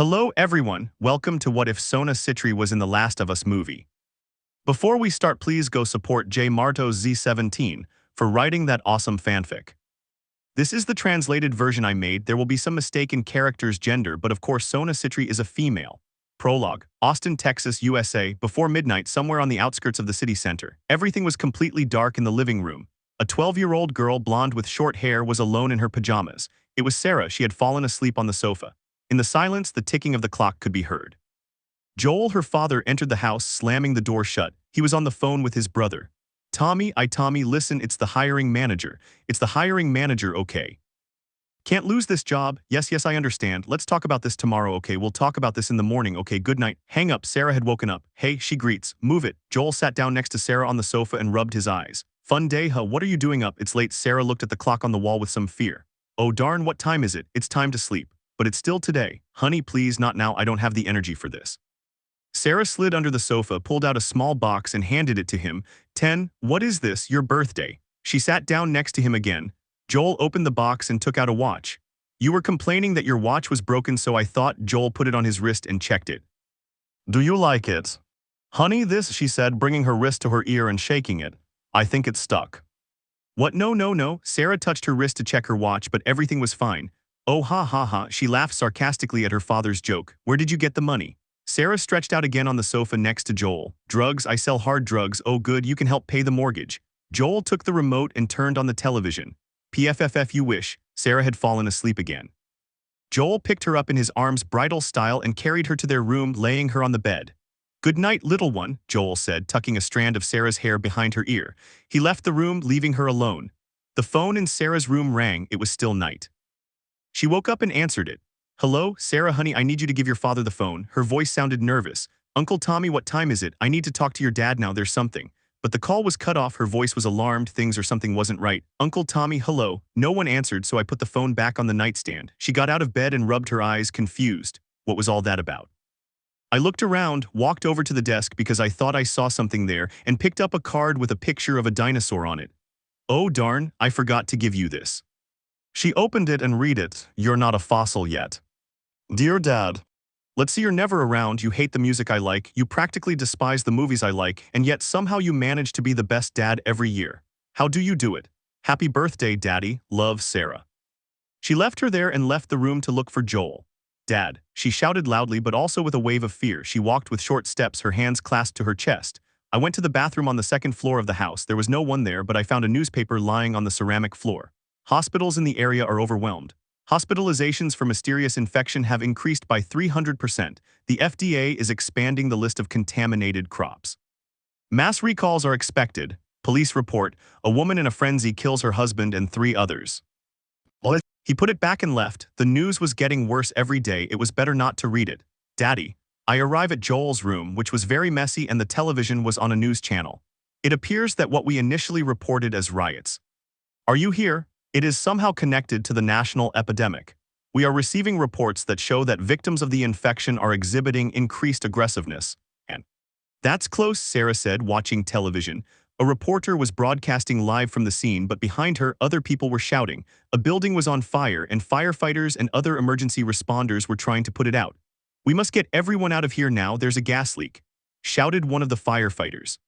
Hello everyone, welcome to What If Sona Sitri Was in the Last of Us movie. Before we start, please go support J Martos Z17 for writing that awesome fanfic. This is the translated version I made. There will be some mistake in character's gender, but of course Sona Sitri is a female. Prologue: Austin, Texas, USA, before midnight, somewhere on the outskirts of the city center. Everything was completely dark in the living room. A 12-year-old girl, blonde with short hair, was alone in her pajamas. It was Sarah. She had fallen asleep on the sofa. In the silence, the ticking of the clock could be heard. Joel, her father, entered the house, slamming the door shut. He was on the phone with his brother. Tommy, listen, it's the hiring manager. It's the hiring manager, okay? Can't lose this job. Yes, I understand. Let's talk about this tomorrow, okay? We'll talk about this in the morning, okay? Good night. Hang up. Sarah had woken up. Hey, she greets. Move it. Joel sat down next to Sarah on the sofa and rubbed his eyes. Fun day, huh? What are you doing up? It's late. Sarah looked at the clock on the wall with some fear. Oh darn, what time is it? It's time to sleep. But it's still today. Honey, please, not now. I don't have the energy for this. Sarah slid under the sofa, pulled out a small box and handed it to him. 10, what is this? Your birthday. She sat down next to him again. Joel opened the box and took out a watch. You were complaining that your watch was broken, so I thought. Joel put it on his wrist and checked it. Do you like it? Honey, this, she said, bringing her wrist to her ear and shaking it. I think it's stuck. What? No. Sarah touched her wrist to check her watch, but everything was fine. Oh, ha. She laughed sarcastically at her father's joke. Where did you get the money? Sarah stretched out again on the sofa next to Joel. Drugs, I sell hard drugs. Oh good, you can help pay the mortgage. Joel took the remote and turned on the television. PFFF, you wish. Sarah had fallen asleep again. Joel picked her up in his arms bridal style and carried her to their room, laying her on the bed. Good night, little one, Joel said, tucking a strand of Sarah's hair behind her ear. He left the room, leaving her alone. The phone in Sarah's room rang. It was still night. She woke up and answered it. Hello, Sarah, honey, I need you to give your father the phone. Her voice sounded nervous. Uncle Tommy, what time is it? I need to talk to your dad now, there's something. But the call was cut off. Her voice was alarmed. Things or something wasn't right. Uncle Tommy, hello. No one answered, so I put the phone back on the nightstand. She got out of bed and rubbed her eyes, confused. What was all that about? I looked around, walked over to the desk because I thought I saw something there, and picked up a card with a picture of a dinosaur on it. Oh darn, I forgot to give you this. She opened it and read it. You're not a fossil yet. Dear Dad, let's see, you're never around, you hate the music I like, you practically despise the movies I like, and yet somehow you manage to be the best dad every year. How do you do it? Happy birthday, Daddy. Love, Sarah. She left her there and left the room to look for Joel. Dad, she shouted loudly but also with a wave of fear. She walked with short steps, her hands clasped to her chest. I went to the bathroom on the second floor of the house. There was no one there, but I found a newspaper lying on the ceramic floor. Hospitals in the area are overwhelmed. Hospitalizations for mysterious infection have increased by 300%. The FDA is expanding the list of contaminated crops. Mass recalls are expected. Police report, a woman in a frenzy kills her husband and 3 others. He put it back and left. The news was getting worse every day. It was better not to read it. Daddy. I arrive at Joel's room, which was very messy, and the television was on a news channel. It appears that what we initially reported as riots. Are you here? It is somehow connected to the national epidemic. We are receiving reports that show that victims of the infection are exhibiting increased aggressiveness. And that's close, Sarah said, watching television. A reporter was broadcasting live from the scene, but behind her, other people were shouting. A building was on fire, and firefighters and other emergency responders were trying to put it out. We must get everyone out of here now, there's a gas leak, shouted one of the firefighters.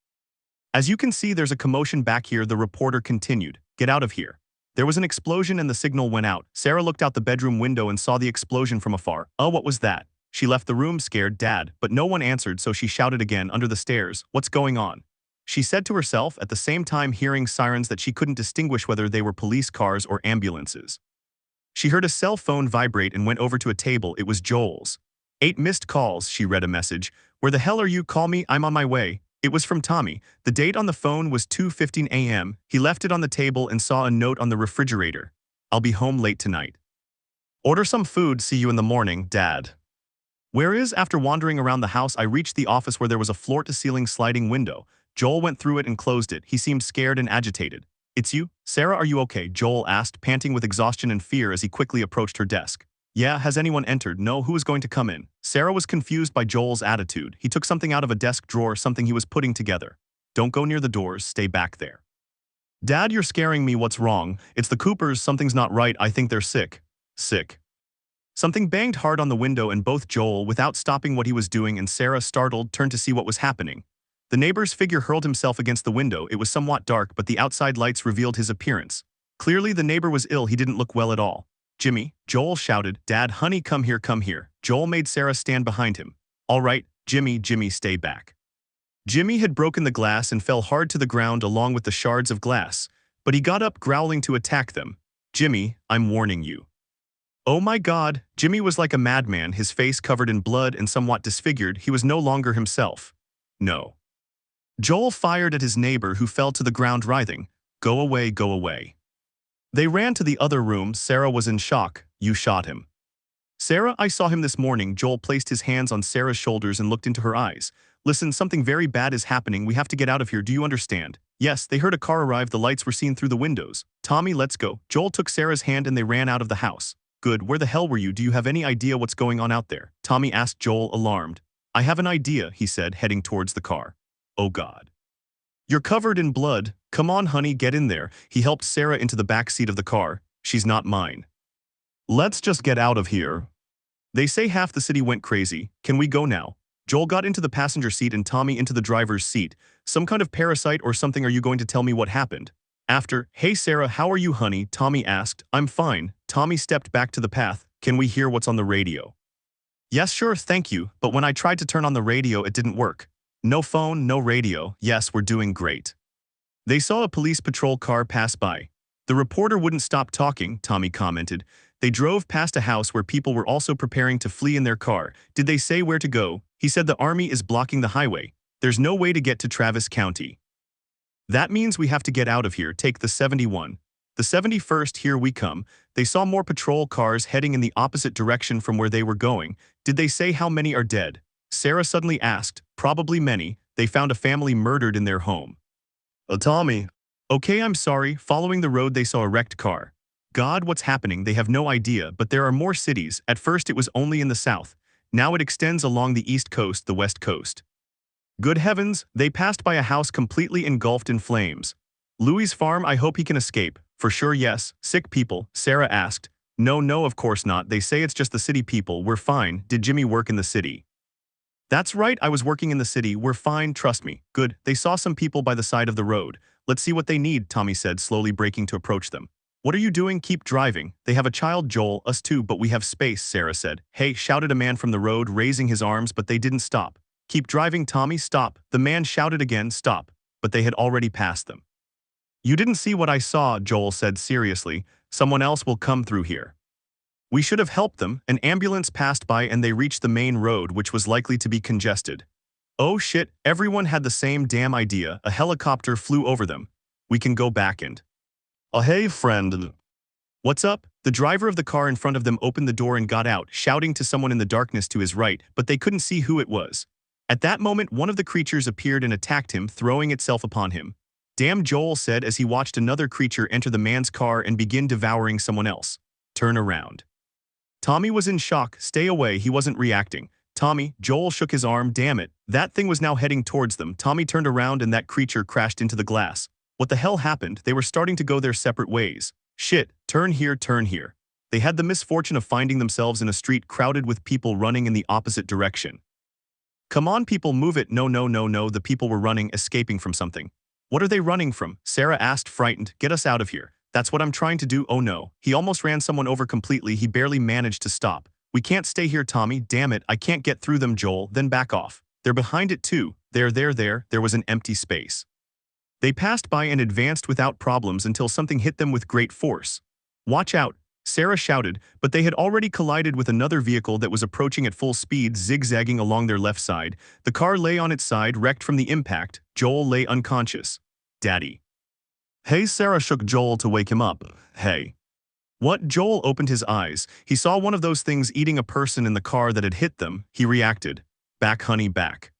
As you can see, there's a commotion back here, the reporter continued. Get out of here. There was an explosion and the signal went out. Sarah looked out the bedroom window and saw the explosion from afar. Oh, what was that? She left the room scared, Dad, but no one answered, so she shouted again under the stairs. What's going on? She said to herself, at the same time hearing sirens that she couldn't distinguish whether they were police cars or ambulances. She heard a cell phone vibrate and went over to a table. It was Joel's. 8 missed calls, she read a message. Where the hell are you? Call me, I'm on my way. It was from Tommy. The date on the phone was 2:15 a.m. He left it on the table and saw a note on the refrigerator. I'll be home late tonight. Order some food, see you in the morning, Dad. Whereas, after wandering around the house, I reached the office where there was a floor-to-ceiling sliding window. Joel went through it and closed it. He seemed scared and agitated. It's you? Sarah, are you okay? Joel asked, panting with exhaustion and fear as he quickly approached her desk. Yeah, has anyone entered? No, who is going to come in? Sarah was confused by Joel's attitude. He took something out of a desk drawer, something he was putting together. Don't go near the doors, stay back there. Dad, you're scaring me, what's wrong? It's the Coopers, something's not right, I think they're sick. Sick. Something banged hard on the window and both Joel, without stopping what he was doing, and Sarah, startled, turned to see what was happening. The neighbor's figure hurled himself against the window. It was somewhat dark, but the outside lights revealed his appearance. Clearly, the neighbor was ill. He didn't look well at all. "Jimmy," Joel shouted. "Dad, honey, come here, come here." Joel made Sarah stand behind him. "All right, Jimmy, Jimmy, stay back." Jimmy had broken the glass and fell hard to the ground along with the shards of glass, but he got up, growling, to attack them. "Jimmy, I'm warning you." Oh my God, Jimmy was like a madman, his face covered in blood and somewhat disfigured. He was no longer himself. No. Joel fired at his neighbor, who fell to the ground writhing. "Go away, go away." They ran to the other room. Sarah was in shock. "You shot him." "Sarah, I saw him this morning." Joel placed his hands on Sarah's shoulders and looked into her eyes. "Listen, something very bad is happening. We have to get out of here. Do you understand?" Yes, they heard a car arrive. The lights were seen through the windows. "Tommy, let's go." Joel took Sarah's hand and they ran out of the house. "Good, where the hell were you? Do you have any idea what's going on out there?" Tommy asked Joel, alarmed. "I have an idea," he said, heading towards the car. "Oh God. You're covered in blood. Come on, honey, get in there." He helped Sarah into the back seat of the car. "She's not mine. Let's just get out of here. They say half the city went crazy. Can we go now?" Joel got into the passenger seat and Tommy into the driver's seat. "Some kind of parasite or something? Are you going to tell me what happened?" After, "Hey Sarah, how are you, honey?" Tommy asked. "I'm fine." Tommy stepped back to the path. "Can we hear what's on the radio?" "Yes, sure, thank you, but when I tried to turn on the radio, it didn't work." "No phone, no radio." "Yes, we're doing great." They saw a police patrol car pass by. "The reporter wouldn't stop talking," Tommy commented. They drove past a house where people were also preparing to flee in their car. "Did they say where to go?" He said, "The army is blocking the highway. There's no way to get to Travis County." "That means we have to get out of here. Take the 71. The 71st, here we come." They saw more patrol cars heading in the opposite direction from where they were going. "Did they say how many are dead?" Sarah suddenly asked. "Probably many. They found a family murdered in their home." Tommy." "Okay, I'm sorry." Following the road, they saw a wrecked car. "God, what's happening?" They have no idea, but there are more cities. At first it was only in the south. Now it extends along the east coast, the west coast. Good heavens, they passed by a house completely engulfed in flames. "Louis' farm, I hope he can escape." "For sure, yes." "Sick people?" Sarah asked. "No, no, of course not. They say it's just the city people. We're fine." "Did Jimmy work in the city?" "That's right, I was working in the city. We're fine, trust me." "Good." They saw some people by the side of the road. "Let's see what they need," Tommy said, slowly braking to approach them. "What are you doing? Keep driving." "They have a child, Joel." "Us too, but we have space," Sarah said. "Hey," shouted a man from the road, raising his arms, but they didn't stop. "Keep driving, Tommy, stop." The man shouted again, "Stop." But they had already passed them. "You didn't see what I saw," Joel said seriously. "Someone else will come through here." "We should have helped them." An ambulance passed by and they reached the main road, which was likely to be congested. "Oh shit," everyone had the same damn idea. A helicopter flew over them. "We can go back and..." Hey friend." "What's up?" The driver of the car in front of them opened the door and got out, shouting to someone in the darkness to his right, but they couldn't see who it was. At that moment, one of the creatures appeared and attacked him, throwing itself upon him. "Damn," Joel said as he watched another creature enter the man's car and begin devouring someone else. "Turn around." Tommy was in shock. "Stay away." He wasn't reacting. "Tommy," Joel shook his arm. "Damn it." That thing was now heading towards them. Tommy turned around and that creature crashed into the glass. What the hell happened? They were starting to go their separate ways. "Shit, turn here, turn here." They had the misfortune of finding themselves in a street crowded with people running in the opposite direction. "Come on people, move it." "No, no, no, no." The people were running, escaping from something. "What are they running from?" Sarah asked, frightened. "Get us out of here." "That's what I'm trying to do." "Oh no." He almost ran someone over completely. He barely managed to stop. "We can't stay here, Tommy. Damn it, I can't get through them." "Joel, then back off." "They're behind it too." There was an empty space. They passed by and advanced without problems until something hit them with great force. "Watch out," Sarah shouted, but they had already collided with another vehicle that was approaching at full speed, zigzagging along their left side. The car lay on its side, wrecked from the impact. Joel lay unconscious. "Daddy." "Hey," Sarah shook Joel to wake him up. "Hey." "What?" Joel opened his eyes. He saw one of those things eating a person in the car that had hit them. He reacted. "Back, honey, back."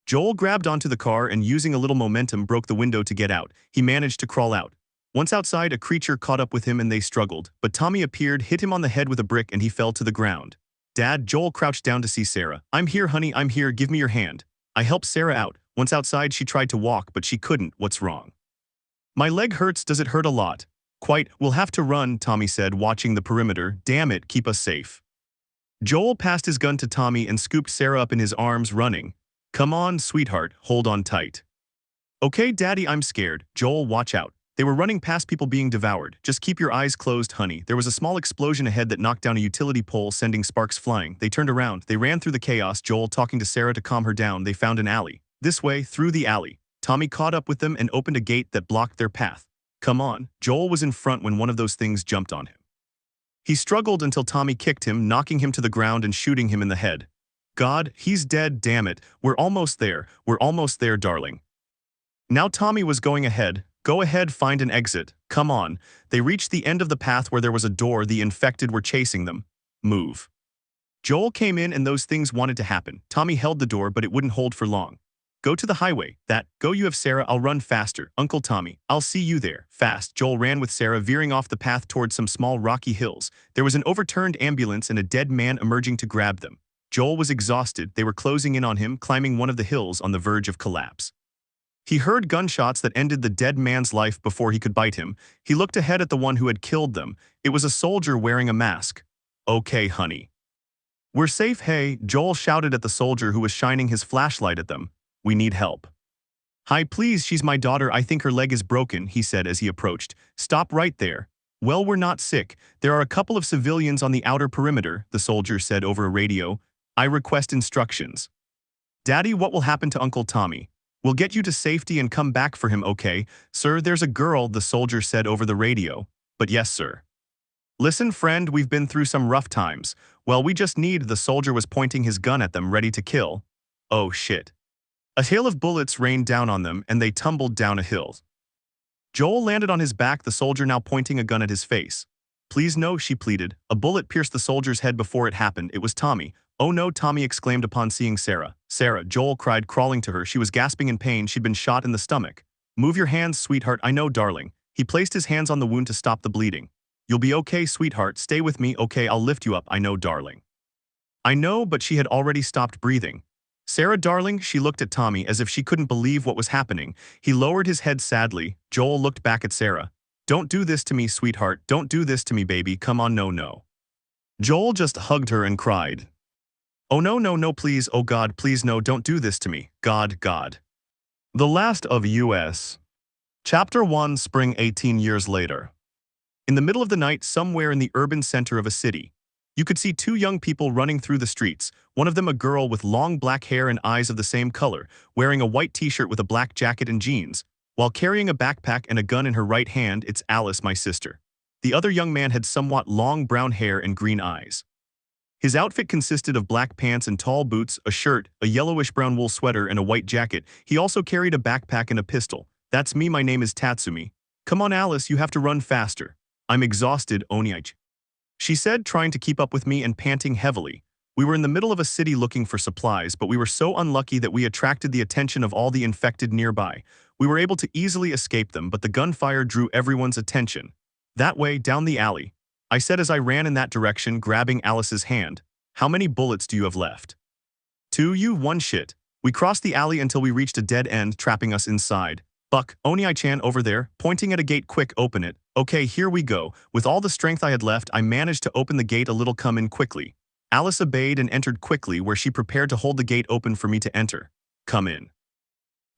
Joel grabbed onto the car and using a little momentum broke the window to get out. He managed to crawl out. Once outside, a creature caught up with him and they struggled, but Tommy appeared, hit him on the head with a brick and he fell to the ground. "Dad," Joel crouched down to see Sarah. "I'm here, honey, I'm here, give me your hand." I helped Sarah out. Once outside, she tried to walk, but she couldn't. "What's wrong?" "My leg hurts." "Does it hurt a lot?" "Quite." "We'll have to run," Tommy said, watching the perimeter. "Damn it, keep us safe." Joel passed his gun to Tommy and scooped Sarah up in his arms, running. Come on, sweetheart, hold on tight. Okay, Daddy, I'm scared. Joel, watch out. They were running past people being devoured. Just keep your eyes closed, honey. There was a small explosion ahead that knocked down a utility pole, sending sparks flying. They turned around. They ran through the chaos, Joel talking to Sarah to calm her down. They found an alley. This way, through the alley. Tommy caught up with them and opened a gate that blocked their path. Come on. Joel was in front when one of those things jumped on him. He struggled until Tommy kicked him, knocking him to the ground and shooting him in the head. God, he's dead, damn it. We're almost there. We're almost there, darling. Now Tommy was going ahead. Go ahead, find an exit. Come on. They reached the end of the path where there was a door. The infected were chasing them. Move. Joel came in and those things wanted to happen. Tommy held the door, but it wouldn't hold for long. Go to the highway. Go you have Sarah, I'll run faster. Uncle Tommy, I'll see you there. Fast. Joel ran with Sarah, veering off the path towards some small rocky hills. There was an overturned ambulance and a dead man emerging to grab them. Joel was exhausted. They were closing in on him, climbing one of the hills on the verge of collapse. He heard gunshots that ended the dead man's life before he could bite him. He looked ahead at the one who had killed them. It was a soldier wearing a mask. Okay, honey. We're safe, hey, Joel shouted at the soldier who was shining his flashlight at them. We need help. Hi, please, she's my daughter. I think her leg is broken, he said as he approached. Stop right there. Well, we're not sick. There are a couple of civilians on the outer perimeter, the soldier said over a radio. I request instructions. Daddy, what will happen to Uncle Tommy? We'll get you to safety and come back for him, okay? Sir, there's a girl, the soldier said over the radio. But yes, sir. Listen, friend, we've been through some rough times. Well, we just need, the soldier was pointing his gun at them, ready to kill. Oh, shit. A hail of bullets rained down on them, and they tumbled down a hill. Joel landed on his back, the soldier now pointing a gun at his face. Please no, she pleaded. A bullet pierced the soldier's head before it happened. It was Tommy. Oh no, Tommy exclaimed upon seeing Sarah. Sarah, Joel cried, crawling to her. She was gasping in pain. She'd been shot in the stomach. Move your hands, sweetheart. I know, darling. He placed his hands on the wound to stop the bleeding. You'll be okay, sweetheart. Stay with me. Okay, I'll lift you up. I know, darling. I know, but she had already stopped breathing. Sarah, darling, she looked at Tommy as if she couldn't believe what was happening. He lowered his head sadly. Joel looked back at Sarah. Don't do this to me, sweetheart. Don't do this to me, baby. Come on, no. Joel just hugged her and cried. Oh no, please, oh God, please no, don't do this to me. God. The Last of Us. Chapter 1, Spring 18 years later. In the middle of the night, somewhere in the urban center of a city, you could see two young people running through the streets, one of them a girl with long black hair and eyes of the same color, wearing a white t-shirt with a black jacket and jeans. While carrying a backpack and a gun in her right hand, it's Alice, my sister. The other young man had somewhat long brown hair and green eyes. His outfit consisted of black pants and tall boots, a shirt, a yellowish-brown wool sweater, and a white jacket. He also carried a backpack and a pistol. That's me, my name is Tatsumi. Come on, Alice, you have to run faster. I'm exhausted, Oniichi. She said, trying to keep up with me and panting heavily. We were in the middle of a city looking for supplies, but we were so unlucky that we attracted the attention of all the infected nearby. We were able to easily escape them, but the gunfire drew everyone's attention. That way, down the alley. I said as I ran in that direction, grabbing Alice's hand. How many bullets do you have left? 2, you, 1 shit. We crossed the alley until we reached a dead end, trapping us inside. Buck, Oniichi-chan over there, pointing at a gate, quick, open it. Okay, here we go. With all the strength I had left, I managed to open the gate a little. Come in quickly. Alice obeyed and entered quickly where she prepared to hold the gate open for me to enter. Come in.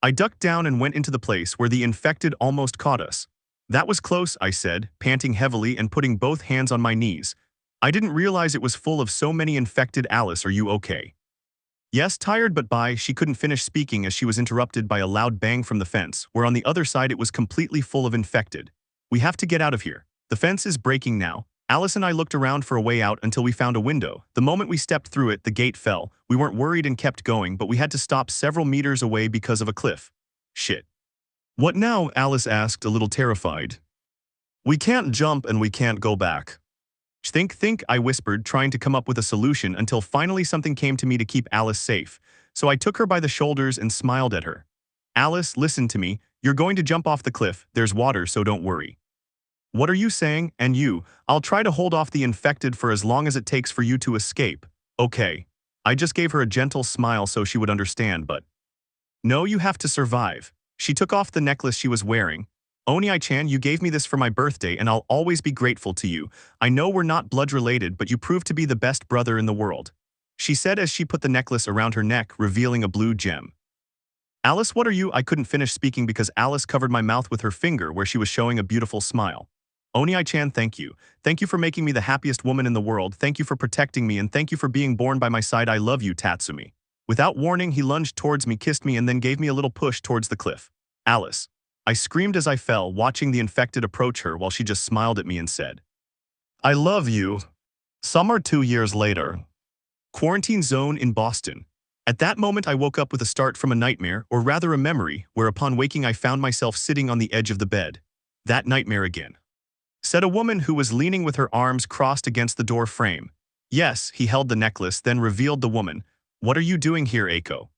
I ducked down and went into the place where the infected almost caught us. That was close, I said, panting heavily and putting both hands on my knees. I didn't realize it was full of so many infected. Alice, are you okay? Yes, tired but bye. She couldn't finish speaking as she was interrupted by a loud bang from the fence, where on the other side it was completely full of infected. We have to get out of here. The fence is breaking now. Alice and I looked around for a way out until we found a window. The moment we stepped through it, the gate fell. We weren't worried and kept going, but we had to stop several meters away because of a cliff. Shit. What now? Alice asked, a little terrified. We can't jump and we can't go back. Think, I whispered, trying to come up with a solution until finally something came to me to keep Alice safe. So I took her by the shoulders and smiled at her. Alice, listen to me. You're going to jump off the cliff. There's water, so don't worry. What are you saying? And you, I'll try to hold off the infected for as long as it takes for you to escape. Okay. I just gave her a gentle smile so she would understand, but no, you have to survive. She took off the necklace she was wearing. Oni-chan, you gave me this for my birthday and I'll always be grateful to you. I know we're not blood-related, but you proved to be the best brother in the world," she said as she put the necklace around her neck, revealing a blue gem. "Alice, what are you?" I couldn't finish speaking because Alice covered my mouth with her finger where she was showing a beautiful smile. "Oni-chan, thank you. Thank you for making me the happiest woman in the world, thank you for protecting me, and thank you for being born by my side. I love you, Tatsumi." Without warning, he lunged towards me, kissed me, and then gave me a little push towards the cliff. "Alice." I screamed as I fell, watching the infected approach her while she just smiled at me and said, "I love you." Summer 2 years later. Quarantine zone in Boston. At that moment I woke up with a start from a nightmare, or rather a memory, where upon waking I found myself sitting on the edge of the bed. "That nightmare again," said a woman who was leaning with her arms crossed against the door frame. "Yes," he held the necklace, then revealed the woman. "What are you doing here, Eiko?"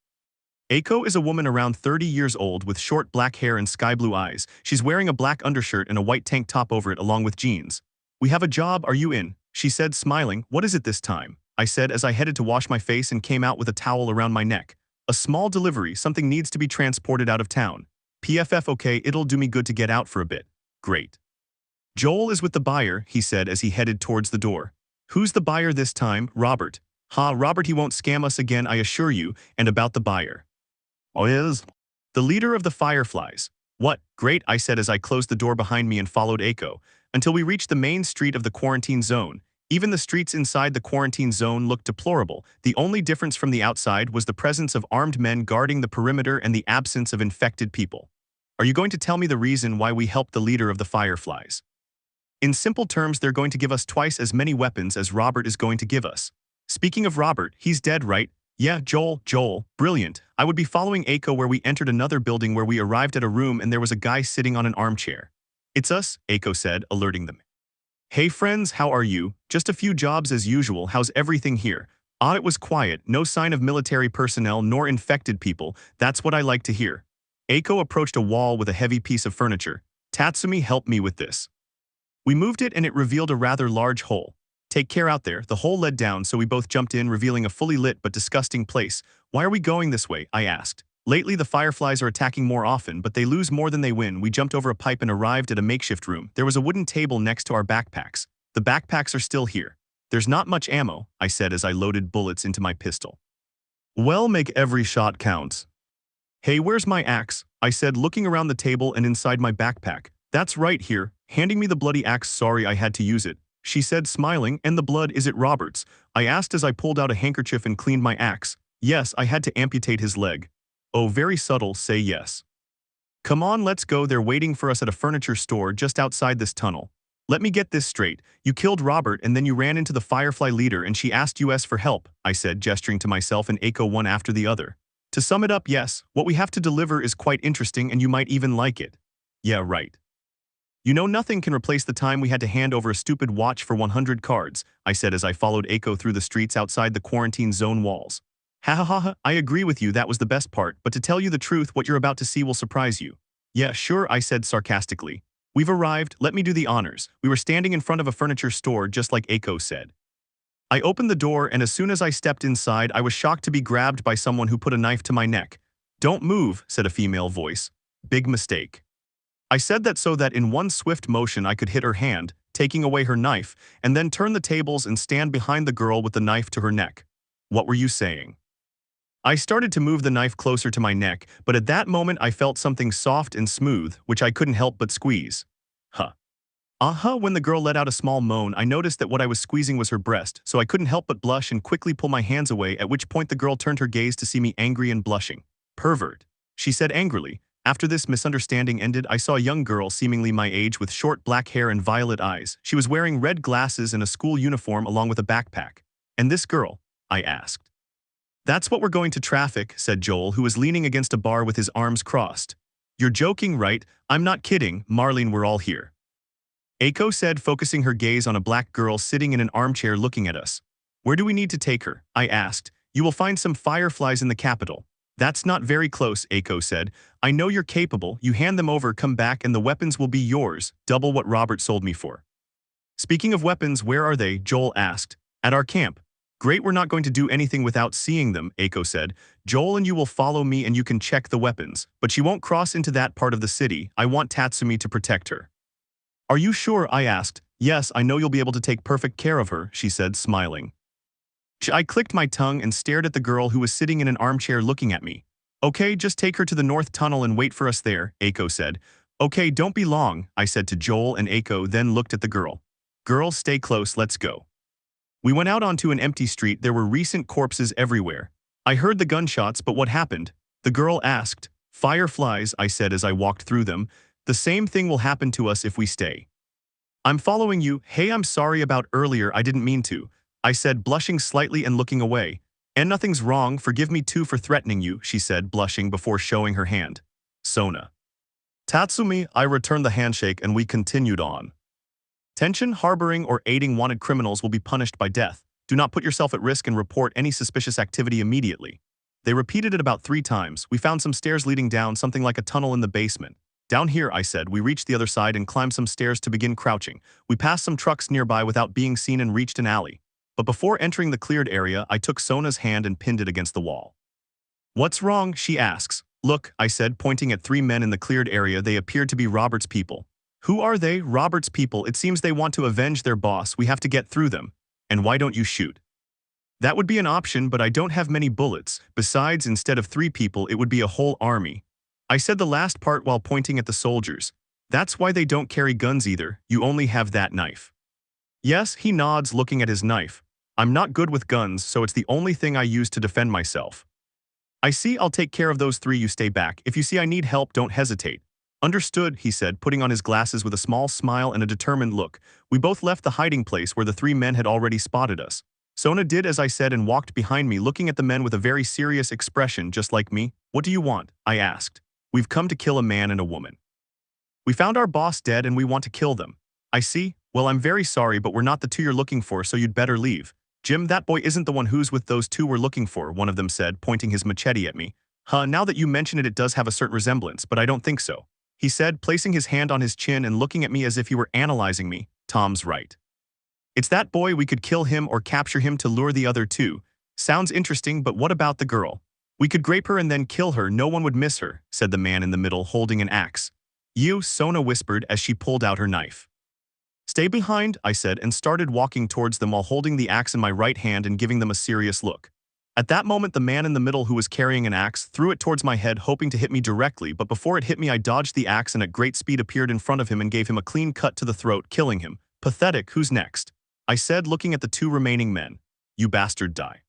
Eiko is a woman around 30 years old with short black hair and sky blue eyes. She's wearing a black undershirt and a white tank top over it along with jeans. "We have a job, are you in?" she said, smiling. "What is it this time?" I said as I headed to wash my face and came out with a towel around my neck. "A small delivery, something needs to be transported out of town." "PFF, okay, it'll do me good to get out for a bit." "Great." "Joel is with the buyer," he said as he headed towards the door. "Who's the buyer this time?" "Robert." "Ha, Robert, he won't scam us again, I assure you." "And about the buyer?" "Oh, is?" "The leader of the Fireflies." "What? Great," I said as I closed the door behind me and followed Eiko, until we reached the main street of the quarantine zone. Even the streets inside the quarantine zone looked deplorable. The only difference from the outside was the presence of armed men guarding the perimeter and the absence of infected people. "Are you going to tell me the reason why we helped the leader of the Fireflies?" "In simple terms, they're going to give us twice as many weapons as Robert is going to give us." "Speaking of Robert, he's dead, right?" "Yeah, Joel, brilliant." I would be following Eiko where we entered another building where we arrived at a room and there was a guy sitting on an armchair. "It's us," Eiko said, alerting them. "Hey friends, how are you? Just a few jobs as usual, how's everything here?" "Ah, it was quiet, no sign of military personnel nor infected people, that's what I like to hear." Eiko approached a wall with a heavy piece of furniture. "Tatsumi, help me with this." We moved it and it revealed a rather large hole. "Take care out there." The hole led down, so we both jumped in, revealing a fully lit but disgusting place. "Why are we going this way?" I asked. "Lately the Fireflies are attacking more often, but they lose more than they win." We jumped over a pipe and arrived at a makeshift room. There was a wooden table next to our backpacks. "The backpacks are still here. There's not much ammo," I said as I loaded bullets into my pistol. "Well, make every shot count." "Hey, where's my axe?" I said, looking around the table and inside my backpack. "That's right here," handing me the bloody axe. "Sorry I had to use it," she said, smiling. "And the blood, is it Robert's?" I asked as I pulled out a handkerchief and cleaned my axe. "Yes, I had to amputate his leg." "Oh, very subtle, say yes." "Come on, let's go, they're waiting for us at a furniture store just outside this tunnel." "Let me get this straight. You killed Robert and then you ran into the Firefly leader and she asked us for help," I said, gesturing to myself and Eiko one after the other. "To sum it up, yes, what we have to deliver is quite interesting and you might even like it." "Yeah, right. You know, nothing can replace the time we had to hand over a stupid watch for 100 cards," I said as I followed Eiko through the streets outside the quarantine zone walls. "Ha ha ha ha, I agree with you, that was the best part, but to tell you the truth, what you're about to see will surprise you." "Yeah, sure," I said sarcastically. "We've arrived, let me do the honors." We were standing in front of a furniture store just like Eiko said. I opened the door and as soon as I stepped inside, I was shocked to be grabbed by someone who put a knife to my neck. "Don't move," said a female voice. "Big mistake." I said that so that in one swift motion I could hit her hand, taking away her knife, and then turn the tables and stand behind the girl with the knife to her neck. "What were you saying?" I started to move the knife closer to my neck, but at that moment I felt something soft and smooth, which I couldn't help but squeeze. Huh. When the girl let out a small moan, I noticed that what I was squeezing was her breast, so I couldn't help but blush and quickly pull my hands away, at which point the girl turned her gaze to see me angry and blushing. "Pervert," she said angrily. After this misunderstanding ended, I saw a young girl seemingly my age with short black hair and violet eyes. She was wearing red glasses and a school uniform along with a backpack. "And this girl?" I asked. "That's what we're going to traffic," said Joel, who was leaning against a bar with his arms crossed. "You're joking, right?" "I'm not kidding, Marlene, we're all here," Eiko said, focusing her gaze on a black girl sitting in an armchair looking at us. "Where do we need to take her?" I asked. "You will find some fireflies in the capital." "That's not very close," Eiko said. "I know you're capable, you hand them over, come back and the weapons will be yours, double what Robert sold me for." "Speaking of weapons, where are they?" Joel asked. "At our camp." Great, we're not going to do anything without seeing them, Eiko said. Joel and you will follow me and you can check the weapons, but she won't cross into that part of the city. I want Tatsumi to protect her. Are you sure? I asked. Yes, I know you'll be able to take perfect care of her, she said, smiling. I clicked my tongue and stared at the girl who was sitting in an armchair looking at me. Okay, just take her to the north tunnel and wait for us there, Eiko said. Okay, don't be long, I said to Joel, and Eiko then looked at the girl. Girl, stay close, let's go. We went out onto an empty street. There were recent corpses everywhere. I heard the gunshots, but what happened? The girl asked. Fireflies, I said as I walked through them. The same thing will happen to us if we stay. I'm following you. Hey, I'm sorry about earlier, I didn't mean to, I said, blushing slightly and looking away. And nothing's wrong, forgive me too for threatening you, she said, blushing before showing her hand. Sona. Tatsumi, I returned the handshake and we continued on. Tension, harboring, or aiding wanted criminals will be punished by death. Do not put yourself at risk and report any suspicious activity immediately. They repeated it about 3 times. We found some stairs leading down, something like a tunnel in the basement. Down here, I said. We reached the other side and climbed some stairs to begin crouching. We passed some trucks nearby without being seen and reached an alley. But before entering the cleared area, I took Sona's hand and pinned it against the wall. What's wrong? She asks. Look, I said, pointing at 3 men in the cleared area. They appeared to be Robert's people. Who are they? Robert's people. It seems they want to avenge their boss. We have to get through them. And why don't you shoot? That would be an option, but I don't have many bullets. Besides, instead of 3 people, it would be a whole army. I said the last part while pointing at the soldiers. That's why they don't carry guns either. You only have that knife. Yes, he nods, looking at his knife. I'm not good with guns, so it's the only thing I use to defend myself. I see, I'll take care of those 3. You stay back. If you see I need help, don't hesitate. Understood, he said, putting on his glasses with a small smile and a determined look. We both left the hiding place where the 3 men had already spotted us. Sona did as I said and walked behind me, looking at the men with a very serious expression, just like me. What do you want? I asked. We've come to kill a man and a woman. We found our boss dead and we want to kill them. I see. Well, I'm very sorry, but we're not the 2 you're looking for, so you'd better leave. Jim, that boy isn't the one who's with those 2 we're looking for, one of them said, pointing his machete at me. Now that you mention it, it does have a certain resemblance, but I don't think so, he said, placing his hand on his chin and looking at me as if he were analyzing me. Tom's right. It's that boy. We could kill him or capture him to lure the other 2. Sounds interesting, but what about the girl? We could grape her and then kill her. No one would miss her, said the man in the middle, holding an axe. You, Sona whispered as she pulled out her knife. Stay behind, I said, and started walking towards them while holding the axe in my right hand and giving them a serious look. At that moment, the man in the middle who was carrying an axe threw it towards my head, hoping to hit me directly, but before it hit me, I dodged the axe and at great speed appeared in front of him and gave him a clean cut to the throat, killing him. Pathetic, who's next? I said, looking at the 2 remaining men. You bastard, die,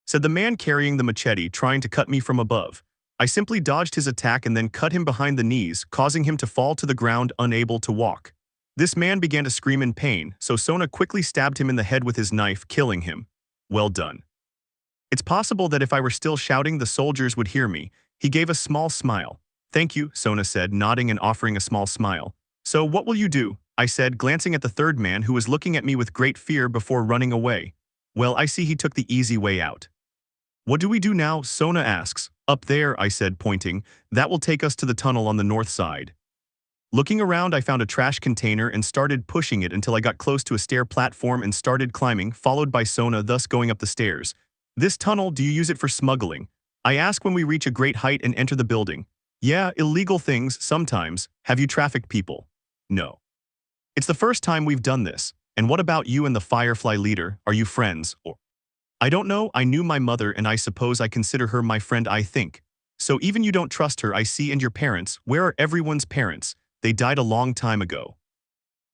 said the man carrying the machete, trying to cut me from above. I simply dodged his attack and then cut him behind the knees, causing him to fall to the ground, unable to walk. This man began to scream in pain, so Sona quickly stabbed him in the head with his knife, killing him. Well done. It's possible that if I were still shouting, the soldiers would hear me. He gave a small smile. Thank you, Sona said, nodding and offering a small smile. So what will you do? I said, glancing at the 3rd man who was looking at me with great fear before running away. Well, I see he took the easy way out. What do we do now? Sona asks. Up there, I said, pointing. That will take us to the tunnel on the north side. Looking around, I found a trash container and started pushing it until I got close to a stair platform and started climbing, followed by Sona, thus going up the stairs. This tunnel, do you use it for smuggling? I ask when we reach a great height and enter the building. Yeah, illegal things, sometimes. Have you trafficked people? No. It's the first time we've done this. And what about you and the Firefly leader? Are you friends, or? I don't know. I knew my mother and I suppose I consider her my friend, I think. So even you don't trust her, I see, and your parents. Where are everyone's parents? They died a long time ago.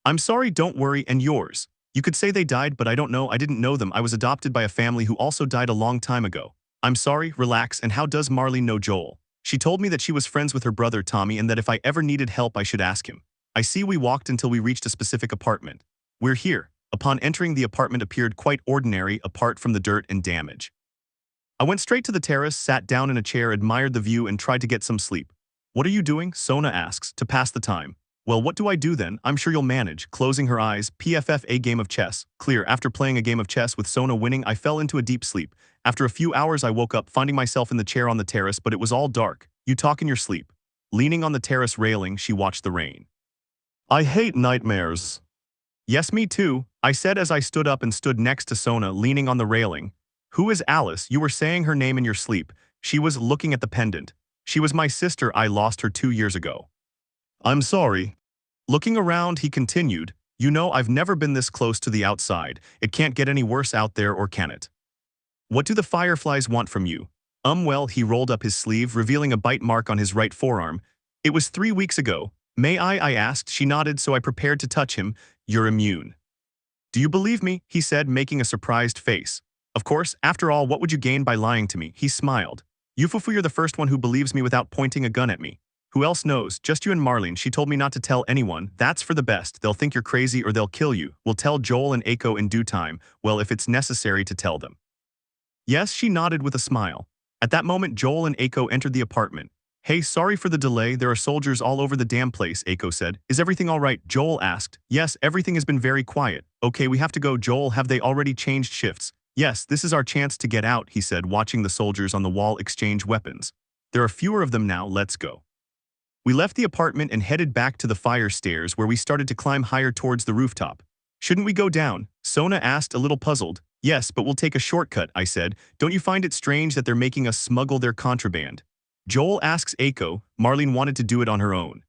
I'm sorry, don't worry, and yours? You could say they died, but I don't know. I didn't know them. I was adopted by a family who also died a long time ago. I'm sorry, relax, and how does Marley know Joel? She told me that she was friends with her brother Tommy and that if I ever needed help I should ask him. I see. We walked until we reached a specific apartment. We're here. Upon entering, the apartment appeared quite ordinary apart from the dirt and damage. I went straight to the terrace, sat down in a chair, admired the view and tried to get some sleep. What are you doing? Sona asks, to pass the time. Well, what do I do then? I'm sure you'll manage. Closing her eyes, PFF, a game of chess. Clear. After playing a game of chess with Sona winning, I fell into a deep sleep. After a few hours I woke up, finding myself in the chair on the terrace, but it was all dark. You talk in your sleep. Leaning on the terrace railing, she watched the rain. I hate nightmares. Yes, me too, I said as I stood up and stood next to Sona, leaning on the railing. Who is Alice? You were saying her name in your sleep. She was looking at the pendant. She was my sister. I lost her 2 years ago. I'm sorry. Looking around, he continued, you know, I've never been this close to the outside. It can't get any worse out there, or can it? What do the fireflies want from you? Well, he rolled up his sleeve, revealing a bite mark on his right forearm. It was 3 weeks ago. May I asked. She nodded, so I prepared to touch him. You're immune. Do you believe me? He said, making a surprised face. Of course, after all, what would you gain by lying to me? He smiled. Yufufu, you're the first one who believes me without pointing a gun at me. Who else knows? Just you and Marlene. She told me not to tell anyone. That's for the best. They'll think you're crazy or they'll kill you. We'll tell Joel and Eiko in due time. Well, if it's necessary to tell them. Yes, she nodded with a smile. At that moment, Joel and Eiko entered the apartment. Hey, sorry for the delay. There are soldiers all over the damn place, Eiko said. Is everything all right? Joel asked. Yes, everything has been very quiet. Okay, we have to go. Joel, have they already changed shifts? Yes, this is our chance to get out, he said, watching the soldiers on the wall exchange weapons. There are fewer of them now. Let's go. We left the apartment and headed back to the fire stairs, where we started to climb higher towards the rooftop. Shouldn't we go down? Sona asked, a little puzzled. Yes, but we'll take a shortcut, I said. Don't you find it strange that they're making us smuggle their contraband? Joel asks Eiko. Marlene wanted to do it on her own.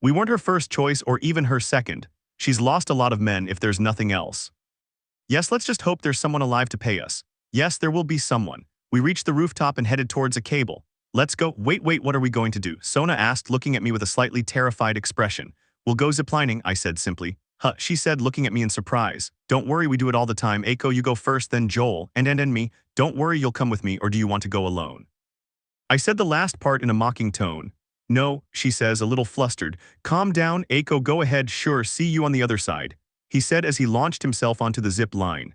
We weren't her first choice or even her second. She's lost a lot of men if there's nothing else. Yes, let's just hope there's someone alive to pay us. Yes, there will be someone. We reached the rooftop and headed towards a cable. Let's go. Wait, what are we going to do? Sona asked, looking at me with a slightly terrified expression. We'll go ziplining, I said simply. Huh, she said, looking at me in surprise. Don't worry, we do it all the time. Eiko, you go first, then Joel, and me. Don't worry, you'll come with me, or do you want to go alone? I said the last part in a mocking tone. No, she says, a little flustered. Calm down, Eiko, go ahead, sure, see you on the other side, he said as he launched himself onto the zip line.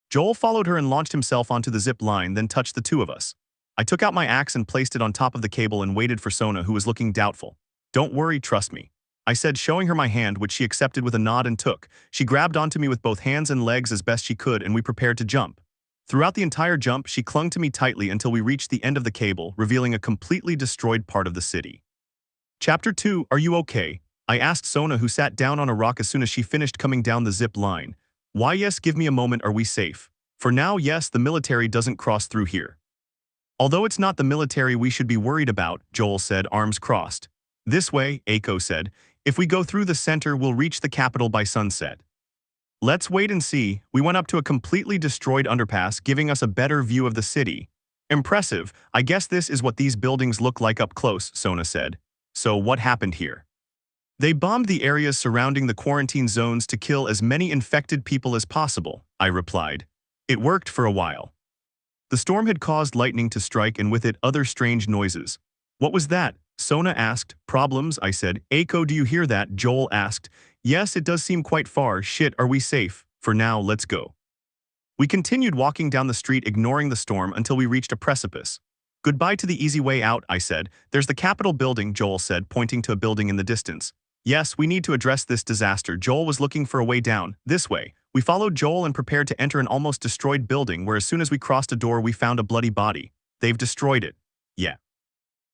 Joel followed her and launched himself onto the zip line, then touched the two of us. I took out my axe and placed it on top of the cable and waited for Sona, who was looking doubtful. Don't worry, trust me, I said, showing her my hand, which she accepted with a nod and took. She grabbed onto me with both hands and legs as best she could, and we prepared to jump. Throughout the entire jump, she clung to me tightly until we reached the end of the cable, revealing a completely destroyed part of the city. Chapter 2, Are you okay? I asked Sona, who sat down on a rock as soon as she finished coming down the zip line. Why, yes, give me a moment. Are we safe? For now, yes, the military doesn't cross through here. Although it's not the military we should be worried about, Joel said, arms crossed. This way, Eiko said. If we go through the center, we'll reach the capital by sunset. Let's wait and see. We went up to a completely destroyed underpass, giving us a better view of the city. Impressive. I guess this is what these buildings look like up close, Sona said. So what happened here? They bombed the areas surrounding the quarantine zones to kill as many infected people as possible, I replied. It worked for a while. The storm had caused lightning to strike and with it other strange noises. What was that? Sona asked. Problems, I said. Eiko, do you hear that? Joel asked. Yes, it does seem quite far. Shit, are we safe? For now, let's go. We continued walking down the street, ignoring the storm, until we reached a precipice. Goodbye to the easy way out, I said. There's the Capitol building, Joel said, pointing to a building in the distance. Yes, we need to address this disaster. Joel was looking for a way down. This way. We followed Joel and prepared to enter an almost destroyed building where as soon as we crossed a door we found a bloody body. They've destroyed it. Yeah.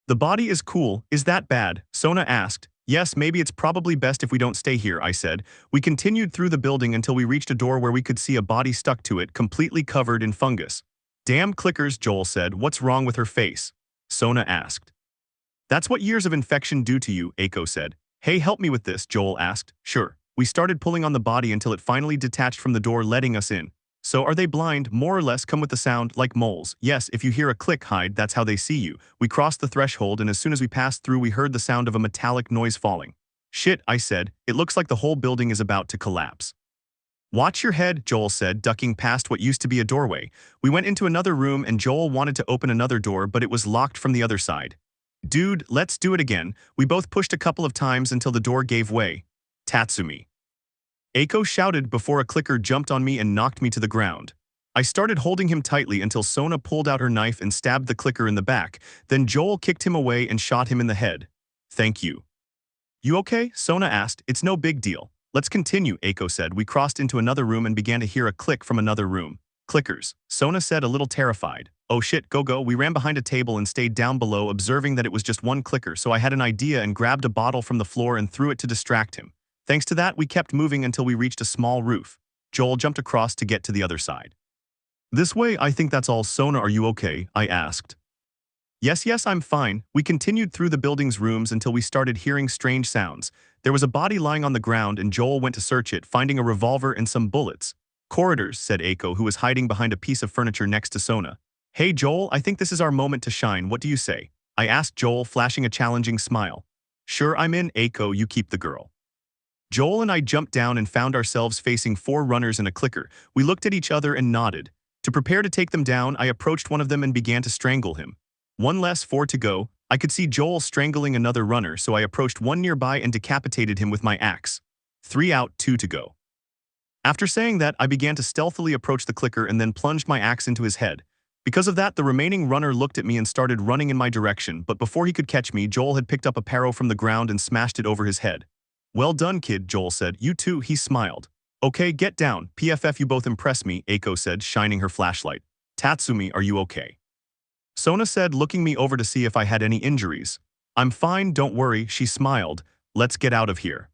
The body is cool. Is that bad? Sona asked. Yes, maybe it's probably best if we don't stay here, I said. We continued through the building until we reached a door where we could see a body stuck to it, completely covered in fungus. Damn clickers, Joel said. What's wrong with her face? Sona asked. That's what years of infection do to you, Eiko said. Hey, help me with this, Joel asked. Sure. We started pulling on the body until it finally detached from the door, letting us in. So are they blind? More or less. Come with the sound, like moles. Yes, if you hear a click, hide, that's how they see you. We crossed the threshold and as soon as we passed through we heard the sound of a metallic noise falling. Shit, I said. It looks like the whole building is about to collapse. Watch your head, Joel said, ducking past what used to be a doorway. We went into another room and Joel wanted to open another door, but it was locked from the other side. Dude, let's do it again. We both pushed a couple of times until the door gave way. Tatsumi. Eiko shouted before a clicker jumped on me and knocked me to the ground. I started holding him tightly until Sona pulled out her knife and stabbed the clicker in the back. Then Joel kicked him away and shot him in the head. Thank you. You okay? Sona asked. It's no big deal. Let's continue, Eiko said. We crossed into another room and began to hear a click from another room. Clickers, Sona said, a little terrified. Oh shit, go. We ran behind a table and stayed down below, observing that it was just one clicker, so I had an idea and grabbed a bottle from the floor and threw it to distract him. Thanks to that, we kept moving until we reached a small roof. Joel jumped across to get to the other side. This way, I think that's all. Sona, are you okay? I asked. Yes, I'm fine. We continued through the building's rooms until we started hearing strange sounds. There was a body lying on the ground and Joel went to search it, finding a revolver and some bullets. Corridors, said Eiko, who was hiding behind a piece of furniture next to Sona. Hey Joel, I think this is our moment to shine. What do you say? I asked Joel, flashing a challenging smile. Sure, I'm in. Eiko, you keep the girl. Joel and I jumped down and found ourselves facing 4 runners and a clicker. We looked at each other and nodded. To prepare to take them down, I approached one of them and began to strangle him. 1 less, 4 to go. I could see Joel strangling another runner, so I approached one nearby and decapitated him with my axe. 3 out, 2 to go. After saying that, I began to stealthily approach the clicker and then plunged my axe into his head. Because of that, the remaining runner looked at me and started running in my direction, but before he could catch me, Joel had picked up a arrow from the ground and smashed it over his head. Well done, kid, Joel said. You too, he smiled. Okay, get down. PFF, you both impress me, Eiko said, shining her flashlight. Tatsumi, are you okay? Sona said, looking me over to see if I had any injuries. I'm fine, don't worry, she smiled. Let's get out of here.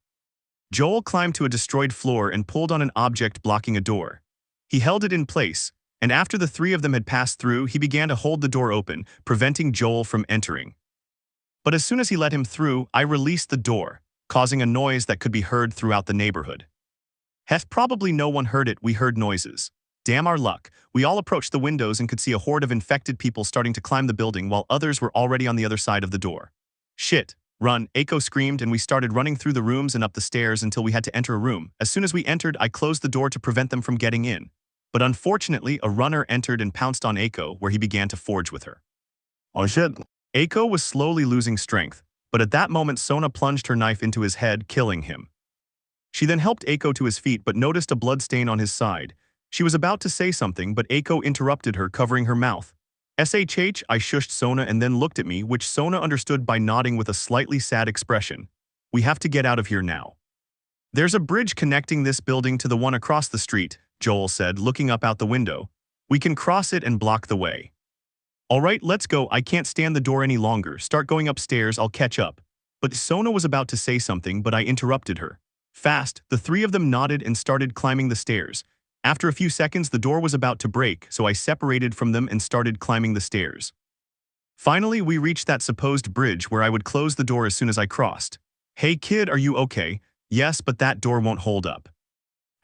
Joel climbed to a destroyed floor and pulled on an object blocking a door. He held it in place, and after the 3 of them had passed through, he began to hold the door open, preventing Joel from entering. But as soon as he let him through, I released the door, causing a noise that could be heard throughout the neighborhood. Probably no one heard it, we heard noises. Damn our luck, we all approached the windows and could see a horde of infected people starting to climb the building while others were already on the other side of the door. Shit, run, Eiko screamed, and we started running through the rooms and up the stairs until we had to enter a room. As soon as we entered, I closed the door to prevent them from getting in. But unfortunately, a runner entered and pounced on Eiko, where he began to forge with her. Oh shit. Eiko was slowly losing strength, but at that moment Sona plunged her knife into his head, killing him. She then helped Eiko to his feet but noticed a blood stain on his side. She was about to say something, but Eiko interrupted her, covering her mouth. SHH, I shushed Sona and then looked at me, which Sona understood by nodding with a slightly sad expression. We have to get out of here now. There's a bridge connecting this building to the one across the street, Joel said, looking up out the window. We can cross it and block the way. All right, let's go. I can't stand the door any longer. Start going upstairs, I'll catch up. But Sona was about to say something, but I interrupted her. Fast, the 3 of them nodded and started climbing the stairs. After a few seconds, the door was about to break, so I separated from them and started climbing the stairs. Finally, we reached that supposed bridge where I would close the door as soon as I crossed. Hey kid, are you okay? Yes, but that door won't hold up.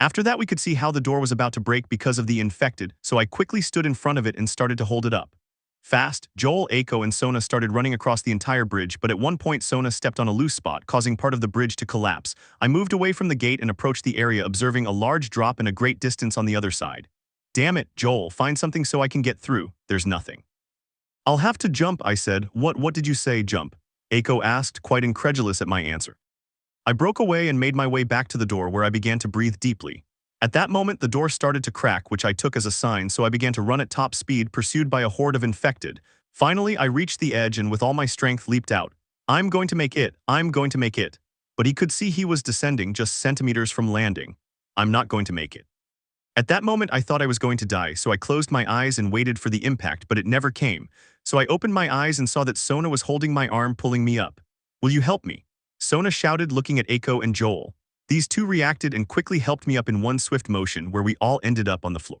After that, we could see how the door was about to break because of the infected, so I quickly stood in front of it and started to hold it up. Fast, Joel, Eiko, and Sona started running across the entire bridge, but at one point Sona stepped on a loose spot, causing part of the bridge to collapse. I moved away from the gate and approached the area, observing a large drop and a great distance on the other side. Damn it, Joel, find something so I can get through. There's nothing. I'll have to jump, I said. What did you say, jump? Eiko asked, quite incredulous at my answer. I broke away and made my way back to the door where I began to breathe deeply. At that moment, the door started to crack, which I took as a sign, so I began to run at top speed, pursued by a horde of infected. Finally, I reached the edge and with all my strength leaped out. I'm going to make it. But he could see he was descending just centimeters from landing. I'm not going to make it. At that moment, I thought I was going to die, so I closed my eyes and waited for the impact, but it never came. So I opened my eyes and saw that Sona was holding my arm, pulling me up. Will you help me? Sona shouted, looking at Eiko and Joel. These 2 reacted and quickly helped me up in one swift motion, where we all ended up on the floor.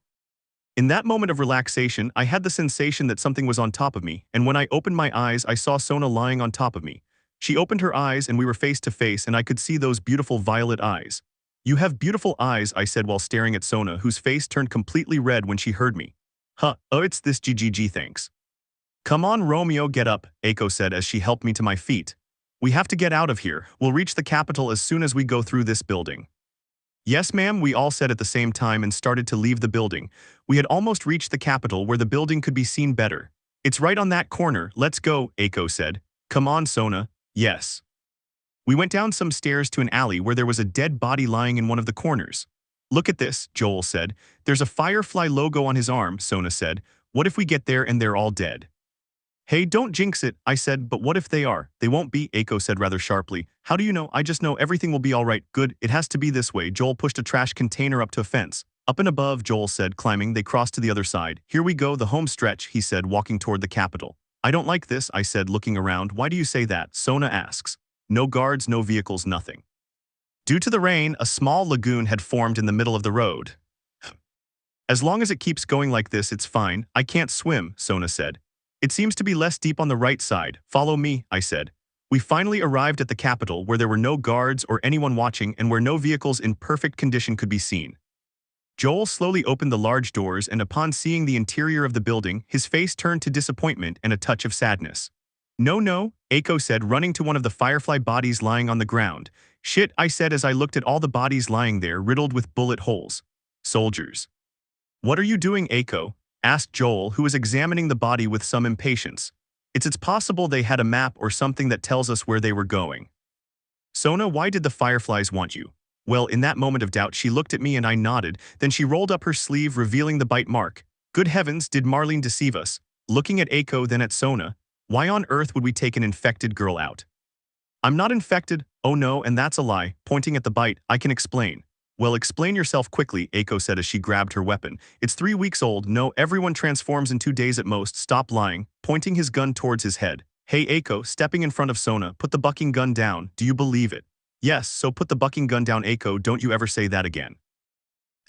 In that moment of relaxation, I had the sensation that something was on top of me, and when I opened my eyes, I saw Sona lying on top of me. She opened her eyes and we were face to face, and I could see those beautiful violet eyes. You have beautiful eyes, I said while staring at Sona, whose face turned completely red when she heard me. Oh, it's this GGG, thanks. Come on, Romeo, get up, Eiko said as she helped me to my feet. We have to get out of here. We'll reach the capital as soon as we go through this building. Yes, ma'am, we all said at the same time and started to leave the building. We had almost reached the capital where the building could be seen better. It's right on that corner. Let's go, Eiko said. Come on, Sona. Yes. We went down some stairs to an alley where there was a dead body lying in one of the corners. Look at this, Joel said. There's a Firefly logo on his arm, Sona said. What if we get there and they're all dead? Hey, don't jinx it, I said, but what if they are? They won't be, Eiko said rather sharply. How do you know? I just know everything will be all right. Good, it has to be this way. Joel pushed a trash container up to a fence. Up and above, Joel said, climbing. They crossed to the other side. Here we go, the home stretch, he said, walking toward the capital. I don't like this, I said, looking around. Why do you say that? Sona asks. No guards, no vehicles, nothing. Due to the rain, a small lagoon had formed in the middle of the road. As long as it keeps going like this, it's fine. I can't swim, Sona said. It seems to be less deep on the right side. Follow me, I said. We finally arrived at the capital where there were no guards or anyone watching and where no vehicles in perfect condition could be seen. Joel slowly opened the large doors, and upon seeing the interior of the building, his face turned to disappointment and a touch of sadness. No, no, Eiko said, running to one of the firefly bodies lying on the ground. Shit, I said as I looked at all the bodies lying there, riddled with bullet holes. Soldiers. What are you doing, Eiko? Asked Joel, who was examining the body with some impatience. It's possible they had a map or something that tells us where they were going. Sona, why did the fireflies want you? Well, in that moment of doubt, she looked at me and I nodded, then she rolled up her sleeve, revealing the bite mark. Good heavens, did Marlene deceive us? Looking at Eiko, then at Sona. Why on earth would we take an infected girl out? I'm not infected. Oh no, and that's a lie. Pointing at the bite, I can explain. Well, explain yourself quickly, Eiko said as she grabbed her weapon. It's 3 weeks old. No, everyone transforms in 2 days at most. Stop lying, pointing his gun towards his head. Hey, Eiko, stepping in front of Sona, put the bucking gun down. Do you believe it? Yes, so put the bucking gun down, Eiko. Don't you ever say that again.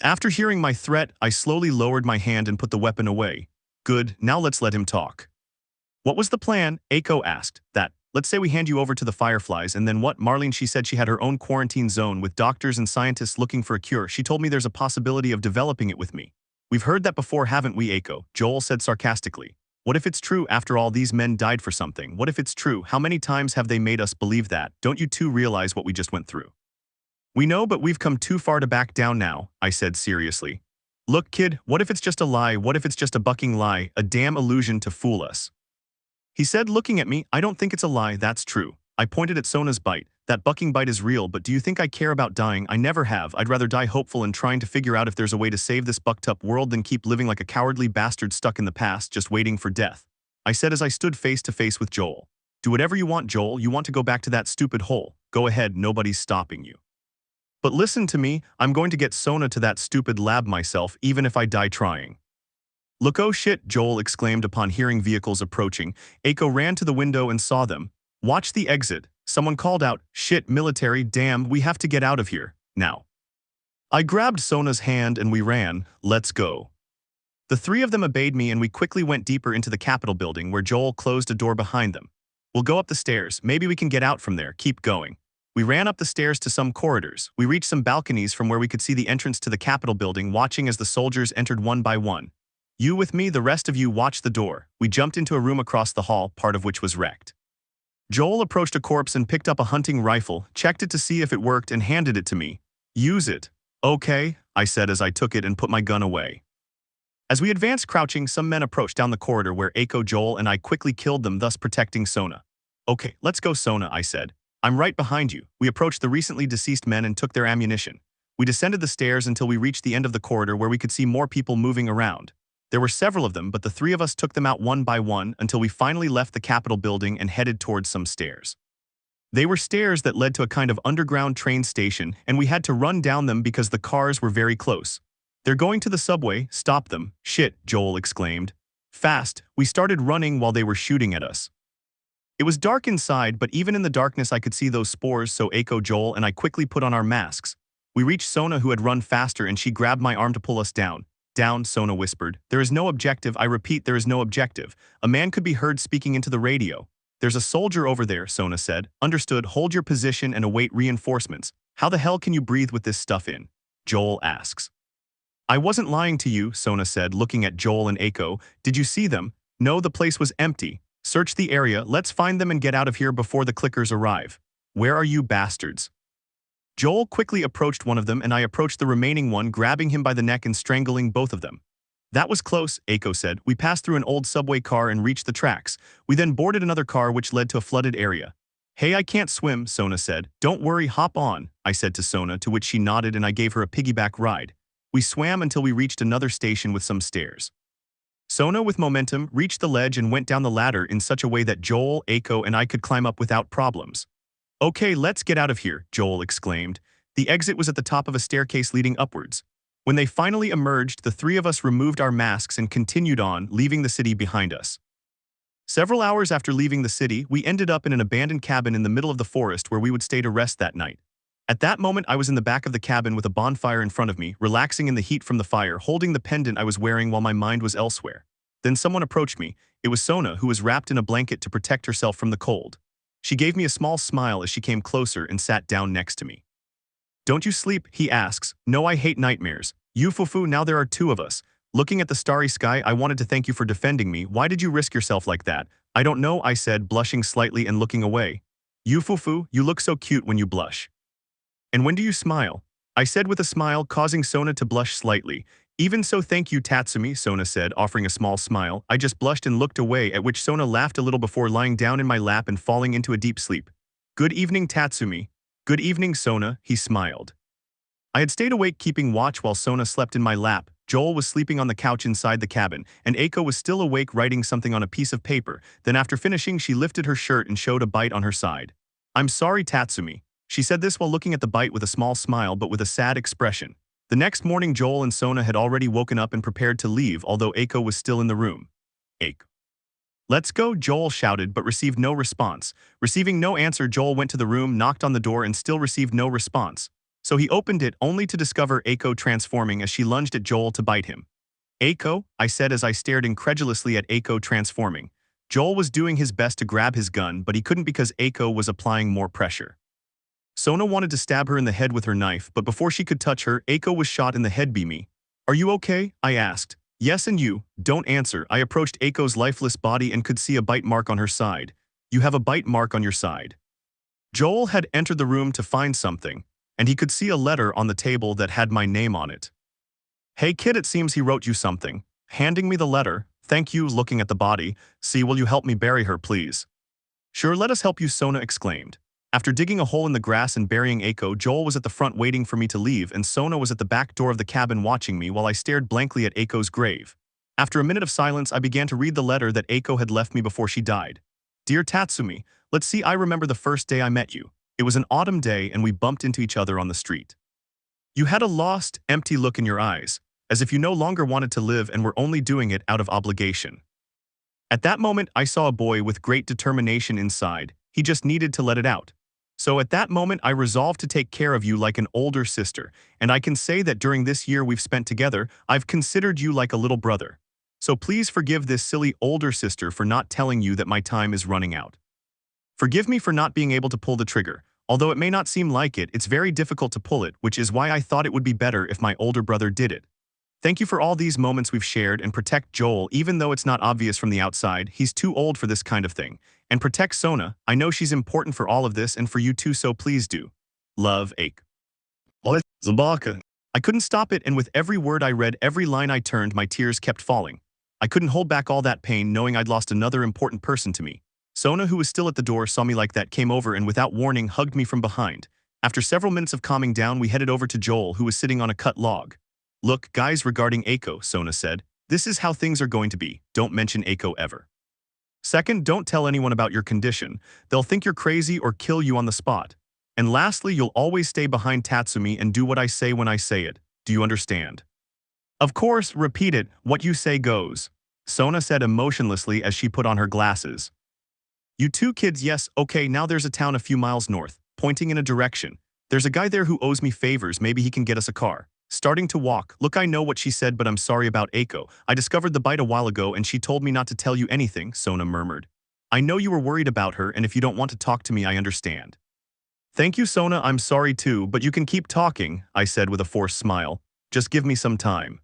After hearing my threat, I slowly lowered my hand and put the weapon away. Good, now let's let him talk. What was the plan? Eiko asked. That. Let's say we hand you over to the fireflies, and then what? Marlene, she said she had her own quarantine zone with doctors and scientists looking for a cure. She told me there's a possibility of developing it with me. We've heard that before, haven't we, Eiko? Joel said sarcastically. What if it's true? After all, these men died for something. What if it's true? How many times have they made us believe that? Don't you two realize what we just went through? We know, but we've come too far to back down now, I said seriously. Look, kid, what if it's just a lie? What if it's just a bucking lie, a damn illusion to fool us? He said, looking at me. I don't think it's a lie, that's true. I pointed at Sona's bite. That bucking bite is real, but do you think I care about dying? I never have. I'd rather die hopeful and trying to figure out if there's a way to save this bucked up world than keep living like a cowardly bastard stuck in the past, just waiting for death. I said as I stood face to face with Joel. Do whatever you want, Joel. You want to go back to that stupid hole. Go ahead, nobody's stopping you. But listen to me, I'm going to get Sona to that stupid lab myself, even if I die trying. Look, oh shit, Joel exclaimed upon hearing vehicles approaching. Eiko ran to the window and saw them. Watch the exit. Someone called out, shit, military, damn, we have to get out of here, now. I grabbed Sona's hand and we ran. Let's go. The 3 of them obeyed me and we quickly went deeper into the Capitol building where Joel closed a door behind them. We'll go up the stairs, maybe we can get out from there, keep going. We ran up the stairs to some corridors. We reached some balconies from where we could see the entrance to the Capitol building, watching as the soldiers entered one by one. You with me, the rest of you watched the door. We jumped into a room across the hall, part of which was wrecked. Joel approached a corpse and picked up a hunting rifle, checked it to see if it worked and handed it to me. Use it. Okay, I said as I took it and put my gun away. As we advanced crouching, some men approached down the corridor where Eiko, Joel, and I quickly killed them, thus protecting Sona. Okay, let's go, Sona, I said. I'm right behind you. We approached the recently deceased men and took their ammunition. We descended the stairs until we reached the end of the corridor where we could see more people moving around. There were several of them, but the 3 of us took them out one by one until we finally left the Capitol building and headed towards some stairs. They were stairs that led to a kind of underground train station, and we had to run down them because the cars were very close. They're going to the subway, stop them. Shit, Joel exclaimed. Fast, we started running while they were shooting at us. It was dark inside, but even in the darkness I could see those spores, so Eiko, Joel, and I quickly put on our masks. We reached Sona, who had run faster, and she grabbed my arm to pull us down. Down, Sona whispered. There is no objective. I repeat, there is no objective. A man could be heard speaking into the radio. There's a soldier over there, Sona said. Understood, hold your position and await reinforcements. How the hell can you breathe with this stuff in? Joel asks. I wasn't lying to you, Sona said, looking at Joel and Eiko. Did you see them? No, the place was empty. Search the area, let's find them and get out of here before the clickers arrive. Where are you bastards? Joel quickly approached one of them and I approached the remaining one, grabbing him by the neck and strangling both of them. That was close, Eiko said. We passed through an old subway car and reached the tracks. We then boarded another car which led to a flooded area. Hey, I can't swim, Sona said. Don't worry, hop on, I said to Sona, to which she nodded and I gave her a piggyback ride. We swam until we reached another station with some stairs. Sona, with momentum, reached the ledge and went down the ladder in such a way that Joel, Eiko, and I could climb up without problems. Okay, let's get out of here, Joel exclaimed. The exit was at the top of a staircase leading upwards. When they finally emerged, the 3 of us removed our masks and continued on, leaving the city behind us. Several hours after leaving the city, we ended up in an abandoned cabin in the middle of the forest where we would stay to rest that night. At that moment, I was in the back of the cabin with a bonfire in front of me, relaxing in the heat from the fire, holding the pendant I was wearing while my mind was elsewhere. Then someone approached me. It was Sona, who was wrapped in a blanket to protect herself from the cold. She gave me a small smile as she came closer and sat down next to me. "Don't you sleep?" he asks. "No, I hate nightmares. Yufufu, now there are two of us. Looking at the starry sky, I wanted to thank you for defending me. Why did you risk yourself like that?" "I don't know," I said, blushing slightly and looking away. "Yufufu, you look so cute when you blush. And when do you smile?" I said with a smile, causing Sona to blush slightly. "Even so, thank you, Tatsumi," Sona said, offering a small smile. I just blushed and looked away, at which Sona laughed a little before lying down in my lap and falling into a deep sleep. "Good evening, Tatsumi." "Good evening, Sona," he smiled. I had stayed awake keeping watch while Sona slept in my lap. Joel was sleeping on the couch inside the cabin, and Eiko was still awake writing something on a piece of paper. Then after finishing, she lifted her shirt and showed a bite on her side. "I'm sorry, Tatsumi." She said this while looking at the bite with a small smile but with a sad expression. The next morning, Joel and Sona had already woken up and prepared to leave, although Eiko was still in the room. "Eiko. Let's go," Joel shouted but received no response. Receiving no answer, Joel went to the room, knocked on the door and still received no response. So he opened it only to discover Eiko transforming as she lunged at Joel to bite him. "Eiko," I said as I stared incredulously at Eiko transforming. Joel was doing his best to grab his gun, but he couldn't because Eiko was applying more pressure. Sona wanted to stab her in the head with her knife, but before she could touch her, Eiko was shot in the head. "Be me. Are you okay?" I asked. "Yes, and you?" "Don't answer." I approached Eiko's lifeless body and could see a bite mark on her side. "You have a bite mark on your side." Joel had entered the room to find something, and he could see a letter on the table that had my name on it. "Hey kid, it seems he wrote you something." Handing me the letter. "Thank you," looking at the body. "See, will you help me bury her, please?" "Sure, let us help you," Sona exclaimed. After digging a hole in the grass and burying Eiko, Joel was at the front waiting for me to leave, and Sona was at the back door of the cabin watching me while I stared blankly at Eiko's grave. After a minute of silence, I began to read the letter that Eiko had left me before she died. "Dear Tatsumi, let's see, I remember the first day I met you. It was an autumn day and we bumped into each other on the street. You had a lost, empty look in your eyes, as if you no longer wanted to live and were only doing it out of obligation. At that moment, I saw a boy with great determination inside. He just needed to let it out. So at that moment, I resolved to take care of you like an older sister, and I can say that during this year we've spent together, I've considered you like a little brother. So please forgive this silly older sister for not telling you that my time is running out. Forgive me for not being able to pull the trigger. Although it may not seem like it, it's very difficult to pull it, which is why I thought it would be better if my older brother did it. Thank you for all these moments we've shared, and protect Joel even though it's not obvious from the outside. He's too old for this kind of thing. And protect Sona. I know she's important for all of this and for you too, so please do. Love, Ache." Zabaka. I couldn't stop it, and with every word I read, every line I turned, my tears kept falling. I couldn't hold back all that pain knowing I'd lost another important person to me. Sona, who was still at the door, saw me like that, came over and without warning hugged me from behind. After several minutes of calming down, we headed over to Joel, who was sitting on a cut log. "Look, guys, regarding Eiko," Sona said, "this is how things are going to be. Don't mention Eiko ever. Second, don't tell anyone about your condition. They'll think you're crazy or kill you on the spot. And lastly, you'll always stay behind Tatsumi and do what I say when I say it. Do you understand?" "Of course, repeat it. What you say goes," Sona said emotionlessly as she put on her glasses. "You two kids, yes, okay, now there's a town a few miles north," pointing in a direction. "There's a guy there who owes me favors, maybe he can get us a car." Starting to walk. "Look, I know what she said, but I'm sorry about Eiko. I discovered the bite a while ago and she told me not to tell you anything," Sona murmured. "I know you were worried about her, and if you don't want to talk to me, I understand." "Thank you, Sona, I'm sorry too, but you can keep talking," I said with a forced smile. "Just give me some time."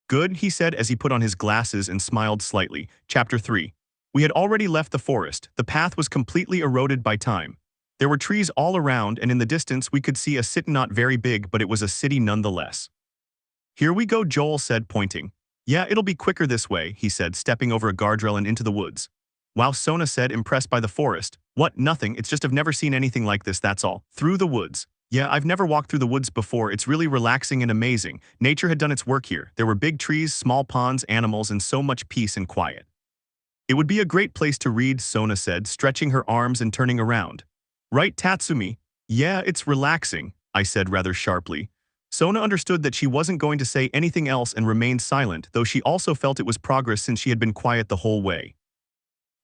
"Good," he said as he put on his glasses and smiled slightly. Chapter 3. We had already left the forest. The path was completely eroded by time. There were trees all around, and in the distance we could see a city, not very big, but it was a city nonetheless. "Here we go," Joel said, pointing. "Yeah, it'll be quicker this way," he said, stepping over a guardrail and into the woods. "Wow," Sona said, impressed by the forest. "What, nothing, it's just I've never seen anything like this, that's all." "Through the woods." "Yeah, I've never walked through the woods before, it's really relaxing and amazing. Nature had done its work here. There were big trees, small ponds, animals, and so much peace and quiet." "It would be a great place to read," Sona said, stretching her arms and turning around. "Right, Tatsumi?" "Yeah, it's relaxing," I said rather sharply. Sona understood that she wasn't going to say anything else and remained silent, though she also felt it was progress since she had been quiet the whole way.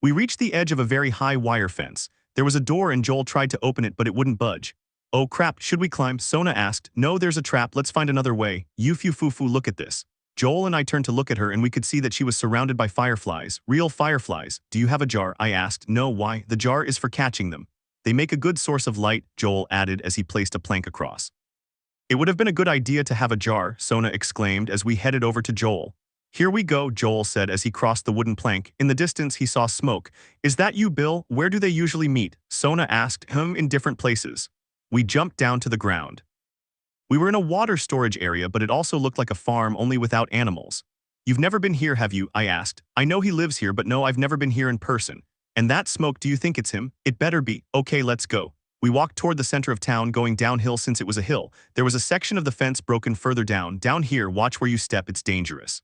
We reached the edge of a very high wire fence. There was a door and Joel tried to open it, but it wouldn't budge. Oh crap, should we climb? Sona asked. No, there's a trap, let's find another way. Fufu, look at this. Joel and I turned to look at her and we could see that she was surrounded by fireflies. Real fireflies. Do you have a jar? I asked. No, why? The jar is for catching them. They make a good source of light, Joel added as he placed a plank across. It would have been a good idea to have a jar, Sona exclaimed as we headed over to Joel. Here we go, Joel said as he crossed the wooden plank. In the distance he saw smoke. Is that you, Bill? Where do they usually meet? Sona asked. In different places. We jumped down to the ground. We were in a water storage area, but it also looked like a farm, only without animals. You've never been here, have you? I asked. I know he lives here, but no, I've never been here in person. And that smoke, do you think it's him? It better be. Okay, let's go. We walked toward the center of town, going downhill since it was a hill. There was a section of the fence broken further down. Down here, watch where you step, it's dangerous.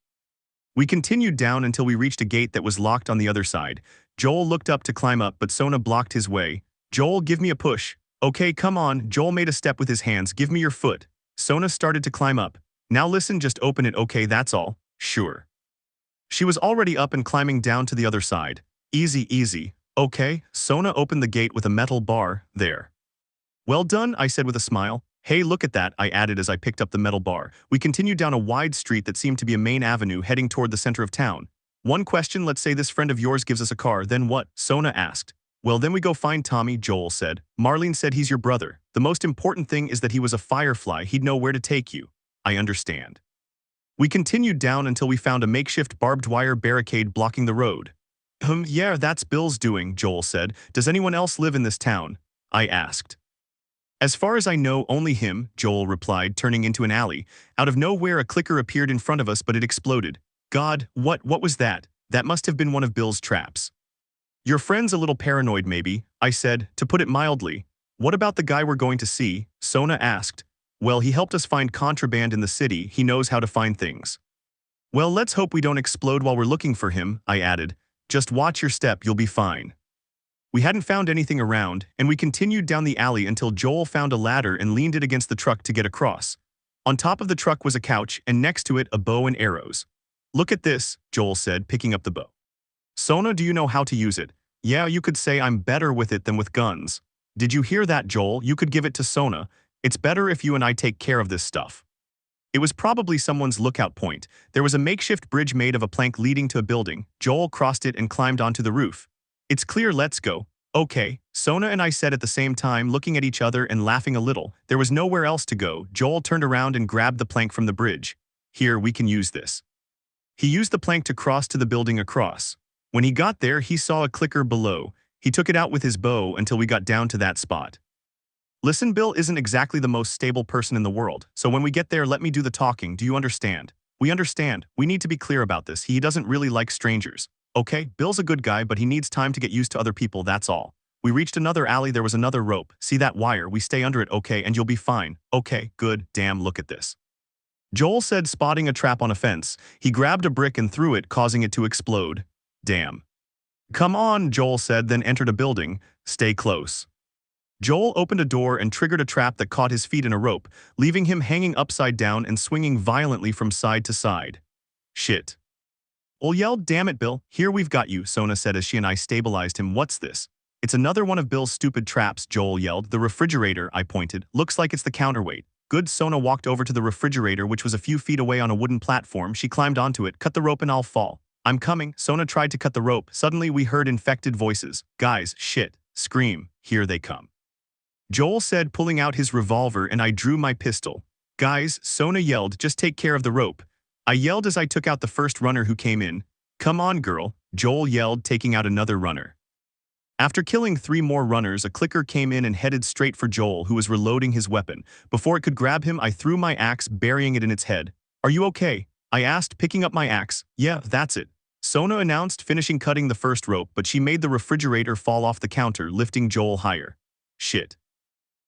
We continued down until we reached a gate that was locked on the other side. Joel looked up to climb up, but Sona blocked his way. Joel, give me a push. Okay, come on. Joel made a step with his hands. Give me your foot. Sona started to climb up. Now listen, just open it, okay, that's all. Sure. She was already up and climbing down to the other side. Easy, easy. Okay, Sona opened the gate with a metal bar. There. Well done, I said with a smile. Hey, look at that, I added as I picked up the metal bar. We continued down a wide street that seemed to be a main avenue heading toward the center of town. One question, let's say this friend of yours gives us a car, then what? Sona asked. Well, then we go find Tommy, Joel said. Marlene said he's your brother. The most important thing is that he was a firefly, he'd know where to take you. I understand. We continued down until we found a makeshift barbed wire barricade blocking the road. Yeah, that's Bill's doing, Joel said. Does anyone else live in this town? I asked. As far as I know, only him, Joel replied, turning into an alley. Out of nowhere, a clicker appeared in front of us, but it exploded. God, what was that? That must have been one of Bill's traps. Your friend's a little paranoid, maybe, I said, to put it mildly. What about the guy we're going to see? Sona asked. Well, he helped us find contraband in the city. He knows how to find things. Well, let's hope we don't explode while we're looking for him, I added. Just watch your step, you'll be fine. We hadn't found anything around, and we continued down the alley until Joel found a ladder and leaned it against the truck to get across. On top of the truck was a couch, and next to it a bow and arrows. Look at this, Joel said, picking up the bow. Sona, do you know how to use it? Yeah, you could say I'm better with it than with guns. Did you hear that, Joel? You could give it to Sona. It's better if you and I take care of this stuff. It was probably someone's lookout point. There was a makeshift bridge made of a plank leading to a building. Joel crossed it and climbed onto the roof. It's clear, let's go. Okay, Sona and I said at the same time, looking at each other and laughing a little. There was nowhere else to go. Joel turned around and grabbed the plank from the bridge. Here, we can use this. He used the plank to cross to the building across. When he got there, he saw a clicker below. He took it out with his bow until we got down to that spot. Listen, Bill isn't exactly the most stable person in the world, so when we get there, let me do the talking. Do you understand? We understand. We need to be clear about this. He doesn't really like strangers. Okay, Bill's a good guy, but he needs time to get used to other people, that's all. We reached another alley, there was another rope. See that wire? We stay under it, okay, and you'll be fine. Okay, good, damn, look at this. Joel said, spotting a trap on a fence. He grabbed a brick and threw it, causing it to explode. Damn. Come on, Joel said, then entered a building. Stay close. Joel opened a door and triggered a trap that caught his feet in a rope, leaving him hanging upside down and swinging violently from side to side. Shit. Joel yelled, damn it, Bill, here we've got you, Sona said as she and I stabilized him. What's this? It's another one of Bill's stupid traps, Joel yelled. The refrigerator, I pointed. Looks like it's the counterweight. Good. Sona walked over to the refrigerator, which was a few feet away on a wooden platform. She climbed onto it. Cut the rope and I'll fall. I'm coming. Sona tried to cut the rope. Suddenly we heard infected voices. Guys, shit. Scream. Here they come. Joel said, pulling out his revolver, and I drew my pistol. Guys, Sona yelled, just take care of the rope. I yelled as I took out the first runner who came in. Come on, girl, Joel yelled, taking out another runner. After killing 3 more runners, a clicker came in and headed straight for Joel, who was reloading his weapon. Before it could grab him, I threw my axe, burying it in its head. Are you okay? I asked, picking up my axe. Yeah, that's it. Sona announced, finishing cutting the first rope, but she made the refrigerator fall off the counter, lifting Joel higher. Shit.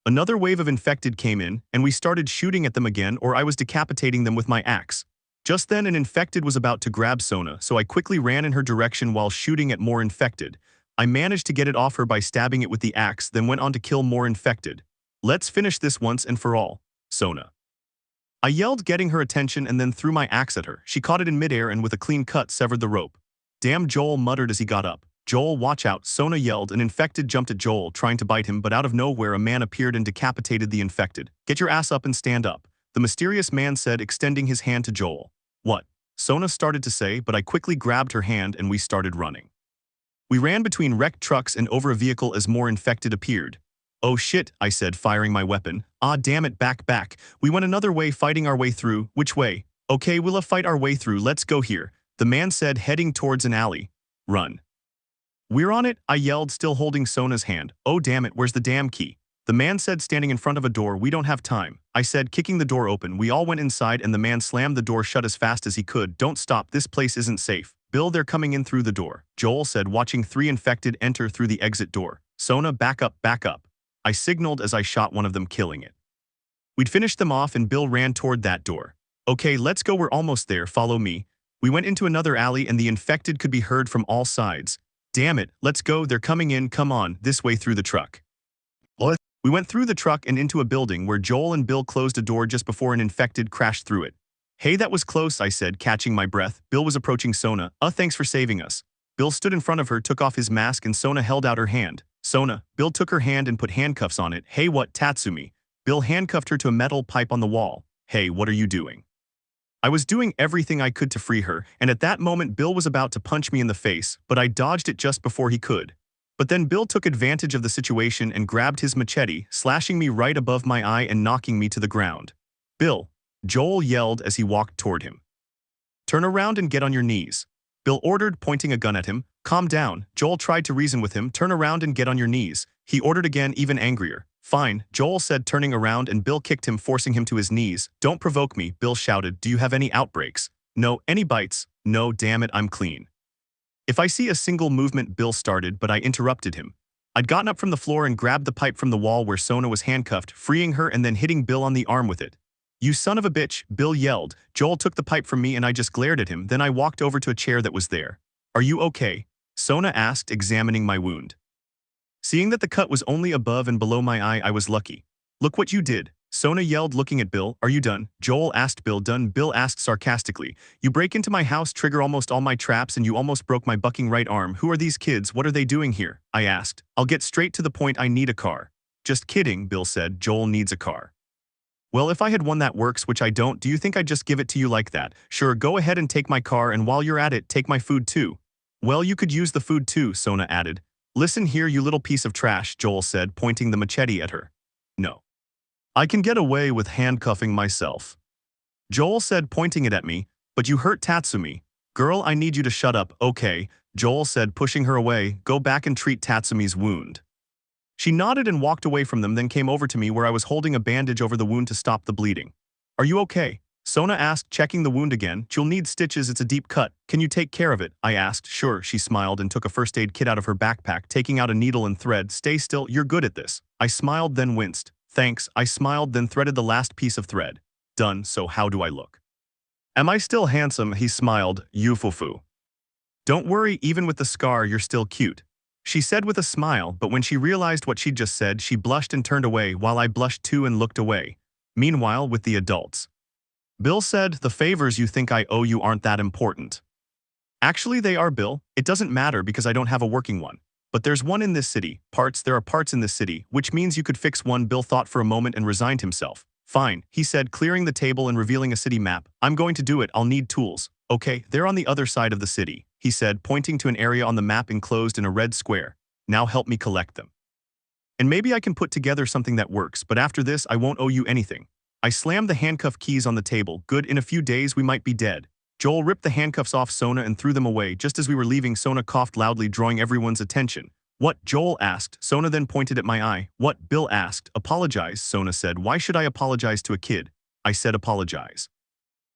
Another wave of infected came in, and we started shooting at them again, or I was decapitating them with my axe. Just then an infected was about to grab Sona, so I quickly ran in her direction while shooting at more infected. I managed to get it off her by stabbing it with the axe, then went on to kill more infected. Let's finish this once and for all, Sona. I yelled, getting her attention, and then threw my axe at her. She caught it in midair and with a clean cut severed the rope. Damn, Joel muttered as he got up. Joel, watch out, Sona yelled. An infected jumped at Joel, trying to bite him, but out of nowhere a man appeared and decapitated the infected. Get your ass up and stand up, the mysterious man said, extending his hand to Joel. What? Sona started to say, but I quickly grabbed her hand and we started running. We ran between wrecked trucks and over a vehicle as more infected appeared. Oh shit, I said, firing my weapon. Ah damn it, back. We went another way, fighting our way through. Which way? Okay, we'll fight our way through, let's go here, the man said, heading towards an alley. Run. We're on it, I yelled, still holding Sona's hand. Oh damn it, where's the damn key? The man said, standing in front of a door. We don't have time, I said, kicking the door open. We all went inside and the man slammed the door shut as fast as he could. Don't stop, this place isn't safe. Bill, they're coming in through the door, Joel said, watching 3 infected enter through the exit door. Sona, back up. I signaled as I shot one of them, killing it. We'd finished them off and Bill ran toward that door. Okay, let's go, we're almost there, follow me. We went into another alley and the infected could be heard from all sides. Damn it, let's go, they're coming in, come on, this way through the truck. What? We went through the truck and into a building where Joel and Bill closed a door just before an infected crashed through it. Hey, that was close, I said, catching my breath. Bill was approaching Sona. Thanks for saving us. Bill stood in front of her, took off his mask, and Sona held out her hand. Sona, Bill took her hand and put handcuffs on it. Hey, what, Tatsumi? Bill handcuffed her to a metal pipe on the wall. Hey, what are you doing? I was doing everything I could to free her, and at that moment Bill was about to punch me in the face, but I dodged it just before he could. But then Bill took advantage of the situation and grabbed his machete, slashing me right above my eye and knocking me to the ground. Bill, Joel yelled as he walked toward him. Turn around and get on your knees, Bill ordered, pointing a gun at him. Calm down, Joel tried to reason with him. Turn around and get on your knees, he ordered again, even angrier. Fine, Joel said, turning around, and Bill kicked him, forcing him to his knees. Don't provoke me, Bill shouted. Do you have any outbreaks? No. Any bites? No, damn it, I'm clean. If I see a single movement, Bill started, but I interrupted him. I'd gotten up from the floor and grabbed the pipe from the wall where Sona was handcuffed, freeing her and then hitting Bill on the arm with it. You son of a bitch, Bill yelled. Joel took the pipe from me and I just glared at him, then I walked over to a chair that was there. Are you okay? Sona asked, examining my wound. Seeing that the cut was only above and below my eye, I was lucky. Look what you did, Sona yelled, looking at Bill. Are you done? Joel asked. Bill, done? Bill asked sarcastically. You break into my house, trigger almost all my traps, and you almost broke my bucking right arm. Who are these kids? What are they doing here? I asked. I'll get straight to the point. I need a car. Just kidding, Bill said. Joel needs a car. Well, if I had one that works, which I don't, do you think I'd just give it to you like that? Sure, go ahead and take my car, and while you're at it, take my food too. Well, you could use the food too, Sona added. Listen here, you little piece of trash, Joel said, pointing the machete at her. No. I can get away with handcuffing myself, Joel said, pointing it at me. But you hurt Tatsumi. Girl, I need you to shut up. Okay, Joel said, pushing her away. Go back and treat Tatsumi's wound. She nodded and walked away from them, then came over to me where I was holding a bandage over the wound to stop the bleeding. Are you okay? Sona asked, checking the wound again. You'll need stitches, it's a deep cut. Can you take care of it? I asked. Sure, she smiled and took a first aid kit out of her backpack, taking out a needle and thread. Stay still, you're good at this. I smiled, then winced. Thanks, I smiled, then threaded the last piece of thread. Done, so how do I look? Am I still handsome? He smiled. Yufufu. Don't worry, even with the scar, you're still cute, she said with a smile, but when she realized what she'd just said, she blushed and turned away, while I blushed too and looked away. Meanwhile, with the adults, Bill said, the favors you think I owe you aren't that important. Actually, they are, Bill. It doesn't matter because I don't have a working one. But there's one in this city. There are parts in this city, which means you could fix one. Bill thought for a moment and resigned himself. Fine, he said, clearing the table and revealing a city map. I'm going to do it. I'll need tools. Okay, they're on the other side of the city, he said, pointing to an area on the map enclosed in a red square. Now help me collect them. And maybe I can put together something that works, but after this, I won't owe you anything. I slammed the handcuff keys on the table. Good, in a few days we might be dead. Joel ripped the handcuffs off Sona and threw them away. Just as we were leaving, Sona coughed loudly, drawing everyone's attention. What? Joel asked. Sona then pointed at my eye. What? Bill asked. Apologize, Sona said. Why should I apologize to a kid? I said apologize.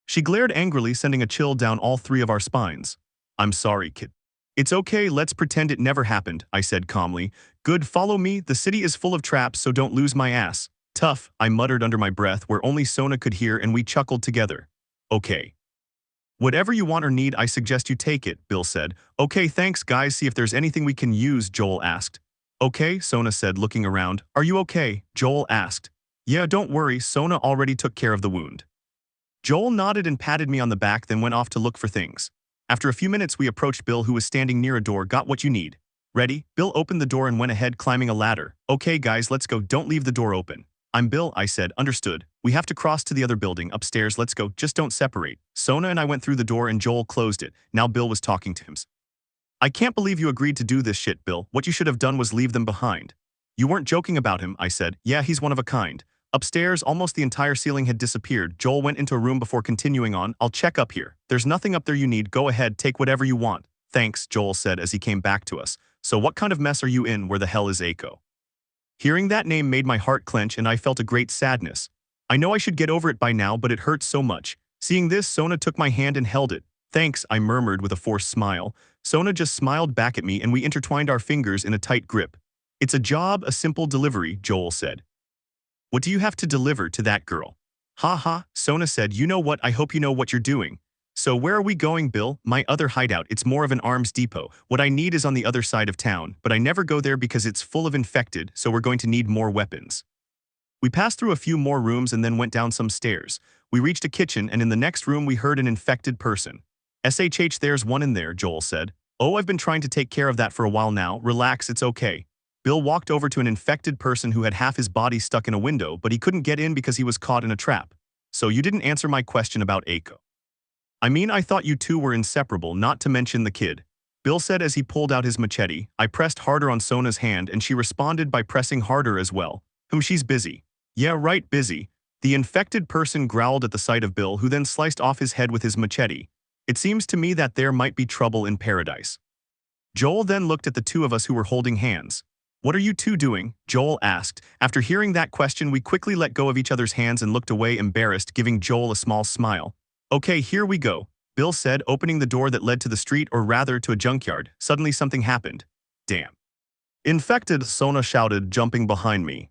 She glared angrily, sending a chill down all 3 of our spines. I'm sorry, kid. It's okay, let's pretend it never happened, I said calmly. Good, follow me. The city is full of traps, so don't lose my ass. Tough, I muttered under my breath where only Sona could hear, and we chuckled together. Okay. Whatever you want or need, I suggest you take it, Bill said. Okay, thanks guys, see if there's anything we can use, Joel asked. Okay, Sona said, looking around. Are you okay? Joel asked. Yeah, don't worry, Sona already took care of the wound. Joel nodded and patted me on the back, then went off to look for things. After a few minutes we approached Bill, who was standing near a door. Got what you need, Ready? Bill opened the door and went ahead climbing a ladder. Okay guys, let's go, don't leave the door open. I'm Bill, I said, understood. We have to cross to the other building, upstairs, let's go, just don't separate. Sona and I went through the door and Joel closed it. Now Bill was talking to him. I can't believe you agreed to do this shit, Bill. What you should have done was leave them behind. You weren't joking about him, I said. Yeah, he's one of a kind. Upstairs, almost the entire ceiling had disappeared. Joel went into a room before continuing on. I'll check up here. There's nothing up there you need. Go ahead, take whatever you want. Thanks, Joel said as he came back to us. So what kind of mess are you in? Where the hell is Eiko? Hearing that name made my heart clench and I felt a great sadness. I know I should get over it by now, but it hurts so much. Seeing this, Sona took my hand and held it. Thanks, I murmured with a forced smile. Sona just smiled back at me and we intertwined our fingers in a tight grip. It's a job, a simple delivery, Joel said. What do you have to deliver to that girl? Ha ha, Sona said, you know what, I hope you know what you're doing. So where are we going, Bill? My other hideout, it's more of an arms depot. What I need is on the other side of town, but I never go there because it's full of infected, so we're going to need more weapons. We passed through a few more rooms and then went down some stairs. We reached a kitchen and in the next room we heard an infected person. SHH, there's one in there, Joel said. Oh, I've been trying to take care of that for a while now. Relax, it's okay. Bill walked over to an infected person who had half his body stuck in a window, but he couldn't get in because he was caught in a trap. So you didn't answer my question about Eiko. I mean, I thought you two were inseparable, not to mention the kid. Bill said as he pulled out his machete. I pressed harder on Sona's hand and she responded by pressing harder as well. She's busy. Yeah, right, busy. The infected person growled at the sight of Bill, who then sliced off his head with his machete. It seems to me that there might be trouble in paradise. Joel then looked at the two of us who were holding hands. What are you two doing? Joel asked. After hearing that question, we quickly let go of each other's hands and looked away embarrassed, giving Joel a small smile. Okay, here we go, Bill said, opening the door that led to the street, or rather to a junkyard. Suddenly something happened. Damn. Infected, Sona shouted, jumping behind me.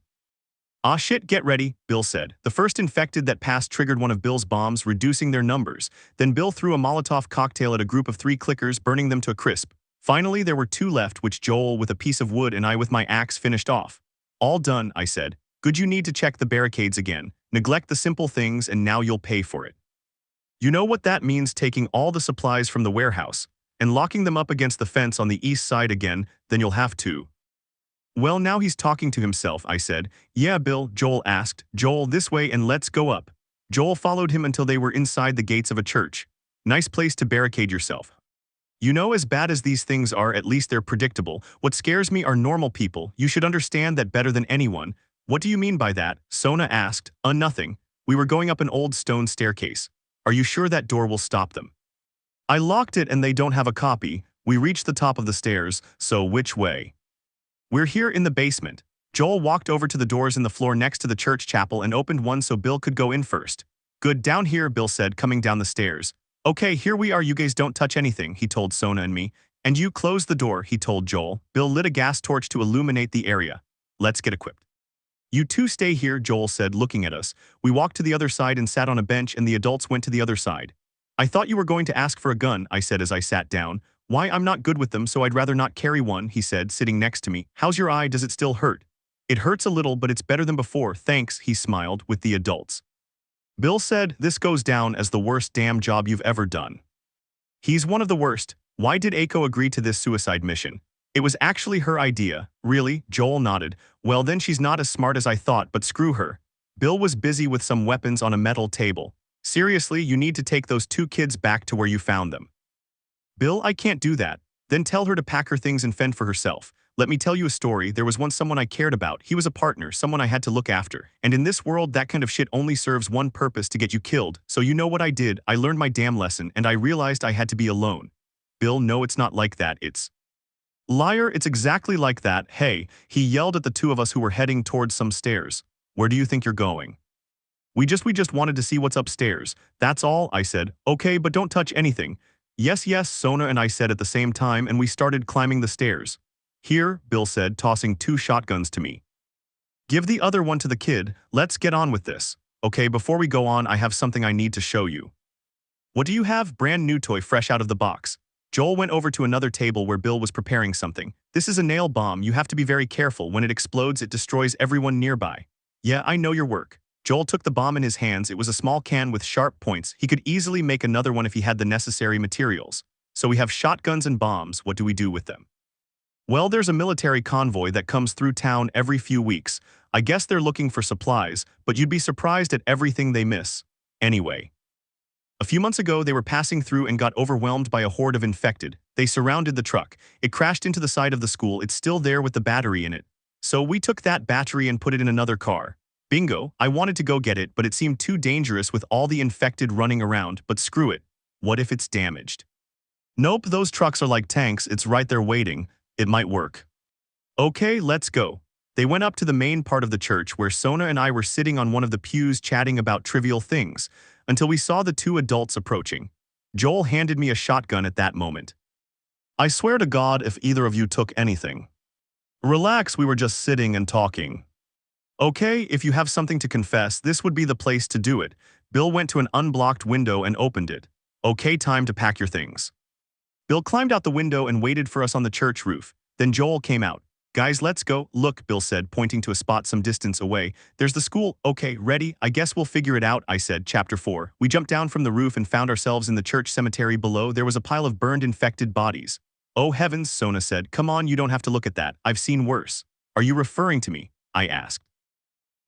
Ah shit, get ready, Bill said. The first infected that passed triggered one of Bill's bombs, reducing their numbers. Then Bill threw a Molotov cocktail at a group of 3 clickers, burning them to a crisp. Finally, there were 2 left, which Joel with a piece of wood and I with my axe finished off. All done, I said. Good, you need to check the barricades again. Neglect the simple things and now you'll pay for it. You know what that means, taking all the supplies from the warehouse and locking them up against the fence on the east side again, then you'll have to. Well, now he's talking to himself, I said. Yeah, Bill, Joel asked. Joel, this way and let's go up. Joel followed him until they were inside the gates of a church. Nice place to barricade yourself. You know, as bad as these things are, at least they're predictable. What scares me are normal people. You should understand that better than anyone. What do you mean by that? Sona asked. Nothing. We were going up an old stone staircase. Are you sure that door will stop them? I locked it and they don't have a copy. We reached the top of the stairs, so which way? We're here in the basement. Joel walked over to the doors in the floor next to the church chapel and opened one so Bill could go in first. Good, down here, Bill said, coming down the stairs. Okay, here we are, you guys don't touch anything, he told Sona and me. And you close the door, he told Joel. Bill lit a gas torch to illuminate the area. Let's get equipped. You two stay here, Joel said, looking at us. We walked to the other side and sat on a bench and the adults went to the other side. I thought you were going to ask for a gun, I said as I sat down. Why, I'm not good with them, so I'd rather not carry one, he said, sitting next to me. How's your eye? Does it still hurt? It hurts a little, but it's better than before, thanks, he smiled, with the adults. Bill said, this goes down as the worst damn job you've ever done. He's one of the worst. Why did Eiko agree to this suicide mission? It was actually her idea. Really? Joel nodded. Well, then she's not as smart as I thought, but screw her. Bill was busy with some weapons on a metal table. Seriously, you need to take those 2 kids back to where you found them. Bill, I can't do that. Then tell her to pack her things and fend for herself. Let me tell you a story. There was once someone I cared about. He was a partner, someone I had to look after. And in this world, that kind of shit only serves one purpose, to get you killed. So you know what I did? I learned my damn lesson, and I realized I had to be alone. Bill, no, it's not like that. It's... Liar, it's exactly like that. Hey, he yelled at the 2 of us who were heading towards some stairs. Where do you think you're going? We just wanted to see what's upstairs. That's all, I said. Okay, but don't touch anything. Yes, Sona and I said at the same time, and we started climbing the stairs. Here, Bill said, tossing 2 shotguns to me. Give the other one to the kid. Let's get on with this. Okay, before we go on, I have something I need to show you. What do you have? Brand new toy fresh out of the box. Joel went over to another table where Bill was preparing something. This is a nail bomb. You have to be very careful. When it explodes, it destroys everyone nearby. Yeah, I know your work. Joel took the bomb in his hands. It was a small can with sharp points. He could easily make another one if he had the necessary materials. So we have shotguns and bombs. What do we do with them? Well, there's a military convoy that comes through town every few weeks. I guess they're looking for supplies, but you'd be surprised at everything they miss. Anyway. A few months ago, they were passing through and got overwhelmed by a horde of infected. They surrounded the truck. It crashed into the side of the school. It's still there with the battery in it. So we took that battery and put it in another car. Bingo, I wanted to go get it, but it seemed too dangerous with all the infected running around, but screw it. What if it's damaged? Nope, those trucks are like tanks, it's right there waiting. It might work. Okay, let's go. They went up to the main part of the church where Sona and I were sitting on one of the pews chatting about trivial things, until we saw the two adults approaching. Joel handed me a shotgun at that moment. I swear to God if either of you took anything. Relax, we were just sitting and talking. Okay, if you have something to confess, this would be the place to do it. Bill went to an unblocked window and opened it. Okay, time to pack your things. Bill climbed out the window and waited for us on the church roof. Then Joel came out. Guys, let's go. Look, Bill said, pointing to a spot some distance away. There's the school. Okay, ready? I guess we'll figure it out, I said. Chapter 4. We jumped down from the roof and found ourselves in the church cemetery below. There was a pile of burned infected bodies. Oh heavens, Sona said. Come on, you don't have to look at that. I've seen worse. Are you referring to me? I asked.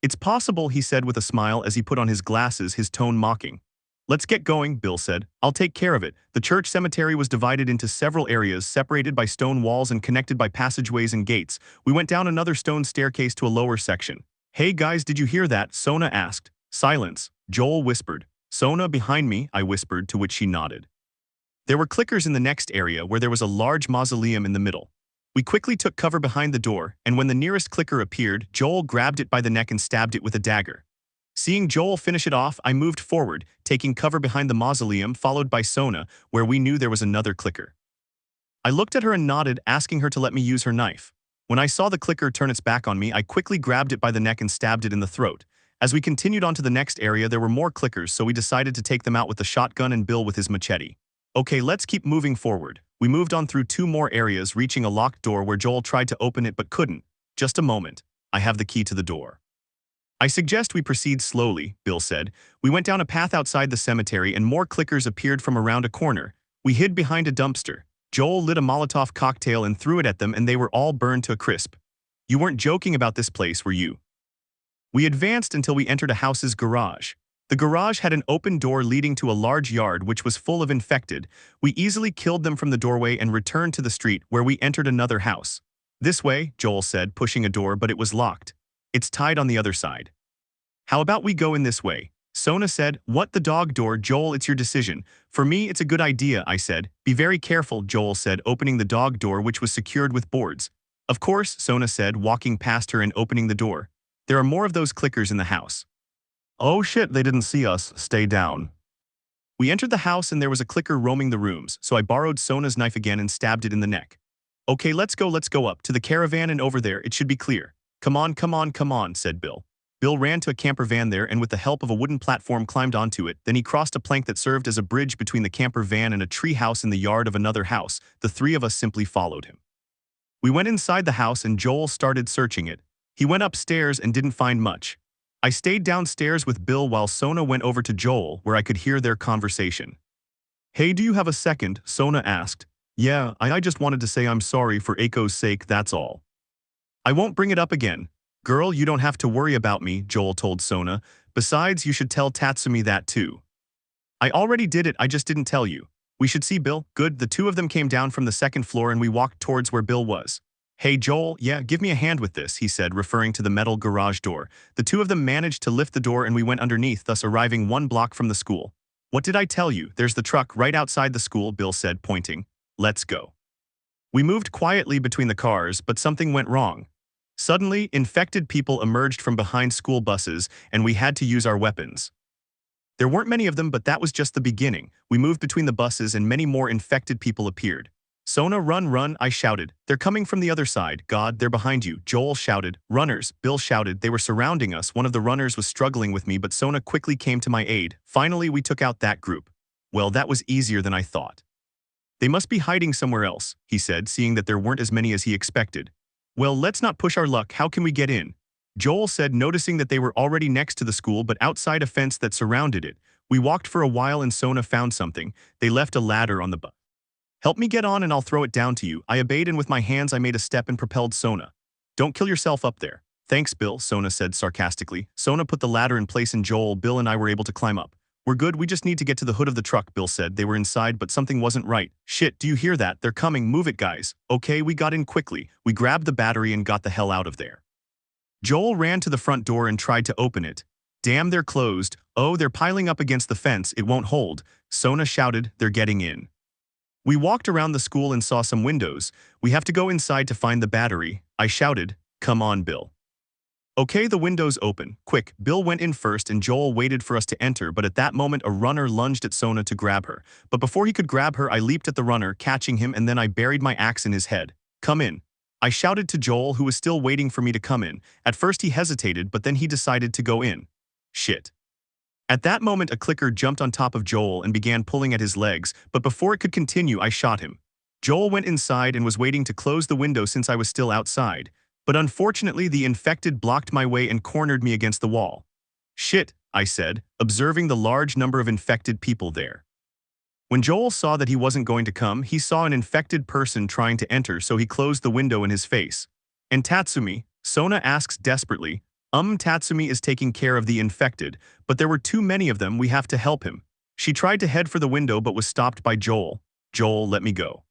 It's possible, he said with a smile as he put on his glasses, his tone mocking. Let's get going, Bill said. I'll take care of it. The church cemetery was divided into several areas, separated by stone walls and connected by passageways and gates. We went down another stone staircase to a lower section. Hey guys, did you hear that? Sona asked. Silence, Joel whispered. Sona, behind me, I whispered, to which she nodded. There were clickers in the next area where there was a large mausoleum in the middle. We quickly took cover behind the door, and when the nearest clicker appeared, Joel grabbed it by the neck and stabbed it with a dagger. Seeing Joel finish it off, I moved forward, taking cover behind the mausoleum, followed by Sona, where we knew there was another clicker. I looked at her and nodded, asking her to let me use her knife. When I saw the clicker turn its back on me, I quickly grabbed it by the neck and stabbed it in the throat. As we continued on to the next area, there were more clickers, so we decided to take them out with the shotgun and Bill with his machete. Okay, let's keep moving forward. We moved on through two more areas, reaching a locked door where Joel tried to open it but couldn't. Just a moment. I have the key to the door. I suggest we proceed slowly, Bill said. We went down a path outside the cemetery and more clickers appeared from around a corner. We hid behind a dumpster. Joel lit a Molotov cocktail and threw it at them and they were all burned to a crisp. You weren't joking about this place, were you? We advanced until we entered a house's garage. The garage had an open door leading to a large yard which was full of infected. We easily killed them from the doorway and returned to the street where we entered another house. This way, Joel said, pushing a door, but it was locked. It's tied on the other side. How about we go in this way? Sona said. What, the dog door? Joel, it's your decision. For me, it's a good idea, I said. Be very careful, Joel said, opening the dog door which was secured with boards. Of course, Sona said, walking past her and opening the door. There are more of those clickers in the house. Oh shit, they didn't see us. Stay down. We entered the house and there was a clicker roaming the rooms, so I borrowed Sona's knife again and stabbed it in the neck. Okay, let's go up to the caravan and over there, it should be clear. Come on, said Bill. Bill ran to a camper van there and with the help of a wooden platform climbed onto it. Then he crossed a plank that served as a bridge between the camper van and a tree house in the yard of another house. The three of us simply followed him. We went inside the house and Joel started searching it. He went upstairs and didn't find much. I stayed downstairs with Bill while Sona went over to Joel where I could hear their conversation. Hey, do you have a second? Sona asked. Yeah, I just wanted to say I'm sorry for Aiko's sake, that's all. I won't bring it up again. Girl, you don't have to worry about me, Joel told Sona. Besides, you should tell Tatsumi that too. I already did it, I just didn't tell you. We should see Bill. Good, the two of them came down from the second floor and we walked towards where Bill was. Hey Joel, yeah, give me a hand with this, he said, referring to the metal garage door. The two of them managed to lift the door and we went underneath, thus arriving 1 block from the school. What did I tell you? There's the truck right outside the school, Bill said, pointing. Let's go. We moved quietly between the cars, but something went wrong. Suddenly, infected people emerged from behind school buses and we had to use our weapons. There weren't many of them, but that was just the beginning. We moved between the buses and many more infected people appeared. Sona, run, I shouted. They're coming from the other side. God, they're behind you. Joel shouted. Runners, Bill shouted. They were surrounding us. One of the runners was struggling with me, but Sona quickly came to my aid. Finally, we took out that group. Well, that was easier than I thought. They must be hiding somewhere else, he said, seeing that there weren't as many as he expected. Well, let's not push our luck. How can we get in? Joel said, noticing that they were already next to the school but outside a fence that surrounded it. We walked for a while and Sona found something. They left a ladder on the bus. Help me get on and I'll throw it down to you. I obeyed and with my hands I made a step and propelled Sona. Don't kill yourself up there. Thanks, Bill, Sona said sarcastically. Sona put the ladder in place and Joel, Bill and I were able to climb up. We're good, we just need to get to the hood of the truck, Bill said. They were inside but something wasn't right. Shit, do you hear that? They're coming, move it guys. Okay, we got in quickly. We grabbed the battery and got the hell out of there. Joel ran to the front door and tried to open it. Damn, they're closed. Oh, they're piling up against the fence, it won't hold. Sona shouted, they're getting in. We walked around the school and saw some windows. We have to go inside to find the battery. I shouted, come on, Bill. Okay, the window's open. Quick, Bill went in first and Joel waited for us to enter, but at that moment a runner lunged at Sona to grab her. But before he could grab her, I leaped at the runner, catching him, and then I buried my axe in his head. Come in. I shouted to Joel, who was still waiting for me to come in. At first he hesitated, but then he decided to go in. Shit. At that moment a clicker jumped on top of Joel and began pulling at his legs, but before it could continue I shot him. Joel went inside and was waiting to close the window since I was still outside. But unfortunately the infected blocked my way and cornered me against the wall. Shit, I said, observing the large number of infected people there. When Joel saw that he wasn't going to come, he saw an infected person trying to enter, so he closed the window in his face. And Tatsumi? Sona asks desperately. Tatsumi is taking care of the infected, but there were too many of them, we have to help him. She tried to head for the window but was stopped by Joel. Joel, let me go.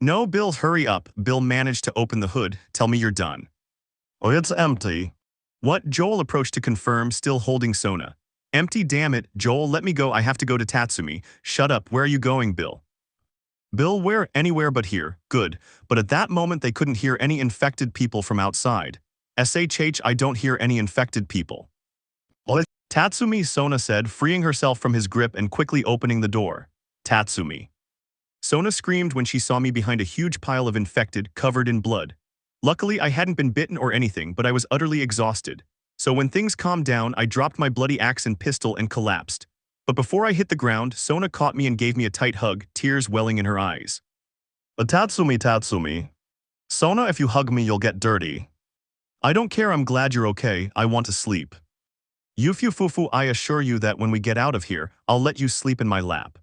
No, Bill, hurry up. Bill managed to open the hood. Tell me you're done. Oh, it's empty. What? Joel approached to confirm, still holding Sona. Empty, damn it. Joel, let me go. I have to go to Tatsumi. Shut up. Where are you going, Bill? Bill, where? Anywhere but here. Good. But at that moment they couldn't hear any infected people from outside. SHH, I don't hear any infected people. What? Tatsumi, Sona said, freeing herself from his grip and quickly opening the door. Tatsumi. Sona screamed when she saw me behind a huge pile of infected, covered in blood. Luckily, I hadn't been bitten or anything, but I was utterly exhausted. So when things calmed down, I dropped my bloody axe and pistol and collapsed. But before I hit the ground, Sona caught me and gave me a tight hug, tears welling in her eyes. Tatsumi. Sona, if you hug me, you'll get dirty. I don't care, I'm glad you're okay, I want to sleep. Yufufufu, I assure you that when we get out of here, I'll let you sleep in my lap.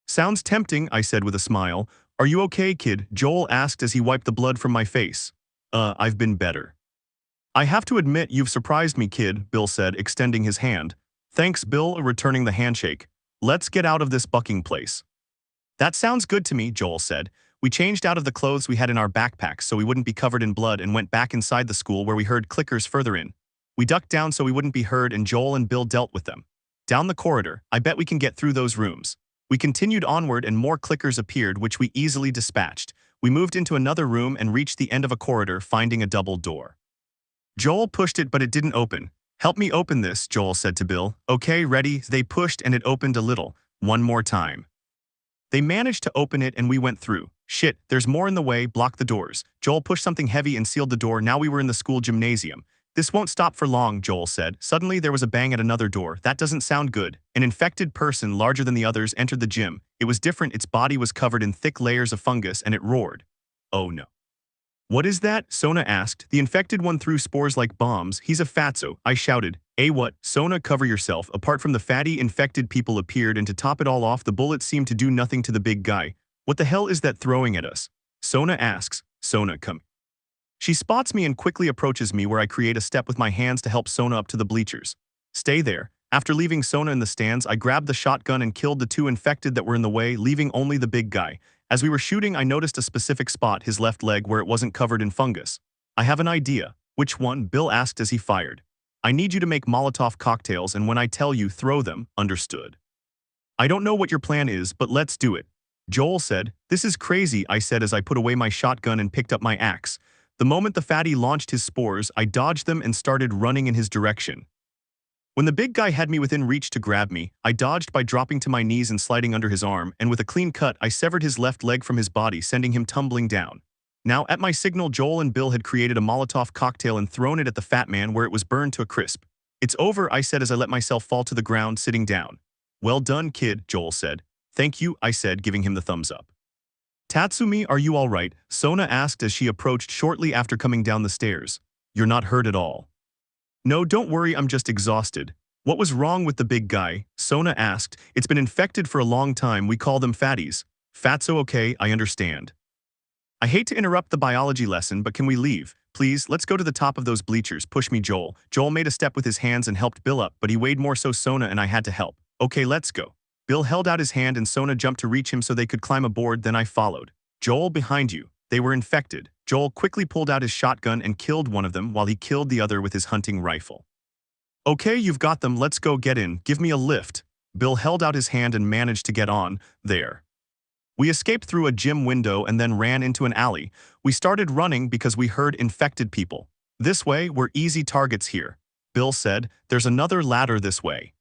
Sounds tempting, I said with a smile. Are you okay, kid? Joel asked as he wiped the blood from my face. I've been better. I have to admit you've surprised me, kid, Bill said, extending his hand. Thanks, Bill, returning the handshake. Let's get out of this bucking place. That sounds good to me, Joel said. We changed out of the clothes we had in our backpacks so we wouldn't be covered in blood and went back inside the school where we heard clickers further in. We ducked down so we wouldn't be heard and Joel and Bill dealt with them. Down the corridor, I bet we can get through those rooms. We continued onward and more clickers appeared, which we easily dispatched. We moved into another room and reached the end of a corridor, finding a double door. Joel pushed it, but it didn't open. Help me open this, Joel said to Bill. Okay, ready? They pushed and it opened a little. One more time. They managed to open it and we went through. Shit, there's more in the way, block the doors. Joel pushed something heavy and sealed the door. Now we were in the school gymnasium. This won't stop for long, Joel said. Suddenly there was a bang at another door. That doesn't sound good. An infected person, larger than the others, entered the gym. It was different, its body was covered in thick layers of fungus and it roared. Oh no. What is that? Sona asked. The infected one threw spores like bombs. He's a fatso, I shouted. What? Sona, cover yourself. Apart from the fatty, infected people appeared and to top it all off, the bullets seemed to do nothing to the big guy. What the hell is that throwing at us? Sona asks. Sona, come. She spots me and quickly approaches me where I create a step with my hands to help Sona up to the bleachers. Stay there. After leaving Sona in the stands, I grabbed the shotgun and killed the two infected that were in the way, leaving only the big guy. As we were shooting, I noticed a specific spot, his left leg, where it wasn't covered in fungus. I have an idea. Which one? Bill asked as he fired. I need you to make Molotov cocktails and when I tell you, throw them, understood? I don't know what your plan is, but let's do it. Joel said. This is crazy, I said as I put away my shotgun and picked up my axe. The moment the fatty launched his spores, I dodged them and started running in his direction. When the big guy had me within reach to grab me, I dodged by dropping to my knees and sliding under his arm, and with a clean cut, I severed his left leg from his body, sending him tumbling down. Now, at my signal, Joel and Bill had created a Molotov cocktail and thrown it at the fat man where it was burned to a crisp. It's over, I said as I let myself fall to the ground, sitting down. Well done, kid, Joel said. Thank you, I said, giving him the thumbs up. Tatsumi, are you all right? Sona asked as she approached shortly after coming down the stairs. You're not hurt at all. No, don't worry, I'm just exhausted. What was wrong with the big guy? Sona asked. It's been infected for a long time, we call them fatties. Fatso, okay, I understand. I hate to interrupt the biology lesson, but can we leave? Please, let's go to the top of those bleachers. Push me, Joel. Joel made a step with his hands and helped Bill up, but he weighed more so Sona and I had to help. Okay, let's go. Bill held out his hand and Sona jumped to reach him so they could climb aboard, then I followed. Joel, behind you. They were infected. Joel quickly pulled out his shotgun and killed one of them while he killed the other with his hunting rifle. Okay, you've got them, let's go get in. Give me a lift. Bill held out his hand and managed to get on. There. We escaped through a gym window and then ran into an alley. We started running because we heard infected people. This way, we're easy targets here. Bill said, there's another ladder this way.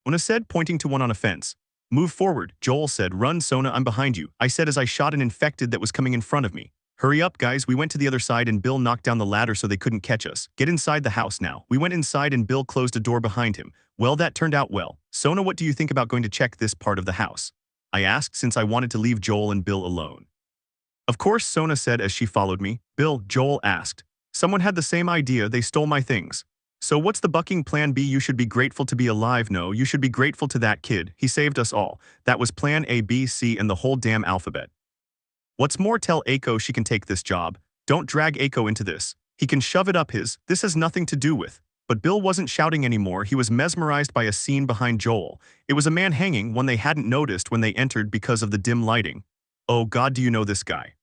Una said, pointing to one on a fence. Move forward, Joel said. Run, Sona, I'm behind you. I said as I shot an infected that was coming in front of me. Hurry up, guys. We went to the other side and Bill knocked down the ladder so they couldn't catch us. Get inside the house now. We went inside and Bill closed a door behind him. Well, that turned out well. Sona, what do you think about going to check this part of the house? I asked since I wanted to leave Joel and Bill alone. Of course, Sona said as she followed me. Bill, Joel asked. Someone had the same idea, they stole my things. So what's the bucking plan B? You should be grateful to be alive. No, you should be grateful to that kid. He saved us all. That was plan A, B, C, and the whole damn alphabet. What's more, tell Aiko she can take this job. Don't drag Aiko into this. He can shove it up his. This has nothing to do with. But Bill wasn't shouting anymore. He was mesmerized by a scene behind Joel. It was a man hanging, one they hadn't noticed when they entered because of the dim lighting. Oh God, do you know this guy?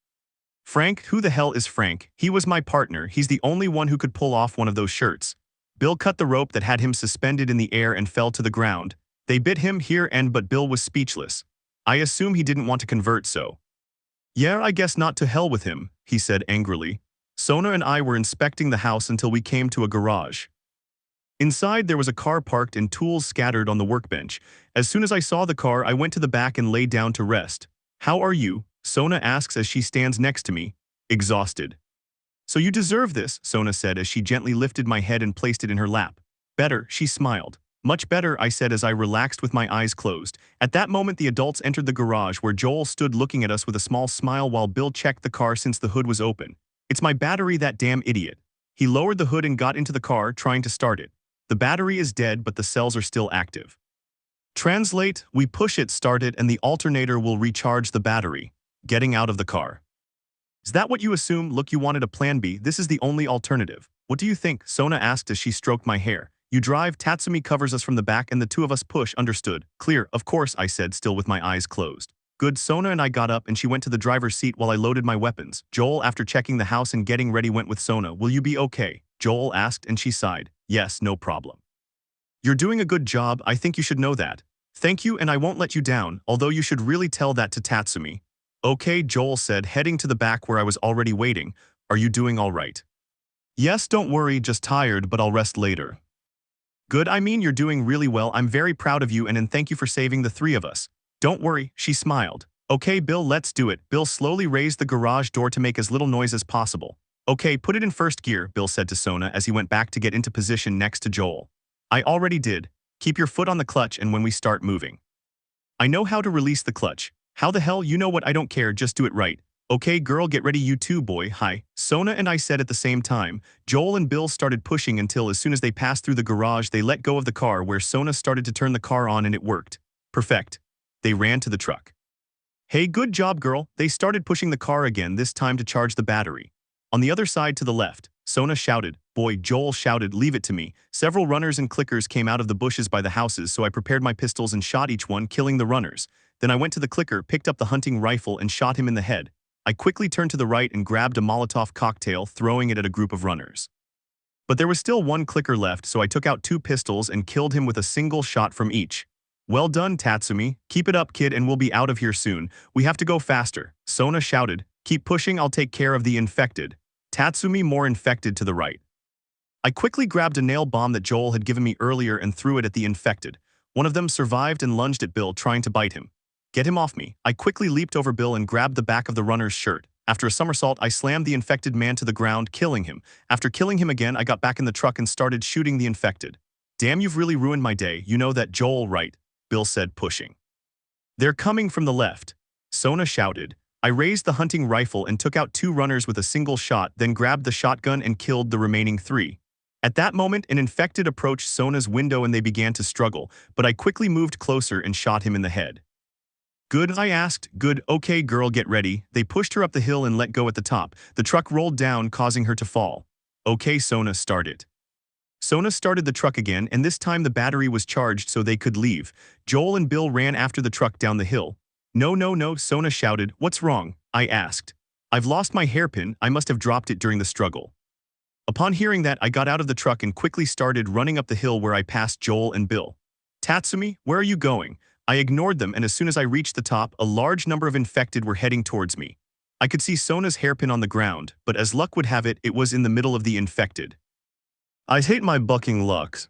Frank? Who the hell is Frank? He was my partner. He's the only one who could pull off one of those shirts. Bill cut the rope that had him suspended in the air and fell to the ground. They bit him here and but Bill was speechless. I assume he didn't want to convert, so. Yeah, I guess not, to hell with him, he said angrily. Sona and I were inspecting the house until we came to a garage. Inside, there was a car parked and tools scattered on the workbench. As soon as I saw the car, I went to the back and lay down to rest. How are you? Sona asks as she stands next to me. Exhausted. So you deserve this, Sona said as she gently lifted my head and placed it in her lap. Better, she smiled. Much better, I said as I relaxed with my eyes closed. At that moment, the adults entered the garage where Joel stood looking at us with a small smile while Bill checked the car since the hood was open. It's my battery, that damn idiot. He lowered the hood and got into the car, trying to start it. The battery is dead, but the cells are still active. Translate, we push it, start it, and the alternator will recharge the battery. Getting out of the car. Is that what you assume? Look, you wanted a plan B. This is the only alternative. What do you think? Sona asked as she stroked my hair. You drive, Tatsumi covers us from the back and the two of us push. Understood. Clear, of course, I said, still with my eyes closed. Good. Sona and I got up and she went to the driver's seat while I loaded my weapons. Joel, after checking the house and getting ready, went with Sona. Will you be okay? Joel asked and she sighed. Yes, no problem. You're doing a good job, I think you should know that. Thank you, and I won't let you down, although you should really tell that to Tatsumi. Okay, Joel said, heading to the back where I was already waiting. Are you doing all right? Yes, don't worry, just tired, but I'll rest later. Good, I mean you're doing really well. I'm very proud of you and thank you for saving the three of us. Don't worry, she smiled. Okay, Bill, let's do it. Bill slowly raised the garage door to make as little noise as possible. Okay, put it in first gear, Bill said to Sona as he went back to get into position next to Joel. I already did. Keep your foot on the clutch and when we start moving. I know how to release the clutch. How the hell? You know what? I don't care, just do it right. Okay, girl, get ready, you too, boy. Hi, Sona and I said at the same time. Joel and Bill started pushing until as soon as they passed through the garage, they let go of the car where Sona started to turn the car on and it worked. Perfect. They ran to the truck. Hey, good job, girl. They started pushing the car again, this time to charge the battery. On the other side to the left, Sona shouted. Boy, Joel shouted, leave it to me. Several runners and clickers came out of the bushes by the houses, so I prepared my pistols and shot each one, killing the runners. Then I went to the clicker, picked up the hunting rifle and shot him in the head. I quickly turned to the right and grabbed a Molotov cocktail, throwing it at a group of runners. But there was still one clicker left, so I took out two pistols and killed him with a single shot from each. Well done, Tatsumi. Keep it up, kid, and we'll be out of here soon. We have to go faster. Sona shouted. Keep pushing, I'll take care of the infected. Tatsumi, more infected to the right. I quickly grabbed a nail bomb that Joel had given me earlier and threw it at the infected. One of them survived and lunged at Bill, trying to bite him. Get him off me. I quickly leaped over Bill and grabbed the back of the runner's shirt. After a somersault, I slammed the infected man to the ground, killing him. After killing him again, I got back in the truck and started shooting the infected. Damn, you've really ruined my day. You know that, Joel, right? Bill said, pushing. They're coming from the left. Sona shouted. I raised the hunting rifle and took out two runners with a single shot, then grabbed the shotgun and killed the remaining three. At that moment, an infected approached Sona's window and they began to struggle, but I quickly moved closer and shot him in the head. Good, I asked. Good, okay girl, get ready. They pushed her up the hill and let go at the top. The truck rolled down, causing her to fall. Okay, Sona, start it. Sona started the truck again, and this time the battery was charged so they could leave. Joel and Bill ran after the truck down the hill. No, no, no, Sona shouted. What's wrong? I asked. I've lost my hairpin, I must have dropped it during the struggle. Upon hearing that, I got out of the truck and quickly started running up the hill where I passed Joel and Bill. Tatsumi, where are you going? I ignored them, and as soon as I reached the top, a large number of infected were heading towards me. I could see Sona's hairpin on the ground, but as luck would have it, it was in the middle of the infected. I hate my bucking lucks.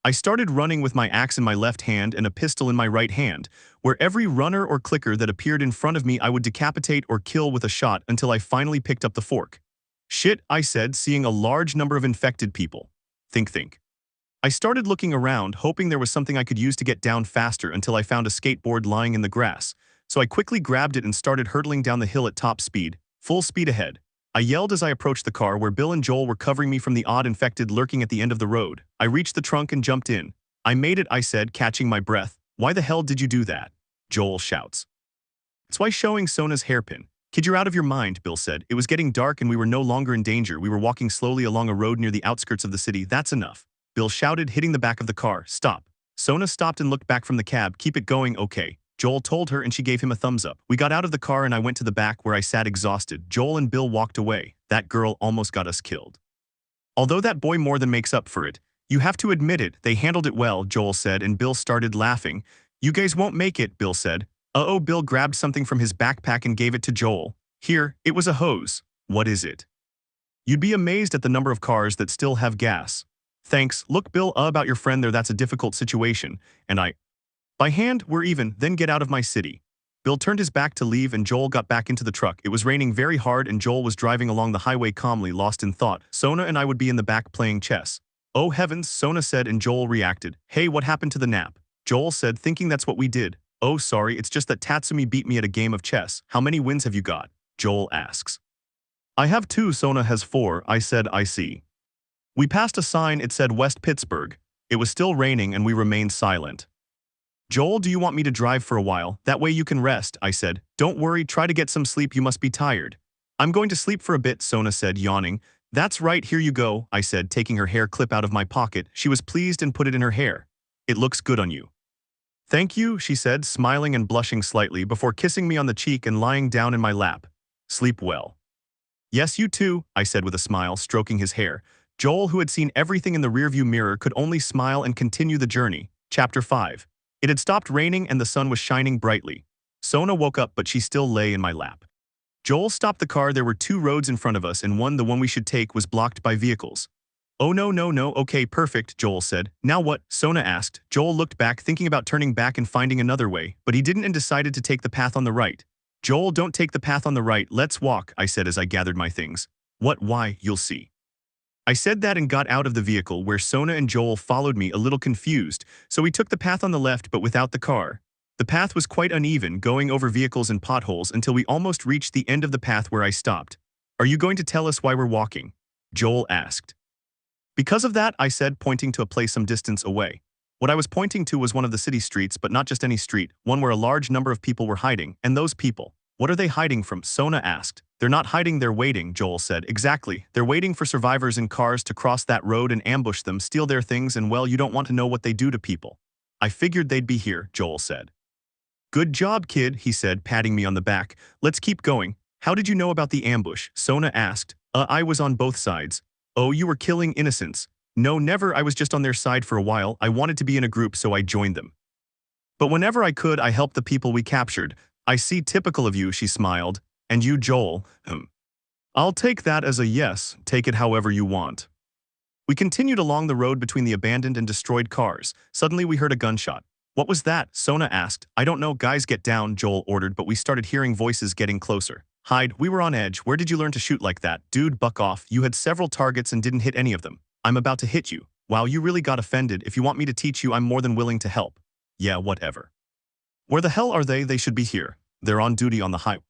I started running with my axe in my left hand and a pistol in my right hand, where every runner or clicker that appeared in front of me I would decapitate or kill with a shot until I finally picked up the fork. Shit, I said, seeing a large number of infected people. Think. I started looking around, hoping there was something I could use to get down faster until I found a skateboard lying in the grass, so I quickly grabbed it and started hurtling down the hill at top speed, full speed ahead. I yelled as I approached the car where Bill and Joel were covering me from the odd infected lurking at the end of the road. I reached the trunk and jumped in. I made it, I said, catching my breath. Why the hell did you do that? Joel shouts. It's why showing Sona's hairpin. Kid, you're out of your mind, Bill said. It was getting dark and we were no longer in danger. We were walking slowly along a road near the outskirts of the city. That's enough. Bill shouted, hitting the back of the car. Stop. Sona stopped and looked back from the cab. Keep it going, okay. Joel told her and she gave him a thumbs up. We got out of the car and I went to the back where I sat exhausted. Joel and Bill walked away. That girl almost got us killed. Although that boy more than makes up for it. You have to admit it, they handled it well, Joel said, and Bill started laughing. You guys won't make it, Bill said. Uh-oh, Bill grabbed something from his backpack and gave it to Joel. Here, it was a hose. What is it? You'd be amazed at the number of cars that still have gas. Thanks. Look, Bill, about your friend there, that's a difficult situation. And by hand, we're even, then get out of my city. Bill turned his back to leave and Joel got back into the truck. It was raining very hard and Joel was driving along the highway calmly, lost in thought. Sona and I would be in the back playing chess. Oh heavens, Sona said, and Joel reacted. Hey, what happened to the nap? Joel said, thinking that's what we did. Oh sorry, it's just that Tatsumi beat me at a game of chess. How many wins have you got? Joel asks. I have 2, Sona has 4, I said. I see. We passed a sign, it said West Pittsburgh. It was still raining and we remained silent. Joel, do you want me to drive for a while? That way you can rest, I said. Don't worry, try to get some sleep, you must be tired. I'm going to sleep for a bit, Sona said, yawning. That's right, here you go, I said, taking her hair clip out of my pocket. She was pleased and put it in her hair. It looks good on you. Thank you, she said, smiling and blushing slightly before kissing me on the cheek and lying down in my lap. Sleep well. Yes, you too, I said with a smile, stroking his hair. Joel, who had seen everything in the rearview mirror, could only smile and continue the journey. Chapter 5. It had stopped raining and the sun was shining brightly. Sona woke up, but she still lay in my lap. Joel stopped the car. There were 2 roads in front of us and the one we should take, was blocked by vehicles. Oh no, okay, perfect, Joel said. Now what? Sona asked. Joel looked back, thinking about turning back and finding another way, but he didn't and decided to take the path on the right. Joel, don't take the path on the right, let's walk, I said as I gathered my things. What? Why? You'll see. I said that and got out of the vehicle where Sona and Joel followed me, a little confused, so we took the path on the left but without the car. The path was quite uneven, going over vehicles and potholes until we almost reached the end of the path where I stopped. Are you going to tell us why we're walking? Joel asked. Because of that, I said, pointing to a place some distance away. What I was pointing to was one of the city streets, but not just any street, one where a large number of people were hiding, and those people. What are they hiding from? Sona asked. They're not hiding, they're waiting, Joel said. Exactly. They're waiting for survivors in cars to cross that road and ambush them, steal their things, and well, you don't want to know what they do to people. I figured they'd be here, Joel said. Good job, kid, he said, patting me on the back. Let's keep going. How did you know about the ambush? Sona asked. I was on both sides. Oh, you were killing innocents. No, never, I was just on their side for a while. I wanted to be in a group, so I joined them. But whenever I could, I helped the people we captured. I see, typical of you, she smiled. And you, Joel? I'll take that as a yes, take it however you want. We continued along the road between the abandoned and destroyed cars. Suddenly we heard a gunshot. What was that? Sona asked. I don't know, guys, get down, Joel ordered, but we started hearing voices getting closer. Hide, we were on edge. Where did you learn to shoot like that? Dude, buck off. You had several targets and didn't hit any of them. I'm about to hit you. Wow, you really got offended. If you want me to teach you, I'm more than willing to help. Yeah, whatever. Where the hell are they? They should be here. They're on duty on the highway.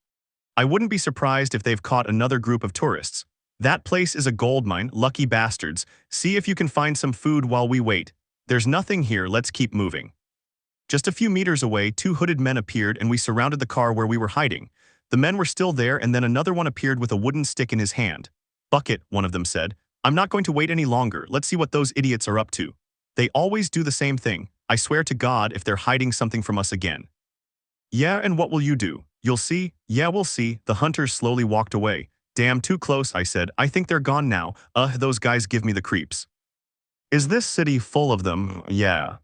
I wouldn't be surprised if they've caught another group of tourists. That place is a gold mine, lucky bastards. See if you can find some food while we wait. There's nothing here, let's keep moving. Just a few meters away, two hooded men appeared and we surrounded the car where we were hiding. The men were still there and then another one appeared with a wooden stick in his hand. "Bucket," one of them said. "I'm not going to wait any longer. Let's see what those idiots are up to. They always do the same thing. I swear to God if they're hiding something from us again." "Yeah, and what will you do?" "You'll see." "Yeah, we'll see." The hunters slowly walked away. "Damn, too close," I said. "I think they're gone now. Those guys give me the creeps." "Is this city full of them?" "Yeah."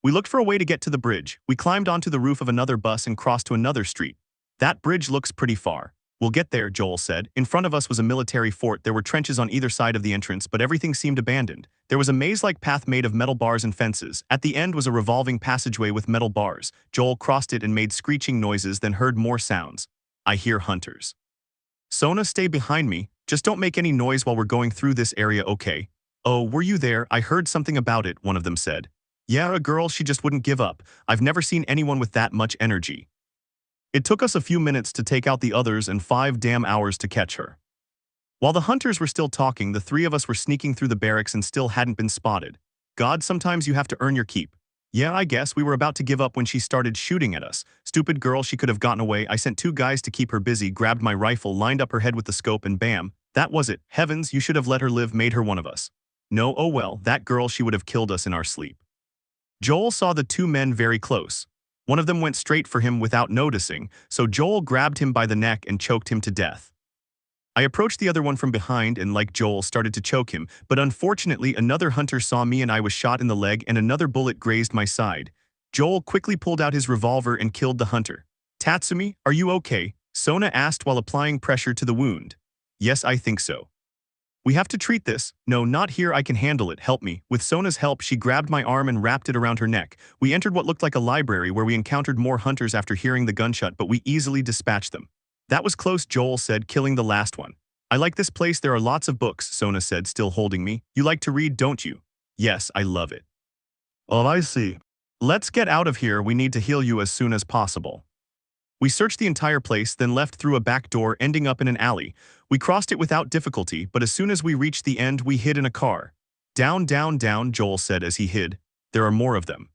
We looked for a way to get to the bridge. We climbed onto the roof of another bus and crossed to another street. "That bridge looks pretty far." "We'll get there," Joel said. In front of us was a military fort. There were trenches on either side of the entrance, but everything seemed abandoned. There was a maze-like path made of metal bars and fences. At the end was a revolving passageway with metal bars. Joel crossed it and made screeching noises, then heard more sounds. "I hear hunters." "Sona, stay behind me. Just don't make any noise while we're going through this area, okay?" "Oh, were you there? I heard something about it," one of them said. "Yeah, a girl, she just wouldn't give up. I've never seen anyone with that much energy." It took us a few minutes to take out the others and 5 damn hours to catch her. While the hunters were still talking, the three of us were sneaking through the barracks and still hadn't been spotted. God, sometimes you have to earn your keep. Yeah, I guess we were about to give up when she started shooting at us. Stupid girl, she could have gotten away. I sent 2 guys to keep her busy, grabbed my rifle, lined up her head with the scope, and bam, that was it. Heavens, you should have let her live, made her one of us. No, oh well, that girl, she would have killed us in our sleep. Joel saw the 2 men very close. One of them went straight for him without noticing, so Joel grabbed him by the neck and choked him to death. I approached the other one from behind and, like Joel, started to choke him, but unfortunately another hunter saw me and I was shot in the leg and another bullet grazed my side. Joel quickly pulled out his revolver and killed the hunter. "Tatsumi, are you okay?" Sona asked while applying pressure to the wound. "Yes, I think so." "We have to treat this." "No, not here, I can handle it, help me." With Sona's help, she grabbed my arm and wrapped it around her neck. We entered what looked like a library where we encountered more hunters after hearing the gunshot, but we easily dispatched them. "That was close," Joel said, killing the last one. "I like this place, there are lots of books," Sona said, still holding me. "You like to read, don't you?" "Yes, I love it." "Oh, I see. Let's get out of here, we need to heal you as soon as possible." We searched the entire place, then left through a back door, ending up in an alley. We crossed it without difficulty, but as soon as we reached the end, we hid in a car. "Down, down, down," Joel said as he hid. "There are more of them."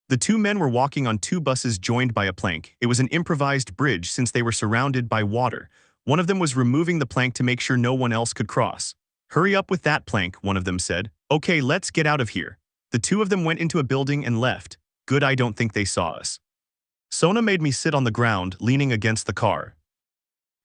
The 2 men were walking on 2 buses joined by a plank. It was an improvised bridge since they were surrounded by water. One of them was removing the plank to make sure no one else could cross. "Hurry up with that plank," one of them said. "Okay, let's get out of here." The 2 of them went into a building and left. Good, I don't think they saw us. Sona made me sit on the ground, leaning against the car.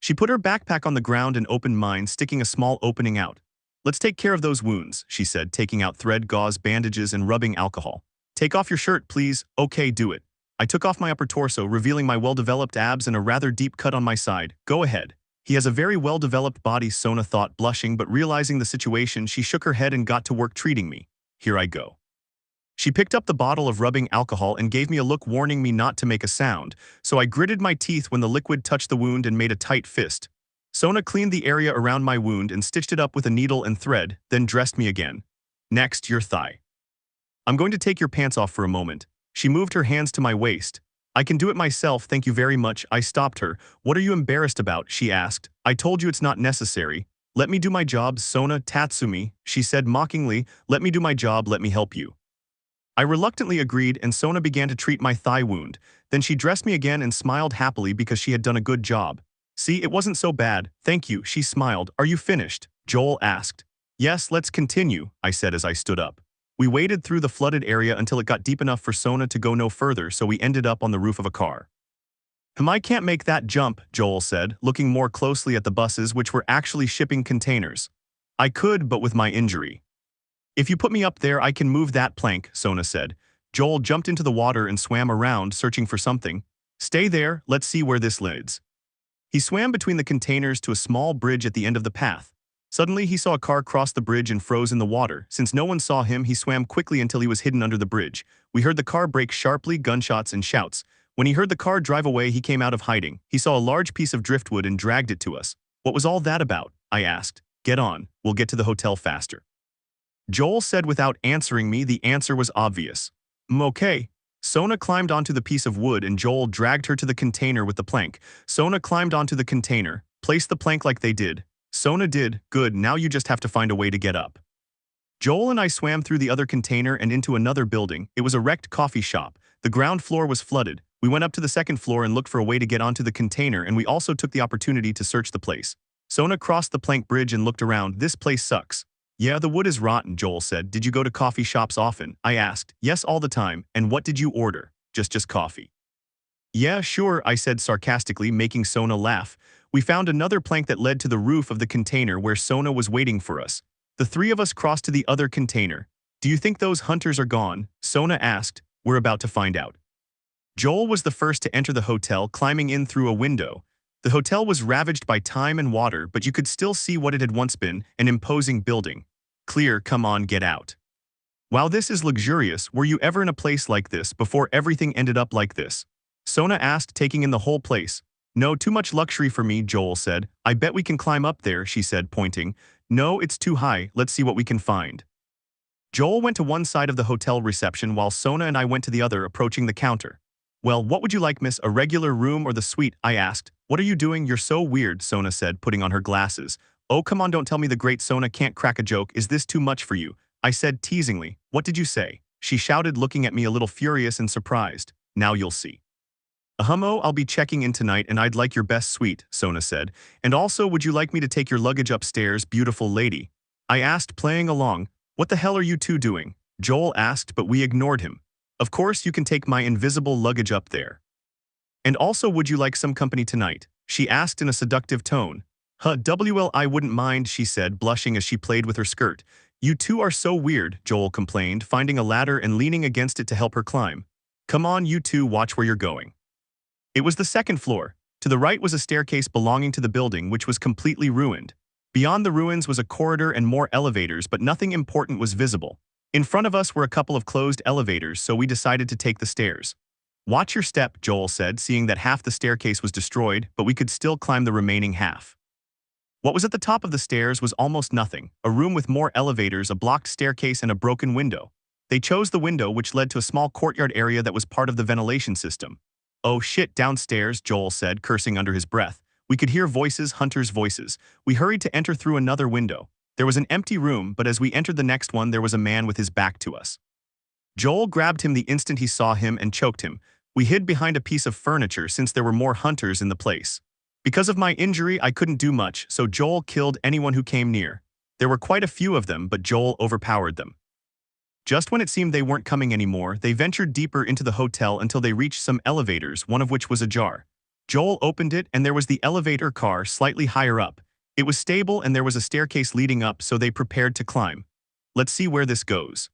She put her backpack on the ground and opened mine, sticking a small opening out. "Let's take care of those wounds," she said, taking out thread, gauze, bandages, and rubbing alcohol. "Take off your shirt, please." "Okay, do it." I took off my upper torso, revealing my well-developed abs and a rather deep cut on my side. "Go ahead." "He has a very well-developed body," Sona thought, blushing, but realizing the situation, she shook her head and got to work treating me. "Here I go." She picked up the bottle of rubbing alcohol and gave me a look warning me not to make a sound, so I gritted my teeth when the liquid touched the wound and made a tight fist. Sona cleaned the area around my wound and stitched it up with a needle and thread, then dressed me again. "Next, your thigh. I'm going to take your pants off for a moment." She moved her hands to my waist. "I can do it myself, thank you very much." I stopped her. "What are you embarrassed about?" she asked. "I told you it's not necessary." "Let me do my job, Sona." "Tatsumi," she said mockingly, "let me do my job, let me help you." I reluctantly agreed and Sona began to treat my thigh wound. Then she dressed me again and smiled happily because she had done a good job. "See, it wasn't so bad, thank you," she smiled. "Are you finished?" Joel asked. "Yes, let's continue," I said as I stood up. We waded through the flooded area until it got deep enough for Sona to go no further, so we ended up on the roof of a car. "I can't make that jump," Joel said, looking more closely at the buses which were actually shipping containers. "I could, but with my injury." "If you put me up there, I can move that plank," Sona said. Joel jumped into the water and swam around, searching for something. "Stay there, let's see where this leads." He swam between the containers to a small bridge at the end of the path. Suddenly, he saw a car cross the bridge and froze in the water. Since no one saw him, he swam quickly until he was hidden under the bridge. We heard the car brake sharply, gunshots and shouts. When he heard the car drive away, he came out of hiding. He saw a large piece of driftwood and dragged it to us. "What was all that about?" I asked. "Get on, we'll get to the hotel faster." Joel said without answering me. The answer was obvious. Okay." Sona climbed onto the piece of wood and Joel dragged her to the container with the plank. Sona climbed onto the container, placed the plank like they did. Sona did. "Good, now you just have to find a way to get up." Joel and I swam through the other container and into another building. It was a wrecked coffee shop. The ground floor was flooded. We went up to the second floor and looked for a way to get onto the container, and we also took the opportunity to search the place. Sona crossed the plank bridge and looked around. This place sucks. Yeah, the wood is rotten, Joel said. Did you go to coffee shops often? I asked. Yes, all the time. And what did you order? Just coffee. Yeah, sure, I said sarcastically, making Sona laugh. We found another plank that led to the roof of the container where Sona was waiting for us. The three of us crossed to the other container. Do you think those hunters are gone? Sona asked. We're about to find out. Joel was the first to enter the hotel, climbing in through a window. The hotel was ravaged by time and water, but you could still see what it had once been, an imposing building. Clear, come on, get out. Wow, this is luxurious. Were you ever in a place like this before everything ended up like this? Sona asked, taking in the whole place. No, too much luxury for me, Joel said. I bet we can climb up there, she said, pointing. No, it's too high. Let's see what we can find. Joel went to one side of the hotel reception while Sona and I went to the other, approaching the counter. Well, what would you like, miss? A regular room or the suite? I asked. What are you doing? You're so weird, Sona said, putting on her glasses. Oh, come on, don't tell me the great Sona can't crack a joke. Is this too much for you? I said teasingly. What did you say? She shouted, looking at me a little furious and surprised. Now you'll see. Oh, I'll be checking in tonight and I'd like your best suite, Sona said. And also, would you like me to take your luggage upstairs, beautiful lady? I asked, playing along. What the hell are you two doing? Joel asked, but we ignored him. Of course, you can take my invisible luggage up there. And also, would you like some company tonight? She asked in a seductive tone. Well, I wouldn't mind, she said, blushing as she played with her skirt. You two are so weird, Joel complained, finding a ladder and leaning against it to help her climb. Come on, you two, watch where you're going. It was the second floor. To the right was a staircase belonging to the building, which was completely ruined. Beyond the ruins was a corridor and more elevators, but nothing important was visible. In front of us were a couple of closed elevators, so we decided to take the stairs. Watch your step, Joel said, seeing that half the staircase was destroyed, but we could still climb the remaining half. What was at the top of the stairs was almost nothing, a room with more elevators, a blocked staircase, and a broken window. They chose the window, which led to a small courtyard area that was part of the ventilation system. Oh shit, downstairs, Joel said, cursing under his breath. We could hear voices, hunters' voices. We hurried to enter through another window. There was an empty room, but as we entered the next one, there was a man with his back to us. Joel grabbed him the instant he saw him and choked him. We hid behind a piece of furniture since there were more hunters in the place. Because of my injury, I couldn't do much, so Joel killed anyone who came near. There were quite a few of them, but Joel overpowered them. Just when it seemed they weren't coming anymore, they ventured deeper into the hotel until they reached some elevators, one of which was ajar. Joel opened it, and there was the elevator car slightly higher up. It was stable, and there was a staircase leading up, so they prepared to climb. Let's see where this goes.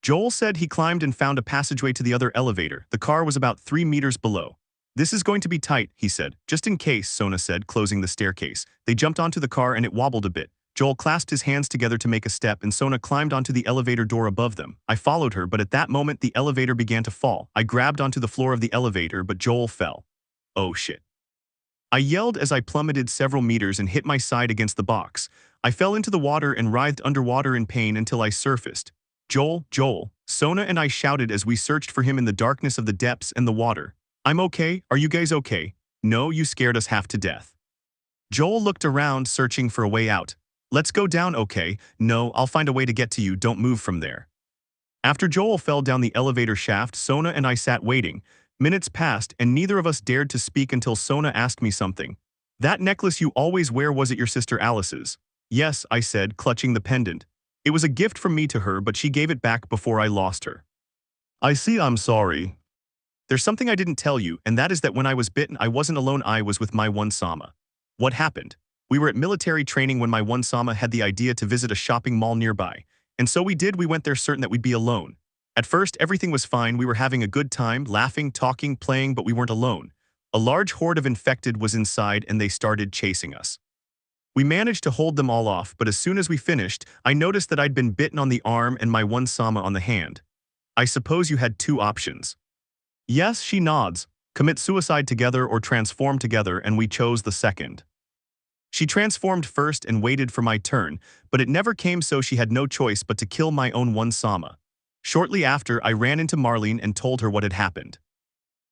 Joel said he climbed and found a passageway to the other elevator. The car was about 3 meters below. This is going to be tight, he said. Just in case, Sona said, closing the staircase. They jumped onto the car and it wobbled a bit. Joel clasped his hands together to make a step and Sona climbed onto the elevator door above them. I followed her, but at that moment the elevator began to fall. I grabbed onto the floor of the elevator, but Joel fell. Oh shit. I yelled as I plummeted several meters and hit my side against the box. I fell into the water and writhed underwater in pain until I surfaced. Joel, Sona and I shouted as we searched for him in the darkness of the depths and the water. I'm okay, are you guys okay? No, you scared us half to death. Joel looked around, searching for a way out. Let's go down, okay? No, I'll find a way to get to you, don't move from there. After Joel fell down the elevator shaft, Sona and I sat waiting. Minutes passed, and neither of us dared to speak until Sona asked me something. That necklace you always wear, was it your sister Alice's? Yes, I said, clutching the pendant. It was a gift from me to her, but she gave it back before I lost her. I see, I'm sorry. There's something I didn't tell you, and that is that when I was bitten, I wasn't alone, I was with my one Sama. What happened? We were at military training when my one Sama had the idea to visit a shopping mall nearby. And so we did, we went there certain that we'd be alone. At first, everything was fine, we were having a good time, laughing, talking, playing, but we weren't alone. A large horde of infected was inside and they started chasing us. We managed to hold them all off, but as soon as we finished, I noticed that I'd been bitten on the arm and my one Sama on the hand. I suppose you had two options. Yes, she nods. Commit suicide together or transform together, and we chose the second. She transformed first and waited for my turn, but it never came, so she had no choice but to kill my own one Sama. Shortly after, I ran into Marlene and told her what had happened.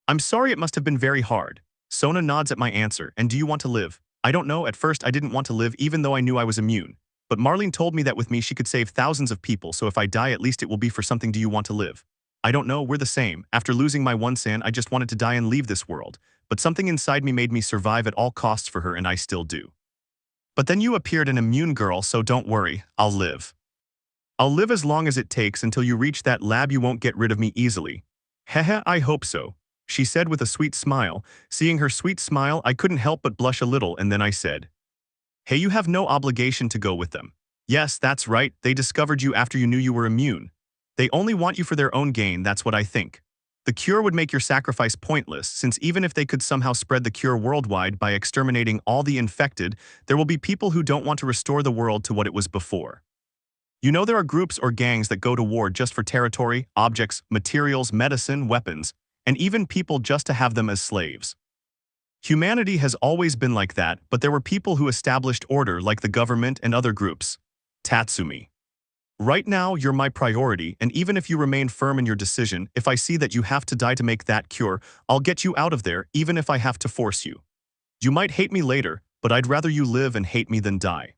I'm sorry, it must have been very hard. Sona nods at my answer. And do you want to live? I don't know, at first I didn't want to live even though I knew I was immune. But Marlene told me that with me she could save thousands of people, so if I die at least it will be for something. Do you want to live? I don't know, we're the same. After losing my one san, I just wanted to die and leave this world. But something inside me made me survive at all costs for her, and I still do. But then you appeared an immune girl, so don't worry, I'll live. I'll live as long as it takes until you reach that lab. You won't get rid of me easily. Heh, I hope so, she said with a sweet smile. Seeing her sweet smile, I couldn't help but blush a little, and then I said, hey, you have no obligation to go with them. Yes, that's right, they discovered you after you knew you were immune. They only want you for their own gain, that's what I think. The cure would make your sacrifice pointless, since even if they could somehow spread the cure worldwide by exterminating all the infected, there will be people who don't want to restore the world to what it was before. You know, there are groups or gangs that go to war just for territory, objects, materials, medicine, weapons, and even people just to have them as slaves. Humanity has always been like that, but there were people who established order like the government and other groups. Tatsumi. Right now, you're my priority, and even if you remain firm in your decision, if I see that you have to die to make that cure, I'll get you out of there, even if I have to force you. You might hate me later, but I'd rather you live and hate me than die.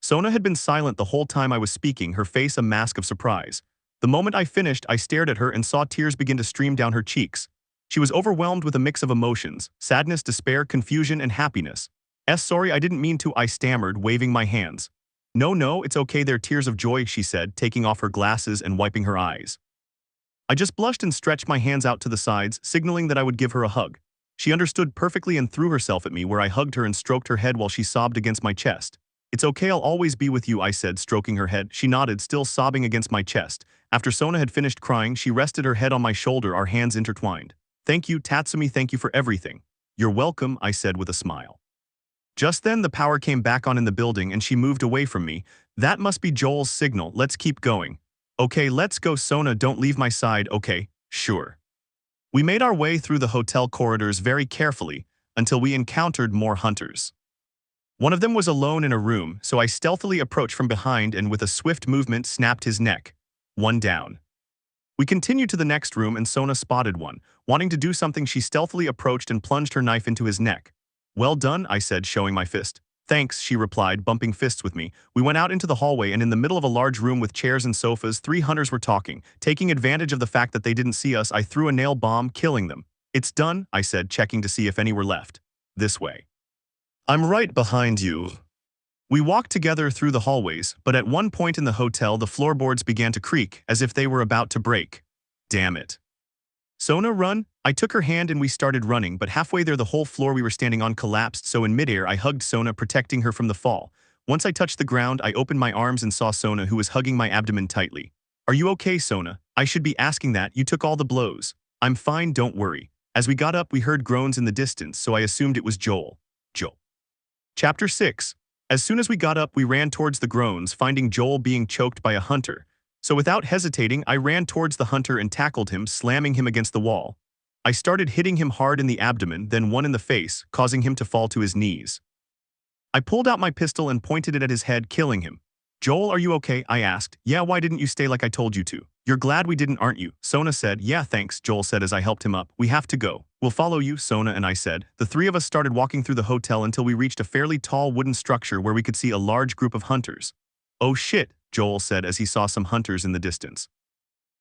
Sona had been silent the whole time I was speaking, her face a mask of surprise. The moment I finished, I stared at her and saw tears begin to stream down her cheeks. She was overwhelmed with a mix of emotions: sadness, despair, confusion, and happiness. Sorry, I didn't mean to, I stammered, waving my hands. No, it's okay, they're tears of joy, she said, taking off her glasses and wiping her eyes. I just blushed and stretched my hands out to the sides, signaling that I would give her a hug. She understood perfectly and threw herself at me, where I hugged her and stroked her head while she sobbed against my chest. It's okay, I'll always be with you, I said, stroking her head. She nodded, still sobbing against my chest. After Sona had finished crying, she rested her head on my shoulder, our hands intertwined. Thank you, Tatsumi, thank you for everything. You're welcome, I said with a smile. Just then the power came back on in the building and she moved away from me. That must be Joel's signal, let's keep going. Okay, let's go, Sona, don't leave my side. Okay, sure. We made our way through the hotel corridors very carefully until we encountered more hunters. One of them was alone in a room, so I stealthily approached from behind and with a swift movement snapped his neck. One down. We continued to the next room and Sona spotted one. Wanting to do something, she stealthily approached and plunged her knife into his neck. Well done, I said, showing my fist. Thanks, she replied, bumping fists with me. We went out into the hallway, and in the middle of a large room with chairs and sofas, 3 hunters were talking. Taking advantage of the fact that they didn't see us, I threw a nail bomb, killing them. It's done, I said, checking to see if any were left. This way. I'm right behind you. We walked together through the hallways, but at one point in the hotel the floorboards began to creak, as if they were about to break. Damn it. Sona, run! I took her hand and we started running, but halfway there the whole floor we were standing on collapsed, so in midair I hugged Sona, protecting her from the fall. Once I touched the ground, I opened my arms and saw Sona, who was hugging my abdomen tightly. Are you okay, Sona? I should be asking that, you took all the blows. I'm fine, don't worry. As we got up we heard groans in the distance, so I assumed it was Joel. Chapter 6. As soon as we got up, we ran towards the groans, finding Joel being choked by a hunter. So without hesitating, I ran towards the hunter and tackled him, slamming him against the wall. I started hitting him hard in the abdomen, then one in the face, causing him to fall to his knees. I pulled out my pistol and pointed it at his head, killing him. Joel, are you okay? I asked. Yeah, why didn't you stay like I told you to? You're glad we didn't, aren't you? Sona said. Yeah, thanks, Joel said as I helped him up. We have to go. We'll follow you, Sona and I said. The 3 of us started walking through the hotel until we reached a fairly tall wooden structure where we could see a large group of hunters. Oh shit, Joel said as he saw some hunters in the distance.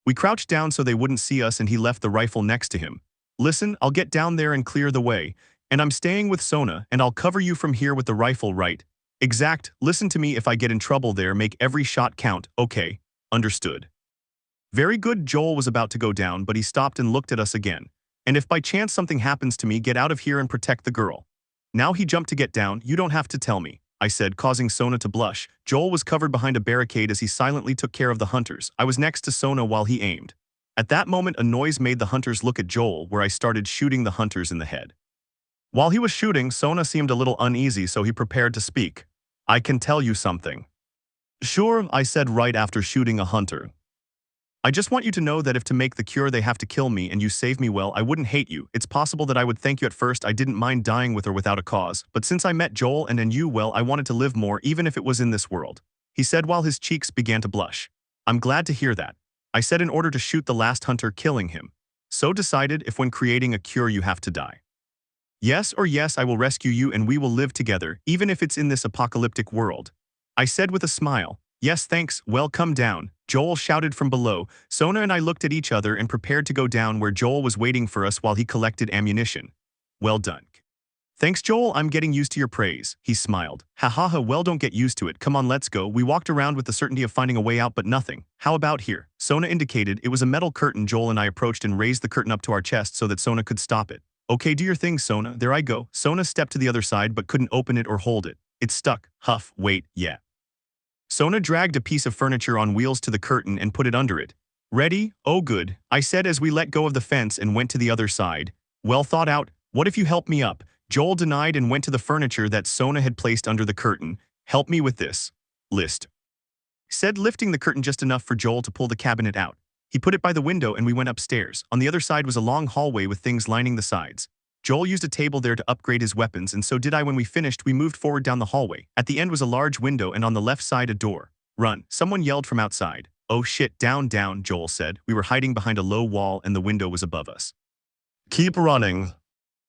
We crouched down so they wouldn't see us and he left the rifle next to him. Listen, I'll get down there and clear the way, and I'm staying with Sona, and I'll cover you from here with the rifle, right? Exact, listen to me, if I get in trouble there, make every shot count, okay? Understood. Very good, Joel was about to go down, but he stopped and looked at us again. And if by chance something happens to me, get out of here and protect the girl. Now he jumped to get down. You don't have to tell me, I said, causing Sona to blush. Joel was covered behind a barricade as he silently took care of the hunters. I was next to Sona while he aimed. At that moment, a noise made the hunters look at Joel, where I started shooting the hunters in the head. While he was shooting, Sona seemed a little uneasy, so he prepared to speak. I can tell you something. Sure, I said right after shooting a hunter. I just want you to know that if to make the cure they have to kill me and you save me, well, I wouldn't hate you. It's possible that I would thank you at first. I didn't mind dying with or without a cause, but since I met Joel and you, well, I wanted to live more, even if it was in this world. He said while his cheeks began to blush. I'm glad to hear that. I said in order to shoot the last hunter, killing him. So decided if when creating a cure you have to die. Yes or yes, I will rescue you and we will live together, even if it's in this apocalyptic world. I said with a smile. Yes, thanks, well come down, Joel shouted from below. Sona and I looked at each other and prepared to go down where Joel was waiting for us while he collected ammunition. Well done. Thanks Joel, I'm getting used to your praise, he smiled. Ha ha ha, well don't get used to it, come on let's go. We walked around with the certainty of finding a way out but nothing. How about here? Sona indicated. It was a metal curtain. Joel and I approached and raised the curtain up to our chest so that Sona could stop it. Okay, do your thing Sona, there I go. Sona stepped to the other side but couldn't open it or hold it. It's stuck. Huff, wait, yeah. Sona dragged a piece of furniture on wheels to the curtain and put it under it. Ready? Oh good, I said as we let go of the fence and went to the other side. Well thought out, what if you help me up? Joel denied and went to the furniture that Sona had placed under the curtain. Help me with this. List. Said, lifting the curtain just enough for Joel to pull the cabinet out. He put it by the window and we went upstairs. On the other side was a long hallway with things lining the sides. Joel used a table there to upgrade his weapons, and so did I. When we finished, we moved forward down the hallway. At the end was a large window and on the left side a door. Run, someone yelled from outside. Oh shit, down, Joel said. We were hiding behind a low wall and the window was above us. Keep running.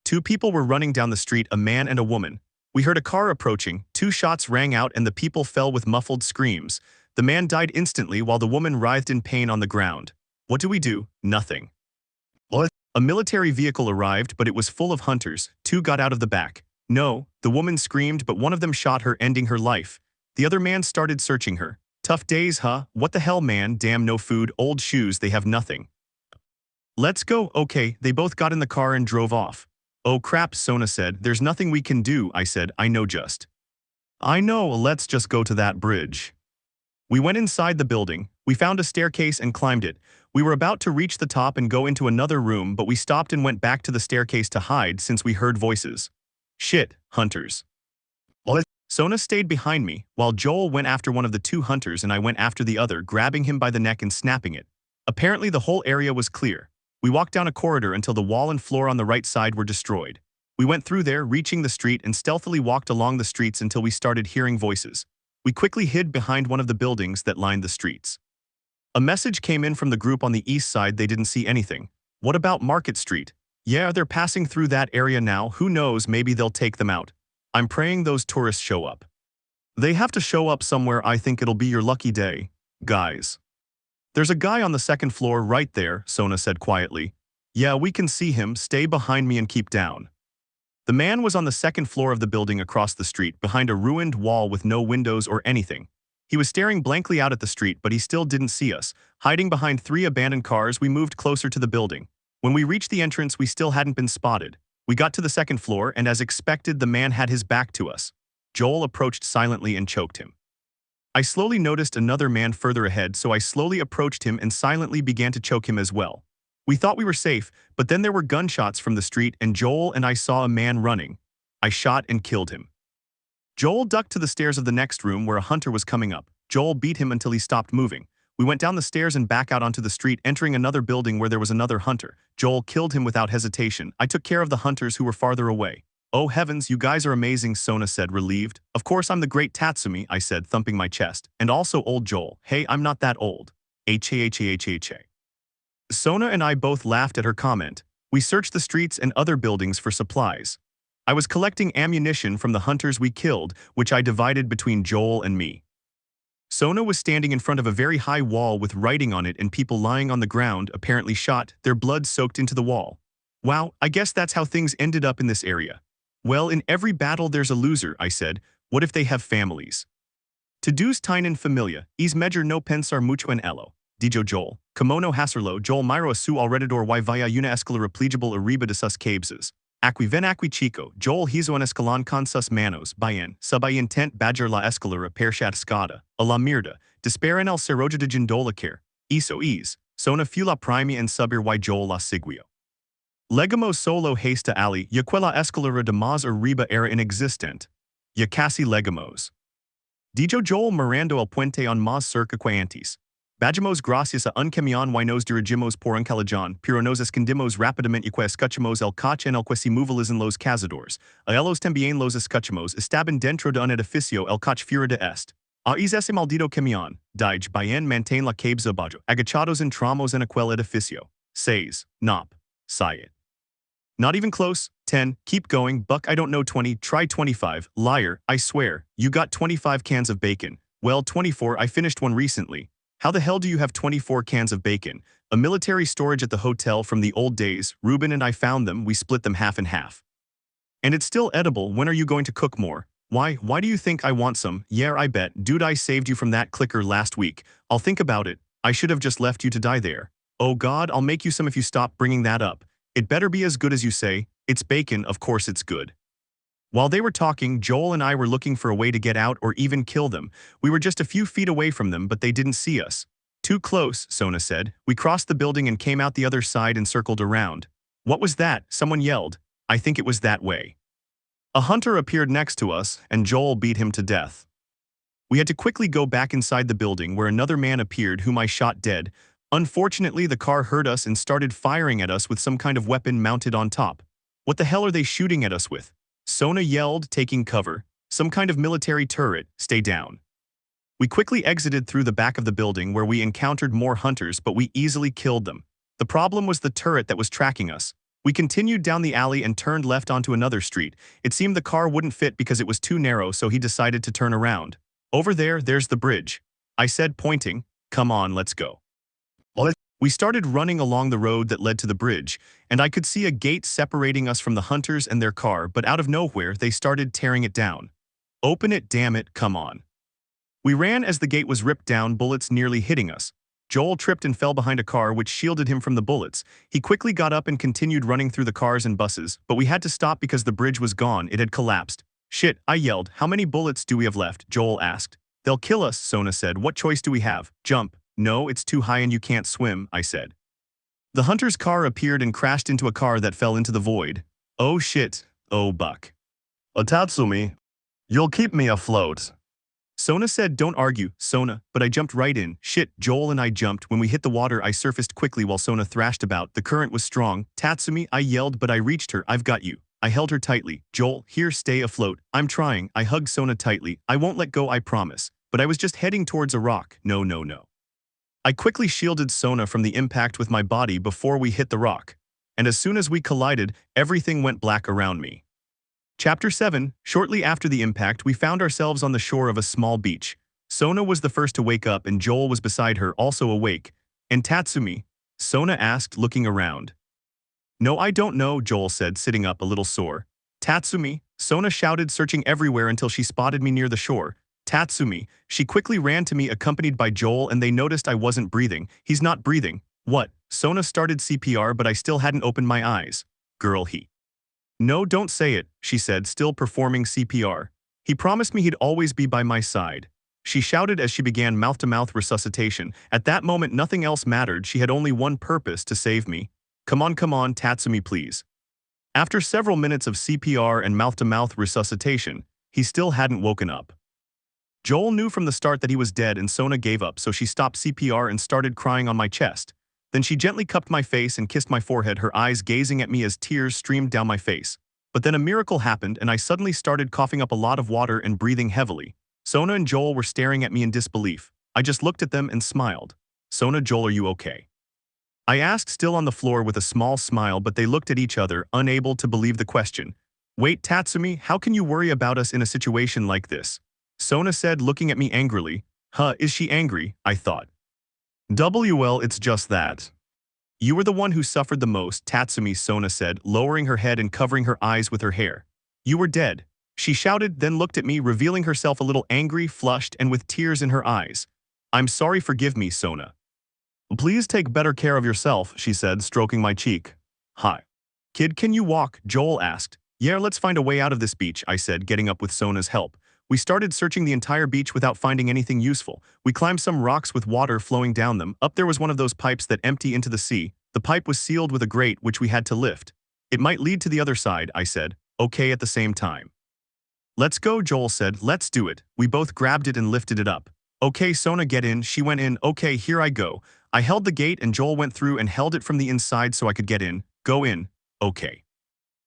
Two people were running down the street, a man and a woman. We heard a car approaching, 2 shots rang out and the people fell with muffled screams. The man died instantly while the woman writhed in pain on the ground. What do we do? Nothing. What? A military vehicle arrived, but it was full of hunters. 2 got out of the back. No, the woman screamed, but one of them shot her, ending her life. The other man started searching her. Tough days, huh? What the hell, man? Damn, no food, old shoes, they have nothing. Let's go. Okay, they both got in the car and drove off. Oh crap, Sona said. There's nothing we can do, I said. I know. Let's just go to that bridge. We went inside the building. We found a staircase and climbed it. We were about to reach the top and go into another room, but we stopped and went back to the staircase to hide since we heard voices. Shit, hunters. What? Sona stayed behind me, while Joel went after one of the 2 hunters and I went after the other, grabbing him by the neck and snapping it. Apparently the whole area was clear. We walked down a corridor until the wall and floor on the right side were destroyed. We went through there, reaching the street, and stealthily walked along the streets until we started hearing voices. We quickly hid behind one of the buildings that lined the streets. A message came in from the group on the east side. They didn't see anything. What about Market Street? Yeah, they're passing through that area now. Who knows, maybe they'll take them out. I'm praying those tourists show up. They have to show up somewhere. I think it'll be your lucky day, guys. There's a guy on the 2nd floor right there, Sona said quietly. Yeah, we can see him. Stay behind me and keep down. The man was on the 2nd floor of the building across the street, behind a ruined wall with no windows or anything. He was staring blankly out at the street, but he still didn't see us. Hiding behind 3 abandoned cars, we moved closer to the building. When we reached the entrance, we still hadn't been spotted. We got to the 2nd floor, and as expected, the man had his back to us. Joel approached silently and choked him. I slowly noticed another man further ahead, so I slowly approached him and silently began to choke him as well. We thought we were safe, but then there were gunshots from the street and Joel and I saw a man running. I shot and killed him. Joel ducked to the stairs of the next room where a hunter was coming up. Joel beat him until he stopped moving. We went down the stairs and back out onto the street, entering another building where there was another hunter. Joel killed him without hesitation. I took care of the hunters who were farther away. Oh heavens, you guys are amazing, Sona said, relieved. Of course I'm the great Tatsumi, I said, thumping my chest. And also old Joel. Hey, I'm not that old. H-A-H-A-H-A-H-A. Sona and I both laughed at her comment. We searched the streets and other buildings for supplies. I was collecting ammunition from the hunters we killed, which I divided between Joel and me. Sona was standing in front of a very high wall with writing on it and people lying on the ground, apparently shot, their blood soaked into the wall. Wow, I guess that's how things ended up in this area. Well, in every battle there's a loser, I said. What if they have families? To dus tinen familia, is measure no pensar mucho en ello. Dijo Joel. Kimono hacerlo, Joel miro a su alrededor y vaya una escalera plegable arriba de sus cabezas. Aqui ven aqui chico, Joel hizo en escalon con sus manos, bien, subay intent badger la escalera pershat escada, a la mierda, despair en el cerrojo de jindola care. Eso es, Sona fula primi en subir y Joel la siguio. Legamo solo hasta ali, ya quella escalera de más arriba era inexistent. Ya casi legamos. Dijo Joel mirando el puente en más cerca que antes. Bajamos gracias a un camión y nos dirigimos por un callejón, pero nos escondimos rápidamente y que escuchamos el coche en el que se movilizan los cazadores. A ellos también los escuchamos estaban dentro de un edificio el coche fuera de este. A ese maldito camión, dije bien mantén la cabeza bajo, agachados entramos en aquel edificio. 6. Nop. Say it. Not even close. 10. Keep going, Buck. I don't know. 20. Try 25. Liar. I swear. You got 25 cans of bacon. Well, 24, I finished one recently. How the hell do you have 24 cans of bacon? A military storage at the hotel from the old days. Ruben and I found them, we split them half and half. And it's still edible, when are you going to cook more? Why do you think I want some? Yeah, I bet. Dude, I saved you from that clicker last week. I'll think about it. I should have just left you to die there. Oh God, I'll make you some if you stop bringing that up. It better be as good as you say. It's bacon, of course it's good. While they were talking, Joel and I were looking for a way to get out or even kill them. We were just a few feet away from them, but they didn't see us. Too close, Sona said. We crossed the building and came out the other side and circled around. What was that? Someone yelled. I think it was that way. A hunter appeared next to us, and Joel beat him to death. We had to quickly go back inside the building where another man appeared whom I shot dead. Unfortunately, the car heard us and started firing at us with some kind of weapon mounted on top. What the hell are they shooting at us with? Sona yelled, taking cover. Some kind of military turret, stay down. We quickly exited through the back of the building where we encountered more hunters, but we easily killed them. The problem was the turret that was tracking us. We continued down the alley and turned left onto another street. It seemed the car wouldn't fit because it was too narrow, so he decided to turn around. Over there, there's the bridge. I said, pointing. Come on, let's go. We started running along the road that led to the bridge, and I could see a gate separating us from the hunters and their car, but out of nowhere, they started tearing it down. Open it, damn it, come on. We ran as the gate was ripped down, bullets nearly hitting us. Joel tripped and fell behind a car which shielded him from the bullets. He quickly got up and continued running through the cars and buses, but we had to stop because the bridge was gone, it had collapsed. Shit, I yelled. How many bullets do we have left? Joel asked. They'll kill us, Sona said. What choice do we have? Jump. No, it's too high and you can't swim, I said. The hunter's car appeared and crashed into a car that fell into the void. Oh shit, oh buck. Tatsumi, you'll keep me afloat. Sona said, don't argue, Sona, but I jumped right in. Shit, Joel and I jumped. When we hit the water, I surfaced quickly while Sona thrashed about. The current was strong. Tatsumi, I yelled, but I reached her. I've got you. I held her tightly. Joel, here, stay afloat. I'm trying. I hugged Sona tightly. I won't let go, I promise. But I was just heading towards a rock. No. I quickly shielded Sona from the impact with my body before we hit the rock. And as soon as we collided, everything went black around me. Chapter 7. Shortly after the impact, we found ourselves on the shore of a small beach. Sona was the first to wake up and Joel was beside her, also awake. And Tatsumi? Sona asked, looking around. No, I don't know, Joel said, sitting up a little sore. Tatsumi? Sona shouted, searching everywhere until she spotted me near the shore. Tatsumi. She quickly ran to me accompanied by Joel and they noticed I wasn't breathing. He's not breathing. What? Sona started CPR but I still hadn't opened my eyes. Girl, he. No, don't say it, she said, still performing CPR. He promised me he'd always be by my side. She shouted as she began mouth-to-mouth resuscitation. At that moment nothing else mattered, she had only one purpose, to save me. Come on, Tatsumi, please. After several minutes of CPR and mouth-to-mouth resuscitation, he still hadn't woken up. Joel knew from the start that he was dead and Sona gave up, so she stopped CPR and started crying on my chest. Then she gently cupped my face and kissed my forehead, her eyes gazing at me as tears streamed down my face. But then a miracle happened and I suddenly started coughing up a lot of water and breathing heavily. Sona and Joel were staring at me in disbelief. I just looked at them and smiled. Sona, Joel, are you okay? I asked, still on the floor with a small smile, but they looked at each other, unable to believe the question. Wait, Tatsumi, how can you worry about us in a situation like this? Sona said, looking at me angrily. Is she angry? I thought. Well, it's just that. You were the one who suffered the most, Tatsumi, Sona said, lowering her head and covering her eyes with her hair. You were dead. She shouted, then looked at me, revealing herself a little angry, flushed, and with tears in her eyes. I'm sorry, forgive me, Sona. Please take better care of yourself, she said, stroking my cheek. Hi. Kid, can you walk? Joel asked. Yeah, let's find a way out of this beach, I said, getting up with Sona's help. We started searching the entire beach without finding anything useful. We climbed some rocks with water flowing down them. Up there was one of those pipes that empty into the sea. The pipe was sealed with a grate which we had to lift. It might lead to the other side, I said. Okay at the same time. Let's go, Joel said. Let's do it. We both grabbed it and lifted it up. Okay, Sona, get in. She went in. Okay, here I go. I held the gate and Joel went through and held it from the inside so I could get in. Go in. Okay.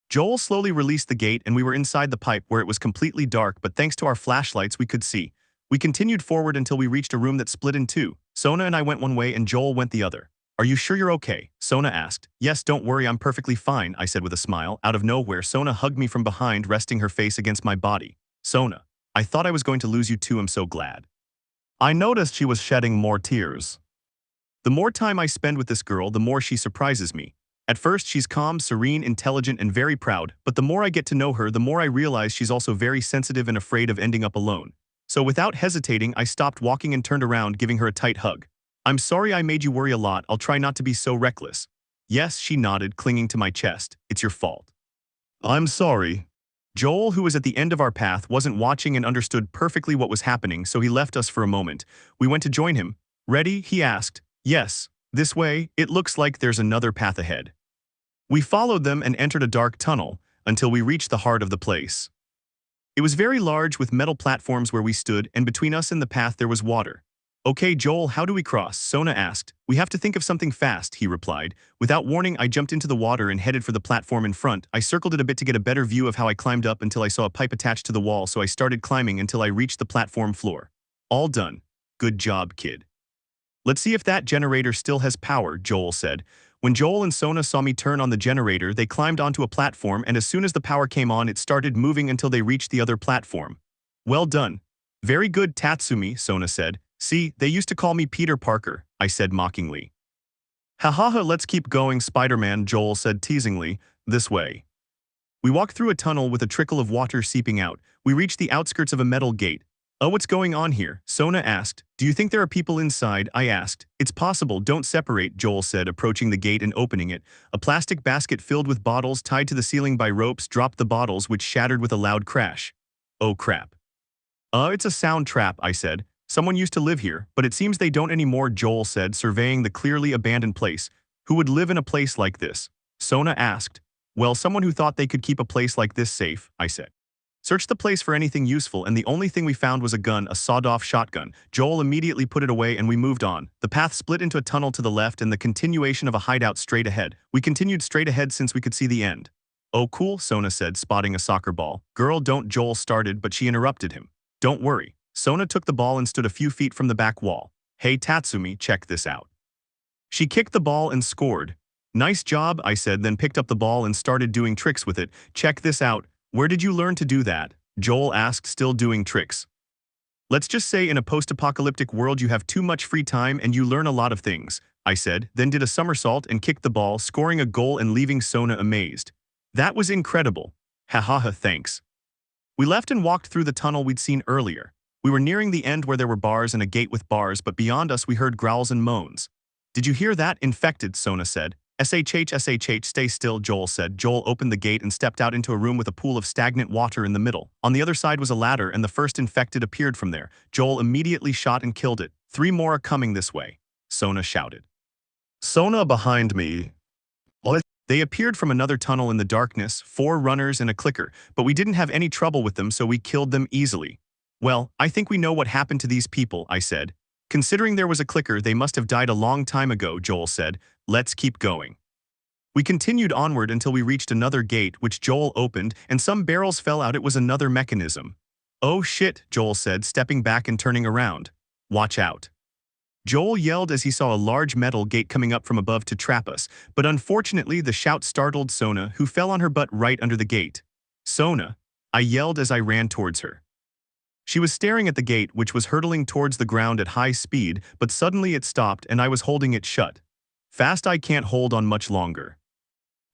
Joel slowly released the gate and we were inside the pipe where it was completely dark, but thanks to our flashlights we could see. We continued forward until we reached a room that split in two. Sona and I went one way and Joel went the other. Are you sure you're okay? Sona asked. Yes, don't worry, I'm perfectly fine, I said with a smile. Out of nowhere, Sona hugged me from behind, resting her face against my body. Sona, I thought I was going to lose you too, I'm so glad. I noticed she was shedding more tears. The more time I spend with this girl, the more she surprises me. At first, she's calm, serene, intelligent, and very proud, but the more I get to know her, the more I realize she's also very sensitive and afraid of ending up alone. So without hesitating, I stopped walking and turned around, giving her a tight hug. I'm sorry I made you worry a lot. I'll try not to be so reckless. Yes, she nodded, clinging to my chest. It's your fault. I'm sorry. Joel, who was at the end of our path, wasn't watching and understood perfectly what was happening, so he left us for a moment. We went to join him. Ready? He asked. Yes. This way, it looks like there's another path ahead. We followed them and entered a dark tunnel until we reached the heart of the place. It was very large with metal platforms where we stood, and between us and the path there was water. Okay, Joel, how do we cross? Sona asked. We have to think of something fast, he replied. Without warning, I jumped into the water and headed for the platform in front. I circled it a bit to get a better view of how I climbed up until I saw a pipe attached to the wall, so I started climbing until I reached the platform floor. All done. Good job, kid. Let's see if that generator still has power, Joel said. When Joel and Sona saw me turn on the generator, they climbed onto a platform, and as soon as the power came on, it started moving until they reached the other platform. Well done. Very good, Tatsumi, Sona said. See, they used to call me Peter Parker, I said mockingly. Ha ha ha, let's keep going, Spider-Man, Joel said teasingly. This way. We walked through a tunnel with a trickle of water seeping out. We reached the outskirts of a metal gate. Oh, what's going on here? Sona asked. Do you think there are people inside? I asked. It's possible, don't separate, Joel said, approaching the gate and opening it. A plastic basket filled with bottles tied to the ceiling by ropes dropped the bottles, which shattered with a loud crash. Oh crap. It's a sound trap, I said. Someone used to live here, but it seems they don't anymore, Joel said, surveying the clearly abandoned place. Who would live in a place like this? Sona asked. Well, someone who thought they could keep a place like this safe, I said. Searched the place for anything useful, and the only thing we found was a gun, a sawed-off shotgun. Joel immediately put it away and we moved on. The path split into a tunnel to the left and the continuation of a hideout straight ahead. We continued straight ahead since we could see the end. Oh cool, Sona said, spotting a soccer ball. Girl, don't, Joel started, but she interrupted him. Don't worry. Sona took the ball and stood a few feet from the back wall. Hey Tatsumi, check this out. She kicked the ball and scored. Nice job, I said, then picked up the ball and started doing tricks with it. Check this out. Where did you learn to do that? Joel asked, still doing tricks. Let's just say in a post-apocalyptic world you have too much free time and you learn a lot of things, I said, then did a somersault and kicked the ball, scoring a goal and leaving Sona amazed. That was incredible. Ha ha ha, thanks. We left and walked through the tunnel we'd seen earlier. We were nearing the end where there were bars and a gate with bars, but beyond us we heard growls and moans. Did you hear that? Infected, Sona said. SHH, stay still, Joel said. Joel opened the gate and stepped out into a room with a pool of stagnant water in the middle. On the other side was a ladder, and the first infected appeared from there. Joel immediately shot and killed it. 3 more are coming this way, Sona shouted. Sona behind me. They appeared from another tunnel in the darkness, 4 runners and a clicker, but we didn't have any trouble with them, so we killed them easily. Well, I think we know what happened to these people, I said. Considering there was a clicker, they must have died a long time ago, Joel said. Let's keep going. We continued onward until we reached another gate, which Joel opened, and some barrels fell out. It was another mechanism. Oh shit, Joel said, stepping back and turning around. Watch out. Joel yelled as he saw a large metal gate coming up from above to trap us, but unfortunately the shout startled Sona, who fell on her butt right under the gate. Sona, I yelled as I ran towards her. She was staring at the gate, which was hurtling towards the ground at high speed, but suddenly it stopped and I was holding it shut. Fast, I can't hold on much longer.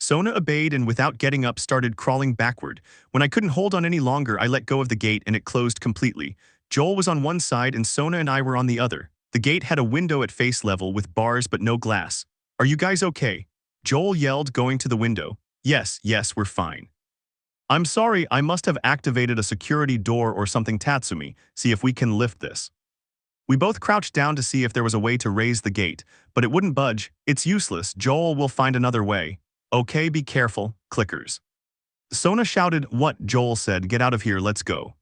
Sona obeyed and without getting up started crawling backward. When I couldn't hold on any longer, I let go of the gate and it closed completely. Joel was on one side and Sona and I were on the other. The gate had a window at face level with bars but no glass. Are you guys okay? Joel yelled, going to the window. Yes, we're fine. I'm sorry, I must have activated a security door or something. Tatsumi, see if we can lift this. We both crouched down to see if there was a way to raise the gate, but it wouldn't budge. It's useless, Joel will find another way. Okay, be careful, clickers. Sona shouted. What? Joel said, get out of here, let's go.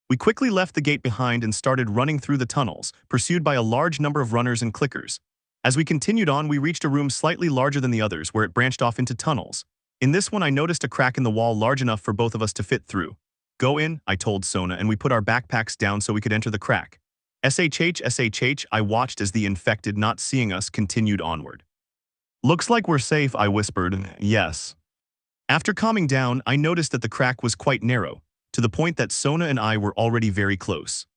We quickly left the gate behind and started running through the tunnels, pursued by a large number of runners and clickers. As we continued on, we reached a room slightly larger than the others where it branched off into tunnels. In this one, I noticed a crack in the wall large enough for both of us to fit through. Go in, I told Sona, and we put our backpacks down so we could enter the crack. SHH, I watched as the infected, not seeing us, continued onward. Looks like we're safe, I whispered. Yes. After calming down, I noticed that the crack was quite narrow, to the point that Sona and I were already very close.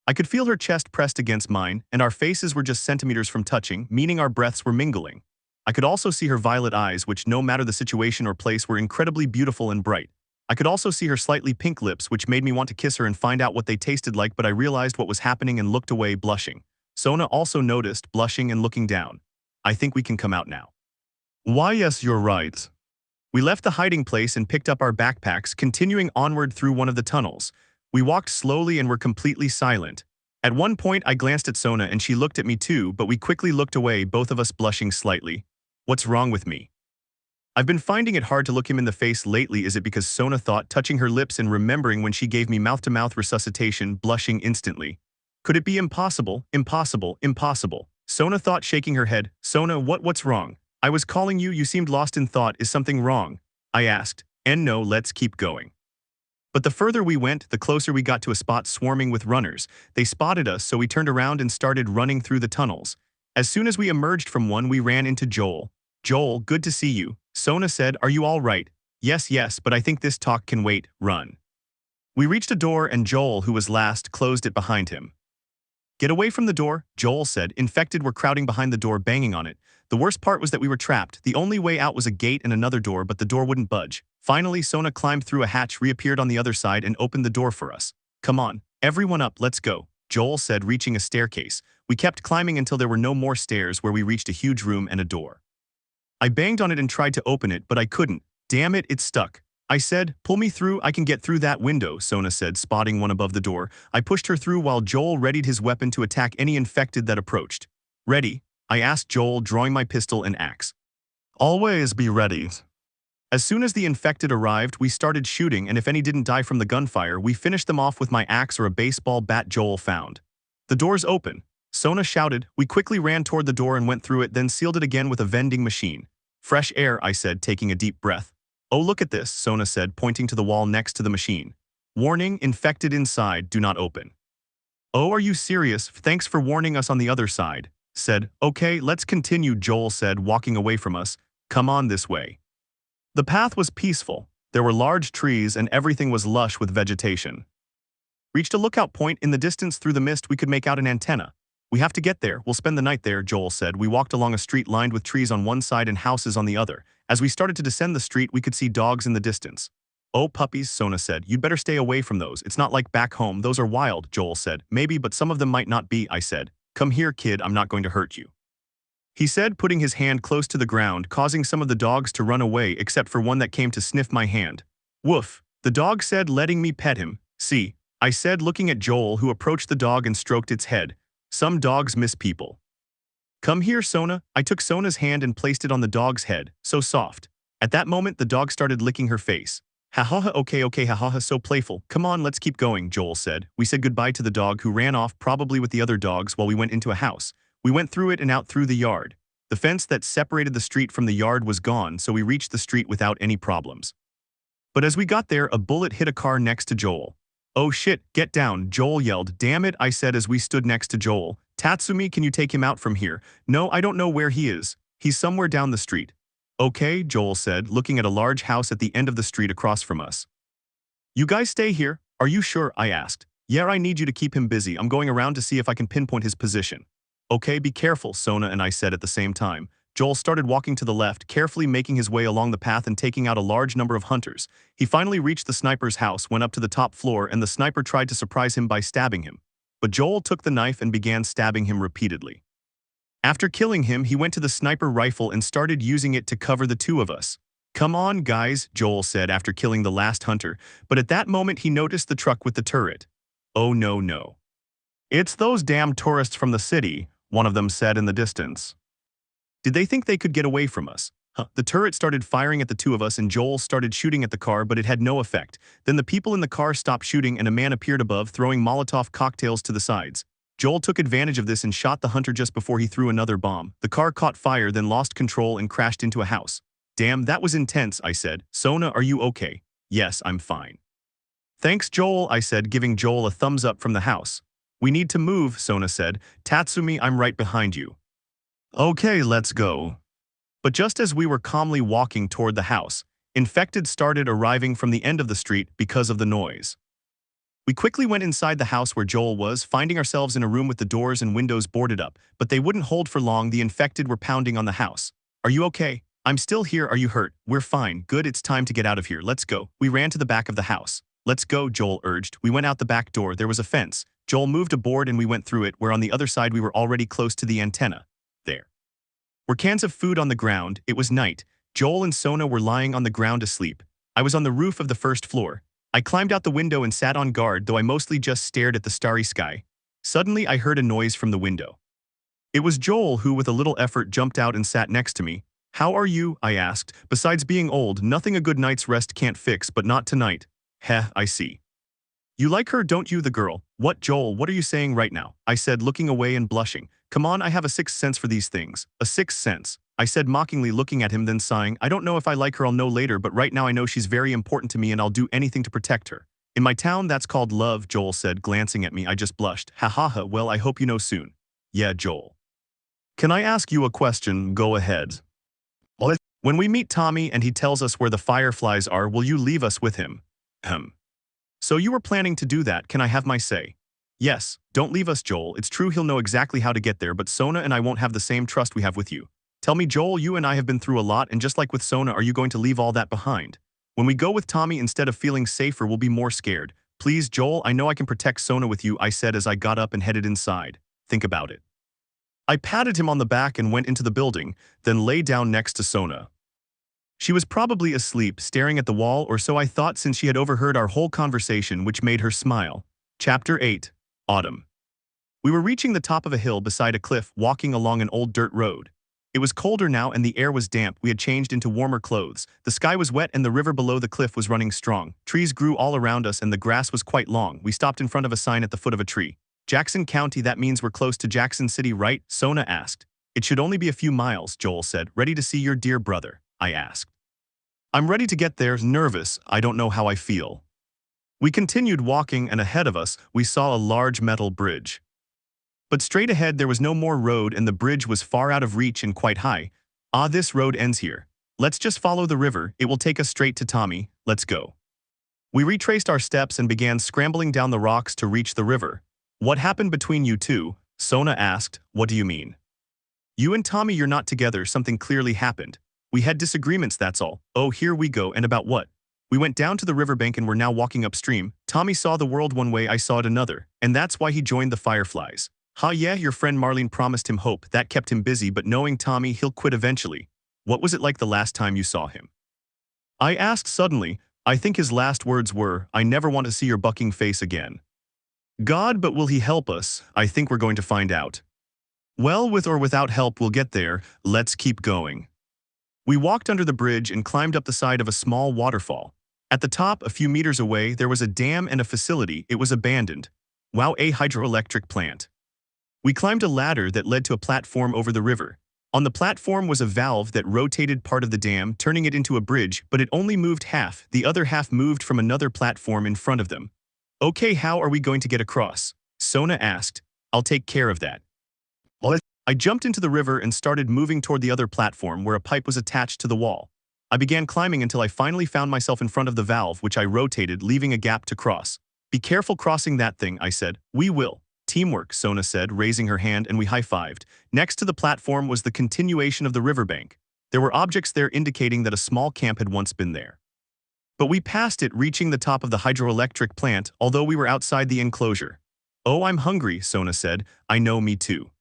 I could feel her chest pressed against mine, and our faces were just centimeters from touching, meaning our breaths were mingling. I could also see her violet eyes, which no matter the situation or place were incredibly beautiful and bright. I could also see her slightly pink lips, which made me want to kiss her and find out what they tasted like, but I realized what was happening and looked away, blushing. Sona also noticed, blushing and looking down. I think we can come out now. Why, yes, you're right. We left the hiding place and picked up our backpacks, continuing onward through one of the tunnels. We walked slowly and were completely silent. At one point, I glanced at Sona and she looked at me too, but we quickly looked away, both of us blushing slightly. What's wrong with me? I've been finding it hard to look him in the face lately. Is it because Sona thought, touching her lips and remembering when she gave me mouth-to-mouth resuscitation, blushing instantly? Could it be impossible? Impossible, impossible. Sona thought, shaking her head. Sona, what's wrong? I was calling you, you seemed lost in thought. Is something wrong? I asked. And no, let's keep going. But the further we went, the closer we got to a spot swarming with runners. They spotted us, so we turned around and started running through the tunnels. As soon as we emerged from one, we ran into Joel. Joel, good to see you. Sona said, are you all right? Yes, but I think this talk can wait. Run. We reached a door and Joel, who was last, closed it behind him. Get away from the door, Joel said. Infected were crowding behind the door, banging on it. The worst part was that we were trapped. The only way out was a gate and another door, but the door wouldn't budge. Finally, Sona climbed through a hatch, reappeared on the other side, and opened the door for us. Come on, everyone up, let's go, Joel said, reaching a staircase. We kept climbing until there were no more stairs, where we reached a huge room and a door. I banged on it and tried to open it, but I couldn't. Damn it, it's stuck. I said, pull me through, I can get through that window, Sona said, spotting one above the door. I pushed her through while Joel readied his weapon to attack any infected that approached. Ready? I asked Joel, drawing my pistol and axe. Always be ready. As soon as the infected arrived, we started shooting, and if any didn't die from the gunfire, we finished them off with my axe or a baseball bat Joel found. The door's open, Sona shouted. We quickly ran toward the door and went through it, then sealed it again with a vending machine. Fresh air, I said, taking a deep breath. Oh, look at this, Sona said, pointing to the wall next to the machine. Warning, infected inside, do not open. Oh, are you serious? Thanks for warning us on the other side, said. Okay, let's continue, Joel said, walking away from us. Come on this way. The path was peaceful. There were large trees and everything was lush with vegetation. Reached a lookout point. In the distance through the mist we could make out an antenna. We have to get there, we'll spend the night there, Joel said. We walked along a street lined with trees on one side and houses on the other. As we started to descend the street, we could see dogs in the distance. Oh, puppies, Sona said. You'd better stay away from those. It's not like back home. Those are wild, Joel said. Maybe, but some of them might not be, I said. Come here, kid, I'm not going to hurt you, he said, putting his hand close to the ground, causing some of the dogs to run away except for one that came to sniff my hand. Woof, the dog said, letting me pet him. See, I said, looking at Joel, who approached the dog and stroked its head. Some dogs miss people. Come here, Sona. I took Sona's hand and placed it on the dog's head, so soft. At that moment, the dog started licking her face. Ha ha ha, okay, ha ha ha, so playful. Come on, let's keep going, Joel said. We said goodbye to the dog, who ran off, probably with the other dogs, while we went into a house. We went through it and out through the yard. The fence that separated the street from the yard was gone, so we reached the street without any problems. But as we got there, a bullet hit a car next to Joel. Oh shit, get down, Joel yelled. Damn it, I said as we stood next to Joel. Tatsumi, can you take him out from here? No, I don't know where he is. He's somewhere down the street. Okay, Joel said, looking at a large house at the end of the street across from us. You guys stay here? Are you sure? I asked. Yeah, I need you to keep him busy. I'm going around to see if I can pinpoint his position. Okay, be careful, Sona and I said at the same time. Joel started walking to the left, carefully making his way along the path and taking out a large number of hunters. He finally reached the sniper's house, went up to the top floor, and the sniper tried to surprise him by stabbing him. But Joel took the knife and began stabbing him repeatedly. After killing him, he went to the sniper rifle and started using it to cover the two of us. Come on, guys, Joel said after killing the last hunter, but at that moment he noticed the truck with the turret. Oh no. It's those damn tourists from the city, one of them said in the distance. Did they think they could get away from us? The turret started firing at the two of us and Joel started shooting at the car, but it had no effect. Then the people in the car stopped shooting and a man appeared above, throwing Molotov cocktails to the sides. Joel took advantage of this and shot the hunter just before he threw another bomb. The car caught fire, then lost control and crashed into a house. Damn, that was intense, I said. Sona, are you okay? Yes, I'm fine. Thanks, Joel, I said, giving Joel a thumbs up from the house. We need to move, Sona said. Tatsumi, I'm right behind you. Okay, let's go. But just as we were calmly walking toward the house, infected started arriving from the end of the street because of the noise. We quickly went inside the house where Joel was, finding ourselves in a room with the doors and windows boarded up, but they wouldn't hold for long. The infected were pounding on the house. Are you okay? I'm still here. Are you hurt? We're fine. Good, it's time to get out of here. Let's go. We ran to the back of the house. Let's go, Joel urged. We went out the back door. There was a fence. Joel moved a board and we went through it, where on the other side we were already close to the antenna. There were cans of food on the ground. It was night. Joel and Sona were lying on the ground asleep. I was on the roof of the first floor. I climbed out the window and sat on guard, though I mostly just stared at the starry sky. Suddenly, I heard a noise from the window. It was Joel who, with a little effort, jumped out and sat next to me. How are you? I asked. Besides being old, nothing a good night's rest can't fix, but not tonight. Heh, I see. You like her, don't you, the girl? What, Joel, what are you saying right now? I said, looking away and blushing. Come on, I have a sixth sense for these things. A sixth sense. I said mockingly, looking at him, then sighing. I don't know if I like her, I'll know later, but right now I know she's very important to me and I'll do anything to protect her. In my town, that's called love, Joel said, glancing at me. I just blushed. Ha ha ha, well, I hope you know soon. Yeah, Joel. Can I ask you a question? Go ahead. When we meet Tommy and he tells us where the fireflies are, will you leave us with him? So you were planning to do that, can I have my say? Yes, don't leave us, Joel. It's true he'll know exactly how to get there, but Sona and I won't have the same trust we have with you. Tell me, Joel, you and I have been through a lot, and just like with Sona, are you going to leave all that behind? When we go with Tommy, instead of feeling safer, we'll be more scared. Please, Joel, I know I can protect Sona with you, I said as I got up and headed inside. Think about it. I patted him on the back and went into the building, then lay down next to Sona. She was probably asleep, staring at the wall, or so I thought, since she had overheard our whole conversation, which made her smile. Chapter 8. Autumn. We were reaching the top of a hill beside a cliff, walking along an old dirt road. It was colder now and the air was damp. We had changed into warmer clothes. The sky was wet and the river below the cliff was running strong. Trees grew all around us and the grass was quite long. We stopped in front of a sign at the foot of a tree. Jackson County, that means we're close to Jackson City, right? Sona asked. It should only be a few miles, Joel said. Ready to see your dear brother? I asked. I'm ready to get there, nervous. I don't know how I feel. We continued walking and ahead of us, we saw a large metal bridge. But straight ahead there was no more road and the bridge was far out of reach and quite high. Ah, this road ends here. Let's just follow the river. It will take us straight to Tommy. Let's go. We retraced our steps and began scrambling down the rocks to reach the river. What happened between you two? Sona asked. What do you mean? You and Tommy, you're not together. Something clearly happened. We had disagreements, that's all. Oh, here we go. And about what? We went down to the riverbank and we're now walking upstream. Tommy saw the world one way, I saw it another. And that's why he joined the Fireflies. Ha, yeah, your friend Marlene promised him hope. That kept him busy, but knowing Tommy, he'll quit eventually. What was it like the last time you saw him? I asked suddenly. I think his last words were, I never want to see your bucking face again. God, but will he help us? I think we're going to find out. Well, with or without help, we'll get there. Let's keep going. We walked under the bridge and climbed up the side of a small waterfall. At the top, a few meters away, there was a dam and a facility. It was abandoned. Wow, a hydroelectric plant. We climbed a ladder that led to a platform over the river. On the platform was a valve that rotated part of the dam, turning it into a bridge, but it only moved half. The other half moved from another platform in front of them. Okay, how are we going to get across? Sona asked. I'll take care of that. I jumped into the river and started moving toward the other platform where a pipe was attached to the wall. I began climbing until I finally found myself in front of the valve, which I rotated, leaving a gap to cross. Be careful crossing that thing, I said. We will. Teamwork, Sona said, raising her hand, and we high-fived. Next to the platform was the continuation of the riverbank. There were objects there indicating that a small camp had once been there. But we passed it, reaching the top of the hydroelectric plant, although we were outside the enclosure. Oh, I'm hungry, Sona said. I know, me too.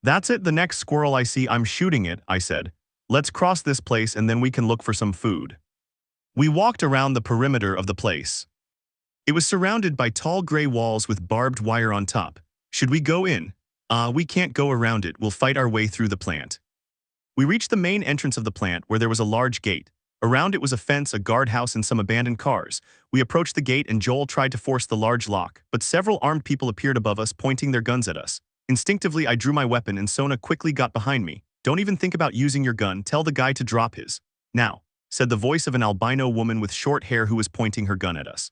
That's it, the next squirrel I see, I'm shooting it, I said. Let's cross this place and then we can look for some food. We walked around the perimeter of the place. It was surrounded by tall gray walls with barbed wire on top. Should we go in? We can't go around it, we'll fight our way through the plant. We reached the main entrance of the plant where there was a large gate. Around it was a fence, a guardhouse, and some abandoned cars. We approached the gate and Joel tried to force the large lock, but several armed people appeared above us, pointing their guns at us. Instinctively, I drew my weapon and Sona quickly got behind me. Don't even think about using your gun, tell the guy to drop his. Now, said the voice of an albino woman with short hair who was pointing her gun at us.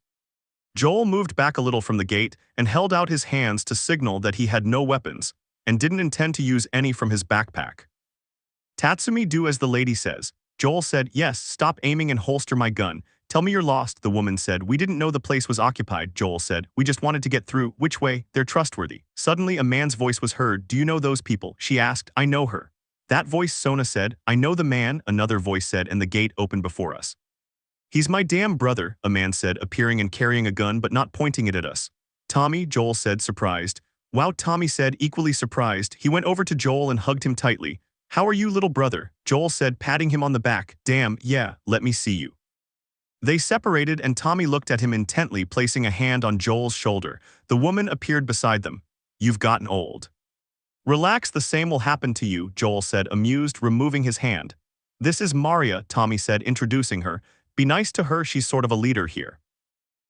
Joel moved back a little from the gate and held out his hands to signal that he had no weapons and didn't intend to use any from his backpack. Tatsumi, do as the lady says. Joel said, yes, stop aiming and holster my gun. Tell me you're lost, the woman said. We didn't know the place was occupied, Joel said. We just wanted to get through. Which way? They're trustworthy. Suddenly a man's voice was heard. Do you know those people? She asked. I know her. That voice, Sona said. I know the man, another voice said, and the gate opened before us. He's my damn brother, a man said, appearing and carrying a gun but not pointing it at us. Tommy, Joel said, surprised. Wow, Tommy said, equally surprised. He went over to Joel and hugged him tightly. How are you, little brother? Joel said, patting him on the back. Damn, yeah, let me see you. They separated and Tommy looked at him intently, placing a hand on Joel's shoulder. The woman appeared beside them. You've gotten old. Relax, the same will happen to you, Joel said, amused, removing his hand. This is Maria, Tommy said, introducing her. Be nice to her, she's sort of a leader here.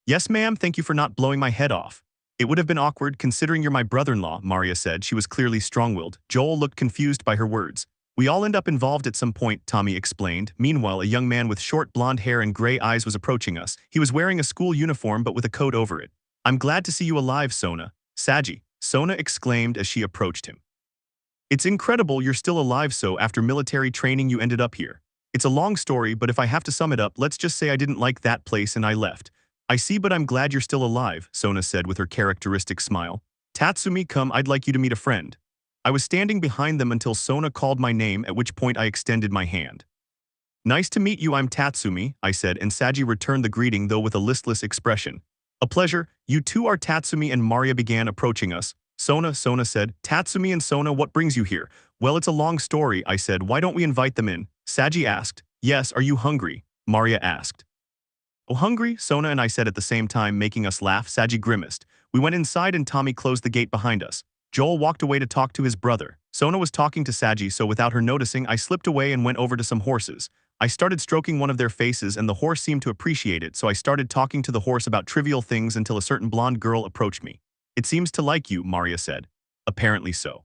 Yes, ma'am, thank you for not blowing my head off. It would have been awkward considering you're my brother-in-law, Maria said. She was clearly strong-willed. Joel looked confused by her words. We all end up involved at some point, Tommy explained. Meanwhile, a young man with short blonde hair and gray eyes was approaching us. He was wearing a school uniform but with a coat over it. I'm glad to see you alive, Sona. Saji, Sona exclaimed as she approached him. It's incredible you're still alive, so after military training you ended up here. It's a long story, but if I have to sum it up, let's just say I didn't like that place and I left. I see, but I'm glad you're still alive, Sona said with her characteristic smile. Tatsumi, come, I'd like you to meet a friend. I was standing behind them until Sona called my name, at which point I extended my hand. Nice to meet you, I'm Tatsumi, I said, and Saji returned the greeting, though with a listless expression. A pleasure, you two are Tatsumi, and Maria began approaching us. Sona said. Tatsumi and Sona, what brings you here? Well, it's a long story, I said. Why don't we invite them in? Saji asked. Yes, are you hungry? Maria asked. Oh, hungry? Sona and I said at the same time, making us laugh. Saji grimaced. We went inside and Tommy closed the gate behind us. Joel walked away to talk to his brother. Sona was talking to Saji, so without her noticing, I slipped away and went over to some horses. I started stroking one of their faces and the horse seemed to appreciate it, so I started talking to the horse about trivial things until a certain blonde girl approached me. It seems to like you, Maria said. Apparently so.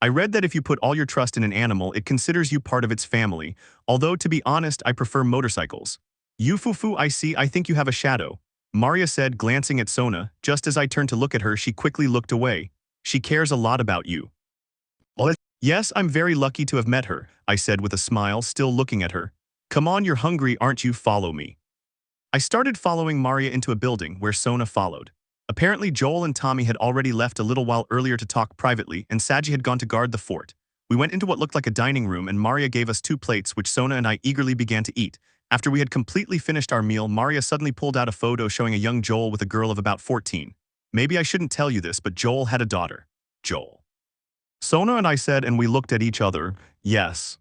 I read that if you put all your trust in an animal, it considers you part of its family, although to be honest, I prefer motorcycles. You fufu, I see, I think you have a shadow. Maria said, glancing at Sona. Just as I turned to look at her, she quickly looked away. She cares a lot about you. Yes, I'm very lucky to have met her, I said with a smile, still looking at her. Come on, you're hungry, aren't you? Follow me. I started following Maria into a building where Sona followed. Apparently Joel and Tommy had already left a little while earlier to talk privately, and Saji had gone to guard the fort. We went into what looked like a dining room and Maria gave us 2 plates which Sona and I eagerly began to eat. After we had completely finished our meal, Maria suddenly pulled out a photo showing a young Joel with a girl of about 14. Maybe I shouldn't tell you this, but Joel had a daughter. Joel. Sona and I said, and we looked at each other. Yes.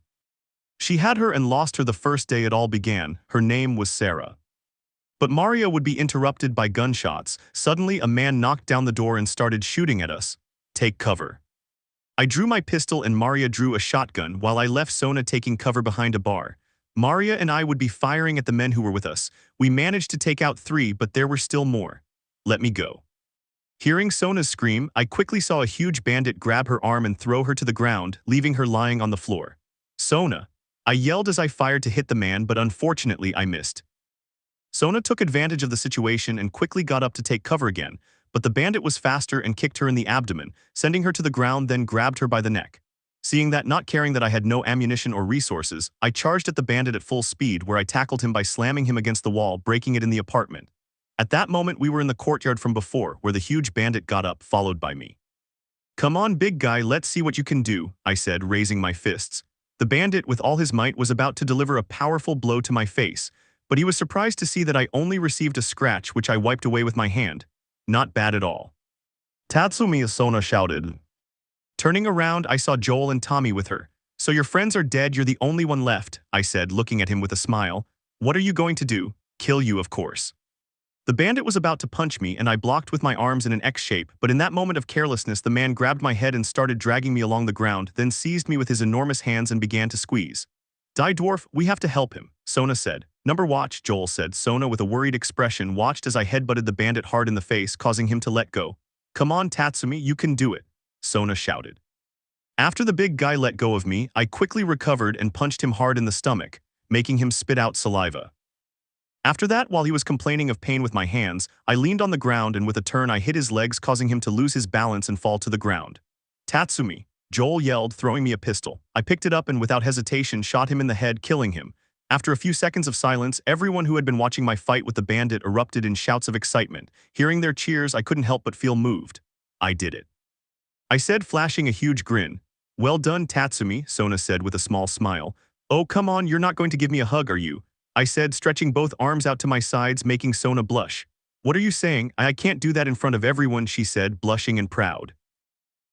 She had her and lost her the first day it all began. Her name was Sarah. But Maria would be interrupted by gunshots. Suddenly, a man knocked down the door and started shooting at us. Take cover. I drew my pistol and Maria drew a shotgun while I left Sona taking cover behind a bar. Maria and I would be firing at the men who were with us. We managed to take out 3, but there were still more. Let me go. Hearing Sona's scream, I quickly saw a huge bandit grab her arm and throw her to the ground, leaving her lying on the floor. Sona! I yelled as I fired to hit the man, but unfortunately I missed. Sona took advantage of the situation and quickly got up to take cover again, but the bandit was faster and kicked her in the abdomen, sending her to the ground, then grabbed her by the neck. Seeing that, not caring that I had no ammunition or resources, I charged at the bandit at full speed, where I tackled him by slamming him against the wall, breaking it in the apartment. At that moment we were in the courtyard from before, where the huge bandit got up, followed by me. Come on, big guy, let's see what you can do, I said, raising my fists. The bandit, with all his might, was about to deliver a powerful blow to my face, but he was surprised to see that I only received a scratch, which I wiped away with my hand. Not bad at all. Tatsumi, Sona shouted. Turning around, I saw Joel and Tommy with her. So your friends are dead, you're the only one left, I said, looking at him with a smile. What are you going to do? Kill you, of course. The bandit was about to punch me, and I blocked with my arms in an X shape, but in that moment of carelessness the man grabbed my head and started dragging me along the ground, then seized me with his enormous hands and began to squeeze. Die, dwarf, we have to help him, Sona said. Number watch, Joel said. Sona, with a worried expression, watched as I headbutted the bandit hard in the face, causing him to let go. Come on, Tatsumi, you can do it, Sona shouted. After the big guy let go of me, I quickly recovered and punched him hard in the stomach, making him spit out saliva. After that, while he was complaining of pain with my hands, I leaned on the ground and with a turn I hit his legs, causing him to lose his balance and fall to the ground. Tatsumi, Joel yelled, throwing me a pistol. I picked it up and without hesitation shot him in the head, killing him. After a few seconds of silence, everyone who had been watching my fight with the bandit erupted in shouts of excitement. Hearing their cheers, I couldn't help but feel moved. I did it, I said, flashing a huge grin. Well done, Tatsumi, Sona said with a small smile. Oh, come on, you're not going to give me a hug, are you? I said, stretching both arms out to my sides, making Sona blush. What are you saying? I can't do that in front of everyone, she said, blushing and proud.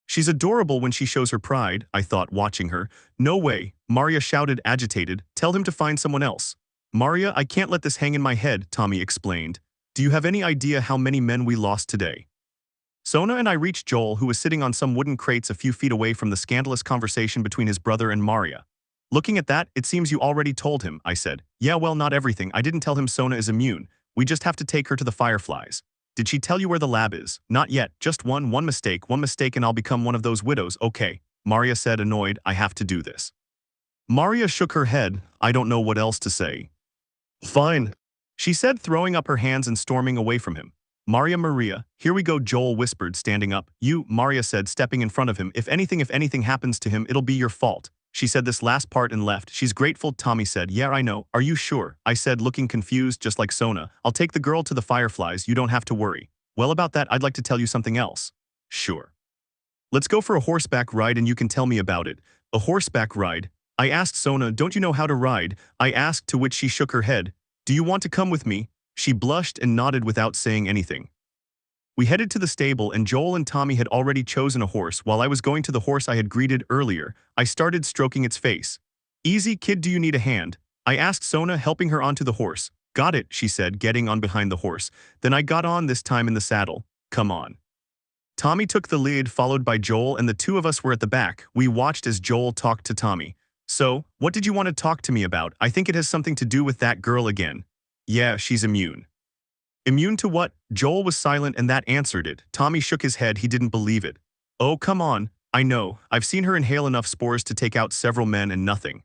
She's adorable when she shows her pride, I thought, watching her. No way, Maria shouted, agitated. Tell him to find someone else. Maria, I can't let this hang in my head, Tommy explained. Do you have any idea how many men we lost today? Sona and I reached Joel, who was sitting on some wooden crates a few feet away from the scandalous conversation between his brother and Maria. Looking at that, it seems you already told him, I said. Yeah, well, not everything. I didn't tell him Sona is immune. We just have to take her to the Fireflies. Did she tell you where the lab is? Not yet, just one mistake and I'll become one of those widows, okay. Maria said, annoyed. I have to do this. Maria shook her head. I don't know what else to say. Fine, she said, throwing up her hands and storming away from him. Maria, here we go, Joel whispered, standing up. You, Maria said, stepping in front of him. If anything happens to him, it'll be your fault. She said this last part and left. She's grateful, Tommy said. Yeah, I know. Are you sure? I said, looking confused, just like Sona. I'll take the girl to the Fireflies, you don't have to worry. Well, about that, I'd like to tell you something else. Sure. Let's go for a horseback ride and you can tell me about it. A horseback ride? I asked Sona, don't you know how to ride? I asked, to which she shook her head. Do you want to come with me? She blushed and nodded without saying anything. We headed to the stable and Joel and Tommy had already chosen a horse. While I was going to the horse I had greeted earlier, I started stroking its face. Easy, kid, do you need a hand? I asked Sona, helping her onto the horse. Got it, she said, getting on behind the horse. Then I got on, this time in the saddle. Come on. Tommy took the lead, followed by Joel, and the two of us were at the back. We watched as Joel talked to Tommy. So, what did you want to talk to me about? I think it has something to do with that girl again. Yeah, she's immune. Immune to what? Joel was silent and that answered it. Tommy shook his head, he didn't believe it. Oh, come on. I know. I've seen her inhale enough spores to take out several men and nothing.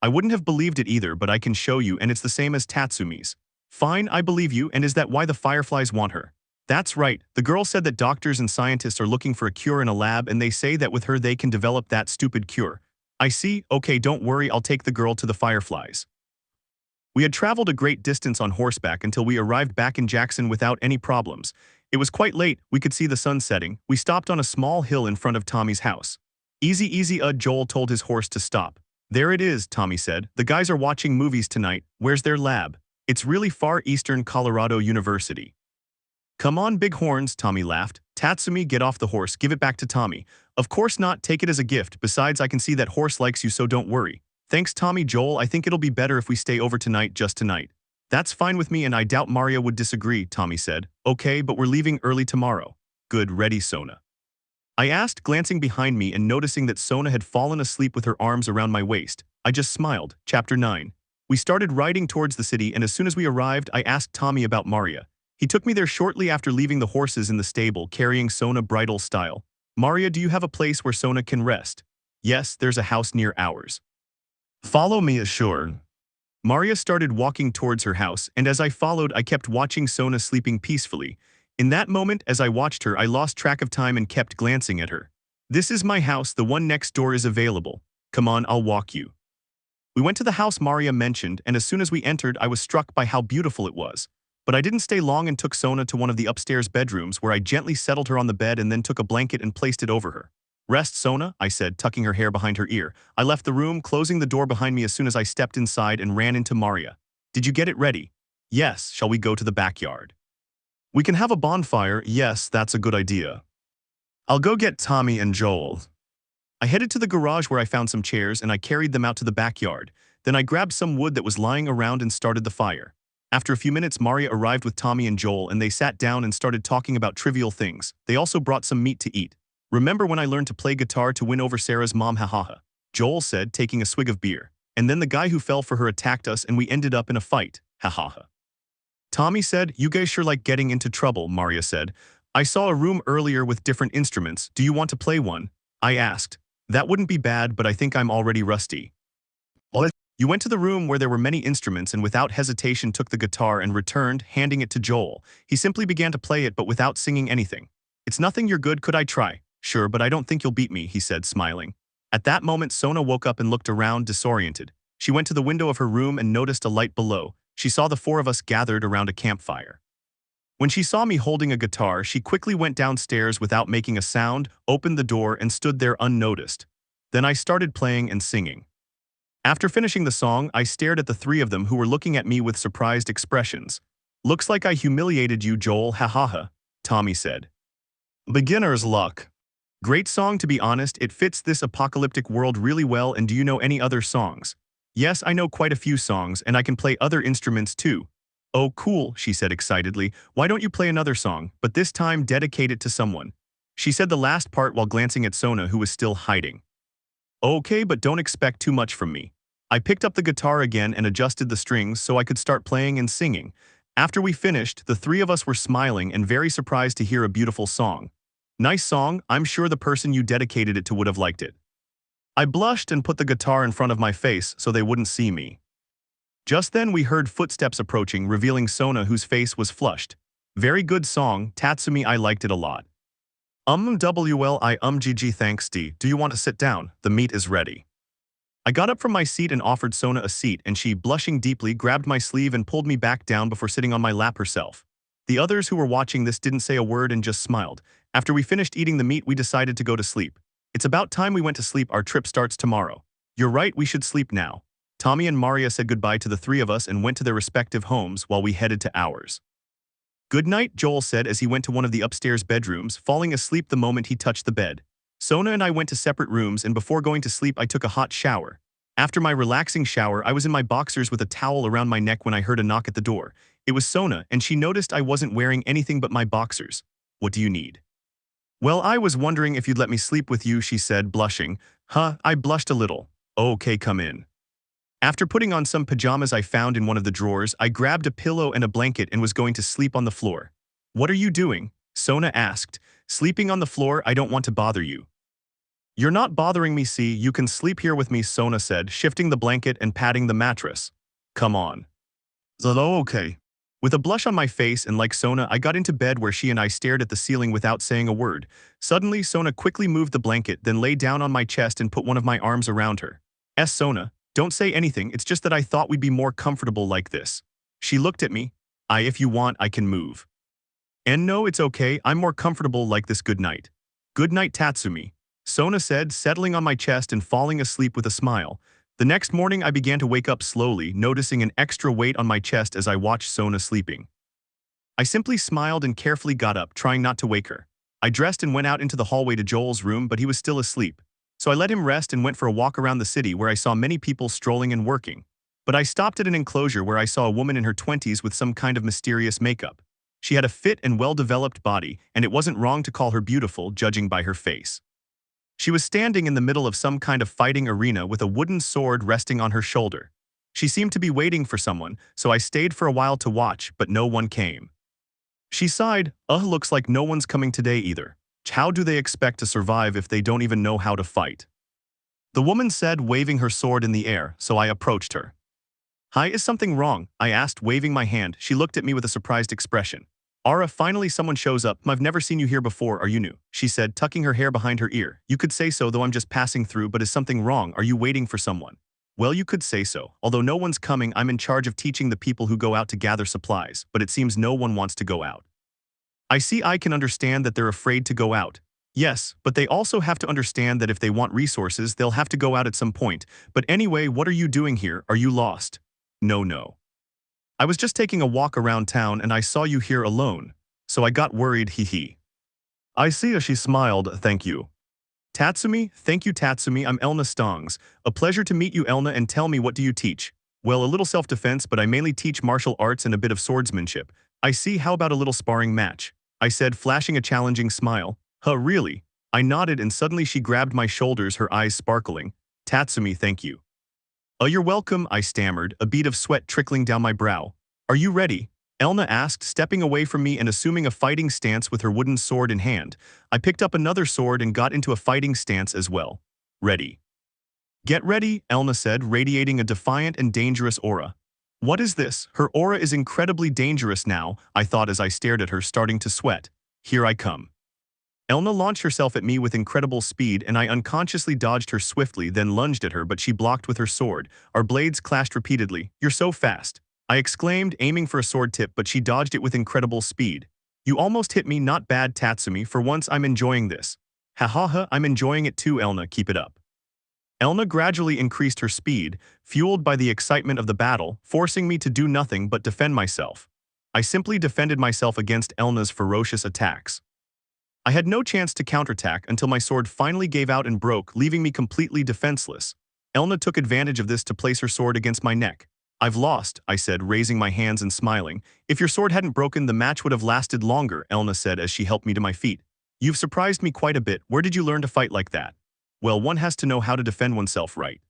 I wouldn't have believed it either, but I can show you, and it's the same as Tatsumi's. Fine, I believe you, and is that why the Fireflies want her? That's right. The girl said that doctors and scientists are looking for a cure in a lab, and they say that with her they can develop that stupid cure. I see. Okay, don't worry, I'll take the girl to the Fireflies. We had traveled a great distance on horseback until we arrived back in Jackson without any problems. It was quite late, we could see the sun setting. We stopped on a small hill in front of Tommy's house. Easy, Joel told his horse to stop. There it is, Tommy said. The guys are watching movies tonight. Where's their lab? It's really far eastern Colorado University. Come on, big horns, Tommy laughed. Tatsumi, get off the horse, give it back to Tommy. Of course not, take it as a gift. Besides, I can see that horse likes you, so don't worry. Thanks, Tommy. Joel, I think it'll be better if we stay over tonight, just tonight. That's fine with me and I doubt Maria would disagree, Tommy said. Okay, but we're leaving early tomorrow. Good, ready, Sona? I asked, glancing behind me and noticing that Sona had fallen asleep with her arms around my waist. I just smiled. Chapter 9. We started riding towards the city, and as soon as we arrived, I asked Tommy about Maria. He took me there shortly after leaving the horses in the stable, carrying Sona bridal style. Maria, do you have a place where Sona can rest? Yes, there's a house near ours. Follow me, assured. Maria started walking towards her house, and as I followed, I kept watching Sona sleeping peacefully. In that moment, as I watched her, I lost track of time and kept glancing at her. This is my house, the one next door is available. Come on, I'll walk you. We went to the house Maria mentioned, and as soon as we entered, I was struck by how beautiful it was. But I didn't stay long and took Sona to one of the upstairs bedrooms where I gently settled her on the bed and then took a blanket and placed it over her. Rest, Sona, I said, tucking her hair behind her ear. I left the room, closing the door behind me as soon as I stepped inside and ran into Maria. Did you get it ready? Yes, shall we go to the backyard? We can have a bonfire. Yes, that's a good idea. I'll go get Tommy and Joel. I headed to the garage where I found some chairs and I carried them out to the backyard. Then I grabbed some wood that was lying around and started the fire. After a few minutes, Maria arrived with Tommy and Joel and they sat down and started talking about trivial things. They also brought some meat to eat. Remember when I learned to play guitar to win over Sarah's mom, hahaha? Joel said, taking a swig of beer. And then the guy who fell for her attacked us and we ended up in a fight, hahaha. Tommy said, you guys sure like getting into trouble, Maria said. I saw a room earlier with different instruments. Do you want to play one? I asked. That wouldn't be bad, but I think I'm already rusty. What? You went to the room where there were many instruments and without hesitation took the guitar and returned, handing it to Joel. He simply began to play it but without singing anything. It's nothing, you're good, could I try? Sure, but I don't think you'll beat me, he said, smiling. At that moment, Sona woke up and looked around, disoriented. She went to the window of her room and noticed a light below. She saw the four of us gathered around a campfire. When she saw me holding a guitar, she quickly went downstairs without making a sound, opened the door, and stood there unnoticed. Then I started playing and singing. After finishing the song, I stared at the three of them who were looking at me with surprised expressions. "Looks like I humiliated you, Joel, ha ha ha," Tommy said. "Beginner's luck. Great song, to be honest. It fits this apocalyptic world really well. And do you know any other songs?" "Yes, I know quite a few songs, and I can play other instruments too." "Oh, cool," she said excitedly. "Why don't you play another song, but this time dedicate it to someone?" She said the last part while glancing at Sona, who was still hiding. "Okay, but don't expect too much from me." I picked up the guitar again and adjusted the strings so I could start playing and singing. After we finished, the three of us were smiling and very surprised to hear a beautiful song. "Nice song, I'm sure the person you dedicated it to would have liked it." I blushed and put the guitar in front of my face so they wouldn't see me. Just then we heard footsteps approaching, revealing Sona, whose face was flushed. "Very good song, Tatsumi, I liked it a lot." GG thanks D, do you want to sit down? The meat is ready." I got up from my seat and offered Sona a seat, and she, blushing deeply, grabbed my sleeve and pulled me back down before sitting on my lap herself. The others who were watching this didn't say a word and just smiled. After we finished eating the meat, we decided to go to sleep. "It's about time we went to sleep, our trip starts tomorrow." "You're right, we should sleep now." Tommy and Maria said goodbye to the three of us and went to their respective homes while we headed to ours. "Good night," Joel said as he went to one of the upstairs bedrooms, falling asleep the moment he touched the bed. Sona and I went to separate rooms, and before going to sleep I took a hot shower. After my relaxing shower, I was in my boxers with a towel around my neck when I heard a knock at the door. It was Sona, and she noticed I wasn't wearing anything but my boxers. "What do you need?" "Well, I was wondering if you'd let me sleep with you," she said, blushing. I blushed a little. "Okay, come in." After putting on some pajamas I found in one of the drawers, I grabbed a pillow and a blanket and was going to sleep on the floor. "What are you doing?" Sona asked. "Sleeping on the floor, I don't want to bother you." "You're not bothering me, see, you can sleep here with me," Sona said, shifting the blanket and patting the mattress. "Come on." "Hello, okay." With a blush on my face and like Sona, I got into bed where she and I stared at the ceiling without saying a word. Suddenly, Sona quickly moved the blanket, then lay down on my chest and put one of my arms around her. Sona, don't say anything, it's just that I thought we'd be more comfortable like this." She looked at me. If you want, I can move." "And no, it's okay, I'm more comfortable like this, good night." "Good night, Tatsumi," Sona said, settling on my chest and falling asleep with a smile. The next morning I began to wake up slowly, noticing an extra weight on my chest as I watched Sona sleeping. I simply smiled and carefully got up, trying not to wake her. I dressed and went out into the hallway to Joel's room, but he was still asleep. So I let him rest and went for a walk around the city where I saw many people strolling and working. But I stopped at an enclosure where I saw a woman in her 20s with some kind of mysterious makeup. She had a fit and well-developed body, and it wasn't wrong to call her beautiful, judging by her face. She was standing in the middle of some kind of fighting arena with a wooden sword resting on her shoulder. She seemed to be waiting for someone, so I stayed for a while to watch, but no one came. She sighed, Looks like no one's coming today either. How do they expect to survive if they don't even know how to fight?" The woman said, waving her sword in the air, so I approached her. "Hi, is something wrong?" I asked, waving my hand. She looked at me with a surprised expression. Finally someone shows up. "I've never seen you here before, are you new?" she said, tucking her hair behind her ear. "You could say so, though I'm just passing through, but is something wrong? Are you waiting for someone?" "Well, you could say so. Although no one's coming, I'm in charge of teaching the people who go out to gather supplies, but it seems no one wants to go out." I can understand that they're afraid to go out. Yes, but they also have to understand that if they want resources, they'll have to go out at some point. But anyway, what are you doing here? Are you lost? No. I was just taking a walk around town and I saw you here alone. So I got worried, hee. I see, she smiled, thank you. Tatsumi, thank you Tatsumi, I'm Elna Stongs. A pleasure to meet you Elna, and tell me, what do you teach? Well, a little self-defense, but I mainly teach martial arts and a bit of swordsmanship. I see, how about a little sparring match? I said, flashing a challenging smile. Really? I nodded and suddenly she grabbed my shoulders, her eyes sparkling. Tatsumi, thank you. You're welcome, I stammered, a bead of sweat trickling down my brow. Are you ready? Elna asked, stepping away from me and assuming a fighting stance with her wooden sword in hand. I picked up another sword and got into a fighting stance as well. Ready. Get ready, Elna said, radiating a defiant and dangerous aura. What is this? Her aura is incredibly dangerous now, I thought as I stared at her, starting to sweat. Here I come. Elna launched herself at me with incredible speed and I unconsciously dodged her swiftly, then lunged at her, but she blocked with her sword. Our blades clashed repeatedly. "You're so fast," I exclaimed, aiming for a sword tip, but she dodged it with incredible speed. "You almost hit me, not bad, Tatsumi. For once I'm enjoying this." "Ha ha ha, I'm enjoying it too, Elna, keep it up." Elna gradually increased her speed, fueled by the excitement of the battle, forcing me to do nothing but defend myself. I simply defended myself against Elna's ferocious attacks. I had no chance to counterattack until my sword finally gave out and broke, leaving me completely defenseless. Elna took advantage of this to place her sword against my neck. "I've lost," I said, raising my hands and smiling. "If your sword hadn't broken, the match would have lasted longer," Elna said as she helped me to my feet. "You've surprised me quite a bit. Where did you learn to fight like that?" "Well, one has to know how to defend oneself, right?"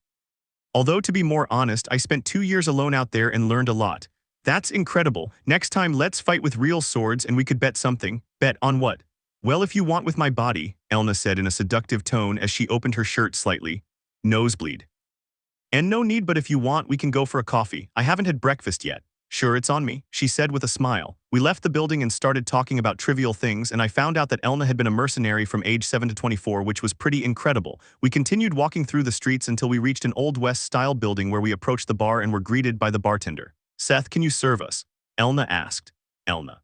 Although, to be more honest, I spent 2 years alone out there and learned a lot. "That's incredible. Next time let's fight with real swords and we could bet something." "Bet on what?" "Well, if you want, with my body," Elna said in a seductive tone as she opened her shirt slightly. "Nosebleed." "And no need, but if you want, we can go for a coffee. I haven't had breakfast yet." "Sure, it's on me," she said with a smile. We left the building and started talking about trivial things, and I found out that Elna had been a mercenary from age 7 to 24, which was pretty incredible. We continued walking through the streets until we reached an Old West-style building where we approached the bar and were greeted by the bartender. "Seth, can you serve us?" Elna asked. "Elna.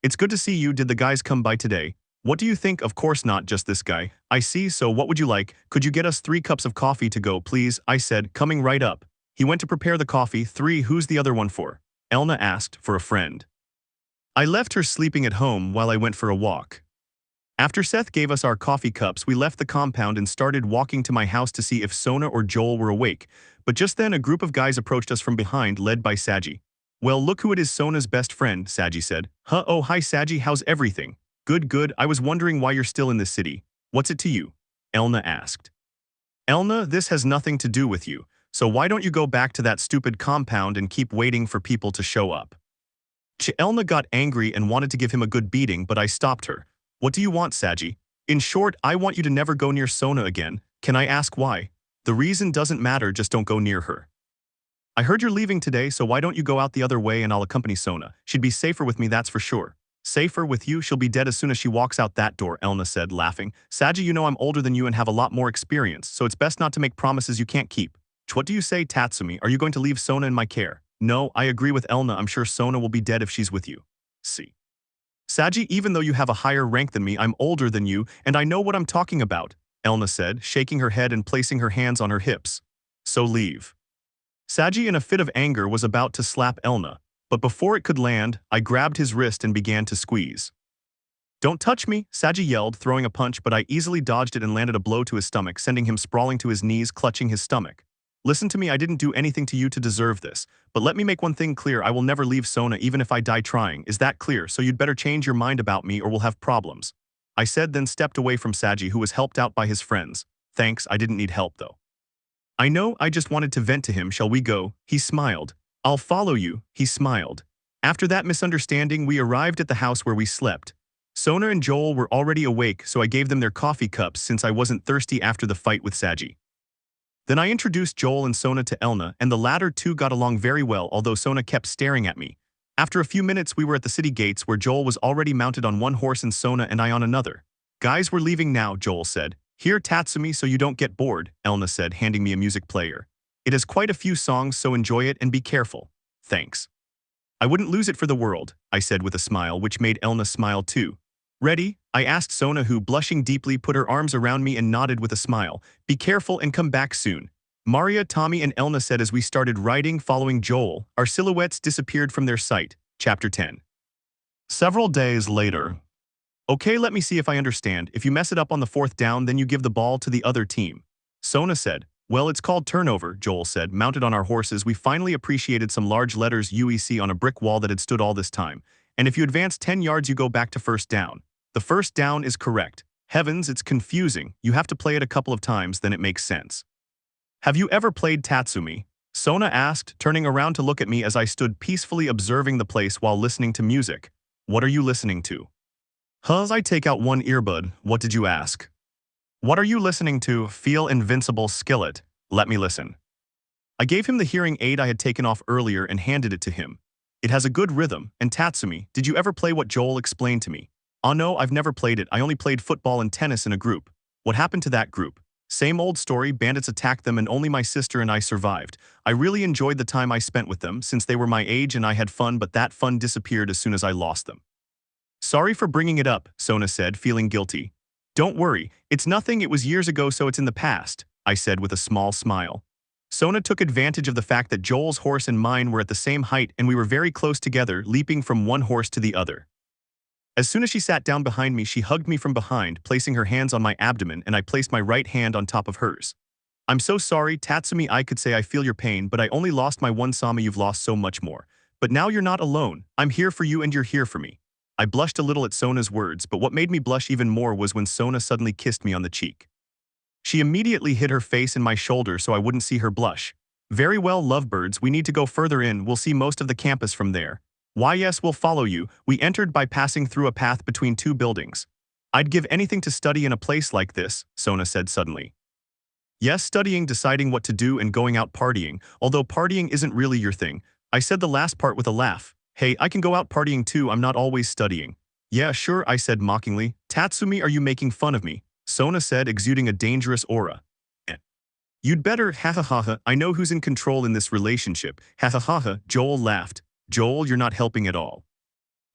It's good to see you. Did the guys come by today?" "What do you think? Of course not, just this guy." "I see, so what would you like? Could you get us 3 cups of coffee to go, please?" I said, coming right up. He went to prepare the coffee. "3, who's the other one for?" Elna asked. "For a friend." I left her sleeping at home while I went for a walk. After Seth gave us our coffee cups, we left the compound and started walking to my house to see if Sona or Joel were awake. But just then a group of guys approached us from behind, led by Saji. "Well, look who it is, Sona's best friend," Saji said. "Huh, oh hi Saji, how's everything?" "Good, good. I was wondering why you're still in this city." "What's it to you?" Elna asked. "Elna, this has nothing to do with you, so why don't you go back to that stupid compound and keep waiting for people to show up?" Elna got angry and wanted to give him a good beating, but I stopped her. "What do you want, Saji?" "In short, I want you to never go near Sona again." "Can I ask why?" "The reason doesn't matter, just don't go near her." "I heard you're leaving today, so why don't you go out the other way and I'll accompany Sona. She'd be safer with me, that's for sure." "Safer with you? She'll be dead as soon as she walks out that door," Elna said, laughing. "Saji, you know I'm older than you and have a lot more experience, so it's best not to make promises you can't keep." "What do you say, Tatsumi? Are you going to leave Sona in my care?" "No, I agree with Elna. I'm sure Sona will be dead if she's with you." "See. Saji, even though you have a higher rank than me, I'm older than you, and I know what I'm talking about," Elna said, shaking her head and placing her hands on her hips. "So leave." Saji, in a fit of anger, was about to slap Elna, but before it could land, I grabbed his wrist and began to squeeze. "Don't touch me," Saji yelled, throwing a punch, but I easily dodged it and landed a blow to his stomach, sending him sprawling to his knees, clutching his stomach. "Listen to me, I didn't do anything to you to deserve this, but let me make one thing clear, I will never leave Sona even if I die trying. Is that clear? So you'd better change your mind about me or we'll have problems," I said, then stepped away from Saji, who was helped out by his friends. "Thanks, I didn't need help though." "I know, I just wanted to vent to him. Shall we go?" He smiled. "I'll follow you," he smiled. After that misunderstanding, we arrived at the house where we slept. Sona and Joel were already awake, so I gave them their coffee cups since I wasn't thirsty after the fight with Saji. Then I introduced Joel and Sona to Elna, and the latter two got along very well, although Sona kept staring at me. After a few minutes, we were at the city gates where Joel was already mounted on one horse and Sona and I on another. "Guys, we're leaving now," Joel said. "Here, Tatsumi, so you don't get bored," Elna said, handing me a music player. "It has quite a few songs, so enjoy it and be careful." "Thanks." "I wouldn't lose it for the world," I said with a smile, which made Elna smile too. "Ready?" I asked Sona, who, blushing deeply, put her arms around me and nodded with a smile. "Be careful and come back soon." Maria, Tommy, and Elna said as we started riding following Joel. Our silhouettes disappeared from their sight. Chapter 10. Several days later. "Okay, let me see if I understand. If you mess it up on the 4th down, then you give the ball to the other team." Sona said. "Well, it's called turnover," Joel said. Mounted on our horses, we finally appreciated some large letters UEC on a brick wall that had stood all this time. "And if you advance 10 yards, you go back to 1st down." The 1st down is correct. Heavens, it's confusing. You have to play it a couple of times, then it makes sense. "Have you ever played Tatsumi?" Sona asked, turning around to look at me as I stood peacefully observing the place while listening to music. "What are you listening to?" I take out one earbud. "What did you ask?" "What are you listening to?" "Feel Invincible Skillet." "Let me listen." I gave him the hearing aid I had taken off earlier and handed it to him. "It has a good rhythm, and Tatsumi, did you ever play what Joel explained to me?" "Oh no, I've never played it. I only played football and tennis in a group." "What happened to that group?" "Same old story, bandits attacked them and only my sister and I survived. I really enjoyed the time I spent with them since they were my age and I had fun, but that fun disappeared as soon as I lost them." "Sorry for bringing it up," Sona said, feeling guilty. "Don't worry, it's nothing, it was years ago so it's in the past," I said with a small smile. Sona took advantage of the fact that Joel's horse and mine were at the same height and we were very close together, leaping from one horse to the other. As soon as she sat down behind me, she hugged me from behind, placing her hands on my abdomen, and I placed my right hand on top of hers. "I'm so sorry, Tatsumi, I could say I feel your pain, but I only lost my one Sama, you've lost so much more. But now you're not alone, I'm here for you and you're here for me." I blushed a little at Sona's words, but what made me blush even more was when Sona suddenly kissed me on the cheek. She immediately hid her face in my shoulder so I wouldn't see her blush. "Very well, lovebirds, we need to go further in, we'll see most of the campus from there." "Why yes, we'll follow you." We entered by passing through a path between two buildings. "I'd give anything to study in a place like this," Sona said suddenly. "Yes, studying, deciding what to do and going out partying, although partying isn't really your thing." I said the last part with a laugh. "Hey, I can go out partying too, I'm not always studying." "Yeah, sure," I said mockingly. "Tatsumi, are you making fun of me?" Sona said, exuding a dangerous aura. "You'd better, ha, I know who's in control in this relationship, ha, Joel laughed. "Joel, you're not helping at all."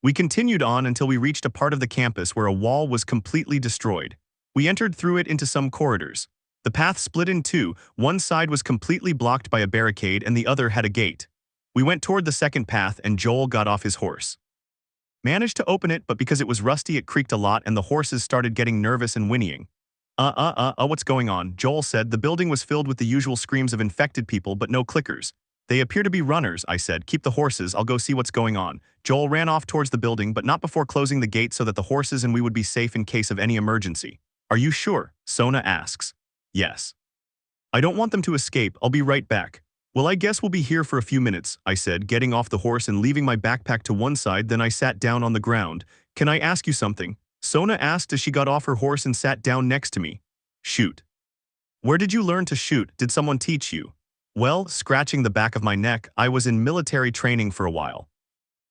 We continued on until we reached a part of the campus where a wall was completely destroyed. We entered through it into some corridors. The path split in two, one side was completely blocked by a barricade and the other had a gate. We went toward the second path and Joel got off his horse. Managed to open it, but because it was rusty it creaked a lot and the horses started getting nervous and whinnying. What's going on?" Joel said. The building was filled with the usual screams of infected people but no clickers. "They appear to be runners," I said. "Keep the horses, I'll go see what's going on." Joel ran off towards the building but not before closing the gate so that the horses and we would be safe in case of any emergency. "Are you sure?" Sona asks. "Yes. I don't want them to escape, I'll be right back." "Well, I guess we'll be here for a few minutes," I said, getting off the horse and leaving my backpack to one side, then I sat down on the ground. "Can I ask you something?" Sona asked as she got off her horse and sat down next to me. "Shoot." "Where did you learn to shoot? Did someone teach you?" "Well," scratching the back of my neck, "I was in military training for a while."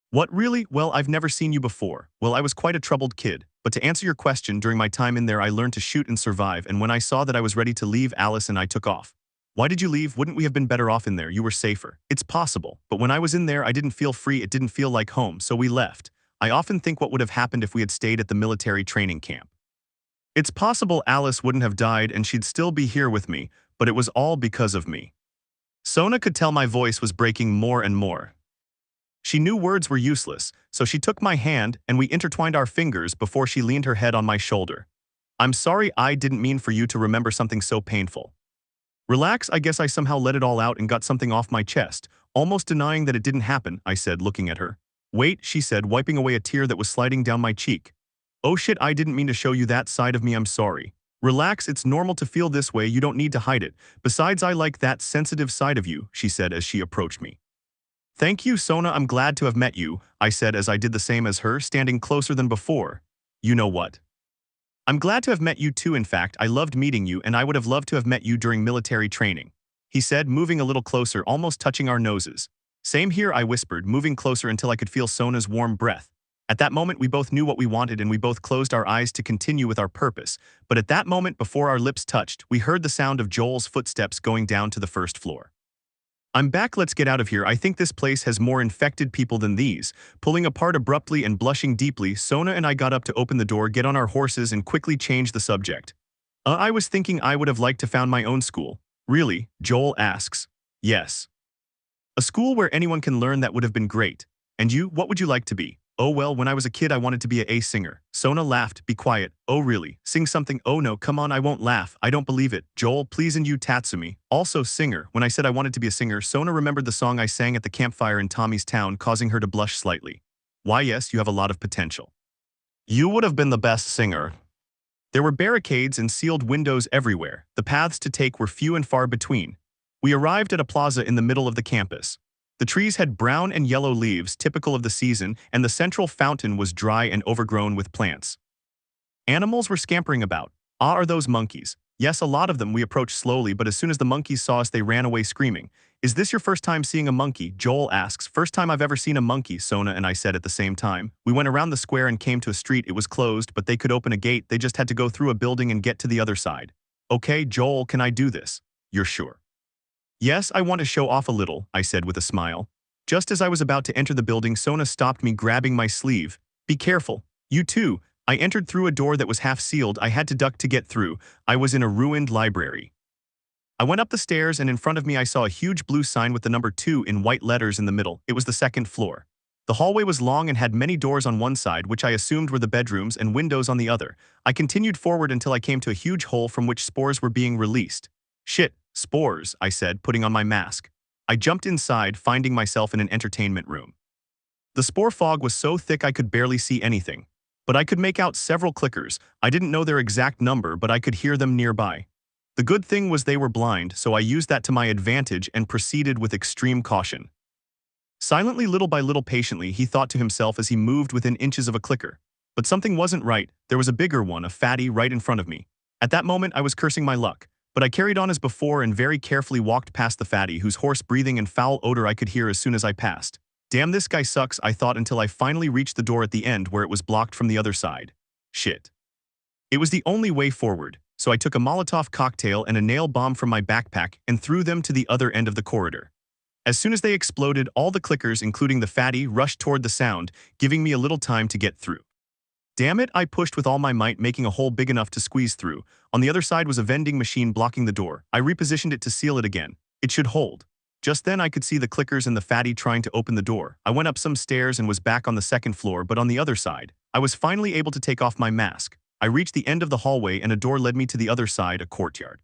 "What, really? Well, I've never seen you before." "Well, I was quite a troubled kid. But to answer your question, during my time in there I learned to shoot and survive, and when I saw that I was ready to leave, Alice and I took off." "Why did you leave? Wouldn't we have been better off in there? You were safer." "It's possible, but when I was in there I didn't feel free, it didn't feel like home, so we left. I often think what would have happened if we had stayed at the military training camp. It's possible Alice wouldn't have died and she'd still be here with me, but it was all because of me." Sona could tell my voice was breaking more and more. She knew words were useless, so she took my hand and we intertwined our fingers before she leaned her head on my shoulder. "I'm sorry, I didn't mean for you to remember something so painful." "Relax, I guess I somehow let it all out and got something off my chest, almost denying that it didn't happen," I said, looking at her. "Wait," she said, wiping away a tear that was sliding down my cheek. "Oh shit, I didn't mean to show you that side of me, I'm sorry." "Relax, it's normal to feel this way, you don't need to hide it. Besides, I like that sensitive side of you," she said as she approached me. "Thank you, Sona, I'm glad to have met you," I said as I did the same as her, standing closer than before. "You know what? I'm glad to have met you too, in fact, I loved meeting you and I would have loved to have met you during military training," he said, moving a little closer, almost touching our noses. "Same here," I whispered, moving closer until I could feel Sona's warm breath. At that moment we both knew what we wanted and we both closed our eyes to continue with our purpose, but at that moment before our lips touched, we heard the sound of Joel's footsteps going down to the first floor. "I'm back, let's get out of here, I think this place has more infected people than these." Pulling apart abruptly and blushing deeply, Sona and I got up to open the door, get on our horses and quickly change the subject. I was thinking I would have liked to found my own school." "Really?" Joel asks. "Yes. A school where anyone can learn, that would have been great." "And you, what would you like to be?" "Oh well, when I was a kid I wanted to be a singer." Sona laughed. "Be quiet." "Oh really? Sing something." "Oh no, come on, I won't laugh, I don't believe it." "Joel, please, and you, Tatsumi." "Also singer." When I said I wanted to be a singer, Sona remembered the song I sang at the campfire in Tommy's town, causing her to blush slightly. "Why yes, you have a lot of potential. You would have been the best singer." There were barricades and sealed windows everywhere. The paths to take were few and far between. We arrived at a plaza in the middle of the campus. The trees had brown and yellow leaves, typical of the season, and the central fountain was dry and overgrown with plants. Animals were scampering about. "Ah, are those monkeys?" "Yes, a lot of them." We approached slowly, but as soon as the monkeys saw us they ran away screaming. Is this your first time seeing a monkey? Joel asks. First time I've ever seen a monkey, Sona and I said at the same time. We went around the square and came to a street. It was closed, but they could open a gate. They just had to go through a building and get to the other side. Okay, Joel, can I do this? You're sure? Yes, I want to show off a little, I said with a smile. Just as I was about to enter the building, Sona stopped me, grabbing my sleeve. Be careful. You too. I entered through a door that was half sealed. I had to duck to get through. I was in a ruined library. I went up the stairs and in front of me I saw a huge blue sign with the number 2 in white letters in the middle. It was the second floor. The hallway was long and had many doors on one side, which I assumed were the bedrooms, and windows on the other. I continued forward until I came to a huge hole from which spores were being released. Shit, spores, I said, putting on my mask. I jumped inside, finding myself in an entertainment room. The spore fog was so thick I could barely see anything. But I could make out several clickers. I didn't know their exact number, but I could hear them nearby. The good thing was they were blind, so I used that to my advantage and proceeded with extreme caution. Silently, little by little, patiently, he thought to himself as he moved within inches of a clicker. But something wasn't right. There was a bigger one, a fatty, right in front of me. At that moment, I was cursing my luck. But I carried on as before and very carefully walked past the fatty, whose hoarse breathing and foul odor I could hear as soon as I passed. Damn, this guy sucks, I thought, until I finally reached the door at the end where it was blocked from the other side. Shit. It was the only way forward. So I took a Molotov cocktail and a nail bomb from my backpack and threw them to the other end of the corridor. As soon as they exploded, all the clickers, including the fatty, rushed toward the sound, giving me a little time to get through. Damn it, I pushed with all my might, making a hole big enough to squeeze through. On the other side was a vending machine blocking the door. I repositioned it to seal it again. It should hold. Just then I could see the clickers and the fatty trying to open the door. I went up some stairs and was back on the second floor, but on the other side. I was finally able to take off my mask. I reached the end of the hallway and a door led me to the other side, a courtyard.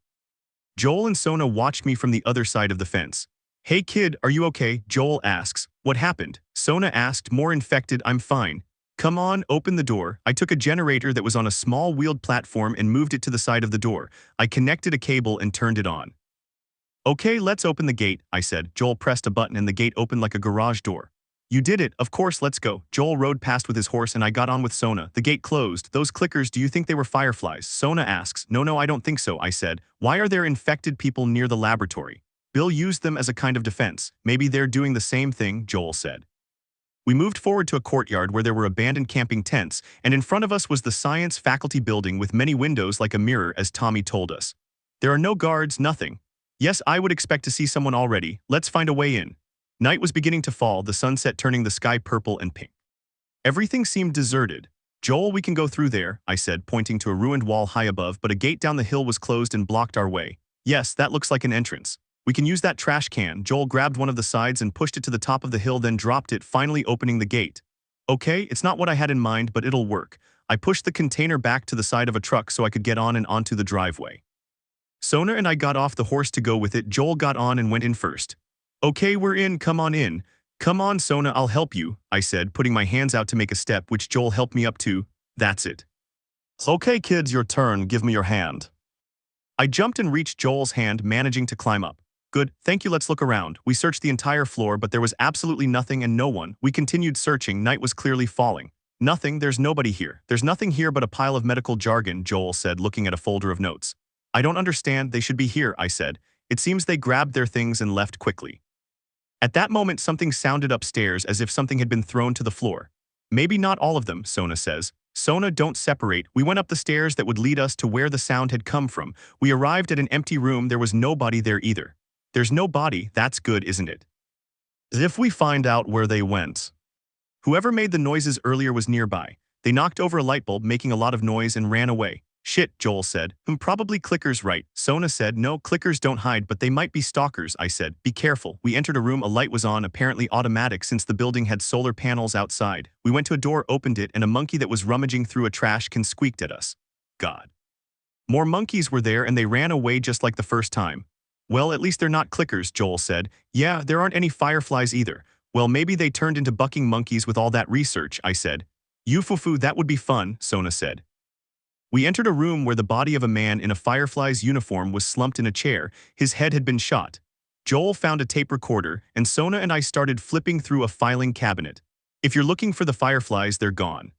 Joel and Sona watched me from the other side of the fence. Hey kid, are you okay? Joel asks. What happened? Sona asked, more infected. I'm fine. Come on, open the door. I took a generator that was on a small wheeled platform and moved it to the side of the door. I connected a cable and turned it on. Okay, let's open the gate, I said. Joel pressed a button and the gate opened like a garage door. You did it, of course, let's go. Joel rode past with his horse and I got on with Sona. The gate closed. Those clickers, do you think they were fireflies? Sona asks. No, I don't think so, I said. Why are there infected people near the laboratory? Bill used them as a kind of defense. Maybe they're doing the same thing, Joel said. We moved forward to a courtyard where there were abandoned camping tents, and in front of us was the science faculty building with many windows like a mirror, as Tommy told us. There are no guards, nothing. Yes, I would expect to see someone already. Let's find a way in. Night was beginning to fall, the sunset turning the sky purple and pink. Everything seemed deserted. Joel, we can go through there, I said, pointing to a ruined wall high above, but a gate down the hill was closed and blocked our way. Yes, that looks like an entrance. We can use that trash can. Joel grabbed one of the sides and pushed it to the top of the hill, then dropped it, finally opening the gate. Okay, it's not what I had in mind, but it'll work. I pushed the container back to the side of a truck so I could get on and onto the driveway. Sona and I got off the horse to go with it. Joel got on and went in first. Okay, we're in, come on in. Come on, Sona, I'll help you, I said, putting my hands out to make a step, which Joel helped me up to. That's it. Okay, kids, your turn. Give me your hand. I jumped and reached Joel's hand, managing to climb up. Good, thank you, let's look around. We searched the entire floor, but there was absolutely nothing and no one. We continued searching. Night was clearly falling. Nothing, there's nobody here. There's nothing here but a pile of medical jargon, Joel said, looking at a folder of notes. I don't understand, they should be here, I said. It seems they grabbed their things and left quickly. At that moment, something sounded upstairs as if something had been thrown to the floor. Maybe not all of them, Sona says. Sona, don't separate. We went up the stairs that would lead us to where the sound had come from. We arrived at an empty room. There was nobody there either. There's no body, that's good, isn't it? If we find out where they went. Whoever made the noises earlier was nearby. They knocked over a light bulb, making a lot of noise, and ran away. Shit, Joel said. Probably clickers, right? Sona said. No, clickers don't hide, but they might be stalkers, I said. Be careful. We entered a room, a light was on, apparently automatic since the building had solar panels outside. We went to a door, opened it, and a monkey that was rummaging through a trash can squeaked at us. God. More monkeys were there and they ran away just like the first time. Well, at least they're not clickers, Joel said. Yeah, there aren't any fireflies either. Well, maybe they turned into bucking monkeys with all that research, I said. Yufufu, that would be fun, Sona said. We entered a room where the body of a man in a firefly's uniform was slumped in a chair. His head had been shot. Joel found a tape recorder, and Sona and I started flipping through a filing cabinet. If you're looking for the fireflies, they're gone.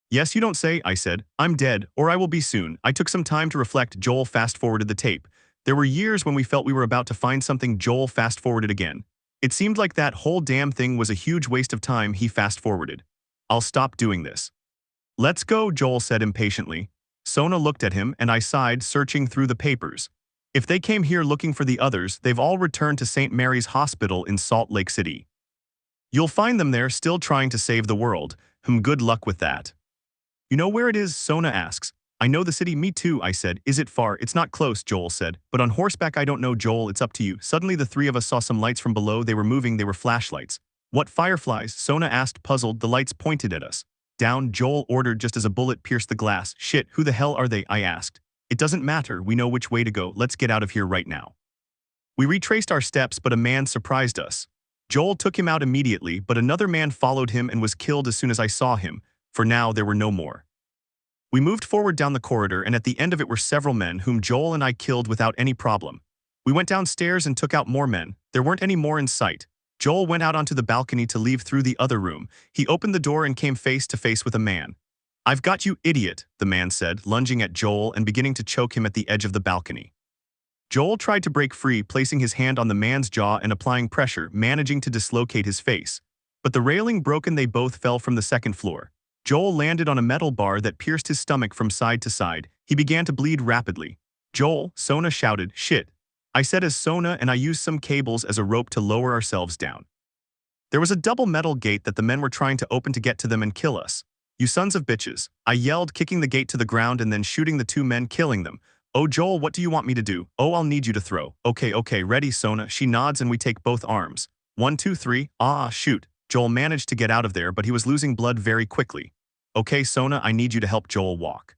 Yes, you don't say, I said. I'm dead, or I will be soon. I took some time to reflect. Joel fast-forwarded the tape. There were years when we felt we were about to find something. Joel fast-forwarded again. It seemed like that whole damn thing was a huge waste of time. He fast-forwarded. I'll stop doing this. Let's go, Joel said impatiently. Sona looked at him and I sighed, searching through the papers. If they came here looking for the others, they've all returned to St. Mary's Hospital in Salt Lake City. You'll find them there still trying to save the world. Good luck with that. You know where it is? Sona asks. I know the city. Me too, I said. Is it far? It's not close, Joel said. But on horseback I don't know, Joel. It's up to you. Suddenly the three of us saw some lights from below. They were moving. They were flashlights. What fireflies? Sona asked, puzzled. The lights pointed at us. Down, Joel ordered just as a bullet pierced the glass. Shit, who the hell are they? I asked. It doesn't matter. We know which way to go. Let's get out of here right now. We retraced our steps, but a man surprised us. Joel took him out immediately, but another man followed him and was killed as soon as I saw him. For now, there were no more. We moved forward down the corridor, and at the end of it were several men whom Joel and I killed without any problem. We went downstairs and took out more men. There weren't any more in sight. Joel went out onto the balcony to leave through the other room. He opened the door and came face to face with a man. I've got you, idiot, the man said, lunging at Joel and beginning to choke him at the edge of the balcony. Joel tried to break free, placing his hand on the man's jaw and applying pressure, managing to dislocate his face. But the railing broken, they both fell from the second floor. Joel landed on a metal bar that pierced his stomach from side to side. He began to bleed rapidly. Joel, Sona shouted, shit. I said as Sona and I used some cables as a rope to lower ourselves down. There was a double metal gate that the men were trying to open to get to them and kill us. You sons of bitches, I yelled, kicking the gate to the ground and then shooting the two men, killing them. Oh Joel, what do you want me to do? Oh, I'll need you to throw. Okay, ready, Sona. She nods and we take both arms. 1, 2, 3, shoot. Joel managed to get out of there, but he was losing blood very quickly. Okay, Sona, I need you to help Joel walk.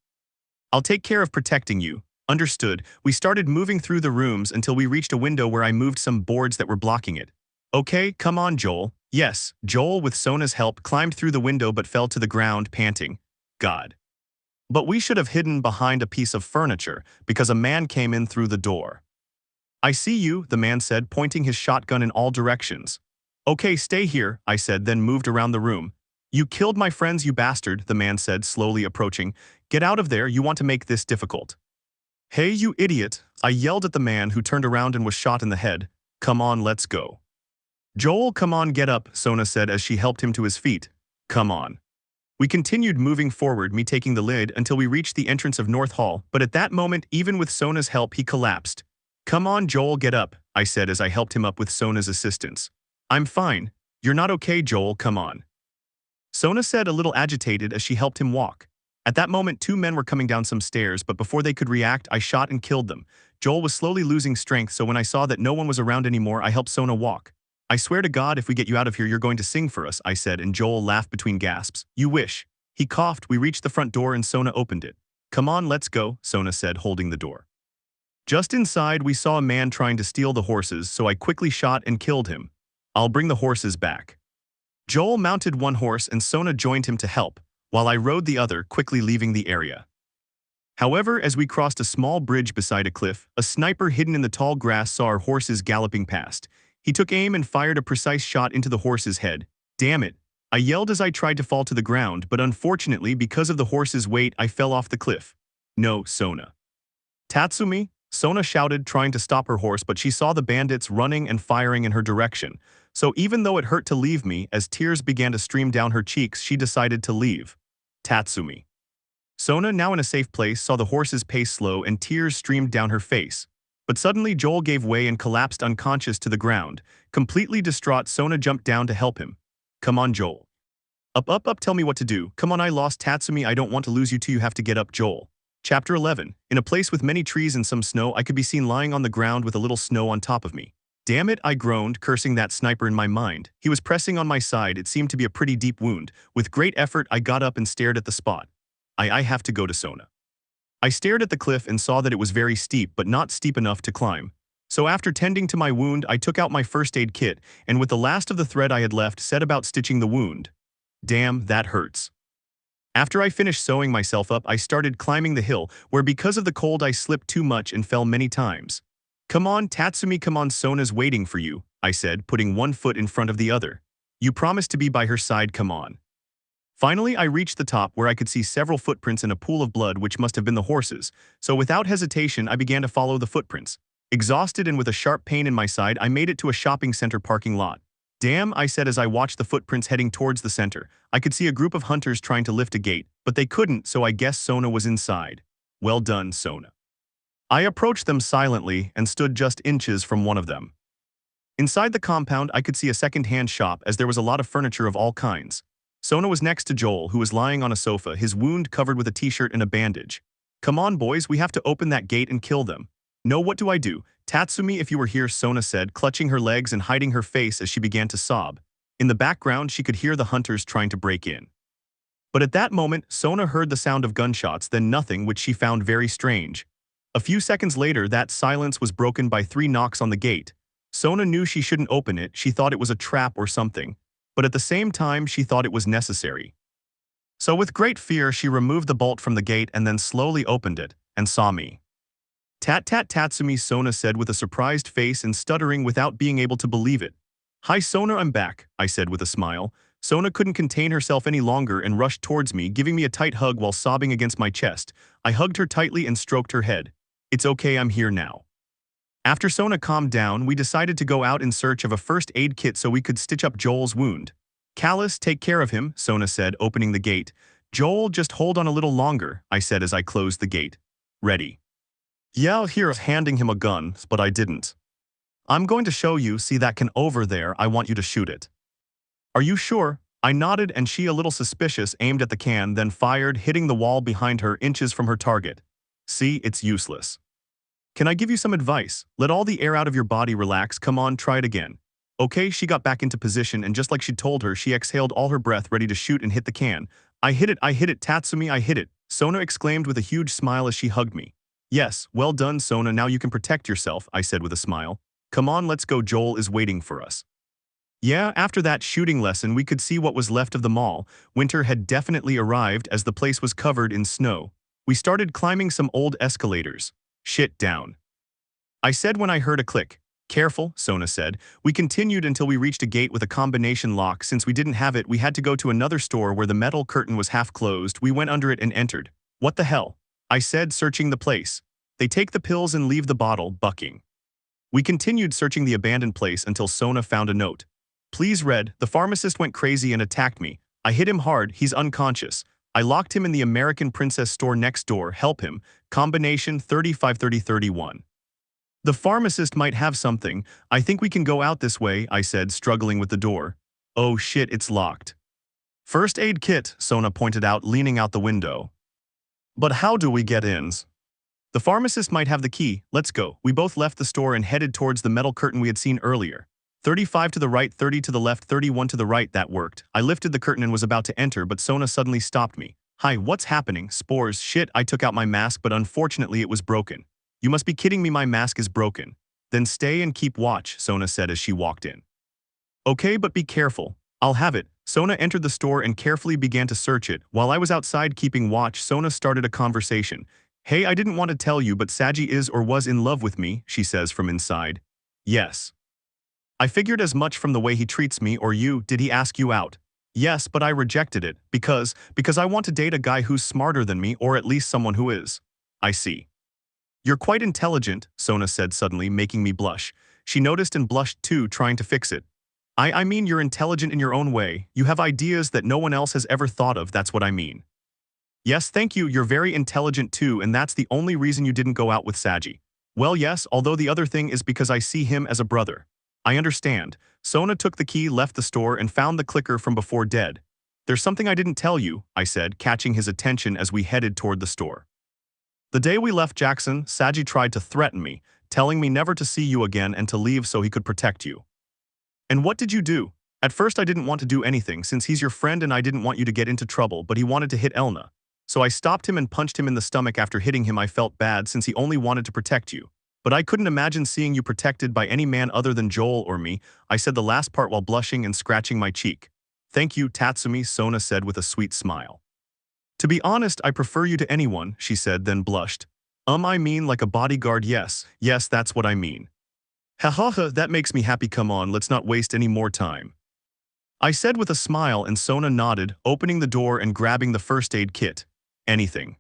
I'll take care of protecting you. Understood. We started moving through the rooms until we reached a window where I moved some boards that were blocking it. Okay, come on, Joel. Yes, Joel, with Sona's help, climbed through the window but fell to the ground, panting. God. But we should have hidden behind a piece of furniture because a man came in through the door. I see you, the man said, pointing his shotgun in all directions. Okay, stay here, I said, then moved around the room. You killed my friends, you bastard, the man said, slowly approaching. Get out of there, you want to make this difficult. Hey, you idiot, I yelled at the man who turned around and was shot in the head. Come on, let's go. Joel, come on, get up, Sona said as she helped him to his feet. Come on. We continued moving forward, me taking the lid, until we reached the entrance of North Hall, but at that moment, even with Sona's help, he collapsed. Come on, Joel, get up, I said as I helped him up with Sona's assistance. I'm fine. You're not okay, Joel, come on. Sona said, a little agitated as she helped him walk. At that moment, two men were coming down some stairs, but before they could react, I shot and killed them. Joel was slowly losing strength, so when I saw that no one was around anymore, I helped Sona walk. I swear to God, if we get you out of here, you're going to sing for us, I said, and Joel laughed between gasps. You wish. He coughed. We reached the front door and Sona opened it. Come on, let's go, Sona said, holding the door. Just inside, we saw a man trying to steal the horses, so I quickly shot and killed him. I'll bring the horses back. Joel mounted one horse and Sona joined him to help, while I rode the other, quickly leaving the area. However, as we crossed a small bridge beside a cliff, a sniper hidden in the tall grass saw our horses galloping past. He took aim and fired a precise shot into the horse's head. Damn it! I yelled as I tried to fall to the ground, but unfortunately, because of the horse's weight, I fell off the cliff. No, Sona. Tatsumi? Sona shouted, trying to stop her horse, but she saw the bandits running and firing in her direction. So even though it hurt to leave me, as tears began to stream down her cheeks, she decided to leave. Tatsumi. Sona, now in a safe place, saw the horse's pace slow and tears streamed down her face. But suddenly Joel gave way and collapsed unconscious to the ground. Completely distraught, Sona jumped down to help him. Come on, Joel. Up, tell me what to do. Come on, I lost Tatsumi, I don't want to lose you too, you have to get up, Joel. Chapter 11. In a place with many trees and some snow, I could be seen lying on the ground with a little snow on top of me. Damn it, I groaned, cursing that sniper in my mind. He was pressing on my side, it seemed to be a pretty deep wound. With great effort, I got up and stared at the spot. I have to go to Sona. I stared at the cliff and saw that it was very steep, but not steep enough to climb. So after tending to my wound, I took out my first aid kit, and with the last of the thread I had left, set about stitching the wound. Damn, that hurts. After I finished sewing myself up, I started climbing the hill, where because of the cold I slipped too much and fell many times. Come on, Tatsumi, come on, Sona's waiting for you, I said, putting one foot in front of the other. You promised to be by her side, come on. Finally, I reached the top where I could see several footprints in a pool of blood which must have been the horses, so without hesitation I began to follow the footprints. Exhausted and with a sharp pain in my side, I made it to a shopping center parking lot. Damn, I said as I watched the footprints heading towards the center. I could see a group of hunters trying to lift a gate, but they couldn't, so I guess Sona was inside. Well done, Sona. I approached them silently and stood just inches from one of them. Inside the compound, I could see a second-hand shop as there was a lot of furniture of all kinds. Sona was next to Joel, who was lying on a sofa, his wound covered with a t-shirt and a bandage. Come on, boys, we have to open that gate and kill them. No, what do I do? Tatsumi, if you were here, Sona said, clutching her legs and hiding her face as she began to sob. In the background, she could hear the hunters trying to break in. But at that moment, Sona heard the sound of gunshots, then nothing, which she found very strange. A few seconds later, that silence was broken by 3 knocks on the gate. Sona knew she shouldn't open it, she thought it was a trap or something. But at the same time, she thought it was necessary. So with great fear, she removed the bolt from the gate and then slowly opened it, and saw me. Tatsumi, Sona said with a surprised face and stuttering without being able to believe it. Hi Sona, I'm back, I said with a smile. Sona couldn't contain herself any longer and rushed towards me, giving me a tight hug while sobbing against my chest. I hugged her tightly and stroked her head. It's okay, I'm here now. After Sona calmed down, we decided to go out in search of a first aid kit so we could stitch up Joel's wound. Callus, take care of him, Sona said, opening the gate. Joel, just hold on a little longer, I said as I closed the gate. Ready. Yeah, here, handing him a gun, but I didn't. I'm going to show you, see that can over there, I want you to shoot it. Are you sure? I nodded and she, a little suspicious, aimed at the can, then fired, hitting the wall behind her inches from her target. See, it's useless. Can I give you some advice? Let all the air out of your body, relax, come on, try it again. Okay, she got back into position and just like she'd told her, she exhaled all her breath ready to shoot and hit the can. I hit it, Tatsumi, I hit it, Sona exclaimed with a huge smile as she hugged me. Yes, well done, Sona, now you can protect yourself, I said with a smile. Come on, let's go, Joel is waiting for us. Yeah, after that shooting lesson, we could see what was left of the mall. Winter had definitely arrived as the place was covered in snow. We started climbing some old escalators. Shit, down. I said when I heard a click. Careful, Sona said. We continued until we reached a gate with a combination lock. Since we didn't have it, we had to go to another store where the metal curtain was half closed. We went under it and entered. What the hell? I said, searching the place. They take the pills and leave the bottle, bucking. We continued searching the abandoned place until Sona found a note. Please read, the pharmacist went crazy and attacked me. I hit him hard, he's unconscious. I locked him in the American Princess store next door, help him. Combination 353031. The pharmacist might have something. I think we can go out this way, I said, struggling with the door. Oh shit, it's locked. First aid kit, Sona pointed out, leaning out the window. But how do we get in? The pharmacist might have the key, let's go. We both left the store and headed towards the metal curtain we had seen earlier. 35 to the right, 30 to the left, 31 to the right, that worked. I lifted the curtain and was about to enter, but Sona suddenly stopped me. Hi, what's happening? Spores, shit, I took out my mask, but unfortunately it was broken. You must be kidding me, my mask is broken. Then stay and keep watch, Sona said as she walked in. Okay, but be careful. I'll have it. Sona entered the store and carefully began to search it. While I was outside keeping watch, Sona started a conversation. Hey, I didn't want to tell you, but Saji is or was in love with me, she says from inside. Yes. I figured as much from the way he treats me, or you, did he ask you out? Yes, but I rejected it, because I want to date a guy who's smarter than me, or at least someone who is. I see. You're quite intelligent, Sona said suddenly, making me blush. She noticed and blushed too, trying to fix it. I mean you're intelligent in your own way. You have ideas that no one else has ever thought of, that's what I mean. Yes, thank you, you're very intelligent too, and that's the only reason you didn't go out with Saji. Well, yes, although the other thing is because I see him as a brother. I understand. Sona took the key, left the store, and found the clicker from before dead. There's something I didn't tell you, I said, catching his attention as we headed toward the store. The day we left Jackson, Saji tried to threaten me, telling me never to see you again and to leave so he could protect you. And what did you do? At first I didn't want to do anything since he's your friend and I didn't want you to get into trouble, but he wanted to hit Elna. So I stopped him and punched him in the stomach. After hitting him I felt bad since he only wanted to protect you. But I couldn't imagine seeing you protected by any man other than Joel or me, I said the last part while blushing and scratching my cheek. Thank you, Tatsumi, Sona said with a sweet smile. To be honest, I prefer you to anyone, she said, then blushed. I mean like a bodyguard, yes, that's what I mean. Ha, that makes me happy, come on, let's not waste any more time. I said with a smile and Sona nodded, opening the door and grabbing the first aid kit. Anything.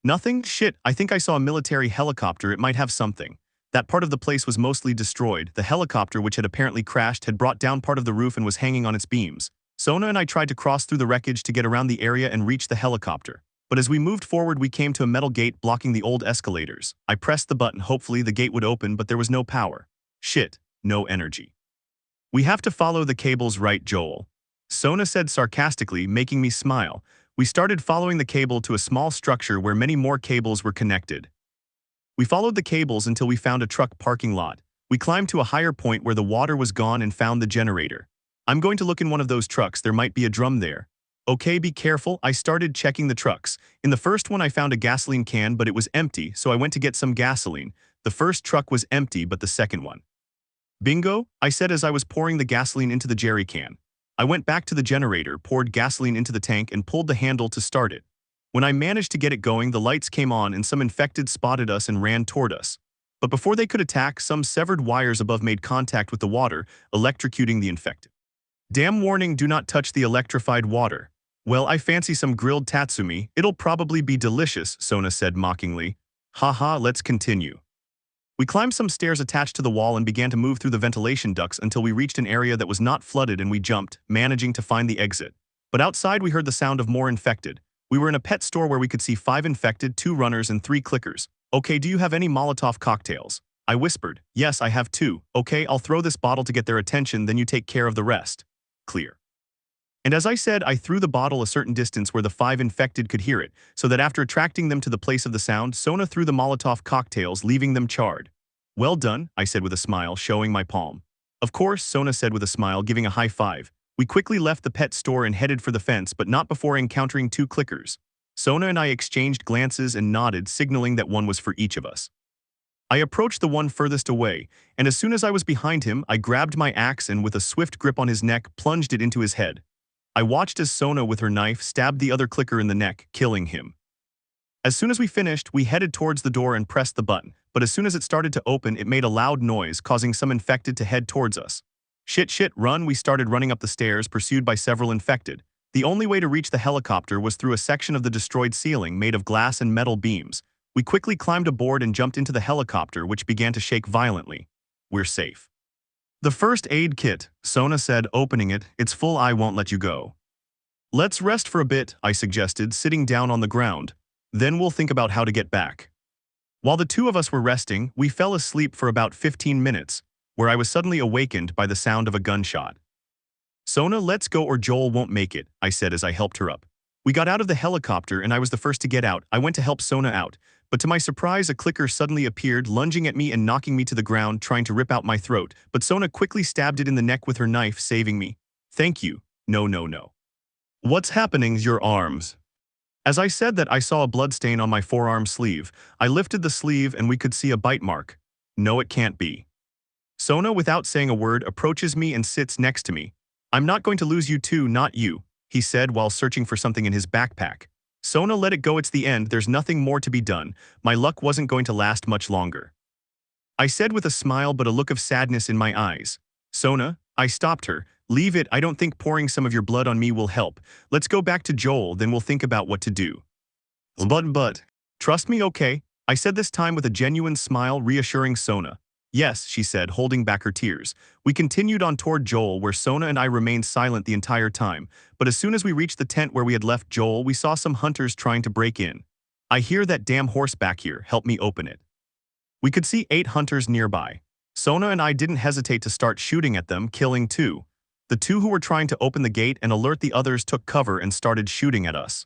Nothing? Shit, I think I saw a military helicopter, it might have something. That part of the place was mostly destroyed. The helicopter, which had apparently crashed, had brought down part of the roof and was hanging on its beams. Sona and I tried to cross through the wreckage to get around the area and reach the helicopter. But as we moved forward, we came to a metal gate blocking the old escalators. I pressed the button, hopefully the gate would open, but there was no power. Shit, no energy. We have to follow the cables, right, Joel? Sona said sarcastically, making me smile. We started following the cable to a small structure where many more cables were connected. We followed the cables until we found a truck parking lot. We climbed to a higher point where the water was gone and found the generator. I'm going to look in one of those trucks, there might be a drum there. Okay, be careful. I started checking the trucks. In the first one I found a gasoline can, but it was empty, so I went to get some gasoline. The first truck was empty, but the second one. Bingo, I said as I was pouring the gasoline into the jerry can. I went back to the generator, poured gasoline into the tank, and pulled the handle to start it. When I managed to get it going, the lights came on and some infected spotted us and ran toward us. But before they could attack, some severed wires above made contact with the water, electrocuting the infected. Damn warning, do not touch the electrified water. Well, I fancy some grilled tatsumi. It'll probably be delicious, Sona said mockingly. Haha, let's continue. We climbed some stairs attached to the wall and began to move through the ventilation ducts until we reached an area that was not flooded, and we jumped, managing to find the exit. But outside we heard the sound of more infected. We were in a pet store where we could see 5 infected, 2 runners, and 3 clickers. Okay, do you have any Molotov cocktails? I whispered. Yes, I have 2. Okay, I'll throw this bottle to get their attention, then you take care of the rest. Clear. And as I said, I threw the bottle a certain distance where the 5 infected could hear it, so that after attracting them to the place of the sound, Sona threw the Molotov cocktails, leaving them charred. Well done, I said with a smile, showing my palm. Of course, Sona said with a smile, giving a high five. We quickly left the pet store and headed for the fence, but not before encountering 2 clickers. Sona and I exchanged glances and nodded, signaling that one was for each of us. I approached the one furthest away, and as soon as I was behind him, I grabbed my axe and with a swift grip on his neck, plunged it into his head. I watched as Sona with her knife stabbed the other clicker in the neck, killing him. As soon as we finished, we headed towards the door and pressed the button, but as soon as it started to open, it made a loud noise, causing some infected to head towards us. Shit, run, we started running up the stairs, pursued by several infected. The only way to reach the helicopter was through a section of the destroyed ceiling made of glass and metal beams. We quickly climbed aboard and jumped into the helicopter, which began to shake violently. We're safe. The first aid kit, Sona said, opening it. It's full, I won't let you go. Let's rest for a bit, I suggested, sitting down on the ground. Then we'll think about how to get back. While the 2 of us were resting, we fell asleep for about 15 minutes, where I was suddenly awakened by the sound of a gunshot. Sona, let's go or Joel won't make it, I said as I helped her up. We got out of the helicopter and I was the first to get out. I went to help Sona out, but to my surprise a clicker suddenly appeared, lunging at me and knocking me to the ground, trying to rip out my throat, but Sona quickly stabbed it in the neck with her knife, saving me. Thank you. No. What's happening? Your arms. As I said that, I saw a bloodstain on my forearm sleeve. I lifted the sleeve and we could see a bite mark. No, it can't be. Sona, without saying a word, approaches me and sits next to me. I'm not going to lose you too, not you, he said while searching for something in his backpack. Sona, let it go, it's the end, there's nothing more to be done. My luck wasn't going to last much longer. I said with a smile but a look of sadness in my eyes. Sona, I stopped her. Leave it, I don't think pouring some of your blood on me will help. Let's go back to Joel, then we'll think about what to do. But, trust me, okay? I said this time with a genuine smile, reassuring Sona. Yes, she said, holding back her tears. We continued on toward Joel, where Sona and I remained silent the entire time, but as soon as we reached the tent where we had left Joel, we saw some hunters trying to break in. I hear that damn horse back here, help me open it. We could see 8 hunters nearby. Sona and I didn't hesitate to start shooting at them, killing 2. The 2 who were trying to open the gate and alert the others took cover and started shooting at us.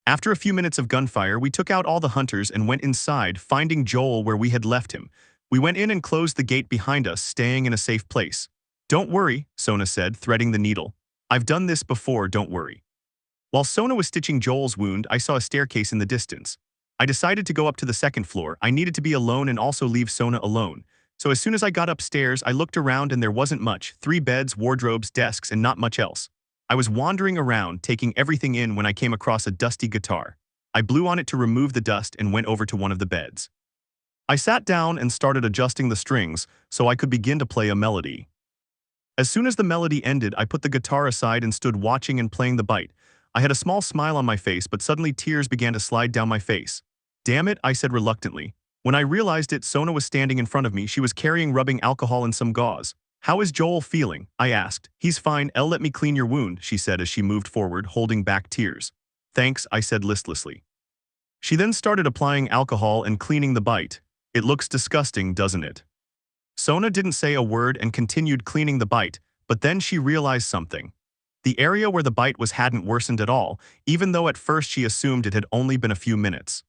After a few minutes of gunfire, we took out all the hunters and went inside, finding Joel where we had left him. We went in and closed the gate behind us, staying in a safe place. Don't worry, Sona said, threading the needle. I've done this before, don't worry. While Sona was stitching Joel's wound, I saw a staircase in the distance. I decided to go up to the 2nd floor. I needed to be alone and also leave Sona alone. So as soon as I got upstairs, I looked around and there wasn't much. 3 beds, wardrobes, desks, and not much else. I was wandering around, taking everything in when I came across a dusty guitar. I blew on it to remove the dust and went over to one of the beds. I sat down and started adjusting the strings so I could begin to play a melody. As soon as the melody ended, I put the guitar aside and stood watching and playing the bite. I had a small smile on my face, but suddenly tears began to slide down my face. Damn it, I said reluctantly. When I realized it, Sona was standing in front of me. She was carrying rubbing alcohol and some gauze. "How is Joel feeling?" I asked. "He's fine. Let me clean your wound," she said as she moved forward, holding back tears. "Thanks," I said listlessly. She then started applying alcohol and cleaning the bite. "It looks disgusting, doesn't it?" Sona didn't say a word and continued cleaning the bite, but then she realized something. The area where the bite was hadn't worsened at all, even though at first she assumed it had only been a few minutes.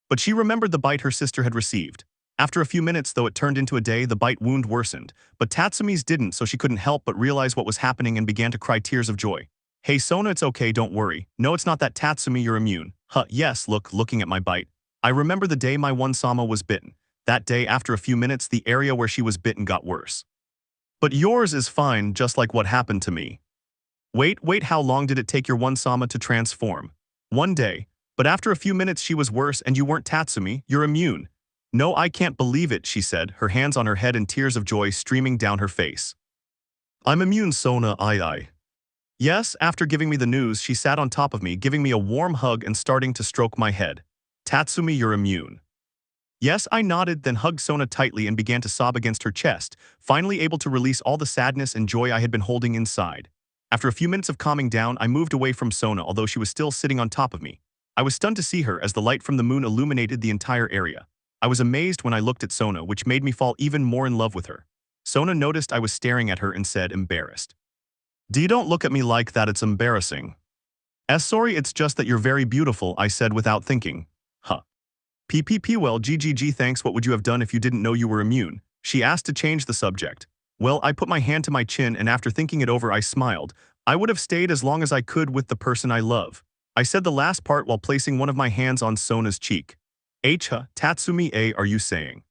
But she remembered the bite her sister had received. After a few minutes, though it turned into a day, the bite wound worsened, but Tatsumi's didn't, so she couldn't help but realize what was happening and began to cry tears of joy. "Hey Sona, it's okay, don't worry. No, it's not that, Tatsumi, you're immune." "Huh, yes, looking at my bite. I remember the day my one sama was bitten. That day, after a few minutes, the area where she was bitten got worse. But yours is fine, just like what happened to me." Wait, how long did it take your one sama to transform?" "1 day. But after a few minutes she was worse and you weren't, Tatsumi, you're immune." "No, I can't believe it," she said, her hands on her head and tears of joy streaming down her face. "I'm immune, Sona, I. Yes, after giving me the news, she sat on top of me, giving me a warm hug and starting to stroke my head. "Tatsumi, you're immune." Yes, I nodded, then hugged Sona tightly and began to sob against her chest, finally able to release all the sadness and joy I had been holding inside. After a few minutes of calming down, I moved away from Sona, although she was still sitting on top of me. I was stunned to see her as the light from the moon illuminated the entire area. I was amazed when I looked at Sona, which made me fall even more in love with her. Sona noticed I was staring at her and said, embarrassed, "Dee, don't look at me like that, it's embarrassing." Sorry, it's just that you're very beautiful," I said without thinking. "Huh. PPP, well, GGG, thanks. What would you have done if you didn't know you were immune?" She asked to change the subject. Well, I put my hand to my chin and after thinking it over I smiled. "I would have stayed as long as I could with the person I love." I said the last part while placing one of my hands on Sona's cheek. Tatsumi, are you saying?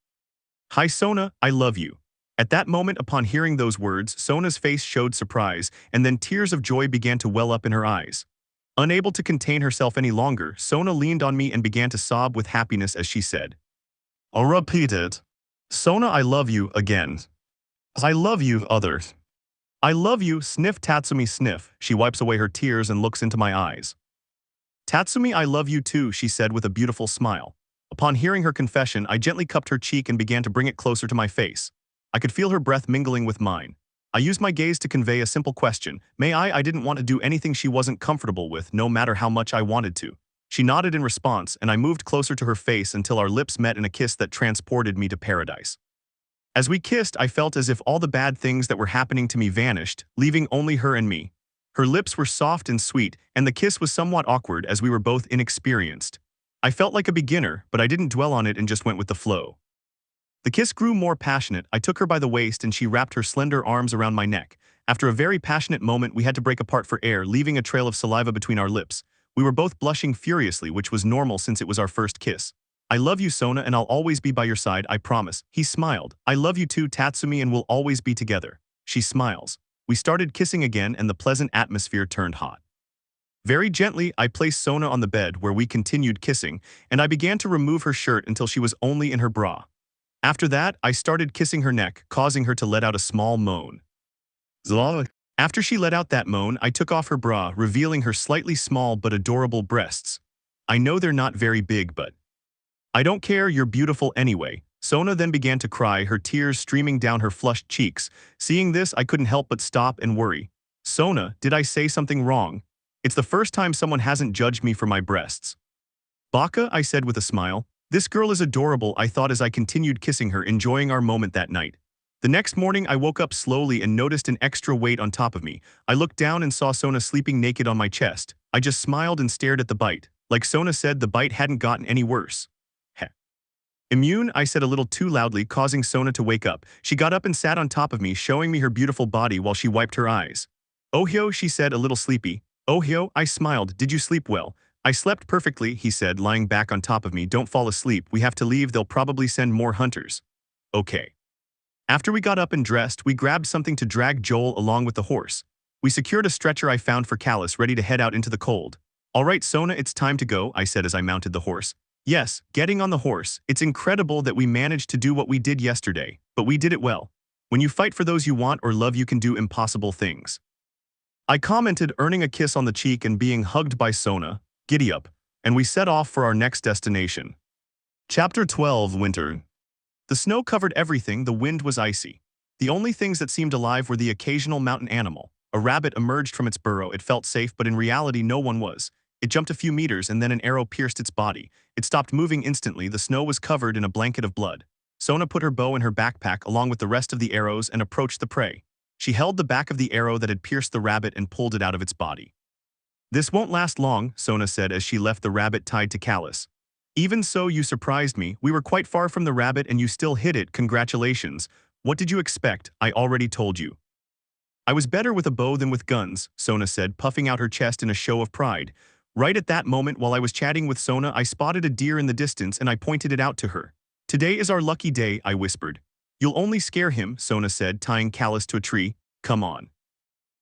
"Hi Sona, I love you." At that moment, upon hearing those words, Sona's face showed surprise, and then tears of joy began to well up in her eyes. Unable to contain herself any longer, Sona leaned on me and began to sob with happiness as she said, "I'll repeat it. Sona, I love you again. I love you, others. I love you, sniff Tatsumi, sniff." She wipes away her tears and looks into my eyes. "Tatsumi, I love you too," she said with a beautiful smile. Upon hearing her confession, I gently cupped her cheek and began to bring it closer to my face. I could feel her breath mingling with mine. I used my gaze to convey a simple question. "May I?" I didn't want to do anything she wasn't comfortable with, no matter how much I wanted to. She nodded in response, and I moved closer to her face until our lips met in a kiss that transported me to paradise. As we kissed, I felt as if all the bad things that were happening to me vanished, leaving only her and me. Her lips were soft and sweet, and the kiss was somewhat awkward as we were both inexperienced. I felt like a beginner, but I didn't dwell on it and just went with the flow. The kiss grew more passionate. I took her by the waist and she wrapped her slender arms around my neck. After a very passionate moment, we had to break apart for air, leaving a trail of saliva between our lips. We were both blushing furiously, which was normal since it was our first kiss. "I love you, Sona, and I'll always be by your side, I promise." He smiled. "I love you too, Tatsumi, and we'll always be together." She smiles. We started kissing again and the pleasant atmosphere turned hot. Very gently, I placed Sona on the bed where we continued kissing, and I began to remove her shirt until she was only in her bra. After that, I started kissing her neck, causing her to let out a small moan. After she let out that moan, I took off her bra, revealing her slightly small but adorable breasts. "I know they're not very big, but I don't care, you're beautiful anyway." Sona then began to cry, her tears streaming down her flushed cheeks. Seeing this, I couldn't help but stop and worry. "Sona, did I say something wrong? It's the first time someone hasn't judged me for my breasts." "Baka," I said with a smile. "This girl is adorable," I thought as I continued kissing her, enjoying our moment that night. The next morning, I woke up slowly and noticed an extra weight on top of me. I looked down and saw Sona sleeping naked on my chest. I just smiled and stared at the bite. Like Sona said, the bite hadn't gotten any worse. Heh. "Immune," I said a little too loudly, causing Sona to wake up. She got up and sat on top of me, showing me her beautiful body while she wiped her eyes. "Ohyo," she said, a little sleepy. "Ohyo," I smiled. "Did you sleep well?" "I slept perfectly," he said, lying back on top of me. "Don't fall asleep. We have to leave. They'll probably send more hunters." "Okay." After we got up and dressed, we grabbed something to drag Joel along with the horse. We secured a stretcher I found for Callus, ready to head out into the cold. "All right, Sona, it's time to go," I said as I mounted the horse. Yes, getting on the horse. It's incredible that we managed to do what we did yesterday, but we did it well. When you fight for those you want or love, you can do impossible things. I commented, earning a kiss on the cheek and being hugged by Sona. "Giddy up," and we set off for our next destination. Chapter 12, Winter. The snow covered everything, the wind was icy. The only things that seemed alive were the occasional mountain animal. A rabbit emerged from its burrow. It felt safe, but in reality no one was. It jumped a few meters and then an arrow pierced its body. It stopped moving instantly. The snow was covered in a blanket of blood. Sona put her bow in her backpack along with the rest of the arrows and approached the prey. She held the back of the arrow that had pierced the rabbit and pulled it out of its body. "This won't last long," Sona said as she left the rabbit tied to Callus. "Even so, you surprised me. We were quite far from the rabbit and you still hit it. Congratulations. What did you expect? I already told you." "I was better with a bow than with guns," Sona said, puffing out her chest in a show of pride. Right at that moment, while I was chatting with Sona, I spotted a deer in the distance and I pointed it out to her. "Today is our lucky day," I whispered. "You'll only scare him," Sona said, tying Callus to a tree. "Come on."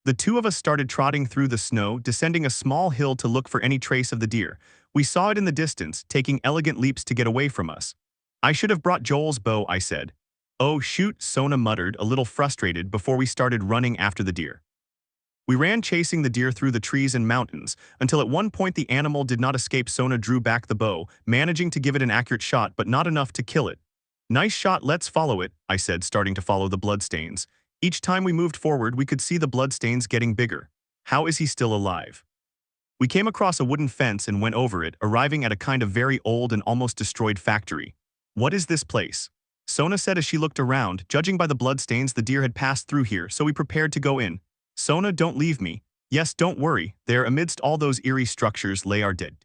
The two of us started trotting through the snow, descending a small hill to look for any trace of the deer. We saw it in the distance, taking elegant leaps to get away from us. "I should have brought Joel's bow," I said. "Oh shoot," Sona muttered, a little frustrated before we started running after the deer. We ran chasing the deer through the trees and mountains, until at one point the animal did not escape. Sona drew back the bow, managing to give it an accurate shot but not enough to kill it. "Nice shot, let's follow it," I said, starting to follow the bloodstains. Each time we moved forward, we could see the bloodstains getting bigger. How is he still alive? We came across a wooden fence and went over it, arriving at a kind of very old and almost destroyed factory. "What is this place?" Sona said as she looked around. Judging by the bloodstains, the deer had passed through here, so we prepared to go in. "Sona, don't leave me." "Yes, don't worry. There, amidst all those eerie structures, lay our dead."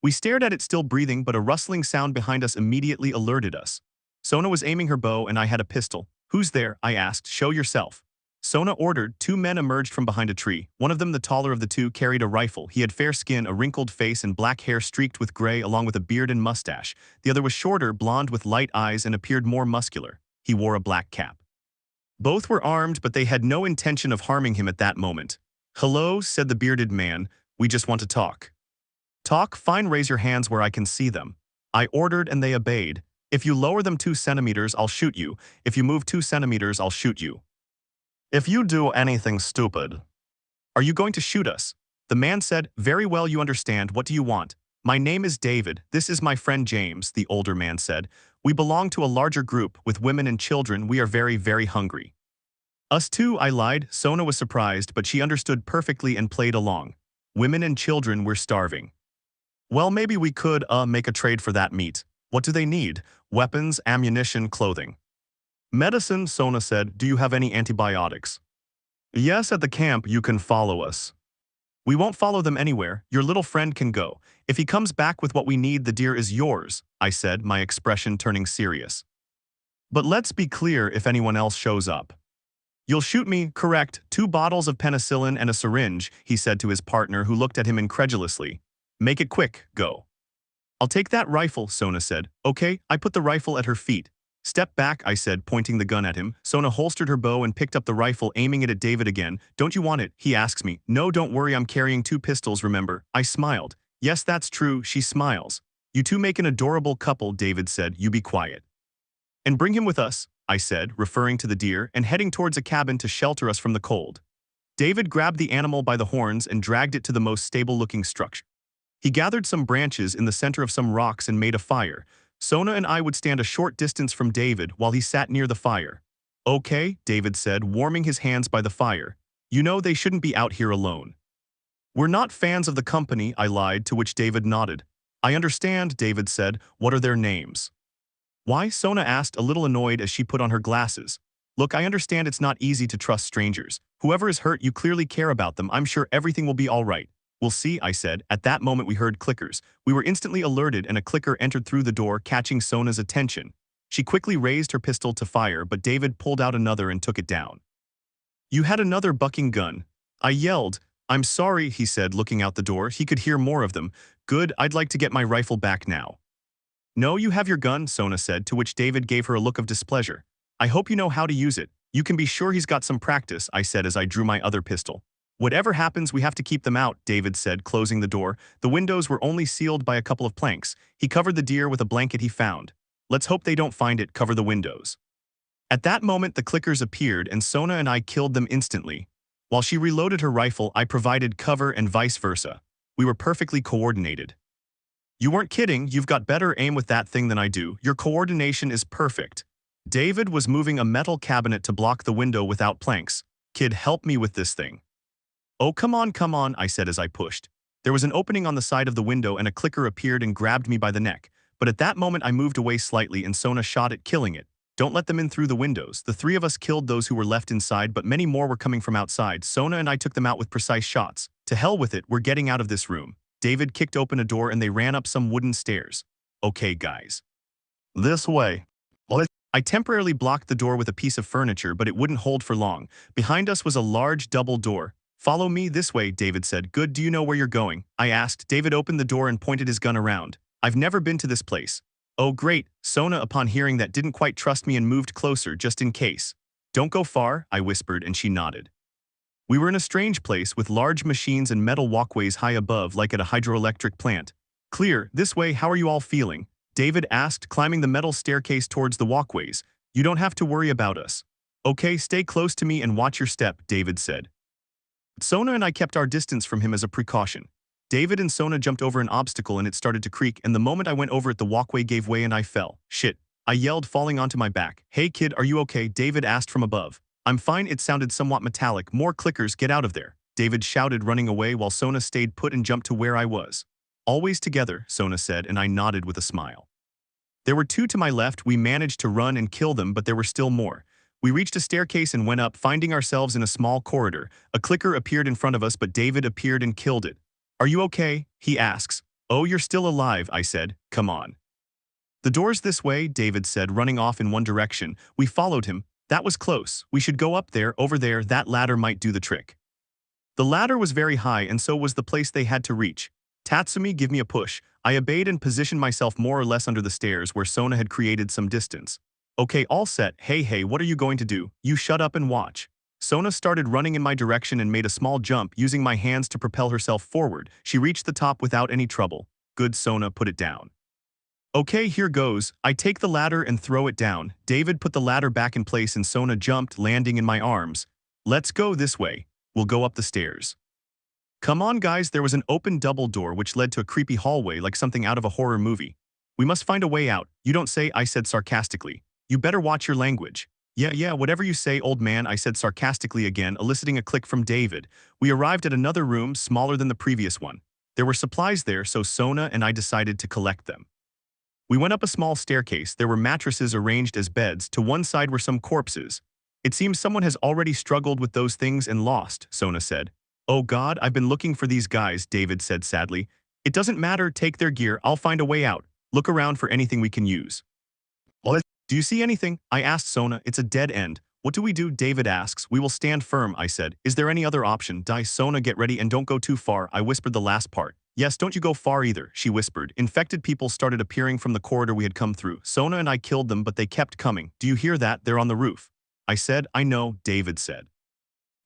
We stared at it still breathing, but a rustling sound behind us immediately alerted us. Sona was aiming her bow and I had a pistol. "Who's there?" I asked. "Show yourself." Sona ordered. Two men emerged from behind a tree. One of them, the taller of the two, carried a rifle. He had fair skin, a wrinkled face, and black hair streaked with gray along with a beard and mustache. The other was shorter, blonde with light eyes and appeared more muscular. He wore a black cap. Both were armed, but they had no intention of harming him at that moment. "Hello," said the bearded man. "We just want to talk." "Talk? Fine, raise your hands where I can see them." I ordered and they obeyed. "If you lower them 2 centimeters, I'll shoot you. If you move 2 centimeters, I'll shoot you. If you do anything stupid." "Are you going to shoot us?" The man said. "Very well, you understand. What do you want?" "My name is David. This is my friend James," the older man said. "We belong to a larger group, with women and children. We are very, very hungry." "Us too," I lied. Sona was surprised, but she understood perfectly and played along. "Women and children, we're starving." "Well, maybe we could, make a trade for that meat." "What do they need?" "Weapons, ammunition, clothing." "Medicine," Sona said. "Do you have any antibiotics?" "Yes, at the camp. You can follow us." "We won't follow them anywhere. Your little friend can go. If he comes back with what we need, the deer is yours," I said, my expression turning serious. "But let's be clear, if anyone else shows up." "You'll shoot me, correct? 2 bottles of penicillin and a syringe," he said to his partner, who looked at him incredulously. "Make it quick, go." "I'll take that rifle," Sona said. "Okay." I put the rifle at her feet. "Step back," I said, pointing the gun at him. Sona holstered her bow and picked up the rifle, aiming it at David again. "Don't you want it?" he asks me. "No, don't worry, I'm carrying 2 pistols, remember?" I smiled. "Yes, that's true," she smiles. "You two make an adorable couple," David said. "You be quiet." "And bring him with us," I said, referring to the deer, and heading towards a cabin to shelter us from the cold. David grabbed the animal by the horns and dragged it to the most stable-looking structure. He gathered some branches in the center of some rocks and made a fire. Sona and I would stand a short distance from David while he sat near the fire. "Okay," David said, warming his hands by the fire. "You know they shouldn't be out here alone." "We're not fans of the company," I lied, to which David nodded. "I understand," David said. "What are their names?" "Why?" Sona asked, a little annoyed as she put on her glasses. "Look, I understand it's not easy to trust strangers. Whoever is hurt, you clearly care about them. I'm sure everything will be all right." "We'll see," I said. At that moment we heard clickers. We were instantly alerted and a clicker entered through the door, catching Sona's attention. She quickly raised her pistol to fire, but David pulled out another and took it down. "You had another bucking gun." I yelled. "I'm sorry," he said, looking out the door. He could hear more of them. "Good, I'd like to get my rifle back now." "No, you have your gun," Sona said, to which David gave her a look of displeasure. "I hope you know how to use it." "You can be sure he's got some practice," I said as I drew my other pistol. "Whatever happens, we have to keep them out," David said, closing the door. The windows were only sealed by a couple of planks. He covered the deer with a blanket he found. "Let's hope they don't find it. Cover the windows." At that moment, the clickers appeared and Sona and I killed them instantly. While she reloaded her rifle, I provided cover and vice versa. We were perfectly coordinated. You weren't kidding, you've got better aim with that thing than I do. Your coordination is perfect. David was moving a metal cabinet to block the window without planks. Kid, help me with this thing. Oh, come on, I said as I pushed. There was an opening on the side of the window and a clicker appeared and grabbed me by the neck. But at that moment I moved away slightly and Sona shot it, killing it. Don't let them in through the windows. The three of us killed those who were left inside, but many more were coming from outside. Sona and I took them out with precise shots. To hell with it, we're getting out of this room. David kicked open a door and they ran up some wooden stairs. Okay, guys. This way. I temporarily blocked the door with a piece of furniture, but it wouldn't hold for long. Behind us was a large double door. Follow me this way, David said. Good, do you know where you're going? I asked. David opened the door and pointed his gun around. I've never been to this place. Oh great, Sona upon hearing that didn't quite trust me and moved closer just in case. Don't go far, I whispered and she nodded. We were in a strange place with large machines and metal walkways high above like at a hydroelectric plant. Clear, this way, how are you all feeling? David asked, climbing the metal staircase towards the walkways. You don't have to worry about us. Okay, stay close to me and watch your step, David said. Sona and I kept our distance from him as a precaution. David and Sona jumped over an obstacle and it started to creak, and the moment I went over it the walkway gave way and I fell. Shit. I yelled, falling onto my back. Hey kid, are you okay? David asked from above. I'm fine, it sounded somewhat metallic. More clickers, get out of there. David shouted, running away while Sona stayed put and jumped to where I was. Always together, Sona said, and I nodded with a smile. There were two to my left. We managed to run and kill them, but there were still more. We reached a staircase and went up, finding ourselves in a small corridor. A clicker appeared in front of us, but David appeared and killed it. Are you okay? He asks. Oh, you're still alive, I said. Come on. The door's this way, David said, running off in one direction. We followed him. That was close. We should go up there, over there, that ladder might do the trick. The ladder was very high and so was the place they had to reach. Tatsumi, give me a push. I obeyed and positioned myself more or less under the stairs where Sona had created some distance. Okay, all set. Hey, what are you going to do? You shut up and watch. Sona started running in my direction and made a small jump, using my hands to propel herself forward. She reached the top without any trouble. Good, Sona, put it down. Okay, here goes. I take the ladder and throw it down. David put the ladder back in place and Sona jumped, landing in my arms. Let's go this way. We'll go up the stairs. Come on, guys. There was an open double door which led to a creepy hallway like something out of a horror movie. We must find a way out. You don't say, I said sarcastically. You better watch your language. Yeah, whatever you say, old man, I said sarcastically again, eliciting a click from David. We arrived at another room, smaller than the previous one. There were supplies there, so Sona and I decided to collect them. We went up a small staircase. There were mattresses arranged as beds. To one side were some corpses. It seems someone has already struggled with those things and lost, Sona said. Oh God, I've been looking for these guys, David said sadly. It doesn't matter, take their gear, I'll find a way out. Look around for anything we can use. Do you see anything? I asked Sona. It's a dead end. What do we do? David asks. We will stand firm, I said. Is there any other option? Sona, get ready and don't go too far. I whispered the last part. Yes, don't you go far either, she whispered. Infected people started appearing from the corridor we had come through. Sona and I killed them, but they kept coming. Do you hear that? They're on the roof. I said. I know, David said.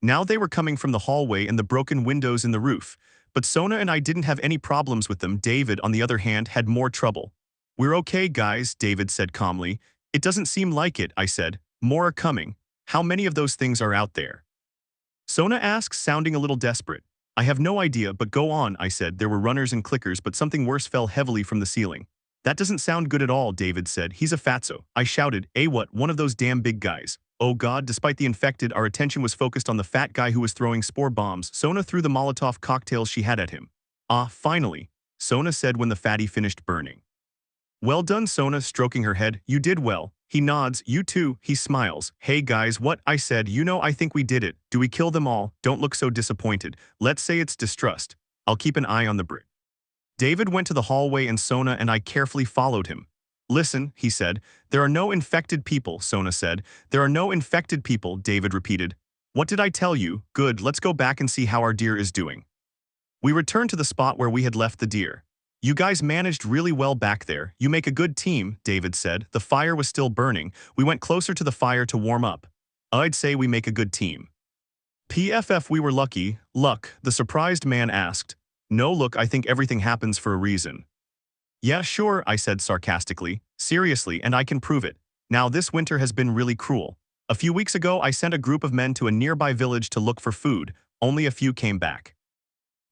Now they were coming from the hallway and the broken windows in the roof. But Sona and I didn't have any problems with them. David, on the other hand, had more trouble. We're okay, guys, David said calmly. It doesn't seem like it, I said. More are coming. How many of those things are out there? Sona asks, sounding a little desperate. I have no idea, but go on, I said. There were runners and clickers, but something worse fell heavily from the ceiling. That doesn't sound good at all, David said. He's a fatso. I shouted. What? One of those damn big guys. Oh God, despite the infected, our attention was focused on the fat guy who was throwing spore bombs. Sona threw the Molotov cocktails she had at him. Ah, finally, Sona said when the fatty finished burning. Well done, Sona, stroking her head. You did well. He nods. You too. He smiles. Hey guys, what? I said. I think we did it. Do we kill them all? Don't look so disappointed. Let's say it's distrust. I'll keep an eye on the brick. David went to the hallway and Sona and I carefully followed him. Listen, he said. There are no infected people, Sona said. There are no infected people, David repeated. What did I tell you? Good, let's go back and see how our deer is doing. We returned to the spot where we had left the deer. You guys managed really well back there. You make a good team, David said. The fire was still burning. We went closer to the fire to warm up. I'd say we make a good team. PFF, we were lucky. Luck, the surprised man asked. No, look, I think everything happens for a reason. Yeah, sure, I said sarcastically. Seriously, and I can prove it. Now, this winter has been really cruel. A few weeks ago, I sent a group of men to a nearby village to look for food. Only a few came back.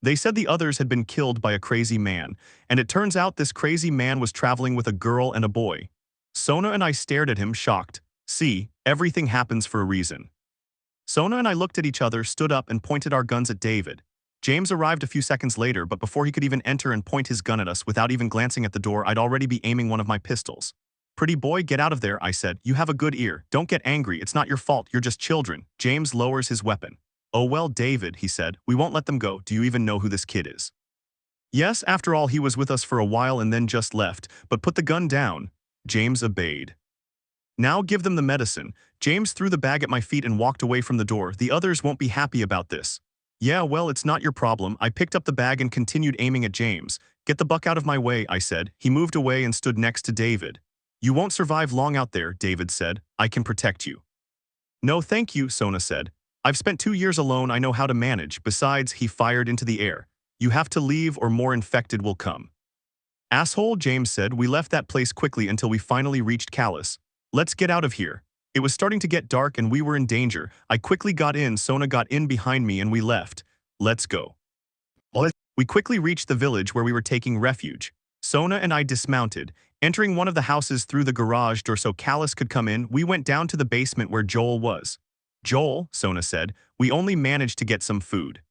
They said the others had been killed by a crazy man, and it turns out this crazy man was traveling with a girl and a boy. Sona and I stared at him, shocked. See, everything happens for a reason. Sona and I looked at each other, stood up, and pointed our guns at David. James arrived a few seconds later, but before he could even enter and point his gun at us without even glancing at the door, I'd already be aiming one of my pistols. "Pretty boy, get out of there," I said. "You have a good ear. Don't get angry. It's not your fault. You're just children." James lowers his weapon. "Oh well, David," he said. "We won't let them go. Do you even know who this kid is?" Yes, after all, he was with us for a while and then just left, but put the gun down. James obeyed. "Now give them the medicine." James threw the bag at my feet and walked away from the door. "The others won't be happy about this." "Yeah, well, it's not your problem." I picked up the bag and continued aiming at James. "Get the buck out of my way," I said. He moved away and stood next to David. "You won't survive long out there," David said. "I can protect you." "No thank you," Sona said. "I've spent 2 years alone. I know how to manage. Besides," he fired into the air, "you have to leave or more infected will come." "Asshole," James said. We left that place quickly until we finally reached Callus. "Let's get out of here." It was starting to get dark and we were in danger. I quickly got in, Sona got in behind me, and we left. "Let's go." We quickly reached the village where we were taking refuge. Sona and I dismounted, entering one of the houses through the garage door so Callus could come in. We went down to the basement where Joel was. "Joel," Sona said, "we only managed to get some food.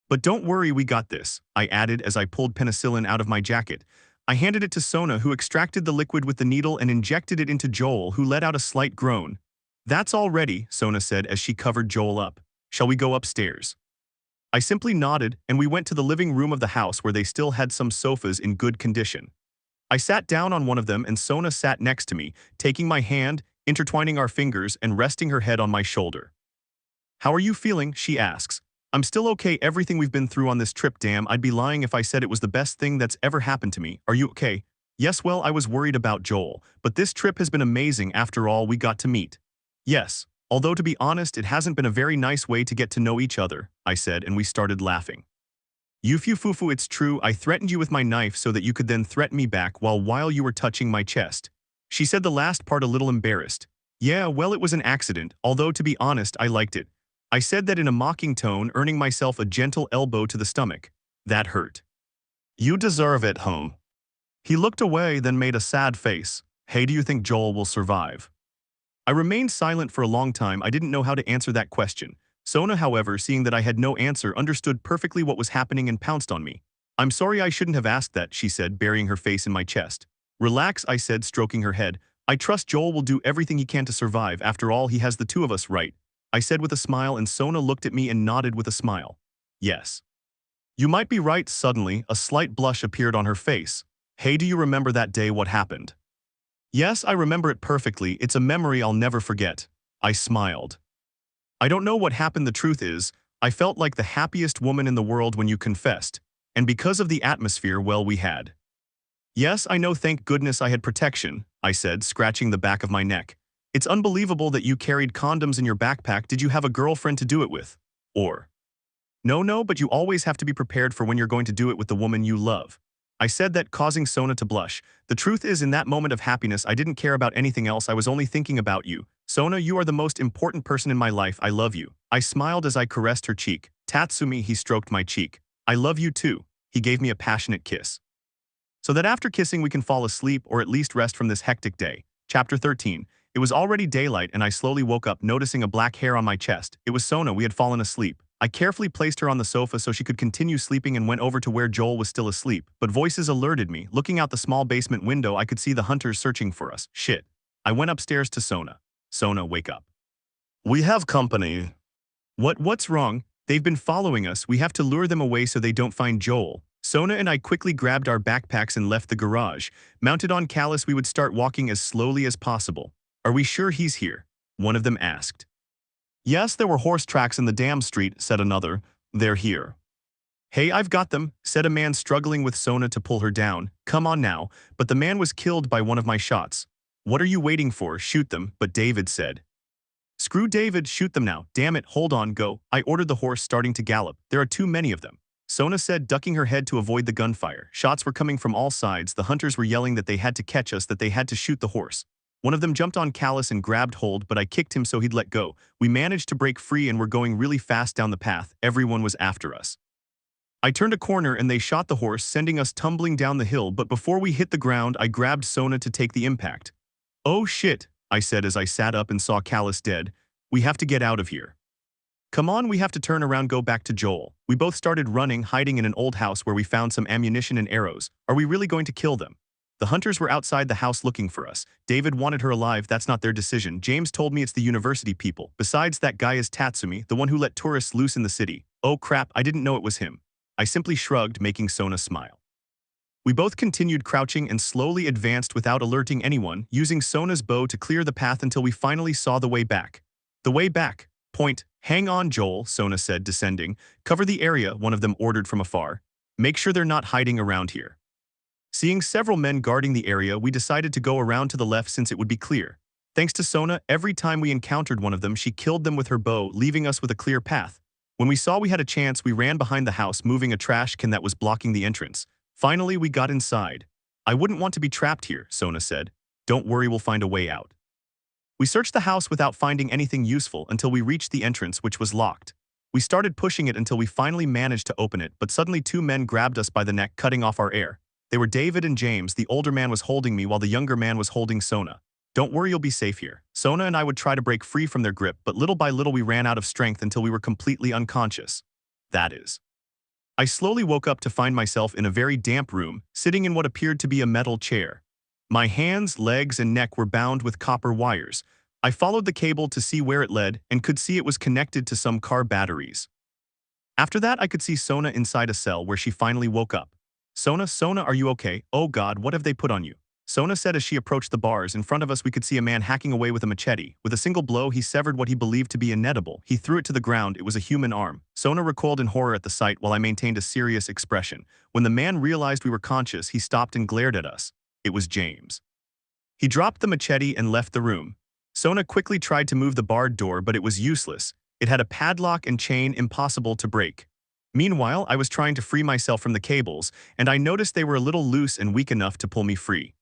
But don't worry, we got this," I added as I pulled penicillin out of my jacket. I handed it to Sona, who extracted the liquid with the needle and injected it into Joel, who let out a slight groan. "That's all ready," Sona said as she covered Joel up. "Shall we go upstairs?" I simply nodded, and we went to the living room of the house where they still had some sofas in good condition. I sat down on one of them and Sona sat next to me, taking my hand, intertwining our fingers, and resting her head on my shoulder. "How are you feeling?" she asks. "I'm still okay. Everything we've been through on this trip, damn, I'd be lying if I said it was the best thing that's ever happened to me. Are you okay?" "Yes, well, I was worried about Joel, but this trip has been amazing. After all, we got to meet." "Yes, although to be honest, it hasn't been a very nice way to get to know each other," I said, and we started laughing. "You fufu, it's true. I threatened you with my knife so that you could then threaten me back while you were touching my chest." She said the last part a little embarrassed. "Yeah, well, it was an accident, although to be honest, I liked it." I said that in a mocking tone, earning myself a gentle elbow to the stomach. "That hurt." "You deserve it, home." He looked away, then made a sad face. "Hey, do you think Joel will survive?" I remained silent for a long time. I didn't know how to answer that question. Sona, however, seeing that I had no answer, understood perfectly what was happening and pounced on me. "I'm sorry, I shouldn't have asked that," she said, burying her face in my chest. "Relax," I said, stroking her head. "I trust Joel will do everything he can to survive. After all, he has the two of us, right?" I said with a smile, and Sona looked at me and nodded with a smile. "Yes." "You might be right." Suddenly, a slight blush appeared on her face. "Hey, do you remember that day? What happened?" "Yes, I remember it perfectly. It's a memory I'll never forget." I smiled. "I don't know what happened. The truth is, I felt like the happiest woman in the world when you confessed. And because of the atmosphere, well, we had." "Yes, I know, thank goodness I had protection," I said, scratching the back of my neck. "It's unbelievable that you carried condoms in your backpack. Did you have a girlfriend to do it with? Or?" No, but you always have to be prepared for when you're going to do it with the woman you love." I said that, causing Sona to blush. "The truth is, in that moment of happiness, I didn't care about anything else. I was only thinking about you. Sona, you are the most important person in my life. I love you." I smiled as I caressed her cheek. "Tatsumi," he stroked my cheek. "I love you too." He gave me a passionate kiss. So that after kissing we can fall asleep or at least rest from this hectic day. Chapter 13. It was already daylight and I slowly woke up, noticing a black hair on my chest. It was Sona. We had fallen asleep. I carefully placed her on the sofa so she could continue sleeping and went over to where Joel was still asleep, but voices alerted me. Looking out the small basement window, I could see the hunters searching for us. Shit. I went upstairs to Sona. "Sona, wake up. We have company." What's wrong?" "They've been following us. We have to lure them away so they don't find Joel." Sona and I quickly grabbed our backpacks and left the garage. Mounted on Callus, we would start walking as slowly as possible. "Are we sure he's here?" one of them asked. "Yes, there were horse tracks in the damn street," said another. "They're here." "Hey, I've got them," said a man, struggling with Sona to pull her down. "Come on now." But the man was killed by one of my shots. "What are you waiting for? Shoot them," but David said. "Screw David, shoot them now. Damn it, hold on, go." I ordered the horse, starting to gallop. "There are too many of them," Sona said, ducking her head to avoid the gunfire. Shots were coming from all sides. The hunters were yelling that they had to catch us, that they had to shoot the horse. One of them jumped on Callus and grabbed hold, but I kicked him so he'd let go. We managed to break free and were going really fast down the path. Everyone was after us. I turned a corner and they shot the horse, sending us tumbling down the hill, but before we hit the ground, I grabbed Sona to take the impact. "Oh shit," I said as I sat up and saw Callus dead. "We have to get out of here." "Come on, we have to turn around, go back to Joel." We both started running, hiding in an old house where we found some ammunition and arrows. Are we really going to kill them? The hunters were outside the house looking for us. David wanted her alive, that's not their decision. James told me it's the university people. Besides, that guy is Tatsumi, the one who let tourists loose in the city. Oh crap, I didn't know it was him. I simply shrugged, making Sona smile. We both continued crouching and slowly advanced without alerting anyone, using Sona's bow to clear the path until we finally saw the way back. The way back. Point. "Hang on, Joel," Sona said, descending. "Cover the area," one of them ordered from afar. "Make sure they're not hiding around here." Seeing several men guarding the area, we decided to go around to the left since it would be clear. Thanks to Sona, every time we encountered one of them, she killed them with her bow, leaving us with a clear path. When we saw we had a chance, we ran behind the house, moving a trash can that was blocking the entrance. Finally, we got inside. "I wouldn't want to be trapped here," Sona said. "Don't worry, we'll find a way out." We searched the house without finding anything useful until we reached the entrance, which was locked. We started pushing it until we finally managed to open it, but suddenly two men grabbed us by the neck, cutting off our air. They were David and James. The older man was holding me while the younger man was holding Sona. "Don't worry, you'll be safe here." Sona and I would try to break free from their grip, but little by little we ran out of strength until we were completely unconscious. That is. I slowly woke up to find myself in a very damp room, sitting in what appeared to be a metal chair. My hands, legs, and neck were bound with copper wires. I followed the cable to see where it led and could see it was connected to some car batteries. After that, I could see Sona inside a cell where she finally woke up. Sona, are you okay? Oh God, what have they put on you?" Sona said as she approached the bars. In front of us, we could see a man hacking away with a machete. With a single blow, he severed what he believed to be inedible. He threw it to the ground. It was a human arm. Sona recoiled in horror at the sight while I maintained a serious expression. When the man realized we were conscious, he stopped and glared at us. It was James. He dropped the machete and left the room. Sona quickly tried to move the barred door, but it was useless. It had a padlock and chain impossible to break. Meanwhile, I was trying to free myself from the cables, and I noticed they were a little loose and weak enough to pull me free.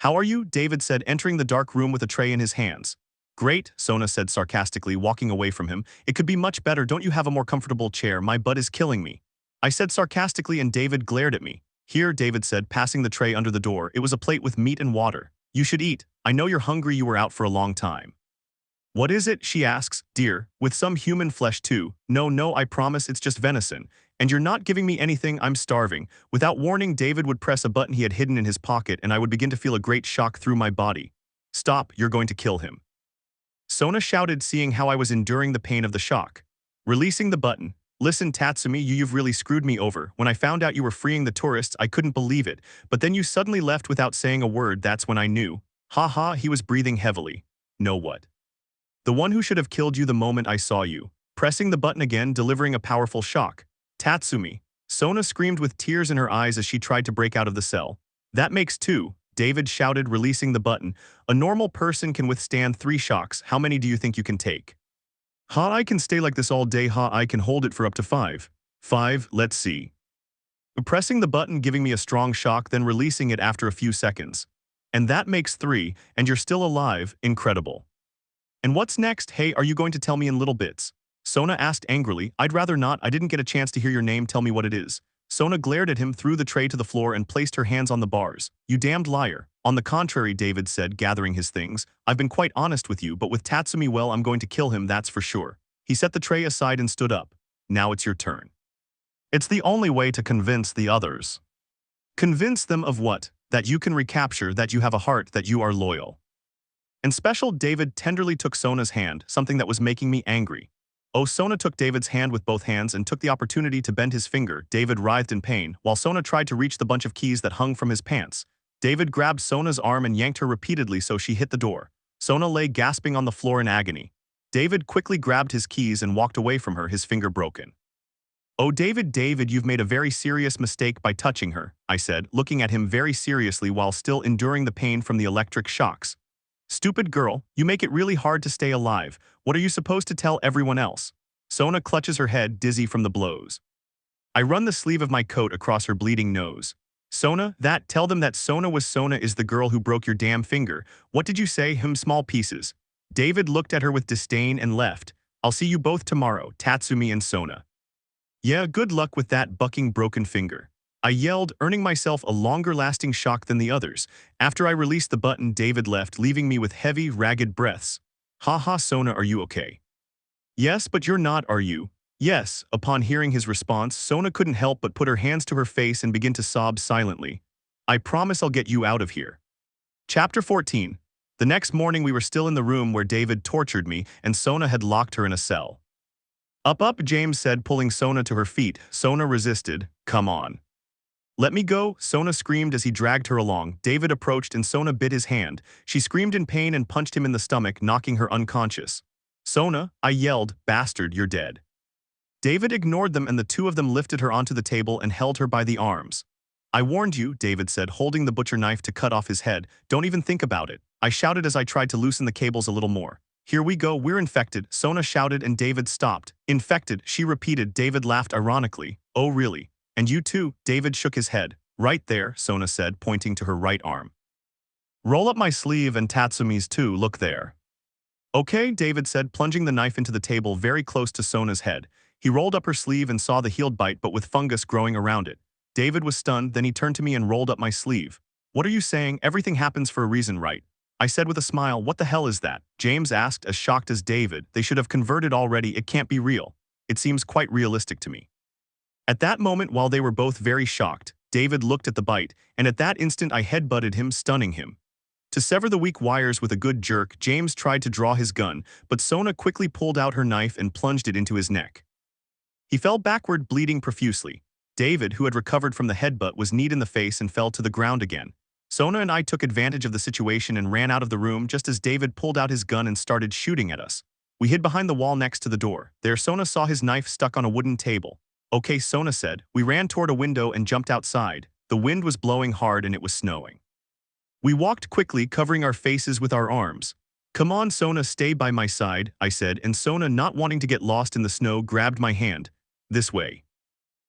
"How are you?" David said, entering the dark room with a tray in his hands. "Great," Sona said sarcastically, walking away from him. "It could be much better. Don't you have a more comfortable chair? My butt is killing me." I said sarcastically, and David glared at me. "Here," David said, passing the tray under the door. It was a plate with meat and water. "You should eat. I know you're hungry, you were out for a long time." "What is it?" she asks. "Dear, with some human flesh too." No, I promise it's just venison. "And you're not giving me anything, I'm starving." Without warning, David would press a button he had hidden in his pocket, and I would begin to feel a great shock through my body. "Stop, you're going to kill him." Sona shouted, seeing how I was enduring the pain of the shock. Releasing the button. "Listen, Tatsumi, you've really screwed me over. When I found out you were freeing the tourists, I couldn't believe it. But then you suddenly left without saying a word. That's when I knew." Ha, he was breathing heavily. "Know what? The one who should have killed you the moment I saw you." Pressing the button again, delivering a powerful shock. "Tatsumi." Sona screamed with tears in her eyes as she tried to break out of the cell. "That makes two," David shouted, releasing the button. "A normal person can withstand 3 shocks. How many do you think you can take?" I can stay like this all day. I can hold it for up to 5. 5, let's see." Pressing the button, giving me a strong shock, then releasing it after a few seconds. "And that makes 3, and you're still alive. Incredible." "And what's next? Hey, are you going to tell me in little bits?" Sona asked angrily. "I'd rather not. I didn't get a chance to hear your name. Tell me what it is." Sona glared at him, threw the tray to the floor, and placed her hands on the bars. "You damned liar." "On the contrary," David said, gathering his things. "I've been quite honest with you, but with Tatsumi, well, I'm going to kill him, that's for sure." He set the tray aside and stood up. "Now it's your turn." "It's the only way to convince the others." "Convince them of what?" "That you can recapture, that you have a heart, that you are loyal." And special, David tenderly took Sona's hand, something that was making me angry. Oh, Sona took David's hand with both hands and took the opportunity to bend his finger. David writhed in pain, while Sona tried to reach the bunch of keys that hung from his pants. David grabbed Sona's arm and yanked her repeatedly so she hit the door. Sona lay gasping on the floor in agony. David quickly grabbed his keys and walked away from her, his finger broken. "Oh, David, you've made a very serious mistake by touching her," I said, looking at him very seriously while still enduring the pain from the electric shocks. "Stupid girl, you make it really hard to stay alive. What are you supposed to tell everyone else?" Sona clutches her head, dizzy from the blows. I run the sleeve of my coat across her bleeding nose. "Sona, tell them that Sona is the girl who broke your damn finger. What did you say? Small pieces." David looked at her with disdain and left. "I'll see you both tomorrow, Tatsumi and Sona." Yeah, good luck with that bucking broken finger. I yelled, earning myself a longer-lasting shock than the others. After I released the button, David left, leaving me with heavy, ragged breaths. Ha ha, Sona, are you okay? Yes, but you're not, are you? Yes. Upon hearing his response, Sona couldn't help but put her hands to her face and begin to sob silently. I promise I'll get you out of here. Chapter 14. The next morning we were still in the room where David tortured me and Sona had locked her in a cell. Up, James said, pulling Sona to her feet. Sona resisted. Come on. Let me go, Sona screamed as he dragged her along. David approached and Sona bit his hand. She screamed in pain and punched him in the stomach, knocking her unconscious. Sona, I yelled, bastard, you're dead. David ignored them and the two of them lifted her onto the table and held her by the arms. I warned you, David said, holding the butcher knife to cut off his head. Don't even think about it. I shouted as I tried to loosen the cables a little more. Here we go, we're infected, Sona shouted and David stopped. Infected, she repeated. David laughed ironically. Oh really? And you too? David shook his head. Right there, Sona said, pointing to her right arm. Roll up my sleeve and Tatsumi's too, look there. Okay, David said, plunging the knife into the table very close to Sona's head. He rolled up her sleeve and saw the healed bite but with fungus growing around it. David was stunned, then he turned to me and rolled up my sleeve. What are you saying? Everything happens for a reason, right? I said with a smile. What the hell is that? James asked, as shocked as David. They should have converted already, it can't be real. It seems quite realistic to me. At that moment, while they were both very shocked, David looked at the bite, and at that instant I headbutted him, stunning him. To sever the weak wires with a good jerk, James tried to draw his gun, but Sona quickly pulled out her knife and plunged it into his neck. He fell backward, bleeding profusely. David, who had recovered from the headbutt, was kneed in the face and fell to the ground again. Sona and I took advantage of the situation and ran out of the room just as David pulled out his gun and started shooting at us. We hid behind the wall next to the door. There Sona saw his knife stuck on a wooden table. Okay, Sona said. We ran toward a window and jumped outside. The wind was blowing hard and it was snowing. We walked quickly, covering our faces with our arms. Come on, Sona, stay by my side, I said, and Sona, not wanting to get lost in the snow, grabbed my hand. This way.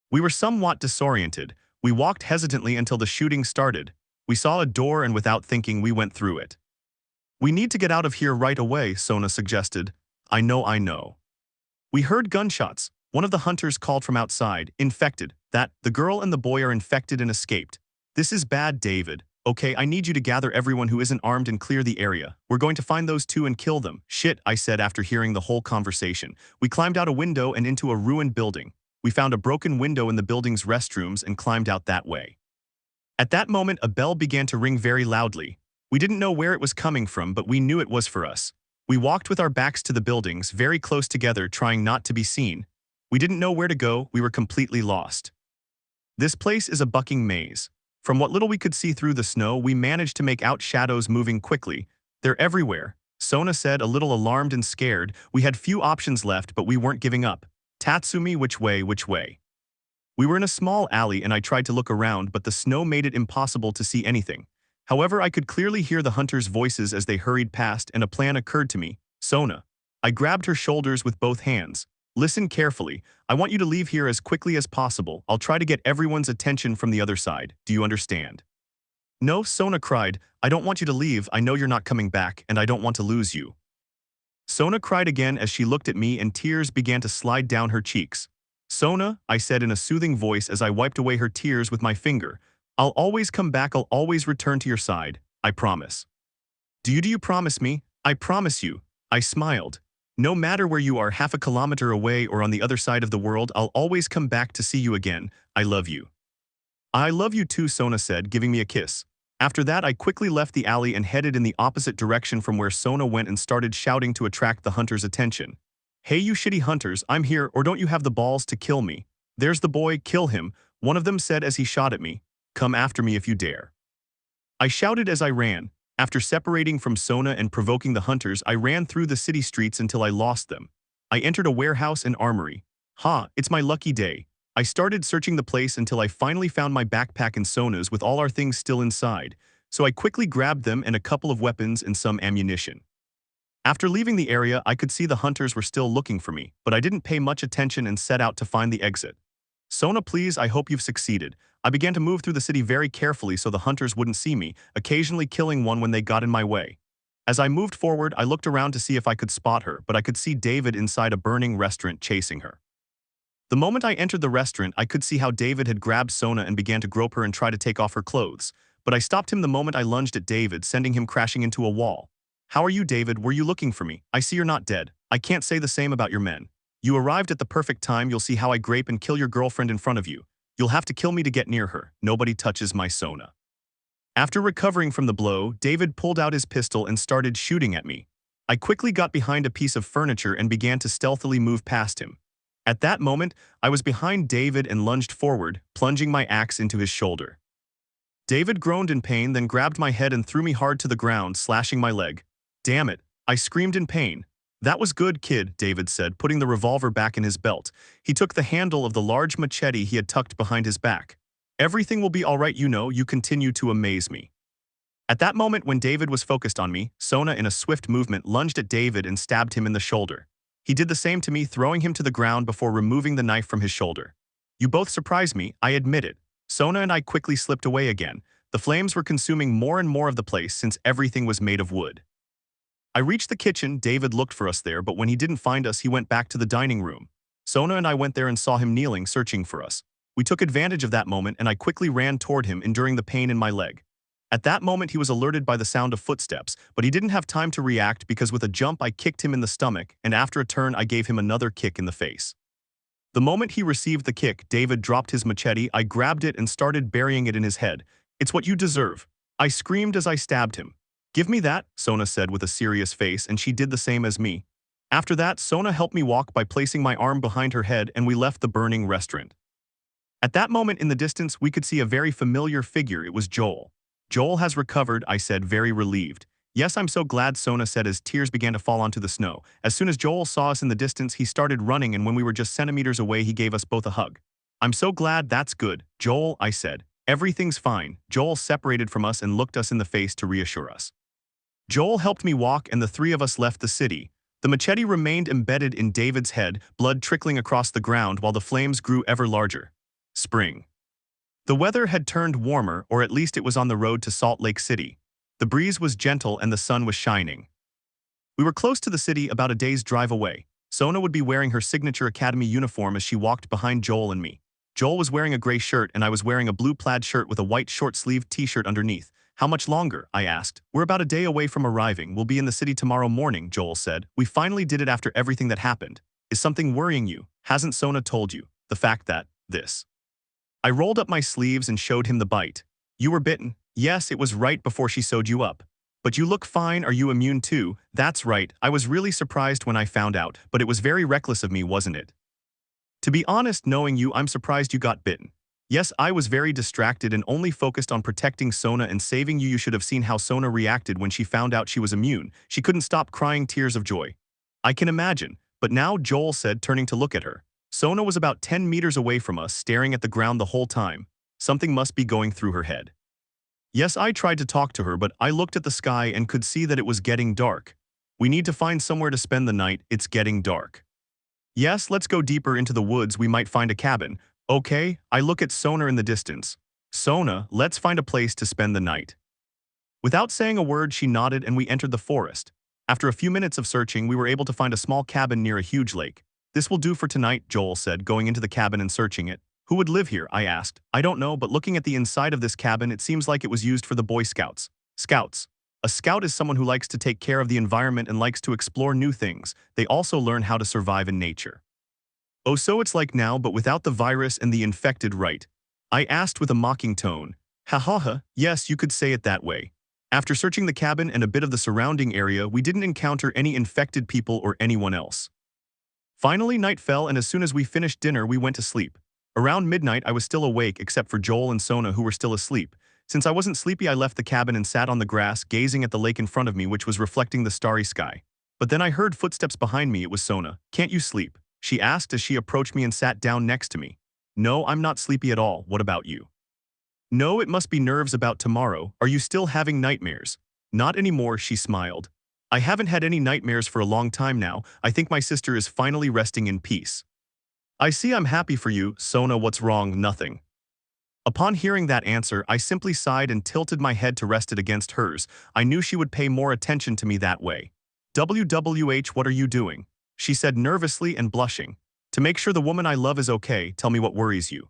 We were somewhat disoriented. We walked hesitantly until the shooting started. We saw a door and without thinking we went through it. We need to get out of here right away, Sona suggested. I know. We heard gunshots. One of the hunters called from outside, infected, that the girl and the boy are infected and escaped. This is bad, David. Okay, I need you to gather everyone who isn't armed and clear the area. We're going to find those two and kill them. Shit, I said after hearing the whole conversation. We climbed out a window and into a ruined building. We found a broken window in the building's restrooms and climbed out that way. At that moment, a bell began to ring very loudly. We didn't know where it was coming from, but we knew it was for us. We walked with our backs to the buildings, very close together, trying not to be seen. We didn't know where to go, we were completely lost. This place is a bucking maze. From what little we could see through the snow, we managed to make out shadows moving quickly. They're everywhere, Sona said, a little alarmed and scared. We had few options left, but we weren't giving up. Tatsumi, which way? We were in a small alley and I tried to look around, but the snow made it impossible to see anything. However, I could clearly hear the hunters' voices as they hurried past and a plan occurred to me. Sona. I grabbed her shoulders with both hands. Listen carefully. I want you to leave here as quickly as possible. I'll try to get everyone's attention from the other side. Do you understand? No, Sona cried. I don't want you to leave. I know you're not coming back, and I don't want to lose you. Sona cried again as she looked at me and tears began to slide down her cheeks. Sona, I said in a soothing voice as I wiped away her tears with my finger. I'll always come back. I'll always return to your side. I promise. Do you promise me? I promise you. I smiled. No matter where you are, half a kilometer away or on the other side of the world, I'll always come back to see you again. I love you. I love you too, Sona said, giving me a kiss. After that, I quickly left the alley and headed in the opposite direction from where Sona went and started shouting to attract the hunters' attention. Hey, you shitty hunters, I'm here, or don't you have the balls to kill me? There's the boy, kill him, one of them said as he shot at me. Come after me if you dare. I shouted as I ran. After separating from Sona and provoking the hunters, I ran through the city streets until I lost them. I entered a warehouse and armory. It's my lucky day. I started searching the place until I finally found my backpack and Sona's with all our things still inside, so I quickly grabbed them and a couple of weapons and some ammunition. After leaving the area, I could see the hunters were still looking for me, but I didn't pay much attention and set out to find the exit. Sona, please, I hope you've succeeded. I began to move through the city very carefully so the hunters wouldn't see me, occasionally killing one when they got in my way. As I moved forward, I looked around to see if I could spot her, but I could see David inside a burning restaurant chasing her. The moment I entered the restaurant, I could see how David had grabbed Sona and began to grope her and try to take off her clothes. But I stopped him the moment I lunged at David, sending him crashing into a wall. How are you, David? Were you looking for me? I see you're not dead. I can't say the same about your men. You arrived at the perfect time. You'll see how I grape and kill your girlfriend in front of you. You'll have to kill me to get near her. Nobody touches my Sona. After recovering from the blow, David pulled out his pistol and started shooting at me. I quickly got behind a piece of furniture and began to stealthily move past him. At that moment, I was behind David and lunged forward, plunging my axe into his shoulder. David groaned in pain, then grabbed my head and threw me hard to the ground, slashing my leg. Damn it, I screamed in pain. That was good, kid, David said, putting the revolver back in his belt. He took the handle of the large machete he had tucked behind his back. Everything will be all right, you know, you continue to amaze me. At that moment, when David was focused on me, Sona in a swift movement lunged at David and stabbed him in the shoulder. He did the same to me, throwing him to the ground before removing the knife from his shoulder. You both surprised me, I admit it. Sona and I quickly slipped away again. The flames were consuming more and more of the place since everything was made of wood. I reached the kitchen. David looked for us there, but when he didn't find us, he went back to the dining room. Sona and I went there and saw him kneeling, searching for us. We took advantage of that moment and I quickly ran toward him, enduring the pain in my leg. At that moment, he was alerted by the sound of footsteps, but he didn't have time to react because with a jump I kicked him in the stomach, and after a turn I gave him another kick in the face. The moment he received the kick, David dropped his machete. I grabbed it and started burying it in his head. It's what you deserve. I screamed as I stabbed him. Give me that, Sona said with a serious face, and she did the same as me. After that, Sona helped me walk by placing my arm behind her head, and we left the burning restaurant. At that moment in the distance, we could see a very familiar figure. It was Joel. Joel has recovered, I said, very relieved. Yes, I'm so glad, Sona said as tears began to fall onto the snow. As soon as Joel saw us in the distance, he started running, and when we were just centimeters away, he gave us both a hug. I'm so glad. That's good, Joel, I said. Everything's fine. Joel separated from us and looked us in the face to reassure us. Joel helped me walk, and the three of us left the city. The machete remained embedded in David's head, blood trickling across the ground while the flames grew ever larger. Spring. The weather had turned warmer, or at least it was on the road to Salt Lake City. The breeze was gentle and the sun was shining. We were close to the city, about a day's drive away. Sona would be wearing her signature academy uniform as she walked behind Joel and me. Joel was wearing a gray shirt and I was wearing a blue plaid shirt with a white short-sleeved t-shirt underneath. How much longer? I asked. We're about a day away from arriving. We'll be in the city tomorrow morning, Joel said. We finally did it after everything that happened. Is something worrying you? Hasn't Sona told you? The fact that, this. I rolled up my sleeves and showed him the bite. You were bitten. Yes, it was right before she sewed you up. But you look fine. Are you immune too? That's right. I was really surprised when I found out, but it was very reckless of me, wasn't it? To be honest, knowing you, I'm surprised you got bitten. Yes, I was very distracted and only focused on protecting Sona and saving you. You should have seen how Sona reacted when she found out she was immune. She couldn't stop crying tears of joy. I can imagine. But now, Joel said, turning to look at her. Sona was about 10 meters away from us, staring at the ground the whole time. Something must be going through her head. Yes, I tried to talk to her, but I looked at the sky and could see that it was getting dark. We need to find somewhere to spend the night. It's getting dark. Yes, let's go deeper into the woods. We might find a cabin. Okay, I look at Sona in the distance. Sona, let's find a place to spend the night. Without saying a word, she nodded and we entered the forest. After a few minutes of searching, we were able to find a small cabin near a huge lake. This will do for tonight, Joel said, going into the cabin and searching it. Who would live here? I asked. I don't know, but looking at the inside of this cabin, it seems like it was used for the Boy Scouts. Scouts. A scout is someone who likes to take care of the environment and likes to explore new things. They also learn how to survive in nature. Oh, so it's like now, but without the virus and the infected, right? I asked with a mocking tone. Ha ha ha, yes, you could say it that way. After searching the cabin and a bit of the surrounding area, we didn't encounter any infected people or anyone else. Finally, night fell, and as soon as we finished dinner, we went to sleep. Around midnight, I was still awake except for Joel and Sona, who were still asleep. Since I wasn't sleepy, I left the cabin and sat on the grass, gazing at the lake in front of me, which was reflecting the starry sky. But then I heard footsteps behind me. It was Sona. Can't you sleep? She asked as she approached me and sat down next to me. No, I'm not sleepy at all. What about you? No, it must be nerves about tomorrow. Are you still having nightmares? Not anymore, she smiled. I haven't had any nightmares for a long time now. I think my sister is finally resting in peace. I see. I'm happy for you, Sona. What's wrong? Nothing. Upon hearing that answer, I simply sighed and tilted my head to rest it against hers. I knew she would pay more attention to me that way. WWH, what are you doing? She said nervously and blushing. To make sure the woman I love is okay, tell me what worries you.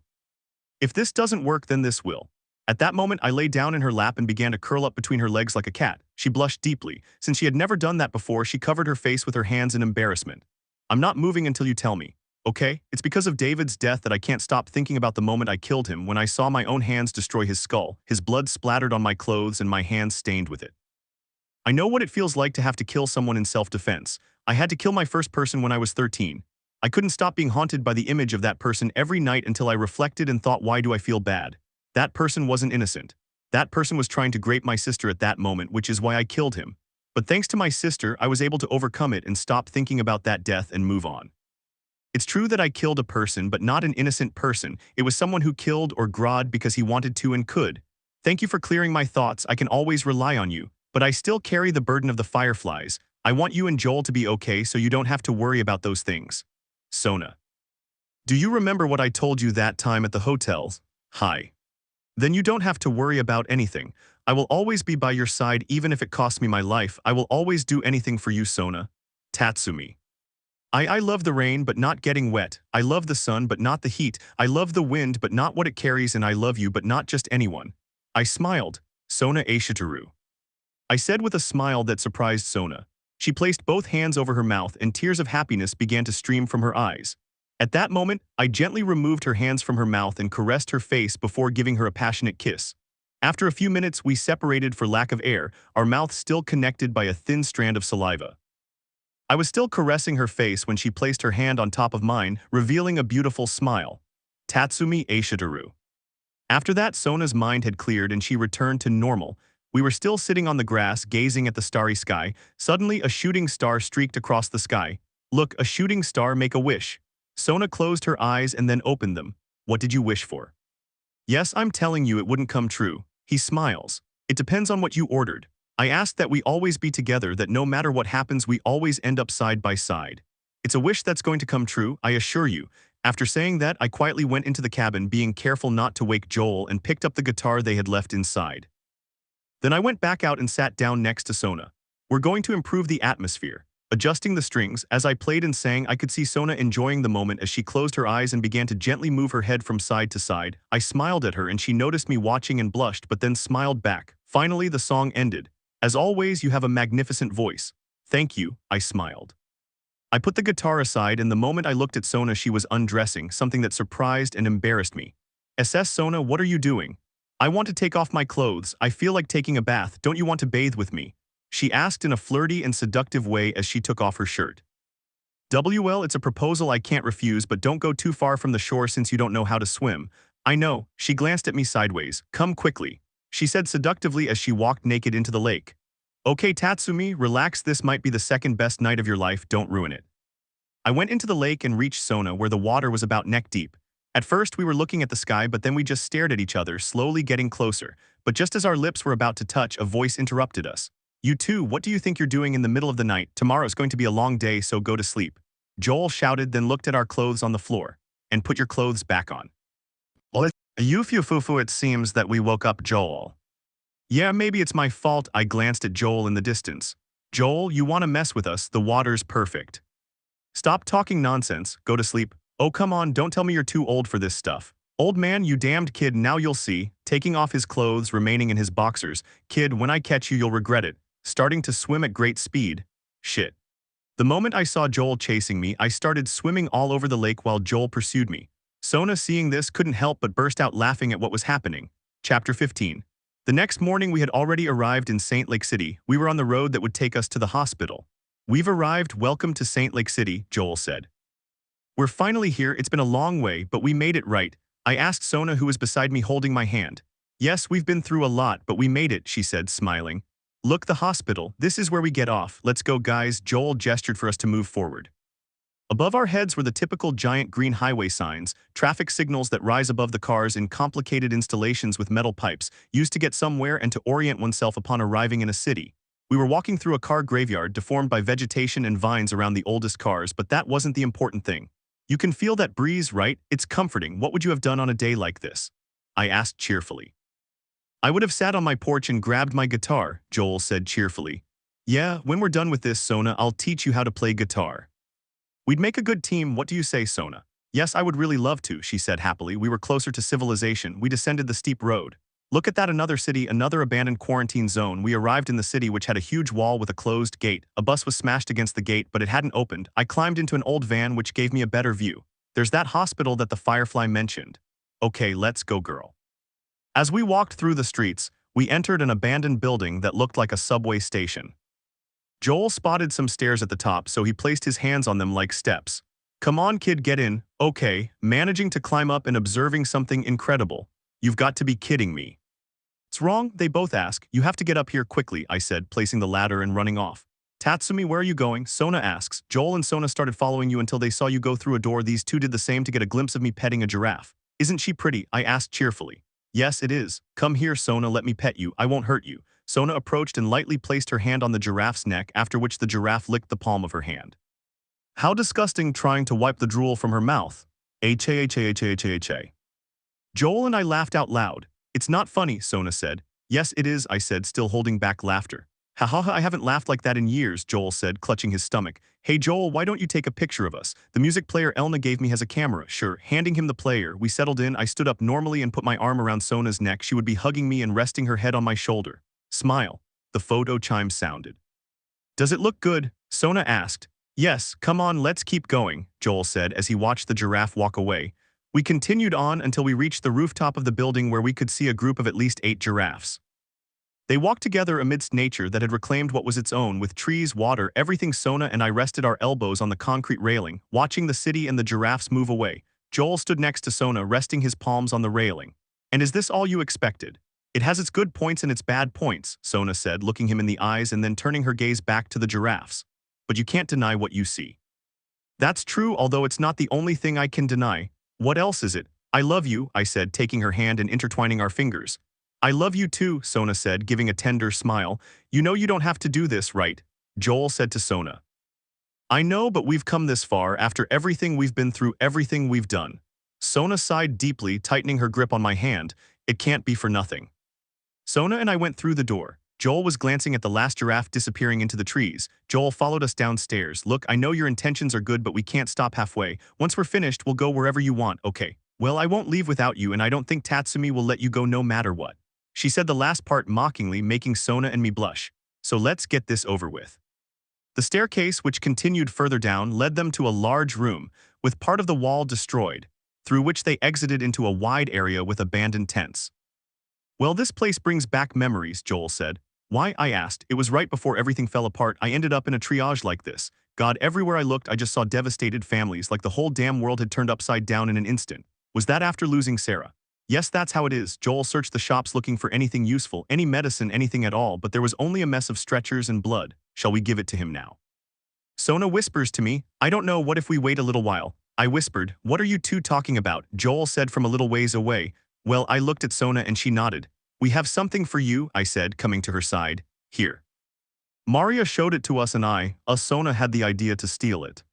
If this doesn't work, then this will. At that moment, I lay down in her lap and began to curl up between her legs like a cat. She blushed deeply. Since she had never done that before, she covered her face with her hands in embarrassment. I'm not moving until you tell me. Okay? It's because of David's death that I can't stop thinking about the moment I killed him when I saw my own hands destroy his skull, his blood splattered on my clothes and my hands stained with it. I know what it feels like to have to kill someone in self-defense. I had to kill my first person when I was 13. I couldn't stop being haunted by the image of that person every night until I reflected and thought, why do I feel bad? That person wasn't innocent. That person was trying to grape my sister at that moment, which is why I killed him. But thanks to my sister, I was able to overcome it and stop thinking about that death and move on. It's true that I killed a person, but not an innocent person. It was someone who killed or grod because he wanted to and could. Thank you for clearing my thoughts. I can always rely on you. But I still carry the burden of the fireflies. I want you and Joel to be okay so you don't have to worry about those things. Sona. Do you remember what I told you that time at the hotels? Hi. Then you don't have to worry about anything. I will always be by your side even if it costs me my life. I will always do anything for you, Sona. Tatsumi. I love the rain but not getting wet. I love the sun but not the heat. I love the wind but not what it carries, and I love you but not just anyone. I smiled. Sona Aishitaru. I said with a smile that surprised Sona. She placed both hands over her mouth and tears of happiness began to stream from her eyes. At that moment, I gently removed her hands from her mouth and caressed her face before giving her a passionate kiss. After a few minutes, we separated for lack of air, our mouths still connected by a thin strand of saliva. I was still caressing her face when she placed her hand on top of mine, revealing a beautiful smile. Tatsumi Aishitaru. After that, Sona's mind had cleared and she returned to normal. We were still sitting on the grass, gazing at the starry sky. Suddenly, a shooting star streaked across the sky. Look, a shooting star, make a wish. Sona closed her eyes and then opened them. What did you wish for? Yes, I'm telling you it wouldn't come true. He smiles. It depends on what you ordered. I asked that we always be together, that no matter what happens, we always end up side by side. It's a wish that's going to come true, I assure you. After saying that, I quietly went into the cabin, being careful not to wake Joel, and picked up the guitar they had left inside. Then I went back out and sat down next to Sona. We're going to improve the atmosphere. Adjusting the strings, as I played and sang, I could see Sona enjoying the moment as she closed her eyes and began to gently move her head from side to side. I smiled at her and she noticed me watching and blushed, but then smiled back. Finally, the song ended. As always, you have a magnificent voice. Thank you, I smiled. I put the guitar aside, and the moment I looked at Sona, she was undressing, something that surprised and embarrassed me. SS Sona, what are you doing? I want to take off my clothes. I feel like taking a bath. Don't you want to bathe with me? She asked in a flirty and seductive way as she took off her shirt. WL, it's a proposal I can't refuse, but don't go too far from the shore since you don't know how to swim. I know. She glanced at me sideways. Come quickly, she said seductively as she walked naked into the lake. Okay, Tatsumi, relax. This might be the second best night of your life. Don't ruin it. I went into the lake and reached Sona, where the water was about neck deep. At first, we were looking at the sky, but then we just stared at each other, slowly getting closer. But just as our lips were about to touch, a voice interrupted us. You two, what do you think you're doing in the middle of the night? Tomorrow's going to be a long day, so go to sleep. Joel shouted, then looked at our clothes on the floor. And put your clothes back on. Well, Yufufufu, it seems that we woke up Joel. Yeah, maybe it's my fault. I glanced at Joel in the distance. Joel, you want to mess with us? The water's perfect. Stop talking nonsense. Go to sleep. Oh, come on, don't tell me you're too old for this stuff. Old man, you damned kid, now you'll see. Taking off his clothes, remaining in his boxers. Kid, when I catch you, you'll regret it. Starting to swim at great speed. Shit. The moment I saw Joel chasing me, I started swimming all over the lake while Joel pursued me. Sona, seeing this, couldn't help but burst out laughing at what was happening. Chapter 15. The next morning, we had already arrived in Saint Lake City. We were on the road that would take us to the hospital. We've arrived. Welcome to Saint Lake City, Joel said. We're finally here. It's been a long way, but we made it, right? I asked Sona, who was beside me holding my hand. Yes, we've been through a lot, but we made it, she said, smiling. Look, the hospital. This is where we get off. Let's go, guys. Joel gestured for us to move forward. Above our heads were the typical giant green highway signs, traffic signals that rise above the cars in complicated installations with metal pipes, used to get somewhere and to orient oneself upon arriving in a city. We were walking through a car graveyard deformed by vegetation and vines around the oldest cars, but that wasn't the important thing. You can feel that breeze, right? It's comforting. What would you have done on a day like this? I asked cheerfully. I would have sat on my porch and grabbed my guitar, Joel said cheerfully. Yeah, when we're done with this, Sona, I'll teach you how to play guitar. We'd make a good team, what do you say, Sona? Yes, I would really love to, she said happily. We were closer to civilization. We descended the steep road. Look at that, another city, another abandoned quarantine zone. We arrived in the city, which had a huge wall with a closed gate. A bus was smashed against the gate, but it hadn't opened. I climbed into an old van, which gave me a better view. There's that hospital that the Firefly mentioned. Okay, let's go, girl. As we walked through the streets, we entered an abandoned building that looked like a subway station. Joel spotted some stairs at the top, so he placed his hands on them like steps. Come on, kid, get in. Okay, managing to climb up and observing something incredible. You've got to be kidding me. What's wrong? They both ask. You have to get up here quickly, I said, placing the ladder and running off. Tatsumi, where are you going? Sona asks. Joel and Sona started following you until they saw you go through a door. These two did the same to get a glimpse of me petting a giraffe. Isn't she pretty? I asked cheerfully. Yes, it is. Come here, Sona, let me pet you. I won't hurt you. Sona approached and lightly placed her hand on the giraffe's neck, after which the giraffe licked the palm of her hand. How disgusting, trying to wipe the drool from her mouth. H-A-H-A-H-A-H-A-H-A. Joel and I laughed out loud. It's not funny, Sona said. Yes, it is, I said, still holding back laughter. Ha ha ha, I haven't laughed like that in years, Joel said, clutching his stomach. Hey Joel, why don't you take a picture of us? The music player Elna gave me has a camera. Sure, handing him the player, we settled in. I stood up normally and put my arm around Sona's neck. She would be hugging me and resting her head on my shoulder. Smile. The photo chime sounded. Does it look good? Sona asked. Yes, come on, let's keep going, Joel said as he watched the giraffe walk away. We continued on until we reached the rooftop of the building where we could see a group of at least 8 giraffes. They walked together amidst nature that had reclaimed what was its own, with trees, water, everything. Sona and I rested our elbows on the concrete railing, watching the city and the giraffes move away. Joel stood next to Sona, resting his palms on the railing. And is this all you expected? It has its good points and its bad points, Sona said, looking him in the eyes and then turning her gaze back to the giraffes. But you can't deny what you see. That's true, although it's not the only thing I can deny. What else is it? I love you, I said, taking her hand and intertwining our fingers. I love you too, Sona said, giving a tender smile. You know you don't have to do this, right? Joel said to Sona. I know, but we've come this far after everything we've been through, everything we've done. Sona sighed deeply, tightening her grip on my hand. It can't be for nothing. Sona and I went through the door. Joel was glancing at the last giraffe disappearing into the trees. Joel followed us downstairs. Look, I know your intentions are good, but we can't stop halfway. Once we're finished, we'll go wherever you want, okay? Well, I won't leave without you, and I don't think Tatsumi will let you go no matter what. She said the last part mockingly, making Sona and me blush. So let's get this over with. The staircase, which continued further down, led them to a large room, with part of the wall destroyed, through which they exited into a wide area with abandoned tents. Well, this place brings back memories, Joel said. Why? I asked. It was right before everything fell apart. I ended up in a triage like this. God, everywhere I looked, I just saw devastated families, like the whole damn world had turned upside down in an instant. Was that after losing Sarah? Yes, that's how it is. Joel searched the shops looking for anything useful, any medicine, anything at all, but there was only a mess of stretchers and blood. Shall we give it to him now? Sona whispers to me, I don't know, what if we wait a little while? I whispered, what are you two talking about? Joel said from a little ways away. Well, I looked at Sona and she nodded. We have something for you, I said, coming to her side. Here. Maria showed it to us and Sona had the idea to steal it.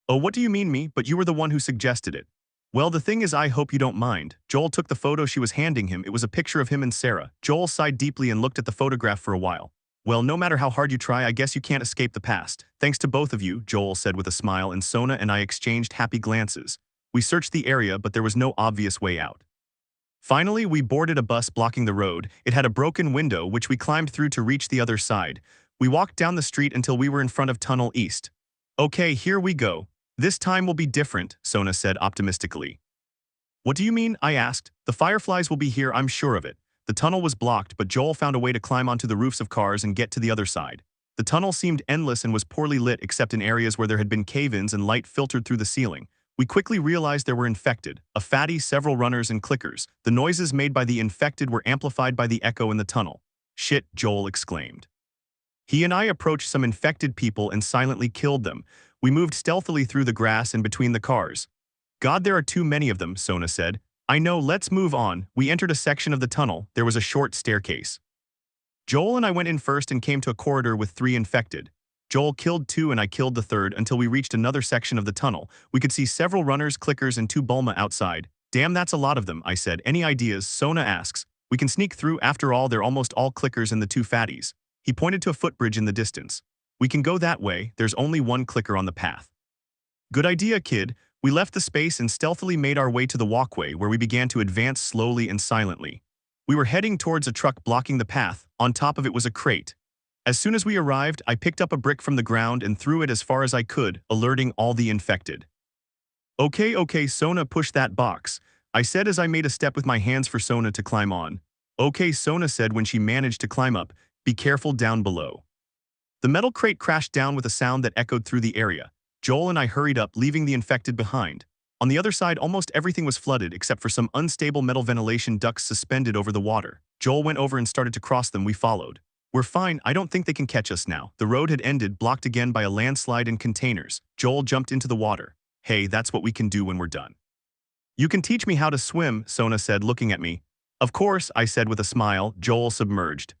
Oh, what do you mean me? But you were the one who suggested it. Well, the thing is, I hope you don't mind. Joel took the photo she was handing him. It was a picture of him and Sarah. Joel sighed deeply and looked at the photograph for a while. Well, no matter how hard you try, I guess you can't escape the past. Thanks to both of you, Joel said with a smile, and Sona and I exchanged happy glances. We searched the area, but there was no obvious way out. Finally, we boarded a bus blocking the road. It had a broken window, which we climbed through to reach the other side. We walked down the street until we were in front of Tunnel East. Okay, here we go. This time will be different, Sona said optimistically. What do you mean? I asked. The fireflies will be here, I'm sure of it. The tunnel was blocked, but Joel found a way to climb onto the roofs of cars and get to the other side. The tunnel seemed endless and was poorly lit except in areas where there had been cave-ins and light filtered through the ceiling. We quickly realized there were infected, a fatty, several runners and clickers. The noises made by the infected were amplified by the echo in the tunnel. Shit, Joel exclaimed. He and I approached some infected people and silently killed them. We moved stealthily through the grass and between the cars. God, there are too many of them, Sona said. I know, let's move on. We entered a section of the tunnel. There was a short staircase. Joel and I went in first and came to a corridor with 3 infected. Joel killed 2 and I killed the 3rd until we reached another section of the tunnel. We could see several runners, clickers, and 2 Bulma outside. Damn, that's a lot of them, I said. Any ideas? Sona asks. We can sneak through, after all, they're almost all clickers and the 2 fatties. He pointed to a footbridge in the distance. We can go that way, there's only 1 clicker on the path. Good idea, kid. We left the space and stealthily made our way to the walkway where we began to advance slowly and silently. We were heading towards a truck blocking the path. On top of it was a crate. As soon as we arrived, I picked up a brick from the ground and threw it as far as I could, alerting all the infected. Okay, Sona, push that box, I said as I made a step with my hands for Sona to climb on. Okay, Sona said when she managed to climb up, be careful down below. The metal crate crashed down with a sound that echoed through the area. Joel and I hurried up, leaving the infected behind. On the other side, almost everything was flooded except for some unstable metal ventilation ducts suspended over the water. Joel went over and started to cross them. We followed. We're fine, I don't think they can catch us now. The road had ended, blocked again by a landslide and containers. Joel jumped into the water. Hey, that's what we can do when we're done. You can teach me how to swim, Sona said, looking at me. Of course, I said with a smile. Joel submerged.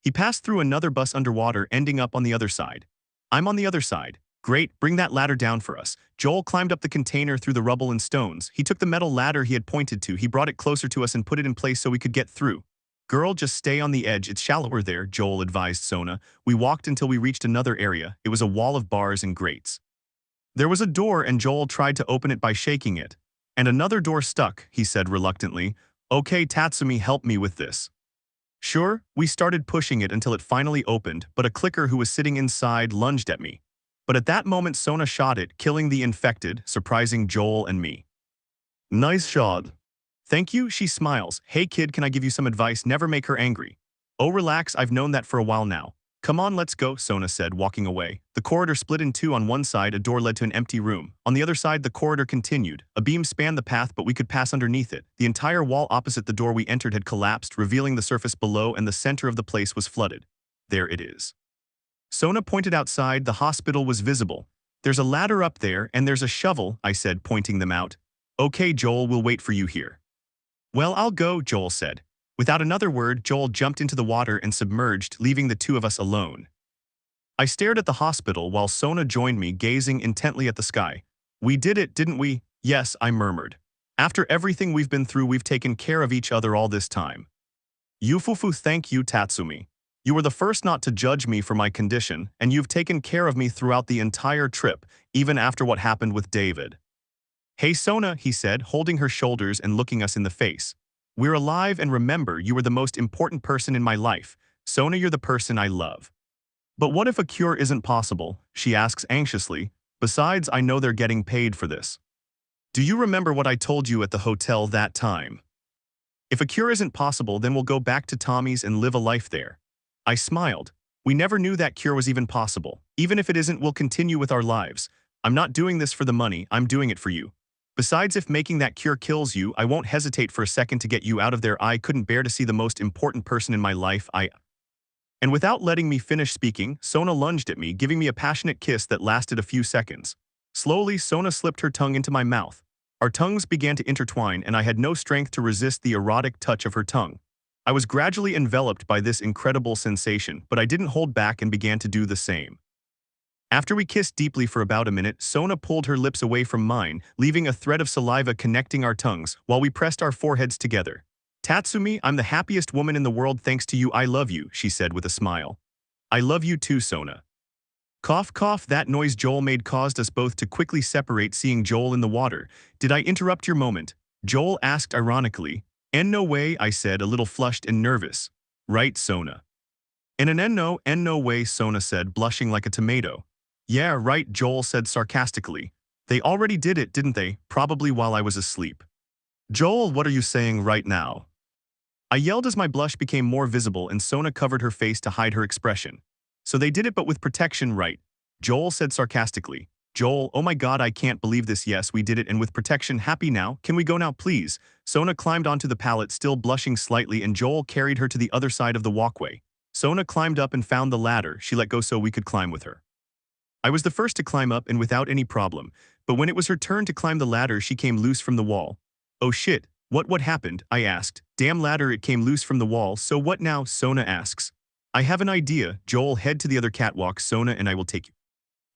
He passed through another bus underwater, ending up on the other side. I'm on the other side. Great, bring that ladder down for us. Joel climbed up the container through the rubble and stones. He took the metal ladder he had pointed to. He brought it closer to us and put it in place so we could get through. Girl, just stay on the edge. It's shallower there, Joel advised Sona. We walked until we reached another area. It was a wall of bars and grates. There was a door and Joel tried to open it by shaking it. And another door stuck, he said reluctantly. Okay, Tatsumi, help me with this. Sure, we started pushing it until it finally opened, but a clicker who was sitting inside lunged at me. But at that moment Sona shot it, killing the infected, surprising Joel and me. Nice shot. Thank you, she smiles. Hey kid, can I give you some advice? Never make her angry. Oh, relax, I've known that for a while now. Come on, let's go, Sona said, walking away. The corridor split in two. On one side, a door led to an empty room. On the other side, the corridor continued. A beam spanned the path, but we could pass underneath it. The entire wall opposite the door we entered had collapsed, revealing the surface below, and the center of the place was flooded. There it is. Sona pointed outside. The hospital was visible. There's a ladder up there, and there's a shovel, I said, pointing them out. Okay, Joel, we'll wait for you here. Well, I'll go, Joel said. Without another word, Joel jumped into the water and submerged, leaving the two of us alone. I stared at the hospital while Sona joined me, gazing intently at the sky. We did it, didn't we? Yes, I murmured. After everything we've been through, we've taken care of each other all this time. Yufufu, thank you, Tatsumi. You were the first not to judge me for my condition, and you've taken care of me throughout the entire trip, even after what happened with David. Hey Sona, he said, holding her shoulders and looking us in the face. We're alive, and remember, you were the most important person in my life. Sona, you're the person I love. But what if a cure isn't possible? She asks anxiously. Besides, I know they're getting paid for this. Do you remember what I told you at the hotel that time? If a cure isn't possible, then we'll go back to Tommy's and live a life there. I smiled. We never knew that cure was even possible. Even if it isn't, we'll continue with our lives. I'm not doing this for the money, I'm doing it for you. Besides, if making that cure kills you, I won't hesitate for a second to get you out of there. I couldn't bear to see the most important person in my life. And without letting me finish speaking, Sona lunged at me, giving me a passionate kiss that lasted a few seconds. Slowly, Sona slipped her tongue into my mouth. Our tongues began to intertwine, and I had no strength to resist the erotic touch of her tongue. I was gradually enveloped by this incredible sensation, but I didn't hold back and began to do the same. After we kissed deeply for about a minute, Sona pulled her lips away from mine, leaving a thread of saliva connecting our tongues, while we pressed our foreheads together. Tatsumi, I'm the happiest woman in the world thanks to you. I love you, she said with a smile. I love you too, Sona. Cough, cough, that noise Joel made caused us both to quickly separate, seeing Joel in the water. Did I interrupt your moment? Joel asked ironically. No way, I said, a little flushed and nervous. Right, Sona. No way, Sona said, blushing like a tomato. Yeah, right, Joel said sarcastically. They already did it, didn't they? Probably while I was asleep. Joel, what are you saying right now? I yelled as my blush became more visible and Sona covered her face to hide her expression. So they did it, but with protection, right? Joel said sarcastically. Joel, oh my god, I can't believe this. Yes, we did it, and with protection. Happy now? Can we go now, please? Sona climbed onto the pallet, still blushing slightly, and Joel carried her to the other side of the walkway. Sona climbed up and found the ladder. She let go so we could climb with her. I was the first to climb up and without any problem, but when it was her turn to climb the ladder, she came loose from the wall. Oh shit, what happened? I asked. Damn ladder, it came loose from the wall, so what now? Sona asks. I have an idea. Joel, head to the other catwalk. Sona and I will take you.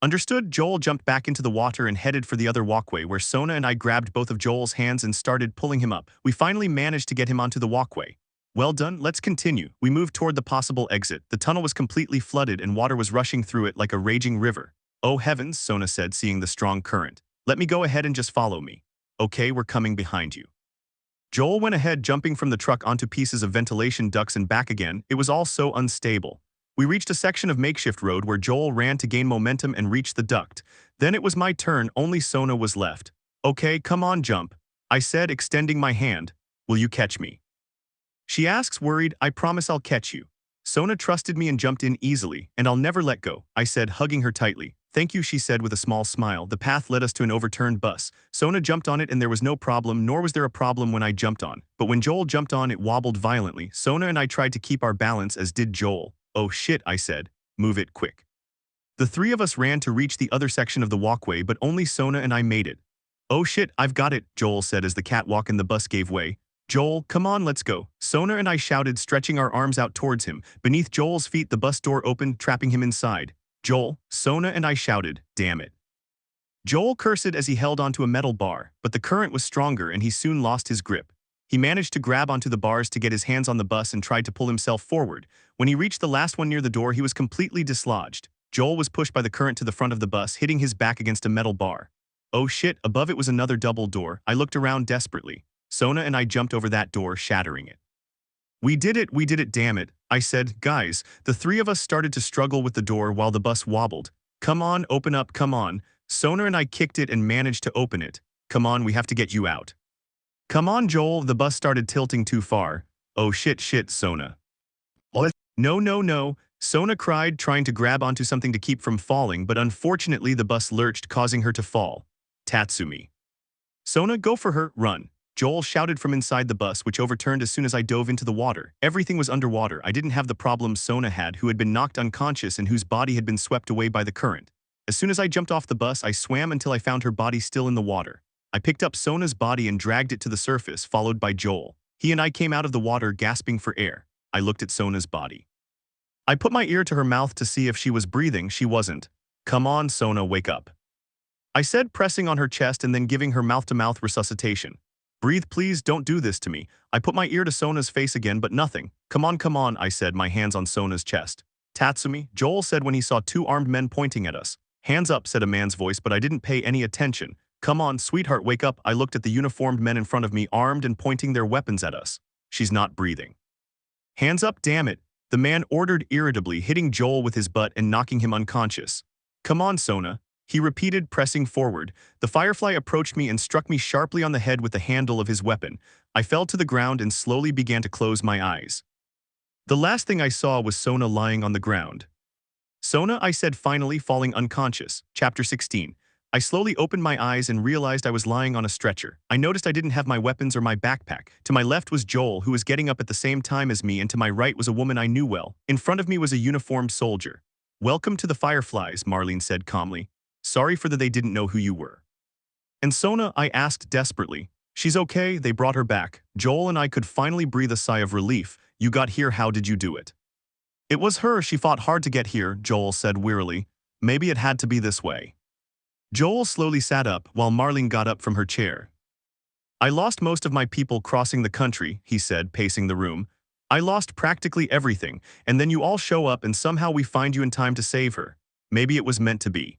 Understood. Joel jumped back into the water and headed for the other walkway, where Sona and I grabbed both of Joel's hands and started pulling him up. We finally managed to get him onto the walkway. Well done, let's continue. We moved toward the possible exit. The tunnel was completely flooded and water was rushing through it like a raging river. Oh heavens, Sona said, seeing the strong current. Let me go ahead and just follow me. Okay, we're coming behind you. Joel went ahead, jumping from the truck onto pieces of ventilation ducts and back again. It was all so unstable. We reached a section of makeshift road where Joel ran to gain momentum and reach the duct. Then it was my turn, only Sona was left. Okay, come on, jump, I said, extending my hand. Will you catch me? She asks, worried. I promise I'll catch you. Sona trusted me and jumped in easily, and I'll never let go, I said, hugging her tightly. Thank you, she said with a small smile. The path led us to an overturned bus. Sona jumped on it and there was no problem, nor was there a problem when I jumped on. But when Joel jumped on, it wobbled violently. Sona and I tried to keep our balance, as did Joel. Oh shit, I said. Move it quick. The three of us ran to reach the other section of the walkway, but only Sona and I made it. Oh shit, I've got it, Joel said as the catwalk in the bus gave way. Joel, come on, let's go. Sona and I shouted, stretching our arms out towards him. Beneath Joel's feet, the bus door opened, trapping him inside. Joel, Sona and I shouted, damn it. Joel cursed as he held onto a metal bar, but the current was stronger and he soon lost his grip. He managed to grab onto the bars to get his hands on the bus and tried to pull himself forward. When he reached the last one near the door, he was completely dislodged. Joel was pushed by the current to the front of the bus, hitting his back against a metal bar. Oh shit, above it was another double door. I looked around desperately. Sona and I jumped over that door, shattering it. We did it, damn it, I said. Guys, the three of us started to struggle with the door while the bus wobbled. Come on, open up, come on. Sona and I kicked it and managed to open it. Come on, we have to get you out. Come on, Joel, the bus started tilting too far. Oh shit, Sona. What? No, Sona cried, trying to grab onto something to keep from falling, but unfortunately the bus lurched, causing her to fall. Tatsumi. Sona, go for her, run. Joel shouted from inside the bus, which overturned as soon as I dove into the water. Everything was underwater. I didn't have the problem Sona had, who had been knocked unconscious and whose body had been swept away by the current. As soon as I jumped off the bus, I swam until I found her body still in the water. I picked up Sona's body and dragged it to the surface, followed by Joel. He and I came out of the water, gasping for air. I looked at Sona's body. I put my ear to her mouth to see if she was breathing. She wasn't. Come on, Sona, wake up, I said, pressing on her chest and then giving her mouth-to-mouth resuscitation. Breathe, please, don't do this to me. I put my ear to Sona's face again, but nothing. Come on, I said, my hands on Sona's chest. Tatsumi, Joel said when he saw two armed men pointing at us. Hands up, said a man's voice, but I didn't pay any attention. Come on, sweetheart, wake up. I looked at the uniformed men in front of me, armed and pointing their weapons at us. She's not breathing. Hands up, damn it, the man ordered irritably, hitting Joel with his butt and knocking him unconscious. Come on, Sona, he repeated, pressing forward. The firefly approached me and struck me sharply on the head with the handle of his weapon. I fell to the ground and slowly began to close my eyes. The last thing I saw was Sona lying on the ground. Sona, I said, finally falling unconscious. Chapter 16. I slowly opened my eyes and realized I was lying on a stretcher. I noticed I didn't have my weapons or my backpack. To my left was Joel, who was getting up at the same time as me, and to my right was a woman I knew well. In front of me was a uniformed soldier. Welcome to the Fireflies, Marlene said calmly. Sorry for that they didn't know who you were. And Sona, I asked desperately. She's okay, they brought her back. Joel and I could finally breathe a sigh of relief. You got here, how did you do it? It was her, she fought hard to get here, Joel said wearily. Maybe it had to be this way. Joel slowly sat up while Marlene got up from her chair. I lost most of my people crossing the country, he said, pacing the room. I lost practically everything, and then you all show up and somehow we find you in time to save her. Maybe it was meant to be.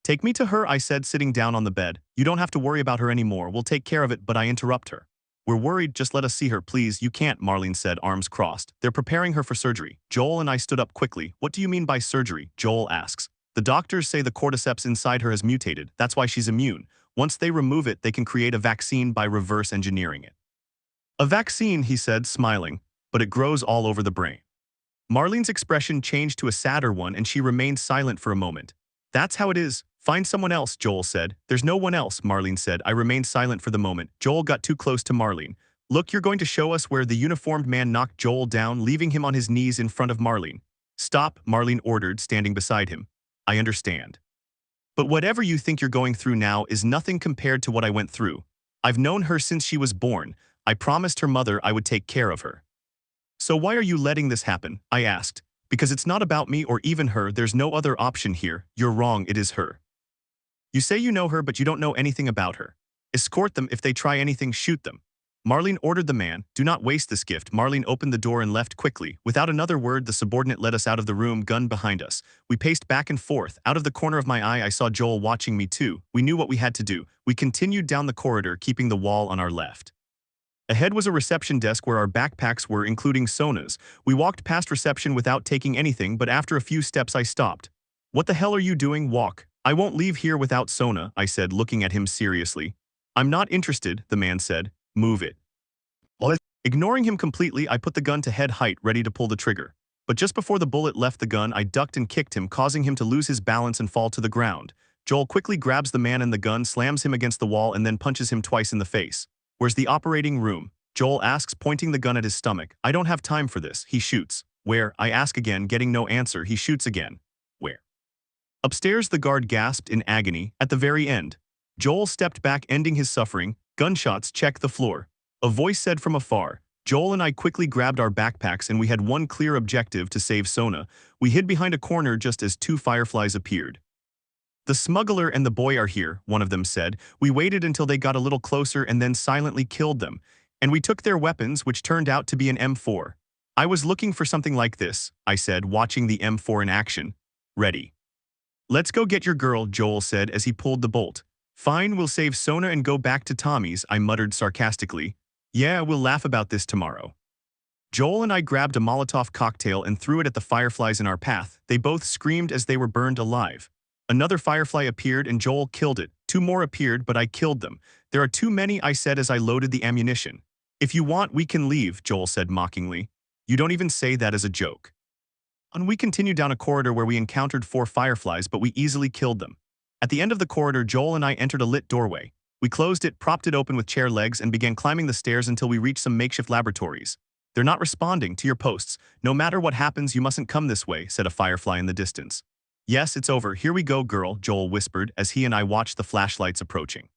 Take me to her, I said, sitting down on the bed. You don't have to worry about her anymore, we'll take care of it, but I interrupt her. We're worried, just let us see her, please. You can't, Marlene said, arms crossed. They're preparing her for surgery. Joel and I stood up quickly. What do you mean by surgery? Joel asks. The doctors say the cordyceps inside her has mutated, that's why she's immune. Once they remove it, they can create a vaccine by reverse engineering it. A vaccine, he said, smiling, but it grows all over the brain. Marlene's expression changed to a sadder one and she remained silent for a moment. That's how it is. Find someone else, Joel said. There's no one else, Marlene said. I remained silent for the moment. Joel got too close to Marlene. Look, you're going to show us where the uniformed man knocked Joel down, leaving him on his knees in front of Marlene. Stop, Marlene ordered, standing beside him. I understand. But whatever you think you're going through now is nothing compared to what I went through. I've known her since she was born. I promised her mother I would take care of her. So why are you letting this happen? I asked. Because it's not about me or even her, there's no other option here. You're wrong, it is her. You say you know her, but you don't know anything about her. Escort them, if they try anything, shoot them. Marlene ordered the man, "Do not waste this gift." Marlene opened the door and left quickly. Without another word, the subordinate led us out of the room, gun behind us. We paced back and forth. Out of the corner of my eye, I saw Joel watching me too. We knew what we had to do. We continued down the corridor, keeping the wall on our left. Ahead was a reception desk where our backpacks were, including Sona's. We walked past reception without taking anything, but after a few steps I stopped. "What the hell are you doing? Walk." "I won't leave here without Sona," I said, looking at him seriously. "I'm not interested," the man said. "Move it." Ignoring him completely, I put the gun to head height, ready to pull the trigger. But just before the bullet left the gun, I ducked and kicked him, causing him to lose his balance and fall to the ground. Joel quickly grabs the man and the gun, slams him against the wall, and then punches him twice in the face. "Where's the operating room?" Joel asks, pointing the gun at his stomach. "I don't have time for this." He shoots. "Where?" I ask again, getting no answer. He shoots again. "Where?" Upstairs, the guard gasped in agony. At the very end. Joel stepped back, ending his suffering. Gunshots checked the floor. A voice said from afar. Joel and I quickly grabbed our backpacks, and we had one clear objective: to save Sona. We hid behind a corner just as two fireflies appeared. "The smuggler and the boy are here," one of them said. "We waited until they got a little closer and then silently killed them. And we took their weapons, which turned out to be an M4. I was looking for something like this," I said, watching the M4 in action. "Ready." "Let's go get your girl," Joel said as he pulled the bolt. "Fine, we'll save Sona and go back to Tommy's," I muttered sarcastically. "Yeah, we'll laugh about this tomorrow." Joel and I grabbed a Molotov cocktail and threw it at the fireflies in our path. They both screamed as they were burned alive. Another firefly appeared and Joel killed it. Two more appeared, but I killed them. "There are too many," I said as I loaded the ammunition. "If you want, we can leave," Joel said mockingly. "You don't even say that as a joke." And we continued down a corridor where we encountered 4 fireflies, but we easily killed them. At the end of the corridor, Joel and I entered a lit doorway. We closed it, propped it open with chair legs, and began climbing the stairs until we reached some makeshift laboratories. "They're not responding to your posts. No matter what happens, you mustn't come this way," said a firefly in the distance. "Yes, it's over. Here we go, girl," Joel whispered as he and I watched the flashlights approaching.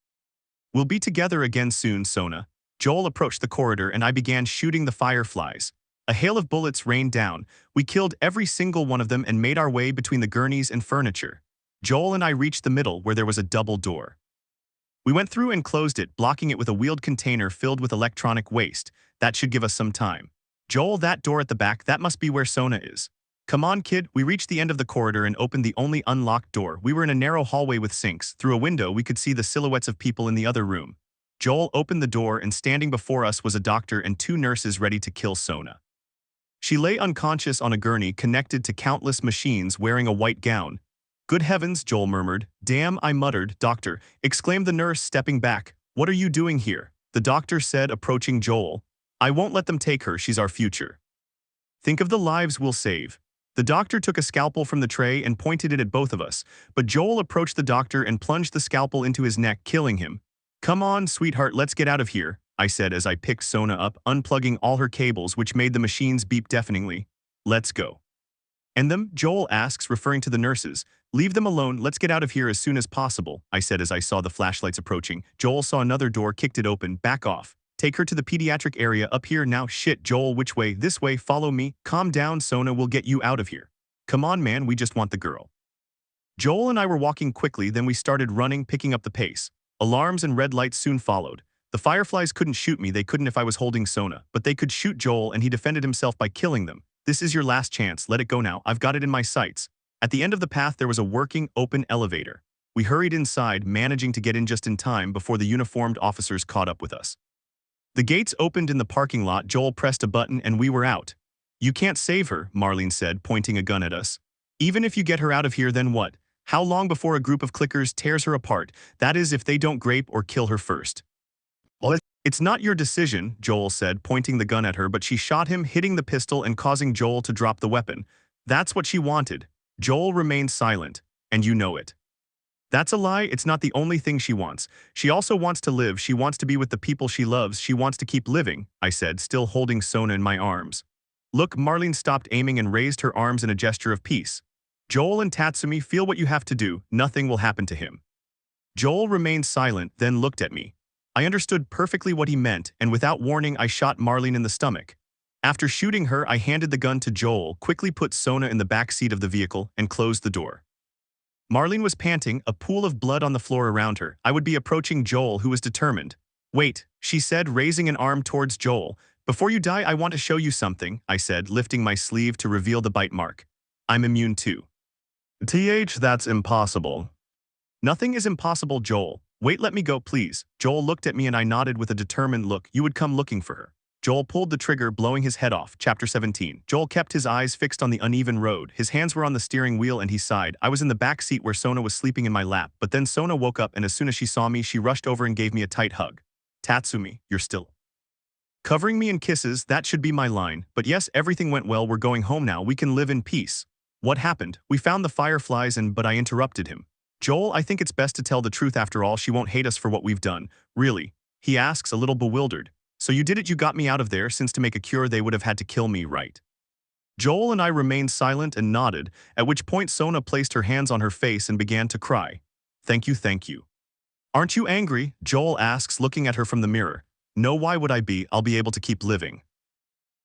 "We'll be together again soon, Sona." Joel approached the corridor and I began shooting the fireflies. A hail of bullets rained down. We killed every single one of them and made our way between the gurneys and furniture. Joel and I reached the middle where there was a double door. We went through and closed it, blocking it with a wheeled container filled with electronic waste. That should give us some time. "Joel, that door at the back, that must be where Sona is." "Come on, kid." We reached the end of the corridor and opened the only unlocked door. We were in a narrow hallway with sinks. Through a window, we could see the silhouettes of people in the other room. Joel opened the door, and standing before us was a doctor and 2 nurses ready to kill Sona. She lay unconscious on a gurney connected to countless machines, wearing a white gown. "Good heavens," Joel murmured. "Damn," I muttered. "Doctor," exclaimed the nurse, stepping back. "What are you doing here?" the doctor said, approaching Joel. "I won't let them take her. She's our future. Think of the lives we'll save." The doctor took a scalpel from the tray and pointed it at both of us, but Joel approached the doctor and plunged the scalpel into his neck, killing him. "Come on, sweetheart, let's get out of here," I said as I picked Sona up, unplugging all her cables, which made the machines beep deafeningly. "Let's go." "And them?" Joel asks, referring to the nurses. "Leave them alone. Let's get out of here as soon as possible," I said as I saw the flashlights approaching. Joel saw another door, kicked it open. "Back off. Take her to the pediatric area up here now." "Shit, Joel, which way?" "This way, follow me." "Calm down, Sona, we'll get you out of here." "Come on, man, we just want the girl." Joel and I were walking quickly, then we started running, picking up the pace. Alarms and red lights soon followed. The fireflies couldn't shoot me, they couldn't if I was holding Sona, but they could shoot Joel, and he defended himself by killing them. "This is your last chance, let it go now, I've got it in my sights." At the end of the path there was a working, open elevator. We hurried inside, managing to get in just in time before the uniformed officers caught up with us. The gates opened in the parking lot. Joel pressed a button and we were out. "You can't save her," Marlene said, pointing a gun at us. "Even if you get her out of here, then what? How long before a group of clickers tears her apart? That is, if they don't grape or kill her first." "It's not your decision," Joel said, pointing the gun at her, but she shot him, hitting the pistol and causing Joel to drop the weapon. "That's what she wanted." Joel remained silent. "And you know it." "That's a lie. It's not the only thing she wants. She also wants to live. She wants to be with the people she loves. She wants to keep living," I said, still holding Sona in my arms. "Look," Marlene stopped aiming and raised her arms in a gesture of peace. "Joel and Tatsumi, feel what you have to do. Nothing will happen to him." Joel remained silent, then looked at me. I understood perfectly what he meant, and without warning I shot Marlene in the stomach. After shooting her, I handed the gun to Joel, quickly put Sona in the back seat of the vehicle, and closed the door. Marlene was panting, a pool of blood on the floor around her. I would be approaching Joel, who was determined. "Wait," she said, raising an arm towards Joel. Before you die, I want to show you something, I said, lifting my sleeve to reveal the bite mark. I'm immune too. That's impossible. Nothing is impossible, Joel. Wait, let me go, please. Joel looked at me and I nodded with a determined look. You would come looking for her. Joel pulled the trigger, blowing his head off. Chapter 17. Joel kept his eyes fixed on the uneven road. His hands were on the steering wheel and he sighed. I was in the back seat where Sona was sleeping in my lap, but then Sona woke up and as soon as she saw me, she rushed over and gave me a tight hug. Tatsumi, you're still covering me in kisses. That should be my line. But yes, everything went well. We're going home now. We can live in peace. What happened? We found the fireflies but I interrupted him. Joel, I think it's best to tell the truth. After all, she won't hate us for what we've done. Really? He asks, a little bewildered. So you did it, you got me out of there, since to make a cure they would have had to kill me, right? Joel and I remained silent and nodded, at which point Sona placed her hands on her face and began to cry. Thank you, thank you. Aren't you angry? Joel asks, looking at her from the mirror. No, why would I be? I'll be able to keep living.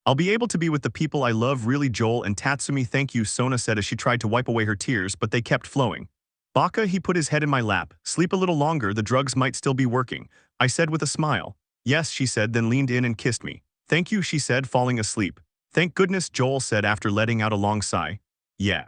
I'll be able to be with the people I love, really, Joel and Tatsumi. Thank you, Sona said as she tried to wipe away her tears, but they kept flowing. Baka, he put his head in my lap. Sleep a little longer, the drugs might still be working, I said with a smile. Yes, she said, then leaned in and kissed me. Thank you, she said, falling asleep. Thank goodness, Joel said after letting out a long sigh. Yeah.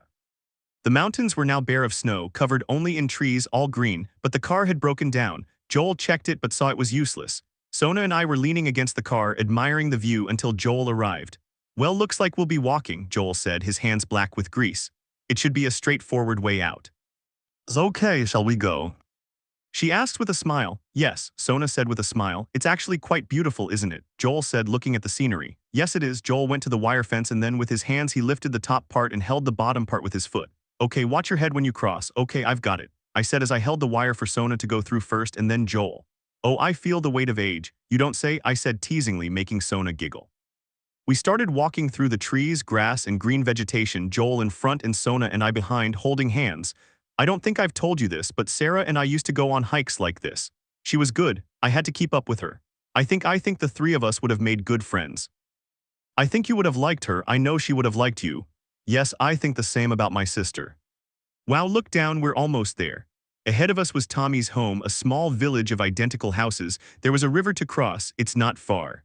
The mountains were now bare of snow, covered only in trees, all green, but the car had broken down. Joel checked it but saw it was useless. Sona and I were leaning against the car, admiring the view until Joel arrived. Well, looks like we'll be walking, Joel said, his hands black with grease. It should be a straightforward way out. Okay, shall we go? She asked with a smile. Yes, Sona said with a smile. It's actually quite beautiful, isn't it? Joel said, looking at the scenery. Yes, it is. Joel went to the wire fence and then with his hands he lifted the top part and held the bottom part with his foot. Okay, watch your head when you cross. Okay, I've got it, I said as I held the wire for Sona to go through first and then Joel. Oh, I feel the weight of age. You don't say, I said teasingly, making Sona giggle. We started walking through the trees, grass, and green vegetation, Joel in front and Sona and I behind, holding hands. I don't think I've told you this, but Sarah and I used to go on hikes like this. She was good. I had to keep up with her. I think the three of us would have made good friends. I think you would have liked her. I know she would have liked you. Yes, I think the same about my sister. Wow, look down, we're almost there. Ahead of us was Tommy's home, a small village of identical houses. There was a river to cross. It's not far.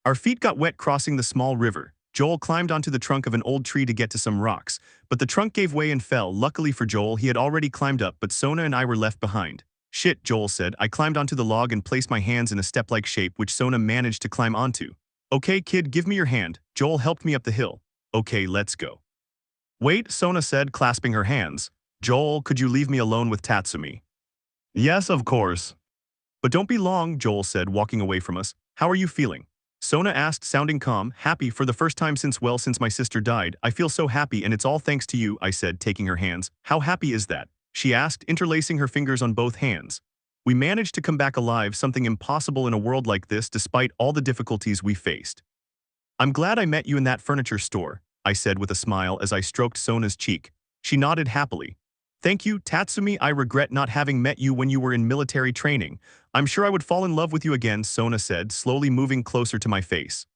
Our feet got wet crossing the small river. Joel climbed onto the trunk of an old tree to get to some rocks, but the trunk gave way and fell. Luckily for Joel, he had already climbed up, but Sona and I were left behind. Shit, Joel said. I climbed onto the log and placed my hands in a step-like shape, which Sona managed to climb onto. Okay, kid, give me your hand. Joel helped me up the hill. Okay, let's go. Wait, Sona said, clasping her hands. Joel, could you leave me alone with Tatsumi? Yes, of course. But don't be long, Joel said, walking away from us. How are you feeling? Sona asked, sounding calm. Happy, for the first time since my sister died. I feel so happy and it's all thanks to you, I said, taking her hands. How happy is that? She asked, interlacing her fingers on both hands. We managed to come back alive, something impossible in a world like this despite all the difficulties we faced. I'm glad I met you in that furniture store, I said with a smile as I stroked Sona's cheek. She nodded happily. Thank you, Tatsumi. I regret not having met you when you were in military training. I'm sure I would fall in love with you again, Sona said, slowly moving closer to my face.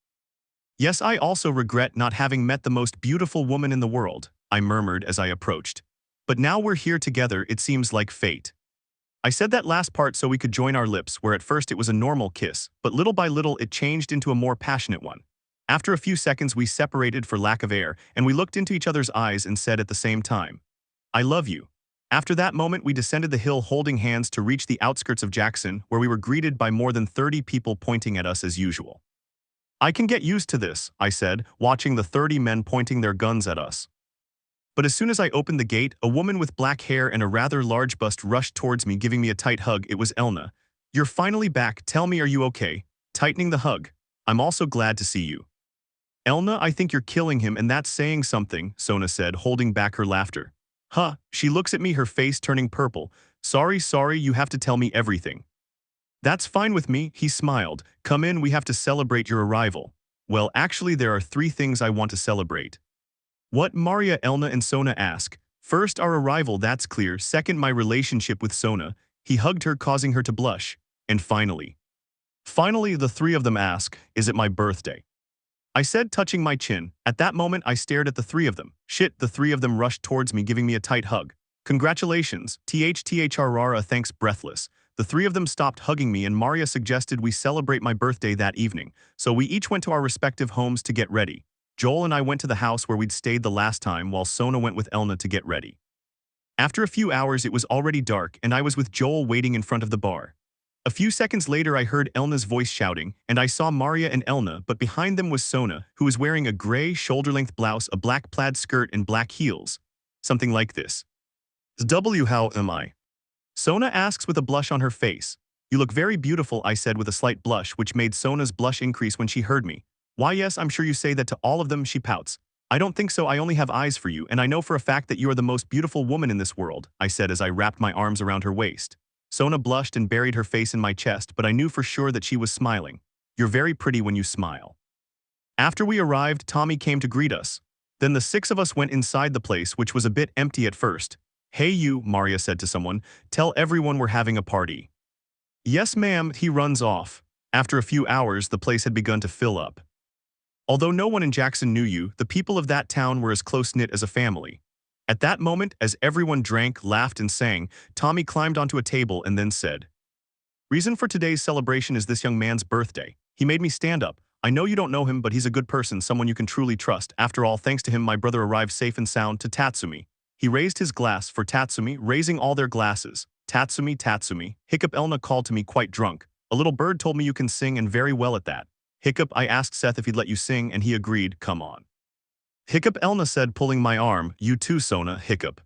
Yes, I also regret not having met the most beautiful woman in the world, I murmured as I approached. But now we're here together, it seems like fate. I said that last part so we could join our lips, where at first it was a normal kiss, but little by little it changed into a more passionate one. After a few seconds we separated for lack of air, and we looked into each other's eyes and said at the same time, I love you. After that moment we descended the hill holding hands to reach the outskirts of Jackson, where we were greeted by more than 30 people pointing at us as usual. I can get used to this, I said, watching the 30 men pointing their guns at us. But as soon as I opened the gate, a woman with black hair and a rather large bust rushed towards me, giving me a tight hug. It was Elna. You're finally back. Tell me, are you okay? Tightening the hug. I'm also glad to see you. Elna, I think you're killing him, and that's saying something, Sona said, holding back her laughter. Huh, she looks at me, her face turning purple. Sorry, you have to tell me everything. That's fine with me, he smiled. Come in, we have to celebrate your arrival. Well, actually there are 3 things I want to celebrate. What? Maria, Elna and Sona ask. First, our arrival, that's clear. Second, my relationship with Sona. He hugged her, causing her to blush. And finally, the 3 of them ask, is it my birthday? I said, touching my chin. At that moment, I stared at the 3 of them. Shit, the 3 of them rushed towards me, giving me a tight hug. Congratulations, thrrr, thanks, breathless. The three of them stopped hugging me and Maria suggested we celebrate my birthday that evening, so we each went to our respective homes to get ready. Joel and I went to the house where we'd stayed the last time while Sona went with Elna to get ready. After a few hours it was already dark and I was with Joel waiting in front of the bar. A few seconds later I heard Elna's voice shouting, and I saw Maria and Elna, but behind them was Sona, who was wearing a gray shoulder-length blouse, a black plaid skirt, and black heels. Something like this. "W, how am I?" Sona asks with a blush on her face. "You look very beautiful," I said with a slight blush, which made Sona's blush increase when she heard me. "Why yes, I'm sure you say that to all of them," she pouts. "I don't think so, I only have eyes for you, and I know for a fact that you are the most beautiful woman in this world," I said as I wrapped my arms around her waist. Sona blushed and buried her face in my chest, but I knew for sure that she was smiling. "You're very pretty when you smile." After we arrived, Tommy came to greet us. Then the six of us went inside the place, which was a bit empty at first. "Hey you," Maria said to someone, "tell everyone we're having a party." "Yes ma'am," he runs off. After a few hours, the place had begun to fill up. Although no one in Jackson knew you, the people of that town were as close-knit as a family. At that moment, as everyone drank, laughed, and sang, Tommy climbed onto a table and then said, "Reason for today's celebration is this young man's birthday. He made me stand up. I know you don't know him, but he's a good person, someone you can truly trust. After all, thanks to him, my brother arrived safe and sound to Tatsumi." He raised his glass for Tatsumi, raising all their glasses. "Tatsumi, Tatsumi." Hiccup, Elna called to me quite drunk. "A little bird told me you can sing and very well at that." Hiccup, I asked Seth if he'd let you sing and he agreed, "Come on." Hiccup, Elna said, pulling my arm. "You too, Sona." Hiccup.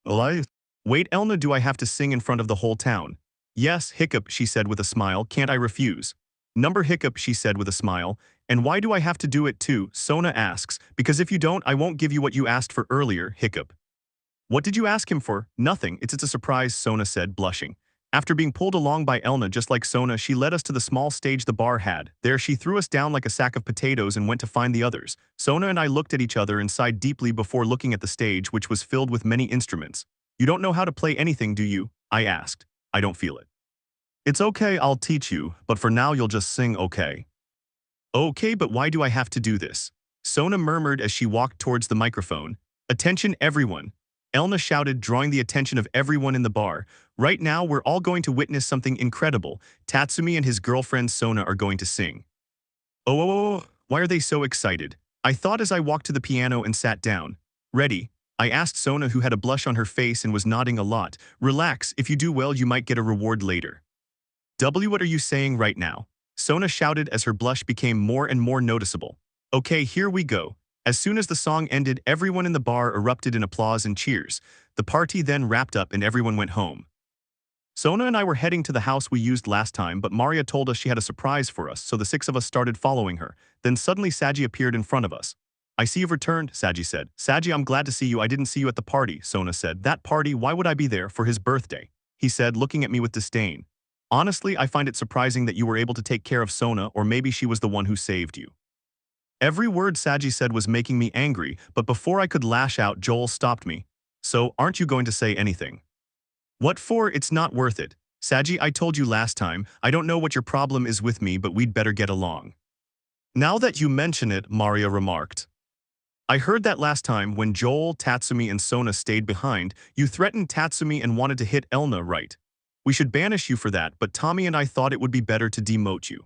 "Well, wait, Elna, do I have to sing in front of the whole town?" "Yes, Hiccup," she said with a smile. "Can't I refuse?" "Number Hiccup," she said with a smile. "And why do I have to do it too?" Sona asks. "Because if you don't, I won't give you what you asked for earlier." Hiccup. "What did you ask him for?" "Nothing, it's a surprise," Sona said, blushing. After being pulled along by Elna just like Sona, she led us to the small stage the bar had. There she threw us down like a sack of potatoes and went to find the others. Sona and I looked at each other and sighed deeply before looking at the stage, which was filled with many instruments. "You don't know how to play anything, do you?" I asked. "I don't feel it." "It's okay, I'll teach you, but for now you'll just sing, okay?" "Okay, but why do I have to do this?" Sona murmured as she walked towards the microphone. "Attention everyone." Elna shouted, drawing the attention of everyone in the bar. "Right now, we're all going to witness something incredible. Tatsumi and his girlfriend Sona are going to sing." Oh, why are they so excited?" I thought as I walked to the piano and sat down. "Ready?" I asked Sona, who had a blush on her face and was nodding a lot. "Relax, if you do well you might get a reward later." What are you saying right now?" Sona shouted as her blush became more and more noticeable. "Okay, here we go." As soon as the song ended, everyone in the bar erupted in applause and cheers. The party then wrapped up and everyone went home. Sona and I were heading to the house we used last time, but Maria told us she had a surprise for us, so the six of us started following her. Then suddenly Saji appeared in front of us. "I see you've returned," Saji said. "Saji, I'm glad to see you. I didn't see you at the party," Sona said. "That party? Why would I be there? For his birthday," he said, looking at me with disdain. "Honestly, I find it surprising that you were able to take care of Sona, or maybe she was the one who saved you." Every word Saji said was making me angry, but before I could lash out, Joel stopped me. "So, aren't you going to say anything?" "What for? It's not worth it. Saji, I told you last time, I don't know what your problem is with me, but we'd better get along." "Now that you mention it," Maria remarked. "I heard that last time when Joel, Tatsumi, and Sona stayed behind, you threatened Tatsumi and wanted to hit Elna, right? We should banish you for that, but Tommy and I thought it would be better to demote you."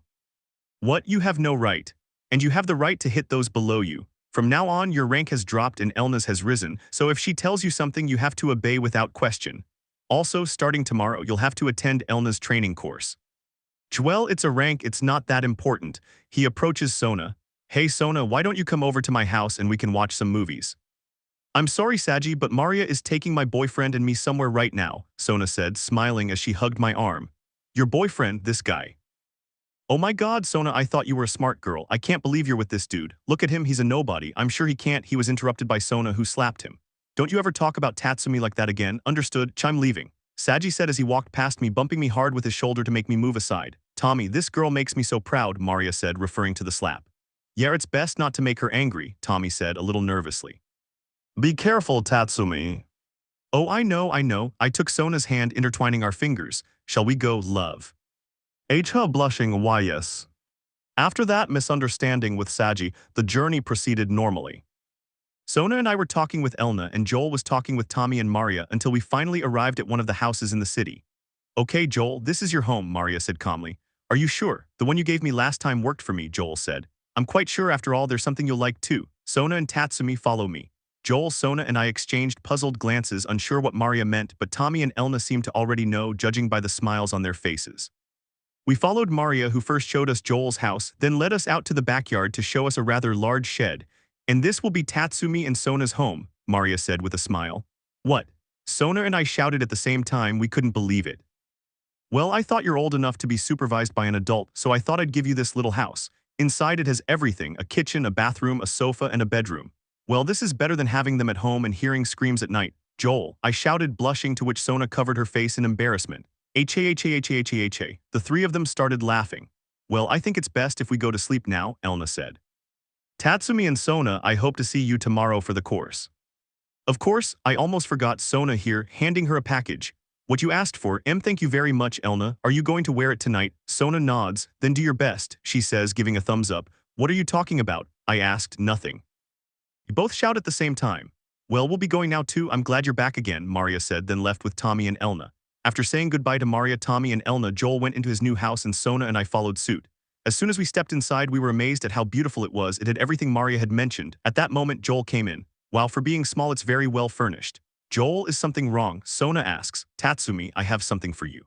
"What? You have no right. And you have the right to hit those below you. From now on, your rank has dropped and Elna's has risen, so if she tells you something you have to obey without question. Also, starting tomorrow, you'll have to attend Elna's training course." "Well, it's a rank, it's not that important." He approaches Sona. "Hey Sona, why don't you come over to my house and we can watch some movies?" "I'm sorry Saji, but Maria is taking my boyfriend and me somewhere right now," Sona said, smiling as she hugged my arm. "Your boyfriend, this guy?" "Oh my god, Sona, I thought you were a smart girl. I can't believe you're with this dude. Look at him, he's a nobody. I'm sure he can't." He was interrupted by Sona, who slapped him. "Don't you ever talk about Tatsumi like that again. Understood? I'm leaving," Saji said as he walked past me, bumping me hard with his shoulder to make me move aside. "Tommy, this girl makes me so proud," Maria said, referring to the slap. "Yeah, it's best not to make her angry," Tommy said, a little nervously. "Be careful, Tatsumi." "Oh, I know, I know." I took Sona's hand, intertwining our fingers. "Shall we go, love?" Her blushing, "Why yes." After that misunderstanding with Saji, the journey proceeded normally. Sona and I were talking with Elna and Joel was talking with Tommy and Maria until we finally arrived at one of the houses in the city. Okay, Joel, this is your home, Maria said calmly. Are you sure? The one you gave me last time worked for me, Joel said. I'm quite sure after all there's something you'll like too. Sona and Tatsumi follow me. Joel, Sona and I exchanged puzzled glances, unsure what Maria meant, but Tommy and Elna seemed to already know, judging by the smiles on their faces. We followed Maria, who first showed us Joel's house, then led us out to the backyard to show us a rather large shed. And this will be Tatsumi and Sona's home, Maria said with a smile. What? Sona and I shouted at the same time. We couldn't believe it. Well, I thought you're old enough to be supervised by an adult, so I thought I'd give you this little house. Inside it has everything, a kitchen, a bathroom, a sofa, and a bedroom. Well, this is better than having them at home and hearing screams at night. Joel, I shouted, blushing, to which Sona covered her face in embarrassment. H-A-H-A-H-A-H-A-H-A. The three of them started laughing. Well, I think it's best if we go to sleep now, Elna said. Tatsumi and Sona, I hope to see you tomorrow for the course. Of course, I almost forgot, Sona here, handing her a package. What you asked for, thank you very much, Elna. Are you going to wear it tonight? Sona nods. Then do your best, she says, giving a thumbs up. What are you talking about? I asked. Nothing. You both shout at the same time. Well, we'll be going now too. I'm glad you're back again, Maria said, then left with Tommy and Elna. After saying goodbye to Maria, Tommy, and Elna, Joel went into his new house and Sona and I followed suit. As soon as we stepped inside, we were amazed at how beautiful it was. It had everything Maria had mentioned. At that moment, Joel came in. While for being small, it's very well furnished. Joel, is something wrong? Sona asks. Tatsumi, I have something for you.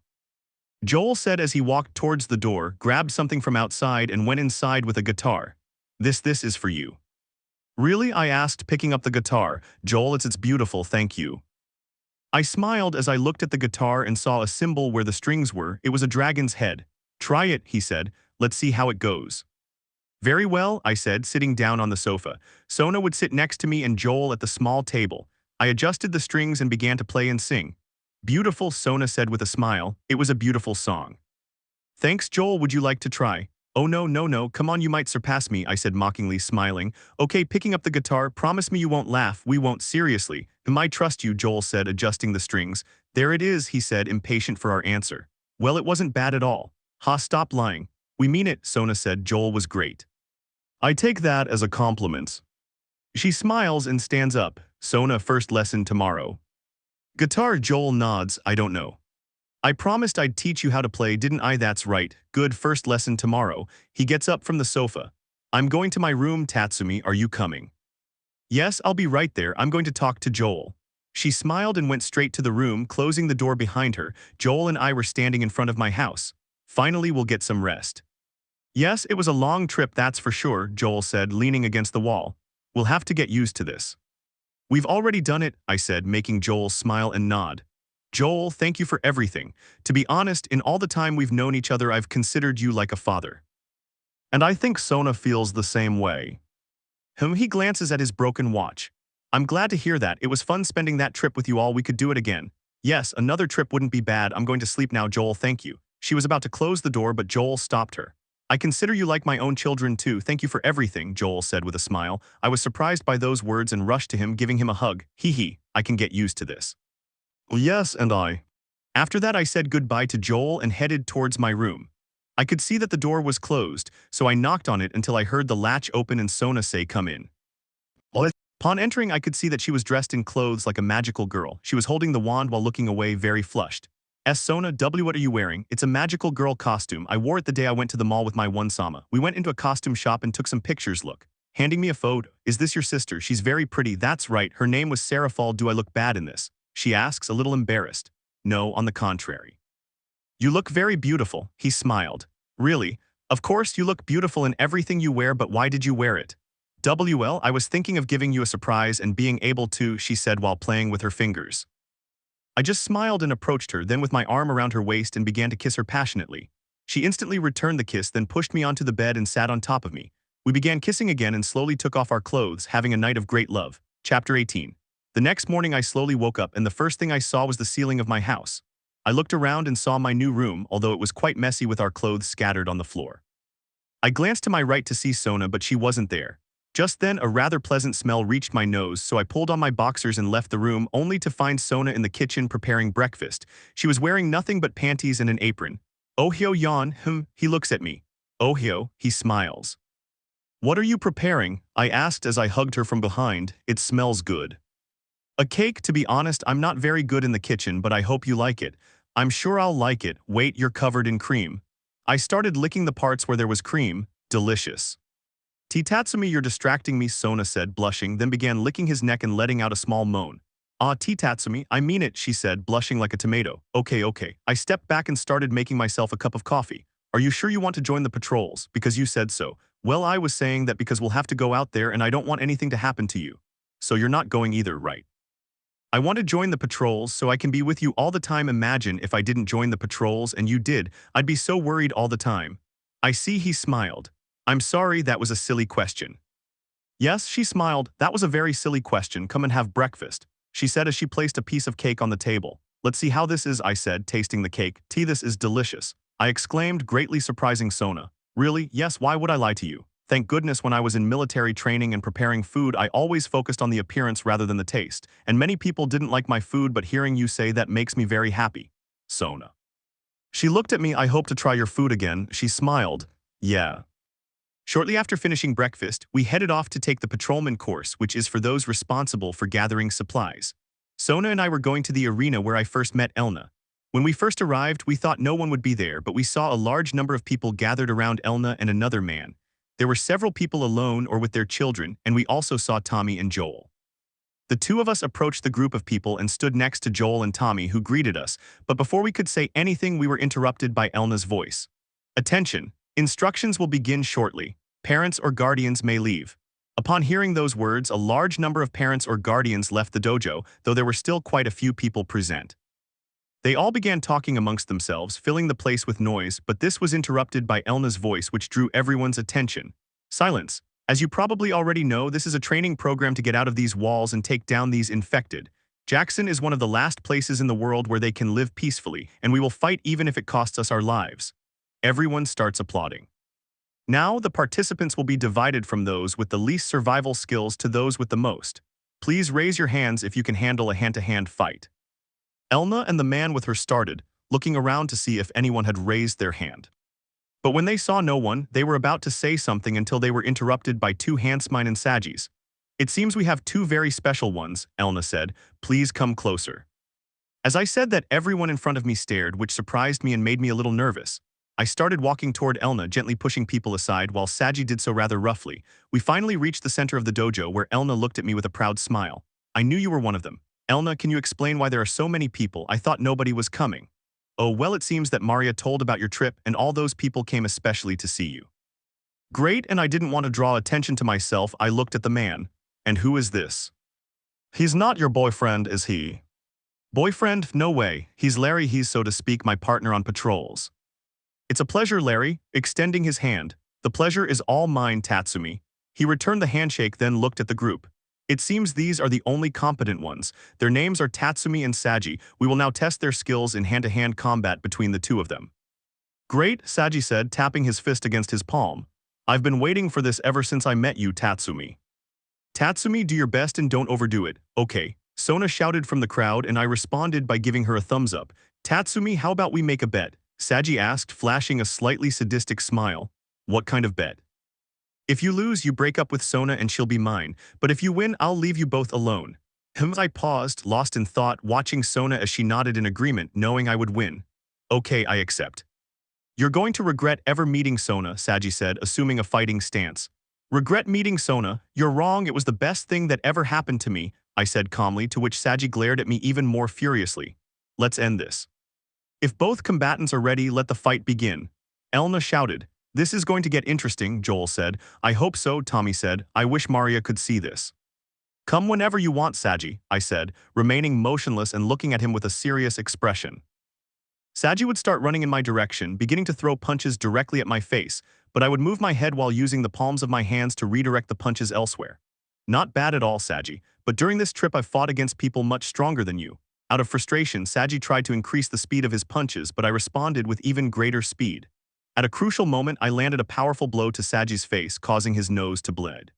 Joel said as he walked towards the door, grabbed something from outside, and went inside with a guitar. This is for you. Really? I asked, picking up the guitar. Joel, it's beautiful, thank you. I smiled as I looked at the guitar and saw a symbol where the strings were. It was a dragon's head. Try it, he said. Let's see how it goes. Very well, I said, sitting down on the sofa. Sona would sit next to me and Joel at the small table. I adjusted the strings and began to play and sing. Beautiful, Sona said with a smile. It was a beautiful song. Thanks, Joel, would you like to try? Oh no, come on, you might surpass me, I said mockingly, smiling. Okay, picking up the guitar, promise me you won't laugh. We won't, seriously. I trust you, Joel said, adjusting the strings. There it is, he said, impatient for our answer. Well, it wasn't bad at all. Ha, stop lying. We mean it, Sona said. Joel was great. I take that as a compliment. She smiles and stands up. Sona, first lesson tomorrow. Guitar, Joel nods. I don't know. I promised I'd teach you how to play, didn't I? That's right. Good, first lesson tomorrow. He gets up from the sofa. I'm going to my room, Tatsumi. Are you coming? Yes, I'll be right there. I'm going to talk to Joel. She smiled and went straight to the room, closing the door behind her. Joel and I were standing in front of my house. Finally, we'll get some rest. Yes, it was a long trip, that's for sure, Joel said, leaning against the wall. We'll have to get used to this. We've already done it, I said, making Joel smile and nod. Joel, thank you for everything. To be honest, in all the time we've known each other, I've considered you like a father. And I think Sona feels the same way. He glances at his broken watch. I'm glad to hear that. It was fun spending that trip with you all. We could do it again. Yes, another trip wouldn't be bad. I'm going to sleep now, Joel, thank you. She was about to close the door, but Joel stopped her. I consider you like my own children too. Thank you for everything, Joel said with a smile. I was surprised by those words and rushed to him, giving him a hug. Hee, I can get used to this. Yes, and I. After that, I said goodbye to Joel and headed towards my room. I could see that the door was closed, so I knocked on it until I heard the latch open and Sona say, come in. Upon entering, I could see that she was dressed in clothes like a magical girl. She was holding the wand while looking away, very flushed. Sona, what are you wearing? It's a magical girl costume. I wore it the day I went to the mall with my one-sama. We went into a costume shop and took some pictures. Look. Handing me a photo. Is this your sister? She's very pretty. That's right. Her name was Sarah Fall. Do I look bad in this? She asks, a little embarrassed. No, on the contrary. You look very beautiful, he smiled. Really? Of course you look beautiful in everything you wear, but why did you wear it? I was thinking of giving you a surprise and being able to, she said while playing with her fingers. I just smiled and approached her, then with my arm around her waist and began to kiss her passionately. She instantly returned the kiss, then pushed me onto the bed and sat on top of me. We began kissing again and slowly took off our clothes, having a night of great love. Chapter 18. The next morning I slowly woke up and the first thing I saw was the ceiling of my house. I looked around and saw my new room, although it was quite messy with our clothes scattered on the floor. I glanced to my right to see Sona, but she wasn't there. Just then, a rather pleasant smell reached my nose, so I pulled on my boxers and left the room, only to find Sona in the kitchen preparing breakfast. She was wearing nothing but panties and an apron. Oh Hyo yawn, he looks at me. Oh Hyo, he smiles. What are you preparing? I asked as I hugged her from behind. It smells good. A cake, to be honest, I'm not very good in the kitchen, but I hope you like it. I'm sure I'll like it. Wait, you're covered in cream. I started licking the parts where there was cream. Delicious. Tatsumi, you're distracting me, Sona said, blushing, then began licking his neck and letting out a small moan. Ah, Tatsumi, I mean it, she said, blushing like a tomato. Okay. I stepped back and started making myself a cup of coffee. Are you sure you want to join the patrols? Because you said so. Well, I was saying that because we'll have to go out there and I don't want anything to happen to you. So you're not going either, right? I want to join the patrols so I can be with you all the time. Imagine if I didn't join the patrols and you did. I'd be so worried all the time. I see, he smiled. I'm sorry, that was a silly question. Yes, she smiled. That was a very silly question. Come and have breakfast, she said as she placed a piece of cake on the table. Let's see how this is, I said, tasting the cake. This is delicious, I exclaimed, greatly surprising Sona. Really? Yes, why would I lie to you? Thank goodness when I was in military training and preparing food, I always focused on the appearance rather than the taste, and many people didn't like my food, but hearing you say that makes me very happy. Sona. She looked at me. I hope to try your food again, she smiled. Yeah. Shortly after finishing breakfast, we headed off to take the patrolman course, which is for those responsible for gathering supplies. Sona and I were going to the arena where I first met Elna. When we first arrived, we thought no one would be there, but we saw a large number of people gathered around Elna and another man. There were several people alone or with their children, and we also saw Tommy and Joel. The two of us approached the group of people and stood next to Joel and Tommy, who greeted us, but before we could say anything, we were interrupted by Elna's voice. Attention! Instructions will begin shortly. Parents or guardians may leave. Upon hearing those words, a large number of parents or guardians left the dojo, though there were still quite a few people present. They all began talking amongst themselves, filling the place with noise, but this was interrupted by Elna's voice, which drew everyone's attention. Silence. As you probably already know, this is a training program to get out of these walls and take down these infected. Jackson is one of the last places in the world where they can live peacefully, and we will fight even if it costs us our lives. Everyone starts applauding. Now, the participants will be divided from those with the least survival skills to those with the most. Please raise your hands if you can handle a hand-to-hand fight. Elna and the man with her started, looking around to see if anyone had raised their hand. But when they saw no one, they were about to say something until they were interrupted by two Hansmine and Sagis. It seems we have two very special ones, Elna said. Please come closer. As I said that, everyone in front of me stared, which surprised me and made me a little nervous. I started walking toward Elna, gently pushing people aside while Sagi did so rather roughly. We finally reached the center of the dojo where Elna looked at me with a proud smile. I knew you were one of them. Elna, can you explain why there are so many people? I thought nobody was coming. Oh, well, it seems that Maria told about your trip and all those people came especially to see you. Great, and I didn't want to draw attention to myself. I looked at the man. And who is this? He's not your boyfriend, is he? Boyfriend? No way. He's Larry. He's, so to speak, my partner on patrols. It's a pleasure, Larry, extending his hand. The pleasure is all mine, Tatsumi. He returned the handshake, then looked at the group. It seems these are the only competent ones. Their names are Tatsumi and Sagi. We will now test their skills in hand-to-hand combat between the two of them. Great, Sagi said, tapping his fist against his palm. I've been waiting for this ever since I met you, Tatsumi. Tatsumi, do your best and don't overdo it. Okay, Sona shouted from the crowd and I responded by giving her a thumbs up. Tatsumi, how about we make a bet? Sagi asked, flashing a slightly sadistic smile. What kind of bet? If you lose, you break up with Sona and she'll be mine, but if you win, I'll leave you both alone. I paused, lost in thought, watching Sona as she nodded in agreement, knowing I would win. Okay, I accept. You're going to regret ever meeting Sona, Sagi said, assuming a fighting stance. Regret meeting Sona? You're wrong, it was the best thing that ever happened to me, I said calmly, to which Sagi glared at me even more furiously. Let's end this. If both combatants are ready, let the fight begin. Elna shouted. This is going to get interesting, Joel said. I hope so, Tommy said. I wish Maria could see this. Come whenever you want, Sagi, I said, remaining motionless and looking at him with a serious expression. Sagi would start running in my direction, beginning to throw punches directly at my face, but I would move my head while using the palms of my hands to redirect the punches elsewhere. Not bad at all, Sagi, but during this trip I've fought against people much stronger than you. Out of frustration, Sagi tried to increase the speed of his punches, but I responded with even greater speed. At a crucial moment, I landed a powerful blow to Sagi's face, causing his nose to bleed.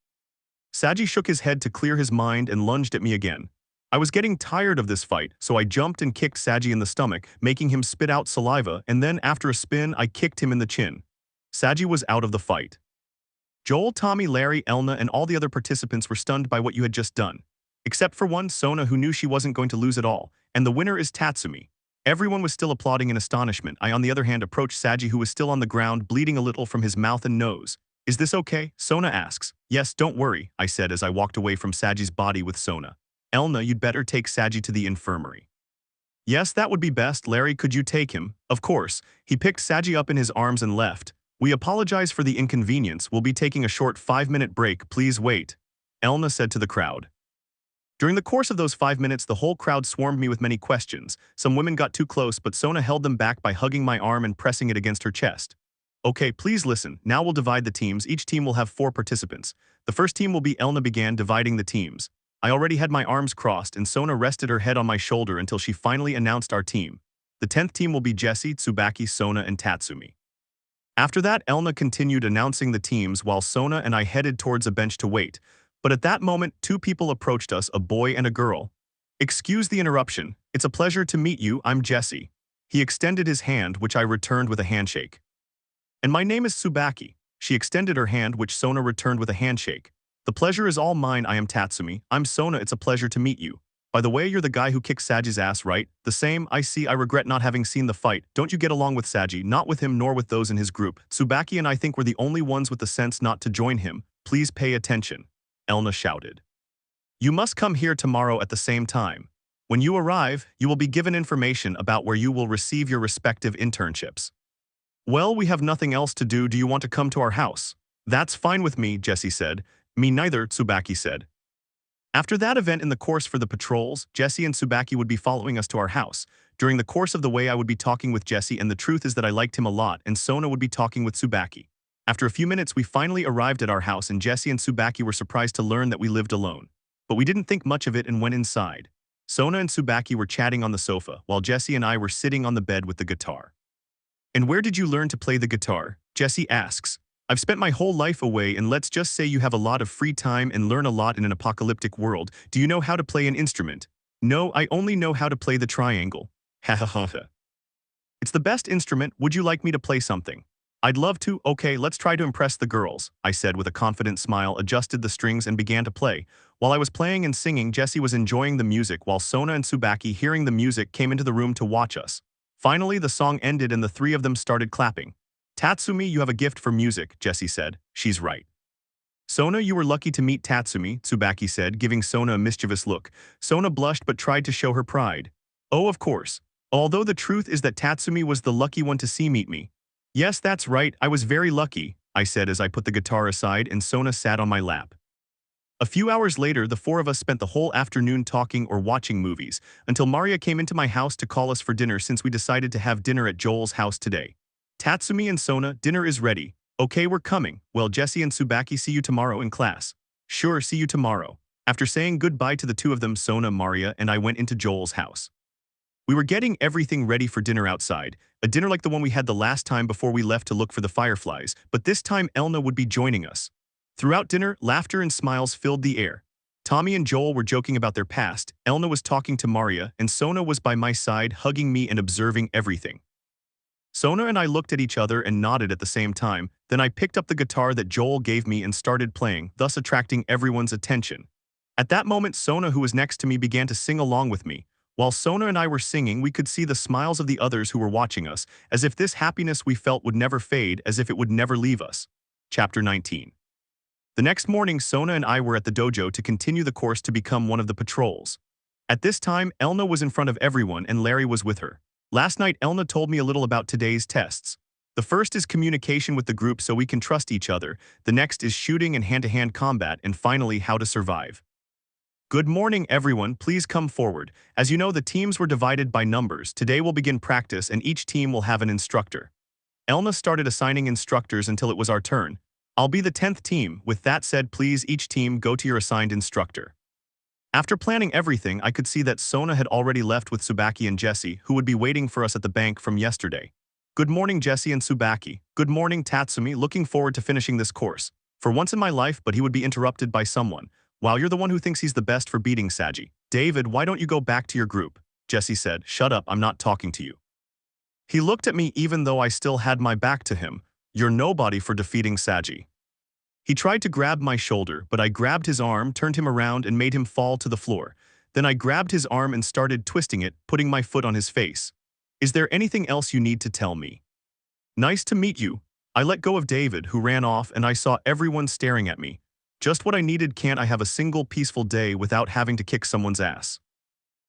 Sagi shook his head to clear his mind and lunged at me again. I was getting tired of this fight, so I jumped and kicked Sagi in the stomach, making him spit out saliva, and then, after a spin, I kicked him in the chin. Sagi was out of the fight. Joel, Tommy, Larry, Elna, and all the other participants were stunned by what you had just done. Except for one, Sona, who knew she wasn't going to lose at all, and the winner is Tatsumi. Everyone was still applauding in astonishment. I, on the other hand, approached Saji, who was still on the ground, bleeding a little from his mouth and nose. Is this okay? Sona asks. Yes, don't worry, I said as I walked away from Saji's body with Sona. Elna, you'd better take Saji to the infirmary. Yes, that would be best. Larry, could you take him? Of course. He picked Saji up in his arms and left. We apologize for the inconvenience. We'll be taking a short 5-minute break. Please wait, Elna said to the crowd. During the course of those 5 minutes, the whole crowd swarmed me with many questions. Some women got too close, but Sona held them back by hugging my arm and pressing it against her chest. Okay, please listen. Now we'll divide the teams. Each team will have 4 participants. The first team will be Elna began dividing the teams. I already had my arms crossed and Sona rested her head on my shoulder until she finally announced our team. The 10th team will be Jessie, Tsubaki, Sona, and Tatsumi. After that, Elna continued announcing the teams while Sona and I headed towards a bench to wait. But at that moment, 2 people approached us, a boy and a girl. Excuse the interruption. It's a pleasure to meet you. I'm Jessie. He extended his hand, which I returned with a handshake. And my name is Tsubaki. She extended her hand, which Sona returned with a handshake. The pleasure is all mine. I am Tatsumi. I'm Sona. It's a pleasure to meet you. By the way, you're the guy who kicked Saji's ass, right? The same. I see. I regret not having seen the fight. Don't you get along with Saji? Not with him nor with those in his group. Tsubaki and I think we're the only ones with the sense not to join him. Please pay attention, Elna shouted. You must come here tomorrow at the same time. When you arrive, you will be given information about where you will receive your respective internships. Well, we have nothing else to do. Do you want to come to our house? That's fine with me, Jessie said. Me neither, Tsubaki said. After that event in the course for the patrols, Jessie and Tsubaki would be following us to our house. During the course of the way, I would be talking with Jessie, and the truth is that I liked him a lot, and Sona would be talking with Tsubaki. After a few minutes, we finally arrived at our house, and Jessie and Tsubaki were surprised to learn that we lived alone. But we didn't think much of it and went inside. Sona and Tsubaki were chatting on the sofa, while Jessie and I were sitting on the bed with the guitar. And where did you learn to play the guitar? Jessie asks. I've spent my whole life away, and let's just say you have a lot of free time and learn a lot in an apocalyptic world. Do you know how to play an instrument? No, I only know how to play the triangle. Ha ha ha ha. It's the best instrument. Would you like me to play something? I'd love to. Okay, let's try to impress the girls, I said with a confident smile, adjusted the strings and began to play. While I was playing and singing, Jessie was enjoying the music, while Sona and Tsubaki, hearing the music, came into the room to watch us. Finally, the song ended and the 3 of them started clapping. Tatsumi, you have a gift for music, Jessie said. She's right. Sona, you were lucky to meet Tatsumi, Tsubaki said, giving Sona a mischievous look. Sona blushed but tried to show her pride. Oh, of course. Although the truth is that Tatsumi was the lucky one to meet me. Yes, that's right, I was very lucky, I said as I put the guitar aside and Sona sat on my lap. A few hours later, the 4 of us spent the whole afternoon talking or watching movies, until Maria came into my house to call us for dinner since we decided to have dinner at Joel's house today. Tatsumi and Sona, dinner is ready. Okay, we're coming. Well, Jessie and Tsubaki, see you tomorrow in class. Sure, see you tomorrow. After saying goodbye to the 2 of them, Sona, Maria, and I went into Joel's house. We were getting everything ready for dinner outside, a dinner like the one we had the last time before we left to look for the fireflies, but this time Elna would be joining us. Throughout dinner, laughter and smiles filled the air. Tommy and Joel were joking about their past, Elna was talking to Maria, and Sona was by my side hugging me and observing everything. Sona and I looked at each other and nodded at the same time, then I picked up the guitar that Joel gave me and started playing, thus attracting everyone's attention. At that moment, Sona, who was next to me, began to sing along with me. While Sona and I were singing, we could see the smiles of the others who were watching us, as if this happiness we felt would never fade, as if it would never leave us. Chapter 19. The next morning, Sona and I were at the dojo to continue the course to become one of the patrols. At this time, Elna was in front of everyone and Larry was with her. Last night, Elna told me a little about today's tests. The first is communication with the group so we can trust each other, the next is shooting and hand-to-hand combat, and finally, how to survive. Good morning, everyone. Please come forward. As you know, the teams were divided by numbers. Today we'll begin practice and each team will have an instructor. Elna started assigning instructors until it was our turn. I'll be the 10th team. With that said, please each team go to your assigned instructor. After planning everything, I could see that Sona had already left with Tsubaki and Jessie, who would be waiting for us at the bank from yesterday. Good morning, Jessie and Tsubaki. Good morning, Tatsumi. Looking forward to finishing this course. For once in my life, but he would be interrupted by someone. Wow, you're the one who thinks he's the best for beating Saji. David, why don't you go back to your group? Jessie said. Shut up, I'm not talking to you. He looked at me even though I still had my back to him. You're nobody for defeating Saji. He tried to grab my shoulder, but I grabbed his arm, turned him around, and made him fall to the floor. Then I grabbed his arm and started twisting it, putting my foot on his face. Is there anything else you need to tell me? Nice to meet you. I let go of David, who ran off, and I saw everyone staring at me. Just what I needed. Can't I have a single peaceful day without having to kick someone's ass?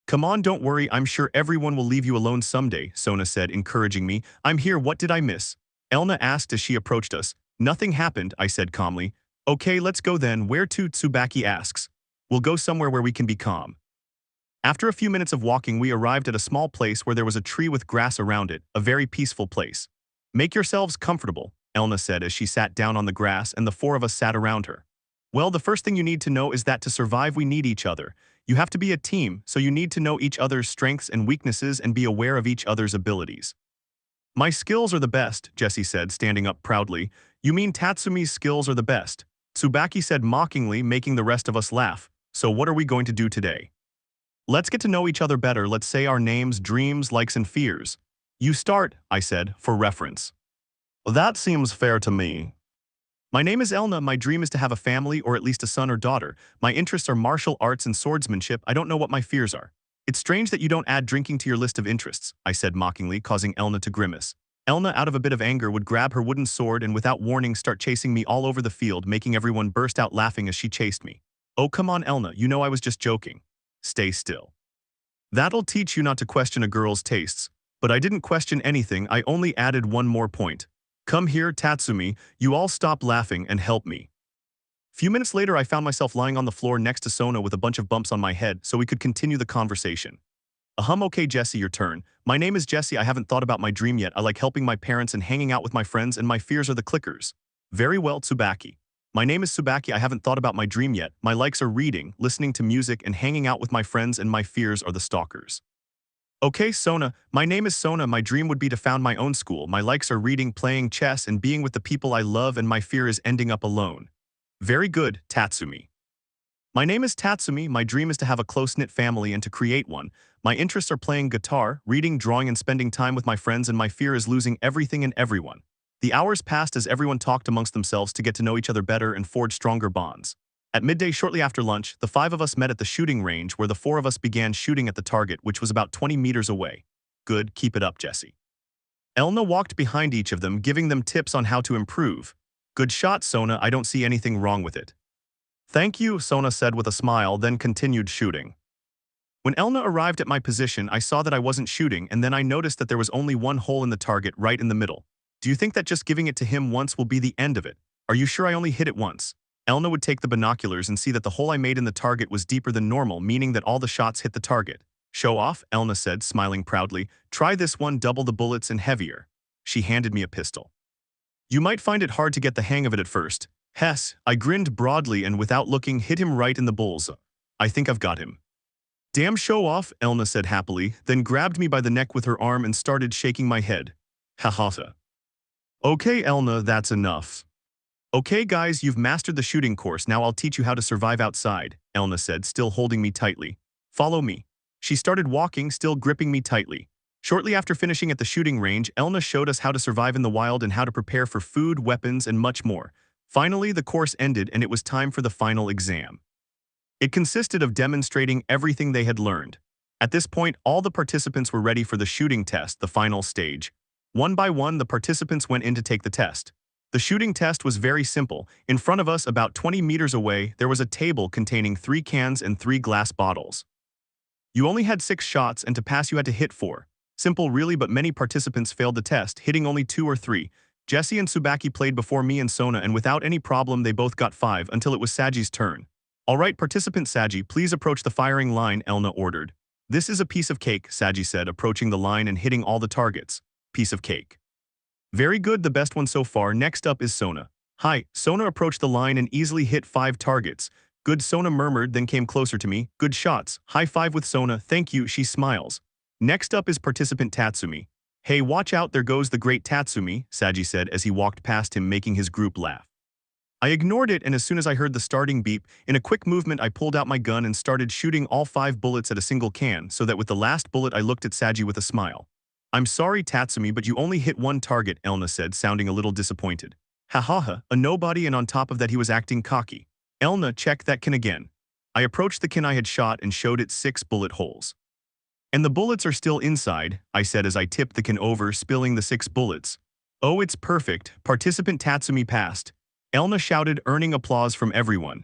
Come on, don't worry, I'm sure everyone will leave you alone someday, Sona said, encouraging me. I'm here, what did I miss? Elna asked as she approached us. Nothing happened, I said calmly. Okay, let's go then. Where to? Tsubaki asks. We'll go somewhere where we can be calm. After a few minutes of walking, we arrived at a small place where there was a tree with grass around it, a very peaceful place. Make yourselves comfortable, Elna said as she sat down on the grass and the four of us sat around her. Well, the first thing you need to know is that to survive we need each other. You have to be a team, so you need to know each other's strengths and weaknesses and be aware of each other's abilities. My skills are the best, Jessie said, standing up proudly. You mean Tatsumi's skills are the best? Tsubaki said mockingly, making the rest of us laugh. So what are we going to do today? Let's get to know each other better. Let's say our names, dreams, likes, and fears. You start, I said, for reference. That seems fair to me. My name is Elna. My dream is to have a family, or at least a son or daughter. My interests are martial arts and swordsmanship. I don't know what my fears are. It's strange that you don't add drinking to your list of interests, I said mockingly, causing Elna to grimace. Elna, out of a bit of anger, would grab her wooden sword and without warning start chasing me all over the field, making everyone burst out laughing as she chased me. Oh, come on, Elna, you know I was just joking. Stay still. That'll teach you not to question a girl's tastes. But I didn't question anything, I only added one more point. Come here, Tatsumi, you all stop laughing and help me. Few minutes later, I found myself lying on the floor next to Sona with a bunch of bumps on my head so we could continue the conversation. Okay, Jessie, your turn. My name is Jessie. I haven't thought about my dream yet. I like helping my parents and hanging out with my friends, and my fears are the clickers. Very well, Tsubaki. My name is Tsubaki. I haven't thought about my dream yet. My likes are reading, listening to music, and hanging out with my friends, and my fears are the stalkers. Okay, Sona. My name is Sona. My dream would be to found my own school. My likes are reading, playing chess, and being with the people I love, and my fear is ending up alone. Very good, Tatsumi. My name is Tatsumi. My dream is to have a close-knit family and to create one. My interests are playing guitar, reading, drawing, and spending time with my friends, and my fear is losing everything and everyone. The hours passed as everyone talked amongst themselves to get to know each other better and forge stronger bonds. At midday, shortly after lunch, the five of us met at the shooting range where the four of us began shooting at the target, which was about 20 meters away. Good, keep it up, Jessie. Elna walked behind each of them, giving them tips on how to improve. Good shot, Sona. I don't see anything wrong with it. Thank you, Sona said with a smile, then continued shooting. When Elna arrived at my position, I saw that I wasn't shooting, and then I noticed that there was only one hole in the target right in the middle. Do you think that just giving it to him once will be the end of it? Are you sure I only hit it once? Elna would take the binoculars and see that the hole I made in the target was deeper than normal, meaning that all the shots hit the target. Show off, Elna said, smiling proudly. Try this one, double the bullets and heavier. She handed me a pistol. You might find it hard to get the hang of it at first. Hess, I grinned broadly and without looking hit him right in the bull's. I think I've got him. Damn show off, Elna said happily, then grabbed me by the neck with her arm and started shaking my head. Ha. Okay, Elna, that's enough. Okay, guys, you've mastered the shooting course, now I'll teach you how to survive outside, Elna said, still holding me tightly. Follow me. She started walking, still gripping me tightly. Shortly after finishing at the shooting range, Elna showed us how to survive in the wild and how to prepare for food, weapons, and much more. Finally, the course ended and it was time for the final exam. It consisted of demonstrating everything they had learned. At this point, all the participants were ready for the shooting test, the final stage. One by one, the participants went in to take the test. The shooting test was very simple. In front of us, about 20 meters away, there was a table containing 3 cans and 3 glass bottles. You only had 6 shots, and to pass you had to hit 4. Simple really, but many participants failed the test, hitting only 2 or 3. Jessie and Tsubaki played before me and Sona, and without any problem they both got 5 until it was Saji's turn. Alright, participant Saji, please approach the firing line, Elna ordered. This is a piece of cake, Saji said, approaching the line and hitting all the targets. Piece of cake. Very good, the best one so far. Next up is Sona. Hi, Sona approached the line and easily hit 5 targets. Good, Sona murmured, then came closer to me. Good shots. High five with Sona. Thank you, she smiles. Next up is participant Tatsumi. Hey, watch out, there goes the great Tatsumi, Saji said as he walked past him, making his group laugh. I ignored it, and as soon as I heard the starting beep, in a quick movement I pulled out my gun and started shooting all 5 bullets at a single can, so that with the last bullet I looked at Saji with a smile. I'm sorry, Tatsumi, but you only hit 1 target, Elna said, sounding a little disappointed. Ha, a nobody, and on top of that he was acting cocky. Elna, check that can again. I approached the can I had shot and showed it 6 bullet holes. And the bullets are still inside, I said as I tipped the can over, spilling the 6 bullets. Oh, it's perfect, participant Tatsumi passed. Elna shouted, earning applause from everyone.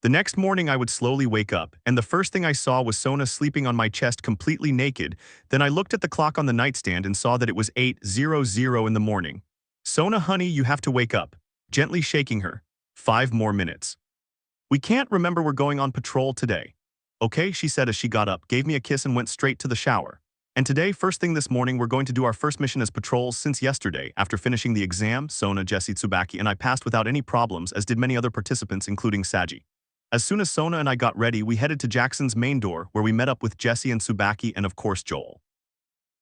The next morning I would slowly wake up, and the first thing I saw was Sona sleeping on my chest completely naked. Then I looked at the clock on the nightstand and saw that it was 8:00 in the morning. Sona honey, you have to wake up. Gently shaking her. 5 more minutes. We can't remember we're going on patrol today. Okay, she said as she got up, gave me a kiss and went straight to the shower. And today, first thing this morning, we're going to do our first mission as patrols since yesterday. After finishing the exam, Sona, Jessie, Tsubaki, and I passed without any problems, as did many other participants, including Saji. As soon as Sona and I got ready, we headed to Jackson's main door, where we met up with Jessie and Tsubaki and of course Joel.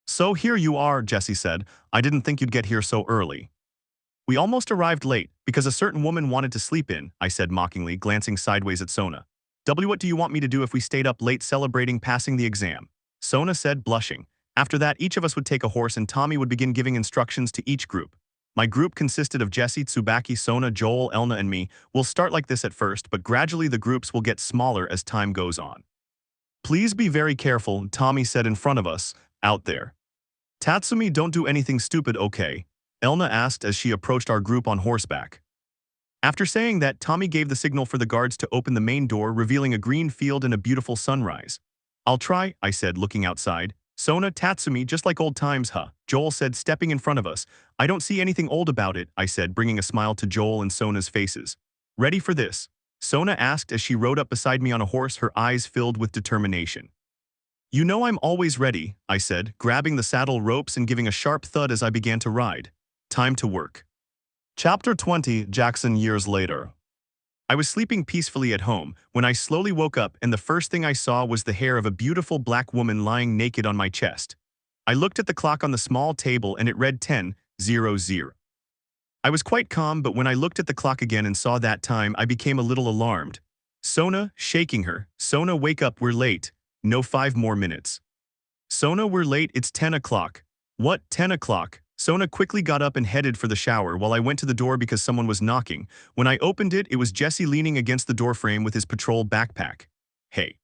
So here you are, Jessie said. I didn't think you'd get here so early. We almost arrived late, because a certain woman wanted to sleep in, I said mockingly, glancing sideways at Sona. What do you want me to do if we stayed up late celebrating passing the exam? Sona said, blushing. After that, each of us would take a horse and Tommy would begin giving instructions to each group. My group consisted of Jessie, Tsubaki, Sona, Joel, Elna, and me. We'll start like this at first, but gradually the groups will get smaller as time goes on. Please be very careful, Tommy said in front of us, out there. Tatsumi, don't do anything stupid, okay? Elna asked as she approached our group on horseback. After saying that, Tommy gave the signal for the guards to open the main door, revealing a green field and a beautiful sunrise. I'll try, I said, looking outside. Sona, Tatsumi, just like old times, huh? Joel said, stepping in front of us. I don't see anything old about it, I said, bringing a smile to Joel and Sona's faces. Ready for this? Sona asked as she rode up beside me on a horse, her eyes filled with determination. You know I'm always ready, I said, grabbing the saddle ropes and giving a sharp thud as I began to ride. Time to work. Chapter 20, Jackson years later. I was sleeping peacefully at home when I slowly woke up, and the first thing I saw was the hair of a beautiful black woman lying naked on my chest. I looked at the clock on the small table and it read 10:00. I was quite calm, but when I looked at the clock again and saw that time, I became a little alarmed. Sona, shaking her. Sona, wake up, we're late. No, 5 more minutes. Sona, we're late, it's 10 o'clock. What, 10 o'clock? Sona quickly got up and headed for the shower while I went to the door because someone was knocking. When I opened it, it was Jesse leaning against the doorframe with his patrol backpack. Hey.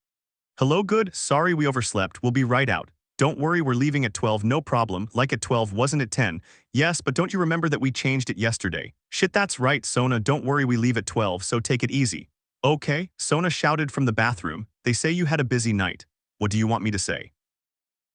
Hello, good, sorry we overslept, we'll be right out. Don't worry, we're leaving at 12, no problem, like at 12, wasn't it 10? Yes, but don't you remember that we changed it yesterday? Shit, that's right, Sona, don't worry, we leave at 12, so take it easy. Okay, Sona shouted from the bathroom. They say you had a busy night. What do you want me to say?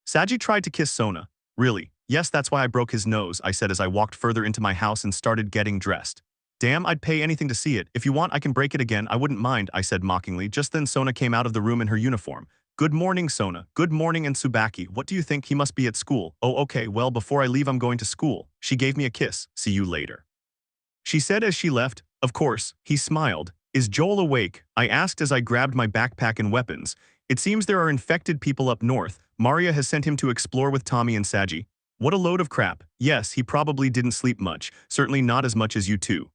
Saji tried to kiss Sona. Really? Yes, that's why I broke his nose, I said as I walked further into my house and started getting dressed. Damn, I'd pay anything to see it. If you want, I can break it again, I wouldn't mind, I said mockingly. Just then Sona came out of the room in her uniform. Good morning, Sona. Good morning, and Tsubaki. What do you think? He must be at school. Oh, okay, well, before I leave, I'm going to school. She gave me a kiss. See you later. She said as she left. Of course, he smiled. Is Joel awake? I asked as I grabbed my backpack and weapons. It seems there are infected people up north. Maria has sent him to explore with Tommy and Saji. What a load of crap. Yes, he probably didn't sleep much, certainly not as much as you two.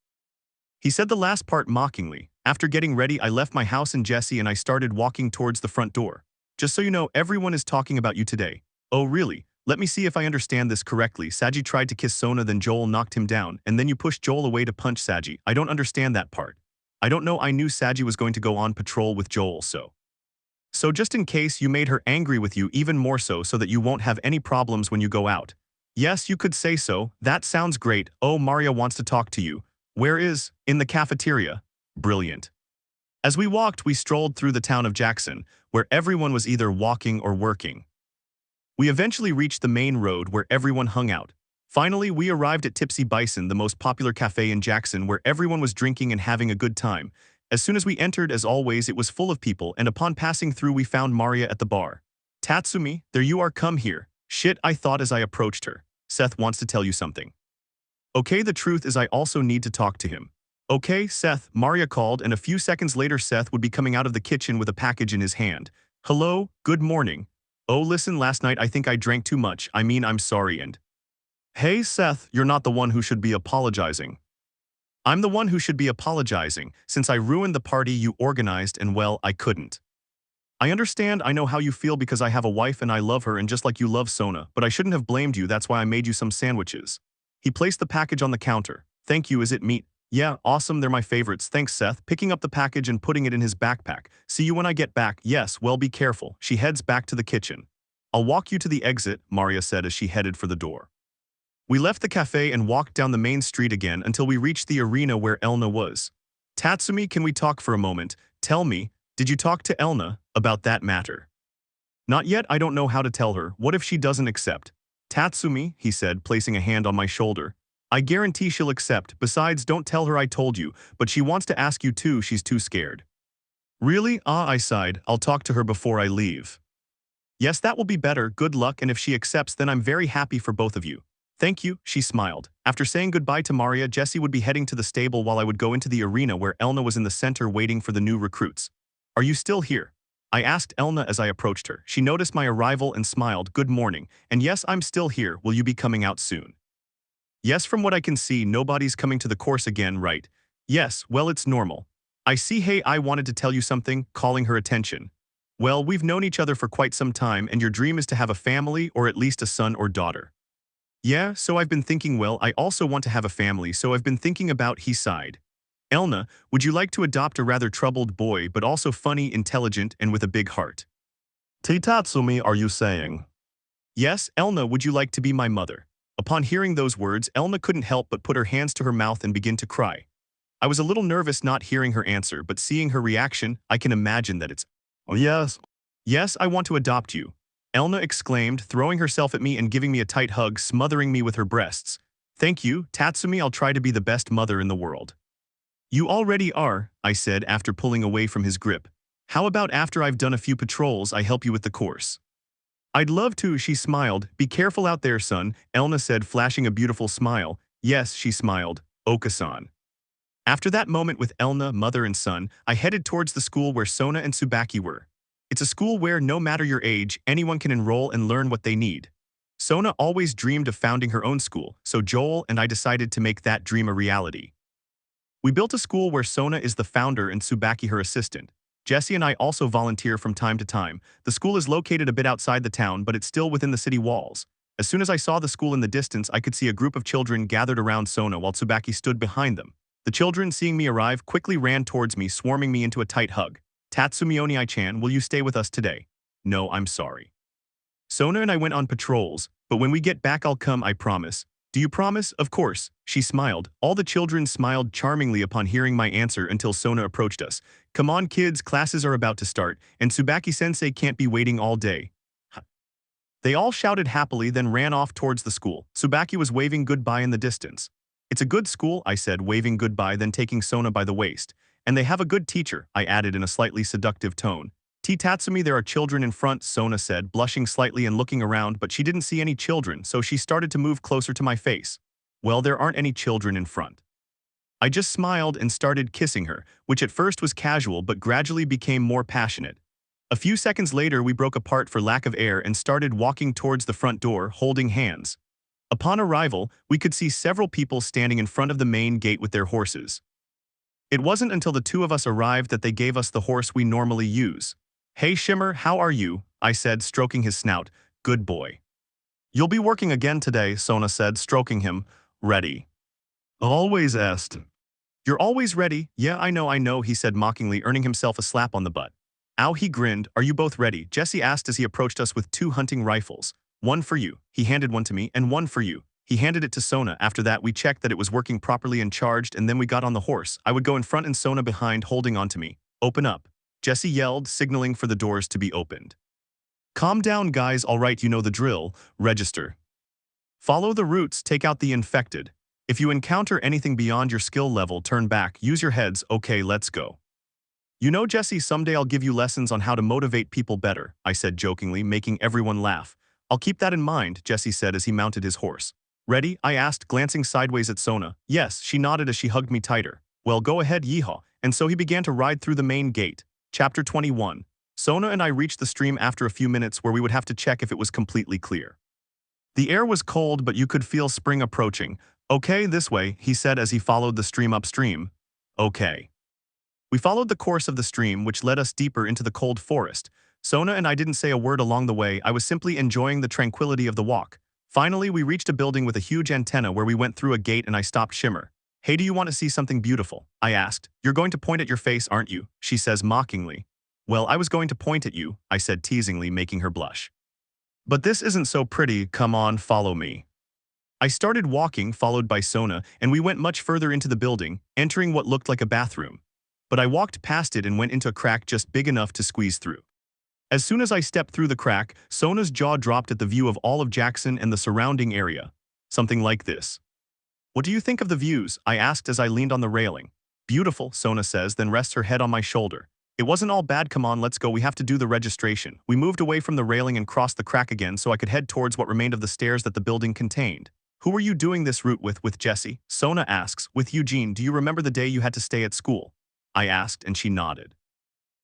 He said the last part mockingly. After getting ready, I left my house and Jessie and I started walking towards the front door. Just so you know, everyone is talking about you today. Oh really? Let me see if I understand this correctly. Saji tried to kiss Sona, then Joel knocked him down, and then you pushed Joel away to punch Saji. I don't understand that part. I don't know, I knew Saji was going to go on patrol with Joel, So just in case, you made her angry with you even more so that you won't have any problems when you go out. Yes, you could say so. That sounds great. Oh, Maria wants to talk to you. Where is? In the cafeteria. Brilliant. As we walked, we strolled through the town of Jackson, where everyone was either walking or working. We eventually reached the main road where everyone hung out. Finally, we arrived at Tipsy Bison, the most popular cafe in Jackson, where everyone was drinking and having a good time. As soon as we entered, as always, it was full of people, and upon passing through, we found Maria at the bar. Tatsumi, there you are, come here. Shit, I thought as I approached her. Seth wants to tell you something. Okay, the truth is I also need to talk to him. Okay, Seth, Maria called, and a few seconds later Seth would be coming out of the kitchen with a package in his hand. Hello, good morning. Oh, listen, last night I think I drank too much. I mean, I'm sorry and... Hey, Seth, you're not the one who should be apologizing. I'm the one who should be apologizing, since I ruined the party you organized and well, I couldn't. I understand, I know how you feel because I have a wife and I love her and just like you love Sona, but I shouldn't have blamed you, that's why I made you some sandwiches. He placed the package on the counter. Thank you, is it meat? Yeah, awesome, they're my favorites, thanks Seth, picking up the package and putting it in his backpack. See you when I get back, yes, well be careful. She heads back to the kitchen. I'll walk you to the exit, Maria said as she headed for the door. We left the cafe and walked down the main street again until we reached the arena where Elna was. Tatsumi, can we talk for a moment? Tell me, did you talk to Elna about that matter? Not yet, I don't know how to tell her. What if she doesn't accept? Tatsumi, he said, placing a hand on my shoulder. I guarantee she'll accept. Besides, don't tell her I told you, but she wants to ask you too, she's too scared. Really? I sighed. I'll talk to her before I leave. Yes, that will be better. Good luck, and if she accepts, then I'm very happy for both of you. Thank you, she smiled. After saying goodbye to Maria, Jessie would be heading to the stable while I would go into the arena where Elna was in the center waiting for the new recruits. Are you still here? I asked Elna as I approached her. She noticed my arrival and smiled. Good morning. And yes, I'm still here. Will you be coming out soon? Yes, from what I can see, nobody's coming to the course again, right? Yes, well, it's normal. I see. Hey, I wanted to tell you something, calling her attention. Well, we've known each other for quite some time, and your dream is to have a family or at least a son or daughter. Yeah, so I've been thinking, well, I also want to have a family, so I've been thinking about, he sighed. Elna, would you like to adopt a rather troubled boy but also funny, intelligent, and with a big heart? Tatsumi, are you saying? Yes, Elna, would you like to be my mother? Upon hearing those words, Elna couldn't help but put her hands to her mouth and begin to cry. I was a little nervous not hearing her answer, but seeing her reaction, I can imagine that it's, oh yes. Yes, I want to adopt you. Elna exclaimed, throwing herself at me and giving me a tight hug, smothering me with her breasts. Thank you, Tatsumi, I'll try to be the best mother in the world. You already are, I said after pulling away from his grip. How about after I've done a few patrols, I help you with the course? I'd love to, she smiled. Be careful out there, son, Elna said, flashing a beautiful smile. Yes, she smiled. Okasan. After that moment with Elna, mother and son, I headed towards the school where Sona and Tsubaki were. It's a school where, no matter your age, anyone can enroll and learn what they need. Sona always dreamed of founding her own school, so Joel and I decided to make that dream a reality. We built a school where Sona is the founder and Tsubaki her assistant. Jessie and I also volunteer from time to time. The school is located a bit outside the town, but it's still within the city walls. As soon as I saw the school in the distance, I could see a group of children gathered around Sona while Tsubaki stood behind them. The children, seeing me arrive, quickly ran towards me, swarming me into a tight hug. Tatsumi Oniai-chan, will you stay with us today? No, I'm sorry. Sona and I went on patrols, but when we get back I'll come, I promise. Do you promise? Of course, she smiled. All the children smiled charmingly upon hearing my answer until Sona approached us. Come on kids, classes are about to start, and Tsubaki-sensei can't be waiting all day. They all shouted happily, then ran off towards the school. Tsubaki was waving goodbye in the distance. It's a good school, I said, waving goodbye, then taking Sona by the waist. And they have a good teacher, I added in a slightly seductive tone. Tatsumi, there are children in front, Sona said, blushing slightly and looking around, but she didn't see any children, so she started to move closer to my face. Well, there aren't any children in front. I just smiled and started kissing her, which at first was casual but gradually became more passionate. A few seconds later, we broke apart for lack of air and started walking towards the front door, holding hands. Upon arrival, we could see several people standing in front of the main gate with their horses. It wasn't until the two of us arrived that they gave us the horse we normally use. Hey Shimmer, how are you? I said, stroking his snout. Good boy. You'll be working again today, Sona said, stroking him. Ready. Always asked. You're always ready. Yeah, I know, he said mockingly, earning himself a slap on the butt. Ow, he grinned. Are you both ready? Jessie asked as he approached us with 2 hunting rifles. One for you. He handed one to me, and one for you. He handed it to Sona. After that, we checked that it was working properly and charged, and then we got on the horse. I would go in front and Sona behind, holding on to me. Open up. Jessie yelled, signaling for the doors to be opened. Calm down, guys. All right, you know the drill. Register. Follow the routes, take out the infected. If you encounter anything beyond your skill level, turn back, use your heads. Okay, let's go. You know, Jessie, someday I'll give you lessons on how to motivate people better, I said jokingly, making everyone laugh. I'll keep that in mind, Jessie said as he mounted his horse. Ready? I asked, glancing sideways at Sona. Yes, she nodded as she hugged me tighter. Well, go ahead, yeehaw. And so he began to ride through the main gate. Chapter 21. Sona and I reached the stream after a few minutes where we would have to check if it was completely clear. The air was cold, but you could feel spring approaching. Okay, this way, he said as he followed the stream upstream. Okay. We followed the course of the stream, which led us deeper into the cold forest. Sona and I didn't say a word along the way. I was simply enjoying the tranquility of the walk. Finally, we reached a building with a huge antenna where we went through a gate and I stopped Shimmer. Hey, do you want to see something beautiful? I asked. You're going to point at your face, aren't you? She says mockingly. Well, I was going to point at you, I said teasingly, making her blush. But this isn't so pretty, come on, follow me. I started walking, followed by Sona, and we went much further into the building, entering what looked like a bathroom. But I walked past it and went into a crack just big enough to squeeze through. As soon as I stepped through the crack, Sona's jaw dropped at the view of all of Jackson and the surrounding area. Something like this. What do you think of the views? I asked as I leaned on the railing. Beautiful, Sona says, then rests her head on my shoulder. It wasn't all bad, come on, let's go, we have to do the registration. We moved away from the railing and crossed the crack again so I could head towards what remained of the stairs that the building contained. Who are you doing this route with Jesse? Sona asks. With Eugene, do you remember the day you had to stay at school? I asked and she nodded.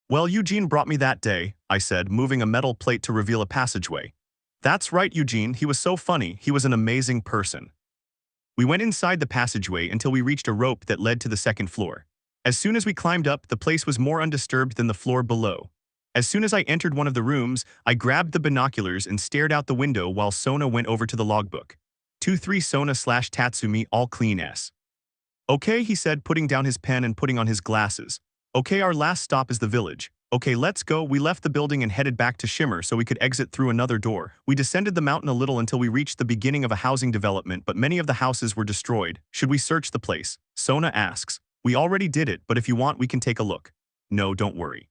Well, Eugene brought me that day, I said, moving a metal plate to reveal a passageway. That's right, Eugene, he was so funny, he was an amazing person. We went inside the passageway until we reached a rope that led to the second floor. As soon as we climbed up, the place was more undisturbed than the floor below. As soon as I entered one of the rooms, I grabbed the binoculars and stared out the window while Sona went over to the logbook. 23 Sona/Tatsumi, all clean S. Okay, he said, putting down his pen and putting on his glasses. Okay, our last stop is the village. Okay, let's go. We left the building and headed back to Shimmer so we could exit through another door. We descended the mountain a little until we reached the beginning of a housing development, but many of the houses were destroyed. Should we search the place? Sona asks. We already did it, but if you want, we can take a look. No, don't worry.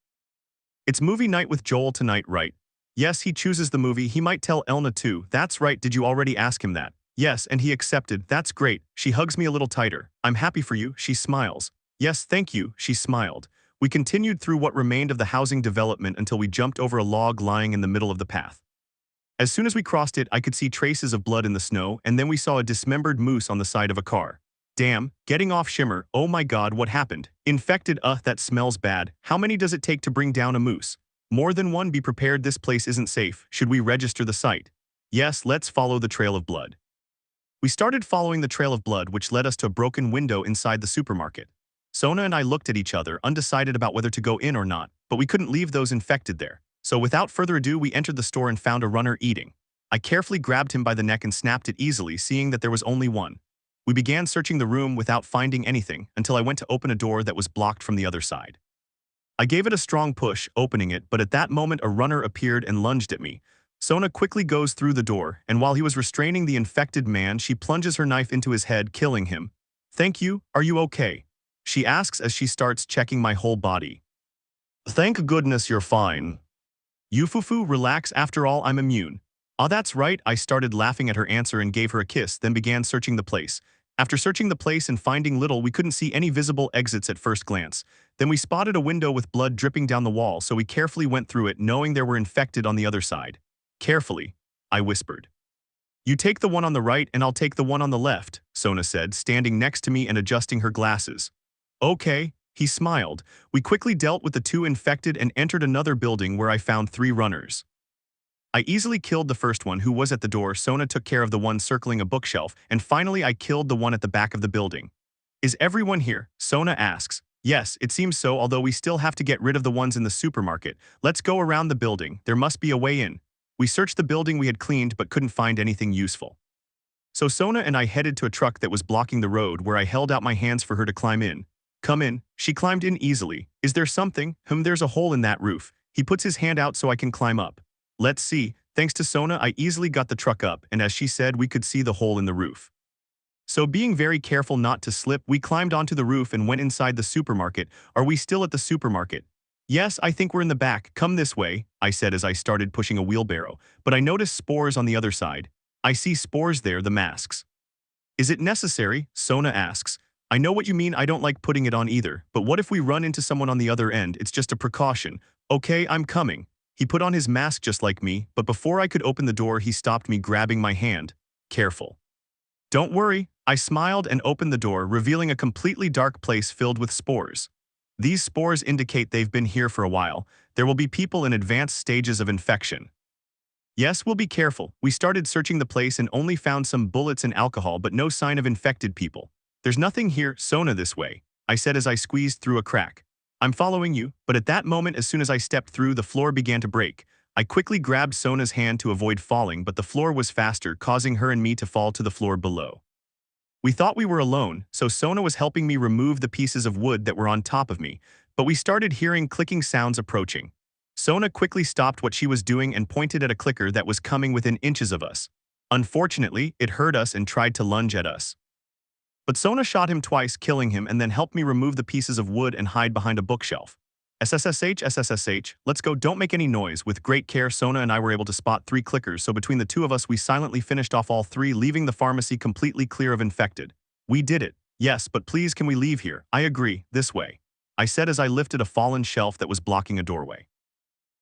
It's movie night with Joel tonight, right? Yes, he chooses the movie. He might tell Elna too. That's right, did you already ask him that? Yes, and he accepted. That's great. She hugs me a little tighter. I'm happy for you, she smiles. Yes, thank you, she smiled. We continued through what remained of the housing development until we jumped over a log lying in the middle of the path. As soon as we crossed it, I could see traces of blood in the snow, and then we saw a dismembered moose on the side of a car. Damn, getting off Shimmer, oh my god, what happened? Infected, that smells bad. How many does it take to bring down a moose? More than one, be prepared, this place isn't safe. Should we register the site? Yes, let's follow the trail of blood. We started following the trail of blood, which led us to a broken window inside the supermarket. Sona and I looked at each other, undecided about whether to go in or not, but we couldn't leave those infected there. So without further ado, we entered the store and found a runner eating. I carefully grabbed him by the neck and snapped it easily, seeing that there was only one. We began searching the room without finding anything until I went to open a door that was blocked from the other side. I gave it a strong push, opening it, but at that moment a runner appeared and lunged at me. Sona quickly goes through the door, and while he was restraining the infected man, she plunges her knife into his head, killing him. Thank you, are you okay? She asks as she starts checking my whole body. Thank goodness you're fine. Yufufu, relax, after all, I'm immune. Ah, that's right, I started laughing at her answer and gave her a kiss, then began searching the place. After searching the place and finding little, we couldn't see any visible exits at first glance. Then we spotted a window with blood dripping down the wall, so we carefully went through it, knowing there were infected on the other side. Carefully, I whispered. You take the one on the right and I'll take the one on the left, Sona said, standing next to me and adjusting her glasses. Okay, he smiled. We quickly dealt with the two infected and entered another building where I found 3 runners. I easily killed the first one who was at the door. Sona took care of the one circling a bookshelf, and finally I killed the one at the back of the building. Is everyone here? Sona asks. Yes, it seems so, although we still have to get rid of the ones in the supermarket. Let's go around the building. There must be a way in. We searched the building we had cleaned but couldn't find anything useful. So Sona and I headed to a truck that was blocking the road where I held out my hands for her to climb in. Come in. She climbed in easily. Is there something? There's a hole in that roof. He puts his hand out so I can climb up. Let's see. Thanks to Sona, I easily got the truck up, and as she said, we could see the hole in the roof. So being very careful not to slip, we climbed onto the roof and went inside the supermarket. Are we still at the supermarket? Yes, I think we're in the back. Come this way, I said as I started pushing a wheelbarrow, but I noticed spores on the other side. I see spores there, the masks. Is it necessary? Sona asks. I know what you mean, I don't like putting it on either, but what if we run into someone on the other end? It's just a precaution. Okay, I'm coming. He put on his mask just like me, but before I could open the door, he stopped me, grabbing my hand. Careful. Don't worry, I smiled and opened the door, revealing a completely dark place filled with spores. These spores indicate they've been here for a while. There will be people in advanced stages of infection. Yes, we'll be careful. We started searching the place and only found some bullets and alcohol, but no sign of infected people. There's nothing here, Sona, this way, I said as I squeezed through a crack. I'm following you, but at that moment, as soon as I stepped through, the floor began to break. I quickly grabbed Sona's hand to avoid falling, but the floor was faster, causing her and me to fall to the floor below. We thought we were alone, so Sona was helping me remove the pieces of wood that were on top of me, but we started hearing clicking sounds approaching. Sona quickly stopped what she was doing and pointed at a clicker that was coming within inches of us. Unfortunately, it heard us and tried to lunge at us. But Sona shot him twice, killing him, and then helped me remove the pieces of wood and hide behind a bookshelf. SSSH, let's go, don't make any noise. With great care, Sona and I were able to spot 3 clickers, so between the two of us we silently finished off all 3, leaving the pharmacy completely clear of infected. We did it. Yes, but please can we leave here? I agree, this way, I said as I lifted a fallen shelf that was blocking a doorway.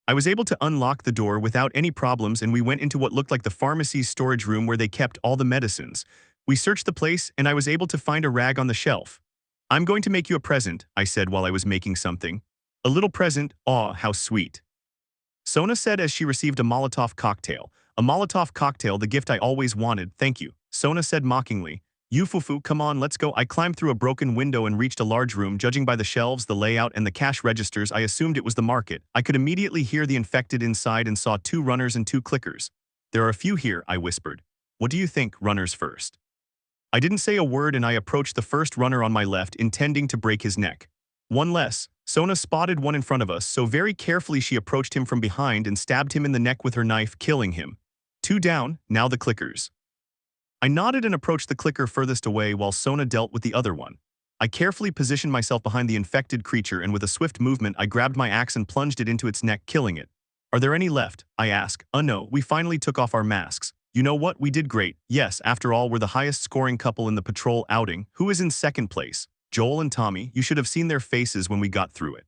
I was able to unlock the door without any problems and we went into what looked like the pharmacy's storage room where they kept all the medicines. We searched the place and I was able to find a rag on the shelf. I'm going to make you a present, I said while I was making something. A little present, aw, how sweet. Sona said as she received a Molotov cocktail. A Molotov cocktail, the gift I always wanted, thank you, Sona said mockingly. Yufufu, come on, let's go. I climbed through a broken window and reached a large room. Judging by the shelves, the layout, and the cash registers, I assumed it was the market. I could immediately hear the infected inside and saw 2 runners and 2 clickers. There are a few here, I whispered. What do you think, runners first? I didn't say a word and I approached the first runner on my left, intending to break his neck. One less. Sona spotted one in front of us, so very carefully she approached him from behind and stabbed him in the neck with her knife, killing him. 2 down, now the clickers. I nodded and approached the clicker furthest away while Sona dealt with the other one. I carefully positioned myself behind the infected creature and with a swift movement I grabbed my axe and plunged it into its neck, killing it. Are there any left? I asked. No, we finally took off our masks. You know what, we did great. Yes, after all, we're the highest scoring couple in the patrol outing. Who is in second place? Joel and Tommy. You should have seen their faces when we got through it.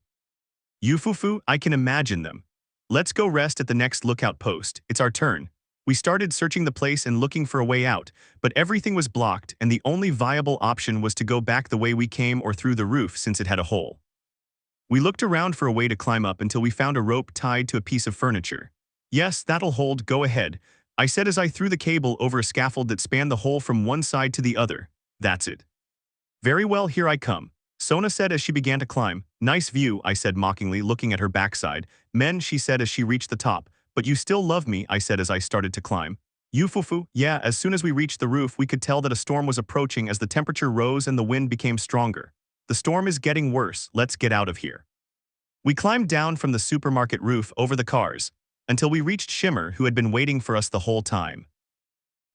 Yufufu, I can imagine them. Let's go rest at the next lookout post. It's our turn. We started searching the place and looking for a way out, but everything was blocked and the only viable option was to go back the way we came or through the roof since it had a hole. We looked around for a way to climb up until we found a rope tied to a piece of furniture. Yes, that'll hold, go ahead, I said as I threw the cable over a scaffold that spanned the hole from one side to the other. That's it. Very well, here I come, Sona said as she began to climb. Nice view, I said mockingly, looking at her backside. Men, she said as she reached the top. But you still love me, I said as I started to climb. Yufufu, yeah, as soon as we reached the roof we could tell that a storm was approaching as the temperature rose and the wind became stronger. The storm is getting worse, let's get out of here. We climbed down from the supermarket roof over the cars, until we reached Shimmer, who had been waiting for us the whole time.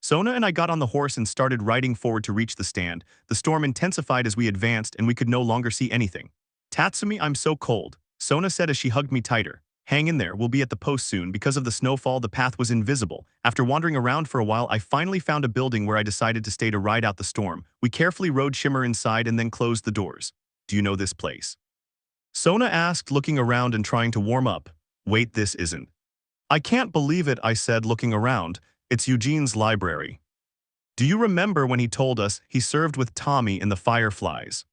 Sona and I got on the horse and started riding forward to reach the stand. The storm intensified as we advanced and we could no longer see anything. Tatsumi, I'm so cold, Sona said as she hugged me tighter. Hang in there, we'll be at the post soon. Because of the snowfall, the path was invisible. After wandering around for a while, I finally found a building where I decided to stay to ride out the storm. We carefully rode Shimmer inside and then closed the doors. Do you know this place? Sona asked, looking around and trying to warm up. Wait, this isn't. I can't believe it, I said, looking around. It's Eugene's library. Do you remember when he told us he served with Tommy in the Fireflies?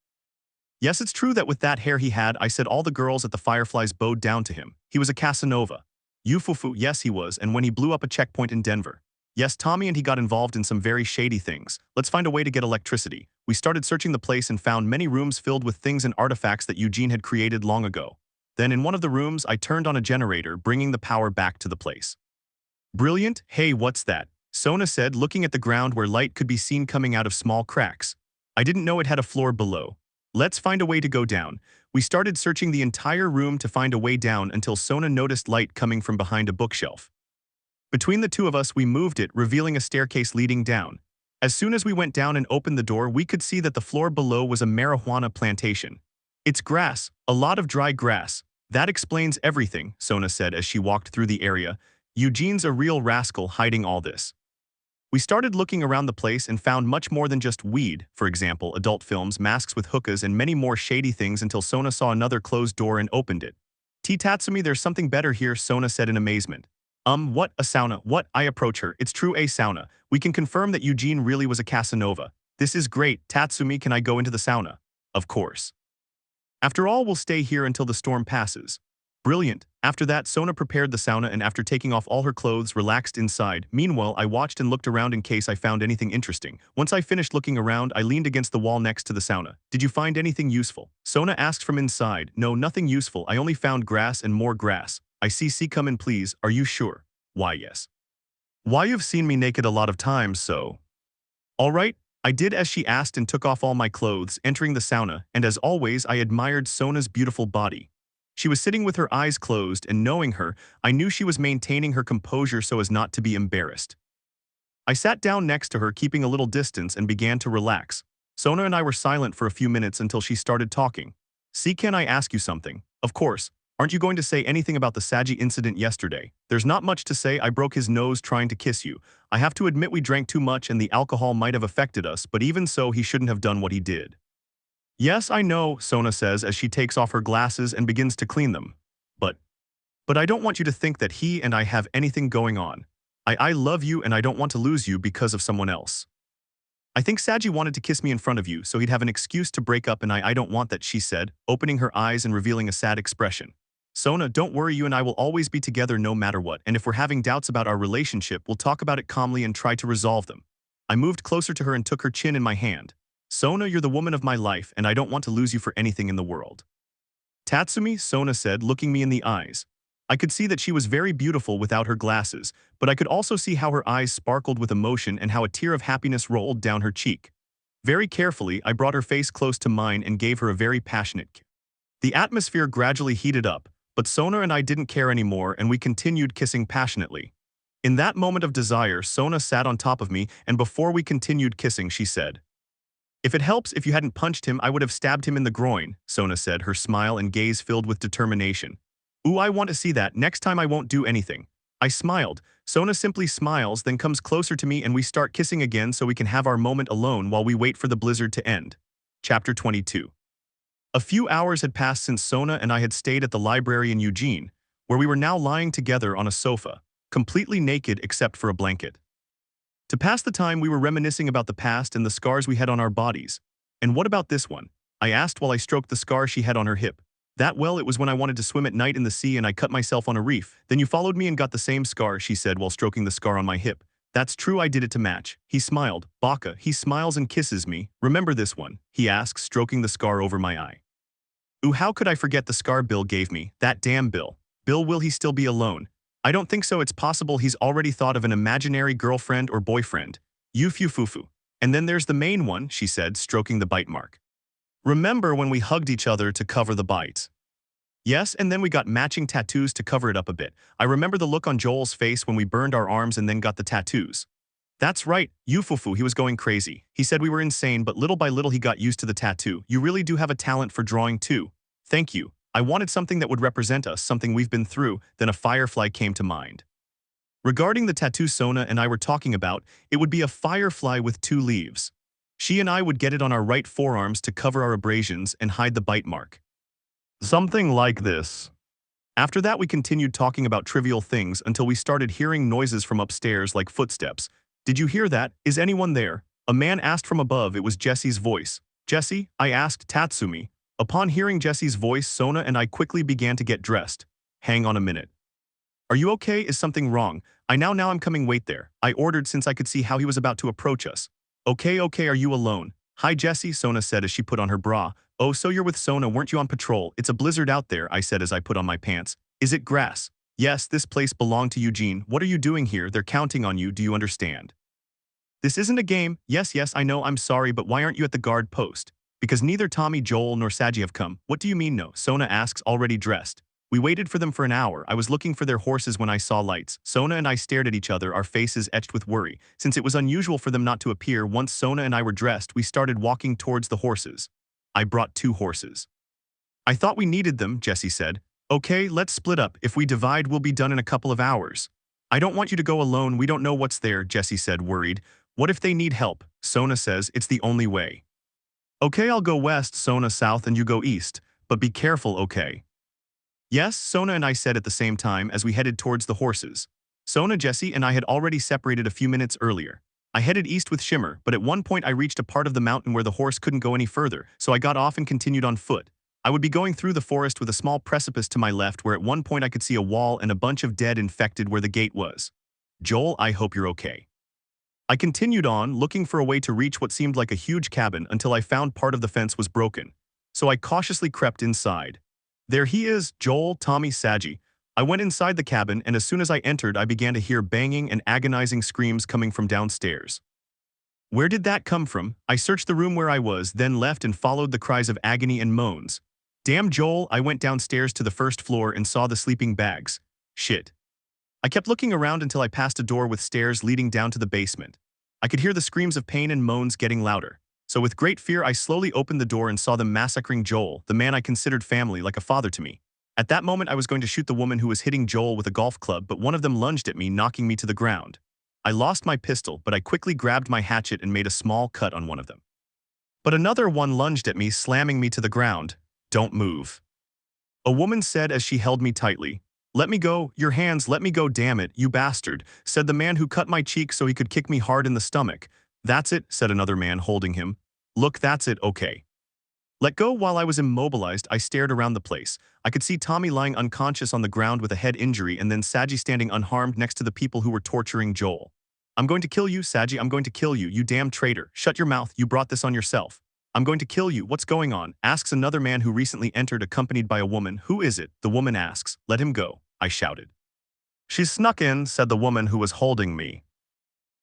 Yes, it's true that with that hair he had, I said, all the girls at the Fireflies bowed down to him. He was a Casanova. Yufufu, yes he was, and when he blew up a checkpoint in Denver. Yes, Tommy and he got involved in some very shady things. Let's find a way to get electricity. We started searching the place and found many rooms filled with things and artifacts that Eugene had created long ago. Then in one of the rooms, I turned on a generator, bringing the power back to the place. Brilliant, hey, what's that? Sona said, looking at the ground where light could be seen coming out of small cracks. I didn't know it had a floor below. Let's find a way to go down. We started searching the entire room to find a way down until Sona noticed light coming from behind a bookshelf. Between the two of us, we moved it, revealing a staircase leading down. As soon as we went down and opened the door, we could see that the floor below was a marijuana plantation. It's grass, a lot of dry grass. That explains everything, Sona said as she walked through the area. Eugene's a real rascal hiding all this. We started looking around the place and found much more than just weed, for example, adult films, masks with hookahs, and many more shady things until Sona saw another closed door and opened it. Tatsumi, there's something better here, Sona said in amazement. What? A sauna? What? I approach her. It's true, a sauna. We can confirm that Eugene really was a Casanova. This is great. Tatsumi, can I go into the sauna? Of course. After all, we'll stay here until the storm passes. Brilliant. After that, Sona prepared the sauna and after taking off all her clothes, relaxed inside. Meanwhile, I watched and looked around in case I found anything interesting. Once I finished looking around, I leaned against the wall next to the sauna. Did you find anything useful? Sona asked from inside. No, nothing useful. I only found grass and more grass. I see, come in please. Are you sure? Why, yes. Why, you've seen me naked a lot of times, so. All right. I did as she asked and took off all my clothes, entering the sauna, and as always, I admired Sona's beautiful body. She was sitting with her eyes closed, and knowing her, I knew she was maintaining her composure so as not to be embarrassed. I sat down next to her, keeping a little distance, and began to relax. Sona and I were silent for a few minutes until she started talking. "See, can I ask you something?" "Of course. Aren't you going to say anything about the Saji incident yesterday?" "There's not much to say. I broke his nose trying to kiss you. I have to admit we drank too much and the alcohol might have affected us, but even so, he shouldn't have done what he did." "Yes, I know," Sona says as she takes off her glasses and begins to clean them. But I don't want you to think that he and I have anything going on. I love you and I don't want to lose you because of someone else. I think Saji wanted to kiss me in front of you, so he'd have an excuse to break up, and I don't want that," she said, opening her eyes and revealing a sad expression. "Sona, don't worry, you and I will always be together no matter what, and if we're having doubts about our relationship, we'll talk about it calmly and try to resolve them." I moved closer to her and took her chin in my hand. "Sona, you're the woman of my life, and I don't want to lose you for anything in the world." "Tatsumi," Sona said, looking me in the eyes. I could see that she was very beautiful without her glasses, but I could also see how her eyes sparkled with emotion and how a tear of happiness rolled down her cheek. Very carefully, I brought her face close to mine and gave her a very passionate kiss. The atmosphere gradually heated up, but Sona and I didn't care anymore, and we continued kissing passionately. In that moment of desire, Sona sat on top of me, and before we continued kissing, she said, "If it helps, if you hadn't punched him, I would have stabbed him in the groin," Sona said, her smile and gaze filled with determination. "Ooh, I want to see that. Next time I won't do anything." I smiled. Sona simply smiles, then comes closer to me and we start kissing again so we can have our moment alone while we wait for the blizzard to end. Chapter 22. A few hours had passed since Sona and I had stayed at the library in Eugene, where we were now lying together on a sofa, completely naked except for a blanket. To pass the time, we were reminiscing about the past and the scars we had on our bodies. "And what about this one?" I asked while I stroked the scar she had on her hip. "That, well, it was when I wanted to swim at night in the sea and I cut myself on a reef. Then you followed me and got the same scar," she said while stroking the scar on my hip. "That's true, I did it to match." He smiled. "Baka," he smiles and kisses me. "Remember this one?" he asks, stroking the scar over my eye. "Ooh, how could I forget the scar Bill gave me? That damn Bill. Bill, will he still be alone?" "I don't think so. It's possible he's already thought of an imaginary girlfriend or boyfriend." Fufu. "And then there's the main one," she said, stroking the bite mark. "Remember when we hugged each other to cover the bite?" "Yes, and then we got matching tattoos to cover it up a bit. I remember the look on Joel's face when we burned our arms and then got the tattoos." "That's right, Fufu, he was going crazy. He said we were insane, but little by little he got used to the tattoo. You really do have a talent for drawing too." "Thank you. I wanted something that would represent us, something we've been through." Then a firefly came to mind. Regarding the tattoo Sona and I were talking about, it would be a firefly with 2 leaves. She and I would get it on our right forearms to cover our abrasions and hide the bite mark. Something like this. After that, we continued talking about trivial things until we started hearing noises from upstairs like footsteps. "Did you hear that? Is anyone there?" A man asked from above. It was Jesse's voice. "Jesse?" I asked Tatsumi. Upon hearing Jesse's voice, Sona and I quickly began to get dressed. "Hang on a minute. Are you okay? Is something wrong?" Now I'm coming, wait there," I ordered since I could see how he was about to approach us. Okay, are you alone?" "Hi Jesse," Sona said as she put on her bra. "Oh, so you're with Sona, weren't you on patrol?" "It's a blizzard out there," I said as I put on my pants. "Is it grass?" "Yes, this place belonged to Eugene. What are you doing here? They're counting on you, do you understand?" "This isn't a game." Yes, I know, I'm sorry, but why aren't you at the guard post?" "Because neither Tommy, Joel, nor Saji have come." "What do you mean no?" Sona asks, already dressed. "We waited for them for an hour. I was looking for their horses when I saw lights." Sona and I stared at each other, our faces etched with worry. Since it was unusual for them not to appear, once Sona and I were dressed, we started walking towards the horses. I brought 2 horses. "I thought we needed them," Jesse said. "Okay, let's split up. If we divide, we'll be done in a couple of hours." "I don't want you to go alone. We don't know what's there," Jesse said, worried. "What if they need help?" Sona says, "It's the only way." "Okay, I'll go west, Sona south, and you go east. But be careful, okay?" "Yes," Sona and I said at the same time as we headed towards the horses. Sona, Jesse, and I had already separated a few minutes earlier. I headed east with Shimmer, but at one point I reached a part of the mountain where the horse couldn't go any further, so I got off and continued on foot. I would be going through the forest with a small precipice to my left where at one point I could see a wall and a bunch of dead infected where the gate was. "Joel, I hope you're okay." I continued on, looking for a way to reach what seemed like a huge cabin until I found part of the fence was broken. So I cautiously crept inside. There he is, Joel, Tommy, Saji. I went inside the cabin, and as soon as I entered, I began to hear banging and agonizing screams coming from downstairs. Where did that come from? I searched the room where I was, then left and followed the cries of agony and moans. Damn Joel, I went downstairs to the first floor and saw the sleeping bags. Shit. I kept looking around until I passed a door with stairs leading down to the basement. I could hear the screams of pain and moans getting louder. So with great fear I slowly opened the door and saw them massacring Joel, the man I considered family, like a father to me. At that moment I was going to shoot the woman who was hitting Joel with a golf club, but one of them lunged at me, knocking me to the ground. I lost my pistol, but I quickly grabbed my hatchet and made a small cut on one of them. But another one lunged at me, slamming me to the ground. Don't move. A woman said as she held me tightly. Let me go, your hands, let me go, damn it, you bastard, said the man who cut my cheek so he could kick me hard in the stomach. That's it, said another man holding him. Look, that's it, okay. Let go. While I was immobilized, I stared around the place. I could see Tommy lying unconscious on the ground with a head injury and then Saji standing unharmed next to the people who were torturing Joel. I'm going to kill you, Saji, I'm going to kill you, you damn traitor. Shut your mouth, you brought this on yourself. I'm going to kill you, what's going on? Asks another man who recently entered accompanied by a woman. Who is it? The woman asks. Let him go, I shouted. She snuck in, said the woman who was holding me.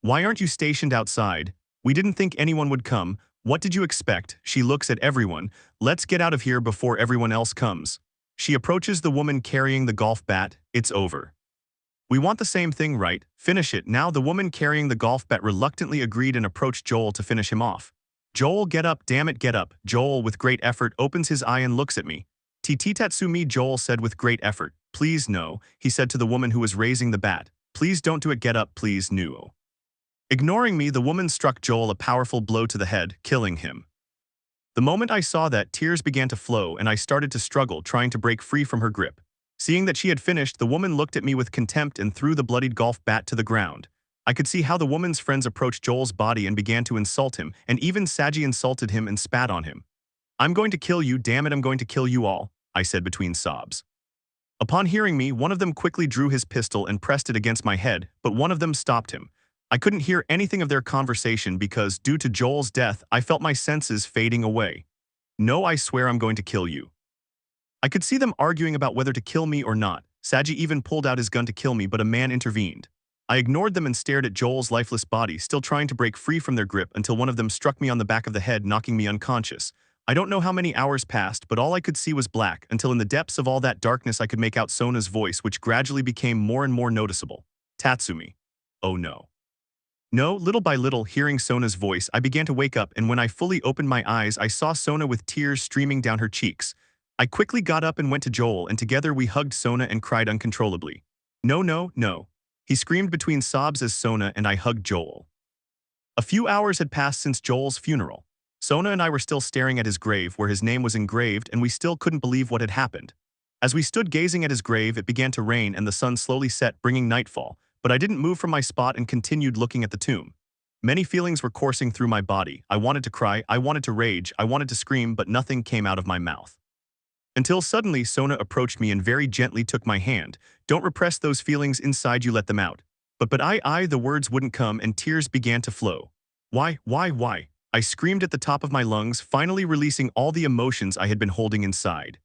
Why aren't you stationed outside? We didn't think anyone would come. What did you expect? She looks at everyone. Let's get out of here before everyone else comes. She approaches the woman carrying the golf bat. It's over. We want the same thing, right? Finish it. Now the woman carrying the golf bat reluctantly agreed and approached Joel to finish him off. Joel, get up, damn it, get up. Joel, with great effort, opens his eye and looks at me. Titatsumi, Joel said with great effort. Please, no, he said to the woman who was raising the bat. Please don't do it, get up, please, no. Ignoring me, the woman struck Joel a powerful blow to the head, killing him. The moment I saw that, tears began to flow and I started to struggle, trying to break free from her grip. Seeing that she had finished, the woman looked at me with contempt and threw the bloodied golf bat to the ground. I could see how the woman's friends approached Joel's body and began to insult him, and even Saji insulted him and spat on him. I'm going to kill you, damn it, I'm going to kill you all, I said between sobs. Upon hearing me, one of them quickly drew his pistol and pressed it against my head, but one of them stopped him. I couldn't hear anything of their conversation because, due to Joel's death, I felt my senses fading away. No, I swear I'm going to kill you. I could see them arguing about whether to kill me or not. Saji even pulled out his gun to kill me, but a man intervened. I ignored them and stared at Joel's lifeless body, still trying to break free from their grip until one of them struck me on the back of the head, knocking me unconscious. I don't know how many hours passed, but all I could see was black, until in the depths of all that darkness I could make out Sona's voice, which gradually became more and more noticeable. Tatsumi. Oh no. No, little by little, hearing Sona's voice, I began to wake up, and when I fully opened my eyes, I saw Sona with tears streaming down her cheeks. I quickly got up and went to Joel, and together we hugged Sona and cried uncontrollably. No, no, no. He screamed between sobs as Sona and I hugged Joel. A few hours had passed since Joel's funeral. Sona and I were still staring at his grave where his name was engraved, and we still couldn't believe what had happened. As we stood gazing at his grave, it began to rain and the sun slowly set, bringing nightfall. But I didn't move from my spot and continued looking at the tomb. Many feelings were coursing through my body. I wanted to cry, I wanted to rage, I wanted to scream, but nothing came out of my mouth. Until suddenly Sona approached me and very gently took my hand. Don't repress those feelings inside you, let them out. But the words wouldn't come and tears began to flow. Why? I screamed at the top of my lungs, finally releasing all the emotions I had been holding inside.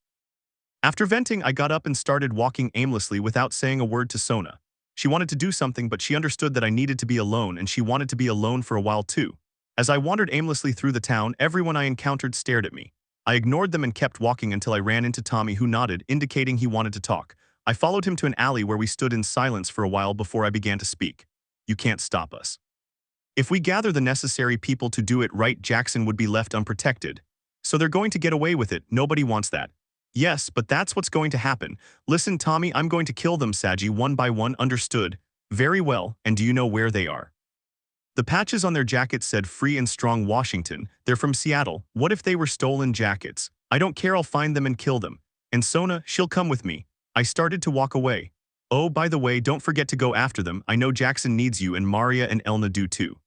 After venting, I got up and started walking aimlessly without saying a word to Sona. She wanted to do something, but she understood that I needed to be alone, and she wanted to be alone for a while too. As I wandered aimlessly through the town, everyone I encountered stared at me. I ignored them and kept walking until I ran into Tommy, who nodded, indicating he wanted to talk. I followed him to an alley where we stood in silence for a while before I began to speak. You can't stop us. If we gather the necessary people to do it right, Jackson would be left unprotected. So they're going to get away with it. Nobody wants that. Yes, but that's what's going to happen. Listen, Tommy, I'm going to kill them, Saji, one by one, understood? Very well, and do you know where they are? The patches on their jackets said Free and Strong Washington. They're from Seattle. What if they were stolen jackets? I don't care, I'll find them and kill them. And Sona, she'll come with me. I started to walk away. Oh, by the way, don't forget to go after them. I know Jackson needs you and Maria and Elna do too.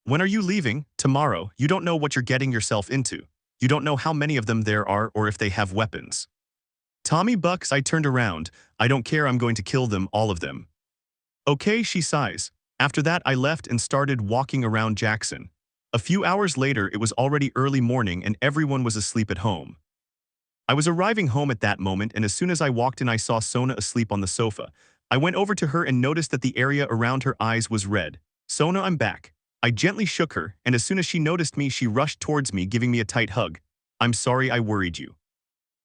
When are you leaving? Tomorrow. You don't know what you're getting yourself into. You don't know how many of them there are or if they have weapons. Tommy bucks. I turned around. I don't care, I'm going to kill them, all of them. Okay, she sighs. After that, I left and started walking around Jackson. A few hours later, it was already early morning and everyone was asleep at home. I was arriving home at that moment, and as soon as I walked in, I saw Sona asleep on the sofa. I went over to her and noticed that the area around her eyes was red. Sona, I'm back. I gently shook her, and as soon as she noticed me, she rushed towards me, giving me a tight hug. I'm sorry I worried you.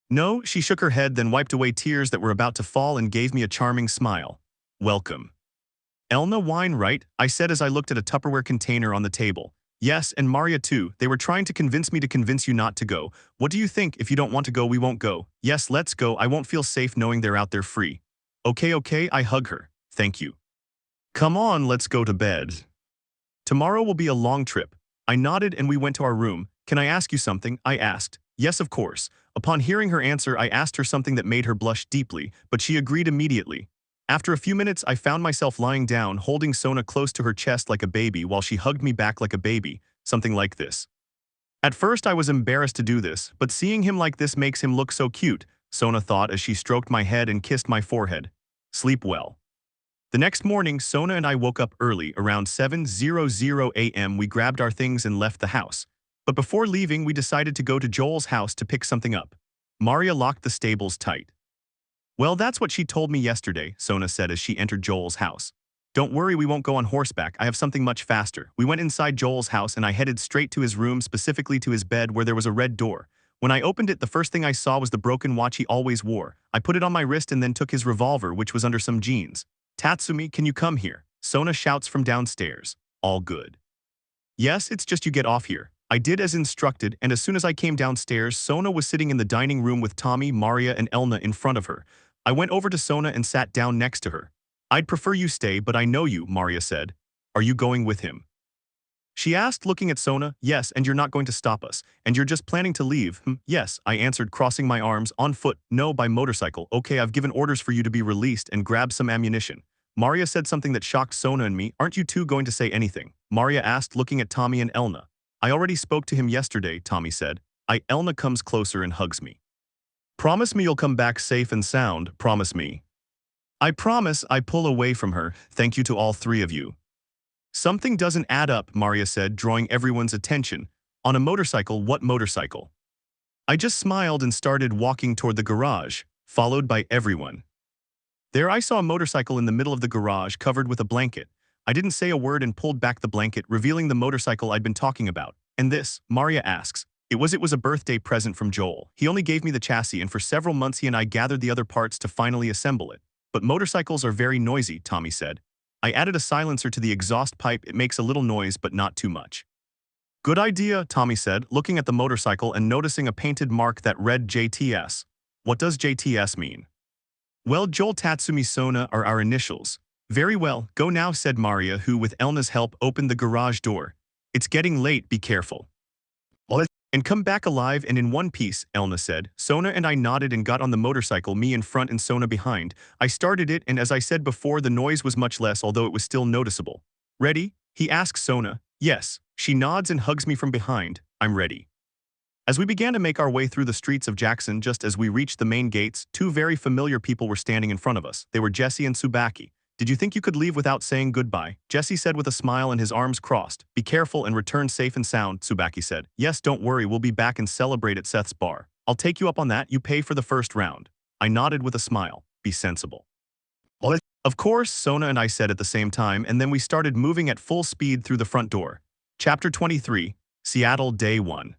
No, she shook her head, then wiped away tears that were about to fall and gave me a charming smile. Welcome. Elna wine, right? I said as I looked at a Tupperware container on the table. Yes, and Maria too. They were trying to convince me to convince you not to go. What do you think? If you don't want to go, we won't go. Yes, let's go. I won't feel safe knowing they're out there free. Okay, I hug her. Thank you. Come on, let's go to bed. Tomorrow will be a long trip. I nodded and we went to our room. Can I ask you something? I asked. Yes, of course. Upon hearing her answer, I asked her something that made her blush deeply, but she agreed immediately. After a few minutes, I found myself lying down, holding Sona close to her chest like a baby while she hugged me back like a baby, something like this. At first, I was embarrassed to do this, but seeing him like this makes him look so cute, Sona thought as she stroked my head and kissed my forehead. Sleep well. The next morning, Sona and I woke up early. Around 7:00 a.m. we grabbed our things and left the house. But before leaving, we decided to go to Joel's house to pick something up. Maria locked the stables tight. Well, that's what she told me yesterday, Sona said as she entered Joel's house. Don't worry, we won't go on horseback. I have something much faster. We went inside Joel's house and I headed straight to his room, specifically to his bed where there was a red door. When I opened it, the first thing I saw was the broken watch he always wore. I put it on my wrist and then took his revolver, which was under some jeans. Tatsumi, can you come here? Sona shouts from downstairs. All good. Yes, it's just you get off here. I did as instructed, and as soon as I came downstairs, Sona was sitting in the dining room with Tommy, Maria, and Elna in front of her. I went over to Sona and sat down next to her. I'd prefer you stay, but I know you, Maria said. Are you going with him? She asked, looking at Sona. Yes, and you're not going to stop us. And you're just planning to leave? Yes, I answered, crossing my arms. On foot? No, by motorcycle. Okay, I've given orders for you to be released and grab some ammunition. Maria said something that shocked Sona and me. Aren't you two going to say anything? Maria asked, looking at Tommy and Elna. I already spoke to him yesterday, Tommy said. Elna comes closer and hugs me. Promise me you'll come back safe and sound, promise me. I promise. I pull away from her. Thank you to all three of you. Something doesn't add up, Maria said, drawing everyone's attention. On a motorcycle? What motorcycle? I just smiled and started walking toward the garage, followed by everyone. There I saw a motorcycle in the middle of the garage covered with a blanket. I didn't say a word and pulled back the blanket, revealing the motorcycle I'd been talking about. And this? Maria asks. It was a birthday present from Joel. He only gave me the chassis, and for several months he and I gathered the other parts to finally assemble it. But motorcycles are very noisy, Tommy said. I added a silencer to the exhaust pipe. It makes a little noise, but not too much. Good idea, Tommy said, looking at the motorcycle and noticing a painted mark that read JTS. What does JTS mean? Well, Joel, Tatsumi, Sona are our initials. Very well, go now, said Maria, who, with Elna's help, opened the garage door. It's getting late, be careful. And come back alive and in one piece, Elna said. Sona and I nodded and got on the motorcycle, me in front and Sona behind. I started it, and as I said before, the noise was much less, although it was still noticeable. Ready? He asks Sona. Yes. She nods and hugs me from behind. I'm ready. As we began to make our way through the streets of Jackson, just as we reached the main gates, two very familiar people were standing in front of us. They were Jesse and Tsubaki. Did you think you could leave without saying goodbye? Jesse said with a smile and his arms crossed. Be careful and return safe and sound, Tsubaki said. Yes, don't worry, we'll be back and celebrate at Seth's bar. I'll take you up on that, you pay for the first round. I nodded with a smile. Be sensible. Of course, Sona and I said at the same time, and then we started moving at full speed through the front door. Chapter 23, Seattle Day 1.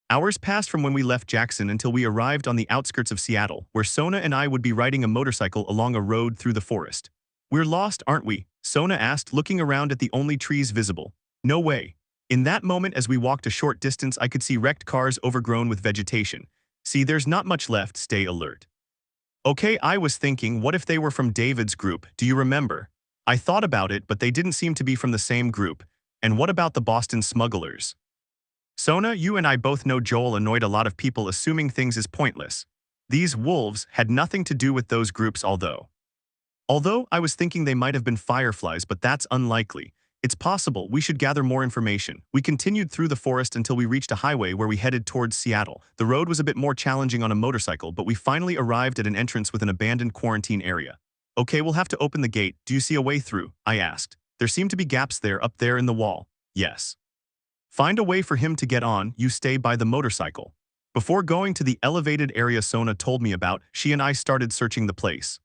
Hours passed from when we left Jackson until we arrived on the outskirts of Seattle, where Sona and I would be riding a motorcycle along a road through the forest. We're lost, aren't we? Sona asked, looking around at the only trees visible. No way. In that moment, as we walked a short distance, I could see wrecked cars overgrown with vegetation. See, there's not much left, stay alert. Okay, I was thinking, what if they were from David's group, do you remember? I thought about it, but they didn't seem to be from the same group. And what about the Boston smugglers? Sona, you and I both know Joel annoyed a lot of people assuming things is pointless. These wolves had nothing to do with those groups, although I was thinking they might have been fireflies, but that's unlikely. It's possible. We should gather more information. We continued through the forest until we reached a highway where we headed towards Seattle. The road was a bit more challenging on a motorcycle, but we finally arrived at an entrance with an abandoned quarantine area. Okay, we'll have to open the gate. Do you see a way through? I asked. There seem to be gaps there, up there in the wall. Yes. Find a way for him to get on. You stay by the motorcycle. Before going to the elevated area Sona told me about, she and I started searching the place.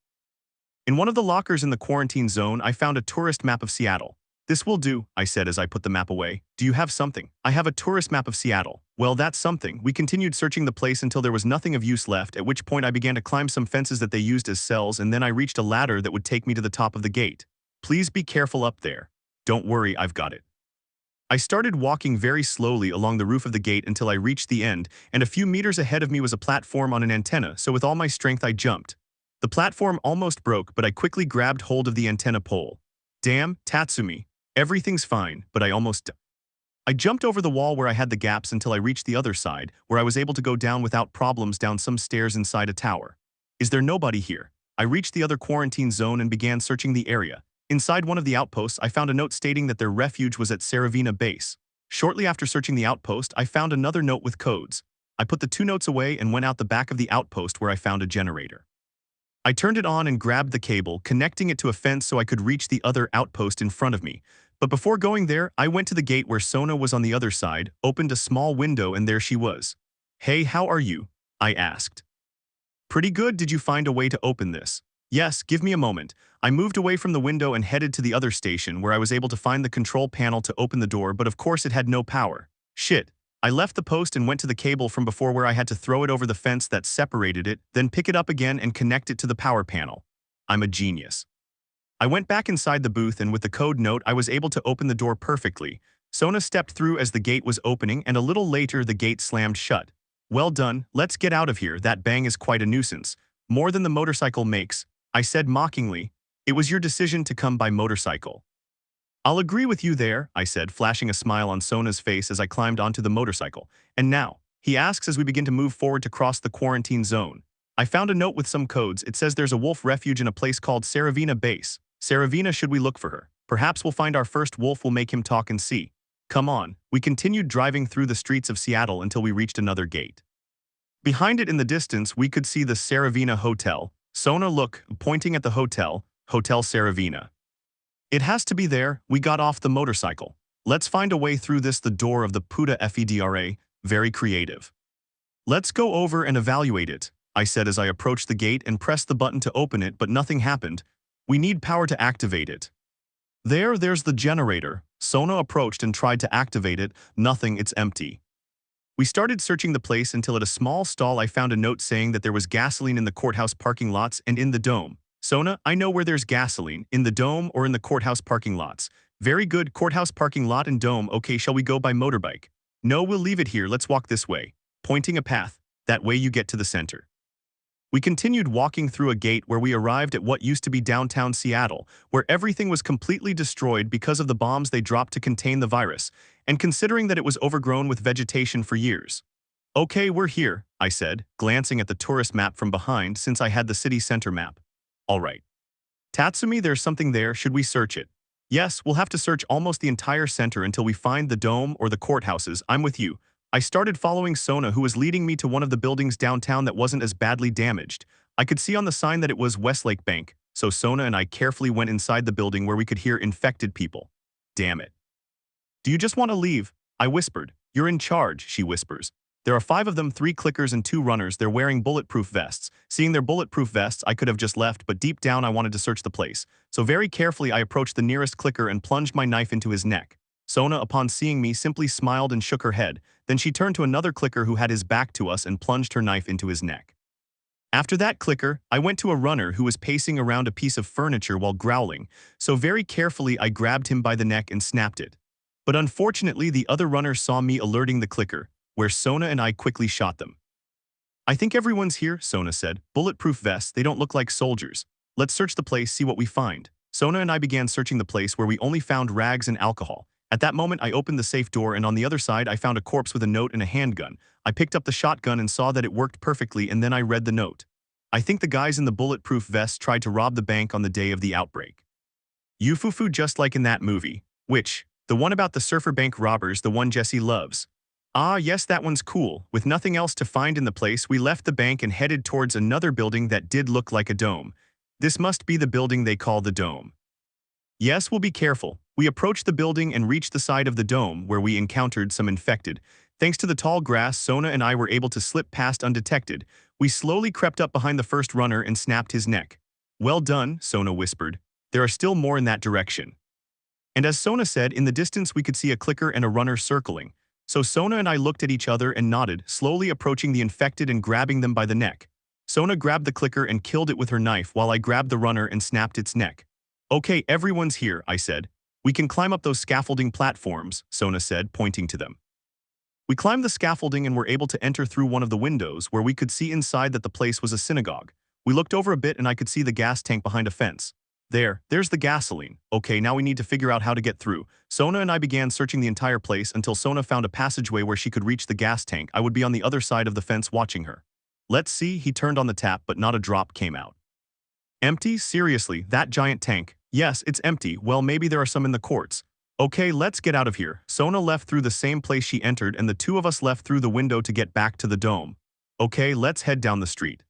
In one of the lockers in the quarantine zone, I found a tourist map of Seattle. This will do, I said as I put the map away. Do you have something? I have a tourist map of Seattle. Well, that's something. We continued searching the place until there was nothing of use left, at which point I began to climb some fences that they used as cells, and then I reached a ladder that would take me to the top of the gate. Please be careful up there. Don't worry, I've got it. I started walking very slowly along the roof of the gate until I reached the end, and a few meters ahead of me was a platform on an antenna, so with all my strength I jumped. The platform almost broke, but I quickly grabbed hold of the antenna pole. Damn, Tatsumi. Everything's fine, but I jumped over the wall where I had the gaps until I reached the other side, where I was able to go down without problems down some stairs inside a tower. Is there nobody here? I reached the other quarantine zone and began searching the area. Inside one of the outposts, I found a note stating that their refuge was at Saravina Base. Shortly after searching the outpost, I found another note with codes. I put the 2 notes away and went out the back of the outpost where I found a generator. I turned it on and grabbed the cable, connecting it to a fence so I could reach the other outpost in front of me. But before going there, I went to the gate where Sona was on the other side, opened a small window, and there she was. Hey, how are you? I asked. Pretty good. Did you find a way to open this? Yes, give me a moment. I moved away from the window and headed to the other station where I was able to find the control panel to open the door, but of course it had no power. Shit. I left the post and went to the cable from before where I had to throw it over the fence that separated it, then pick it up again and connect it to the power panel. I'm a genius. I went back inside the booth and with the code note I was able to open the door perfectly. Sona stepped through as the gate was opening and a little later the gate slammed shut. Well done, let's get out of here. That bang is quite a nuisance. More than the motorcycle makes, I said mockingly. It was your decision to come by motorcycle. I'll agree with you there, I said, flashing a smile on Sona's face as I climbed onto the motorcycle. And now, he asks as we begin to move forward to cross the quarantine zone. I found a note with some codes. It says there's a wolf refuge in a place called Saravina Base. Saravina, should we look for her? Perhaps we'll find our first wolf. Will make him talk and see. Come on. We continued driving through the streets of Seattle until we reached another gate. Behind it in the distance, we could see the Saravina Hotel. Sona, look, pointing at the hotel, Hotel Saravina. It has to be there. We got off the motorcycle. Let's find a way through this. The door of the Puta Fedra. Very creative. Let's go over and evaluate it, I said as I approached the gate and pressed the button to open it, but nothing happened. We need power to activate it. There's the generator. Sona approached and tried to activate it. Nothing, it's empty. We started searching the place until at a small stall I found a note saying that there was gasoline in the courthouse parking lots and in the dome. Sona, I know where there's gasoline, in the dome or in the courthouse parking lots. Very good, courthouse parking lot and dome. Okay, shall we go by motorbike? No, we'll leave it here. Let's walk this way. Pointing a path. That way you get to the center. We continued walking through a gate where we arrived at what used to be downtown Seattle, where everything was completely destroyed because of the bombs they dropped to contain the virus, and considering that it was overgrown with vegetation for years. Okay, we're here, I said, glancing at the tourist map from behind since I had the city center map. All right. Tatsumi, there's something there. Should we search it? Yes, we'll have to search almost the entire center until we find the dome or the courthouses. I'm with you. I started following Sona, who was leading me to one of the buildings downtown that wasn't as badly damaged. I could see on the sign that it was Westlake Bank, so Sona and I carefully went inside the building where we could hear infected people. Damn it. Do you just want to leave? I whispered. You're in charge, she whispers. There are 5 of them, 3 clickers and 2 runners. They're wearing bulletproof vests. Seeing their bulletproof vests, I could have just left, but deep down I wanted to search the place. So very carefully I approached the nearest clicker and plunged my knife into his neck. Sona, upon seeing me, simply smiled and shook her head. Then she turned to another clicker who had his back to us and plunged her knife into his neck. After that clicker, I went to a runner who was pacing around a piece of furniture while growling, so very carefully I grabbed him by the neck and snapped it. But unfortunately the other runner saw me alerting the clicker, where Sona and I quickly shot them. I think everyone's here, Sona said. Bulletproof vests, they don't look like soldiers. Let's search the place, see what we find. Sona and I began searching the place where we only found rags and alcohol. At that moment I opened the safe door and on the other side I found a corpse with a note and a handgun. I picked up the shotgun and saw that it worked perfectly and then I read the note. I think the guys in the bulletproof vests tried to rob the bank on the day of the outbreak. Yufufu, just like in that movie. Which? The one about the surfer bank robbers, the one Jesse loves. Ah yes, that one's cool. With nothing else to find in the place, we left the bank and headed towards another building that did look like a dome. This must be the building they call the dome. Yes, we'll be careful. We approached the building and reached the side of the dome where we encountered some infected. Thanks to the tall grass, Sona and I were able to slip past undetected. We slowly crept up behind the first runner and snapped his neck. Well done, Sona whispered. There are still more in that direction. And as Sona said, in the distance we could see a clicker and a runner circling. So Sona and I looked at each other and nodded, slowly approaching the infected and grabbing them by the neck. Sona grabbed the clicker and killed it with her knife while I grabbed the runner and snapped its neck. Okay, everyone's here, I said. We can climb up those scaffolding platforms, Sona said, pointing to them. We climbed the scaffolding and were able to enter through one of the windows where we could see inside that the place was a synagogue. We looked over a bit and I could see the gas tank behind a fence. There's the gasoline. Okay, now we need to figure out how to get through. Sona and I began searching the entire place until Sona found a passageway where she could reach the gas tank. I would be on the other side of the fence watching her. Let's see, he turned on the tap but not a drop came out. Empty? Seriously, that giant tank? Yes, it's empty. Well, maybe there are some in the courts. Okay, let's get out of here. Sona left through the same place she entered and the two of us left through the window to get back to the dome. Okay, let's head down the street.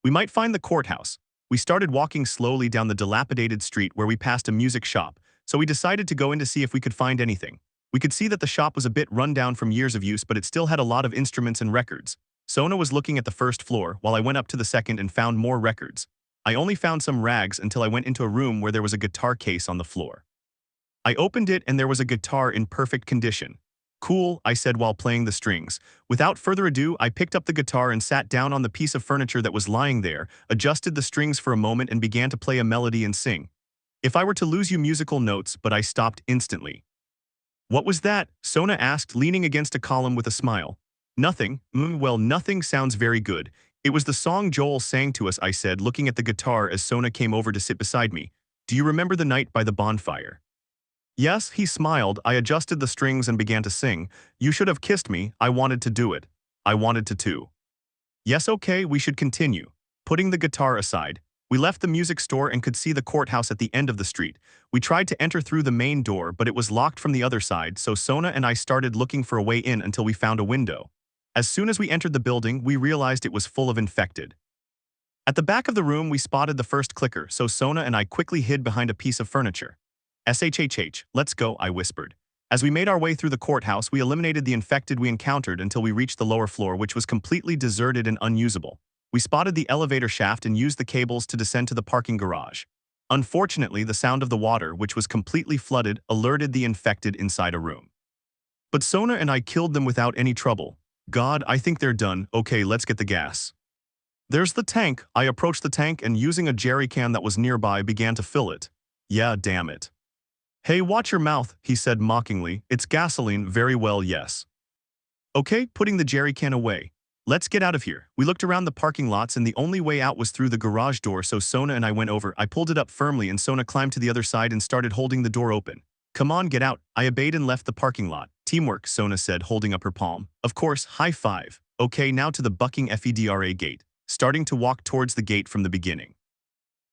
We might find the courthouse. We started walking slowly down the dilapidated street where we passed a music shop, so we decided to go in to see if we could find anything. We could see that the shop was a bit run down from years of use, but it still had a lot of instruments and records. Sona was looking at the first floor while I went up to the second and found more records. I only found some rags until I went into a room where there was a guitar case on the floor. I opened it and there was a guitar in perfect condition. Cool, I said while playing the strings. Without further ado, I picked up the guitar and sat down on the piece of furniture that was lying there, adjusted the strings for a moment and began to play a melody and sing. If I were to lose you musical notes, but I stopped instantly. What was that? Sona asked, leaning against a column with a smile. Nothing. Well, nothing sounds very good. It was the song Joel sang to us, I said, looking at the guitar as Sona came over to sit beside me. Do you remember the night by the bonfire? Yes, he smiled. I adjusted the strings and began to sing. You should have kissed me. I wanted to do it. I wanted to too. Yes, okay, we should continue. Putting the guitar aside, we left the music store and could see the courthouse at the end of the street. We tried to enter through the main door, but it was locked from the other side, so Sona and I started looking for a way in until we found a window. As soon as we entered the building, we realized it was full of infected. At the back of the room, we spotted the first clicker, so Sona and I quickly hid behind a piece of furniture. SHHH, let's go, I whispered. As we made our way through the courthouse, we eliminated the infected we encountered until we reached the lower floor, which was completely deserted and unusable. We spotted the elevator shaft and used the cables to descend to the parking garage. Unfortunately, the sound of the water, which was completely flooded, alerted the infected inside a room. But Sona and I killed them without any trouble. God, I think they're done. Okay, let's get the gas. There's the tank. I approached the tank and using a jerry can that was nearby began to fill it. Yeah, damn it. Hey, watch your mouth, he said mockingly. It's gasoline, very well, yes. Okay, putting the jerry can away. Let's get out of here. We looked around the parking lots and the only way out was through the garage door, so Sona and I went over. I pulled it up firmly and Sona climbed to the other side and started holding the door open. Come on, get out. I obeyed and left the parking lot. Teamwork, Sona said, holding up her palm. Of course, high five. Okay, now to the bucking FEDRA gate. Starting to walk towards the gate from the beginning.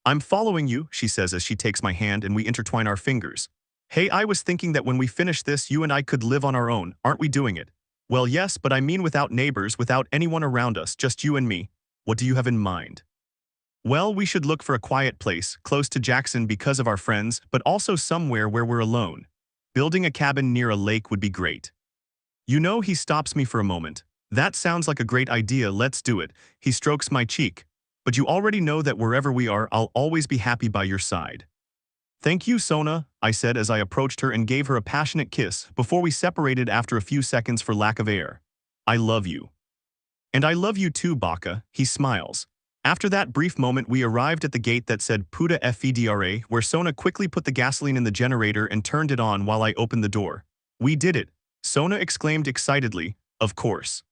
I'm following you, she says as she takes my hand and we intertwine our fingers. Hey, I was thinking that when we finish this, you and I could live on our own. Aren't we doing it? Well, yes, but I mean without neighbors, without anyone around us, just you and me. What do you have in mind? Well, we should look for a quiet place, close to Jackson because of our friends, but also somewhere where we're alone. Building a cabin near a lake would be great. You know, he stops me for a moment. That sounds like a great idea, let's do it. He strokes my cheek. But you already know that wherever we are, I'll always be happy by your side. Thank you, Sona, I said as I approached her and gave her a passionate kiss before we separated after a few seconds for lack of air. I love you. And I love you too, Baka, he smiles. After that brief moment, we arrived at the gate that said Puta FEDRA, where Sona quickly put the gasoline in the generator and turned it on while I opened the door. We did it, Sona exclaimed excitedly, of course.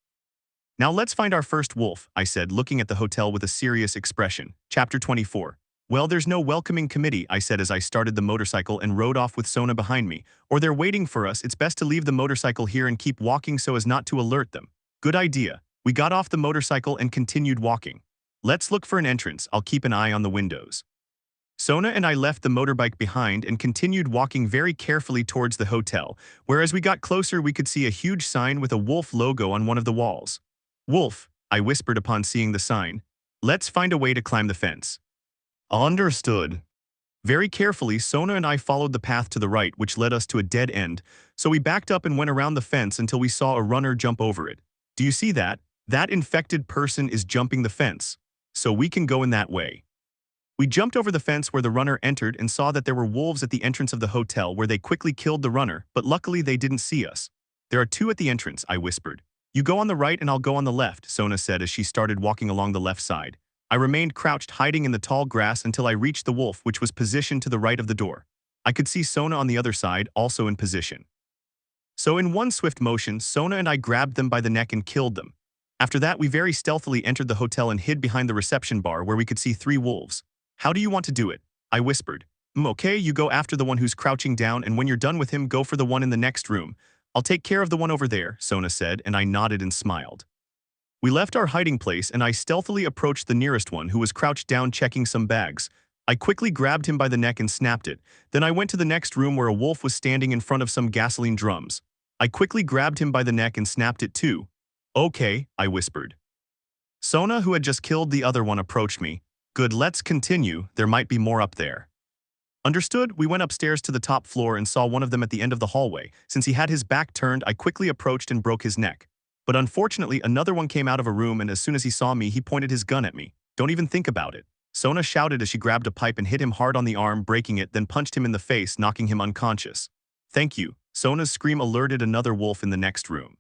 Now let's find our first wolf, I said, looking at the hotel with a serious expression. Chapter 24. Well, there's no welcoming committee, I said as I started the motorcycle and rode off with Sona behind me. Or they're waiting for us, it's best to leave the motorcycle here and keep walking so as not to alert them. Good idea. We got off the motorcycle and continued walking. Let's look for an entrance, I'll keep an eye on the windows. Sona and I left the motorbike behind and continued walking very carefully towards the hotel, where as we got closer we could see a huge sign with a wolf logo on one of the walls. Wolf, I whispered upon seeing the sign. Let's find a way to climb the fence. Understood. Very carefully, Sona and I followed the path to the right, which led us to a dead end, so we backed up and went around the fence until we saw a runner jump over it. Do you see that? That infected person is jumping the fence. So we can go in that way. We jumped over the fence where the runner entered and saw that there were wolves at the entrance of the hotel where they quickly killed the runner, but luckily they didn't see us. There are two at the entrance, I whispered. You go on the right and I'll go on the left, Sona said as she started walking along the left side. I remained crouched hiding in the tall grass until I reached the wolf which was positioned to the right of the door. I could see Sona on the other side, also in position. So in one swift motion, Sona and I grabbed them by the neck and killed them. After that, we very stealthily entered the hotel and hid behind the reception bar where we could see three wolves. How do you want to do it? I whispered. Okay, you go after the one who's crouching down and when you're done with him, go for the one in the next room. I'll take care of the one over there, Sona said, and I nodded and smiled. We left our hiding place and I stealthily approached the nearest one who was crouched down checking some bags. I quickly grabbed him by the neck and snapped it. Then I went to the next room where a wolf was standing in front of some gasoline drums. I quickly grabbed him by the neck and snapped it too. Okay, I whispered. Sona, who had just killed the other one, approached me. Good, let's continue, there might be more up there. Understood, we went upstairs to the top floor and saw one of them at the end of the hallway. Since he had his back turned, I quickly approached and broke his neck. But unfortunately, another one came out of a room and as soon as he saw me, he pointed his gun at me. Don't even think about it. Sona shouted as she grabbed a pipe and hit him hard on the arm, breaking it, then punched him in the face, knocking him unconscious. Thank you. Sona's scream alerted another wolf in the next room.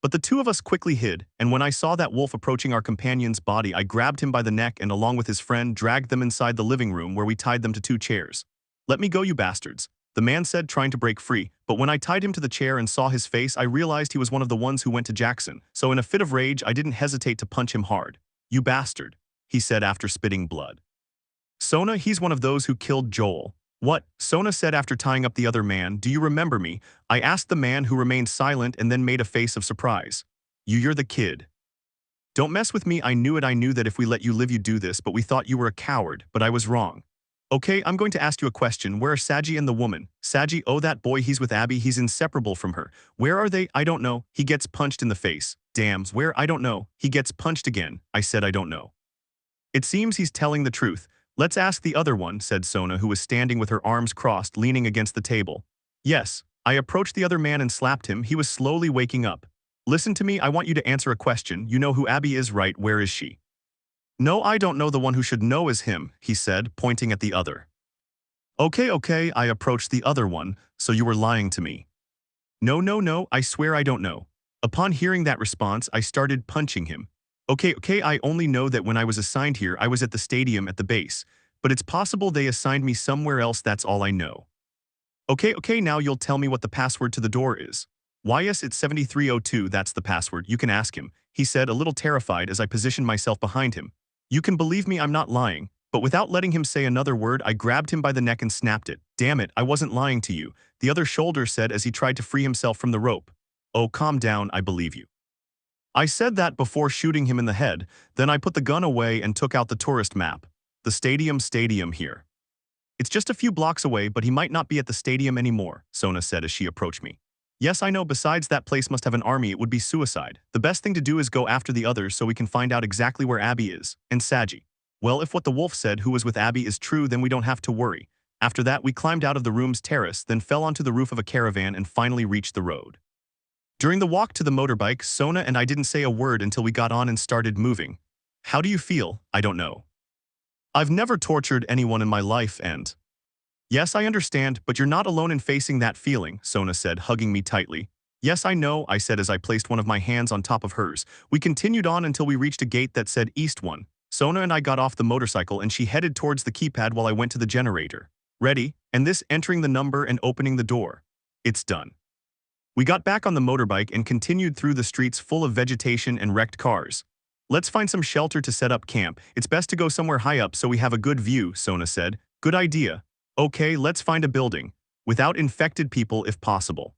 But the two of us quickly hid, and when I saw that wolf approaching our companion's body, I grabbed him by the neck and along with his friend dragged them inside the living room where we tied them to two chairs. Let me go, you bastards, the man said, trying to break free, but when I tied him to the chair and saw his face, I realized he was one of the ones who went to Jackson, so in a fit of rage, I didn't hesitate to punch him hard. You bastard, he said after spitting blood. Sona, he's one of those who killed Joel. What? Sona said after tying up the other man. Do you remember me? I asked the man who remained silent and then made a face of surprise. You're the kid. Don't mess with me, I knew it, I knew that if we let you live you'd do this, but we thought you were a coward, but I was wrong. Okay, I'm going to ask you a question. Where are Saji and the woman? Saji, oh that boy, he's with Abby, he's inseparable from her. Where are they? I don't know. He gets punched in the face. Damns, where? I don't know. He gets punched again. I said I don't know. It seems he's telling the truth. Let's ask the other one, said Sona, who was standing with her arms crossed, leaning against the table. Yes, I approached the other man and slapped him. He was slowly waking up. Listen to me, I want you to answer a question. You know who Abby is, right? Where is she? No, I don't know. The one who should know is him, he said, pointing at the other. Okay, I approached the other one, so you were lying to me. No, I swear I don't know. Upon hearing that response, I started punching him. Okay, I only know that when I was assigned here, I was at the stadium at the base, but it's possible they assigned me somewhere else, that's all I know. Okay, now you'll tell me what the password to the door is. Why, yes, it's 7302, that's the password, you can ask him, he said, a little terrified as I positioned myself behind him. You can believe me, I'm not lying, but without letting him say another word, I grabbed him by the neck and snapped it. Damn it, I wasn't lying to you, the other shoulder said as he tried to free himself from the rope. Oh, calm down, I believe you. I said that before shooting him in the head, then I put the gun away and took out the tourist map. The stadium here. It's just a few blocks away, but he might not be at the stadium anymore, Sona said as she approached me. Yes, I know, besides that place must have an army, it would be suicide. The best thing to do is go after the others so we can find out exactly where Abby is, and Saji. Well, if what the wolf said who was with Abby is true, then we don't have to worry. After that, we climbed out of the room's terrace, then fell onto the roof of a caravan and finally reached the road. During the walk to the motorbike, Sona and I didn't say a word until we got on and started moving. How do you feel? I don't know. I've never tortured anyone in my life and… Yes, I understand, but you're not alone in facing that feeling, Sona said, hugging me tightly. Yes, I know, I said as I placed one of my hands on top of hers. We continued on until we reached a gate that said East 1. Sona and I got off the motorcycle and she headed towards the keypad while I went to the generator. Ready? And this entering the number and opening the door. It's done. We got back on the motorbike and continued through the streets full of vegetation and wrecked cars. Let's find some shelter to set up camp. It's best to go somewhere high up so we have a good view, Sona said. Good idea. Okay, let's find a building. Without infected people if possible.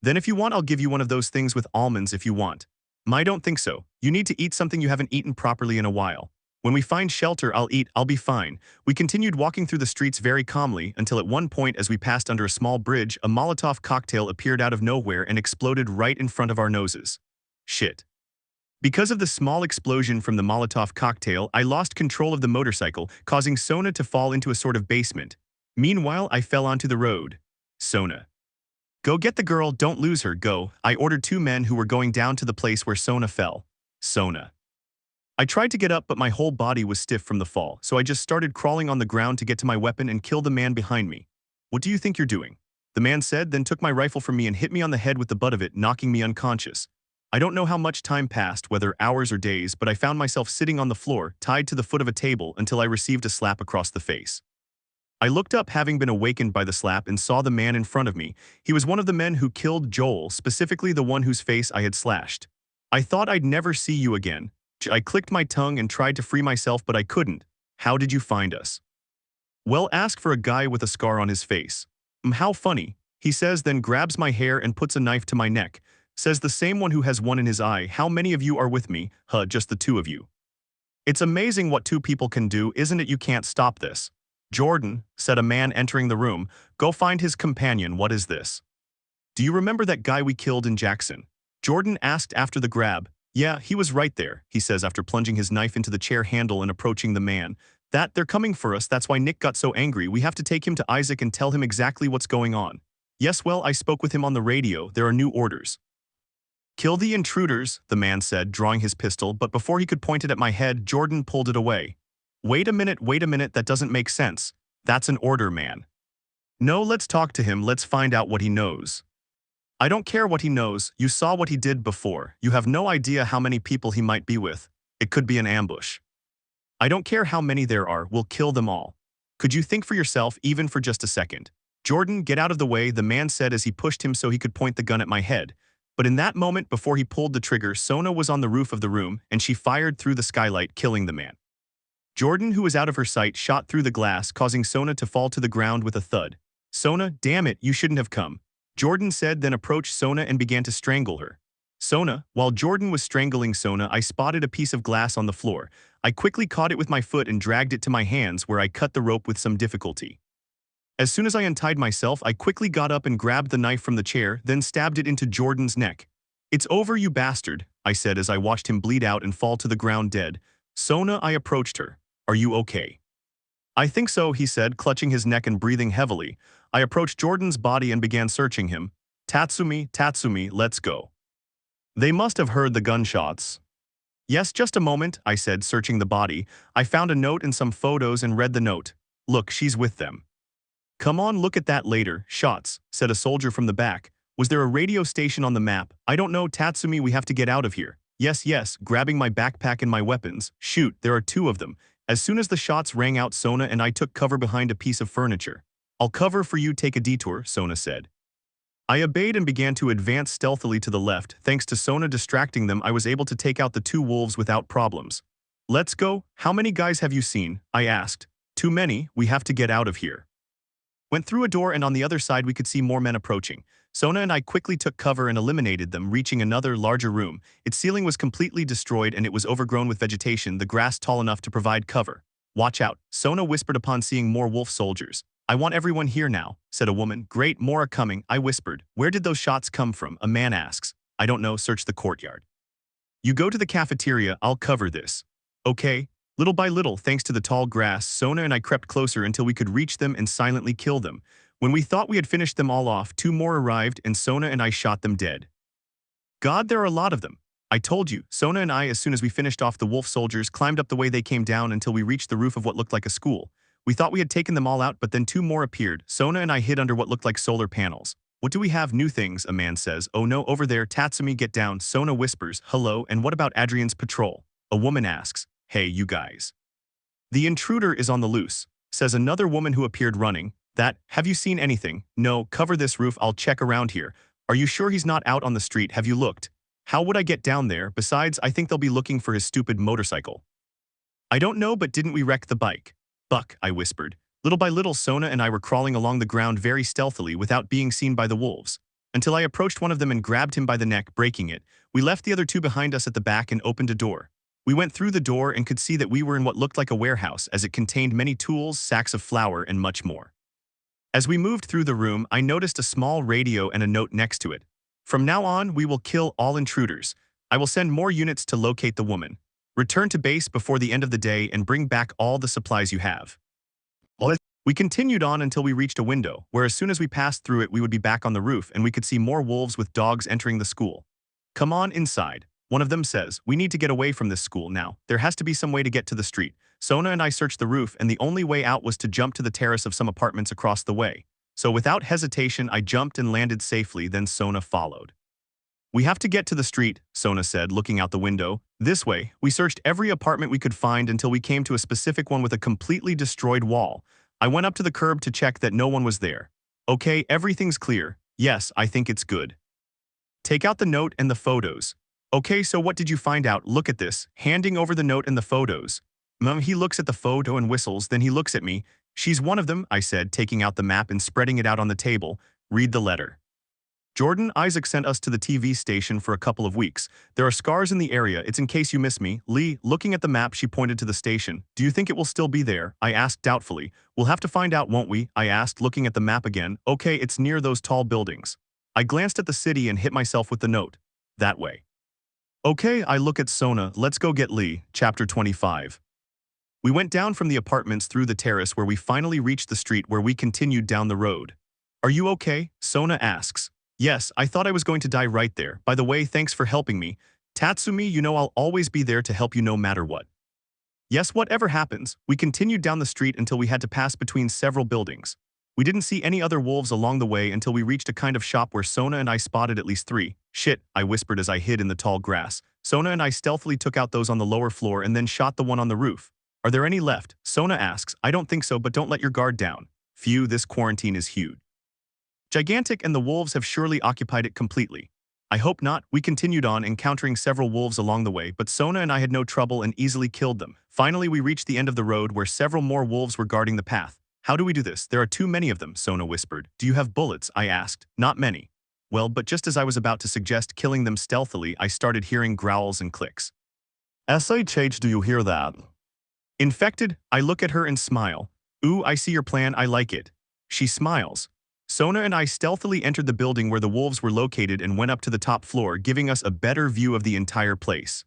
Then if you want, I'll give you one of those things with almonds if you want. I don't think so. You need to eat something you haven't eaten properly in a while. When we find shelter, I'll eat, I'll be fine. We continued walking through the streets very calmly until at one point as we passed under a small bridge, a Molotov cocktail appeared out of nowhere and exploded right in front of our noses. Shit. Because of the small explosion from the Molotov cocktail, I lost control of the motorcycle, causing Sona to fall into a sort of basement. Meanwhile, I fell onto the road. Sona. Go get the girl, don't lose her, go. I ordered two men who were going down to the place where Sona fell. Sona. I tried to get up, but my whole body was stiff from the fall, so I just started crawling on the ground to get to my weapon and kill the man behind me. What do you think you're doing? The man said, then took my rifle from me and hit me on the head with the butt of it, knocking me unconscious. I don't know how much time passed, whether hours or days, but I found myself sitting on the floor, tied to the foot of a table until I received a slap across the face. I looked up, having been awakened by the slap, and saw the man in front of me. He was one of the men who killed Joel, specifically the one whose face I had slashed. I thought I'd never see you again. I clicked my tongue and tried to free myself, but I couldn't. How did you find us? Well, ask for a guy with a scar on his face. How funny, he says, then grabs my hair and puts a knife to my neck. Says the same one who has one in his eye. How many of you are with me? Just the two of you. It's amazing what two people can do, isn't it? You can't stop this. Jordan, said a man entering the room, go find his companion. What is this? Do you remember that guy we killed in Jackson? Jordan asked after the grab. Yeah, he was right there, he says after plunging his knife into the chair handle and approaching the man. They're coming for us. That's why Nick got so angry. We have to take him to Isaac and tell him exactly what's going on. Yes, well, I spoke with him on the radio. There are new orders. Kill the intruders, the man said, drawing his pistol, but before he could point it at my head, Jordan pulled it away. Wait a minute, that doesn't make sense. That's an order, man. No, let's talk to him, let's find out what he knows. I don't care what he knows, you saw what he did before. You have no idea how many people he might be with. It could be an ambush. I don't care how many there are, we'll kill them all. Could you think for yourself, even for just a second? Jordan, get out of the way, the man said as he pushed him so he could point the gun at my head. But in that moment, before he pulled the trigger, Sona was on the roof of the room, and she fired through the skylight, killing the man. Jordan, who was out of her sight, shot through the glass, causing Sona to fall to the ground with a thud. Sona, damn it, you shouldn't have come. Jordan said, then approached Sona and began to strangle her. Sona, while Jordan was strangling Sona, I spotted a piece of glass on the floor. I quickly caught it with my foot and dragged it to my hands, where I cut the rope with some difficulty. As soon as I untied myself, I quickly got up and grabbed the knife from the chair, then stabbed it into Jordan's neck. It's over, you bastard, I said as I watched him bleed out and fall to the ground dead. Sona, I approached her. Are you okay? I think so, he said, clutching his neck and breathing heavily. I approached Jordan's body and began searching him. Tatsumi, let's go. They must have heard the gunshots. Yes, just a moment, I said, searching the body. I found a note and some photos and read the note. Look, she's with them. Come on, look at that later. Shots, said a soldier from the back. Was there a radio station on the map? I don't know, Tatsumi, we have to get out of here. Yes, grabbing my backpack and my weapons. Shoot, there are two of them. As soon as the shots rang out, Sona and I took cover behind a piece of furniture. I'll cover for you, take a detour, Sona said. I obeyed and began to advance stealthily to the left. Thanks to Sona distracting them, I was able to take out the two wolves without problems. Let's go. How many guys have you seen? I asked. Too many, we have to get out of here. Went through a door and on the other side we could see more men approaching. Sona and I quickly took cover and eliminated them, reaching another, larger room. Its ceiling was completely destroyed and it was overgrown with vegetation, the grass tall enough to provide cover. Watch out, Sona whispered upon seeing more wolf soldiers. I want everyone here now, said a woman. Great, more are coming, I whispered. Where did those shots come from? A man asks. I don't know, search the courtyard. You go to the cafeteria, I'll cover this. Okay. Little by little, thanks to the tall grass, Sona and I crept closer until we could reach them and silently kill them. When we thought we had finished them all off, two more arrived and Sona and I shot them dead. God, there are a lot of them. I told you, Sona and I, as soon as we finished off the wolf soldiers, climbed up the way they came down until we reached the roof of what looked like a school. We thought we had taken them all out, but then two more appeared. Sona and I hid under what looked like solar panels. What do we have? New things, a man says. Oh no, over there, Tatsumi, get down. Sona whispers, hello, and what about Adrian's patrol? A woman asks, hey, you guys. The intruder is on the loose, says another woman who appeared running. Have you seen anything? No, cover this roof, I'll check around here. Are you sure he's not out on the street? Have you looked? How would I get down there? Besides, I think they'll be looking for his stupid motorcycle. I don't know, but didn't we wreck the bike? Buck, I whispered. Little by little, Sona and I were crawling along the ground very stealthily without being seen by the wolves. Until I approached one of them and grabbed him by the neck, breaking it. We left the other two behind us at the back and opened a door. We went through the door and could see that we were in what looked like a warehouse, as it contained many tools, sacks of flour, and much more. As we moved through the room, I noticed a small radio and a note next to it. From now on, we will kill all intruders. I will send more units to locate the woman. Return to base before the end of the day and bring back all the supplies you have. We continued on until we reached a window, where as soon as we passed through it, we would be back on the roof and we could see more wolves with dogs entering the school. Come on inside. One of them says, "We need to get away from this school now. There has to be some way to get to the street." Sona and I searched the roof, and the only way out was to jump to the terrace of some apartments across the way. So without hesitation, I jumped and landed safely, then Sona followed. "We have to get to the street," Sona said, looking out the window. "This way." We searched every apartment we could find until we came to a specific one with a completely destroyed wall. I went up to the curb to check that no one was there. "Okay, everything's clear. Yes, I think it's good. Take out the note and the photos." "Okay, so what did you find out? Look at this." Handing over the note and the photos. He looks at the photo and whistles, then he looks at me. "She's one of them," I said, taking out the map and spreading it out on the table. "Read the letter." "Jordan, Isaac sent us to the TV station for a couple of weeks. There are scars in the area. It's in case you miss me." Lee, looking at the map, she pointed to the station. "Do you think it will still be there?" I asked doubtfully. "We'll have to find out, won't we?" I asked, looking at the map again. "Okay, it's near those tall buildings." I glanced at the city and hit myself with the note. "That way." "Okay," I look at Sona. "Let's go get Lee." Chapter 25. We went down from the apartments through the terrace where we finally reached the street where we continued down the road. "Are you okay?" Sona asks. "Yes, I thought I was going to die right there. By the way, thanks for helping me. Tatsumi, you know I'll always be there to help you no matter what." "Yes, whatever happens." We continued down the street until we had to pass between several buildings. We didn't see any other wolves along the way until we reached a kind of shop where Sona and I spotted at least 3. "Shit," I whispered as I hid in the tall grass. Sona and I stealthily took out those on the lower floor and then shot the one on the roof. "Are there any left?" Sona asks. "I don't think so, but don't let your guard down." Phew, this quarantine is huge. Gigantic, and the wolves have surely occupied it completely. I hope not. We continued on, encountering several wolves along the way, but Sona and I had no trouble and easily killed them. Finally, we reached the end of the road where several more wolves were guarding the path. "How do we do this? There are too many of them," Sona whispered. "Do you have bullets?" I asked. "Not many." Well, but just as I was about to suggest killing them stealthily, I started hearing growls and clicks. "SHH, do you hear that?" "Infected?" I look at her and smile. "Ooh, I see your plan, I like it." She smiles. Sona and I stealthily entered the building where the wolves were located and went up to the top floor, giving us a better view of the entire place.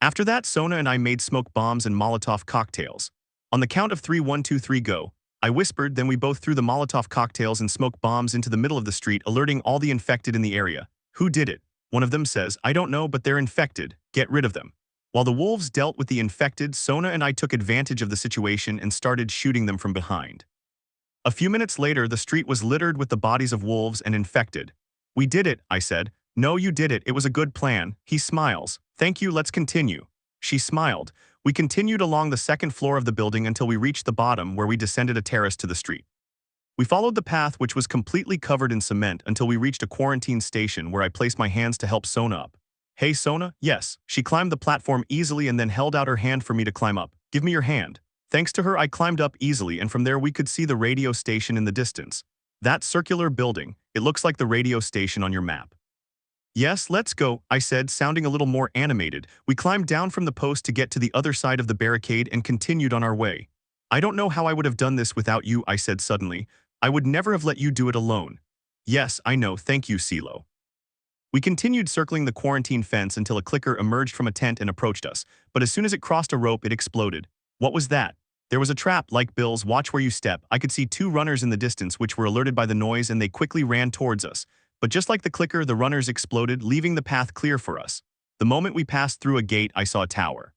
After that, Sona and I made smoke bombs and Molotov cocktails. "On the count of 3, 1, 2, 3, go." I whispered, then we both threw the Molotov cocktails and smoke bombs into the middle of the street, alerting all the infected in the area. "Who did it?" One of them says. "I don't know, but they're infected. Get rid of them." While the wolves dealt with the infected, Sona and I took advantage of the situation and started shooting them from behind. A few minutes later, the street was littered with the bodies of wolves and infected. "We did it," I said. "No, you did it. It was a good plan." He smiles. "Thank you, let's continue." She smiled. We continued along the second floor of the building until we reached the bottom, where we descended a terrace to the street. We followed the path, which was completely covered in cement, until we reached a quarantine station where I placed my hands to help Sona up. "Hey, Sona." "Yes." She climbed the platform easily and then held out her hand for me to climb up. "Give me your hand." Thanks to her, I climbed up easily, and from there we could see the radio station in the distance. "That circular building, it looks like the radio station on your map." "Yes, let's go," I said, sounding a little more animated. We climbed down from the post to get to the other side of the barricade and continued on our way. "I don't know how I would have done this without you," I said suddenly. "I would never have let you do it alone." "Yes, I know, thank you, CeeLo." We continued circling the quarantine fence until a clicker emerged from a tent and approached us, but as soon as it crossed a rope, it exploded. What was that? There was a trap, like Bill's "Watch Where You Step." I could see 2 runners in the distance which were alerted by the noise, and they quickly ran towards us. But just like the clicker, the runners exploded, leaving the path clear for us. The moment we passed through a gate, I saw a tower.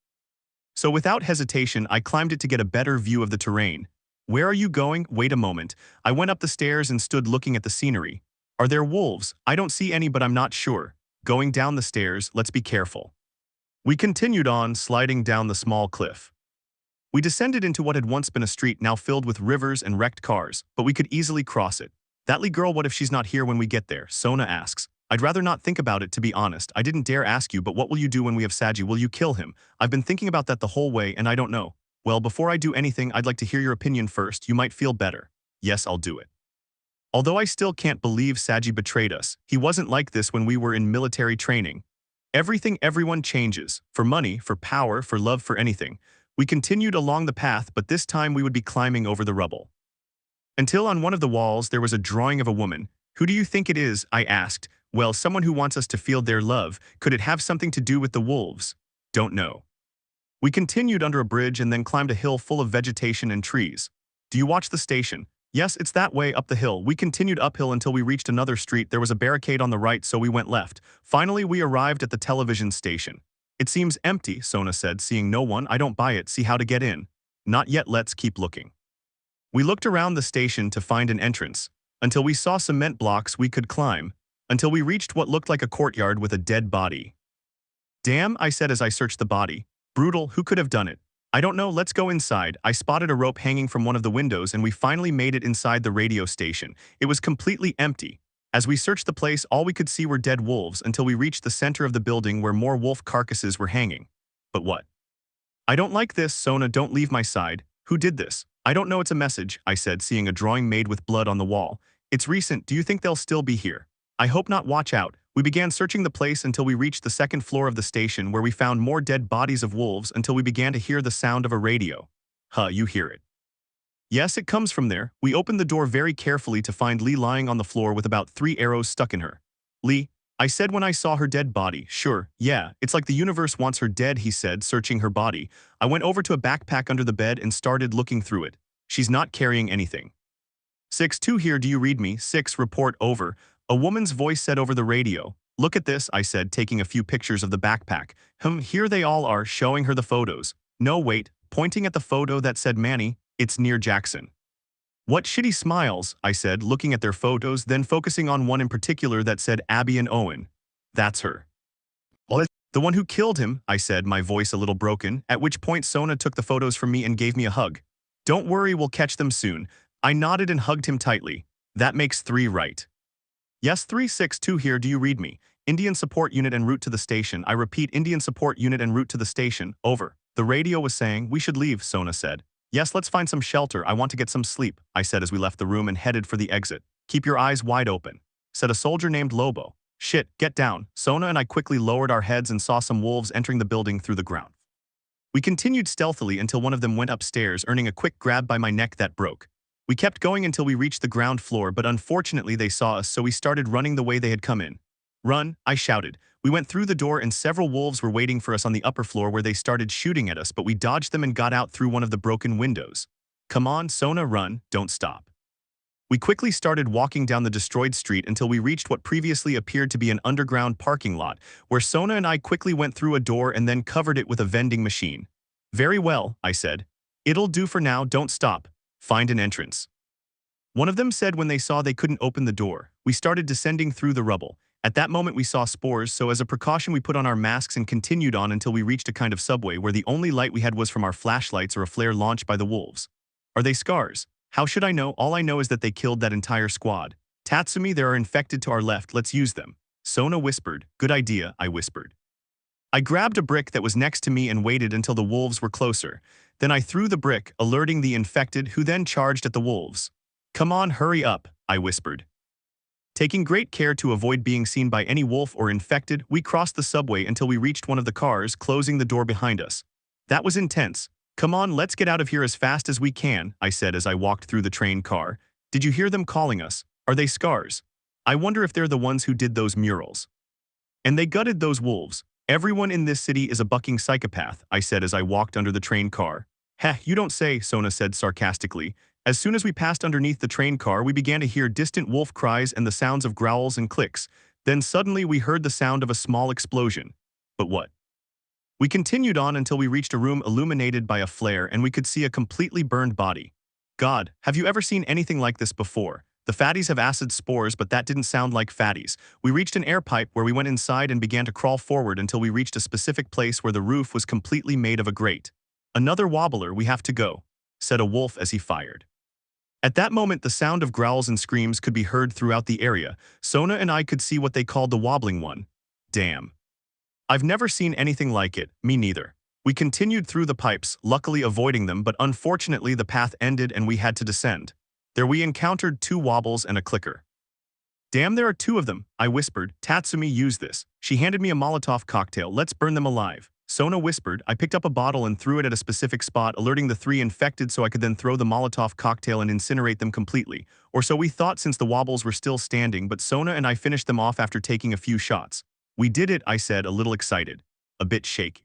So without hesitation, I climbed it to get a better view of the terrain. "Where are you going?" "Wait a moment." I went up the stairs and stood looking at the scenery. "Are there wolves?" "I don't see any, but I'm not sure." Going down the stairs, let's be careful. We continued on, sliding down the small cliff. We descended into what had once been a street, now filled with rivers and wrecked cars, but we could easily cross it. "That Lee girl, what if she's not here when we get there?" Sona asks. "I'd rather not think about it, to be honest. I didn't dare ask you, but what will you do when we have Saji? Will you kill him?" "I've been thinking about that the whole way, and I don't know." "Well, before I do anything, I'd like to hear your opinion first. You might feel better." "Yes, I'll do it." Although I still can't believe Saji betrayed us, he wasn't like this when we were in military training. Everyone changes. For money, for power, for love, for anything. We continued along the path, but this time we would be climbing over the rubble. Until on one of the walls there was a drawing of a woman. "Who do you think it is?" I asked. "Well, someone who wants us to feel their love. Could it have something to do with the wolves?" "Don't know." We continued under a bridge and then climbed a hill full of vegetation and trees. "Do you watch the station?" Yes, it's that way up the hill. We continued uphill until we reached another street. There was a barricade on the right, so we went left. Finally, we arrived at the television station. It seems empty, Sona said, seeing no one. I don't buy it. See how to get in. Not yet, let's keep looking. We looked around the station to find an entrance, until we saw cement blocks we could climb, until we reached what looked like a courtyard with a dead body. Damn, I said as I searched the body. Brutal, who could have done it? I don't know, let's go inside. I spotted a rope hanging from one of the windows and we finally made it inside the radio station. It was completely empty. As we searched the place, all we could see were dead wolves until we reached the center of the building where more wolf carcasses were hanging. But what? I don't like this, Sona, don't leave my side. Who did this? I don't know, it's a message, I said, seeing a drawing made with blood on the wall. It's recent, do you think they'll still be here? I hope not, watch out. We began searching the place until we reached the second floor of the station where we found more dead bodies of wolves until we began to hear the sound of a radio. Huh, you hear it. Yes, it comes from there. We opened the door very carefully to find Lee lying on the floor with about 3 arrows stuck in her. Lee, I said when I saw her dead body. Sure, yeah, it's like the universe wants her dead, he said, searching her body. I went over to a backpack under the bed and started looking through it. She's not carrying anything. 6-2 here, do you read me? 6, report over. A woman's voice said over the radio. Look at this, I said, taking a few pictures of the backpack. Here they all are, showing her the photos. No, wait, pointing at the photo that said Manny, it's near Jackson. What shitty smiles, I said, looking at their photos, then focusing on one in particular that said Abby and Owen. That's her. What? The one who killed him, I said, my voice a little broken, at which point Sona took the photos from me and gave me a hug. Don't worry, we'll catch them soon. I nodded and hugged him tightly. That makes 3 right. Yes, 362 here, do you read me? Indian support unit en route to the station. I repeat, Indian support unit en route to the station. Over. The radio was saying, we should leave, Sona said. Yes, let's find some shelter. I want to get some sleep, I said as we left the room and headed for the exit. Keep your eyes wide open, said a soldier named Lobo. Shit, get down. Sona and I quickly lowered our heads and saw some wolves entering the building through the ground. We continued stealthily until one of them went upstairs, earning a quick grab by my neck that broke. We kept going until we reached the ground floor, but unfortunately they saw us, so we started running the way they had come in. Run, I shouted. We went through the door and several wolves were waiting for us on the upper floor where they started shooting at us, but we dodged them and got out through one of the broken windows. Come on, Sona, run, don't stop. We quickly started walking down the destroyed street until we reached what previously appeared to be an underground parking lot, where Sona and I quickly went through a door and then covered it with a vending machine. Very well, I said. It'll do for now, don't stop. Find an entrance. One of them said when they saw they couldn't open the door. We started descending through the rubble. At that moment we saw spores, so as a precaution we put on our masks and continued on until we reached a kind of subway where the only light we had was from our flashlights or a flare launched by the wolves. Are they scars? How should I know? All I know is that they killed that entire squad. Tatsumi, there are infected to our left, let's use them. Sona whispered. Good idea, I whispered. I grabbed a brick that was next to me and waited until the wolves were closer. Then I threw the brick, alerting the infected, who then charged at the wolves. Come on, hurry up, I whispered. Taking great care to avoid being seen by any wolf or infected, we crossed the subway until we reached one of the cars, closing the door behind us. That was intense. Come on, let's get out of here as fast as we can, I said as I walked through the train car. Did you hear them calling us? Are they scars? I wonder if they're the ones who did those murals. And they gutted those wolves. Everyone in this city is a bucking psychopath, I said as I walked under the train car. Heh, you don't say, Sona said sarcastically. As soon as we passed underneath the train car, we began to hear distant wolf cries and the sounds of growls and clicks. Then suddenly we heard the sound of a small explosion. But what? We continued on until we reached a room illuminated by a flare and we could see a completely burned body. God, have you ever seen anything like this before? The fatties have acid spores, but that didn't sound like fatties. We reached an air pipe where we went inside and began to crawl forward until we reached a specific place where the roof was completely made of a grate. Another wobbler, we have to go, said a wolf as he fired. At that moment, the sound of growls and screams could be heard throughout the area. Sona and I could see what they called the wobbling one. Damn. I've never seen anything like it, me neither. We continued through the pipes, luckily avoiding them, but unfortunately the path ended and we had to descend. There we encountered 2 wobbles and a clicker. Damn, there are 2 of them, I whispered. Tatsumi, use this. She handed me a Molotov cocktail. Let's burn them alive. Sona whispered. I picked up a bottle and threw it at a specific spot, alerting the 3 infected so I could then throw the Molotov cocktail and incinerate them completely. Or so we thought since the wobbles were still standing, but Sona and I finished them off after taking a few shots. We did it, I said, a little excited. A bit shaky.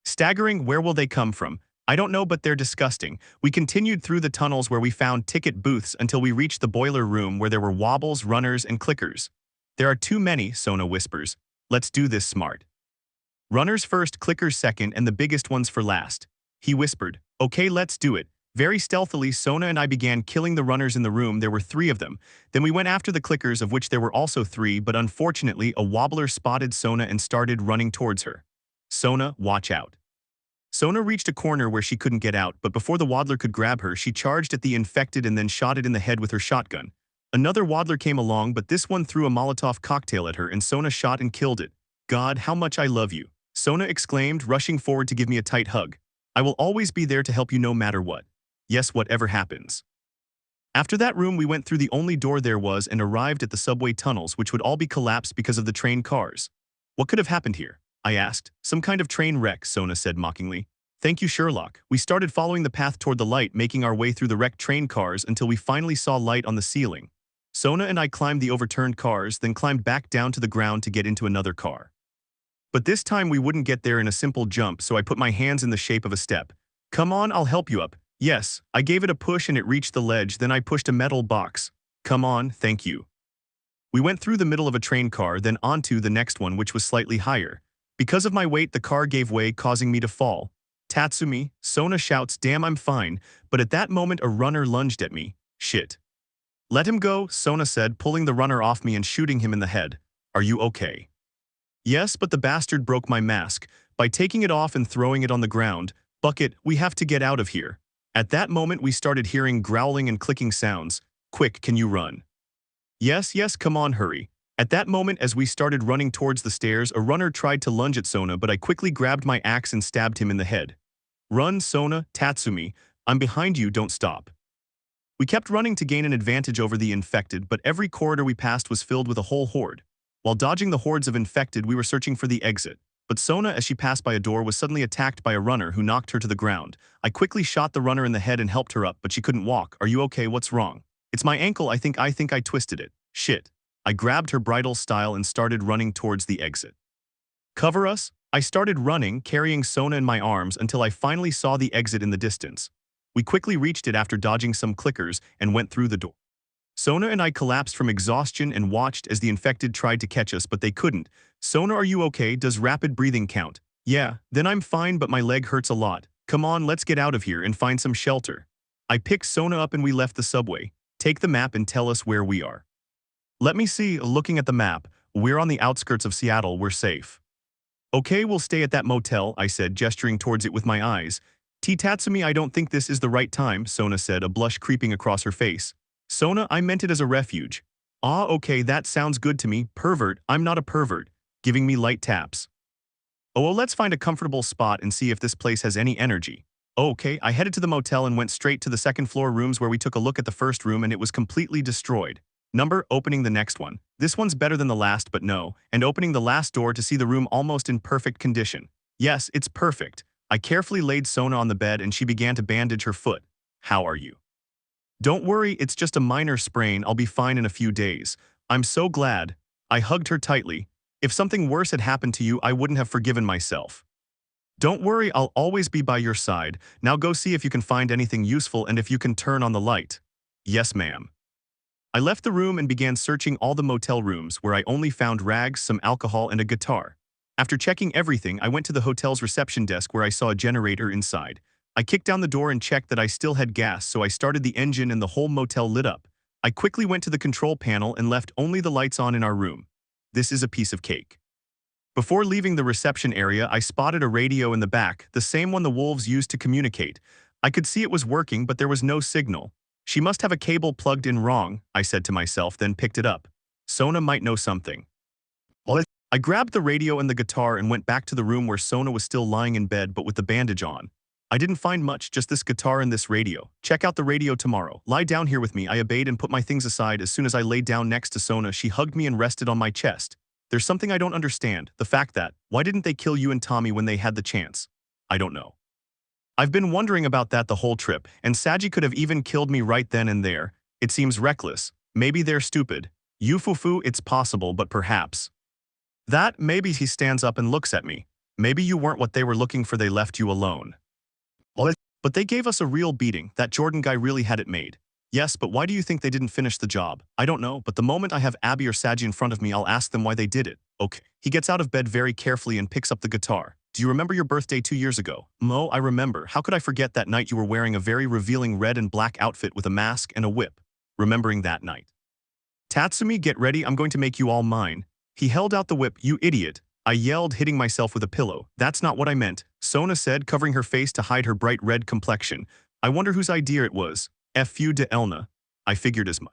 Staggering, where will they come from? I don't know, but they're disgusting. We continued through the tunnels where we found ticket booths until we reached the boiler room where there were wobbles, runners, and clickers. There are too many, Sona whispers. Let's do this smart. Runners first, clickers second, and the biggest ones for last. He whispered. Okay, let's do it. Very stealthily, Sona and I began killing the runners in the room. There were 3 of them. Then we went after the clickers, of which there were also 3, but unfortunately a wobbler spotted Sona and started running towards her. Sona, watch out. Sona reached a corner where she couldn't get out, but before the waddler could grab her, she charged at the infected and then shot it in the head with her shotgun. Another waddler came along, but this one threw a Molotov cocktail at her and Sona shot and killed it. God, how much I love you, Sona exclaimed, rushing forward to give me a tight hug. I will always be there to help you no matter what. Yes, whatever happens. After that room, we went through the only door there was and arrived at the subway tunnels, which would all be collapsed because of the train cars. What could have happened here? I asked. Some kind of train wreck, Sona said mockingly. Thank you, Sherlock. We started following the path toward the light, making our way through the wrecked train cars until we finally saw light on the ceiling. Sona and I climbed the overturned cars, then climbed back down to the ground to get into another car. But this time we wouldn't get there in a simple jump, so I put my hands in the shape of a step. Come on, I'll help you up. Yes, I gave it a push and it reached the ledge, then I pushed a metal box. Come on, thank you. We went through the middle of a train car, then onto the next one, which was slightly higher. Because of my weight, the car gave way, causing me to fall. Tatsumi, Sona shouts, damn, I'm fine, but at that moment a runner lunged at me. Shit. Let him go, Sona said, pulling the runner off me and shooting him in the head. Are you okay? Yes, but the bastard broke my mask. By taking it off and throwing it on the ground, Bucket, we have to get out of here. At that moment we started hearing growling and clicking sounds. Quick, can you run? Yes, come on, hurry. At that moment, as we started running towards the stairs, a runner tried to lunge at Sona, but I quickly grabbed my axe and stabbed him in the head. Run, Sona, Tatsumi, I'm behind you, don't stop. We kept running to gain an advantage over the infected, but every corridor we passed was filled with a whole horde. While dodging the hordes of infected, we were searching for the exit. But Sona, as she passed by a door, was suddenly attacked by a runner who knocked her to the ground. I quickly shot the runner in the head and helped her up, but she couldn't walk. Are you okay? What's wrong? It's my ankle, I think I twisted it. Shit. I grabbed her bridle style and started running towards the exit. Cover us? I started running, carrying Sona in my arms until I finally saw the exit in the distance. We quickly reached it after dodging some clickers and went through the door. Sona and I collapsed from exhaustion and watched as the infected tried to catch us, but they couldn't. Sona, are you okay? Does rapid breathing count? Yeah, then I'm fine, but my leg hurts a lot. Come on, let's get out of here and find some shelter. I picked Sona up and we left the subway. Take the map and tell us where we are. Let me see, looking at the map, we're on the outskirts of Seattle, we're safe. Okay, we'll stay at that motel, I said, gesturing towards it with my eyes. Tatsumi, I don't think this is the right time, Sona said, a blush creeping across her face. Sona, I meant it as a refuge. Ah, okay, that sounds good to me. Pervert, I'm not a pervert. Giving me light taps. Oh, well, let's find a comfortable spot and see if this place has any energy. Okay, I headed to the motel and went straight to the second floor rooms where we took a look at the first room and it was completely destroyed. Opening the next one. This one's better than the last, but no. And opening the last door to see the room almost in perfect condition. Yes, it's perfect. I carefully laid Sona on the bed and she began to bandage her foot. How are you? Don't worry, it's just a minor sprain. I'll be fine in a few days. I'm so glad. I hugged her tightly. If something worse had happened to you, I wouldn't have forgiven myself. Don't worry, I'll always be by your side. Now go see if you can find anything useful and if you can turn on the light. Yes, ma'am. I left the room and began searching all the motel rooms, where I only found rags, some alcohol, and a guitar. After checking everything, I went to the hotel's reception desk where I saw a generator inside. I kicked down the door and checked that I still had gas, so I started the engine and the whole motel lit up. I quickly went to the control panel and left only the lights on in our room. This is a piece of cake. Before leaving the reception area, I spotted a radio in the back, the same one the wolves used to communicate. I could see it was working, but there was no signal. She must have a cable plugged in wrong, I said to myself, then picked it up. Sona might know something. I grabbed the radio and the guitar and went back to the room where Sona was still lying in bed but with the bandage on. I didn't find much, just this guitar and this radio. Check out the radio tomorrow. Lie down here with me. I obeyed and put my things aside. As soon as I laid down next to Sona, she hugged me and rested on my chest. There's something I don't understand. The fact that, why didn't they kill you and Tommy when they had the chance? I don't know. I've been wondering about that the whole trip, and Saji could have even killed me right then and there. It seems reckless. Maybe they're stupid. Yufufu, it's possible, but perhaps. Maybe he stands up and looks at me. Maybe you weren't what they were looking for, they left you alone. But they gave us a real beating. That Jordan guy really had it made. Yes, but why do you think they didn't finish the job? I don't know, but the moment I have Abby or Saji in front of me, I'll ask them why they did it. Okay. He gets out of bed very carefully and picks up the guitar. Do you remember your birthday 2 years ago? Mo, I remember. How could I forget that night you were wearing a very revealing red and black outfit with a mask and a whip? Remembering that night. Tatsumi, get ready, I'm going to make you all mine. He held out the whip, you idiot. I yelled, hitting myself with a pillow. That's not what I meant, Sona said, covering her face to hide her bright red complexion. I wonder whose idea it was. F you de Elna. I figured as much.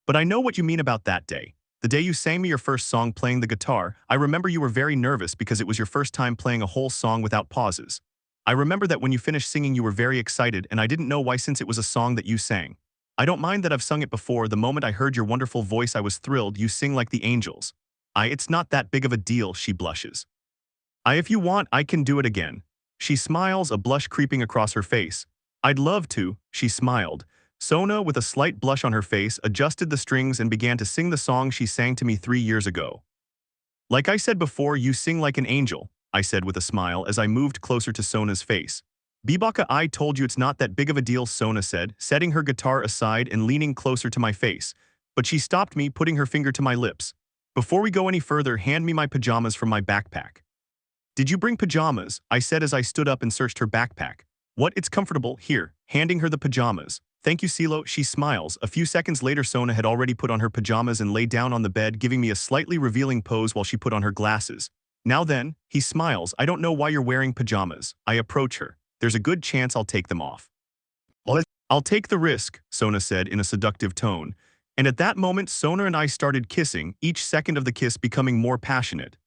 But I know what you mean about that day. The day you sang me your first song playing the guitar, I remember you were very nervous because it was your first time playing a whole song without pauses. I remember that when you finished singing you were very excited and I didn't know why since it was a song that you sang. I don't mind that I've sung it before. The moment I heard your wonderful voice I was thrilled. You sing like the angels. It's not that big of a deal, she blushes. If you want, I can do it again. She smiles, a blush creeping across her face. I'd love to, she smiled. Sona, with a slight blush on her face, adjusted the strings and began to sing the song she sang to me 3 years ago. Like I said before, you sing like an angel, I said with a smile as I moved closer to Sona's face. Bibaka, I told you it's not that big of a deal, Sona said, setting her guitar aside and leaning closer to my face. But she stopped me, putting her finger to my lips. Before we go any further, hand me my pajamas from my backpack. Did you bring pajamas? I said as I stood up and searched her backpack. What, it's comfortable, here, handing her the pajamas. Thank you, Silo, she smiles. A few seconds later, Sona had already put on her pajamas and lay down on the bed, giving me a slightly revealing pose while she put on her glasses. Now then, he smiles. I don't know why you're wearing pajamas. I approach her. There's a good chance I'll take them off. I'll take the risk, Sona said in a seductive tone. And at that moment, Sona and I started kissing, each second of the kiss becoming more passionate.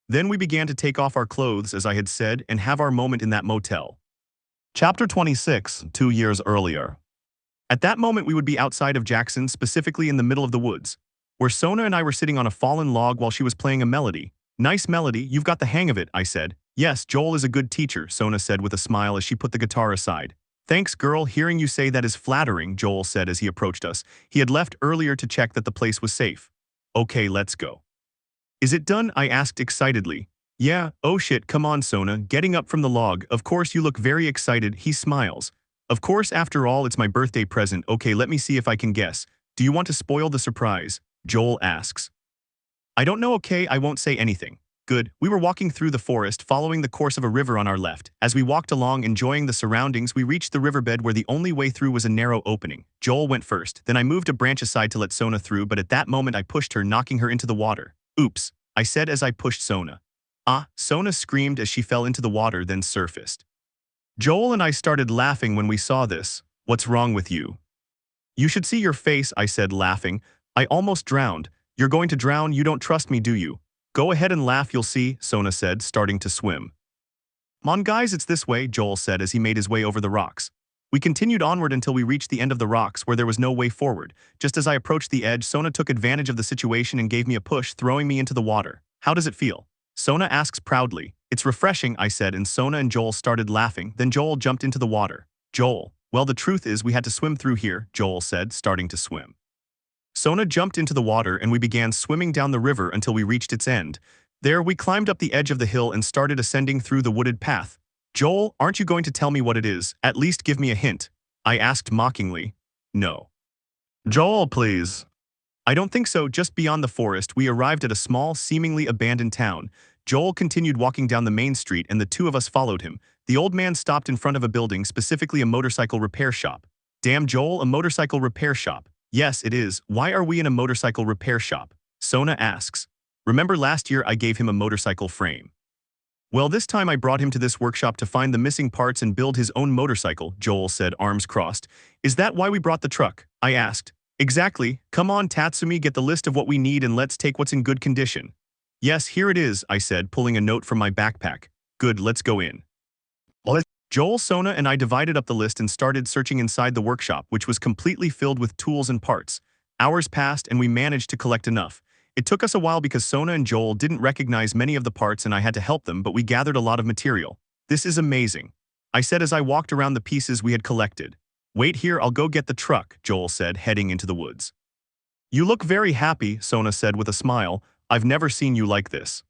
Then we began to take off our clothes, as I had said, and have our moment in that motel. Chapter 26, 2 years earlier. At that moment we would be outside of Jackson, specifically in the middle of the woods, where Sona and I were sitting on a fallen log while she was playing a melody. Nice melody, you've got the hang of it, I said. Yes, Joel is a good teacher, Sona said with a smile as she put the guitar aside. Thanks, girl, hearing you say that is flattering, Joel said as he approached us. He had left earlier to check that the place was safe. Okay, let's go. Is it done? I asked excitedly. Yeah, oh shit, come on, Sona, getting up from the log. Of course you look very excited, he smiles. Of course, after all, it's my birthday present. Okay, let me see if I can guess. Do you want to spoil the surprise? Joel asks. I don't know, okay, I won't say anything. Good. We were walking through the forest, following the course of a river on our left. As we walked along, enjoying the surroundings, we reached the riverbed where the only way through was a narrow opening. Joel went first. Then I moved a branch aside to let Sona through, but at that moment I pushed her, knocking her into the water. Oops, I said as I pushed Sona. Sona screamed as she fell into the water, then surfaced. Joel and I started laughing when we saw this. What's wrong with you? You should see your face, I said, laughing. I almost drowned. You're going to drown, you don't trust me, do you? Go ahead and laugh, you'll see, Sona said, starting to swim. Come on guys, it's this way, Joel said as he made his way over the rocks. We continued onward until we reached the end of the rocks where there was no way forward. Just as I approached the edge, Sona took advantage of the situation and gave me a push, throwing me into the water. How does it feel? Sona asks proudly. It's refreshing, I said, and Sona and Joel started laughing. Then Joel jumped into the water. Joel, well, the truth is we had to swim through here, Joel said, starting to swim. Sona jumped into the water and we began swimming down the river until we reached its end. There, we climbed up the edge of the hill and started ascending through the wooded path. Joel, aren't you going to tell me what it is? At least give me a hint. I asked mockingly. No. Joel, please. I don't think so. Just beyond the forest, we arrived at a small, seemingly abandoned town. Joel continued walking down the main street and the two of us followed him. The old man stopped in front of a building, specifically a motorcycle repair shop. Damn, Joel, a motorcycle repair shop. Yes, it is. Why are we in a motorcycle repair shop? Sona asks. Remember last year I gave him a motorcycle frame. Well, this time I brought him to this workshop to find the missing parts and build his own motorcycle, Joel said, arms crossed. Is that why we brought the truck? I asked. Exactly. Come on, Tatsumi, get the list of what we need and let's take what's in good condition. Yes, here it is, I said, pulling a note from my backpack. Good, let's go in. Joel, Sona, and I divided up the list and started searching inside the workshop, which was completely filled with tools and parts. Hours passed and we managed to collect enough. It took us a while because Sona and Joel didn't recognize many of the parts and I had to help them, but we gathered a lot of material. This is amazing, I said as I walked around the pieces we had collected. Wait here, I'll go get the truck, Joel said, heading into the woods. You look very happy, Sona said with a smile. I've never seen you like this.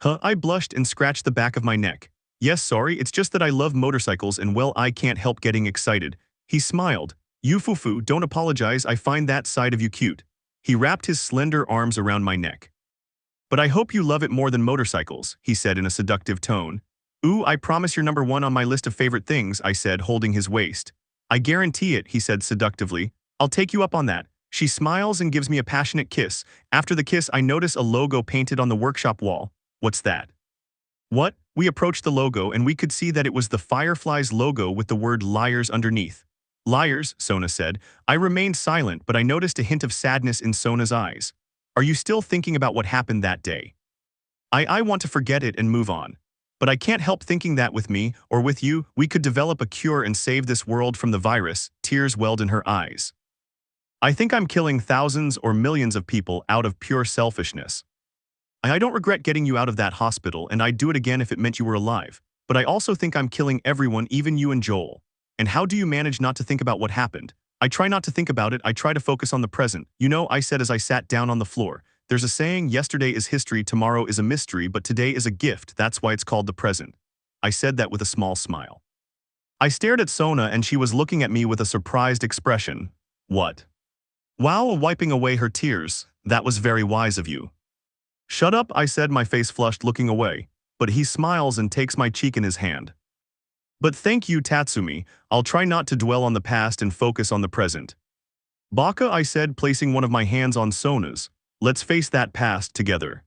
I blushed and scratched the back of my neck. Yes, sorry, it's just that I love motorcycles and well, I can't help getting excited. He smiled. You fufu, don't apologize, I find that side of you cute. He wrapped his slender arms around my neck. But I hope you love it more than motorcycles, he said in a seductive tone. Ooh, I promise you're number one on my list of favorite things, I said, holding his waist. I guarantee it, he said seductively. I'll take you up on that. She smiles and gives me a passionate kiss. After the kiss, I notice a logo painted on the workshop wall. What's that? What? We approached the logo and we could see that it was the Firefly's logo with the word liars underneath. Liars, Sona said. I remained silent, but I noticed a hint of sadness in Sona's eyes. Are you still thinking about what happened that day? I want to forget it and move on. But I can't help thinking that with me, or with you, we could develop a cure and save this world from the virus. Tears welled in her eyes. I think I'm killing thousands or millions of people out of pure selfishness. I don't regret getting you out of that hospital, and I'd do it again if it meant you were alive. But I also think I'm killing everyone, even you and Joel. And how do you manage not to think about what happened? I try not to think about it, I try to focus on the present. You know, I said as I sat down on the floor. There's a saying, yesterday is history, tomorrow is a mystery, but today is a gift, that's why it's called the present. I said that with a small smile. I stared at Sona and she was looking at me with a surprised expression. What? While wiping away her tears, that was very wise of you. Shut up, I said, my face flushed, looking away, but he smiles and takes my cheek in his hand. But thank you, Tatsumi, I'll try not to dwell on the past and focus on the present. Baka, I said, placing one of my hands on Sona's. Let's face that past together.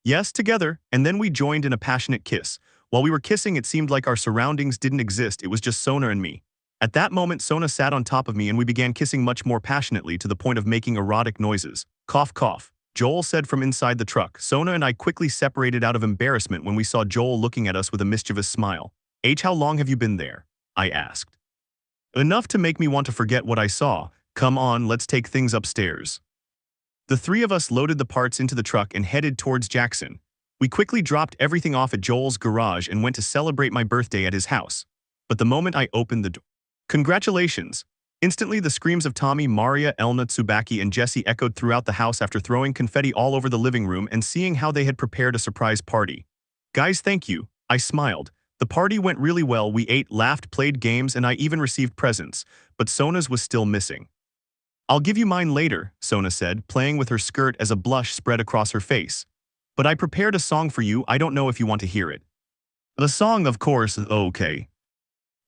Yes, together, and then we joined in a passionate kiss. While we were kissing, it seemed like our surroundings didn't exist, it was just Sona and me. At that moment, Sona sat on top of me and we began kissing much more passionately to the point of making erotic noises. Cough, cough. Joel said from inside the truck. Sona and I quickly separated out of embarrassment when we saw Joel looking at us with a mischievous smile. How long have you been there? I asked. Enough to make me want to forget what I saw. Come on, let's take things upstairs. The three of us loaded the parts into the truck and headed towards Jackson. We quickly dropped everything off at Joel's garage and went to celebrate my birthday at his house. But the moment I opened the door, congratulations! Instantly, the screams of Tommy, Maria, Elna, Tsubaki, and Jesse echoed throughout the house after throwing confetti all over the living room and seeing how they had prepared a surprise party. Guys, thank you. I smiled. The party went really well, we ate, laughed, played games, and I even received presents, but Sona's was still missing. I'll give you mine later, Sona said, playing with her skirt as a blush spread across her face. But I prepared a song for you, I don't know if you want to hear it. The song, of course, okay.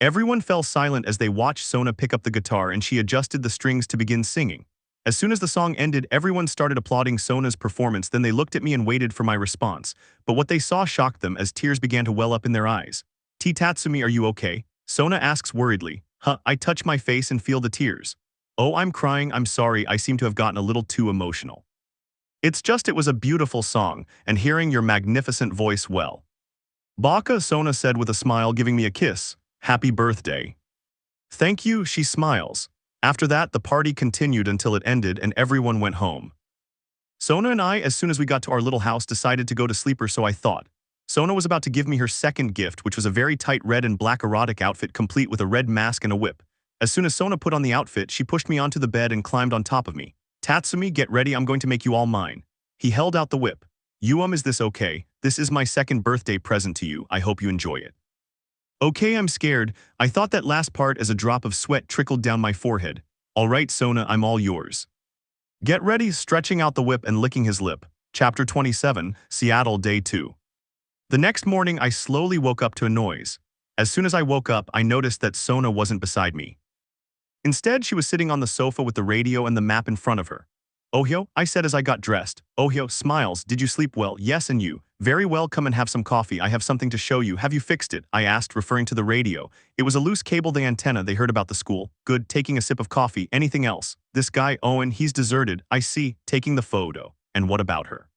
Everyone fell silent as they watched Sona pick up the guitar and she adjusted the strings to begin singing. As soon as the song ended, everyone started applauding Sona's performance, then they looked at me and waited for my response. But what they saw shocked them as tears began to well up in their eyes. Tatsumi, are you okay? Sona asks worriedly. I touch my face and feel the tears. Oh, I'm crying, I'm sorry, I seem to have gotten a little too emotional. It's just it was a beautiful song, and hearing your magnificent voice well. Baka, Sona said with a smile, giving me a kiss. Happy birthday. Thank you, she smiles. After that, the party continued until it ended and everyone went home. Sona and I, as soon as we got to our little house, decided to go to sleep, or so I thought. Sona was about to give me her second gift, which was a very tight red and black erotic outfit complete with a red mask and a whip. As soon as Sona put on the outfit, she pushed me onto the bed and climbed on top of me. Tatsumi, get ready, I'm going to make you all mine. He held out the whip. Is this okay? This is my second birthday present to you, I hope you enjoy it. Okay, I'm scared. I thought that last part as a drop of sweat trickled down my forehead. Alright, Sona, I'm all yours. Get ready, stretching out the whip and licking his lip. Chapter 27, Seattle, Day 2. The next morning, I slowly woke up to a noise. As soon as I woke up, I noticed that Sona wasn't beside me. Instead, she was sitting on the sofa with the radio and the map in front of her. Ohio, I said as I got dressed. Ohio smiles. Did you sleep well? Yes, and you? Very well, come and have some coffee. I have something to show you. Have you fixed it? I asked, referring to the radio. It was a loose cable, the antenna they heard about the school. Good, taking a sip of coffee. Anything else? This guy, Owen, he's deserted. I see, taking the photo. And what about her?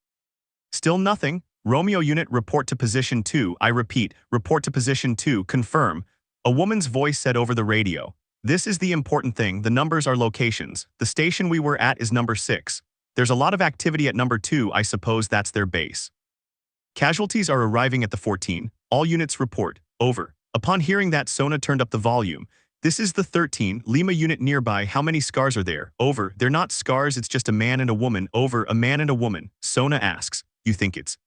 Still nothing. Romeo unit, report to position 2. I repeat, report to position 2, confirm. A woman's voice said over the radio. This is the important thing, the numbers are locations. The station we were at is number 6. There's a lot of activity at number 2, I suppose that's their base. Casualties are arriving at the 14. All units report. Over. Upon hearing that, Sona turned up the volume. This is the 13, Lima unit nearby. How many scars are there? Over. They're not scars, it's just a man and a woman. Over. A man and a woman. Sona asks. You think it's...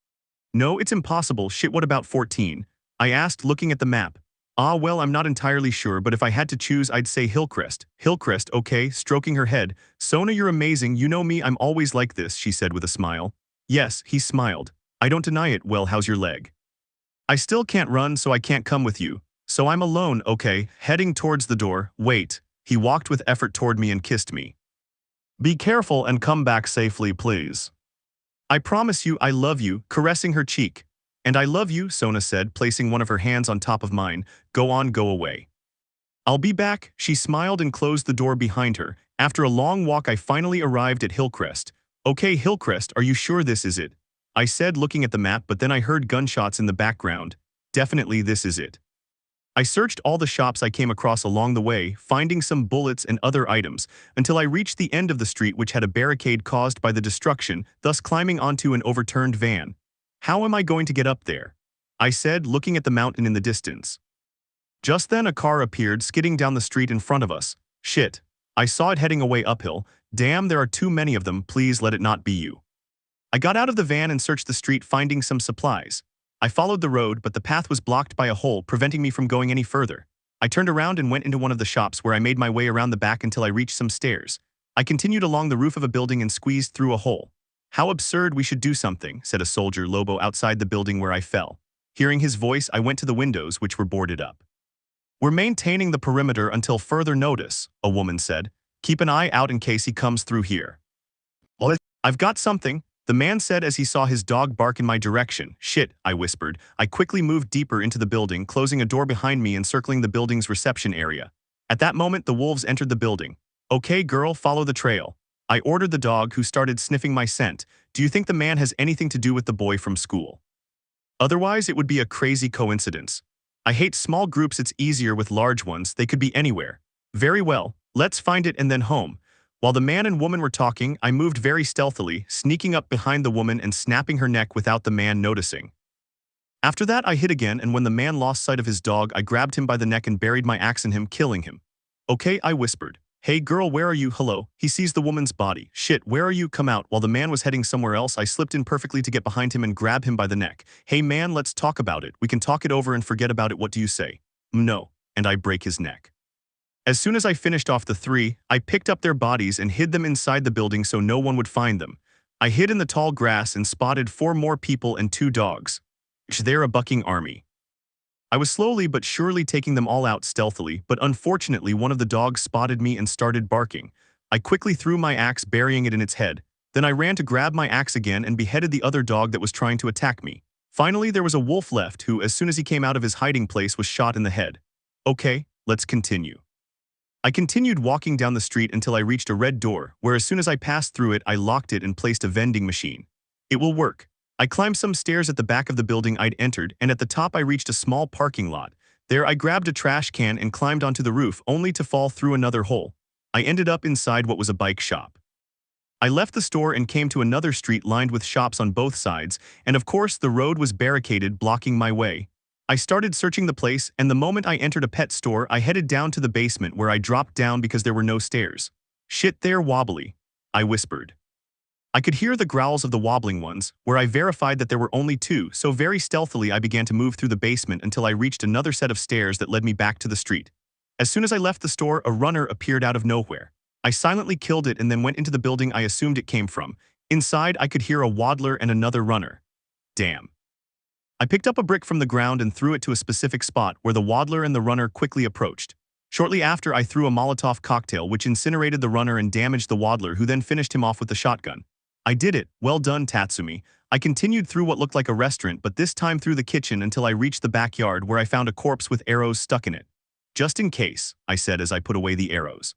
No, it's impossible. Shit, what about 14? I asked, looking at the map. Ah, well, I'm not entirely sure, but if I had to choose, I'd say Hillcrest. Hillcrest, okay, stroking her head. Sona, you're amazing, you know me, I'm always like this, she said with a smile. Yes, he smiled. I don't deny it. Well, how's your leg? I still can't run, so I can't come with you. So I'm alone, okay, heading towards the door. Wait. He walked with effort toward me and kissed me. Be careful and come back safely, please. I promise you I love you, caressing her cheek. And I love you, Sona said, placing one of her hands on top of mine. Go on, go away. I'll be back, she smiled and closed the door behind her. After a long walk, I finally arrived at Hillcrest. Okay, Hillcrest, are you sure this is it? I said, looking at the map, but then I heard gunshots in the background. Definitely this is it. I searched all the shops I came across along the way, finding some bullets and other items, until I reached the end of the street, which had a barricade caused by the destruction, thus climbing onto an overturned van. How am I going to get up there? I said, looking at the mountain in the distance. Just then a car appeared, skidding down the street in front of us. Shit. I saw it heading away uphill. Damn, there are too many of them, please let it not be you. I got out of the van and searched the street, finding some supplies. I followed the road, but the path was blocked by a hole, preventing me from going any further. I turned around and went into one of the shops, where I made my way around the back until I reached some stairs. I continued along the roof of a building and squeezed through a hole. How absurd, we should do something, said a soldier Lobo outside the building where I fell. Hearing his voice, I went to the windows, which were boarded up. We're maintaining the perimeter until further notice, a woman said. Keep an eye out in case he comes through here. Well, I've got something, the man said as he saw his dog bark in my direction. Shit, I whispered. I quickly moved deeper into the building, closing a door behind me and circling the building's reception area. At that moment, the wolves entered the building. Okay, girl, follow the trail. I ordered the dog, who started sniffing my scent. Do you think the man has anything to do with the boy from school? Otherwise, it would be a crazy coincidence. I hate small groups, it's easier with large ones, they could be anywhere. Very well, let's find it and then home. While the man and woman were talking, I moved very stealthily, sneaking up behind the woman and snapping her neck without the man noticing. After that, I hid again, and when the man lost sight of his dog, I grabbed him by the neck and buried my axe in him, killing him. Okay, I whispered. Hey girl, where are you? Hello. He sees the woman's body. Shit, where are you? Come out. While the man was heading somewhere else, I slipped in perfectly to get behind him and grab him by the neck. Hey man, let's talk about it. We can talk it over and forget about it. What do you say? No. And I break his neck. As soon as I finished off the three, I picked up their bodies and hid them inside the building so no one would find them. I hid in the tall grass and spotted 4 more people and 2 dogs. They're a bucking army. I was slowly but surely taking them all out stealthily, but unfortunately one of the dogs spotted me and started barking. I quickly threw my axe, burying it in its head. Then I ran to grab my axe again and beheaded the other dog that was trying to attack me. Finally, there was a wolf left who, as soon as he came out of his hiding place, was shot in the head. Okay, let's continue. I continued walking down the street until I reached a red door, where as soon as I passed through it, I locked it and placed a vending machine. It will work. I climbed some stairs at the back of the building I'd entered, and at the top I reached a small parking lot. There I grabbed a trash can and climbed onto the roof, only to fall through another hole. I ended up inside what was a bike shop. I left the store and came to another street lined with shops on both sides, and of course the road was barricaded, blocking my way. I started searching the place, and the moment I entered a pet store, I headed down to the basement, where I dropped down because there were no stairs. Shit, they're wobbly, I whispered. I could hear the growls of the wobbling ones, where I verified that there were only 2, so very stealthily I began to move through the basement until I reached another set of stairs that led me back to the street. As soon as I left the store, a runner appeared out of nowhere. I silently killed it and then went into the building I assumed it came from. Inside, I could hear a waddler and another runner. Damn. I picked up a brick from the ground and threw it to a specific spot where the waddler and the runner quickly approached. Shortly after, I threw a Molotov cocktail which incinerated the runner and damaged the waddler, who then finished him off with the shotgun. I did it. Well done, Tatsumi. I continued through what looked like a restaurant, but this time through the kitchen until I reached the backyard, where I found a corpse with arrows stuck in it. Just in case, I said as I put away the arrows.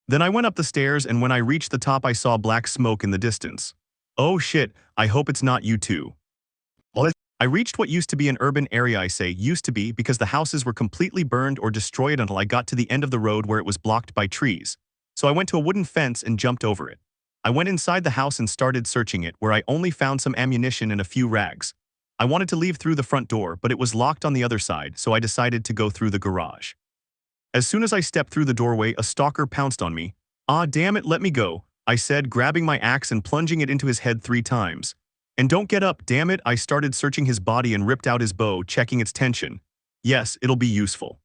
Then I went up the stairs, and when I reached the top I saw black smoke in the distance. Oh shit, I hope it's not you too. I reached what used to be an urban area. I say used to be because the houses were completely burned or destroyed until I got to the end of the road where it was blocked by trees. So I went to a wooden fence and jumped over it. I went inside the house and started searching it, where I only found some ammunition and a few rags. I wanted to leave through the front door, but it was locked on the other side, so I decided to go through the garage. As soon as I stepped through the doorway, a stalker pounced on me. Ah, damn it, let me go, I said, grabbing my axe and plunging it into his head 3 times. And don't get up, damn it, I started searching his body and ripped out his bow, checking its tension. Yes, it'll be useful.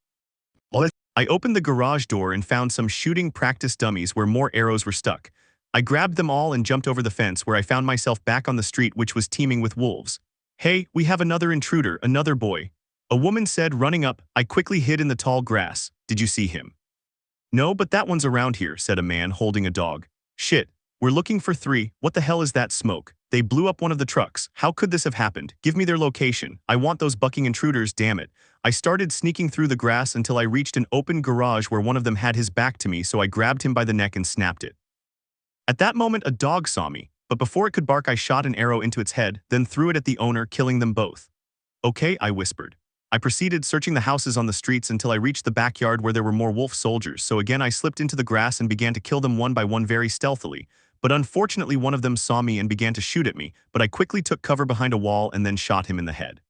I opened the garage door and found some shooting practice dummies where more arrows were stuck. I grabbed them all and jumped over the fence where I found myself back on the street which was teeming with wolves. Hey, we have another intruder, another boy. A woman said, running up. I quickly hid in the tall grass. Did you see him? No, but that one's around here, said a man holding a dog. Shit, we're looking for 3. What the hell is that smoke? They blew up one of the trucks. How could this have happened? Give me their location. I want those bucking intruders, damn it. I started sneaking through the grass until I reached an open garage where one of them had his back to me, so I grabbed him by the neck and snapped it. At that moment, a dog saw me, but before it could bark, I shot an arrow into its head, then threw it at the owner, killing them both. Okay, I whispered. I proceeded searching the houses on the streets until I reached the backyard where there were more wolf soldiers, so again I slipped into the grass and began to kill them one by one very stealthily. But unfortunately one of them saw me and began to shoot at me, but I quickly took cover behind a wall and then shot him in the head.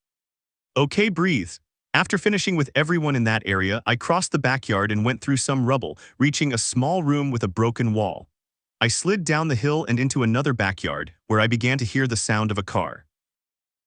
Okay, breathe. After finishing with everyone in that area, I crossed the backyard and went through some rubble, reaching a small room with a broken wall. I slid down the hill and into another backyard, where I began to hear the sound of a car.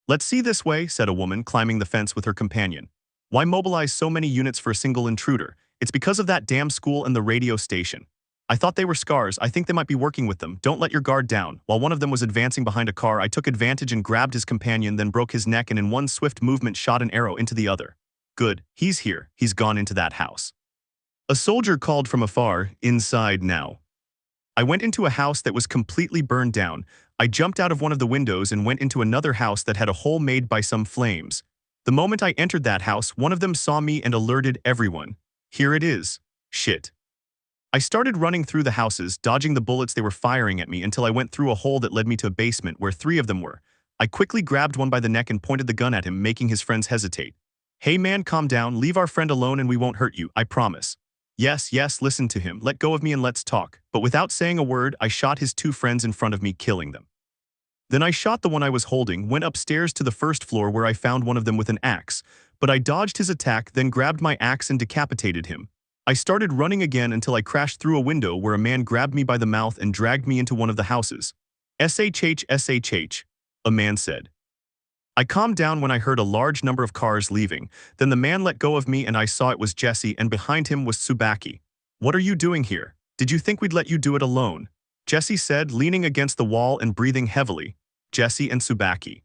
Let's see this way, said a woman, climbing the fence with her companion. Why mobilize so many units for a single intruder? It's because of that damn school and the radio station. I thought they were scars. I think they might be working with them. Don't let your guard down. While one of them was advancing behind a car, I took advantage and grabbed his companion, then broke his neck and in one swift movement shot an arrow into the other. Good, he's here. He's gone into that house. A soldier called from afar, inside now. I went into a house that was completely burned down. I jumped out of one of the windows and went into another house that had a hole made by some flames. The moment I entered that house, one of them saw me and alerted everyone. Here it is. Shit. I started running through the houses, dodging the bullets they were firing at me until I went through a hole that led me to a basement where 3 of them were. I quickly grabbed one by the neck and pointed the gun at him, making his friends hesitate. Hey man, calm down, leave our friend alone and we won't hurt you, I promise. Yes, listen to him, let go of me and let's talk. But without saying a word, I shot his 2 friends in front of me, killing them. Then I shot the one I was holding, went upstairs to the first floor where I found one of them with an axe, but I dodged his attack, then grabbed my axe and decapitated him. I started running again until I crashed through a window where a man grabbed me by the mouth and dragged me into one of the houses. SHH, a man said. I calmed down when I heard a large number of cars leaving. Then the man let go of me and I saw it was Jesse, and behind him was Tsubaki. What are you doing here? Did you think we'd let you do it alone? Jesse said, leaning against the wall and breathing heavily. Jesse and Tsubaki.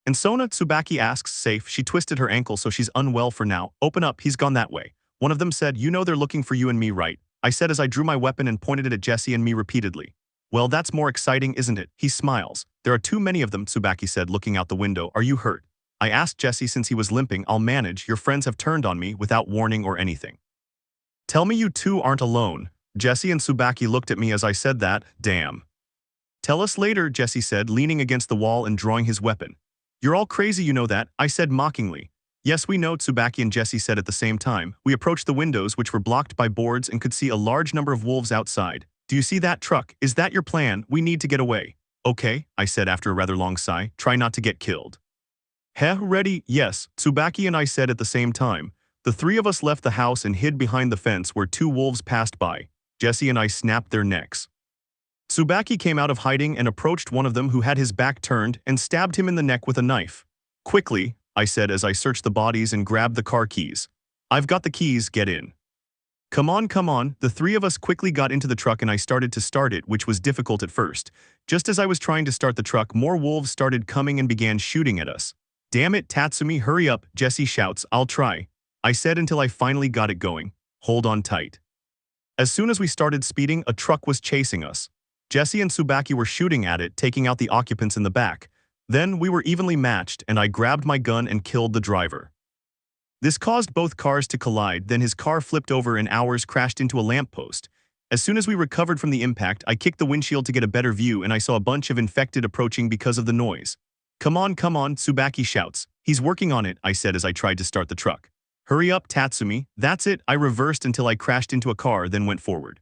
And Sona, Tsubaki asks, safe, she twisted her ankle so she's unwell for now. Open up, he's gone that way. One of them said, you know they're looking for you and me, right? I said as I drew my weapon and pointed it at Jesse and me repeatedly. Well, that's more exciting, isn't it? He smiles. There are too many of them, Tsubaki said, looking out the window. Are you hurt? I asked Jesse since he was limping. I'll manage. Your friends have turned on me without warning or anything. Tell me you two aren't alone. Jesse and Tsubaki looked at me as I said that. Damn. Tell us later, Jesse said, leaning against the wall and drawing his weapon. You're all crazy, you know that, I said mockingly. Yes, we know, Tsubaki and Jesse said at the same time. We approached the windows, which were blocked by boards, and could see a large number of wolves outside. Do you see that truck? Is that your plan? We need to get away. Okay, I said after a rather long sigh. Try not to get killed. Heh, ready? Yes, Tsubaki and I said at the same time. The 3 of us left the house and hid behind the fence where 2 wolves passed by. Jesse and I snapped their necks. Tsubaki came out of hiding and approached one of them who had his back turned and stabbed him in the neck with a knife. Quickly, I said as I searched the bodies and grabbed the car keys. I've got the keys, get in. Come on. The 3 of us quickly got into the truck and I started to start it, which was difficult at first. Just as I was trying to start the truck, more wolves started coming and began shooting at us. Damn it, Tatsumi, hurry up, Jesse shouts. I'll try. I said until I finally got it going. Hold on tight. As soon as we started speeding, a truck was chasing us. Jesse and Tsubaki were shooting at it, taking out the occupants in the back. Then we were evenly matched and I grabbed my gun and killed the driver. This caused both cars to collide, then his car flipped over and ours crashed into a lamppost. As soon as we recovered from the impact, I kicked the windshield to get a better view and I saw a bunch of infected approaching because of the noise. Come on, Tsubaki shouts. He's working on it, I said as I tried to start the truck. Hurry up, Tatsumi. That's it, I reversed until I crashed into a car, then went forward.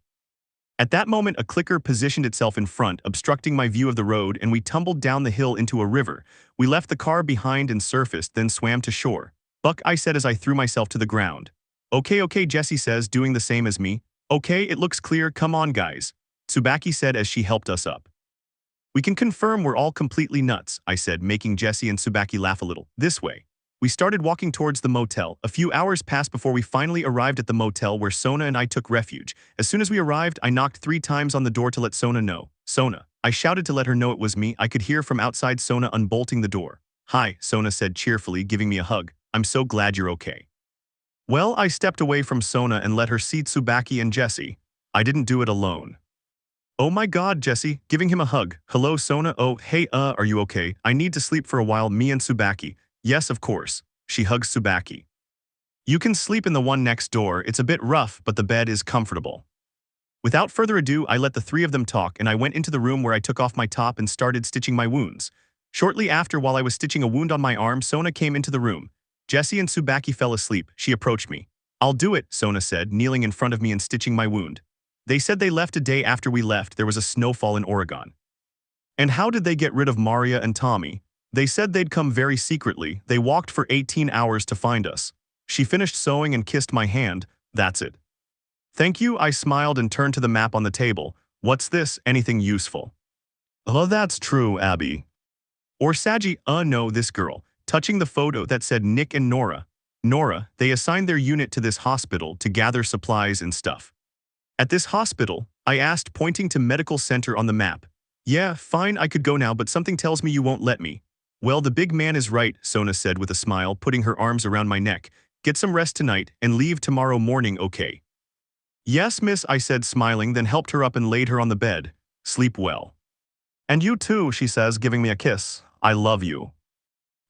At that moment, a clicker positioned itself in front, obstructing my view of the road, and we tumbled down the hill into a river. We left the car behind and surfaced, then swam to shore. Buck, I said as I threw myself to the ground. Okay, Jesse says, doing the same as me. Okay, it looks clear, come on guys. Tsubaki said as she helped us up. We can confirm we're all completely nuts, I said, making Jesse and Tsubaki laugh a little. This way. We started walking towards the motel. A few hours passed before we finally arrived at the motel where Sona and I took refuge. As soon as we arrived, I knocked 3 times on the door to let Sona know. Sona. I shouted to let her know it was me. I could hear from outside Sona unbolting the door. Hi, Sona said cheerfully, giving me a hug. I'm so glad you're okay. Well, I stepped away from Sona and let her see Tsubaki and Jesse. I didn't do it alone. Oh my god, Jesse, giving him a hug. Hello, Sona. Oh, hey, are you okay? I need to sleep for a while, me and Tsubaki. Yes, of course. She hugs Tsubaki. You can sleep in the one next door. It's a bit rough, but the bed is comfortable. Without further ado, I let the 3 of them talk and I went into the room where I took off my top and started stitching my wounds. Shortly after, while I was stitching a wound on my arm, Sona came into the room. Jesse and Tsubaki fell asleep. She approached me. I'll do it, Sona said, kneeling in front of me and stitching my wound. They said they left a day after we left. There was a snowfall in Oregon. And how did they get rid of Maria and Tommy? They said they'd come very secretly. They walked for 18 hours to find us. She finished sewing and kissed my hand. That's it. Thank you, I smiled and turned to the map on the table. What's this? Anything useful? Oh, that's true, Abby. Or Saji, no, this girl, touching the photo that said Nick and Nora. Nora, they assigned their unit to this hospital to gather supplies and stuff. At this hospital, I asked, pointing to medical center on the map. Yeah, fine, I could go now, but something tells me you won't let me. Well, the big man is right, Sona said with a smile, putting her arms around my neck. Get some rest tonight and leave tomorrow morning, okay? Yes, miss, I said, smiling, then helped her up and laid her on the bed. Sleep well. And you too, she says, giving me a kiss. I love you.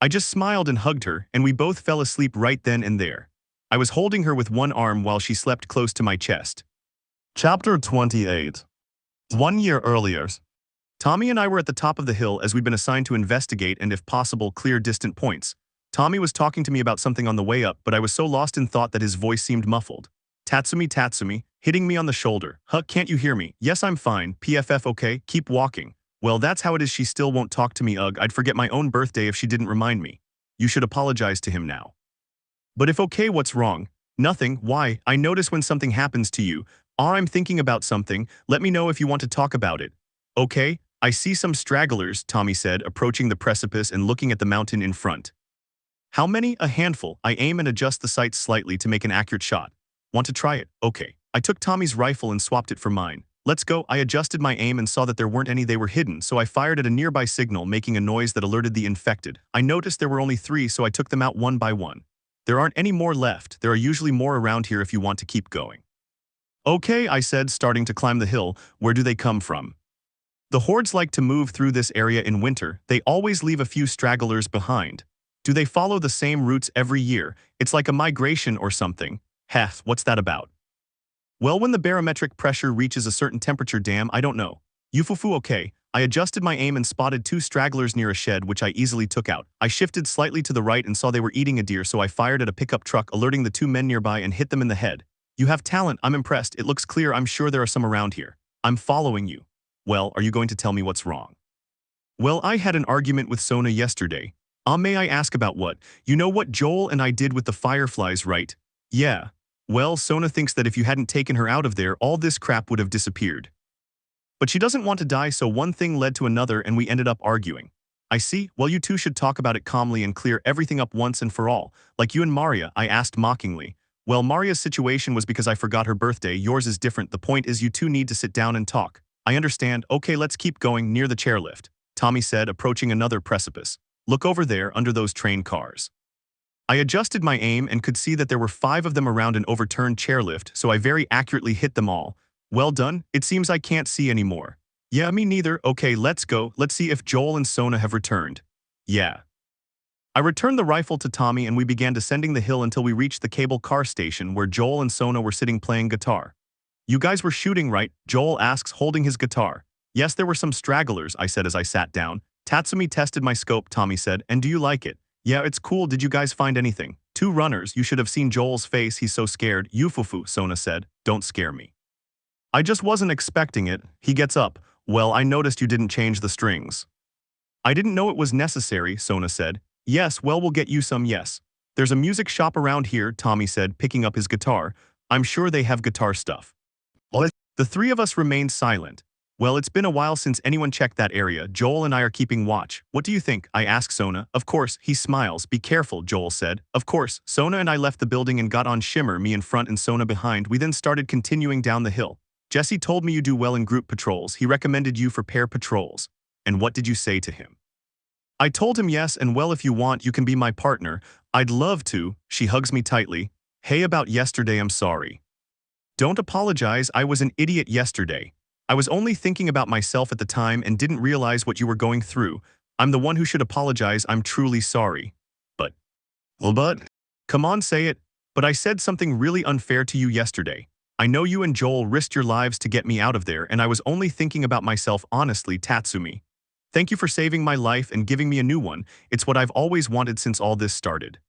I just smiled and hugged her, and we both fell asleep right then and there. I was holding her with one arm while she slept close to my chest. Chapter 28. 1 year earlier. Tommy and I were at the top of the hill as we'd been assigned to investigate and, if possible, clear distant points. Tommy was talking to me about something on the way up, but I was so lost in thought that his voice seemed muffled. Tatsumi, hitting me on the shoulder. Huh, can't you hear me? Yes, I'm fine. PFF okay? Keep walking. Well, that's how it is. She still won't talk to me. Ugh, I'd forget my own birthday if she didn't remind me. You should apologize to him now. But if okay, what's wrong? Nothing. Why? I notice when something happens to you. I'm thinking about something. Let me know if you want to talk about it. Okay, I see some stragglers, Tommy said, approaching the precipice and looking at the mountain in front. How many? A handful. I aim and adjust the sights slightly to make an accurate shot. Want to try it? Okay. I took Tommy's rifle and swapped it for mine. Let's go. I adjusted my aim and saw that there weren't any. They were hidden, so I fired at a nearby signal, making a noise that alerted the infected. I noticed there were only 3, so I took them out one by one. There aren't any more left. There are usually more around here if you want to keep going. Okay, I said, starting to climb the hill. Where do they come from? The hordes like to move through this area in winter. They always leave a few stragglers behind. Do they follow the same routes every year? It's like a migration or something. Heh, what's that about? Well, when the barometric pressure reaches a certain temperature, damn, I don't know. Yufufu, okay. I adjusted my aim and spotted 2 stragglers near a shed, which I easily took out. I shifted slightly to the right and saw they were eating a deer, so I fired at a pickup truck, alerting the 2 men nearby and hit them in the head. You have talent, I'm impressed. It looks clear. I'm sure there are some around here. I'm following you. Well, are you going to tell me what's wrong? Well, I had an argument with Sona yesterday. May I ask about what? You know what Joel and I did with the fireflies, right? Yeah. Well, Sona thinks that if you hadn't taken her out of there, all this crap would have disappeared. But she doesn't want to die, so one thing led to another and we ended up arguing. I see. Well, you two should talk about it calmly and clear everything up once and for all. Like you and Maria, I asked mockingly. Well, Maria's situation was because I forgot her birthday. Yours is different. The point is you two need to sit down and talk. I understand. Okay, let's keep going near the chairlift, Tommy said, approaching another precipice. Look over there under those train cars. I adjusted my aim and could see that there were 5 of them around an overturned chairlift, so I very accurately hit them all. Well done. It seems I can't see anymore. Yeah, me neither. Okay, let's go. Let's see if Joel and Sona have returned. Yeah. I returned the rifle to Tommy and we began descending the hill until we reached the cable car station where Joel and Sona were sitting playing guitar. You guys were shooting, right? Joel asks, holding his guitar. Yes, there were some stragglers, I said as I sat down. Tatsumi tested my scope, Tommy said, and do you like it? Yeah, it's cool. Did you guys find anything? 2 runners. You should have seen Joel's face. He's so scared. Yufufu, Sona said. Don't scare me. I just wasn't expecting it. He gets up. Well, I noticed you didn't change the strings. I didn't know it was necessary, Sona said. Yes, well, we'll get you some, yes. There's a music shop around here, Tommy said, picking up his guitar. I'm sure they have guitar stuff. The 3 of us remained silent. Well, it's been a while since anyone checked that area. Joel and I are keeping watch. What do you think? I ask Sona. Of course, he smiles. Be careful, Joel said. Of course, Sona and I left the building and got on Shimmer, me in front and Sona behind. We then started continuing down the hill. Jesse told me you do well in group patrols. He recommended you for pair patrols. And what did you say to him? I told him yes, and well, if you want, you can be my partner. I'd love to. She hugs me tightly. Hey, about yesterday, I'm sorry. Don't apologize, I was an idiot yesterday. I was only thinking about myself at the time and didn't realize what you were going through. I'm the one who should apologize, I'm truly sorry. But. Come on, say it. But I said something really unfair to you yesterday. I know you and Joel risked your lives to get me out of there, and I was only thinking about myself honestly, Tatsumi. Thank you for saving my life and giving me a new one. It's what I've always wanted since all this started.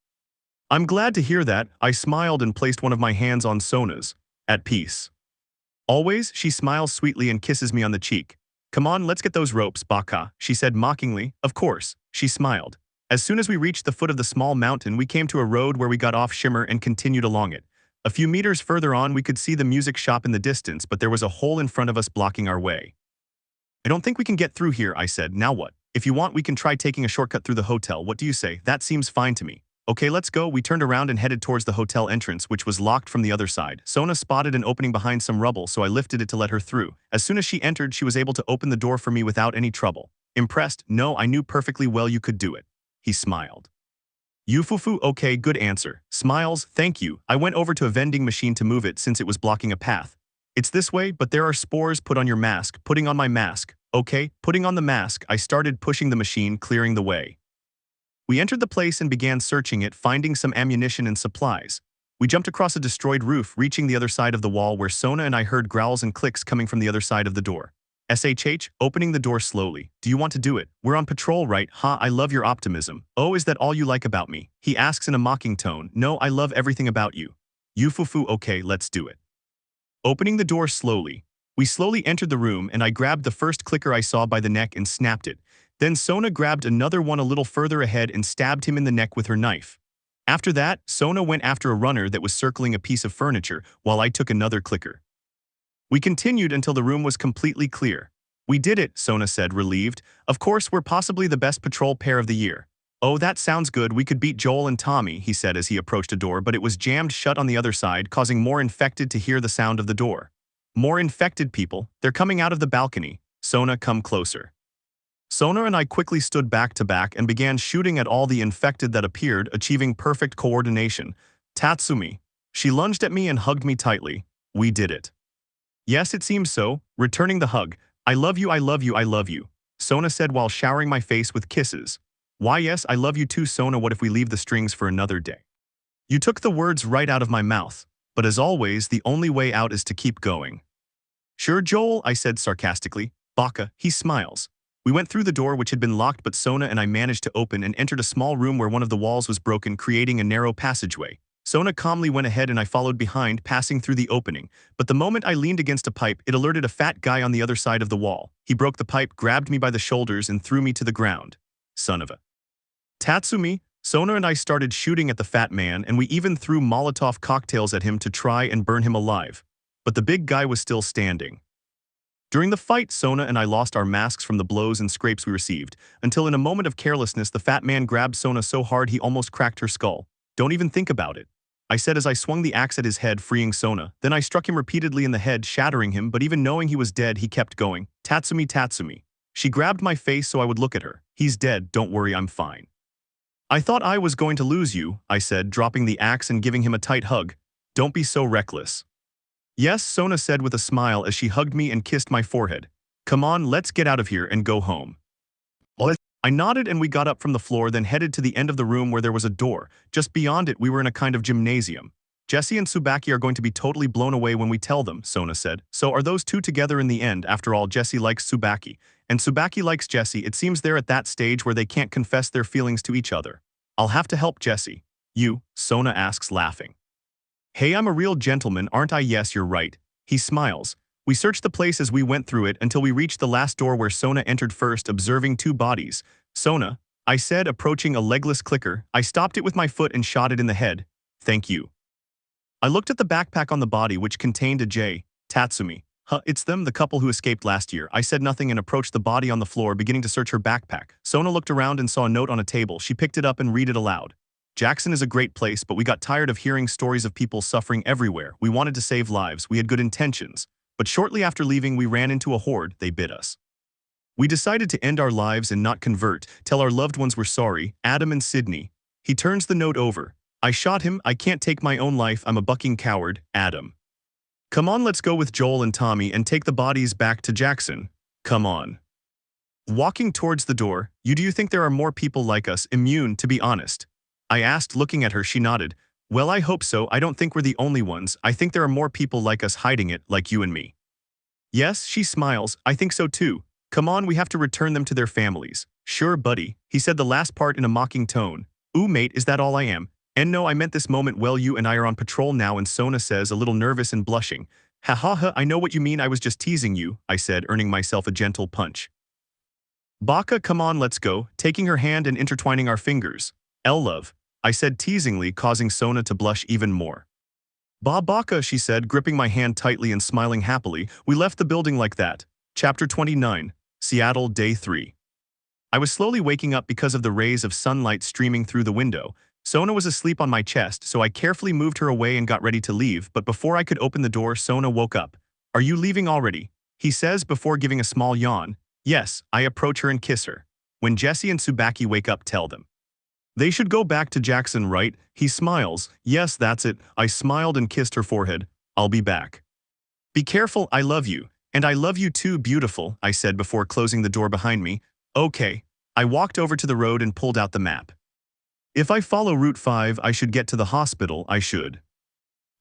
I'm glad to hear that. I smiled and placed one of my hands on Sona's. At peace. Always, she smiles sweetly and kisses me on the cheek. Come on, let's get those ropes, Baka, she said mockingly. Of course, she smiled. As soon as we reached the foot of the small mountain, we came to a road where we got off Shimmer and continued along it. A few meters further on, we could see the music shop in the distance, but there was a hole in front of us blocking our way. I don't think we can get through here, I said. Now what? If you want, we can try taking a shortcut through the hotel. What do you say? That seems fine to me. Okay, let's go. We turned around and headed towards the hotel entrance, which was locked from the other side. Sona spotted an opening behind some rubble, so I lifted it to let her through. As soon as she entered, she was able to open the door for me without any trouble. Impressed? No, I knew perfectly well you could do it. He smiled. Yufufu, okay, good answer. Smiles, thank you. I went over to a vending machine to move it since it was blocking a path. It's this way, but there are spores. Put on your mask. Putting on my mask. Okay, putting on the mask, I started pushing the machine, clearing the way. We entered the place and began searching it, finding some ammunition and supplies. We jumped across a destroyed roof, reaching the other side of the wall where Sona and I heard growls and clicks coming from the other side of the door. SHH, opening the door slowly. Do you want to do it? We're on patrol, right? Ha, I love your optimism. Oh, is that all you like about me? He asks in a mocking tone. No, I love everything about you. Yufufu, okay, let's do it. Opening the door slowly. We slowly entered the room and I grabbed the first clicker I saw by the neck and snapped it. Then Sona grabbed another one a little further ahead and stabbed him in the neck with her knife. After that, Sona went after a runner that was circling a piece of furniture while I took another clicker. We continued until the room was completely clear. We did it, Sona said, relieved. Of course, we're possibly the best patrol pair of the year. Oh, that sounds good. We could beat Joel and Tommy, he said as he approached a door, but it was jammed shut on the other side, causing more infected to hear the sound of the door. More infected people. They're coming out of the balcony. Sona, come closer. Sona and I quickly stood back to back and began shooting at all the infected that appeared, achieving perfect coordination. Tatsumi. She lunged at me and hugged me tightly. We did it. Yes, it seems so. Returning the hug. I love you, I love you, I love you. Sona said while showering my face with kisses. Why yes, I love you too, Sona. What if we leave the strings for another day? You took the words right out of my mouth. But as always, the only way out is to keep going. Sure, Joel, I said sarcastically. Baka, he smiles. We went through the door which had been locked, but Sona and I managed to open and entered a small room where one of the walls was broken, creating a narrow passageway. Sona calmly went ahead and I followed behind, passing through the opening. But the moment I leaned against a pipe, it alerted a fat guy on the other side of the wall. He broke the pipe, grabbed me by the shoulders, and threw me to the ground. Son of a. Tatsumi. Sona and I started shooting at the fat man, and we even threw Molotov cocktails at him to try and burn him alive. But the big guy was still standing. During the fight, Sona and I lost our masks from the blows and scrapes we received, until in a moment of carelessness, the fat man grabbed Sona so hard he almost cracked her skull. Don't even think about it, I said as I swung the axe at his head, freeing Sona. Then I struck him repeatedly in the head, shattering him, but even knowing he was dead, he kept going. Tatsumi, Tatsumi. She grabbed my face so I would look at her. He's dead, don't worry, I'm fine. I thought I was going to lose you, I said, dropping the axe and giving him a tight hug. Don't be so reckless. Yes, Sona said with a smile as she hugged me and kissed my forehead. Come on, let's get out of here and go home. What? I nodded and we got up from the floor, then headed to the end of the room where there was a door. Just beyond it, we were in a kind of gymnasium. Jesse and Tsubaki are going to be totally blown away when we tell them, Sona said. So are those two together in the end? After all, Jesse likes Tsubaki, and Tsubaki likes Jesse. It seems they're at that stage where they can't confess their feelings to each other. I'll have to help Jesse. You? Sona asks, laughing. Hey, I'm a real gentleman, aren't I? Yes, you're right. He smiles. We searched the place as we went through it until we reached the last door where Sona entered first, observing two bodies. Sona, I said, approaching a legless clicker. I stopped it with my foot and shot it in the head. Thank you. I looked at the backpack on the body, which contained a J. Tatsumi. Huh, it's them, the couple who escaped last year. I said nothing and approached the body on the floor, beginning to search her backpack. Sona looked around and saw a note on a table. She picked it up and read it aloud. Jackson is a great place, but we got tired of hearing stories of people suffering everywhere. We wanted to save lives. We had good intentions. But shortly after leaving, we ran into a horde. They bit us. We decided to end our lives and not convert, tell our loved ones we're sorry, Adam and Sydney. He turns the note over. I shot him, I can't take my own life, I'm a bucking coward, Adam. Come on, let's go with Joel and Tommy and take the bodies back to Jackson. Come on. Walking towards the door, do you think there are more people like us, immune, to be honest? I asked, looking at her. She nodded. Well, I hope so. I don't think we're the only ones. I think there are more people like us hiding it, like you and me. Yes, she smiles. I think so too. Come on, we have to return them to their families. Sure, buddy. He said the last part in a mocking tone. Ooh, mate, is that all I am? And no, I meant this moment. Well, you and I are on patrol now, and Sona says, a little nervous and blushing. Ha ha ha, I know what you mean. I was just teasing you, I said, earning myself a gentle punch. Baka, come on, let's go, taking her hand and intertwining our fingers. Love, I said teasingly, causing Sona to blush even more. Baka, she said, gripping my hand tightly and smiling happily. We left the building like that. Chapter 29, Seattle, Day 3. I was slowly waking up because of the rays of sunlight streaming through the window. Sona was asleep on my chest, so I carefully moved her away and got ready to leave, but before I could open the door, Sona woke up. Are you leaving already? He says before giving a small yawn. Yes, I approach her and kiss her. When Jesse and Tsubaki wake up, tell them. They should go back to Jackson, right? He smiles. Yes, that's it. I smiled and kissed her forehead. I'll be back. Be careful, I love you. And I love you too, beautiful, I said before closing the door behind me. Okay. I walked over to the road and pulled out the map. If I follow Route 5, I should get to the hospital. I should.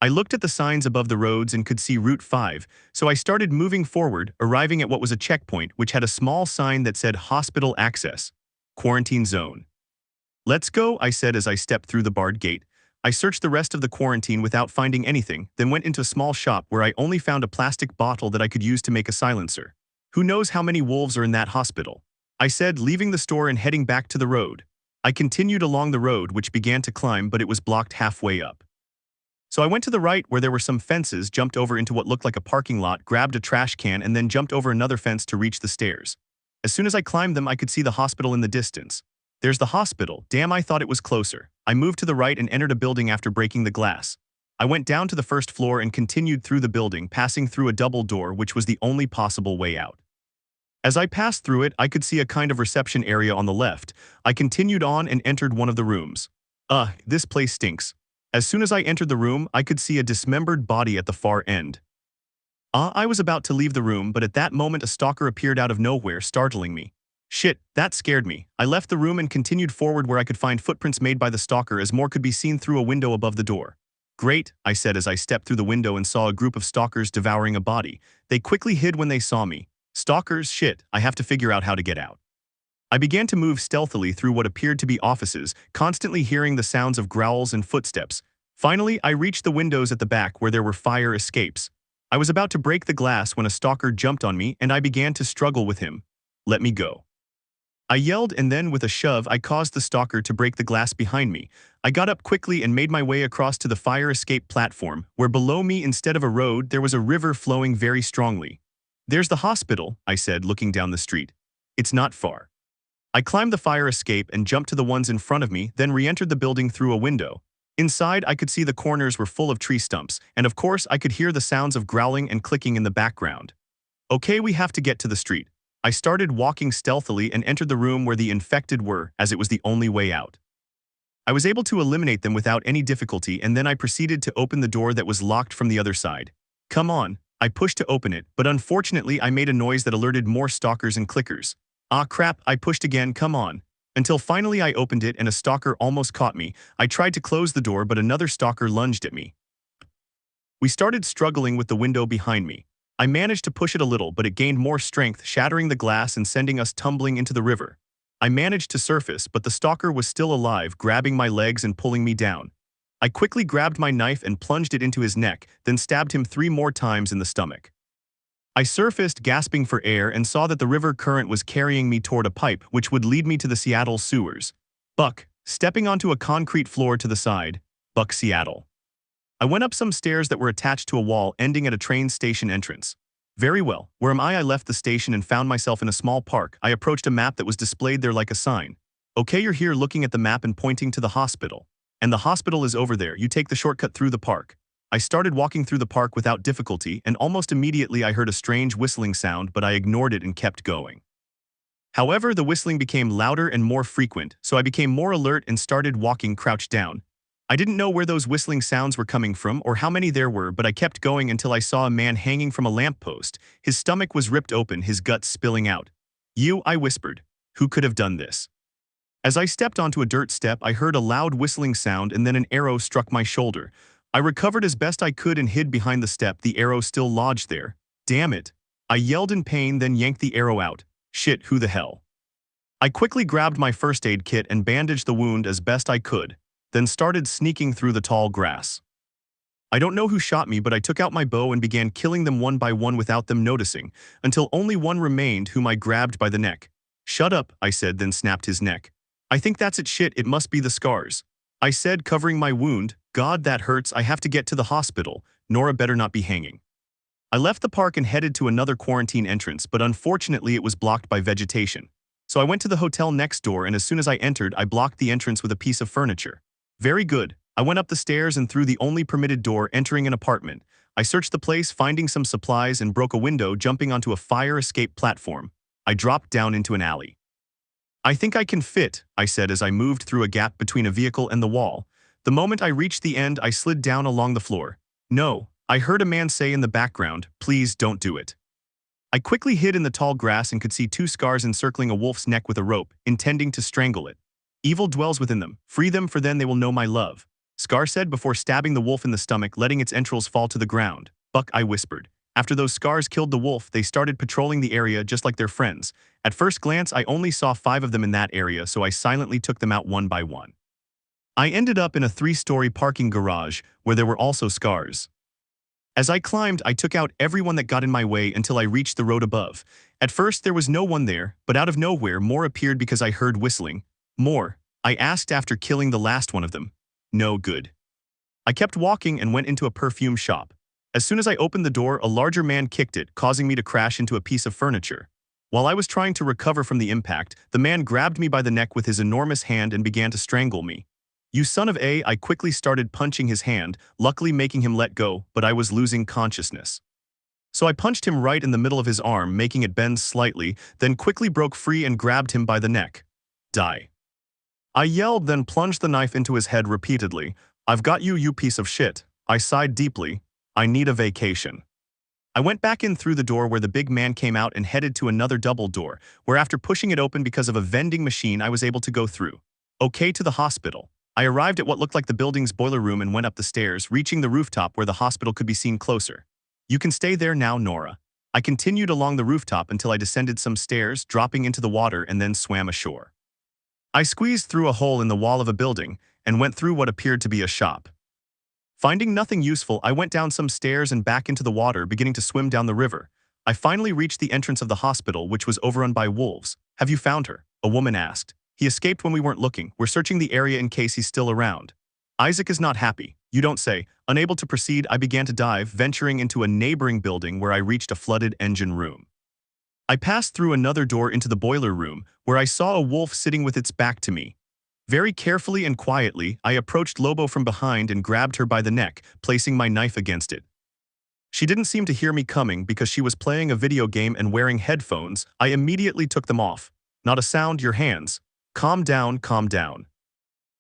I looked at the signs above the roads and could see Route 5, so I started moving forward, arriving at what was a checkpoint which had a small sign that said Hospital Access, Quarantine Zone. Let's go, I said as I stepped through the barred gate. I searched the rest of the quarantine without finding anything, then went into a small shop where I only found a plastic bottle that I could use to make a silencer. Who knows how many wolves are in that hospital? I said, leaving the store and heading back to the road. I continued along the road, which began to climb, but it was blocked halfway up. So I went to the right where there were some fences, jumped over into what looked like a parking lot, grabbed a trash can, and then jumped over another fence to reach the stairs. As soon as I climbed them, I could see the hospital in the distance. There's the hospital. Damn, I thought it was closer. I moved to the right and entered a building after breaking the glass. I went down to the first floor and continued through the building, passing through a double door, which was the only possible way out. As I passed through it, I could see a kind of reception area on the left. I continued on and entered one of the rooms. This place stinks. As soon as I entered the room, I could see a dismembered body at the far end. I was about to leave the room, but at that moment a stalker appeared out of nowhere, startling me. Shit, that scared me. I left the room and continued forward where I could find footprints made by the stalker, as more could be seen through a window above the door. Great, I said as I stepped through the window and saw a group of stalkers devouring a body. They quickly hid when they saw me. Stalkers, shit, I have to figure out how to get out. I began to move stealthily through what appeared to be offices, constantly hearing the sounds of growls and footsteps. Finally, I reached the windows at the back where there were fire escapes. I was about to break the glass when a stalker jumped on me and I began to struggle with him. Let me go. I yelled, and then with a shove I caused the stalker to break the glass behind me. I got up quickly and made my way across to the fire escape platform, where below me instead of a road there was a river flowing very strongly. There's the hospital, I said, looking down the street. It's not far. I climbed the fire escape and jumped to the ones in front of me, then re-entered the building through a window. Inside, I could see the corners were full of tree stumps, and of course I could hear the sounds of growling and clicking in the background. Okay, we have to get to the street. I started walking stealthily and entered the room where the infected were, as it was the only way out. I was able to eliminate them without any difficulty, and then I proceeded to open the door that was locked from the other side. Come on. I pushed to open it, but unfortunately I made a noise that alerted more stalkers and clickers. Ah crap, I pushed again, come on. Until finally I opened it and a stalker almost caught me. I tried to close the door, but another stalker lunged at me. We started struggling with the window behind me. I managed to push it a little, but it gained more strength, shattering the glass and sending us tumbling into the river. I managed to surface, but the stalker was still alive, grabbing my legs and pulling me down. I quickly grabbed my knife and plunged it into his neck, then stabbed him 3 more times in the stomach. I surfaced, gasping for air, and saw that the river current was carrying me toward a pipe, which would lead me to the Seattle sewers. Buck, stepping onto a concrete floor to the side. Buck, Seattle. I went up some stairs that were attached to a wall ending at a train station entrance. Very well. Where am I? I left the station and found myself in a small park. I approached a map that was displayed there like a sign. Okay, you're here looking at the map and pointing to the hospital. And the hospital is over there. You take the shortcut through the park. I started walking through the park without difficulty, and almost immediately I heard a strange whistling sound, but I ignored it and kept going. However, the whistling became louder and more frequent, so I became more alert and started walking crouched down. I didn't know where those whistling sounds were coming from or how many there were, but I kept going until I saw a man hanging from a lamppost. His stomach was ripped open, his guts spilling out. "You," I whispered. "Who could have done this?" As I stepped onto a dirt step, I heard a loud whistling sound and then an arrow struck my shoulder. I recovered as best I could and hid behind the step, the arrow still lodged there. Damn it. I yelled in pain, then yanked the arrow out. Shit, who the hell? I quickly grabbed my first aid kit and bandaged the wound as best I could, then started sneaking through the tall grass. I don't know who shot me, but I took out my bow and began killing them one by one without them noticing, until only one remained, whom I grabbed by the neck. "Shut up," I said, then snapped his neck. "I think that's it." "Shit, it must be the scars," I said, covering my wound. "God, that hurts. I have to get to the hospital. Nora better not be hanging." I left the park and headed to another quarantine entrance, but unfortunately it was blocked by vegetation. So I went to the hotel next door, and as soon as I entered, I blocked the entrance with a piece of furniture. Very good. I went up the stairs and through the only permitted door, entering an apartment. I searched the place, finding some supplies, and broke a window, jumping onto a fire escape platform. I dropped down into an alley. "I think I can fit," I said as I moved through a gap between a vehicle and the wall. The moment I reached the end, I slid down along the floor. "No," I heard a man say in the background, "please don't do it." I quickly hid in the tall grass and could see two scars encircling a wolf's neck with a rope, intending to strangle it. "Evil dwells within them. Free them, for then they will know my love," Scar said before stabbing the wolf in the stomach, letting its entrails fall to the ground. "Buck," I whispered. After those scars killed the wolf, they started patrolling the area just like their friends. At first glance, I only saw 5 of them in that area, so I silently took them out one by one. I ended up in a 3-story parking garage, where there were also scars. As I climbed, I took out everyone that got in my way until I reached the road above. At first, there was no one there, but out of nowhere, more appeared because I heard whistling. "More?" I asked after killing the last one of them. "No good." I kept walking and went into a perfume shop. As soon as I opened the door, a larger man kicked it, causing me to crash into a piece of furniture. While I was trying to recover from the impact, the man grabbed me by the neck with his enormous hand and began to strangle me. "You son of a," I quickly started punching his hand, luckily making him let go, but I was losing consciousness. So I punched him right in the middle of his arm, making it bend slightly, then quickly broke free and grabbed him by the neck. "Die." I yelled, then plunged the knife into his head repeatedly. "I've got you, you piece of shit." I sighed deeply. "I need a vacation." I went back in through the door where the big man came out and headed to another double door, where after pushing it open because of a vending machine I was able to go through. Okay, to the hospital. I arrived at what looked like the building's boiler room and went up the stairs, reaching the rooftop where the hospital could be seen closer. "You can stay there now, Nora." I continued along the rooftop until I descended some stairs, dropping into the water and then swam ashore. I squeezed through a hole in the wall of a building and went through what appeared to be a shop. Finding nothing useful, I went down some stairs and back into the water, beginning to swim down the river. I finally reached the entrance of the hospital, which was overrun by wolves. "Have you found her?" a woman asked. "He escaped when we weren't looking. We're searching the area in case he's still around." Isaac is not happy. "You don't say." Unable to proceed, I began to dive, venturing into a neighboring building where I reached a flooded engine room. I passed through another door into the boiler room, where I saw a wolf sitting with its back to me. Very carefully and quietly, I approached Lobo from behind and grabbed her by the neck, placing my knife against it. She didn't seem to hear me coming because she was playing a video game and wearing headphones. I immediately took them off. "Not a sound, your hands." Calm down, calm down."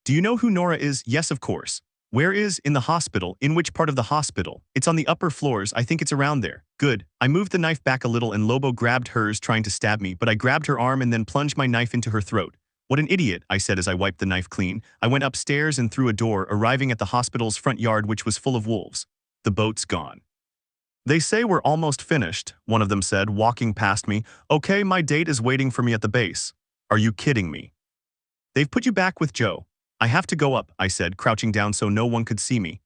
"Do you know who Nora is?" "Yes, of course." "Where is?" "In the hospital." "In which part of the hospital?" "It's on the upper floors. I think it's around there." "Good." I moved the knife back a little and Lobo grabbed hers, trying to stab me, but I grabbed her arm and then plunged my knife into her throat. "What an idiot," I said as I wiped the knife clean. I went upstairs and through a door, arriving at the hospital's front yard, which was full of wolves. "The boat's gone." "They say we're almost finished," one of them said, walking past me. "Okay, my date is waiting for me at the base." "Are you kidding me?" "They've put you back with Joe." "I have to go up," I said, crouching down so no one could see me.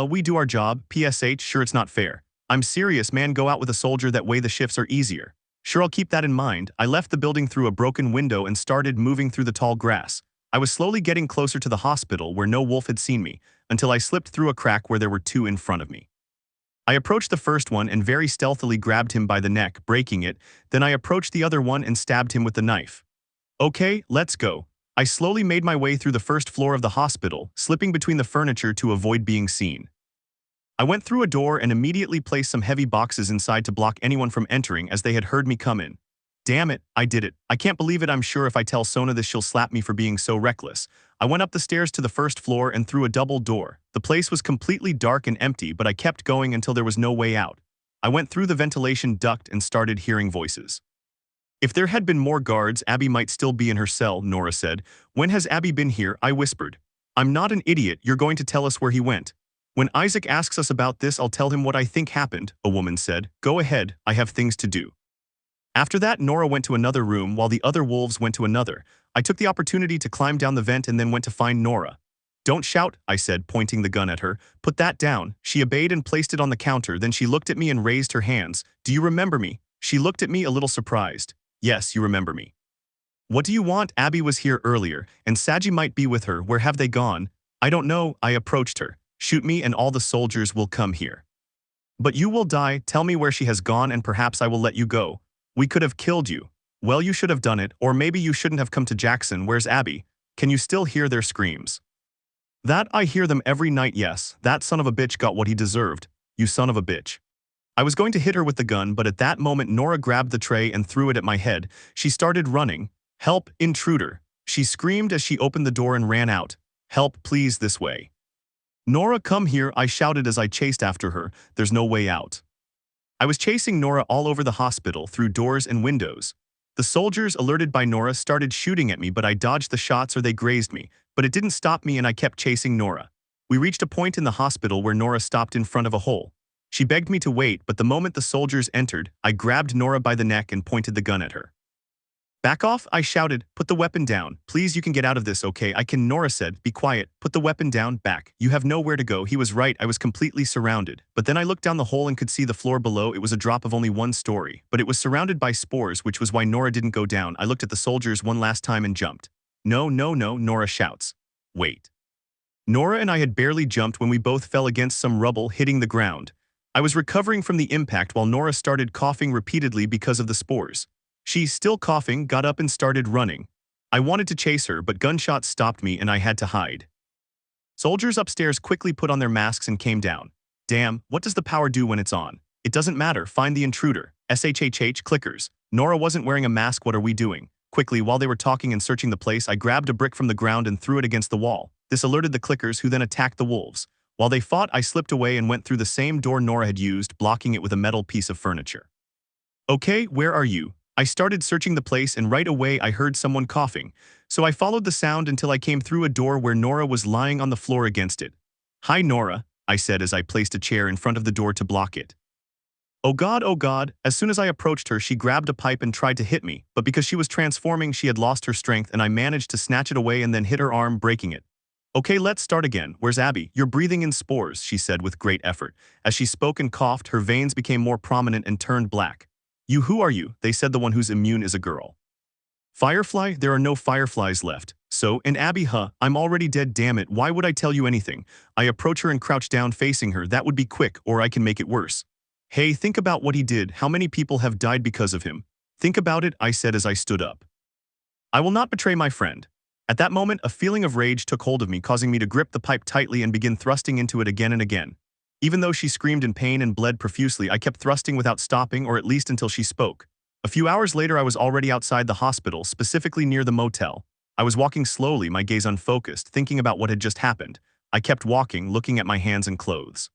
We do our job, PSH, sure it's not fair." "I'm serious, man, go out with a soldier, that way the shifts are easier." "Sure, I'll keep that in mind." I left the building through a broken window and started moving through the tall grass. I was slowly getting closer to the hospital where no wolf had seen me, until I slipped through a crack where there were 2 in front of me. I approached the first one and very stealthily grabbed him by the neck, breaking it. Then I approached the other one and stabbed him with the knife. Okay, let's go. I slowly made my way through the first floor of the hospital, slipping between the furniture to avoid being seen. I went through a door and immediately placed some heavy boxes inside to block anyone from entering as they had heard me come in. Damn it, I did it. I can't believe it. I'm sure if I tell Sona this she'll slap me for being so reckless. I went up the stairs to the first floor and through a double door. The place was completely dark and empty, but I kept going until there was no way out. I went through the ventilation duct and started hearing voices. If there had been more guards, Abby might still be in her cell, Nora said. When has Abby been here? I whispered. I'm not an idiot. You're going to tell us where he went. When Isaac asks us about this, I'll tell him what I think happened, a woman said. Go ahead, I have things to do. After that, Nora went to another room while the other wolves went to another. I took the opportunity to climb down the vent and then went to find Nora. Don't shout, I said, pointing the gun at her. Put that down. She obeyed and placed it on the counter. Then she looked at me and raised her hands. Do you remember me? She looked at me a little surprised. Yes, you remember me. What do you want? Abby was here earlier, and Saji might be with her. Where have they gone? I don't know. I approached her. Shoot me and all the soldiers will come here. But you will die. Tell me where she has gone and perhaps I will let you go. We could have killed you. Well, you should have done it, or maybe you shouldn't have come to Jackson. Where's Abby? Can you still hear their screams? That I hear them every night. Yes, that son of a bitch got what he deserved. You son of a bitch. I was going to hit her with the gun, but at that moment Nora grabbed the tray and threw it at my head. She started running. Help, intruder. She screamed as she opened the door and ran out. Help, please, this way. Nora, come here, I shouted as I chased after her. There's no way out. I was chasing Nora all over the hospital, through doors and windows. The soldiers, alerted by Nora, started shooting at me, but I dodged the shots or they grazed me. But it didn't stop me and I kept chasing Nora. We reached a point in the hospital where Nora stopped in front of a hole. She begged me to wait, but the moment the soldiers entered, I grabbed Nora by the neck and pointed the gun at her. Back off, I shouted. Put the weapon down. Please, you can get out of this, okay? I can. Nora said. Be quiet. Put the weapon down. Back. You have nowhere to go. He was right. I was completely surrounded. But then I looked down the hole and could see the floor below. It was a drop of only one story, but it was surrounded by spores, which was why Nora didn't go down. I looked at the soldiers one last time and jumped. No, no, no, Nora shouts. Wait. Nora and I had barely jumped when we both fell against some rubble, hitting the ground. I was recovering from the impact while Nora started coughing repeatedly because of the spores. She, still coughing, got up and started running. I wanted to chase her, but gunshots stopped me and I had to hide. Soldiers upstairs quickly put on their masks and came down. Damn, what does the power do when it's on? It doesn't matter, find the intruder. SHHH, clickers. Nora wasn't wearing a mask, what are we doing? Quickly, while they were talking and searching the place, I grabbed a brick from the ground and threw it against the wall. This alerted the clickers, who then attacked the wolves. While they fought, I slipped away and went through the same door Nora had used, blocking it with a metal piece of furniture. Okay, where are you? I started searching the place and right away I heard someone coughing, so I followed the sound until I came through a door where Nora was lying on the floor against it. Hi Nora, I said as I placed a chair in front of the door to block it. Oh God, as soon as I approached her she grabbed a pipe and tried to hit me, but because she was transforming she had lost her strength and I managed to snatch it away and then hit her arm, breaking it. Okay, let's start again. Where's Abby? You're breathing in spores, she said with great effort. As she spoke and coughed, her veins became more prominent and turned black. You, who are you? They said the one who's immune is a girl. Firefly? There are no fireflies left. So, and Abby, huh? I'm already dead, damn it. Why would I tell you anything? I approach her and crouch down facing her. That would be quick, or I can make it worse. Hey, think about what he did. How many people have died because of him? Think about it, I said as I stood up. I will not betray my friend. At that moment, a feeling of rage took hold of me, causing me to grip the pipe tightly and begin thrusting into it again and again. Even though she screamed in pain and bled profusely, I kept thrusting without stopping, or at least until she spoke. A few hours later, I was already outside the hospital, specifically near the motel. I was walking slowly, my gaze unfocused, thinking about what had just happened. I kept walking, looking at my hands and clothes.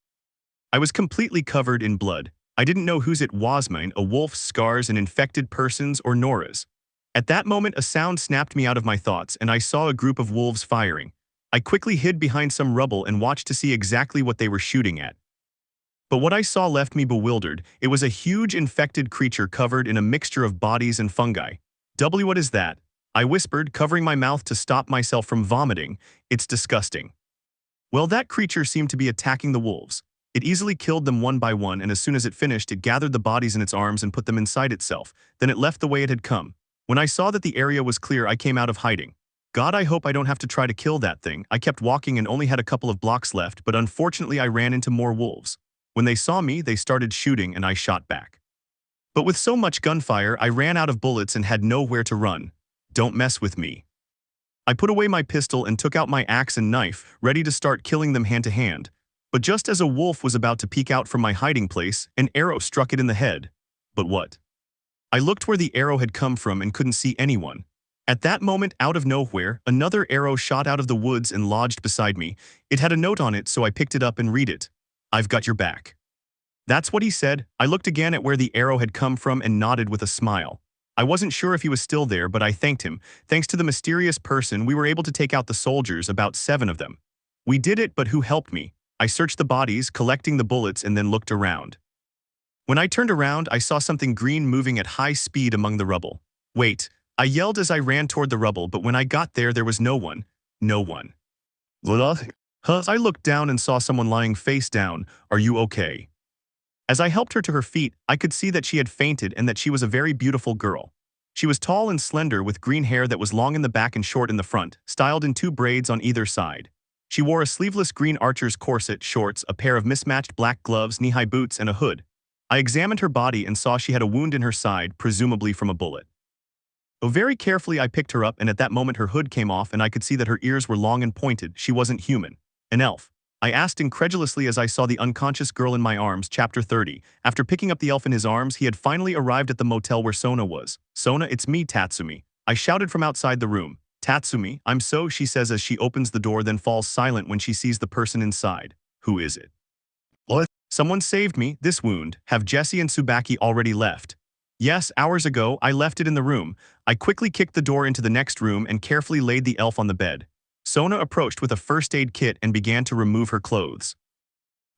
I was completely covered in blood. I didn't know whose it was, mine, a wolf's scars, an infected person's, or Nora's. At that moment, a sound snapped me out of my thoughts, and I saw a group of wolves firing. I quickly hid behind some rubble and watched to see exactly what they were shooting at. But what I saw left me bewildered. It was a huge infected creature covered in a mixture of bodies and fungi. What is that? I whispered, covering my mouth to stop myself from vomiting. It's disgusting. Well, that creature seemed to be attacking the wolves. It easily killed them one by one, and as soon as it finished, it gathered the bodies in its arms and put them inside itself. Then it left the way it had come. When I saw that the area was clear, I came out of hiding. God, I hope I don't have to try to kill that thing. I kept walking and only had a couple of blocks left, but unfortunately I ran into more wolves. When they saw me, they started shooting and I shot back. But with so much gunfire, I ran out of bullets and had nowhere to run. Don't mess with me. I put away my pistol and took out my axe and knife, ready to start killing them hand to hand. But just as a wolf was about to peek out from my hiding place, an arrow struck it in the head. But what? I looked where the arrow had come from and couldn't see anyone. At that moment, out of nowhere, another arrow shot out of the woods and lodged beside me. It had a note on it, so I picked it up and read it. "I've got your back." That's what he said. I looked again at where the arrow had come from and nodded with a smile. I wasn't sure if he was still there, but I thanked him. Thanks to the mysterious person, we were able to take out the soldiers, about 7 of them. We did it, but who helped me? I searched the bodies, collecting the bullets, and then looked around. When I turned around, I saw something green moving at high speed among the rubble. "Wait," I yelled as I ran toward the rubble, but when I got there was no one. No one. I looked down and saw someone lying face down. "Are you okay?" As I helped her to her feet, I could see that she had fainted and that she was a very beautiful girl. She was tall and slender with green hair that was long in the back and short in the front, styled in 2 braids on either side. She wore a sleeveless green archer's corset, shorts, a pair of mismatched black gloves, knee-high boots, and a hood. I examined her body and saw she had a wound in her side, presumably from a bullet. Very carefully I picked her up, and at that moment her hood came off and I could see that her ears were long and pointed. She wasn't human. An elf. I asked incredulously as I saw the unconscious girl in my arms. Chapter 30. After picking up the elf in his arms, he had finally arrived at the motel where Sona was. "Sona, it's me, Tatsumi," I shouted from outside the room. "Tatsumi, I'm so," she says as she opens the door, then falls silent when she sees the person inside. "Who is it?" "What?" "Someone saved me, this wound. Have Jesse and Tsubaki already left?" "Yes, hours ago, I left it in the room." I quickly kicked the door into the next room and carefully laid the elf on the bed. Sona approached with a first aid kit and began to remove her clothes.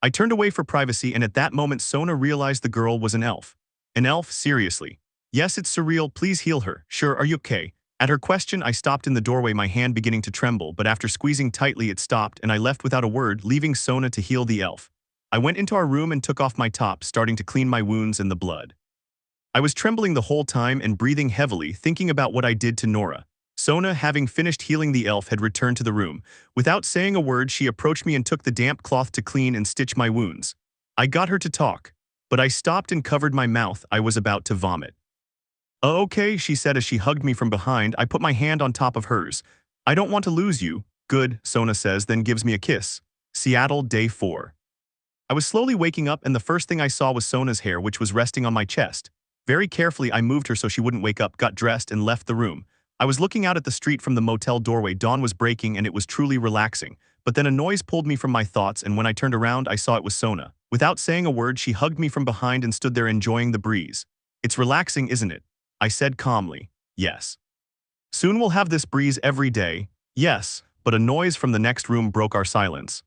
I turned away for privacy, and at that moment Sona realized the girl was an elf. "An elf? Seriously?" "Yes, it's surreal. Please heal her." "Sure, are you okay?" At her question, I stopped in the doorway, my hand beginning to tremble, but after squeezing tightly it stopped and I left without a word, leaving Sona to heal the elf. I went into our room and took off my top, starting to clean my wounds and the blood. I was trembling the whole time and breathing heavily, thinking about what I did to Nora. Sona, having finished healing the elf, had returned to the room. Without saying a word, she approached me and took the damp cloth to clean and stitch my wounds. I got her to talk, but I stopped and covered my mouth. I was about to vomit. "Oh, okay," she said as she hugged me from behind. I put my hand on top of hers. "I don't want to lose you." "Good," Sona says, then gives me a kiss. Seattle, day 4. I was slowly waking up, and the first thing I saw was Sona's hair, which was resting on my chest. Very carefully, I moved her so she wouldn't wake up, got dressed, and left the room. I was looking out at the street from the motel doorway. Dawn was breaking and it was truly relaxing. But then a noise pulled me from my thoughts, and when I turned around, I saw it was Sona. Without saying a word, she hugged me from behind and stood there enjoying the breeze. "It's relaxing, isn't it?" I said calmly. "Yes." "Soon we'll have this breeze every day." "Yes," but a noise from the next room broke our silence.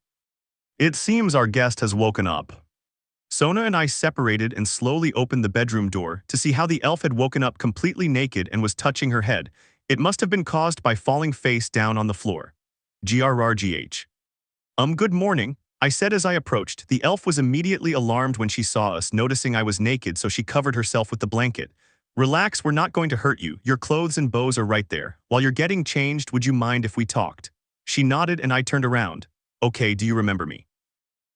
"It seems our guest has woken up." Sona and I separated and slowly opened the bedroom door to see how the elf had woken up completely naked and was touching her head. It must have been caused by falling face down on the floor. GRRGH. Good morning," I said as I approached. The elf was immediately alarmed when she saw us, noticing I was naked, so she covered herself with the blanket. "Relax, we're not going to hurt you. Your clothes and bows are right there. While you're getting changed, would you mind if we talked?" She nodded and I turned around. "Okay, do you remember me?"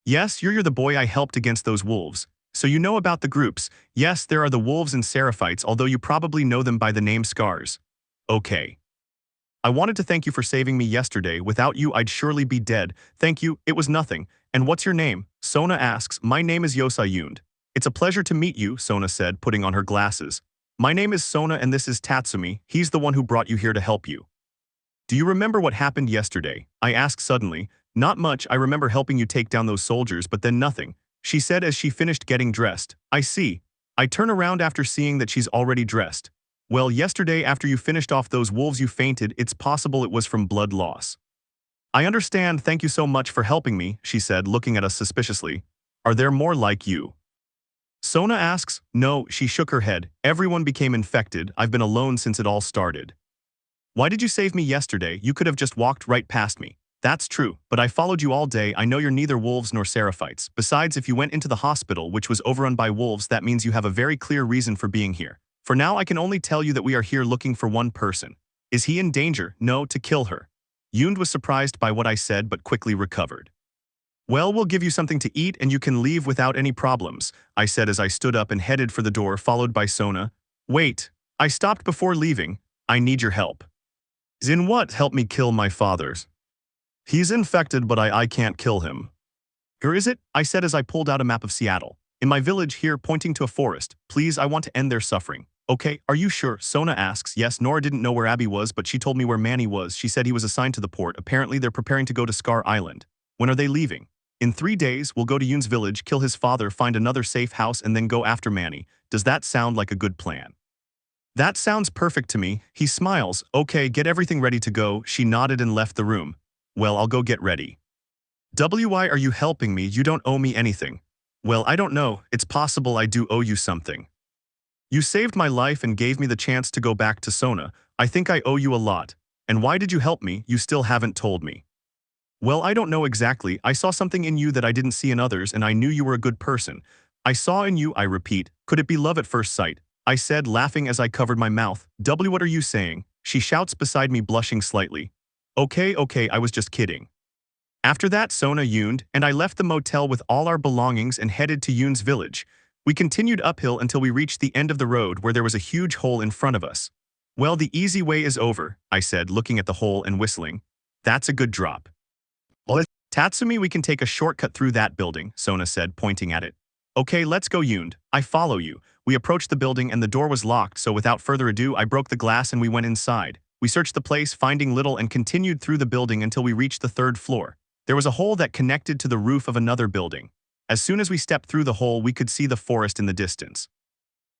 "Yes, you're the boy I helped against those wolves. So you know about the groups." "Yes, there are the wolves and seraphites, although you probably know them by the name Scars." "Okay. I wanted to thank you for saving me yesterday. Without you, I'd surely be dead." "Thank you, it was nothing." "And what's your name?" Sona asks. "My name is Yosayund." "It's a pleasure to meet you," Sona said, putting on her glasses. "My name is Sona and this is Tatsumi. He's the one who brought you here to help you." "Do you remember what happened yesterday?" I asked suddenly. "Not much. I remember helping you take down those soldiers, but then nothing," she said as she finished getting dressed. "I see." I turn around after seeing that she's already dressed. "Well, yesterday after you finished off those wolves you fainted. It's possible it was from blood loss." "I understand. Thank you so much for helping me," she said, looking at us suspiciously. "Are there more like you?" Sona asks. "No," she shook her head. "Everyone became infected. I've been alone since it all started." "Why did you save me yesterday? You could have just walked right past me." "That's true, but I followed you all day. I know you're neither wolves nor seraphites. Besides, if you went into the hospital, which was overrun by wolves, that means you have a very clear reason for being here. For now, I can only tell you that we are here looking for one person." "Is he in danger?" "No, to kill her." Yund was surprised by what I said but quickly recovered. Well, we'll give you something to eat and you can leave without any problems, I said as I stood up and headed for the door, followed by Sona. Wait, I stopped before leaving. I need your help. In what? Help me kill my father's. He's infected, but I can't kill him. Or is it? I said as I pulled out a map of Seattle. In my village here, pointing to a forest. Please, I want to end their suffering. Okay, are you sure? Sona asks. Yes, Nora didn't know where Abby was, but she told me where Manny was. She said he was assigned to the port. Apparently, they're preparing to go to Scar Island. When are they leaving? In 3 days, we'll go to Yoon's village, kill his father, find another safe house, and then go after Manny. Does that sound like a good plan? That sounds perfect to me. He smiles. Okay, get everything ready to go. She nodded and left the room. Well, I'll go get ready. Why are you helping me? You don't owe me anything. Well, I don't know. It's possible I do owe you something. You saved my life and gave me the chance to go back to Sona. I think I owe you a lot. And why did you help me? You still haven't told me. Well, I don't know exactly. I saw something in you that I didn't see in others, and I knew you were a good person. I saw in you, I repeat. Could it be love at first sight? I said, laughing as I covered my mouth. What are you saying? She shouts beside me, blushing slightly. Okay, I was just kidding. After that, Sona yooned, and I left the motel with all our belongings and headed to Yoon's village. We continued uphill until we reached the end of the road where there was a huge hole in front of us. Well, the easy way is over, I said, looking at the hole and whistling. That's a good drop. Well, Tatsumi, we can take a shortcut through that building, Sona said, pointing at it. Okay, let's go, yooned. I follow you. We approached the building and the door was locked, so without further ado, I broke the glass and we went inside. We searched the place, finding little, and continued through the building until we reached the 3rd floor. There was a hole that connected to the roof of another building. As soon as we stepped through the hole, we could see the forest in the distance.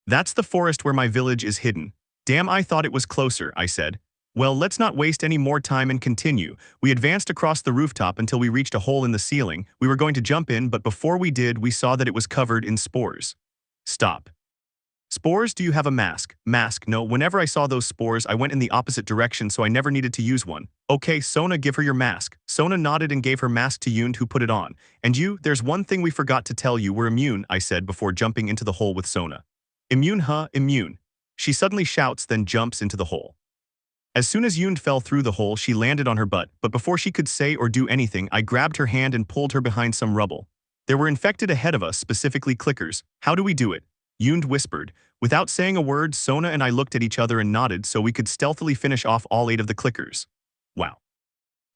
That's the forest where my village is hidden. Damn, I thought it was closer, I said. Well, let's not waste any more time and continue. We advanced across the rooftop until we reached a hole in the ceiling. We were going to jump in, but before we did, we saw that it was covered in spores. Stop. Spores? Do you have a mask? Mask? No, whenever I saw those spores, I went in the opposite direction, so I never needed to use one. Okay, Sona, give her your mask. Sona nodded and gave her mask to Yoon, who put it on. And you, there's one thing we forgot to tell you. We're immune, I said before jumping into the hole with Sona. Immune, huh? Immune. She suddenly shouts, then jumps into the hole. As soon as Yoon fell through the hole, she landed on her butt, but before she could say or do anything, I grabbed her hand and pulled her behind some rubble. There were infected ahead of us, specifically clickers. How do we do it? Yoon whispered. Without saying a word, Sona and I looked at each other and nodded so we could stealthily finish off all 8 of the clickers. Wow.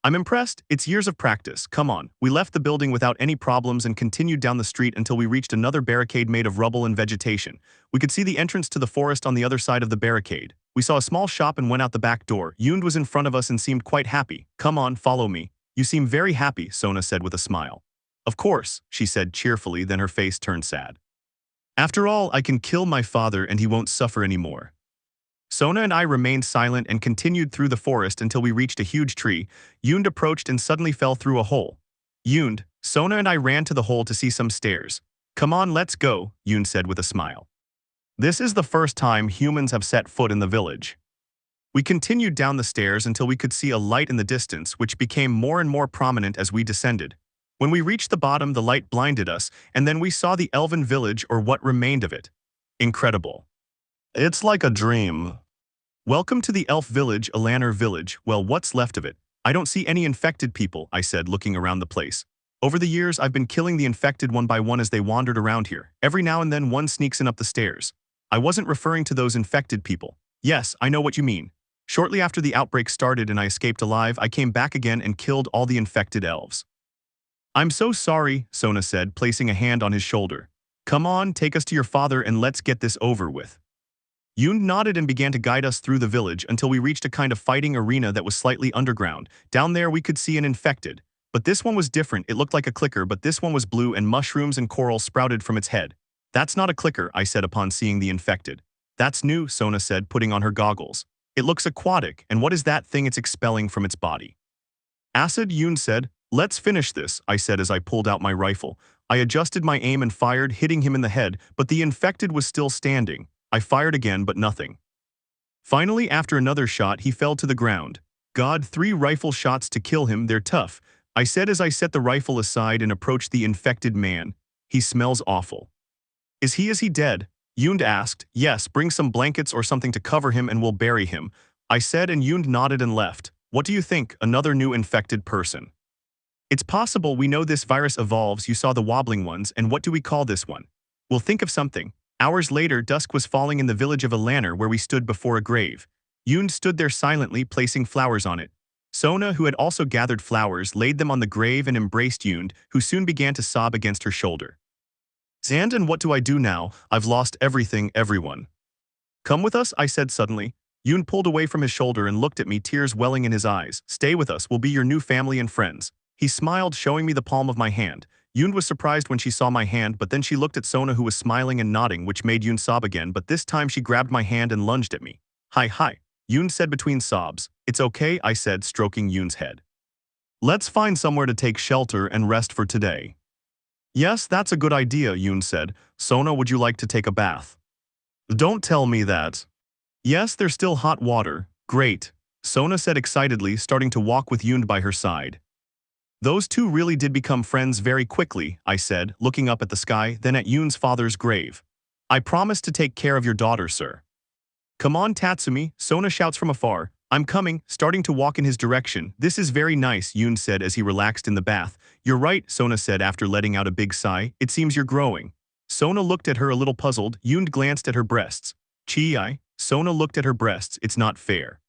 I'm impressed. It's years of practice. Come on. We left the building without any problems and continued down the street until we reached another barricade made of rubble and vegetation. We could see the entrance to the forest on the other side of the barricade. We saw a small shop and went out the back door. Yoon was in front of us and seemed quite happy. Come on, follow me. You seem very happy, Sona said with a smile. Of course, she said cheerfully, then her face turned sad. After all, I can kill my father and he won't suffer anymore. Sona and I remained silent and continued through the forest until we reached a huge tree. Yoon approached and suddenly fell through a hole. Yoon, Sona and I ran to the hole to see some stairs. Come on, let's go, Yoon said with a smile. This is the first time humans have set foot in the village. We continued down the stairs until we could see a light in the distance, which became more and more prominent as we descended. When we reached the bottom, the light blinded us, and then we saw the elven village, or what remained of it. Incredible. It's like a dream. Welcome to the elf village, Alanar village. Well, what's left of it? I don't see any infected people, I said, looking around the place. Over the years, I've been killing the infected one by one as they wandered around here. Every now and then one sneaks in up the stairs. I wasn't referring to those infected people. Yes, I know what you mean. Shortly after the outbreak started and I escaped alive, I came back again and killed all the infected elves. I'm so sorry, Sona said, placing a hand on his shoulder. Come on, take us to your father and let's get this over with. Yoon nodded and began to guide us through the village until we reached a kind of fighting arena that was slightly underground. Down there we could see an infected. But this one was different. It looked like a clicker, but this one was blue and mushrooms and coral sprouted from its head. That's not a clicker, I said upon seeing the infected. That's new, Sona said, putting on her goggles. It looks aquatic, and what is that thing it's expelling from its body? Acid, Yoon said. Let's finish this, I said as I pulled out my rifle. I adjusted my aim and fired, hitting him in the head, but the infected was still standing. I fired again, but nothing. Finally, after another shot, he fell to the ground. God, 3 rifle shots to kill him, they're tough, I said as I set the rifle aside and approached the infected man. He smells awful. Is he dead? Yoon asked. Yes, bring some blankets or something to cover him and we'll bury him, I said, and Yoon nodded and left. What do you think? Another new infected person. It's possible we know this virus evolves. You saw the wobbling ones, and what do we call this one? We'll think of something. Hours later, dusk was falling in the village of Alanar where we stood before a grave. Yoon stood there silently, placing flowers on it. Sona, who had also gathered flowers, laid them on the grave and embraced Yoon, who soon began to sob against her shoulder. And what do I do now? I've lost everything, everyone. Come with us, I said suddenly. Yoon pulled away from his shoulder and looked at me, tears welling in his eyes. Stay with us, we'll be your new family and friends. He smiled, showing me the palm of my hand. Yoon was surprised when she saw my hand, but then she looked at Sona, who was smiling and nodding, which made Yoon sob again, but this time she grabbed my hand and lunged at me. Hi, Yoon said between sobs. It's okay, I said, stroking Yoon's head. Let's find somewhere to take shelter and rest for today. Yes, that's a good idea, Yoon said. Sona, would you like to take a bath? Don't tell me that. Yes, there's still hot water. Great, Sona said excitedly, starting to walk with Yoon by her side. Those two really did become friends very quickly, I said, looking up at the sky, then at Yoon's father's grave. I promise to take care of your daughter, sir. Come on, Tatsumi, Sona shouts from afar. I'm coming, starting to walk in his direction. This is very nice, Yoon said as he relaxed in the bath. You're right, Sona said after letting out a big sigh. It seems you're growing. Sona looked at her a little puzzled. Yoon glanced at her breasts. Chi, Sona looked at her breasts. It's not fair.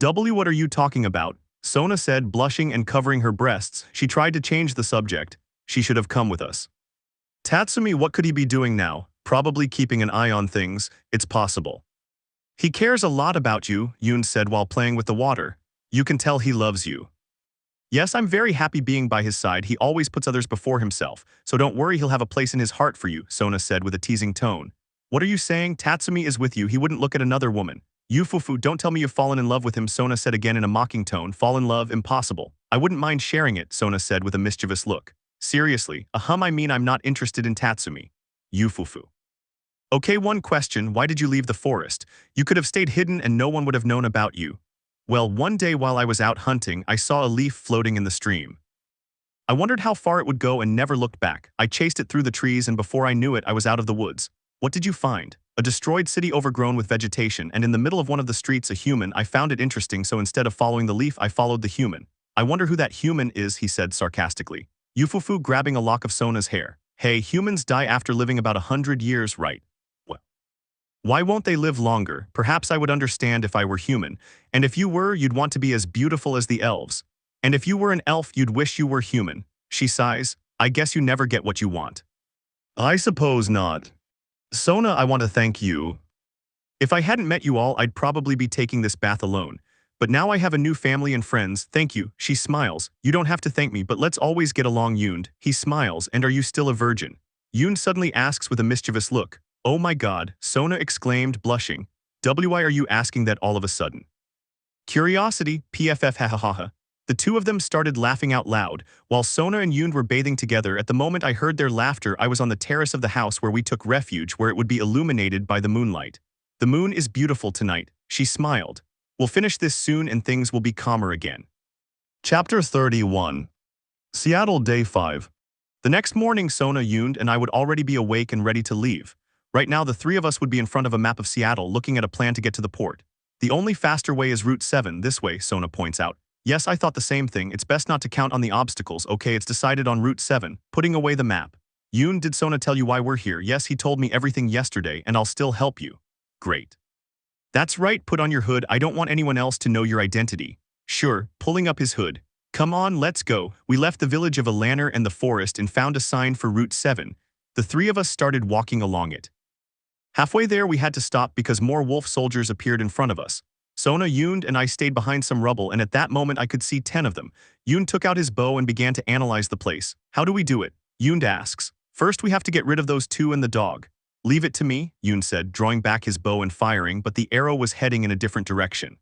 What are you talking about? Sona said, blushing and covering her breasts. She tried to change the subject. She should have come with us. Tatsumi, what could he be doing now? Probably keeping an eye on things. It's possible. He cares a lot about you, Yoon said while playing with the water. You can tell he loves you. Yes, I'm very happy being by his side. He always puts others before himself, so don't worry, he'll have a place in his heart for you, Sona said with a teasing tone. What are you saying? Tatsumi is with you. He wouldn't look at another woman. You fufu, don't tell me you've fallen in love with him, Sona said again in a mocking tone. Fall in love? Impossible. I wouldn't mind sharing it, Sona said with a mischievous look. Seriously, I mean I'm not interested in Tatsumi. You fufu. Okay, one question, why did you leave the forest? You could have stayed hidden and no one would have known about you. Well, one day while I was out hunting, I saw a leaf floating in the stream. I wondered how far it would go and never looked back. I chased it through the trees and before I knew it, I was out of the woods. What did you find? A destroyed city overgrown with vegetation, and in the middle of one of the streets a human. I found it interesting, so instead of following the leaf, I followed the human. I wonder who that human is, he said sarcastically. Yufufu grabbing a lock of Sona's hair. Hey, humans die after living about 100 years, right? Well, why won't they live longer? Perhaps I would understand if I were human. And if you were, you'd want to be as beautiful as the elves. And if you were an elf, you'd wish you were human. She sighs. I guess you never get what you want. I suppose not. Sona, I want to thank you. If I hadn't met you all, I'd probably be taking this bath alone. But now I have a new family and friends, thank you. She smiles. You don't have to thank me, but let's always get along, Yoon. He smiles. And are you still a virgin? Yoon suddenly asks with a mischievous look. Oh my god, Sona exclaimed, blushing. Why are you asking that all of a sudden? Curiosity, pff hahaha. The two of them started laughing out loud, while Sona and Yoon were bathing together. At the moment I heard their laughter, I was on the terrace of the house where we took refuge, where it would be illuminated by the moonlight. The moon is beautiful tonight, she smiled. We'll finish this soon and things will be calmer again. Chapter 31. Seattle Day 5. The next morning Sona, Yoon, and I would already be awake and ready to leave. Right now the three of us would be in front of a map of Seattle looking at a plan to get to the port. The only faster way is Route 7, this way, Sona points out. Yes, I thought the same thing. It's best not to count on the obstacles. Okay, it's decided on Route 7, putting away the map. Yoon, did Sona tell you why we're here? Yes, he told me everything yesterday, and I'll still help you. Great. That's right, put on your hood. I don't want anyone else to know your identity. Sure, pulling up his hood. Come on, let's go. We left the village of Alanar and the forest and found a sign for Route 7. The three of us started walking along it. Halfway there, we had to stop because more wolf soldiers appeared in front of us. Sona, Yoon, and I stayed behind some rubble, and at that moment I could see 10 of them. Yoon took out his bow and began to analyze the place. How do we do it? Yoon asks. First, we have to get rid of those two and the dog. Leave it to me, Yoon said, drawing back his bow and firing, but the arrow was heading in a different direction.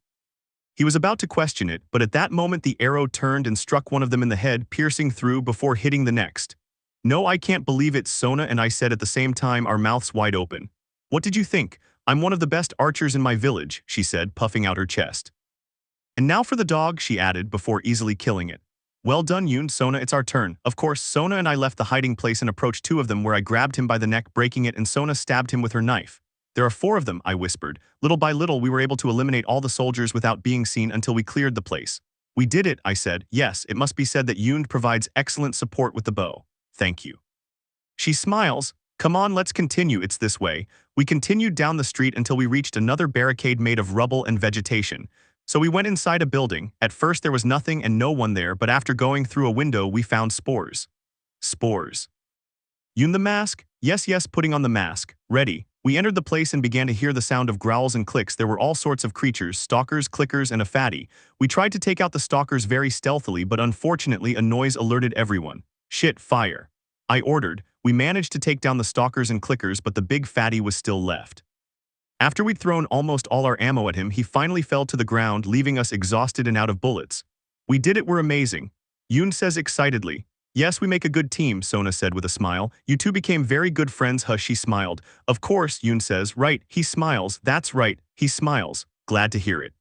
He was about to question it, but at that moment the arrow turned and struck one of them in the head, piercing through before hitting the next. No, I can't believe it, Sona and I said at the same time, our mouths wide open. What did you think? I'm one of the best archers in my village, she said, puffing out her chest. And now for the dog, she added, before easily killing it. Well done, Yoon. Sona, it's our turn. Of course, Sona and I left the hiding place and approached two of them where I grabbed him by the neck, breaking it, and Sona stabbed him with her knife. There are 4 of them, I whispered. Little by little, we were able to eliminate all the soldiers without being seen until we cleared the place. We did it, I said. Yes, it must be said that Yoon provides excellent support with the bow. Thank you. She smiles. Come on, let's continue, it's this way. We continued down the street until we reached another barricade made of rubble and vegetation. So we went inside a building. At first there was nothing and no one there, but after going through a window we found spores. Spores. Yoon the mask? Yes, yes, putting on the mask. Ready. We entered the place and began to hear the sound of growls and clicks. There were all sorts of creatures, stalkers, clickers, and a fatty. We tried to take out the stalkers very stealthily, but unfortunately a noise alerted everyone. Shit, fire. I ordered. We managed to take down the stalkers and clickers, but the big fatty was still left. After we'd thrown almost all our ammo at him, he finally fell to the ground, leaving us exhausted and out of bullets. We did it, we're amazing. Yoon says excitedly. Yes, we make a good team, Sona said with a smile. You two became very good friends, huh? She smiled. Of course, Yoon says. Right, he smiles. That's right, he smiles. Glad to hear it.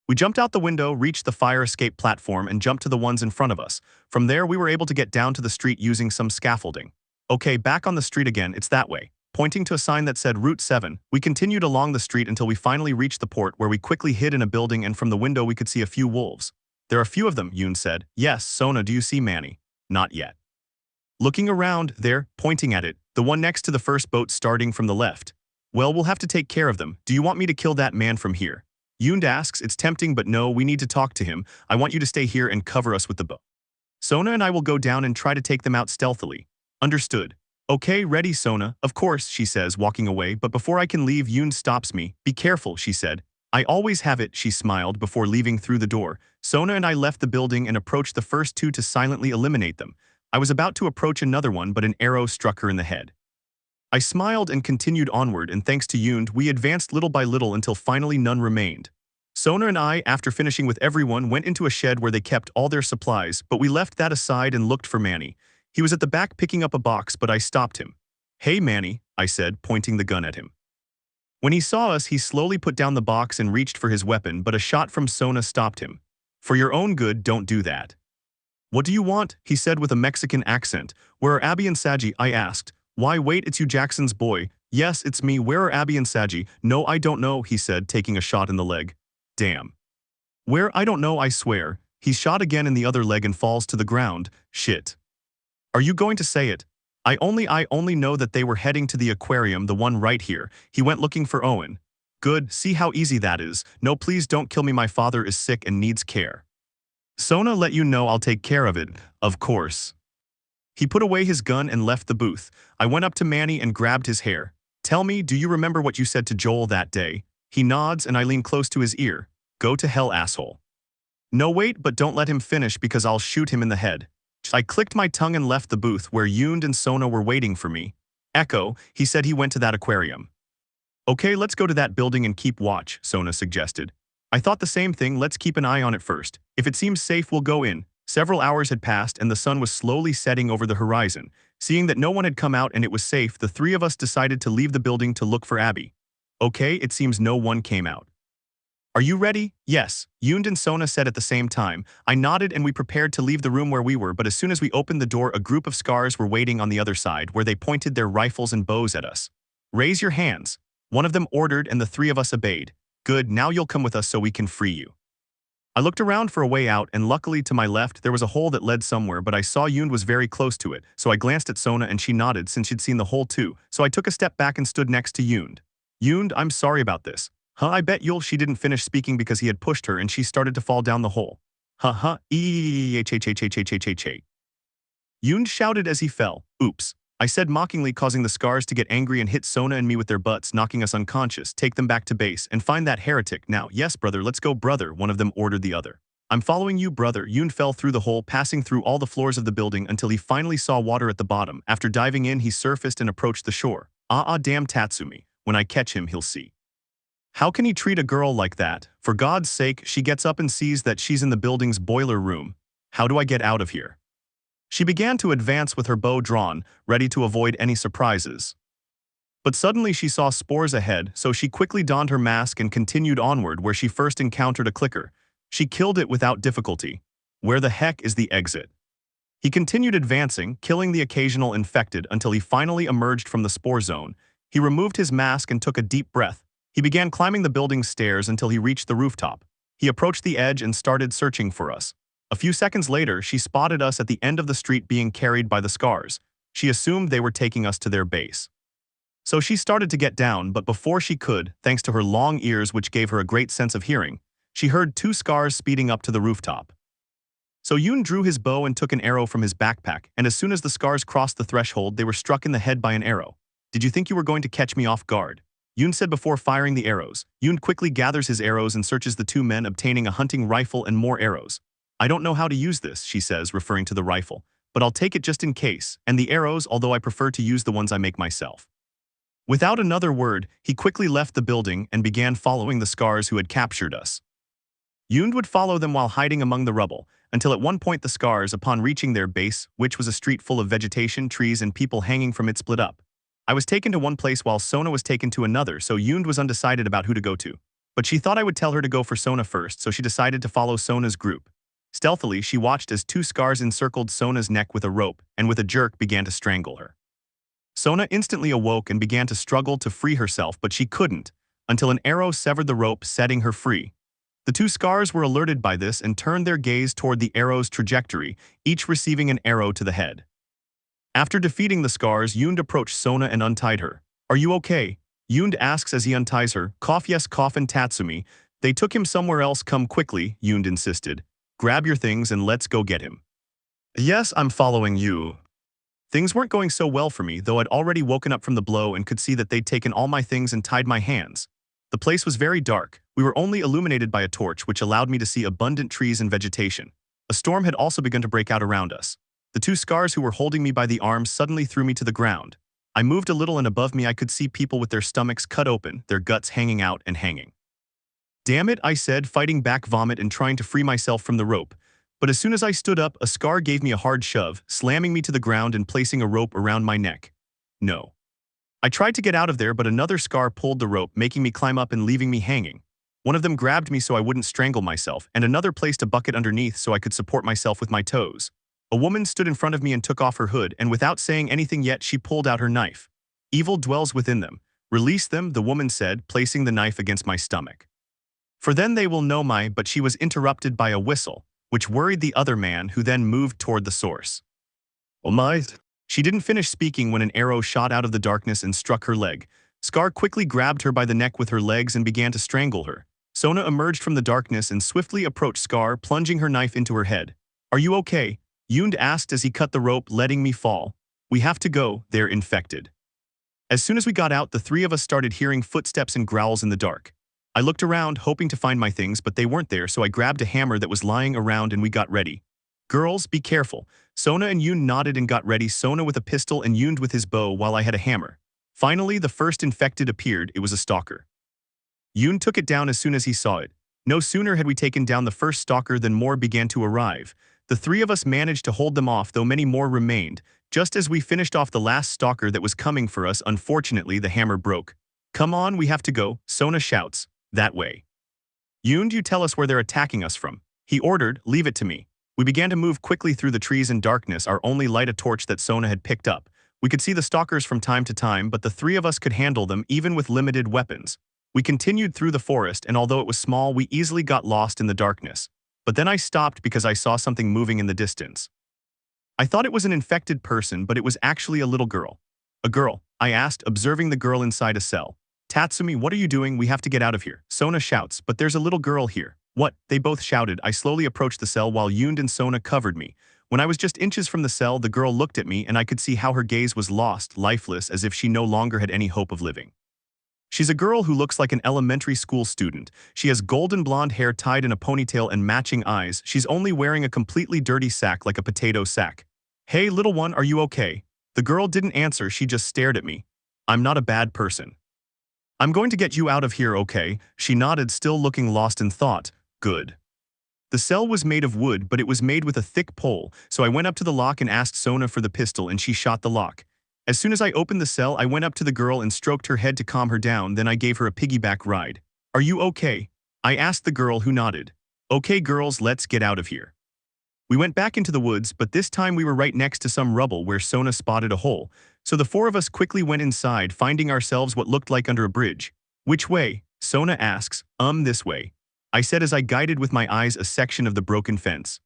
We jumped out the window, reached the fire escape platform, and jumped to the ones in front of us. From there, we were able to get down to the street using some scaffolding. Okay, back on the street again, it's that way. Pointing to a sign that said Route 7, we continued along the street until we finally reached the port, where we quickly hid in a building, and from the window we could see a few wolves. There are a few of them, Yoon said. Yes, Sona, do you see Manny? Not yet. Looking around, there, pointing at it, the one next to the first boat starting from the left. Well, we'll have to take care of them. Do you want me to kill that man from here? Yoon asks. It's tempting, but no, we need to talk to him. I want you to stay here and cover us with the bow. Sona and I will go down and try to take them out stealthily. Understood. Okay, ready, Sona. Of course, she says, walking away, but before I can leave, Yoon stops me. Be careful, she said. I always have it, she smiled before leaving through the door. Sona and I left the building and approached the first two to silently eliminate them. I was about to approach another one, but an arrow struck her in the head. I smiled and continued onward, and thanks to Yoon, we advanced little by little until finally none remained. Sona and I, after finishing with everyone, went into a shed where they kept all their supplies, but we left that aside and looked for Manny. He was at the back picking up a box, but I stopped him. Hey, Manny, I said, pointing the gun at him. When he saw us, he slowly put down the box and reached for his weapon, but a shot from Sona stopped him. For your own good, don't do that. What do you want? He said with a Mexican accent. Where are Abby and Saji? I asked. Why, wait, it's you, Jackson's boy. Yes, it's me. Where are Abby and Saji? No, I don't know, he said, taking a shot in the leg. Damn. Where? I don't know, I swear. He's shot again in the other leg and falls to the ground. Shit. Are you going to say it? I only know that they were heading to the aquarium, the one right here. He went looking for Owen. Good, see how easy that is. No, please don't kill me, my father is sick and needs care. Sona let you know I'll take care of it, of course. He put away his gun and left the booth. I went up to Manny and grabbed his hair. Tell me, do you remember what you said to Joel that day? He nods and I lean close to his ear. Go to hell, asshole. No, wait, but don't let him finish because I'll shoot him in the head. I clicked my tongue and left the booth where Yoon and Sona were waiting for me. Echo, he said he went to that aquarium. Okay, let's go to that building and keep watch, Sona suggested. I thought the same thing, let's keep an eye on it first. If it seems safe, we'll go in. Several hours had passed and the sun was slowly setting over the horizon. Seeing that no one had come out and it was safe, the three of us decided to leave the building to look for Abby. Okay, it seems no one came out. Are you ready? Yes, Yoon and Sona said at the same time. I nodded and we prepared to leave the room where we were, but as soon as we opened the door, a group of scars were waiting on the other side where they pointed their rifles and bows at us. Raise your hands. One of them ordered and the three of us obeyed. Good, now you'll come with us so we can free you. I looked around for a way out and luckily to my left there was a hole that led somewhere, but I saw Yoon was very close to it, so I glanced at Sona and she nodded since she'd seen the hole too, so I took a step back and stood next to Yoon. Yoon, I'm sorry about this. Huh, I bet she didn't finish speaking because he had pushed her and she started to fall down the hole. Huh, Yoon shouted as he fell. Oops. I said mockingly, causing the scars to get angry and hit Sona and me with their butts, knocking us unconscious. Take them back to base and find that heretic now. Yes, brother, let's go, brother, one of them ordered the other. I'm following you, brother. Yoon fell through the hole, passing through all the floors of the building until he finally saw water at the bottom. After diving in, he surfaced and approached the shore. Damn Tatsumi. When I catch him, he'll see. How can he treat a girl like that? For God's sake, she gets up and sees that she's in the building's boiler room. How do I get out of here? She began to advance with her bow drawn, ready to avoid any surprises. But suddenly she saw spores ahead, so she quickly donned her mask and continued onward where she first encountered a clicker. She killed it without difficulty. Where the heck is the exit? He continued advancing, killing the occasional infected until he finally emerged from the spore zone. He removed his mask and took a deep breath. He began climbing the building's stairs until he reached the rooftop. He approached the edge and started searching for us. A few seconds later, she spotted us at the end of the street being carried by the scars. She assumed they were taking us to their base. So she started to get down, but before she could, thanks to her long ears which gave her a great sense of hearing, she heard two scars speeding up to the rooftop. So Yoon drew his bow and took an arrow from his backpack, and as soon as the scars crossed the threshold, they were struck in the head by an arrow. "Did you think you were going to catch me off guard?" Yoon said before firing the arrows. Yoon quickly gathers his arrows and searches the two men, obtaining a hunting rifle and more arrows. "I don't know how to use this," she says, referring to the rifle, "but I'll take it just in case, and the arrows, although I prefer to use the ones I make myself." Without another word, he quickly left the building and began following the scars who had captured us. Yoon would follow them while hiding among the rubble, until at one point the scars, upon reaching their base, which was a street full of vegetation, trees, and people hanging from it, split up. I was taken to one place while Sona was taken to another, so Yoon was undecided about who to go to. But she thought I would tell her to go for Sona first, so she decided to follow Sona's group. Stealthily, she watched as two scars encircled Sona's neck with a rope, and with a jerk began to strangle her. Sona instantly awoke and began to struggle to free herself, but she couldn't, until an arrow severed the rope, setting her free. The two scars were alerted by this and turned their gaze toward the arrow's trajectory, each receiving an arrow to the head. After defeating the scars, Yoon approached Sona and untied her. "Are you okay?" Yoon asks as he unties her. "Cough, yes, cough," and Tatsumi. "They took him somewhere else, come quickly," Yoon insisted. "Grab your things and let's go get him." "Yes, I'm following you." Things weren't going so well for me, though I'd already woken up from the blow and could see that they'd taken all my things and tied my hands. The place was very dark. We were only illuminated by a torch, which allowed me to see abundant trees and vegetation. A storm had also begun to break out around us. The two scars who were holding me by the arms suddenly threw me to the ground. I moved a little and above me I could see people with their stomachs cut open, their guts hanging out and hanging. "Damn it," I said, fighting back vomit and trying to free myself from the rope. But as soon as I stood up, a scar gave me a hard shove, slamming me to the ground and placing a rope around my neck. No. I tried to get out of there, but another scar pulled the rope, making me climb up and leaving me hanging. One of them grabbed me so I wouldn't strangle myself, and another placed a bucket underneath so I could support myself with my toes. A woman stood in front of me and took off her hood, and without saying anything yet, she pulled out her knife. "Evil dwells within them. Release them," the woman said, placing the knife against my stomach. "For then they will know my," but she was interrupted by a whistle, which worried the other man, who then moved toward the source. "Oh my." She didn't finish speaking when an arrow shot out of the darkness and struck her leg. Scar quickly grabbed her by the neck with her legs and began to strangle her. Sona emerged from the darkness and swiftly approached Scar, plunging her knife into her head. "Are you okay?" Yoon asked as he cut the rope, letting me fall. "We have to go, they're infected." As soon as we got out, the three of us started hearing footsteps and growls in the dark. I looked around, hoping to find my things, but they weren't there, so I grabbed a hammer that was lying around and we got ready. "Girls, be careful." Sona and Yoon nodded and got ready, Sona with a pistol and Yoon with his bow while I had a hammer. Finally, the first infected appeared. It was a stalker. Yoon took it down as soon as he saw it. No sooner had we taken down the first stalker than more began to arrive. The three of us managed to hold them off, though many more remained. Just as we finished off the last stalker that was coming for us, unfortunately the hammer broke. "Come on, we have to go," Sona shouts. "That way." "Yoon, you tell us where they're attacking us from," he ordered. "Leave it to me." We began to move quickly through the trees and darkness, our only light a torch that Sona had picked up. We could see the stalkers from time to time, but the three of us could handle them even with limited weapons. We continued through the forest, and although it was small, we easily got lost in the darkness. But then I stopped because I saw something moving in the distance. I thought it was an infected person, but it was actually a little girl. "A girl?" I asked, observing the girl inside a cell. "Tatsumi, what are you doing? We have to get out of here," Sona shouts, "but there's a little girl here." "What?" they both shouted. I slowly approached the cell while Yoon and Sona covered me. When I was just inches from the cell, the girl looked at me and I could see how her gaze was lost, lifeless, as if she no longer had any hope of living. She's a girl who looks like an elementary school student. She has golden blonde hair tied in a ponytail and matching eyes. She's only wearing a completely dirty sack like a potato sack. "Hey, little one, are you okay?" The girl didn't answer, she just stared at me. "I'm not a bad person. I'm going to get you out of here, okay?" She nodded, still looking lost in thought. "Good." The cell was made of wood, but it was made with a thick pole, so I went up to the lock and asked Sona for the pistol, and she shot the lock. As soon as I opened the cell, I went up to the girl and stroked her head to calm her down, then I gave her a piggyback ride. "Are you okay?" I asked the girl, who nodded. "Okay girls, let's get out of here." We went back into the woods, but this time we were right next to some rubble where Sona spotted a hole, so the four of us quickly went inside, finding ourselves what looked like under a bridge. "Which way?" Sona asks. This way." I said as I guided with my eyes a section of the broken fence.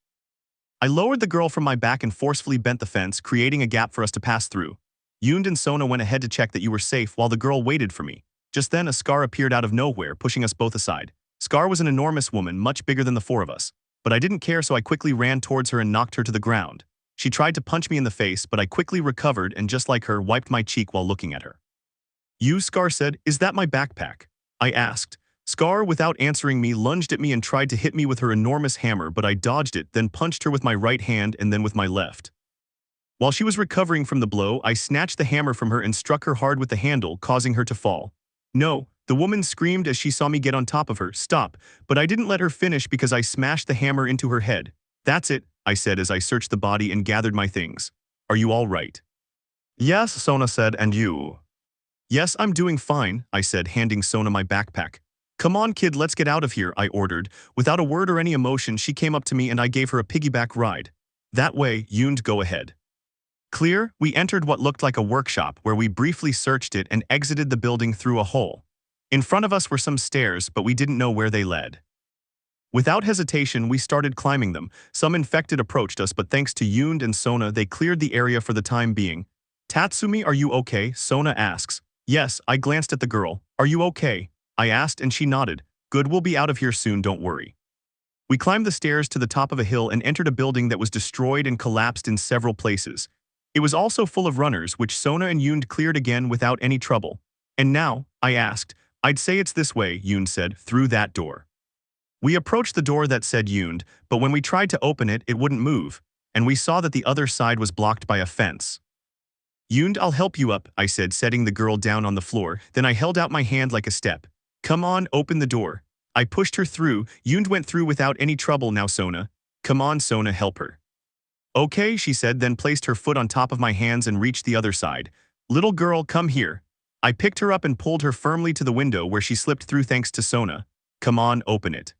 I lowered the girl from my back and forcefully bent the fence, creating a gap for us to pass through. Yoon and Sona went ahead to check that you were safe while the girl waited for me. Just then, a Scar appeared out of nowhere, pushing us both aside. Scar was an enormous woman, much bigger than the four of us. But I didn't care, so I quickly ran towards her and knocked her to the ground. She tried to punch me in the face, but I quickly recovered and just like her, wiped my cheek while looking at her. "You," Scar said, "is that my backpack?" I asked. Scar, without answering me, lunged at me and tried to hit me with her enormous hammer, but I dodged it, then punched her with my right hand and then with my left. While she was recovering from the blow, I snatched the hammer from her and struck her hard with the handle, causing her to fall. "No," the woman screamed as she saw me get on top of her. "Stop," but I didn't let her finish because I smashed the hammer into her head. "That's it," I said as I searched the body and gathered my things. "Are you all right?" "Yes," Sona said, "and you?" "Yes, I'm doing fine," I said, handing Sona my backpack. "Come on, kid, let's get out of here," I ordered. Without a word or any emotion, she came up to me and I gave her a piggyback ride. "That way, Yoon, go ahead." Clear, we entered what looked like a workshop where we briefly searched it and exited the building through a hole. In front of us were some stairs, but we didn't know where they led. Without hesitation, we started climbing them. Some infected approached us, but thanks to Yoon and Sona, they cleared the area for the time being. "Tatsumi, are you okay?" Sona asks. "Yes," I glanced at the girl. "Are you okay?" I asked and she nodded. "Good, we'll be out of here soon, don't worry." We climbed the stairs to the top of a hill and entered a building that was destroyed and collapsed in several places. It was also full of runners, which Sona and Yoon cleared again without any trouble. "And now?" I asked. "I'd say it's this way," Yoon said, "through that door." We approached the door that said Yoon, but when we tried to open it, it wouldn't move, and we saw that the other side was blocked by a fence. "Yoon, I'll help you up," I said, setting the girl down on the floor. Then I held out my hand like a step. "Come on, open the door." I pushed her through. Yoon went through without any trouble. "Now, Sona." "Come on, Sona, help her." "Okay," she said, then placed her foot on top of my hands and reached the other side. "Little girl, come here." I picked her up and pulled her firmly to the window where she slipped through thanks to Sona. "Come on, open it."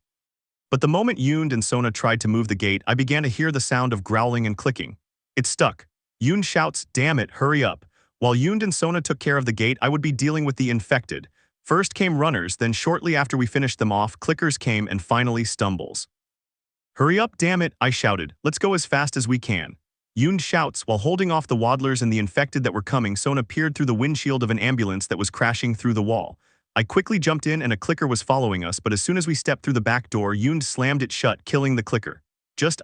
But the moment Yoon and Sona tried to move the gate, I began to hear the sound of growling and clicking. It stuck. Yoon shouts, "Damn it, hurry up." While Yoon and Sona took care of the gate, I would be dealing with the infected. First came runners, then shortly after we finished them off, clickers came, and finally stumbles. "Hurry up, damn it," I shouted. "Let's go as fast as we can." Yoon shouts while holding off the waddlers and the infected that were coming. Sona peered through the windshield of an ambulance that was crashing through the wall. I quickly jumped in and a clicker was following us, but as soon as we stepped through the back door, Yoon slammed it shut, killing the clicker.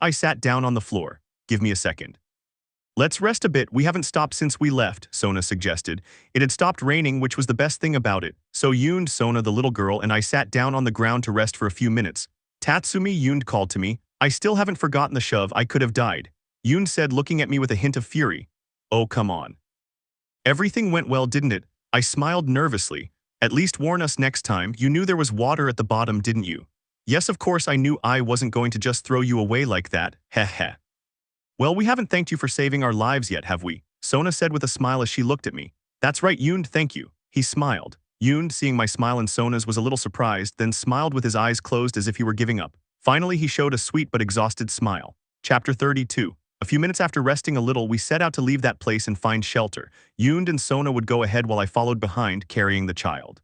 I sat down on the floor. "Give me a second." "Let's rest a bit, we haven't stopped since we left," Sona suggested. It had stopped raining, which was the best thing about it. So Yoon, Sona, the little girl, and I sat down on the ground to rest for a few minutes. "Tatsumi," Yoon called to me. "I still haven't forgotten the shove, I could have died," Yoon said, looking at me with a hint of fury. "Oh, come on." "Everything went well, didn't it?" I smiled nervously. "At least warn us next time. You knew there was water at the bottom, didn't you?" "Yes, of course I knew. I wasn't going to just throw you away like that, heh heh." "Well, we haven't thanked you for saving our lives yet, have we?" Sona said with a smile as she looked at me. "That's right, Yoon, thank you." He smiled. Yoon, seeing my smile and Sona's, was a little surprised, then smiled with his eyes closed as if he were giving up. Finally, he showed a sweet but exhausted smile. Chapter 32. A few minutes after resting a little, we set out to leave that place and find shelter. Yoon and Sona would go ahead while I followed behind, carrying the child.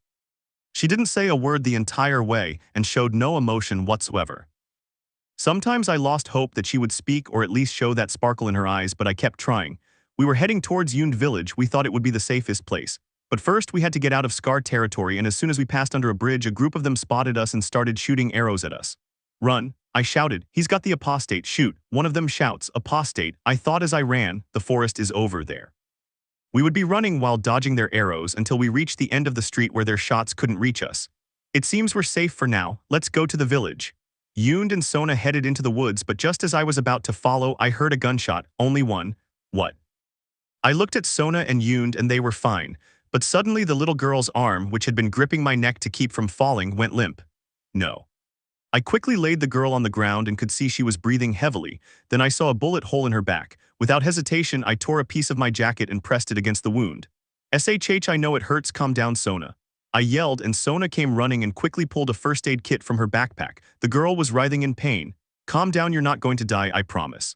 She didn't say a word the entire way and showed no emotion whatsoever. Sometimes I lost hope that she would speak or at least show that sparkle in her eyes, but I kept trying. We were heading towards Yoon village. We thought it would be the safest place. But first we had to get out of Scar territory, and as soon as we passed under a bridge, a group of them spotted us and started shooting arrows at us. "Run," I shouted. "He's got the apostate, shoot." One of them shouts, "Apostate," I thought as I ran. The forest is over there. We would be running while dodging their arrows until we reached the end of the street where their shots couldn't reach us. "It seems we're safe for now, let's go to the village." Yoon and Sona headed into the woods, but just as I was about to follow, I heard a gunshot. Only one. What? I looked at Sona and Yoon and they were fine, but suddenly the little girl's arm, which had been gripping my neck to keep from falling, went limp. No. I quickly laid the girl on the ground and could see she was breathing heavily. Then I saw a bullet hole in her back. Without hesitation, I tore a piece of my jacket and pressed it against the wound. "SHH, I know it hurts, calm down, Sona." I yelled, and Sona came running and quickly pulled a first aid kit from her backpack. The girl was writhing in pain. "Calm down, you're not going to die, I promise."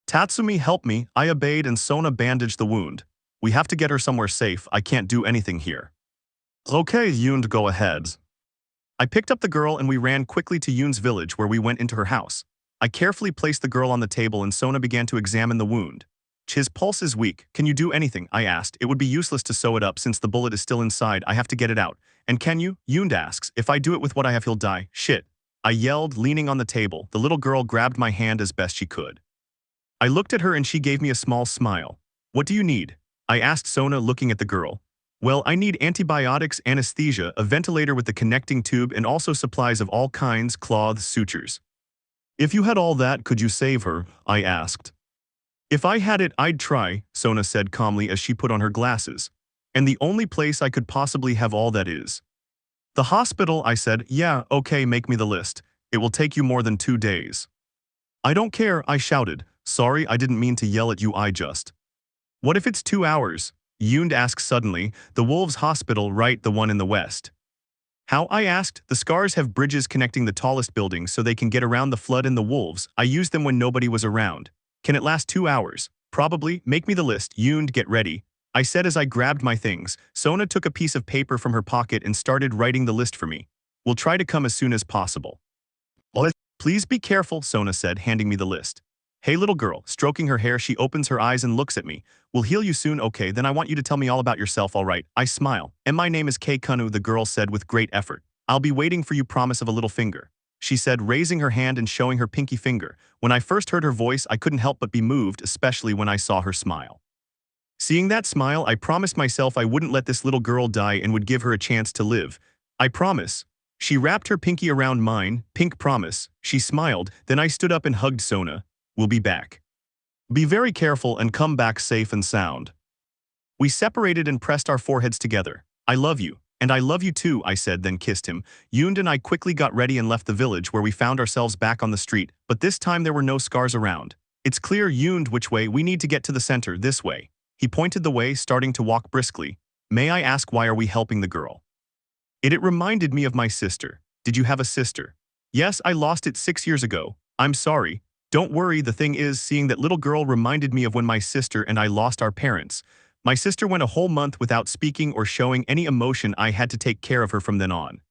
"Tatsumi, help me." I obeyed, and Sona bandaged the wound. "We have to get her somewhere safe, I can't do anything here." "Okay, Yoon, go ahead." I picked up the girl and we ran quickly to Yoon's village where we went into her house. I carefully placed the girl on the table and Sona began to examine the wound. His pulse is weak. Can you do anything? I asked. It would be useless to sew it up since the bullet is still inside. I have to get it out. And can you? Yoon asks. If I do it with what I have, he'll die. Shit. I yelled, leaning on the table. The little girl grabbed my hand as best she could. I looked at her and she gave me a small smile. What do you need? I asked Sona, looking at the girl. Well, I need antibiotics, anesthesia, a ventilator with the connecting tube, and also supplies of all kinds, cloths, sutures. If you had all that, could you save her? I asked. If I had it, I'd try, Sona said calmly as she put on her glasses. And the only place I could possibly have all that is the hospital, I said. Yeah, okay, make me the list. It will take you more than 2 days. I don't care, I shouted. Sorry, I didn't mean to yell at you, I just. What if it's 2 hours? Yoon asked suddenly. The Wolves Hospital, right, the one in the west. How? I asked. The scars have bridges connecting the tallest buildings so they can get around the flood and the wolves. I used them when nobody was around. Can it last 2 hours? Probably. Make me the list. Yoon, get ready. I said as I grabbed my things. Sona took a piece of paper from her pocket and started writing the list for me. We'll try to come as soon as possible. Please be careful, Sona said, handing me the list. Hey little girl, stroking her hair, she opens her eyes and looks at me. We'll heal you soon, okay, then I want you to tell me all about yourself, alright? I smile. And my name is Kei Kunu, the girl said with great effort. I'll be waiting for you, promise of a little finger. She said, raising her hand and showing her pinky finger. When I first heard her voice, I couldn't help but be moved, especially when I saw her smile. Seeing that smile, I promised myself I wouldn't let this little girl die and would give her a chance to live. I promise. She wrapped her pinky around mine, pink promise. She smiled, then I stood up and hugged Sona. We'll be back. Be very careful and come back safe and sound. We separated and pressed our foreheads together. I love you. And I love you too, I said, then kissed him. Yoon and I quickly got ready and left the village where we found ourselves back on the street, but this time there were no scars around. It's clear, Yoon, which way we need to get to the center, this way. He pointed the way, starting to walk briskly. May I ask, why are we helping the girl? It reminded me of my sister. Did you have a sister? Yes, I lost it 6 years ago. I'm sorry. Don't worry, the thing is, seeing that little girl reminded me of when my sister and I lost our parents. My sister went a whole month without speaking or showing any emotion. I had to take care of her from then on.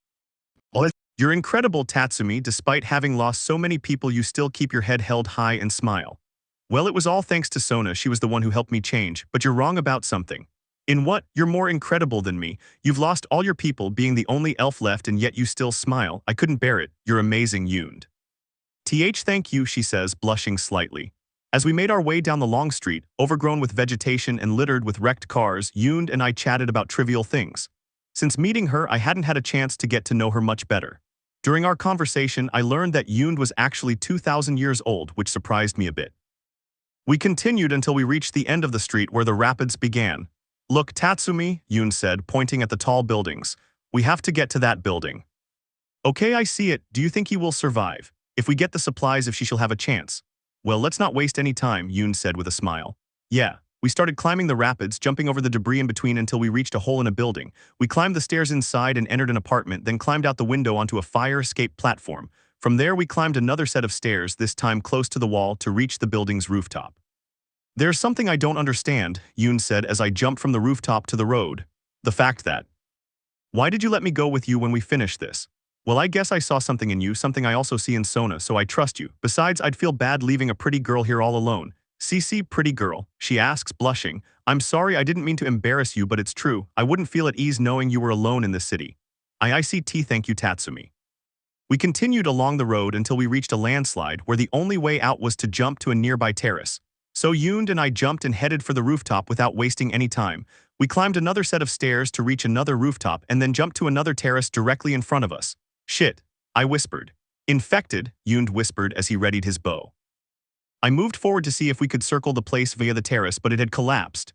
You're incredible, Tatsumi. Despite having lost so many people, you still keep your head held high and smile. Well, it was all thanks to Sona. She was the one who helped me change, but you're wrong about something. In what? You're more incredible than me. You've lost all your people, being the only elf left, and yet you still smile. I couldn't bear it. You're amazing, Yoon. Thank you, she says, blushing slightly. As we made our way down the long street, overgrown with vegetation and littered with wrecked cars, Yoon and I chatted about trivial things. Since meeting her, I hadn't had a chance to get to know her much better. During our conversation, I learned that Yoon was actually 2,000 years old, which surprised me a bit. We continued until we reached the end of the street where the rapids began. Look, Tatsumi, Yoon said, pointing at the tall buildings. We have to get to that building. Okay, I see it. Do you think he will survive? If we get the supplies, if she shall have a chance. Well, let's not waste any time, Yoon said with a smile. Yeah. We started climbing the rapids, jumping over the debris in between until we reached a hole in a building. We climbed the stairs inside and entered an apartment, then climbed out the window onto a fire escape platform. From there, we climbed another set of stairs, this time close to the wall, to reach the building's rooftop. There's something I don't understand, Yoon said as I jumped from the rooftop to the road. The fact that. Why did you let me go with you when we finished this? Well, I guess I saw something in you, something I also see in Sona, so I trust you. Besides, I'd feel bad leaving a pretty girl here all alone. CC, pretty girl, she asks, blushing. I'm sorry, I didn't mean to embarrass you, but it's true. I wouldn't feel at ease knowing you were alone in this city. ICT, thank you, Tatsumi. We continued along the road until we reached a landslide where the only way out was to jump to a nearby terrace. So Yoon and I jumped and headed for the rooftop without wasting any time. We climbed another set of stairs to reach another rooftop and then jumped to another terrace directly in front of us. Shit, I whispered. Infected, Yoon whispered as he readied his bow. I moved forward to see if we could circle the place via the terrace, but it had collapsed.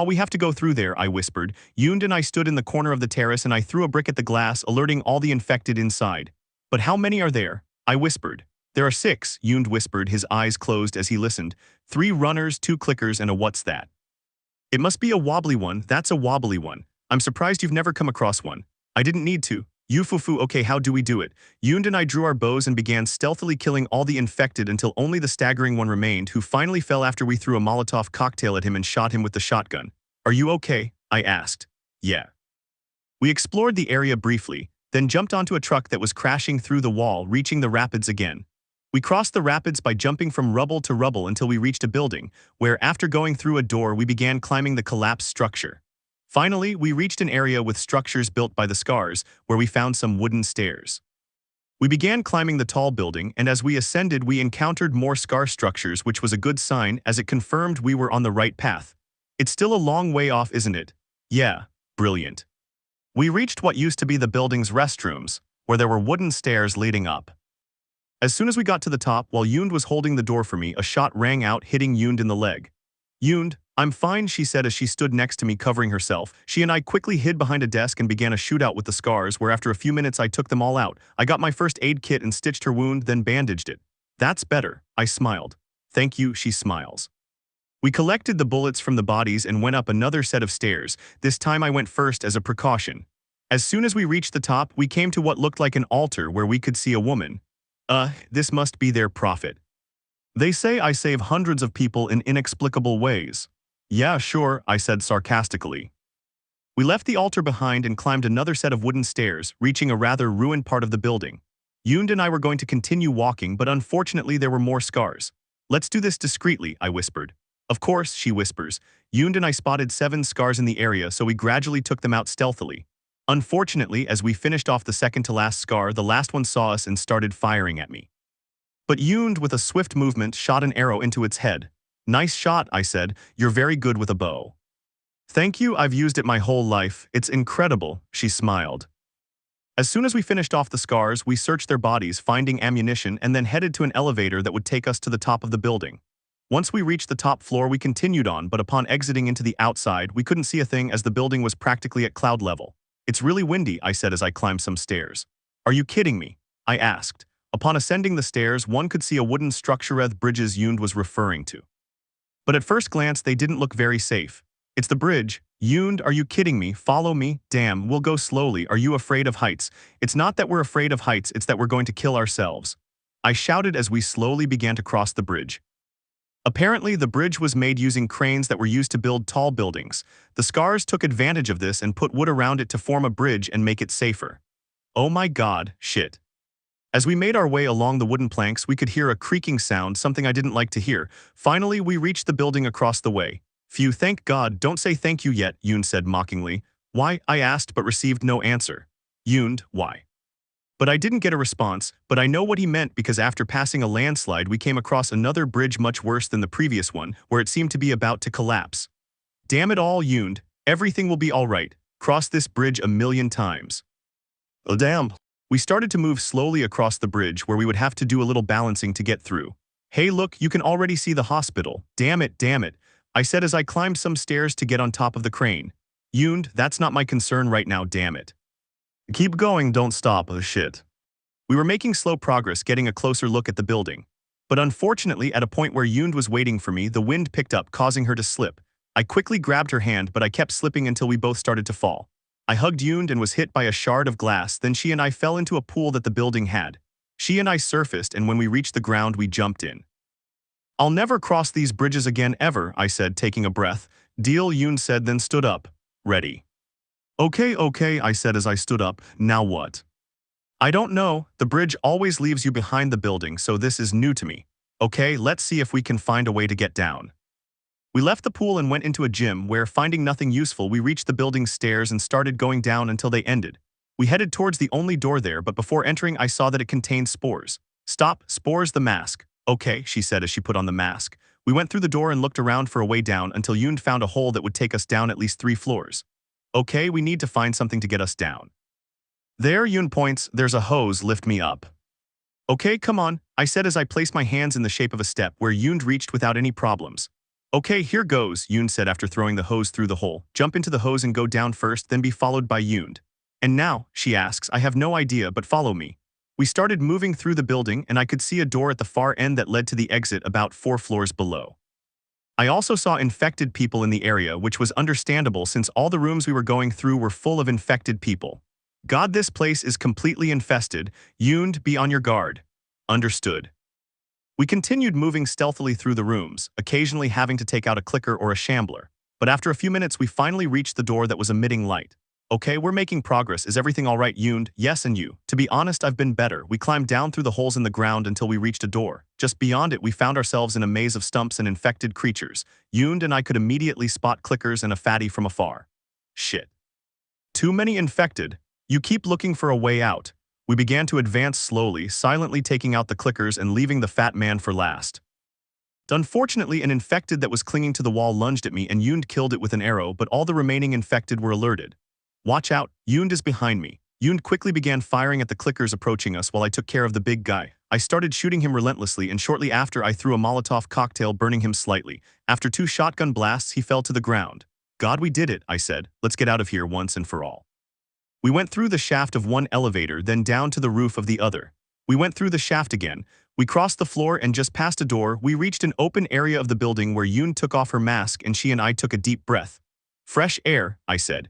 We have to go through there, I whispered. Yoon and I stood in the corner of the terrace and I threw a brick at the glass, alerting all the infected inside. But how many are there? I whispered. There are 6, Yoon whispered, his eyes closed as he listened. 3 runners, 2 clickers, and a what's that? It must be a wobbly one. That's a wobbly one. I'm surprised you've never come across one. I didn't need to. Yufufu, okay, how do we do it? Yoon and I drew our bows and began stealthily killing all the infected until only the staggering one remained, who finally fell after we threw a Molotov cocktail at him and shot him with the shotgun. Are you okay? I asked. Yeah. We explored the area briefly, then jumped onto a truck that was crashing through the wall, reaching the rapids again. We crossed the rapids by jumping from rubble to rubble until we reached a building, where after going through a door we began climbing the collapsed structure. Finally, we reached an area with structures built by the scars, where we found some wooden stairs. We began climbing the tall building, and as we ascended we encountered more scar structures, which was a good sign as it confirmed we were on the right path. It's still a long way off, isn't it? Yeah, brilliant. We reached what used to be the building's restrooms, where there were wooden stairs leading up. As soon as we got to the top, while Yoon was holding the door for me, a shot rang out, hitting Yoon in the leg. Yoon, I'm fine, she said as she stood next to me covering herself. She and I quickly hid behind a desk and began a shootout with the scars, where after a few minutes I took them all out. I got my first aid kit and stitched her wound, then bandaged it. That's better, I smiled. Thank you, she smiles. We collected the bullets from the bodies and went up another set of stairs. This time I went first as a precaution. As soon as we reached the top, we came to what looked like an altar where we could see a woman. This must be their prophet. They say I save hundreds of people in inexplicable ways. Yeah, sure, I said sarcastically. We left the altar behind and climbed another set of wooden stairs, reaching a rather ruined part of the building. Yoon and I were going to continue walking, but unfortunately there were more scars. Let's do this discreetly, I whispered. Of course, she whispers. Yoon and I spotted 7 scars in the area, so we gradually took them out stealthily. Unfortunately, as we finished off the second-to-last scar, the last one saw us and started firing at me. But Yoon, with a swift movement, shot an arrow into its head. Nice shot, I said. You're very good with a bow. Thank you, I've used it my whole life. It's incredible, she smiled. As soon as we finished off the scars, we searched their bodies, finding ammunition, and then headed to an elevator that would take us to the top of the building. Once we reached the top floor, we continued on, but upon exiting into the outside, we couldn't see a thing as the building was practically at cloud level. It's really windy, I said as I climbed some stairs. Are you kidding me? I asked. Upon ascending the stairs, one could see a wooden structure bridges Yoon was referring to. But at first glance, they didn't look very safe. It's the bridge. Yoon, are you kidding me? Follow me? Damn, we'll go slowly. Are you afraid of heights? It's not that we're afraid of heights, it's that we're going to kill ourselves. I shouted as we slowly began to cross the bridge. Apparently, the bridge was made using cranes that were used to build tall buildings. The scars took advantage of this and put wood around it to form a bridge and make it safer. Oh my god, shit. As we made our way along the wooden planks, we could hear a creaking sound, something I didn't like to hear. Finally, we reached the building across the way. Phew, thank God, don't say thank you yet, Yoon said mockingly. Why? I asked but received no answer. Yoon, why? But I didn't get a response, but I know what he meant because after passing a landslide we came across another bridge much worse than the previous one, where it seemed to be about to collapse. Damn it all, Yoon, everything will be alright. Cross this bridge a million times. Oh damn. We started to move slowly across the bridge where we would have to do a little balancing to get through. Hey look, you can already see the hospital. Damn it, I said as I climbed some stairs to get on top of the crane. Yoon, that's not my concern right now, damn it. Keep going, don't stop, oh shit. We were making slow progress getting a closer look at the building. But unfortunately, at a point where Yoon was waiting for me, the wind picked up, causing her to slip. I quickly grabbed her hand, but I kept slipping until we both started to fall. I hugged Yoon and was hit by a shard of glass, then she and I fell into a pool that the building had. She and I surfaced, and when we reached the ground, we jumped in. I'll never cross these bridges again ever, I said, taking a breath. Deal, Yoon said, then stood up. Ready. Okay, I said as I stood up. Now what? I don't know. The bridge always leaves you behind the building, so this is new to me. Okay, let's see if we can find a way to get down. We left the pool and went into a gym where, finding nothing useful, we reached the building's stairs and started going down until they ended. We headed towards the only door there, but before entering I saw that it contained spores. Stop, spores, the mask. Okay, she said as she put on the mask. We went through the door and looked around for a way down until Yoon found a hole that would take us down at least 3 floors. Okay, we need to find something to get us down. There, Yoon points, there's a hose, lift me up. Okay, come on, I said as I placed my hands in the shape of a step where Yoon reached without any problems. Okay, here goes, Yoon said after throwing the hose through the hole. Jump into the hose and go down first, then be followed by Yoon. And now, she asks, I have no idea, but follow me. We started moving through the building and I could see a door at the far end that led to the exit about 4 floors below. I also saw infected people in the area, which was understandable since all the rooms we were going through were full of infected people. God, this place is completely infested. Yoon, be on your guard. Understood. We continued moving stealthily through the rooms, occasionally having to take out a clicker or a shambler. But after a few minutes we finally reached the door that was emitting light. Okay, we're making progress. Is everything all right, Yoon? Yes, and you? To be honest, I've been better. We climbed down through the holes in the ground until we reached a door. Just beyond it, we found ourselves in a maze of stumps and infected creatures. Yoon and I could immediately spot clickers and a fatty from afar. Shit. Too many infected. You keep looking for a way out. We began to advance slowly, silently taking out the clickers and leaving the fat man for last. Unfortunately, an infected that was clinging to the wall lunged at me and Yoon killed it with an arrow, but all the remaining infected were alerted. Watch out, Yoon is behind me. Yoon quickly began firing at the clickers approaching us while I took care of the big guy. I started shooting him relentlessly and shortly after I threw a Molotov cocktail burning him slightly. After 2 shotgun blasts, he fell to the ground. God, we did it, I said. Let's get out of here once and for all. We went through the shaft of one elevator, then down to the roof of the other. We went through the shaft again. We crossed the floor and just past a door, we reached an open area of the building where Yoon took off her mask and she and I took a deep breath. Fresh air, I said.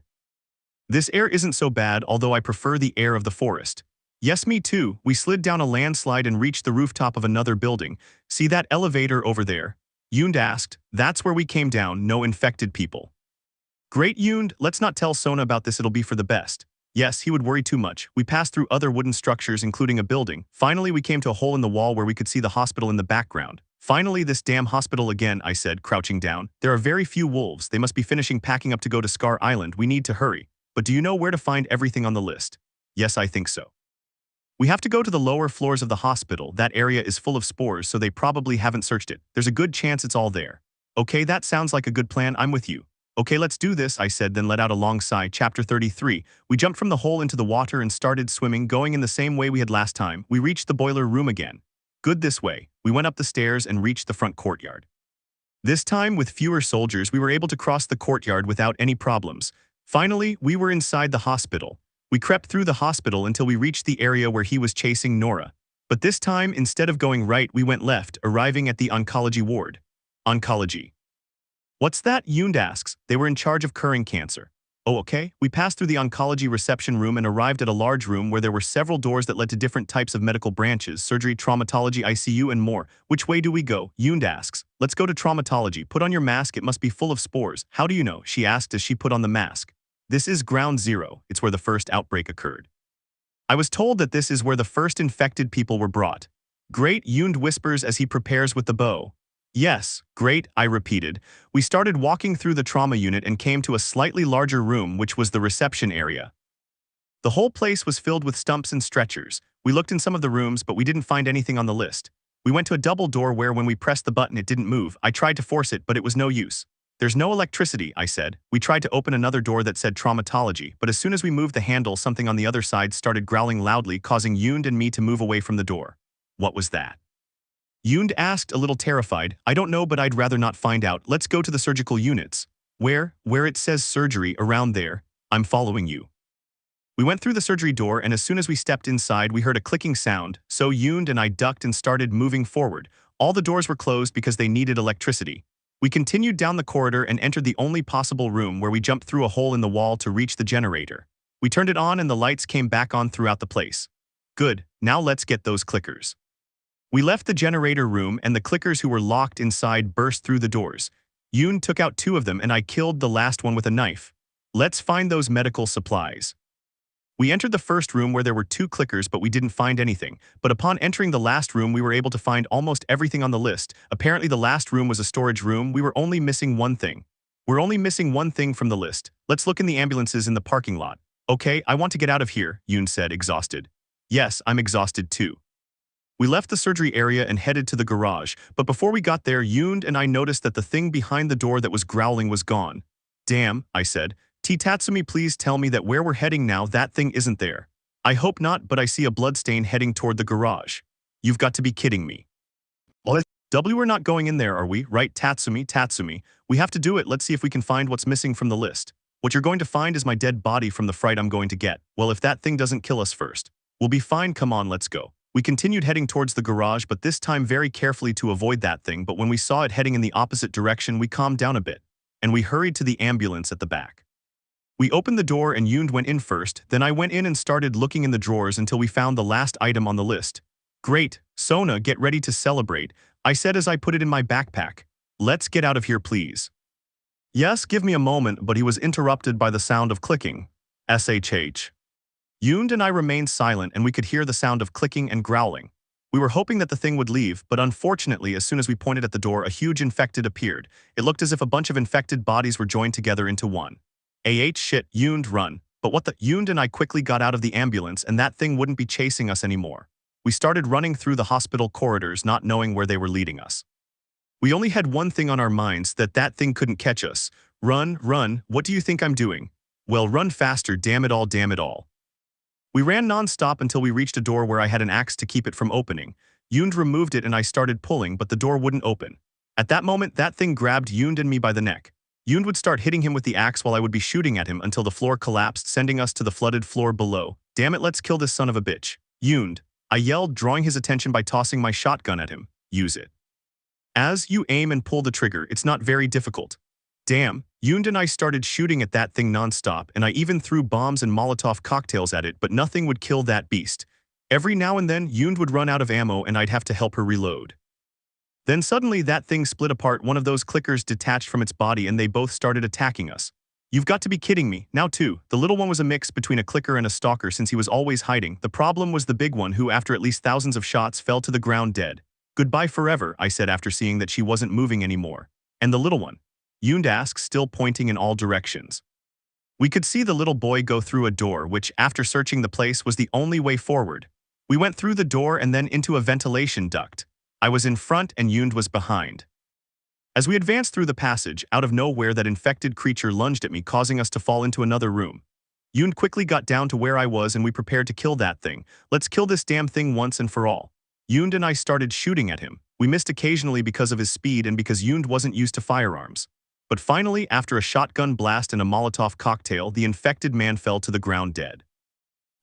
This air isn't so bad, although I prefer the air of the forest. Yes, me too. We slid down a landslide and reached the rooftop of another building. See that elevator over there? Yoon asked. That's where we came down, no infected people. Great, Yoon, let's not tell Sona about this, it'll be for the best. Yes, he would worry too much. We passed through other wooden structures, including a building. Finally, we came to a hole in the wall where we could see the hospital in the background. Finally, this damn hospital again, I said, crouching down. There are very few wolves. They must be finishing packing up to go to Scar Island. We need to hurry. But do you know where to find everything on the list? Yes, I think so. We have to go to the lower floors of the hospital. That area is full of spores, so they probably haven't searched it. There's a good chance it's all there. Okay, that sounds like a good plan. I'm with you. Okay, let's do this, I said, then let out a long sigh. Chapter 33. We jumped from the hole into the water and started swimming, going in the same way we had last time. We reached the boiler room again. Good, this way. We went up the stairs and reached the front courtyard. This time, with fewer soldiers, we were able to cross the courtyard without any problems. Finally, we were inside the hospital. We crept through the hospital until we reached the area where he was chasing Nora. But this time, instead of going right, we went left, arriving at the oncology ward. Oncology. What's that? Yoon asks. They were in charge of curing cancer. Oh, okay. We passed through the oncology reception room and arrived at a large room where there were several doors that led to different types of medical branches, surgery, traumatology, ICU, and more. Which way do we go? Yoon asks. Let's go to traumatology. Put on your mask. It must be full of spores. How do you know? She asked as she put on the mask. This is ground zero. It's where the first outbreak occurred. I was told that this is where the first infected people were brought. Great, Yoon whispers as he prepares with the bow. Yes, great, I repeated. We started walking through the trauma unit and came to a slightly larger room, which was the reception area. The whole place was filled with stumps and stretchers. We looked in some of the rooms, but we didn't find anything on the list. We went to a double door where when we pressed the button it didn't move. I tried to force it, but it was no use. There's no electricity, I said. We tried to open another door that said traumatology, but as soon as we moved the handle, something on the other side started growling loudly, causing Yoon and me to move away from the door. What was that? Yoon asked, a little terrified. I don't know, but I'd rather not find out. Let's go to the surgical units. Where it says surgery, around there. I'm following you. We went through the surgery door, and as soon as we stepped inside, we heard a clicking sound, so Yoon and I ducked and started moving forward. All the doors were closed because they needed electricity. We continued down the corridor and entered the only possible room where we jumped through a hole in the wall to reach the generator. We turned it on and the lights came back on throughout the place. Good, now let's get those clickers. We left the generator room and the clickers who were locked inside burst through the doors. Yoon took out 2 of them and I killed the last one with a knife. Let's find those medical supplies. We entered the first room where there were 2 clickers, but we didn't find anything. But upon entering the last room, we were able to find almost everything on the list. Apparently the last room was a storage room. We were only missing one thing. We're only missing one thing from the list. Let's look in the ambulances in the parking lot. Okay, I want to get out of here, Yoon said, exhausted. Yes, I'm exhausted too. We left the surgery area and headed to the garage, but before we got there, Yoon and I noticed that the thing behind the door that was growling was gone. Damn, I said. Tatsumi, please tell me that where we're heading now, that thing isn't there. I hope not, but I see a bloodstain heading toward the garage. You've got to be kidding me. What? We're not going in there, are we? Right, Tatsumi. We have to do it. Let's see if we can find what's missing from the list. What you're going to find is my dead body from the fright I'm going to get. Well, if that thing doesn't kill us first. We'll be fine, come on, let's go. We continued heading towards the garage, but this time very carefully to avoid that thing, but when we saw it heading in the opposite direction, we calmed down a bit, and we hurried to the ambulance at the back. We opened the door and Yoon went in first, then I went in and started looking in the drawers until we found the last item on the list. Great, Sona, get ready to celebrate, I said as I put it in my backpack. Let's get out of here, please. Yes, give me a moment, but he was interrupted by the sound of clicking. SHH. Yoon and I remained silent and we could hear the sound of clicking and growling. We were hoping that the thing would leave, but unfortunately, as soon as we pointed at the door, a huge infected appeared. It looked as if a bunch of infected bodies were joined together into one. Shit, Yoon, run. But what the— Yoon and I quickly got out of the ambulance and that thing wouldn't be chasing us anymore. We started running through the hospital corridors, not knowing where they were leading us. We only had one thing on our minds, that thing couldn't catch us. Run, run, what do you think I'm doing? Well, run faster, damn it all, damn it all. We ran non-stop until we reached a door where I had an axe to keep it from opening. Yoon removed it and I started pulling, but the door wouldn't open. At that moment, that thing grabbed Yoon and me by the neck. Yoon would start hitting him with the axe while I would be shooting at him until the floor collapsed, sending us to the flooded floor below. Damn it, let's kill this son of a bitch. Yoon, I yelled, drawing his attention by tossing my shotgun at him. Use it. As you aim and pull the trigger, it's not very difficult. Damn, Yoon and I started shooting at that thing non-stop, and I even threw bombs and Molotov cocktails at it, but nothing would kill that beast. Every now and then, Yoon would run out of ammo and I'd have to help her reload. Then suddenly that thing split apart, one of those clickers detached from its body, and they both started attacking us. You've got to be kidding me. Now too, the little one was a mix between a clicker and a stalker since he was always hiding. The problem was the big one who, after at least thousands of shots, fell to the ground dead. Goodbye forever, I said after seeing that she wasn't moving anymore. And the little one? Yoon asked, still pointing in all directions. We could see the little boy go through a door, which, after searching the place, was the only way forward. We went through the door and then into a ventilation duct. I was in front and Yoon was behind. As we advanced through the passage, out of nowhere that infected creature lunged at me, causing us to fall into another room. Yoon quickly got down to where I was and we prepared to kill that thing. Let's kill this damn thing once and for all. Yoon and I started shooting at him. We missed occasionally because of his speed and because Yoon wasn't used to firearms. But finally, after a shotgun blast and a Molotov cocktail, the infected man fell to the ground dead.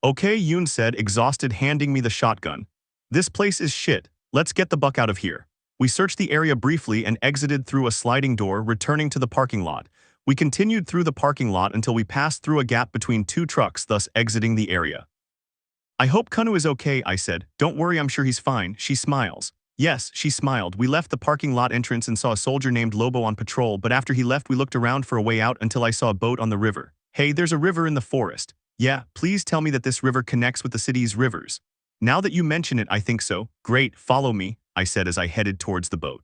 Okay, Yoon said, exhausted, handing me the shotgun. This place is shit. Let's get the buck out of here. We searched the area briefly and exited through a sliding door, returning to the parking lot. We continued through the parking lot until we passed through a gap between two trucks, thus exiting the area. I hope Kanu is okay, I said. Don't worry, I'm sure he's fine. She smiles. Yes, she smiled. We left the parking lot entrance and saw a soldier named Lobo on patrol, but after he left we looked around for a way out until I saw a boat on the river. Hey, there's a river in the forest. Yeah, please tell me that this river connects with the city's rivers. Now that you mention it, I think so. Great, follow me, I said as I headed towards the boat.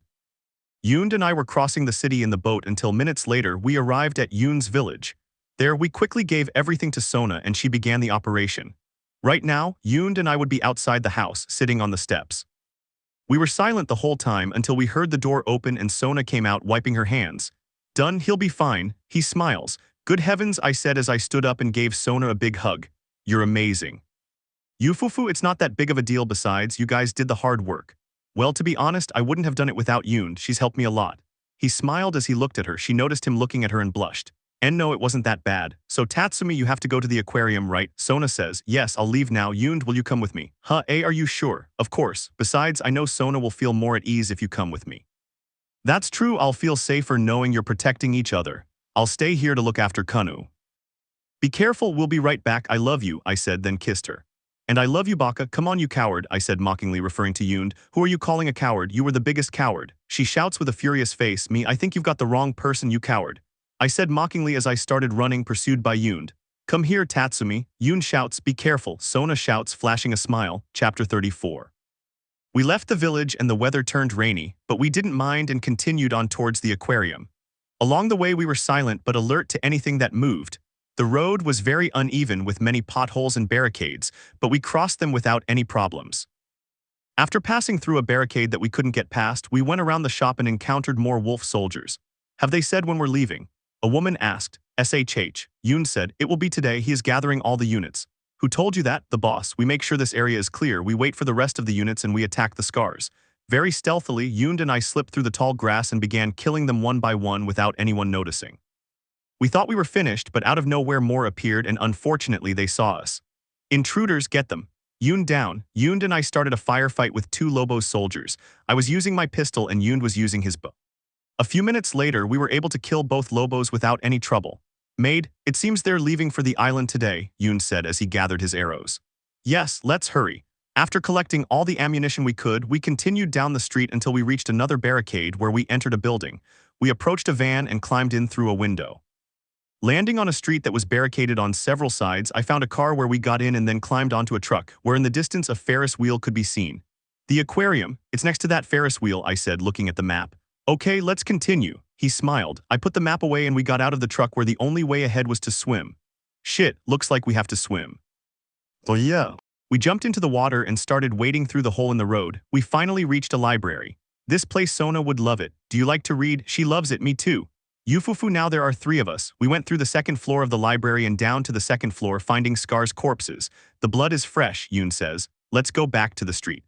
Yoon and I were crossing the city in the boat until minutes later we arrived at Yoon's village. There we quickly gave everything to Sona and she began the operation. Right now, Yoon and I would be outside the house, sitting on the steps. We were silent the whole time until we heard the door open and Sona came out, wiping her hands. Done, he'll be fine. He smiles. Good heavens, I said as I stood up and gave Sona a big hug. You're amazing. Yufufu, it's not that big of a deal, besides, you guys did the hard work. Well, to be honest, I wouldn't have done it without Yoon, she's helped me a lot. He smiled as he looked at her. She noticed him looking at her and blushed. And no, it wasn't that bad. So Tatsumi, you have to go to the aquarium, right? Sona says, yes, I'll leave now. Yoon, will you come with me? Huh, are you sure? Of course. Besides, I know Sona will feel more at ease if you come with me. That's true, I'll feel safer knowing you're protecting each other. I'll stay here to look after Kanu. Be careful, we'll be right back. I love you, I said, then kissed her. And I love you, Baka. Come on, you coward, I said mockingly, referring to Yoon. Who are you calling a coward? You were the biggest coward. She shouts with a furious face. Me, I think you've got the wrong person, you coward. I said mockingly as I started running, pursued by Yoon. Come here, Tatsumi. Yoon shouts, be careful. Sona shouts, flashing a smile. Chapter 34. We left the village and the weather turned rainy, but we didn't mind and continued on towards the aquarium. Along the way we were silent but alert to anything that moved. The road was very uneven with many potholes and barricades, but we crossed them without any problems. After passing through a barricade that we couldn't get past, we went around the shop and encountered more wolf soldiers. Have they said when we're leaving? A woman asked. SHH. Yoon said, it will be today. He is gathering all the units. Who told you that? The boss. We make sure this area is clear. We wait for the rest of the units and we attack the scars. Very stealthily, Yoon and I slipped through the tall grass and began killing them one by one without anyone noticing. We thought we were finished, but out of nowhere more appeared and unfortunately they saw us. Intruders, get them. Yoon down. Yoon and I started a firefight with two Lobo soldiers. I was using my pistol and Yoon was using his bow. A few minutes later, we were able to kill both Lobos without any trouble. Maid, it seems they're leaving for the island today, Yoon said as he gathered his arrows. Yes, let's hurry. After collecting all the ammunition we could, we continued down the street until we reached another barricade where we entered a building. We approached a van and climbed in through a window. Landing on a street that was barricaded on several sides, I found a car where we got in and then climbed onto a truck, where in the distance a Ferris wheel could be seen. The aquarium, it's next to that Ferris wheel, I said, looking at the map. Okay, let's continue. He smiled. I put the map away and we got out of the truck where the only way ahead was to swim. Shit, looks like we have to swim. Oh yeah. We jumped into the water and started wading through the hole in the road. We finally reached a library. This place, Sona would love it. Do you like to read? She loves it, me too. Yufufu, now there are 3 of us. We went through the second floor of the library and down to the second floor, finding Scar's corpses. The blood is fresh, Yoon says. Let's go back to the street.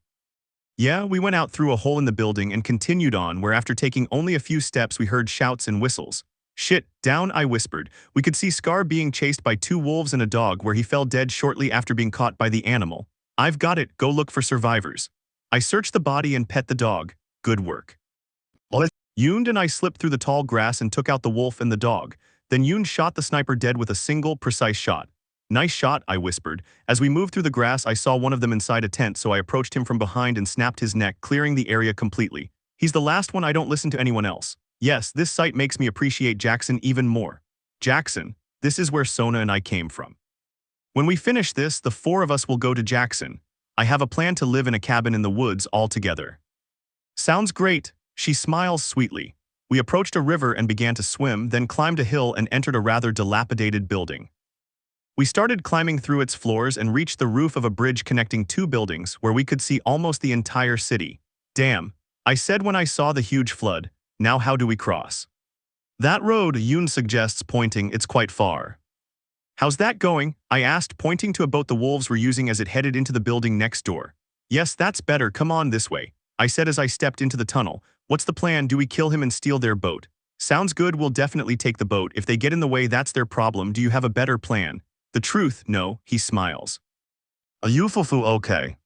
Yeah, we went out through a hole in the building and continued on, where after taking only a few steps we heard shouts and whistles. Shit, down, I whispered. We could see Scar being chased by 2 wolves and a dog, where he fell dead shortly after being caught by the animal. I've got it, go look for survivors. I searched the body and pet the dog. Good work. Yoon and I slipped through the tall grass and took out the wolf and the dog. Then Yoon shot the sniper dead with a single, precise shot. Nice shot, I whispered. As we moved through the grass, I saw one of them inside a tent, so I approached him from behind and snapped his neck, clearing the area completely. He's the last one. I don't listen to anyone else. Yes, this sight makes me appreciate Jackson even more. Jackson, this is where Sona and I came from. When we finish this, the 4 of us will go to Jackson. I have a plan to live in a cabin in the woods all together. Sounds great. She smiles sweetly. We approached a river and began to swim, then climbed a hill and entered a rather dilapidated building. We started climbing through its floors and reached the roof of a bridge connecting 2 buildings, where we could see almost the entire city. Damn, I said when I saw the huge flood. Now how do we cross? That road, Yoon suggests, pointing. It's quite far. How's that going? I asked, pointing to a boat the wolves were using as it headed into the building next door. Yes, that's better, come on this way, I said as I stepped into the tunnel. What's the plan? Do we kill him and steal their boat? Sounds good, we'll definitely take the boat. If they get in the way, that's their problem. Do you have a better plan? The truth, no, he smiles. A Yufufu, okay.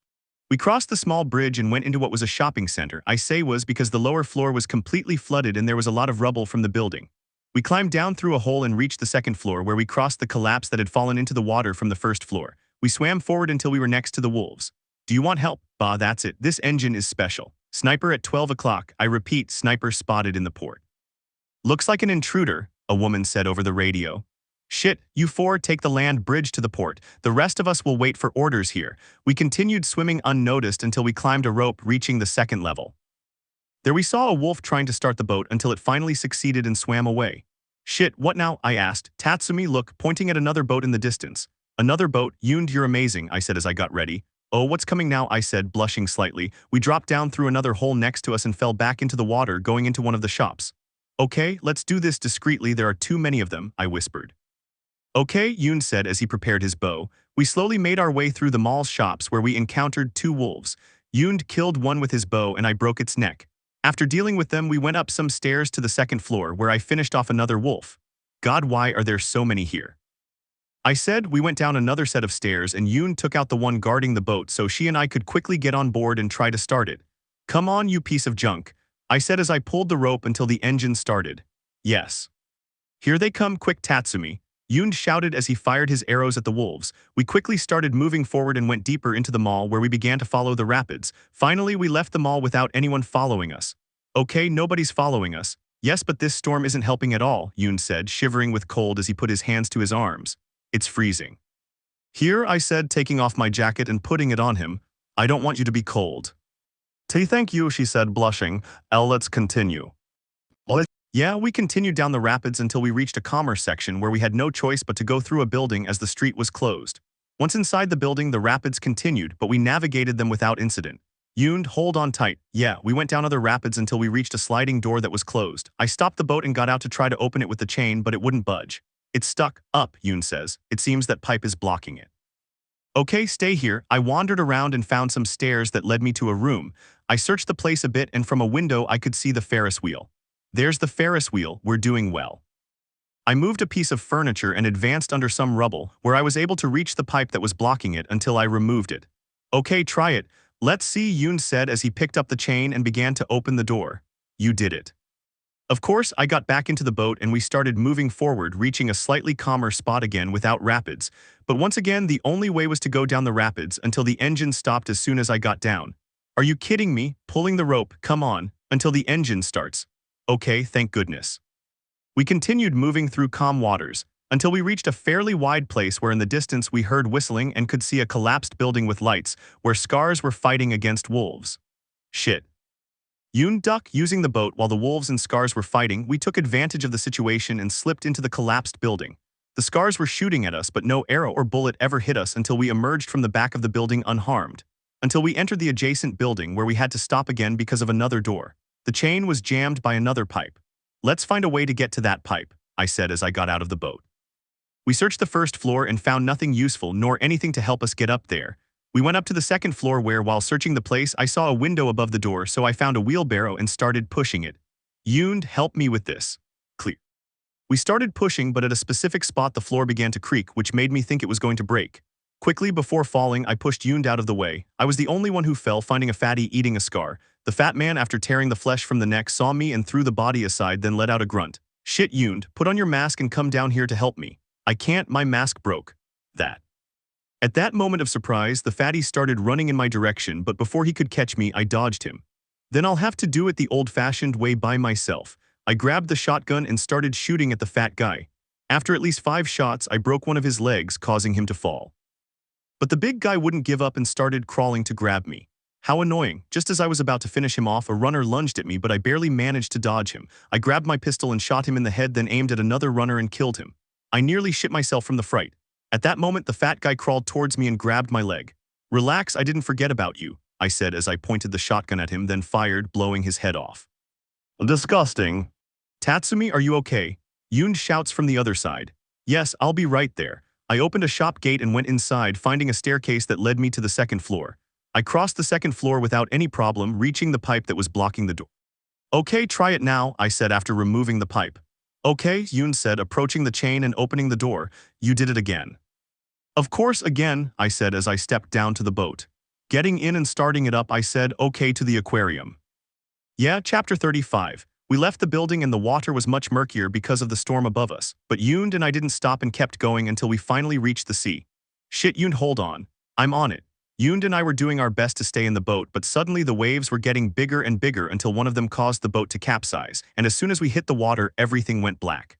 We crossed the small bridge and went into what was a shopping center. I say was because the lower floor was completely flooded and there was a lot of rubble from the building. We climbed down through a hole and reached the second floor, where we crossed the collapse that had fallen into the water from the first floor. We swam forward until we were next to the wolves. Do you want help? Bah, that's it. This engine is special. Sniper at 12 o'clock. I repeat, sniper spotted in the port. Looks like an intruder, a woman said over the radio. Shit, you 4 take the land bridge to the port. The rest of us will wait for orders here. We continued swimming unnoticed until we climbed a rope, reaching the second level. There we saw a wolf trying to start the boat until it finally succeeded and swam away. Shit, what now? I asked. Tatsumi, look, pointing at another boat in the distance. Another boat? Yoon, you're amazing, I said as I got ready. Oh, what's coming now? I said, blushing slightly. We dropped down through another hole next to us and fell back into the water, going into one of the shops. Okay, let's do this discreetly. There are too many of them, I whispered. Okay, Yoon said as he prepared his bow. We slowly made our way through the mall's shops, where we encountered 2 wolves. Yoon killed one with his bow and I broke its neck. After dealing with them, we went up some stairs to the second floor, where I finished off another wolf. God, why are there so many here? I said. We went down another set of stairs and Yoon took out the one guarding the boat so she and I could quickly get on board and try to start it. Come on, you piece of junk, I said as I pulled the rope until the engine started. Yes. Here they come, quick Tatsumi, Yoon shouted as he fired his arrows at the wolves. We quickly started moving forward and went deeper into the mall, where we began to follow the rapids. Finally, we left the mall without anyone following us. Okay, nobody's following us. Yes, but this storm isn't helping at all, Yoon said, shivering with cold as he put his hands to his arms. It's freezing. Here, I said, taking off my jacket and putting it on him. I don't want you to be cold. Thank you, she said, blushing. Let's continue. Yeah, we continued down the rapids until we reached a commerce section where we had no choice but to go through a building as the street was closed. Once inside the building, the rapids continued, but we navigated them without incident. Yoon, hold on tight. Yeah, we went down other rapids until we reached a sliding door that was closed. I stopped the boat and got out to try to open it with the chain, but it wouldn't budge. It's stuck up, Yoon says. It seems that pipe is blocking it. Okay, stay here. I wandered around and found some stairs that led me to a room. I searched the place a bit and from a window I could see the Ferris wheel. There's the Ferris wheel, we're doing well. I moved a piece of furniture and advanced under some rubble, where I was able to reach the pipe that was blocking it until I removed it. Okay, try it. Let's see, Yoon said as he picked up the chain and began to open the door. You did it. Of course, I got back into the boat and we started moving forward, reaching a slightly calmer spot again without rapids. But once again, the only way was to go down the rapids until the engine stopped as soon as I got down. Are you kidding me? Pulling the rope, come on, until the engine starts. Okay, thank goodness. We continued moving through calm waters. until we reached a fairly wide place where in the distance we heard whistling and could see a collapsed building with lights, where scars were fighting against wolves. Shit. Yoon ducked using the boat while the wolves and scars were fighting. We took advantage of the situation and slipped into the collapsed building. The scars were shooting at us, but no arrow or bullet ever hit us until we emerged from the back of the building unharmed. Until we entered the adjacent building where we had to stop again because of another door. The chain was jammed by another pipe. Let's find a way to get to that pipe, I said as I got out of the boat. We searched the first floor and found nothing useful nor anything to help us get up there. We went up to the second floor where, while searching the place, I saw a window above the door, so I found a wheelbarrow and started pushing it. Yoon, help me with this. Clear. We started pushing, but at a specific spot the floor began to creak, which made me think it was going to break. Quickly, before falling, I pushed Yoon out of the way. I was the only one who fell, finding a fatty eating a scar. The fat man, after tearing the flesh from the neck, saw me and threw the body aside, then let out a grunt. Shit, Yoon, put on your mask and come down here to help me. I can't, my mask broke. That. At that moment of surprise, the fatty started running in my direction, but before he could catch me, I dodged him. Then I'll have to do it the old-fashioned way by myself. I grabbed the shotgun and started shooting at the fat guy. After at least 5 shots, I broke one of his legs, causing him to fall. But the big guy wouldn't give up and started crawling to grab me. How annoying. Just as I was about to finish him off, a runner lunged at me, but I barely managed to dodge him. I grabbed my pistol and shot him in the head, then aimed at another runner and killed him. I nearly shit myself from the fright. At that moment, the fat guy crawled towards me and grabbed my leg. Relax, I didn't forget about you, I said as I pointed the shotgun at him, then fired, blowing his head off. Disgusting. Tatsumi, are you okay? Yoon shouts from the other side. Yes, I'll be right there. I opened a shop gate and went inside, finding a staircase that led me to the second floor. I crossed the second floor without any problem, reaching the pipe that was blocking the door. Okay, try it now, I said after removing the pipe. Okay, Yoon said, approaching the chain and opening the door. You did it again. Of course, again, I said as I stepped down to the boat. Getting in and starting it up, I said, okay, to the aquarium. Yeah, chapter 35. We left the building and the water was much murkier because of the storm above us, but Yoon and I didn't stop and kept going until we finally reached the sea. Shit, Yoon, hold on. I'm on it. Yoon and I were doing our best to stay in the boat, but suddenly the waves were getting bigger and bigger until one of them caused the boat to capsize, and as soon as we hit the water, everything went black.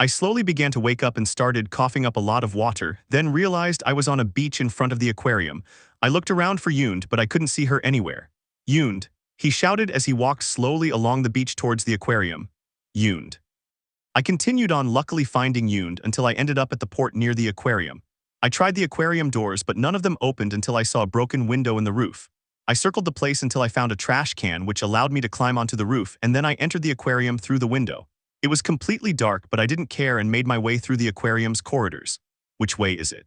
I slowly began to wake up and started coughing up a lot of water, then realized I was on a beach in front of the aquarium. I looked around for Yoon, but I couldn't see her anywhere. Yoon, he shouted as he walked slowly along the beach towards the aquarium. Yoon. I continued on, luckily finding Yoon until I ended up at the port near the aquarium. I tried the aquarium doors, but none of them opened until I saw a broken window in the roof. I circled the place until I found a trash can, which allowed me to climb onto the roof, and then I entered the aquarium through the window. It was completely dark, but I didn't care and made my way through the aquarium's corridors. Which way is it?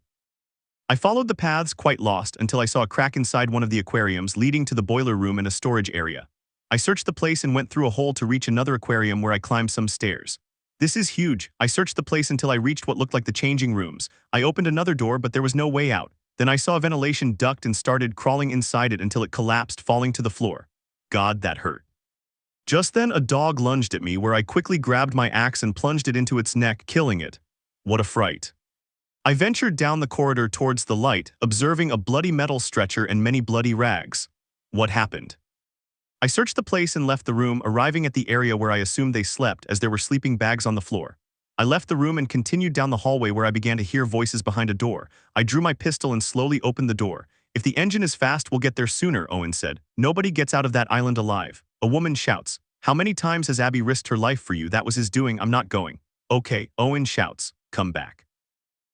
I followed the paths, quite lost, until I saw a crack inside one of the aquariums leading to the boiler room and a storage area. I searched the place and went through a hole to reach another aquarium where I climbed some stairs. This is huge. I searched the place until I reached what looked like the changing rooms. I opened another door, but there was no way out. Then I saw a ventilation duct and started crawling inside it until it collapsed, falling to the floor. God, that hurt. Just then, a dog lunged at me, where I quickly grabbed my axe and plunged it into its neck, killing it. What a fright. I ventured down the corridor towards the light, observing a bloody metal stretcher and many bloody rags. What happened? I searched the place and left the room, arriving at the area where I assumed they slept, as there were sleeping bags on the floor. I left the room and continued down the hallway where I began to hear voices behind a door. I drew my pistol and slowly opened the door. If the engine is fast, we'll get there sooner, Owen said. Nobody gets out of that island alive. A woman shouts. How many times has Abby risked her life for you? That was his doing. I'm not going. Okay, Owen shouts. Come back.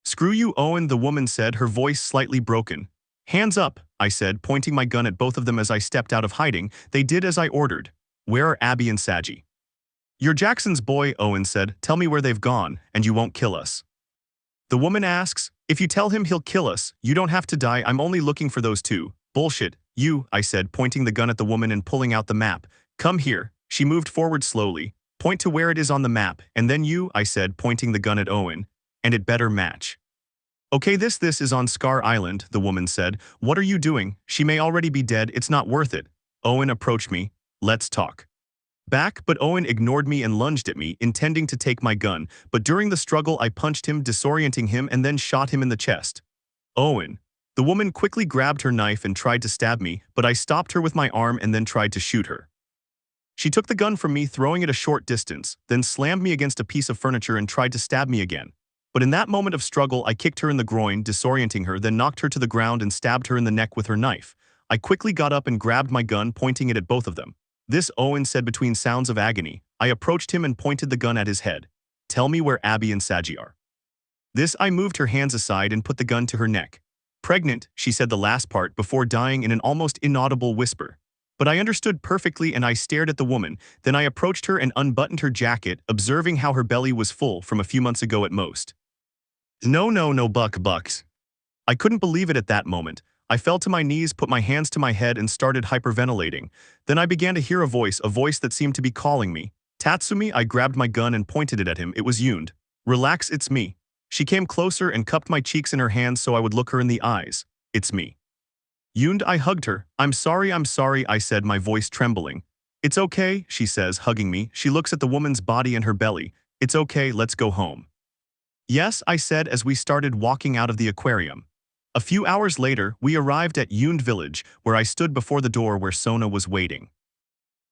Screw you, Owen, the woman said, her voice slightly broken. Hands up, I said, pointing my gun at both of them as I stepped out of hiding. They did as I ordered. Where are Abby and Saji? You're Jackson's boy, Owen said. Tell me where they've gone, and you won't kill us. The woman asks, if you tell him, he'll kill us. You don't have to die. I'm only looking for those two. Bullshit. You, I said, pointing the gun at the woman and pulling out the map. Come here. She moved forward slowly. Point to where it is on the map, and then you, I said, pointing the gun at Owen. And it better match. Okay, this is on Scar Island, the woman said. What are you doing? She may already be dead. It's not worth it. Owen approached me. Let's talk. Back, but Owen ignored me and lunged at me, intending to take my gun, but during the struggle I punched him, disorienting him, and then shot him in the chest. Owen. The woman quickly grabbed her knife and tried to stab me, but I stopped her with my arm and then tried to shoot her. She took the gun from me, throwing it a short distance, then slammed me against a piece of furniture and tried to stab me again. But in that moment of struggle, I kicked her in the groin, disorienting her, then knocked her to the ground and stabbed her in the neck with her knife. I quickly got up and grabbed my gun, pointing it at both of them. "This," Owen said between sounds of agony. I approached him and pointed the gun at his head. "Tell me where Abby and Saji are." This, I moved her hands aside and put the gun to her neck. "Pregnant," she said the last part before dying in an almost inaudible whisper. But I understood perfectly and I stared at the woman, then I approached her and unbuttoned her jacket, observing how her belly was full from a few months ago at most. No, bucks. I couldn't believe it at that moment. I fell to my knees, put my hands to my head and started hyperventilating. Then I began to hear a voice that seemed to be calling me. "Tatsumi," I grabbed my gun and pointed it at him. It was Yoon. "Relax, it's me." She came closer and cupped my cheeks in her hands so I would look her in the eyes. "It's me." "Yoon," I hugged her. I'm sorry, I said, my voice trembling. "It's okay," she says, hugging me. She looks at the woman's body and her belly. "It's okay, let's go home." "Yes," I said as we started walking out of the aquarium. A few hours later, we arrived at Yoon Village, where I stood before the door where Sona was waiting.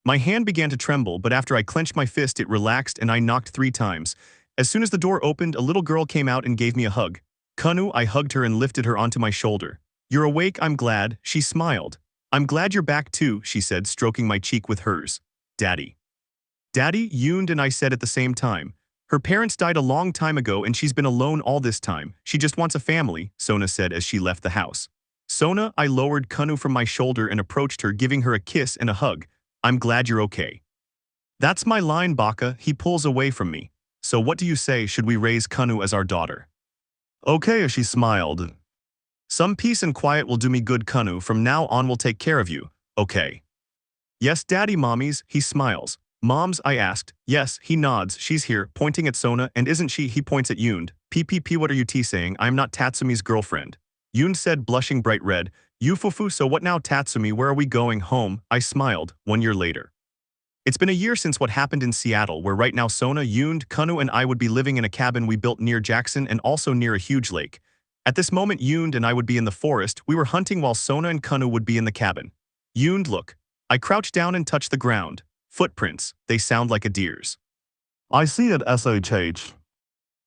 My hand began to tremble, but after I clenched my fist, it relaxed and I knocked 3 times. As soon as the door opened, a little girl came out and gave me a hug. "Kanu," I hugged her and lifted her onto my shoulder. "You're awake, I'm glad," she smiled. "I'm glad you're back too," she said, stroking my cheek with hers. "Daddy." "Daddy," Yoon and I said at the same time. "Her parents died a long time ago and she's been alone all this time. She just wants a family," Sona said as she left the house. "Sona," I lowered Kanu from my shoulder and approached her, giving her a kiss and a hug. "I'm glad you're okay." "That's my line, Baka," he pulls away from me. "So what do you say, should we raise Kanu as our daughter?" "Okay," she smiled. "Some peace and quiet will do me good, Kanu. From now on we'll take care of you, okay?" "Yes, Daddy, Mommies," he smiles. "Moms?" I asked. "Yes," he nods. "She's here," pointing at Sona. "And isn't she?" He points at Yoon. "PPP, what are you saying? I'm not Tatsumi's girlfriend." Yoon said, blushing bright red. "Yufufu, so what now, Tatsumi? Where are we going? Home?" I smiled. 1 year later. It's been a year since what happened in Seattle, where right now Sona, Yoon, Kanu and I would be living in a cabin we built near Jackson and also near a huge lake. At this moment, Yoon and I would be in the forest. We were hunting while Sona and Kanu would be in the cabin. "Yoon, look." I crouched down and touched the ground. Footprints. They sound like a deer's. "I see it, SHH.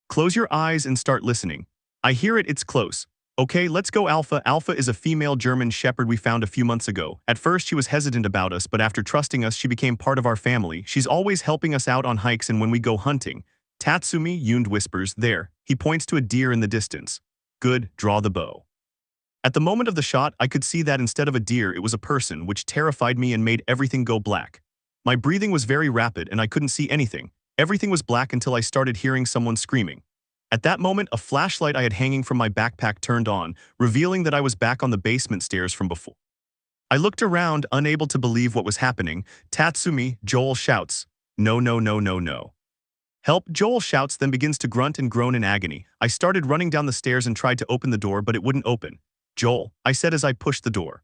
"Close your eyes and start listening." "I hear it, it's close." "Okay, let's go, Alpha." Alpha is a female German shepherd we found a few months ago. At first she was hesitant about us, but after trusting us she became part of our family. She's always helping us out on hikes and when we go hunting. "Tatsumi," Yoon whispers. "There." He points to a deer in the distance. "Good, draw the bow." At the moment of the shot, I could see that instead of a deer it was a person, which terrified me and made everything go black. My breathing was very rapid and I couldn't see anything. Everything was black until I started hearing someone screaming. At that moment, a flashlight I had hanging from my backpack turned on, revealing that I was back on the basement stairs from before. I looked around, unable to believe what was happening. "Tatsumi," Joel shouts. No. "Help," Joel shouts, then begins to grunt and groan in agony. I started running down the stairs and tried to open the door, but it wouldn't open. "Joel," I said as I pushed the door.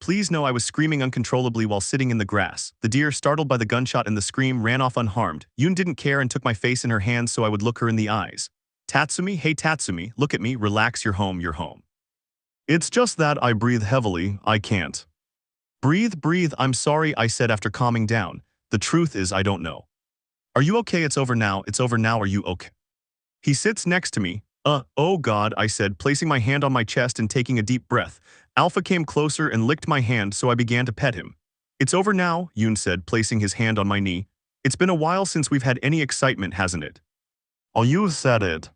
Please no," I was screaming uncontrollably while sitting in the grass. The deer, startled by the gunshot and the scream, ran off unharmed. Yoon didn't care and took my face in her hands so I would look her in the eyes. "Tatsumi, hey Tatsumi, look at me, relax, you're home." "It's just that," I breathe heavily. "I can't." Breathe, I'm sorry," I said after calming down. "The truth is I don't know." "Are you okay? It's over now, are you okay?" He sits next to me. Oh God," I said, placing my hand on my chest and taking a deep breath. Alpha came closer and licked my hand, so I began to pet him. "It's over now," Yoon said, placing his hand on my knee. "It's been a while since we've had any excitement, hasn't it?" "Oh, you said it."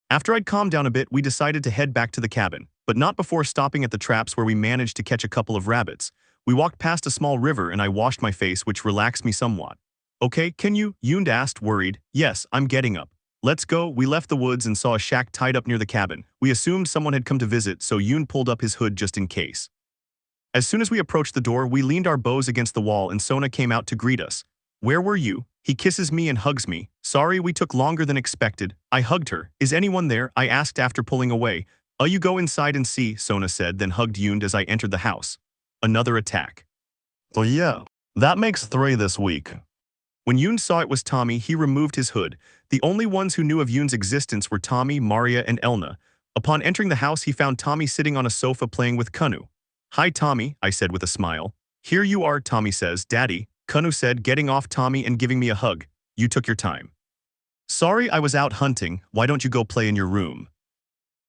After I'd calmed down a bit, we decided to head back to the cabin, but not before stopping at the traps where we managed to catch a couple of rabbits. We walked past a small river and I washed my face, which relaxed me somewhat. "Okay, can you?" Yoon asked, worried. "Yes, I'm getting up." "Let's go." We left the woods and saw a shack tied up near the cabin. We assumed someone had come to visit, so Yoon pulled up his hood just in case. As soon as we approached the door, we leaned our bows against the wall and Sona came out to greet us. "Where were you?" He kisses me and hugs me. "Sorry we took longer than expected." I hugged her. "Is anyone there?" I asked after pulling away. You go inside and see," Sona said, then hugged Yoon as I entered the house. Another attack. "Oh yeah, that makes 3 this week." When Yoon saw it was Tommy, he removed his hood. The only ones who knew of Yoon's existence were Tommy, Maria, and Elna. Upon entering the house, he found Tommy sitting on a sofa playing with Kanu. "Hi, Tommy," I said with a smile. "Here you are," Tommy says. "Daddy," Kanu said, getting off Tommy and giving me a hug. "You took your time." Sorry, I was out hunting. Why don't you go play in your room?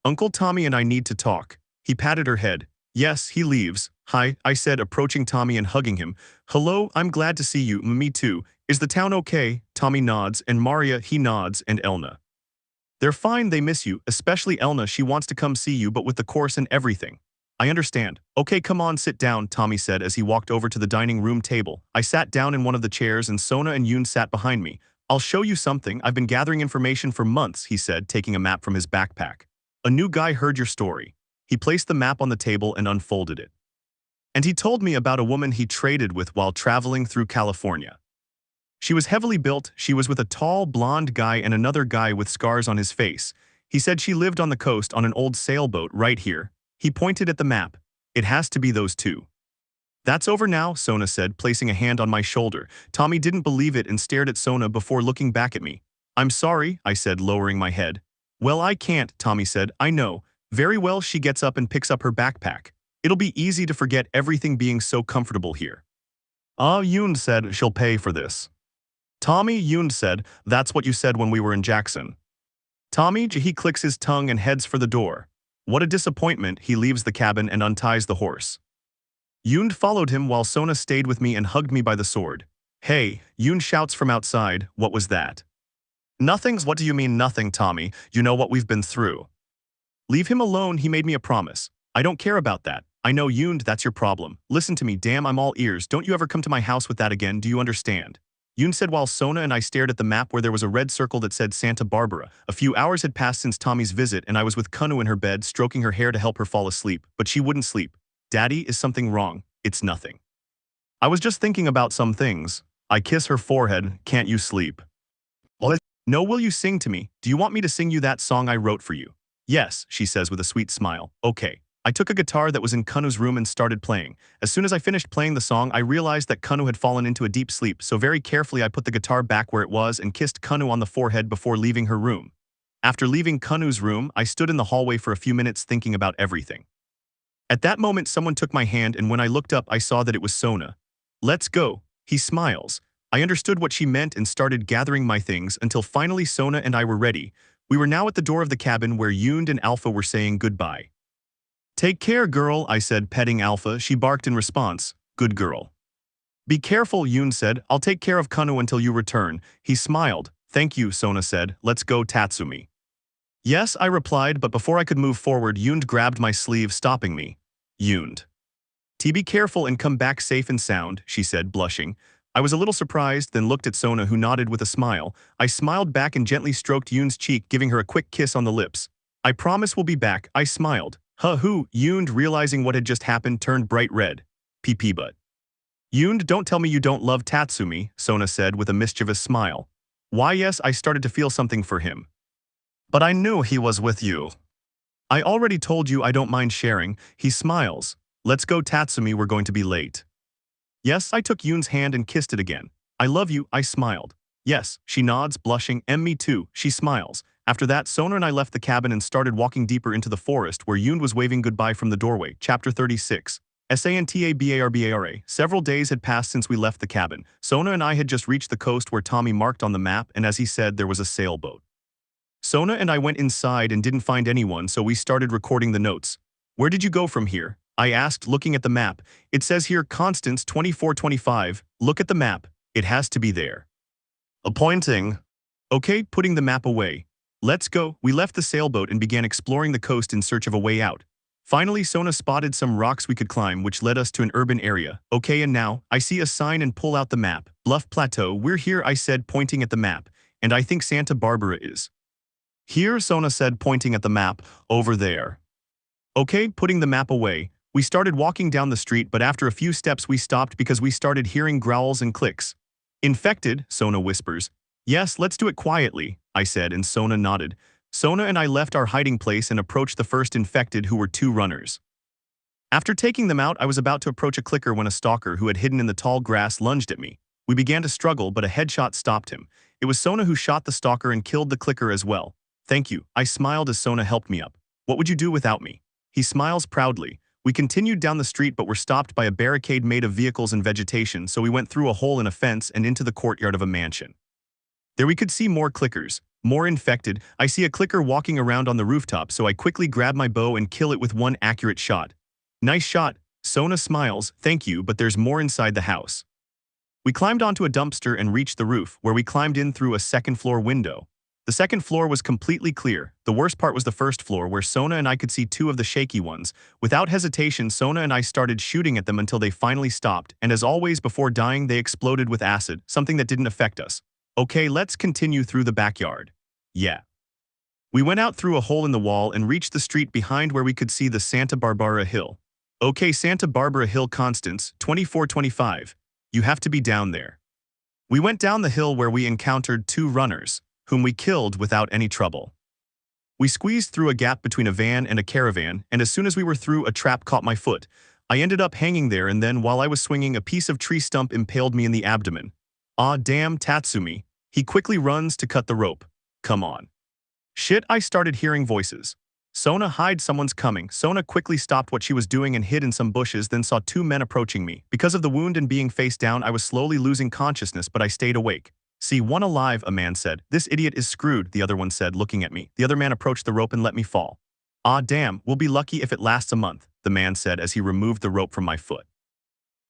Uncle Tommy and I need to talk. He patted her head. Yes, he leaves. Hi, I said, approaching Tommy and hugging him. Hello, I'm glad to see you. Me too. Is the town okay? Tommy nods, and Maria, he nods, and Elna. They're fine, they miss you, especially Elna, she wants to come see you but with the course and everything. I understand. Okay, come on, sit down, Tommy said as he walked over to the dining room table. I sat down in one of the chairs and Sona and Yoon sat behind me. I'll show you something, I've been gathering information for months, he said, taking a map from his backpack. A new guy heard your story. He placed the map on the table and unfolded it. And he told me about a woman he traded with while traveling through California. She was heavily built, she was with a tall, blonde guy and another guy with scars on his face. He said she lived on the coast on an old sailboat right here. He pointed at the map. It has to be those two. That's over now, Sona said, placing a hand on my shoulder. Tommy didn't believe it and stared at Sona before looking back at me. I'm sorry, I said, lowering my head. Well, I can't, Tommy said. I know. Very well, she gets up and picks up her backpack. It'll be easy to forget everything being so comfortable here. Yoon said she'll pay for this. Tommy, Yoon said, that's what you said when we were in Jackson. Tommy, he clicks his tongue and heads for the door. What a disappointment, he leaves the cabin and unties the horse. Yoon followed him while Sona stayed with me and hugged me by the sword. Hey, Yoon shouts from outside, what was that? Nothing's, what do you mean nothing, Tommy? You know what we've been through. Leave him alone, he made me a promise. I don't care about that. I know Yoon, that's your problem. Listen to me, damn, I'm all ears. Don't you ever come to my house with that again, do you understand? Yoon said while Sona and I stared at the map where there was a red circle that said Santa Barbara. A few hours had passed since Tommy's visit and I was with Kanu in her bed stroking her hair to help her fall asleep, but she wouldn't sleep. Daddy, is something wrong? It's nothing. I was just thinking about some things. I kiss her forehead, can't you sleep? What? No, will you sing to me? Do you want me to sing you that song I wrote for you? Yes, she says with a sweet smile. Okay. I took a guitar that was in Kanu's room and started playing. As soon as I finished playing the song, I realized that Kanu had fallen into a deep sleep, so very carefully I put the guitar back where it was and kissed Kanu on the forehead before leaving her room. After leaving Kanu's room, I stood in the hallway for a few minutes thinking about everything. At that moment, someone took my hand and when I looked up, I saw that it was Sona. Let's go. He smiles. I understood what she meant and started gathering my things until finally Sona and I were ready. We were now at the door of the cabin where Yoon and Alpha were saying goodbye. Take care, girl, I said, petting Alpha. She barked in response. Good girl. Be careful, Yoon said. I'll take care of Kanu until you return. He smiled. Thank you, Sona said. Let's go, Tatsumi. Yes, I replied, but before I could move forward, Yoon grabbed my sleeve, stopping me. Yoon. Be careful and come back safe and sound, she said, blushing. I was a little surprised, then looked at Sona, who nodded with a smile. I smiled back and gently stroked Yoon's cheek, giving her a quick kiss on the lips. I promise we'll be back, I smiled. Huh-hoo, Yoon, realizing what had just happened, turned bright red. PP but. Yoon, don't tell me you don't love Tatsumi, Sona said with a mischievous smile. Why yes, I started to feel something for him. But I knew he was with you. I already told you I don't mind sharing, he smiles. Let's go, Tatsumi, we're going to be late. Yes, I took Yoon's hand and kissed it again. I love you, I smiled. Yes, she nods, blushing, and me too, she smiles. After that, Sona and I left the cabin and started walking deeper into the forest where Yoon was waving goodbye from the doorway. Chapter 36. Santabarbara. Several days had passed since we left the cabin. Sona and I had just reached the coast where Tommy marked on the map, and as he said, there was a sailboat. Sona and I went inside and didn't find anyone, so we started recording the notes. Where did you go from here? I asked, looking at the map. It says here Constance 2425. Look at the map. It has to be there. Pointing. Okay, putting the map away. Let's go. We left the sailboat and began exploring the coast in search of a way out. Finally, Sona spotted some rocks we could climb, which led us to an urban area. Okay, and now, I see a sign and pull out the map. Bluff Plateau, we're here, I said, pointing at the map. And I think Santa Barbara is. Here, Sona said, pointing at the map. Over there. Okay, putting the map away. We started walking down the street, but after a few steps we stopped because we started hearing growls and clicks. Infected, Sona whispers. Yes, let's do it quietly, I said, and Sona nodded. Sona and I left our hiding place and approached the first infected, who were two runners. After taking them out, I was about to approach a clicker when a stalker who had hidden in the tall grass lunged at me. We began to struggle, but a headshot stopped him. It was Sona who shot the stalker and killed the clicker as well. Thank you, I smiled as Sona helped me up. What would you do without me? He smiles proudly. We continued down the street but were stopped by a barricade made of vehicles and vegetation, so we went through a hole in a fence and into the courtyard of a mansion. There we could see more clickers, more infected. I see a clicker walking around on the rooftop, so I quickly grab my bow and kill it with one accurate shot. Nice shot. Sona smiles, thank you, but there's more inside the house. We climbed onto a dumpster and reached the roof, where we climbed in through a second-floor window. The second floor was completely clear. The worst part was the first floor, where Sona and I could see two of the shaky ones. Without hesitation, Sona and I started shooting at them until they finally stopped, and as always, before dying, they exploded with acid, something that didn't affect us. Okay, let's continue through the backyard. Yeah. We went out through a hole in the wall and reached the street behind where we could see the Santa Barbara Hill. Okay, Santa Barbara Hill, Constance, 2425. You have to be down there. We went down the hill where we encountered two runners, whom we killed without any trouble. We squeezed through a gap between a van and a caravan, and as soon as we were through, a trap caught my foot. I ended up hanging there, and then while I was swinging, a piece of tree stump impaled me in the abdomen. Ah, damn, Tatsumi. He quickly runs to cut the rope. Come on. Shit, I started hearing voices. Sona, hide, someone's coming. Sona quickly stopped what she was doing and hid in some bushes, then saw two men approaching me. Because of the wound and being face down, I was slowly losing consciousness, but I stayed awake. See, one alive, a man said. This idiot is screwed, the other one said, looking at me. The other man approached the rope and let me fall. Ah, damn, we'll be lucky if it lasts a month, the man said as he removed the rope from my foot.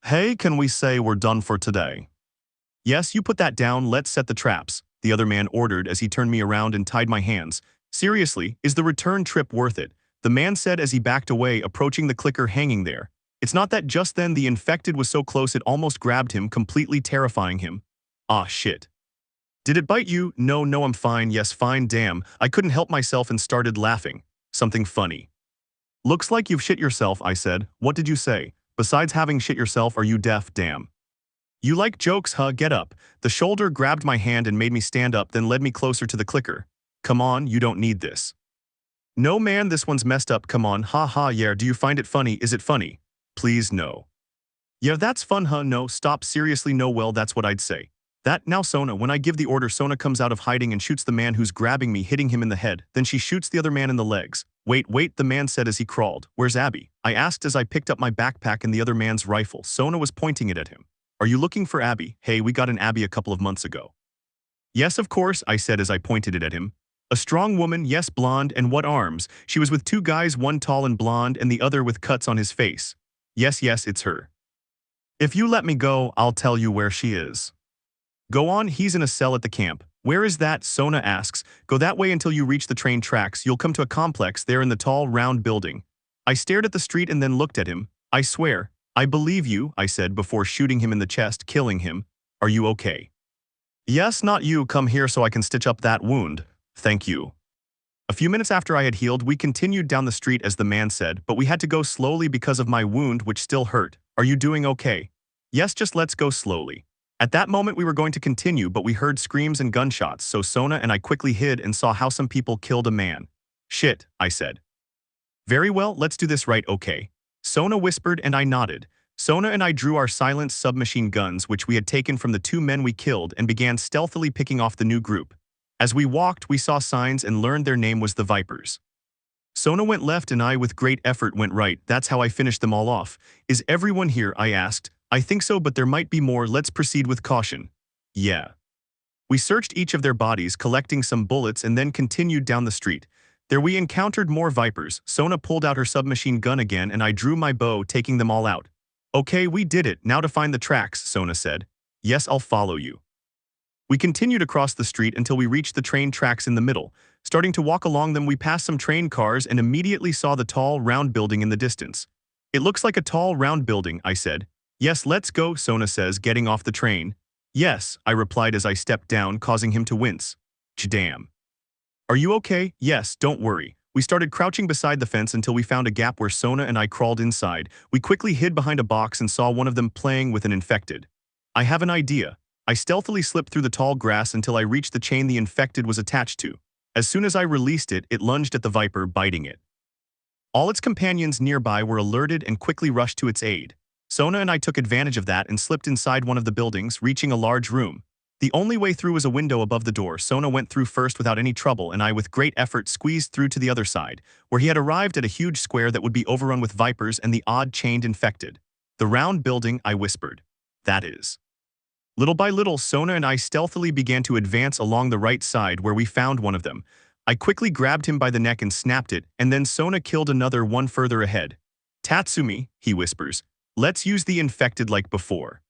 Hey, can we say we're done for today? Yes, you put that down, let's set the traps, the other man ordered as he turned me around and tied my hands. Seriously, is the return trip worth it? The man said as he backed away, approaching the clicker hanging there. It's not that just then the infected was so close it almost grabbed him, completely terrifying him. Ah, shit. Did it bite you? No, I'm fine. Yes, fine, damn. I couldn't help myself and started laughing. Something funny. Looks like you've shit yourself, I said. What did you say? Besides having shit yourself, are you deaf? Damn. You like jokes, huh? Get up. The shoulder grabbed my hand and made me stand up, then led me closer to the clicker. Come on, you don't need this. No man, this one's messed up, come on, ha, yeah, do you find it funny? Is it funny? Please, no. Yeah, that's fun, huh? No, stop, seriously, no, well, that's what I'd say. That, now Sona, when I give the order, Sona comes out of hiding and shoots the man who's grabbing me, hitting him in the head, then she shoots the other man in the legs. Wait, the man said as he crawled. Where's Abby? I asked as I picked up my backpack and the other man's rifle. Sona was pointing it at him. Are you looking for Abby? Hey, we got an Abby a couple of months ago. Yes, of course, I said as I pointed it at him. A strong woman, yes, blonde, and what arms? She was with two guys, one tall and blonde and the other with cuts on his face. Yes, it's her. If you let me go, I'll tell you where she is. Go on, he's in a cell at the camp. Where is that? Sona asks. Go that way until you reach the train tracks. You'll come to a complex there in the tall, round building. I stared at the street and then looked at him. I swear, I believe you, I said before shooting him in the chest, killing him. Are you okay? Yes, not you. Come here so I can stitch up that wound. Thank you. A few minutes after I had healed, we continued down the street as the man said, but we had to go slowly because of my wound, which still hurt. Are you doing okay? Yes, just let's go slowly. At that moment we were going to continue, but we heard screams and gunshots, so Sona and I quickly hid and saw how some people killed a man. Shit, I said. Very well, let's do this right, okay. Sona whispered and I nodded. Sona and I drew our silenced submachine guns, which we had taken from the two men we killed, and began stealthily picking off the new group. As we walked, we saw signs and learned their name was the Vipers. Sona went left and I with great effort went right. That's how I finished them all off. Is everyone here? I asked. I think so, but there might be more. Let's proceed with caution. Yeah. We searched each of their bodies, collecting some bullets, and then continued down the street. There we encountered more Vipers. Sona pulled out her submachine gun again and I drew my bow, taking them all out. Okay, we did it. Now to find the tracks, Sona said. Yes, I'll follow you. We continued across the street until we reached the train tracks in the middle. Starting to walk along them, we passed some train cars and immediately saw the tall, round building in the distance. It looks like a tall, round building, I said. Yes, let's go, Sona says, getting off the train. Yes, I replied as I stepped down, causing him to wince. Damn. Are you okay? Yes, don't worry. We started crouching beside the fence until we found a gap where Sona and I crawled inside. We quickly hid behind a box and saw one of them playing with an infected. I have an idea. I stealthily slipped through the tall grass until I reached the chain the infected was attached to. As soon as I released it, it lunged at the Viper, biting it. All its companions nearby were alerted and quickly rushed to its aid. Sona and I took advantage of that and slipped inside one of the buildings, reaching a large room. The only way through was a window above the door. Sona went through first without any trouble, and I with great effort squeezed through to the other side, where he had arrived at a huge square that would be overrun with Vipers and the odd chained infected. The round building, I whispered. That is. Little by little, Sona and I stealthily began to advance along the right side where we found one of them. I quickly grabbed him by the neck and snapped it, and then Sona killed another one further ahead. Tatsumi, he whispers. Let's use the infected like before.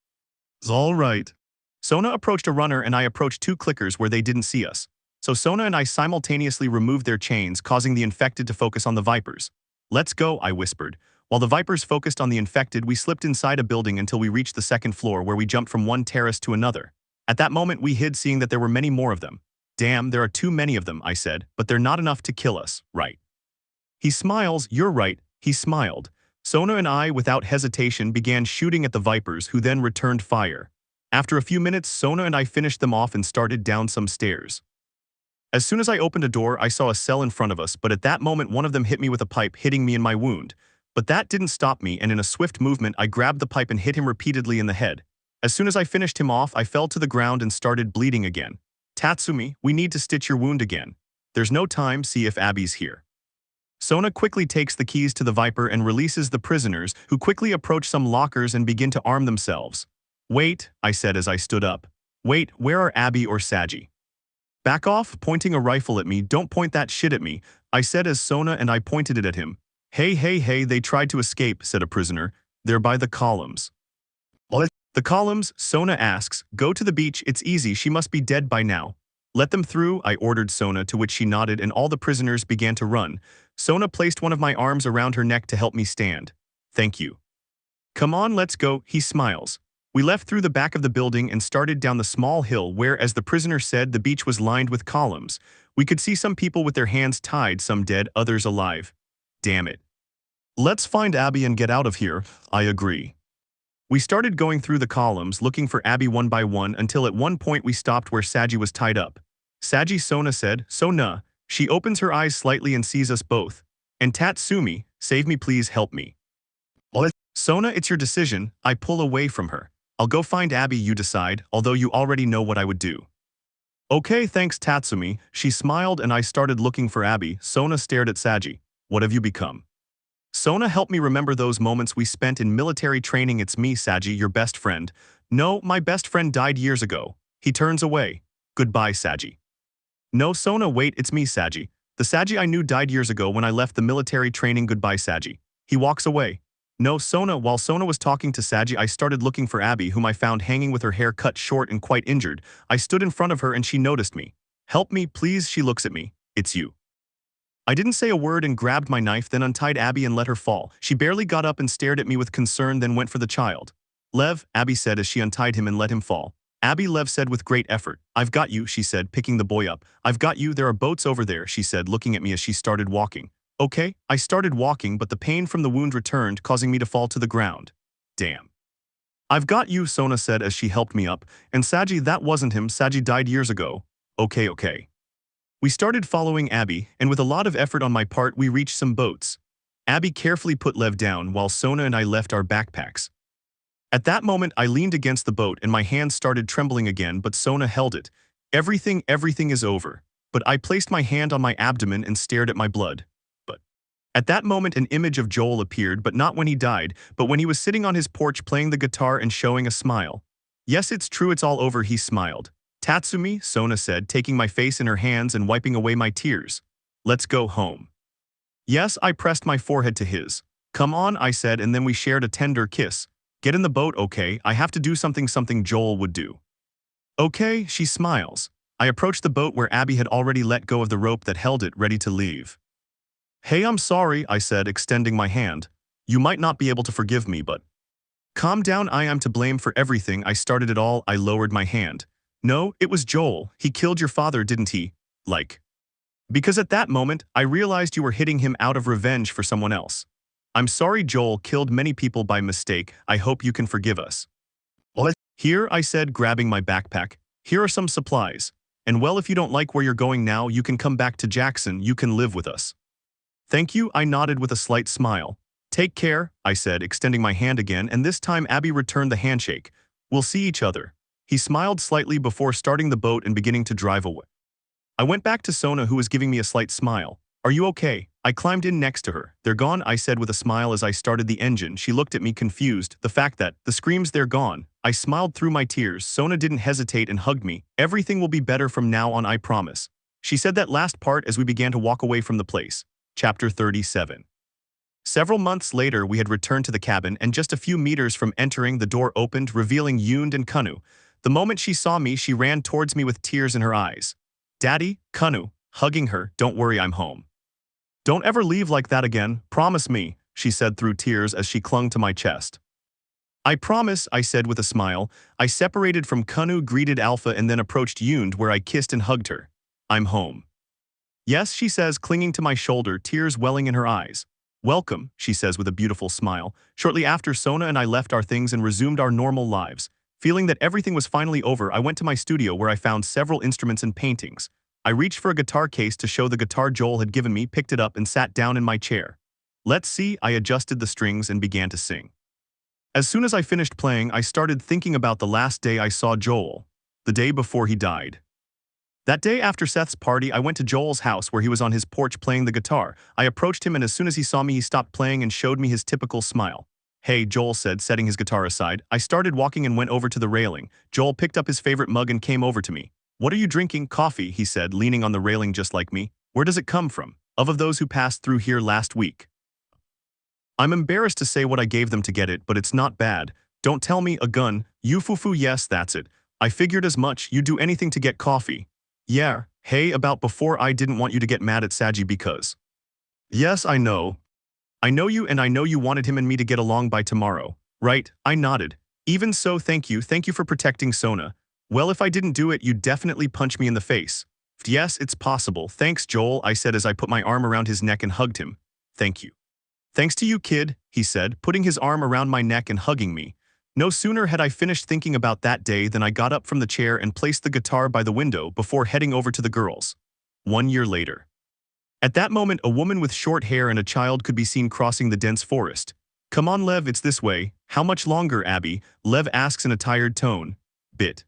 All right. Sona approached a runner and I approached two clickers where they didn't see us. So Sona and I simultaneously removed their chains, causing the infected to focus on the vipers. Let's go, I whispered. While the vipers focused on the infected, we slipped inside a building until we reached the second floor where we jumped from one terrace to another. At that moment we hid, seeing that there were many more of them. Damn, there are too many of them, I said, but they're not enough to kill us, right? He smiles, you're right, he smiled. Sona and I, without hesitation, began shooting at the vipers, who then returned fire. After a few minutes, Sona and I finished them off and started down some stairs. As soon as I opened a door, I saw a cell in front of us, but at that moment one of them hit me with a pipe, hitting me in my wound. But that didn't stop me, and in a swift movement I grabbed the pipe and hit him repeatedly in the head. As soon as I finished him off, I fell to the ground and started bleeding again. Tatsumi, we need to stitch your wound again. There's no time, see if Abby's here. Sona quickly takes the keys to the Viper and releases the prisoners, who quickly approach some lockers and begin to arm themselves. Wait, I said as I stood up. Wait, where are Abby or Saji? Back off, pointing a rifle at me. Don't point that shit at me, I said as Sona and I pointed it at him. Hey, they tried to escape, said a prisoner. They're by the columns. What? The columns, Sona asks. Go to the beach, it's easy, she must be dead by now. Let them through, I ordered Sona, to which she nodded and all the prisoners began to run. Sona placed one of my arms around her neck to help me stand. Thank you. Come on, let's go, he smiles. We left through the back of the building and started down the small hill where, as the prisoner said, the beach was lined with columns. We could see some people with their hands tied, some dead, others alive. Damn it. Let's find Abby and get out of here, I agree. We started going through the columns, looking for Abby one by one, until at one point we stopped where Saji was tied up. Saji, Sona said. Sona. She opens her eyes slightly and sees us both. And Tatsumi, save me please, help me. What? Sona, it's your decision, I pull away from her. I'll go find Abby, you decide, although you already know what I would do. Okay, thanks Tatsumi, she smiled and I started looking for Abby. Sona stared at Saji. What have you become? Sona, help me remember those moments we spent in military training. It's me, Saji, your best friend. No, my best friend died years ago. He turns away. Goodbye, Saji. No, Sona, wait, it's me, Saji. The Saji I knew died years ago when I left the military training. Goodbye, Saji. He walks away. No, Sona. While Sona was talking to Saji, I started looking for Abby, whom I found hanging with her hair cut short and quite injured. I stood in front of her and she noticed me. Help me, please, she looks at me. It's you. I didn't say a word and grabbed my knife, then untied Abby and let her fall. She barely got up and stared at me with concern, then went for the child. Lev, Abby said as she untied him and let him fall. Abby, Lev said with great effort. I've got you, she said, picking the boy up. I've got you, there are boats over there, she said, looking at me as she started walking. Okay, I started walking, but the pain from the wound returned, causing me to fall to the ground. Damn. I've got you, Sona said as she helped me up. And Saji, that wasn't him, Saji died years ago. Okay. We started following Abby, and with a lot of effort on my part, we reached some boats. Abby carefully put Lev down while Sona and I left our backpacks. At that moment, I leaned against the boat and my hands started trembling again, but Sona held it. Everything is over. But I placed my hand on my abdomen and stared at my blood. But at that moment, an image of Joel appeared, but not when he died, but when he was sitting on his porch playing the guitar and showing a smile. Yes, it's true, it's all over, he smiled. Tatsumi, Sona said, taking my face in her hands and wiping away my tears. Let's go home. Yes, I pressed my forehead to his. Come on, I said, and then we shared a tender kiss. Get in the boat, okay? I have to do something Joel would do. Okay, she smiles. I approached the boat where Abby had already let go of the rope that held it, ready to leave. Hey, I'm sorry, I said, extending my hand. You might not be able to forgive me, but... Calm down, I am to blame for everything. I started it all. I lowered my hand. No, it was Joel. He killed your father, didn't he? Like. Because at that moment, I realized you were hitting him out of revenge for someone else. I'm sorry, Joel killed many people by mistake. I hope you can forgive us. What? Here, I said, grabbing my backpack. Here are some supplies. And well, if you don't like where you're going now, you can come back to Jackson. You can live with us. Thank you, I nodded with a slight smile. Take care, I said, extending my hand again, and this time Abby returned the handshake. We'll see each other. He smiled slightly before starting the boat and beginning to drive away. I went back to Sona, who was giving me a slight smile. Are you okay? I climbed in next to her. They're gone, I said with a smile as I started the engine. She looked at me confused. The fact that, the screams, they're gone. I smiled through my tears. Sona didn't hesitate and hugged me. Everything will be better from now on, I promise. She said that last part as we began to walk away from the place. Chapter 37. Several months later, we had returned to the cabin, and just a few meters from entering, the door opened, revealing Yoon and Kanu. The moment she saw me, she ran towards me with tears in her eyes. Daddy, Kanu, hugging her, don't worry, I'm home. Don't ever leave like that again, promise me, she said through tears as she clung to my chest. I promise, I said with a smile. I separated from Kanu, greeted Alpha, and then approached Yoon, where I kissed and hugged her. I'm home. Yes, she says, clinging to my shoulder, tears welling in her eyes. Welcome, she says with a beautiful smile. Shortly after, Sona and I left our things and resumed our normal lives. Feeling that everything was finally over, I went to my studio where I found several instruments and paintings. I reached for a guitar case to show the guitar Joel had given me, picked it up, and sat down in my chair. Let's see, I adjusted the strings and began to sing. As soon as I finished playing, I started thinking about the last day I saw Joel, the day before he died. That day after Seth's party, I went to Joel's house where he was on his porch playing the guitar. I approached him, and as soon as he saw me, he stopped playing and showed me his typical smile. Hey, Joel said, setting his guitar aside. I started walking and went over to the railing. Joel picked up his favorite mug and came over to me. What are you drinking? Coffee, he said, leaning on the railing just like me. Where does it come from? Of those who passed through here last week. I'm embarrassed to say what I gave them to get it, but it's not bad. Don't tell me, a gun. You fufu, yes, that's it. I figured as much. You do anything to get coffee. Yeah, hey, about before I didn't want you to get mad at Saji because. Yes, I know. I know you, and I know you wanted him and me to get along by tomorrow. Right, I nodded. Even so, thank you for protecting Sona. Well, if I didn't do it, you'd definitely punch me in the face. Yes, it's possible. Thanks, Joel, I said as I put my arm around his neck and hugged him. Thank you. Thanks to you, kid, he said, putting his arm around my neck and hugging me. No sooner had I finished thinking about that day than I got up from the chair and placed the guitar by the window before heading over to the girls. 1 year later. At that moment, a woman with short hair and a child could be seen crossing the dense forest. Come on, Lev, it's this way. How much longer, Abby? Lev asks in a tired tone. Bit.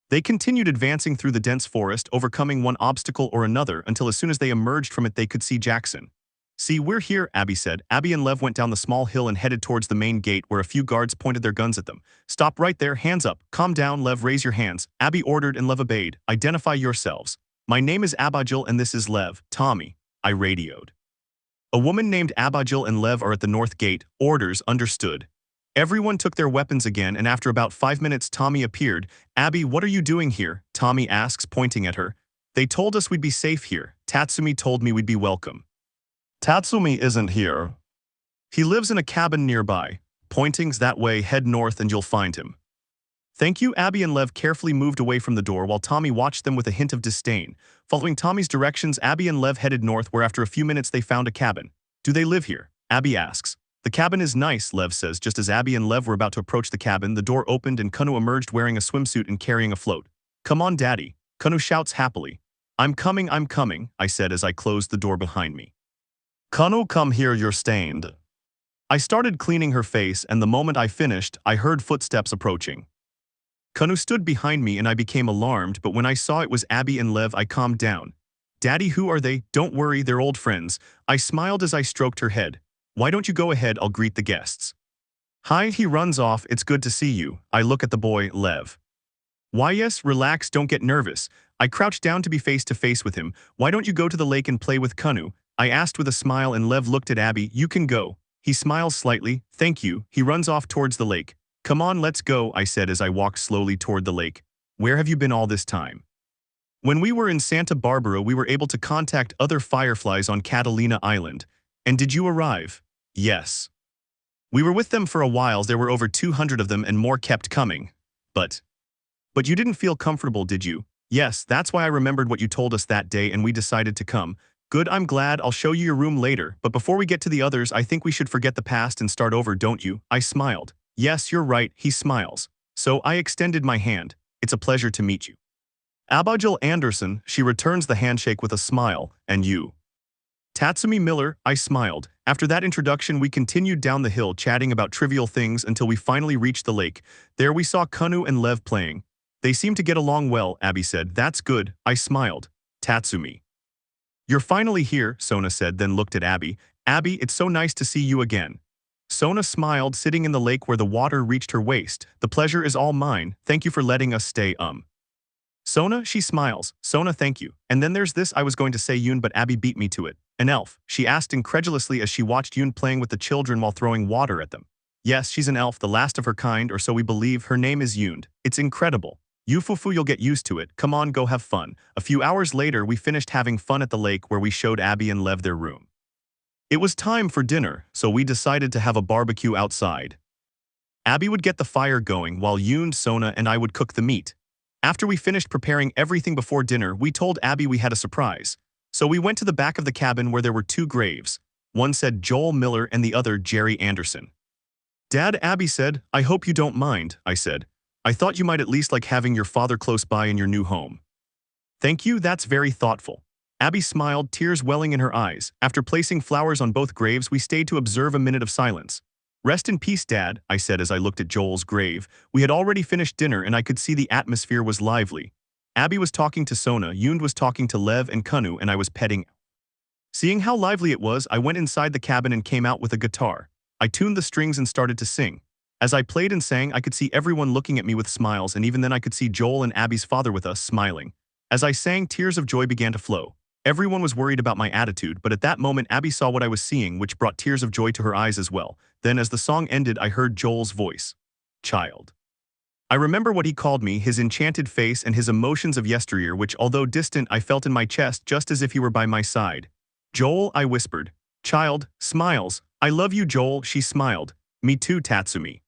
They continued advancing through the dense forest, overcoming one obstacle or another until as soon as they emerged from it, they could see Jackson. See, we're here, Abby said. Abby and Lev went down the small hill and headed towards the main gate where a few guards pointed their guns at them. Stop right there, hands up. Calm down, Lev, raise your hands. Abby ordered and Lev obeyed. Identify yourselves. My name is Abajil and this is Lev, Tommy, I radioed. A woman named Abajil and Lev are at the north gate. Orders, understood. Everyone took their weapons again, and after about 5 minutes Tommy appeared. Abby, what are you doing here? Tommy asks, pointing at her. They told us we'd be safe here. Tatsumi told me we'd be welcome. Tatsumi isn't here. He lives in a cabin nearby. Pointings that way, head north and you'll find him. Thank you. Abby and Lev carefully moved away from the door while Tommy watched them with a hint of disdain. Following Tommy's directions, Abby and Lev headed north where after a few minutes they found a cabin. Do they live here? Abby asks. The cabin is nice, Lev says. Just as Abby and Lev were about to approach the cabin, the door opened and Kanu emerged wearing a swimsuit and carrying a float. Come on, Daddy. Kanu shouts happily. I'm coming, I said as I closed the door behind me. Kanu, come here, you're stained. I started cleaning her face, and the moment I finished, I heard footsteps approaching. Kanu stood behind me and I became alarmed, but when I saw it was Abby and Lev, I calmed down. Daddy, who are they? Don't worry, they're old friends. I smiled as I stroked her head. Why don't you go ahead, I'll greet the guests. Hi, he runs off, it's good to see you. I look at the boy, Lev. Why yes, relax, don't get nervous. I crouched down to be face to face with him. Why don't you go to the lake and play with Kanu? I asked with a smile and Lev looked at Abby. You can go. He smiles slightly. Thank you. He runs off towards the lake. Come on, let's go, I said as I walked slowly toward the lake. Where have you been all this time? When we were in Santa Barbara, we were able to contact other fireflies on Catalina Island. And did you arrive? Yes. We were with them for a while. There were over 200 of them and more kept coming. But you didn't feel comfortable, did you? Yes, that's why I remembered what you told us that day and we decided to come. Good, I'm glad. I'll show you your room later, but before we get to the others, I think we should forget the past and start over, don't you? I smiled. Yes, you're right, he smiles. So I extended my hand. It's a pleasure to meet you. Abajil Anderson, she returns the handshake with a smile, and you. Tatsumi Miller, I smiled. After that introduction, we continued down the hill chatting about trivial things until we finally reached the lake. There we saw Kanu and Lev playing. They seem to get along well, Abby said. That's good, I smiled. Tatsumi. You're finally here, Sona said, then looked at Abby. Abby, it's so nice to see you again. Sona smiled, sitting in the lake where the water reached her waist. The pleasure is all mine. Thank you for letting us stay, Sona, she smiles. Sona, thank you. And then there's this I was going to say Yoon, but Abby beat me to it. An elf, she asked incredulously as she watched Yoon playing with the children while throwing water at them. Yes, she's an elf, the last of her kind, or so we believe. Her name is Yoon. It's incredible. Yufufu, you'll get used to it. Come on, go have fun. A few hours later, we finished having fun at the lake where we showed Abby and Lev their room. It was time for dinner, so we decided to have a barbecue outside. Abby would get the fire going while Yoon, Sona, and I would cook the meat. After we finished preparing everything before dinner, we told Abby we had a surprise. So we went to the back of the cabin where there were two graves. One said Joel Miller and the other Jerry Anderson. Dad, Abby said, I hope you don't mind, I said. I thought you might at least like having your father close by in your new home. Thank you, that's very thoughtful. Abby smiled, tears welling in her eyes. After placing flowers on both graves, we stayed to observe a minute of silence. Rest in peace, Dad, I said as I looked at Joel's grave. We had already finished dinner and I could see the atmosphere was lively. Abby was talking to Sona, Yoon was talking to Lev and Kanu, and I was petting. Seeing how lively it was, I went inside the cabin and came out with a guitar. I tuned the strings and started to sing. As I played and sang, I could see everyone looking at me with smiles, and even then I could see Joel and Abby's father with us, smiling. As I sang, tears of joy began to flow. Everyone was worried about my attitude, but at that moment Abby saw what I was seeing, which brought tears of joy to her eyes as well. Then as the song ended, I heard Joel's voice. Child. I remember what he called me, his enchanted face and his emotions of yesteryear, which, although distant, I felt in my chest just as if he were by my side. Joel, I whispered. Child, smiles. I love you, Joel, she smiled. Me too, Tatsumi.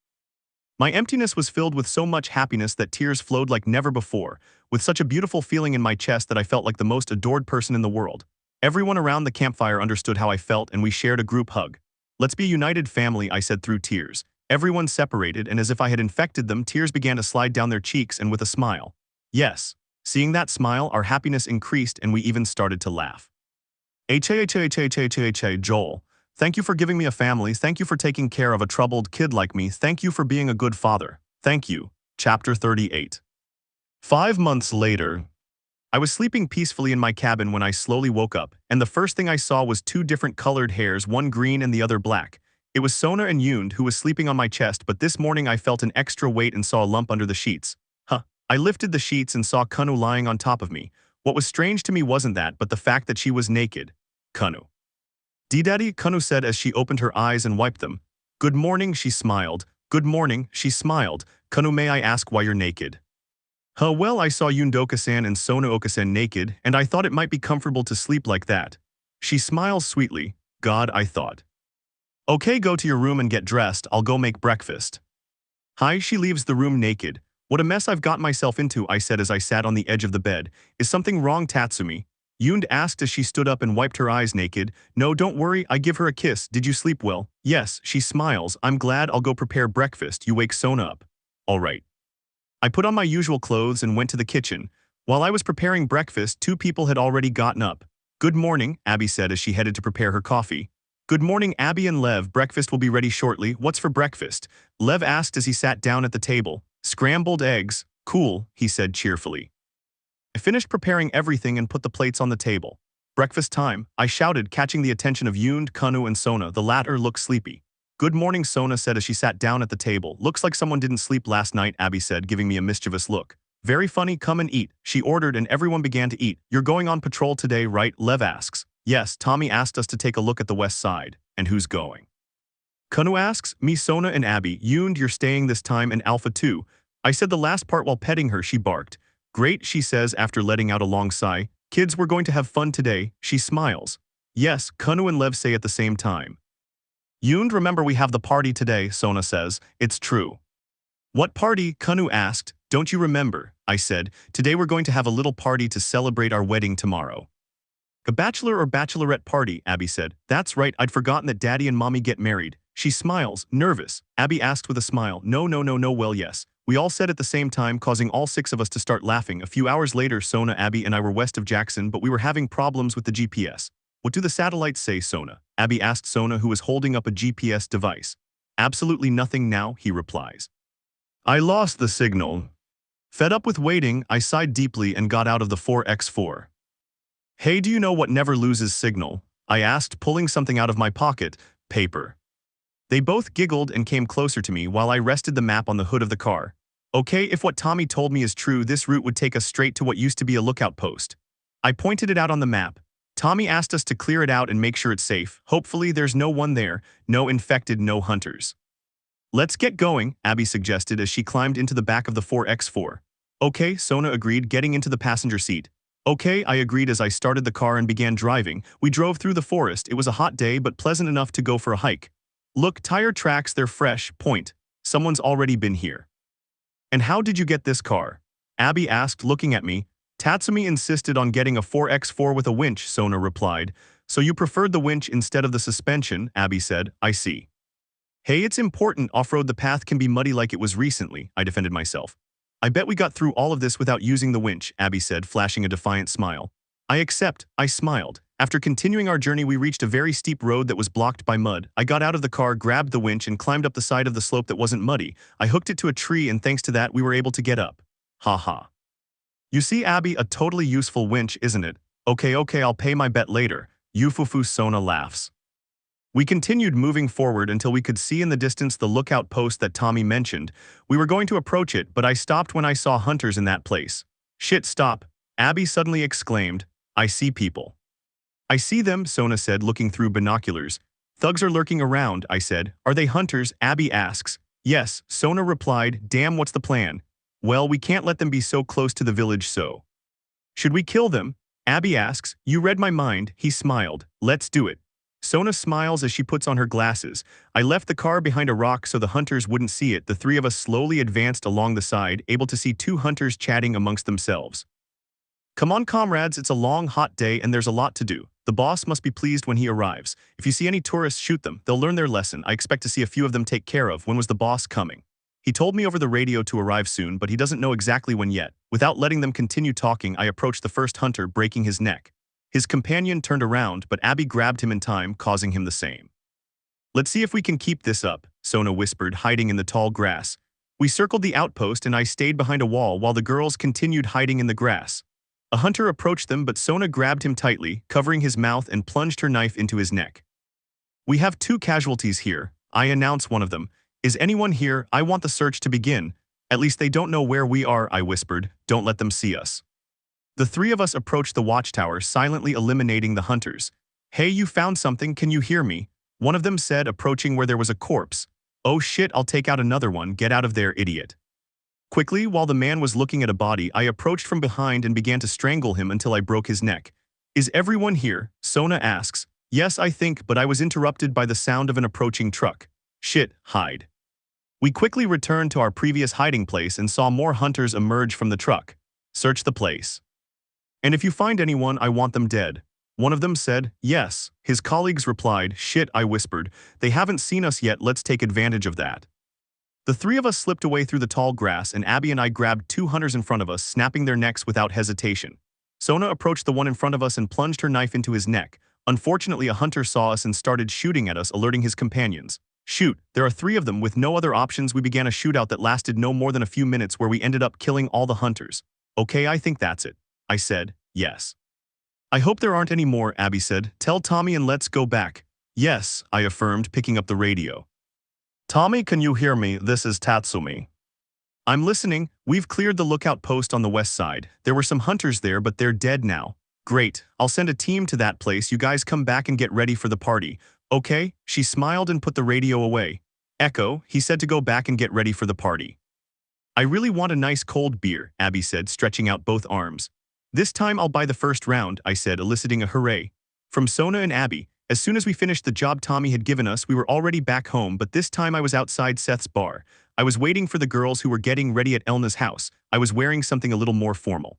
My emptiness was filled with so much happiness that tears flowed like never before, with such a beautiful feeling in my chest that I felt like the most adored person in the world. Everyone around the campfire understood how I felt, and we shared a group hug. Let's be a united family, I said through tears. Everyone separated, and as if I had infected them, tears began to slide down their cheeks, and with a smile. Yes. Seeing that smile, our happiness increased, and we even started to laugh. Joel. Thank you for giving me a family. Thank you for taking care of a troubled kid like me. Thank you for being a good father. Thank you. Chapter 38. 5 months later, I was sleeping peacefully in my cabin when I slowly woke up, and the first thing I saw was two different colored hairs, one green and the other black. It was Sona and Yoon who was sleeping on my chest, but this morning I felt an extra weight and saw a lump under the sheets. I lifted the sheets and saw Kanu lying on top of me. What was strange to me wasn't that, but the fact that she was naked. Kanu. D-Daddy, Kanu said as she opened her eyes and wiped them. Good morning, she smiled. Good morning, she smiled. Kanu, may I ask why you're naked? Well, I saw Yundoka-san and Sona-oka-san naked, and I thought it might be comfortable to sleep like that. She smiles sweetly. God, I thought. Okay, go to your room and get dressed. I'll go make breakfast. Hi, she leaves the room naked. What a mess I've got myself into, I said as I sat on the edge of the bed. Is something wrong, Tatsumi? Yoon asked as she stood up and wiped her eyes naked. No, don't worry, I give her a kiss. Did you sleep well? Yes, she smiles. I'm glad. I'll go prepare breakfast. You wake Sona up. All right. I put on my usual clothes and went to the kitchen. While I was preparing breakfast, two people had already gotten up. Good morning, Abby said as she headed to prepare her coffee. Good morning, Abby and Lev. Breakfast will be ready shortly. What's for breakfast? Lev asked as he sat down at the table. Scrambled eggs. Cool, he said cheerfully. I finished preparing everything and put the plates on the table. Breakfast time, I shouted, catching the attention of Yoon, Kanu, and Sona. The latter looked sleepy. Good morning, Sona said as she sat down at the table. Looks like someone didn't sleep last night, Abby said, giving me a mischievous look. Very funny, come and eat, she ordered, and everyone began to eat. You're going on patrol today, right? Lev asks. Yes, Tommy asked us to take a look at the west side. And who's going? Kanu asks. Me, Sona, and Abby. Yoon, you're staying this time, and Alpha too. I said the last part while petting her. She barked. Great, she says after letting out a long sigh. Kids, we're going to have fun today, she smiles. Yes, Kanu and Lev say at the same time. Yoon, remember we have the party today, Sona says. It's true. What party? Kanu asked. Don't you remember? I said. Today we're going to have a little party to celebrate our wedding tomorrow. A bachelor or bachelorette party, Abby said. That's right, I'd forgotten that Daddy and Mommy get married. She smiles, nervous. Abby asked with a smile. No, well, yes. We all said at the same time, causing all 6 of us to start laughing. A few hours later, Sona, Abby, and I were west of Jackson, but we were having problems with the GPS. What do the satellites say, Sona? Abby asked Sona, who was holding up a GPS device. Absolutely nothing now, he replies. I lost the signal. Fed up with waiting, I sighed deeply and got out of the 4x4. Hey, do you know what never loses signal? I asked, pulling something out of my pocket. Paper. They both giggled and came closer to me while I rested the map on the hood of the car. Okay, if what Tommy told me is true, this route would take us straight to what used to be a lookout post. I pointed it out on the map. Tommy asked us to clear it out and make sure it's safe. Hopefully there's no one there, no infected, no hunters. Let's get going, Abby suggested as she climbed into the back of the 4x4. Okay, Sona agreed, getting into the passenger seat. Okay, I agreed as I started the car and began driving. We drove through the forest. It was a hot day but pleasant enough to go for a hike. Look, tire tracks, they're fresh. Point. Someone's already been here. And how did you get this car? Abby asked, looking at me. Tatsumi insisted on getting a 4x4 with a winch, Sona replied. So you preferred the winch instead of the suspension, Abby said. I see. Hey, it's important. Off-road, the path can be muddy like it was recently, I defended myself. I bet we got through all of this without using the winch, Abby said, flashing a defiant smile. I accept, I smiled. After continuing our journey, we reached a very steep road that was blocked by mud. I got out of the car, grabbed the winch, and climbed up the side of the slope that wasn't muddy. I hooked it to a tree, and thanks to that, we were able to get up. Ha ha. You see, Abby, a totally useful winch, isn't it? Okay, I'll pay my bet later. Yufufu, Sona laughs. We continued moving forward until we could see in the distance the lookout post that Tommy mentioned. We were going to approach it, but I stopped when I saw hunters in that place. Shit, stop. Abby suddenly exclaimed. I see people. I see them, Sona said, looking through binoculars. Thugs are lurking around, I said. Are they hunters? Abby asks. Yes, Sona replied. Damn, what's the plan? Well, we can't let them be so close to the village, so. Should we kill them? Abby asks. You read my mind, he smiled. Let's do it. Sona smiles as she puts on her glasses. I left the car behind a rock so the hunters wouldn't see it. The three of us slowly advanced along the side, able to see two hunters chatting amongst themselves. Come on, comrades, it's a long, hot day and there's a lot to do. The boss must be pleased when he arrives. If you see any tourists, shoot them. They'll learn their lesson. I expect to see a few of them take care of. When was the boss coming? He told me over the radio to arrive soon, but he doesn't know exactly when yet. Without letting them continue talking, I approached the first hunter, breaking his neck. His companion turned around, but Abby grabbed him in time, causing him the same. Let's see if we can keep this up, Sona whispered, hiding in the tall grass. We circled the outpost and I stayed behind a wall while the girls continued hiding in the grass. A hunter approached them, but Sona grabbed him tightly, covering his mouth and plunged her knife into his neck. We have 2 casualties here, I announced one of them. Is anyone here? I want the search to begin. At least they don't know where we are, I whispered. Don't let them see us. The 3 of us approached the watchtower, silently eliminating the hunters. Hey, you found something, can you hear me? One of them said, approaching where there was a corpse. Oh shit, I'll take out another one, get out of there, idiot. Quickly, while the man was looking at a body, I approached from behind and began to strangle him until I broke his neck. Is everyone here? Sona asks. Yes, I think, but I was interrupted by the sound of an approaching truck. Shit, hide. We quickly returned to our previous hiding place and saw more hunters emerge from the truck. Search the place. And if you find anyone, I want them dead. One of them said, yes. His colleagues replied, shit, I whispered. They haven't seen us yet, let's take advantage of that. The 3 of us slipped away through the tall grass and Abby and I grabbed 2 hunters in front of us, snapping their necks without hesitation. Sona approached the one in front of us and plunged her knife into his neck. Unfortunately, a hunter saw us and started shooting at us, alerting his companions. Shoot, there are 3 of them. With no other options, we began a shootout that lasted no more than a few minutes where we ended up killing all the hunters. Okay, I think that's it. I said, yes. I hope there aren't any more, Abby said. Tell Tommy and let's go back. Yes, I affirmed, picking up the radio. Tommy, can you hear me? This is Tatsumi. I'm listening. We've cleared the lookout post on the west side. There were some hunters there, but they're dead now. Great. I'll send a team to that place. You guys come back and get ready for the party. Okay? She smiled and put the radio away. Echo, he said to go back and get ready for the party. I really want a nice cold beer, Abby said, stretching out both arms. This time I'll buy the first round, I said, eliciting a hooray. From Sona and Abby. As soon as we finished the job Tommy had given us, we were already back home, but this time I was outside Seth's bar. I was waiting for the girls who were getting ready at Elna's house. I was wearing something a little more formal.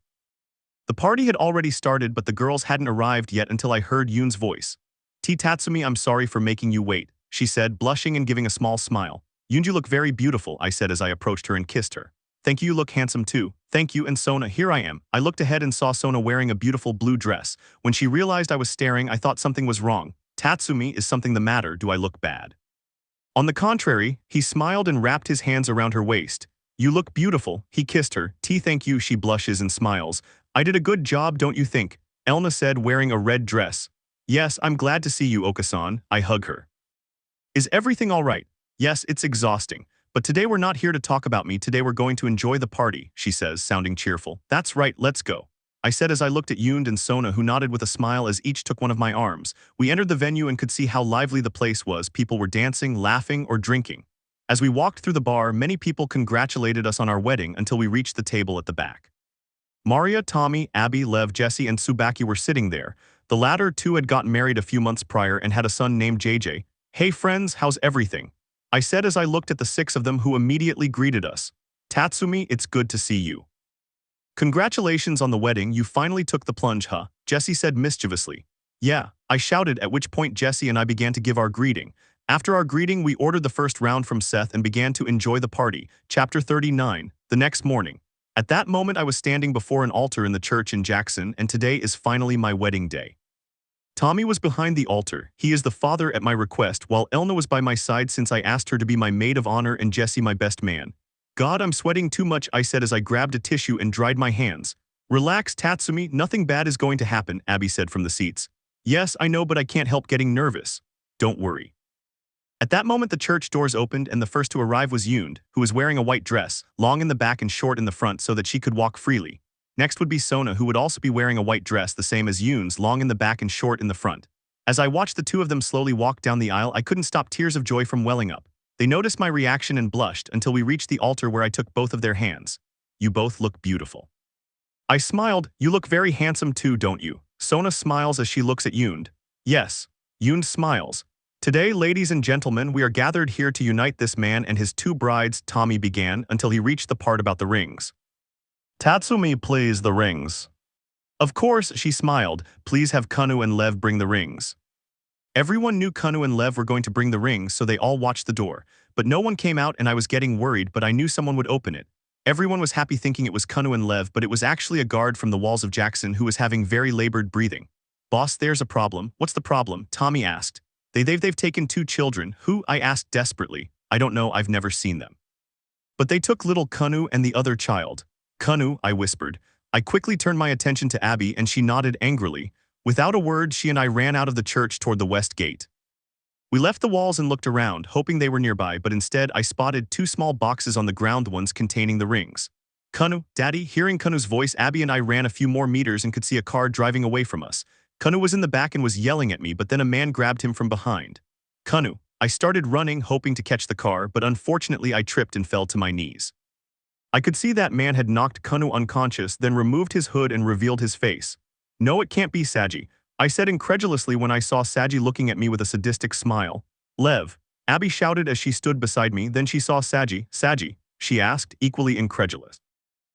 The party had already started, but the girls hadn't arrived yet until I heard Yoon's voice. Tatsumi, I'm sorry for making you wait, she said, blushing and giving a small smile. Yoon, you look very beautiful, I said as I approached her and kissed her. Thank you, you look handsome too. Thank you, and Sona, here I am. I looked ahead and saw Sona wearing a beautiful blue dress. When she realized I was staring, I thought something was wrong. Tatsumi, is something the matter? Do I look bad? On the contrary, he smiled and wrapped his hands around her waist. You look beautiful, he kissed her. Thank you, she blushes and smiles. I did a good job, don't you think? Elna said, wearing a red dress. Yes, I'm glad to see you, Okasan. I hug her. Is everything all right? Yes, it's exhausting. But today we're not here to talk about me, today we're going to enjoy the party, she says, sounding cheerful. That's right, let's go. I said as I looked at Yoon and Sona, who nodded with a smile as each took one of my arms. We entered the venue and could see how lively the place was. People were dancing, laughing, or drinking. As we walked through the bar, many people congratulated us on our wedding until we reached the table at the back. Maria, Tommy, Abby, Lev, Jesse, and Tsubaki were sitting there. The latter two had gotten married a few months prior and had a son named JJ. Hey friends, how's everything? I said as I looked at the six of them, who immediately greeted us. Tatsumi, it's good to see you. Congratulations on the wedding, you finally took the plunge, huh? Jesse said mischievously. Yeah, I shouted, at which point Jesse and I began to give our greeting. After our greeting, we ordered the first round from Seth and began to enjoy the party. Chapter 39, the next morning. At that moment I was standing before an altar in the church in Jackson, and today is finally my wedding day. Tommy was behind the altar. He is the father at my request, while Elna was by my side since I asked her to be my maid of honor and Jesse my best man. God, I'm sweating too much, I said as I grabbed a tissue and dried my hands. Relax, Tatsumi, nothing bad is going to happen, Abby said from the seats. Yes, I know, but I can't help getting nervous. Don't worry. At that moment the church doors opened and the first to arrive was Yoon, who was wearing a white dress, long in the back and short in the front so that she could walk freely. Next would be Sona, who would also be wearing a white dress the same as Yoon's, long in the back and short in the front. As I watched the two of them slowly walk down the aisle, I couldn't stop tears of joy from welling up. They noticed my reaction and blushed until we reached the altar where I took both of their hands. You both look beautiful. I smiled. You look very handsome too, don't you? Sona smiles as she looks at Yoon. Yes. Yoon smiles. Today, ladies and gentlemen, we are gathered here to unite this man and his two brides, Tommy began, until he reached the part about the rings. Tatsumi, please, the rings. Of course, she smiled. Please have Kanu and Lev bring the rings. Everyone knew Kanu and Lev were going to bring the rings, so they all watched the door. But no one came out and I was getting worried, but I knew someone would open it. Everyone was happy thinking it was Kanu and Lev, but it was actually a guard from the walls of Jackson who was having very labored breathing. Boss, there's a problem. What's the problem? Tommy asked. They've taken two children. Who? I asked desperately. I don't know, I've never seen them. But they took little Kanu and the other child. Kanu, I whispered. I quickly turned my attention to Abby and she nodded angrily. Without a word, she and I ran out of the church toward the west gate. We left the walls and looked around, hoping they were nearby, but instead I spotted two small boxes on the ground, ones containing the rings. Kanu, Daddy, hearing Kanu's voice, Abby and I ran a few more meters and could see a car driving away from us. Kanu was in the back and was yelling at me, but then a man grabbed him from behind. Kanu. I started running, hoping to catch the car, but unfortunately I tripped and fell to my knees. I could see that man had knocked Kanu unconscious, then removed his hood and revealed his face. No, it can't be Saji, I said incredulously when I saw Saji looking at me with a sadistic smile. Lev, Abby shouted as she stood beside me, then she saw Saji. Saji, she asked, equally incredulous.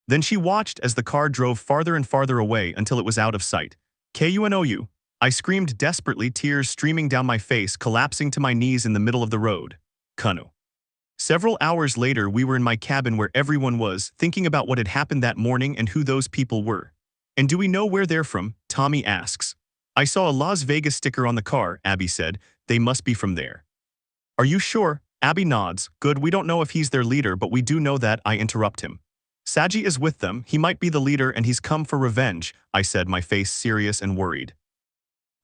Then she watched as the car drove farther and farther away until it was out of sight. Kunou, I screamed desperately, tears streaming down my face, collapsing to my knees in the middle of the road. Kanu. Several hours later, we were in my cabin where everyone was, thinking about what had happened that morning and who those people were. And do we know where they're from? Tommy asks. I saw a Las Vegas sticker on the car, Abby said. They must be from there. Are you sure? Abby nods. Good, we don't know if he's their leader, but we do know that. I interrupt him. Saji is with them. He might be the leader and he's come for revenge, I said, my face serious and worried.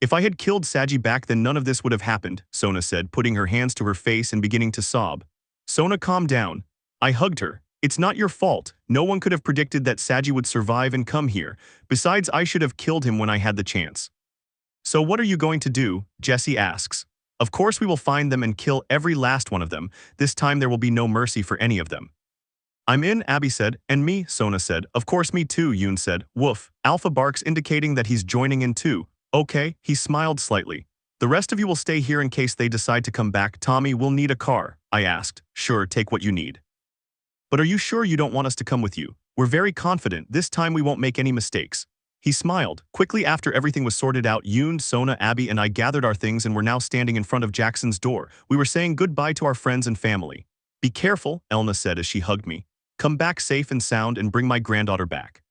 If I had killed Saji back then, none of this would have happened, Sona said, putting her hands to her face and beginning to sob. Sona, calm down. I hugged her. It's not your fault. No one could have predicted that Saji would survive and come here. Besides, I should have killed him when I had the chance. So what are you going to do? Jesse asks. Of course we will find them and kill every last one of them. This time there will be no mercy for any of them. I'm in, Abby said. And me, Sona said. Of course me too, Yoon said. Woof. Alpha barks, indicating that he's joining in too. Okay, he smiled slightly. The rest of you will stay here in case they decide to come back. Tommy, will need a car, I asked. Sure, take what you need. But are you sure you don't want us to come with you? We're very confident. This time we won't make any mistakes. He smiled. Quickly after everything was sorted out, Yoon, Sona, Abby, and I gathered our things and were now standing in front of Jackson's door. We were saying goodbye to our friends and family. Be careful, Elna said as she hugged me. Come back safe and sound and bring my granddaughter back.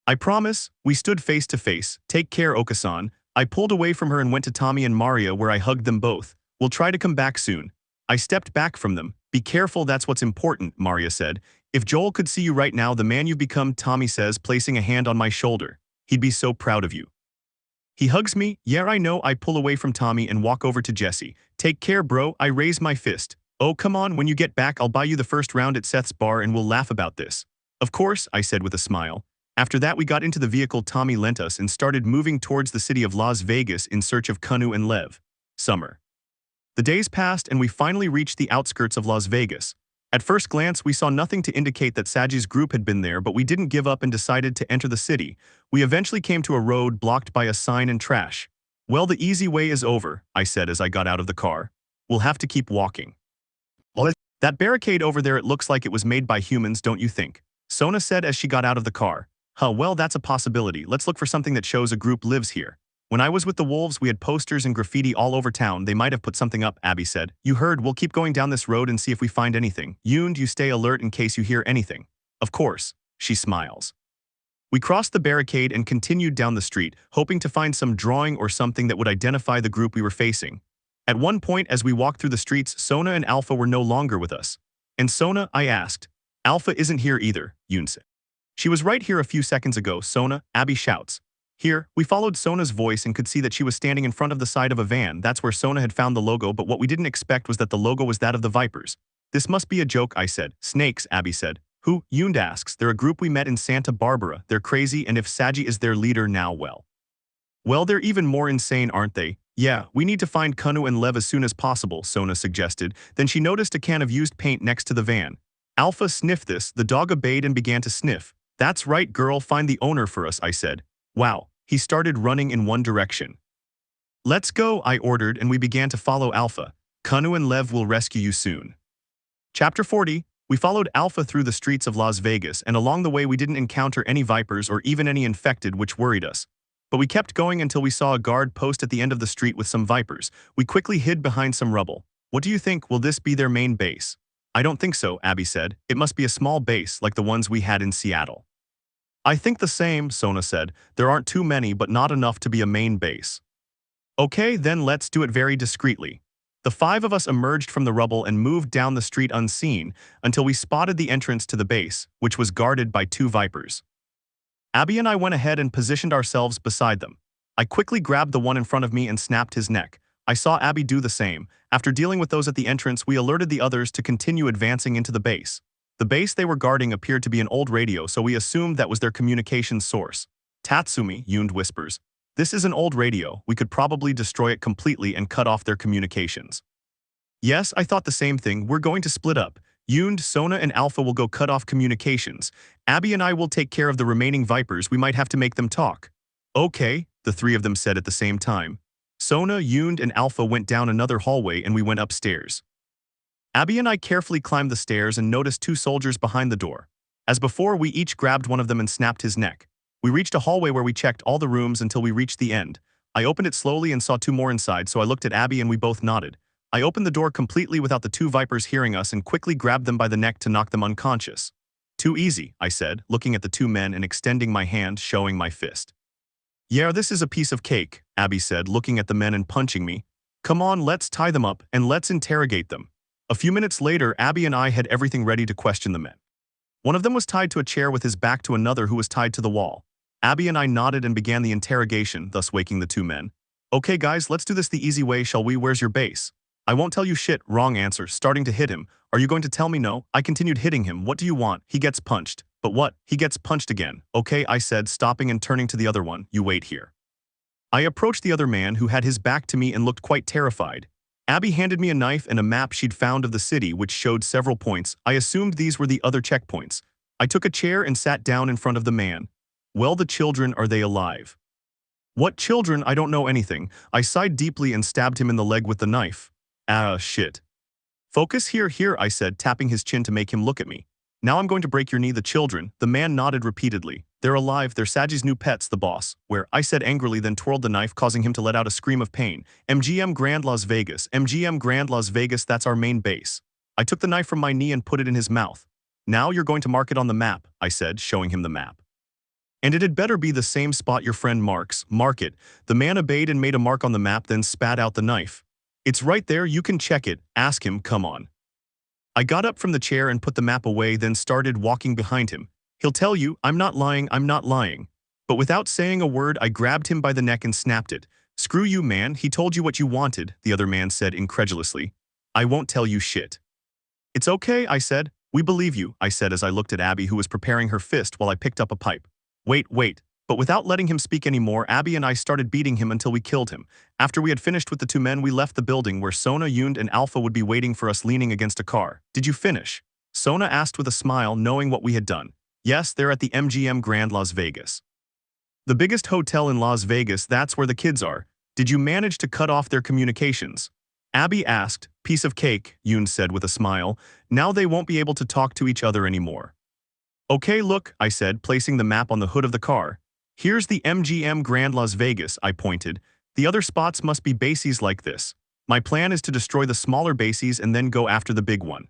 I promise. We stood face to face. Take care, Okasan. I pulled away from her and went to Tommy and Maria, where I hugged them both. We'll try to come back soon. I stepped back from them. Be careful, that's what's important, Maria said. If Joel could see you right now, the man you've become, Tommy says, placing a hand on my shoulder. He'd be so proud of you. He hugs me. Yeah, I know. I pull away from Tommy and walk over to Jesse. Take care, bro. I raise my fist. Oh, come on. When you get back, I'll buy you the first round at Seth's bar and we'll laugh about this. Of course, I said with a smile. After that, we got into the vehicle Tommy lent us and started moving towards the city of Las Vegas in search of Kanu and Lev. Summer. The days passed and we finally reached the outskirts of Las Vegas. At first glance, we saw nothing to indicate that Saji's group had been there, but we didn't give up and decided to enter the city. We eventually came to a road blocked by a sign and trash. Well, the easy way is over, I said as I got out of the car. We'll have to keep walking. Well, that barricade over there, it looks like it was made by humans, don't you think? Sona said as she got out of the car. Huh, well, that's a possibility. Let's look for something that shows a group lives here. When I was with the wolves, we had posters and graffiti all over town. They might have put something up, Abby said. You heard, we'll keep going down this road and see if we find anything. You stay alert in case you hear anything. Of course, she smiles. We crossed the barricade and continued down the street, hoping to find some drawing or something that would identify the group we were facing. At one point, as we walked through the streets, Sona and Alpha were no longer with us. And Sona, I asked. Alpha isn't here either, Yoon said. She was right here a few seconds ago, Sona, Abby shouts. Here, we followed Sona's voice and could see that she was standing in front of the side of a van. That's where Sona had found the logo, but what we didn't expect was that the logo was that of the Vipers. This must be a joke, I said. Snakes, Abby said. Who? Yoon asks. They're a group we met in Santa Barbara. They're crazy, and if Saji is their leader now, well, they're even more insane, aren't they? Yeah, we need to find Kanu and Lev as soon as possible, Sona suggested. Then she noticed a can of used paint next to the van. Alpha sniffed this. The dog obeyed and began to sniff. That's right, girl, find the owner for us, I said. Wow. He started running in one direction. Let's go, I ordered, and we began to follow Alpha. Kanu and Lev will rescue you soon. Chapter 40. We followed Alpha through the streets of Las Vegas, and along the way we didn't encounter any vipers or even any infected, which worried us. But we kept going until we saw a guard post at the end of the street with some vipers. We quickly hid behind some rubble. What do you think? Will this be their main base? I don't think so, Abby said. It must be a small base like the ones we had in Seattle. I think the same, Sona said. There aren't too many, but not enough to be a main base. Okay, then let's do it very discreetly. The five of us emerged from the rubble and moved down the street unseen until we spotted the entrance to the base, which was guarded by two vipers. Abby and I went ahead and positioned ourselves beside them. I quickly grabbed the one in front of me and snapped his neck. I saw Abby do the same. After dealing with those at the entrance, we alerted the others to continue advancing into the base. The base they were guarding appeared to be an old radio, so we assumed that was their communications source. Tatsumi, Yoon whispers. This is an old radio. We could probably destroy it completely and cut off their communications. Yes, I thought the same thing. We're going to split up. Yoon, Sona, and Alpha will go cut off communications. Abby and I will take care of the remaining vipers. We might have to make them talk. Okay, the three of them said at the same time. Sona, Yoon, and Alpha went down another hallway and we went upstairs. Abby and I carefully climbed the stairs and noticed two soldiers behind the door. As before, we each grabbed one of them and snapped his neck. We reached a hallway where we checked all the rooms until we reached the end. I opened it slowly and saw two more inside, so I looked at Abby and we both nodded. I opened the door completely without the two vipers hearing us and quickly grabbed them by the neck to knock them unconscious. Too easy, I said, looking at the two men and extending my hand, showing my fist. Yeah, this is a piece of cake, Abby said, looking at the men and punching me. Come on, let's tie them up and let's interrogate them. A few minutes later, Abby and I had everything ready to question the men. One of them was tied to a chair with his back to another who was tied to the wall. Abby and I nodded and began the interrogation, thus waking the two men. Okay guys, let's do this the easy way, shall we? Where's your base? I won't tell you shit. Wrong answer. Starting to hit him. Are you going to tell me no? I continued hitting him. What do you want? He gets punched. But what? He gets punched again. Okay, I said, stopping and turning to the other one. You wait here. I approached the other man who had his back to me and looked quite terrified. Abby handed me a knife and a map she'd found of the city, which showed several points. I assumed these were the other checkpoints. I took a chair and sat down in front of the man. Well, the children, are they alive? What children? I don't know anything. I sighed deeply and stabbed him in the leg with the knife. Ah, shit. Focus here, I said, tapping his chin to make him look at me. Now I'm going to break your knee. The children. The man nodded repeatedly. They're alive. They're Saji's new pets, the boss. Where? I said angrily, then twirled the knife, causing him to let out a scream of pain. MGM Grand Las Vegas. MGM Grand Las Vegas, that's our main base. I took the knife from my knee and put it in his mouth. Now you're going to mark it on the map, I said, showing him the map. And it had better be the same spot your friend marks. Mark it. The man obeyed and made a mark on the map, then spat out the knife. It's right there, you can check it. Ask him, come on. I got up from the chair and put the map away, then started walking behind him. He'll tell you, I'm not lying. But without saying a word, I grabbed him by the neck and snapped it. "Screw you, man, he told you what you wanted," the other man said incredulously. "I won't tell you shit." "It's okay," I said. "We believe you," I said as I looked at Abby, who was preparing her fist while I picked up a pipe. Wait. But without letting him speak anymore, Abby and I started beating him until we killed him. After we had finished with the two men, we left the building where Sona, Yund, and Alpha would be waiting for us leaning against a car. "Did you finish?" Sona asked with a smile, knowing what we had done. "Yes, they're at the MGM Grand Las Vegas. The biggest hotel in Las Vegas, that's where the kids are. Did you manage to cut off their communications?" Abby asked. "Piece of cake," Yoon said with a smile. "Now they won't be able to talk to each other anymore." "Okay, look," I said, placing the map on the hood of the car. "Here's the MGM Grand Las Vegas," I pointed. "The other spots must be bases like this. My plan is to destroy the smaller bases and then go after the big one.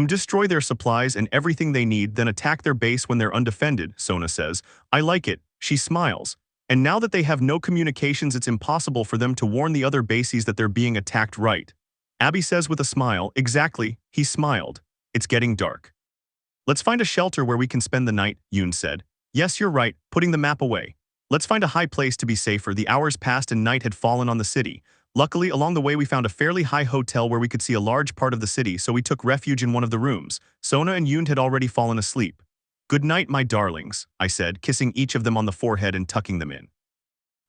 Destroy their supplies and everything they need, then attack their base when they're undefended," Sona says. "I like it." She smiles. "And now that they have no communications, it's impossible for them to warn the other bases that they're being attacked, right?" Abby says with a smile. "Exactly," he smiled. "It's getting dark. Let's find a shelter where we can spend the night," Yoon said. "Yes, you're right," putting the map away. "Let's find a high place to be safer." The hours passed and night had fallen on the city. Luckily, along the way we found a fairly high hotel where we could see a large part of the city, so we took refuge in one of the rooms. Sona and Yoon had already fallen asleep. "Good night, my darlings," I said, kissing each of them on the forehead and tucking them in.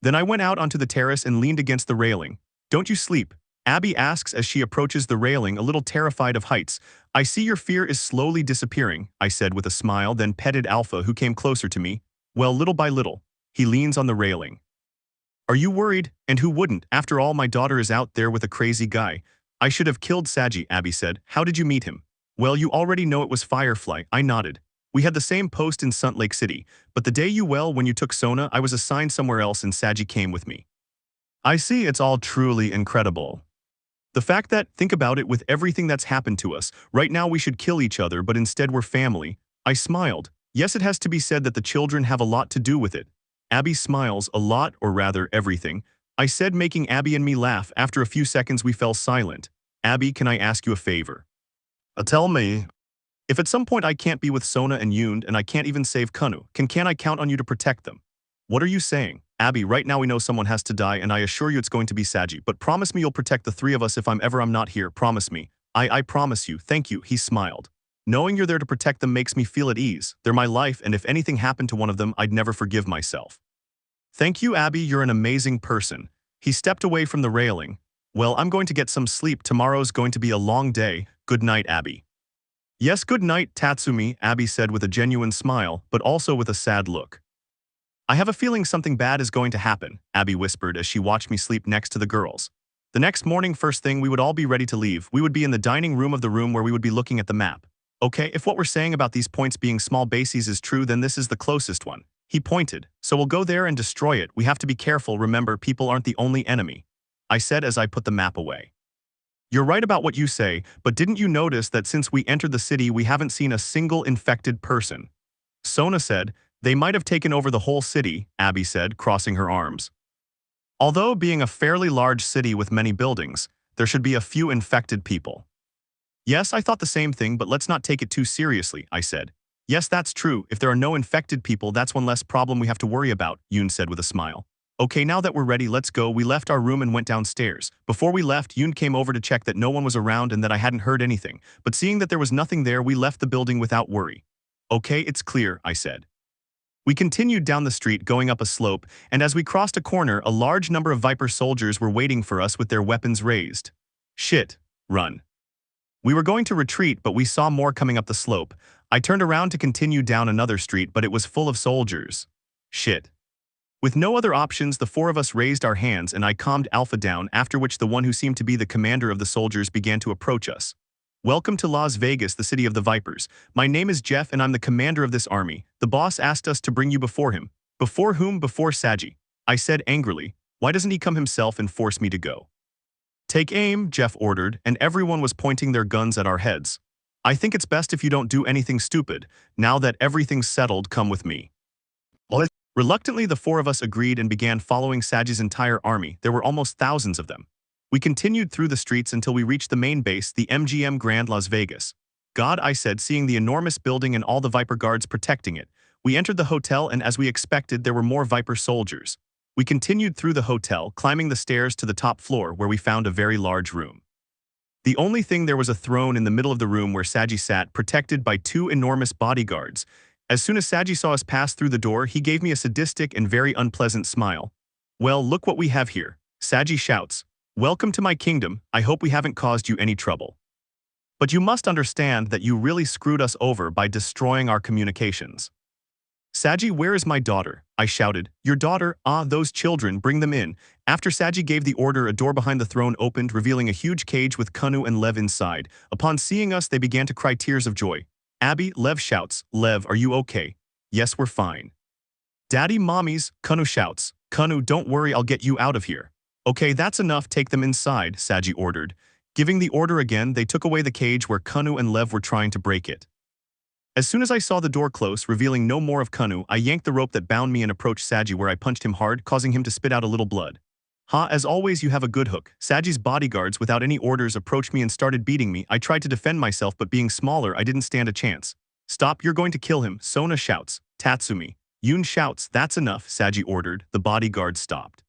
Then I went out onto the terrace and leaned against the railing. "Don't you sleep?" Abby asks as she approaches the railing, a little terrified of heights. "I see your fear is slowly disappearing," I said with a smile, then petted Alpha, who came closer to me. "Well, little by little." He leans on the railing. "Are you worried? And who wouldn't? After all, my daughter is out there with a crazy guy." "I should have killed Saji," Abby said. "How did you meet him?" "Well, you already know it was Firefly," I nodded. "We had the same post in Sun Lake City, but the day when you took Sona, I was assigned somewhere else and Saji came with me." "I see, it's all truly incredible. The fact that, think about it, with everything that's happened to us, right now we should kill each other, but instead we're family." I smiled. "Yes, it has to be said that the children have a lot to do with it." Abby smiles. "A lot, or rather, everything," I said, making Abby and me laugh. After a few seconds we fell silent. "Abby, can I ask you a favor?" "Tell me." "If at some point I can't be with Sona and Yoon and I can't even save Kanu, can I count on you to protect them?" "What are you saying?" "Abby, right now we know someone has to die and I assure you it's going to be Saji, but promise me you'll protect the three of us if I'm not here. Promise me." I promise you." "Thank you," he smiled. "Knowing you're there to protect them makes me feel at ease. They're my life, and if anything happened to one of them, I'd never forgive myself." "Thank you, Abby, you're an amazing person." He stepped away from the railing. "Well, I'm going to get some sleep. Tomorrow's going to be a long day. Good night, Abby." "Yes, good night, Tatsumi," Abby said with a genuine smile, but also with a sad look. "I have a feeling something bad is going to happen," Abby whispered as she watched me sleep next to the girls. The next morning, first thing, we would all be ready to leave. We would be in the dining room of the room where we would be looking at the map. "Okay, if what we're saying about these points being small bases is true, then this is the closest one." He pointed. "So we'll go there and destroy it. We have to be careful, remember, people aren't the only enemy," I said as I put the map away. "You're right about what you say, but didn't you notice that since we entered the city we haven't seen a single infected person?" Sona said. "They might have taken over the whole city," Abby said, crossing her arms. "Although being a fairly large city with many buildings, there should be a few infected people." "Yes, I thought the same thing, but let's not take it too seriously," I said. "Yes, that's true. If there are no infected people, that's one less problem we have to worry about," Yoon said with a smile. "Okay, now that we're ready, let's go." We left our room and went downstairs. Before we left, Yoon came over to check that no one was around and that I hadn't heard anything, but seeing that there was nothing there, we left the building without worry. "Okay, it's clear," I said. We continued down the street, going up a slope, and as we crossed a corner, a large number of Viper soldiers were waiting for us with their weapons raised. "Shit, run." We were going to retreat, but we saw more coming up the slope. I turned around to continue down another street, but it was full of soldiers. Shit. With no other options, the four of us raised our hands and I calmed Alpha down, after which the one who seemed to be the commander of the soldiers began to approach us. "Welcome to Las Vegas, the city of the Vipers. My name is Jeff and I'm the commander of this army. The boss asked us to bring you before him." "Before whom?" "Before Saji," I said angrily. "Why doesn't he come himself and force me to go?" "Take aim," Jeff ordered, and everyone was pointing their guns at our heads. "I think it's best if you don't do anything stupid. Now that everything's settled, come with me." What? Reluctantly, the four of us agreed and began following Saji's entire army. There were almost thousands of them. We continued through the streets until we reached the main base, the MGM Grand Las Vegas. "God," I said, seeing the enormous building and all the Viper guards protecting it. We entered the hotel and as we expected, there were more Viper soldiers. We continued through the hotel, climbing the stairs to the top floor where we found a very large room. The only thing there was a throne in the middle of the room where Saji sat, protected by two enormous bodyguards. As soon as Saji saw us pass through the door, he gave me a sadistic and very unpleasant smile. "Well, look what we have here," Saji shouts. "Welcome to my kingdom, I hope we haven't caused you any trouble. But you must understand that you really screwed us over by destroying our communications." "Saji, where is my daughter?" I shouted. "Your daughter? Ah, those children, bring them in." After Saji gave the order, a door behind the throne opened, revealing a huge cage with Kanu and Lev inside. Upon seeing us, they began to cry tears of joy. "Abby," Lev shouts. "Lev, are you okay?" "Yes, we're fine." "Daddy, mommies," Kanu shouts. "Kanu, don't worry, I'll get you out of here." "Okay, that's enough, take them inside," Saji ordered. Giving the order again, they took away the cage where Kanu and Lev were trying to break it. As soon as I saw the door close, revealing no more of Kanu, I yanked the rope that bound me and approached Saji, where I punched him hard, causing him to spit out a little blood. "Ha, as always you have a good hook." Saji's bodyguards, without any orders, approached me and started beating me. I tried to defend myself, but being smaller, I didn't stand a chance. "Stop, you're going to kill him," Sona shouts. "Tatsumi." Yoon shouts. "That's enough," Saji ordered. The bodyguards stopped.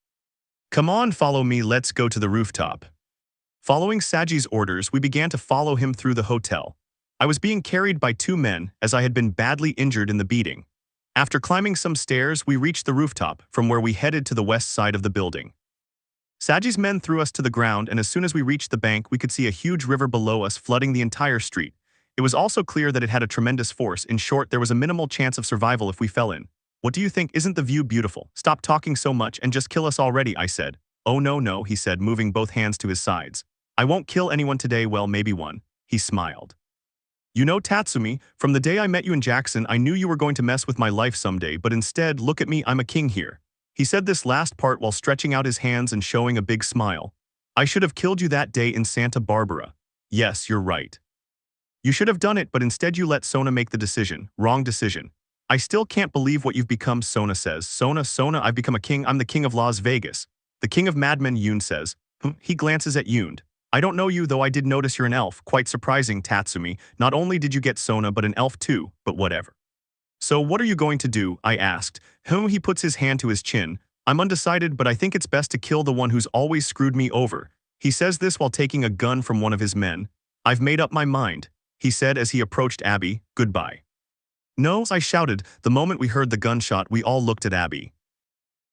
"Come on, follow me, let's go to the rooftop." Following Saji's orders, we began to follow him through the hotel. I was being carried by two men, as I had been badly injured in the beating. After climbing some stairs, we reached the rooftop, from where we headed to the west side of the building. Saji's men threw us to the ground, and as soon as we reached the bank, we could see a huge river below us flooding the entire street. It was also clear that it had a tremendous force. In short, there was a minimal chance of survival if we fell in. "What do you think? Isn't the view beautiful? Stop talking so much and just kill us already," I said. "Oh no," he said, moving both hands to his sides. "I won't kill anyone today, well, maybe one." He smiled. "You know, Tatsumi, from the day I met you in Jackson, I knew you were going to mess with my life someday, but instead, look at me, I'm a king here." He said this last part while stretching out his hands and showing a big smile. "I should have killed you that day in Santa Barbara." "Yes, you're right. You should have done it, but instead you let Sona make the decision." "Wrong decision." "I still can't believe what you've become," Sona says. Sona, I've become a king. I'm the king of Las Vegas. The king of madmen," Yoon says. He glances at Yoon. "I don't know you, though I did notice you're an elf." "Quite surprising, Tatsumi. Not only did you get Sona, but an elf too, but whatever." "So what are you going to do?" I asked. He puts his hand to his chin. "I'm undecided, but I think it's best to kill the one who's always screwed me over." He says this while taking a gun from one of his men. "I've made up my mind," he said as he approached Abby. "Goodbye." "No," I shouted. The moment we heard the gunshot, we all looked at Abby.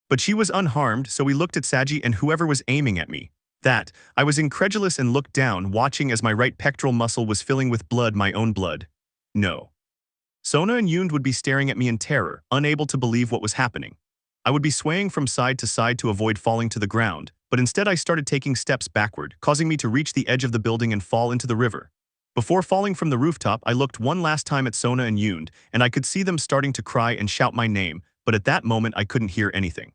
But she was unharmed, so we looked at Saji and whoever was aiming at me. I was incredulous and looked down, watching as my right pectoral muscle was filling with blood, my own blood. No. Sona and Yoon would be staring at me in terror, unable to believe what was happening. I would be swaying from side to side to avoid falling to the ground, but instead I started taking steps backward, causing me to reach the edge of the building and fall into the river. Before falling from the rooftop, I looked one last time at Sona and Yoon, and I could see them starting to cry and shout my name, but at that moment I couldn't hear anything.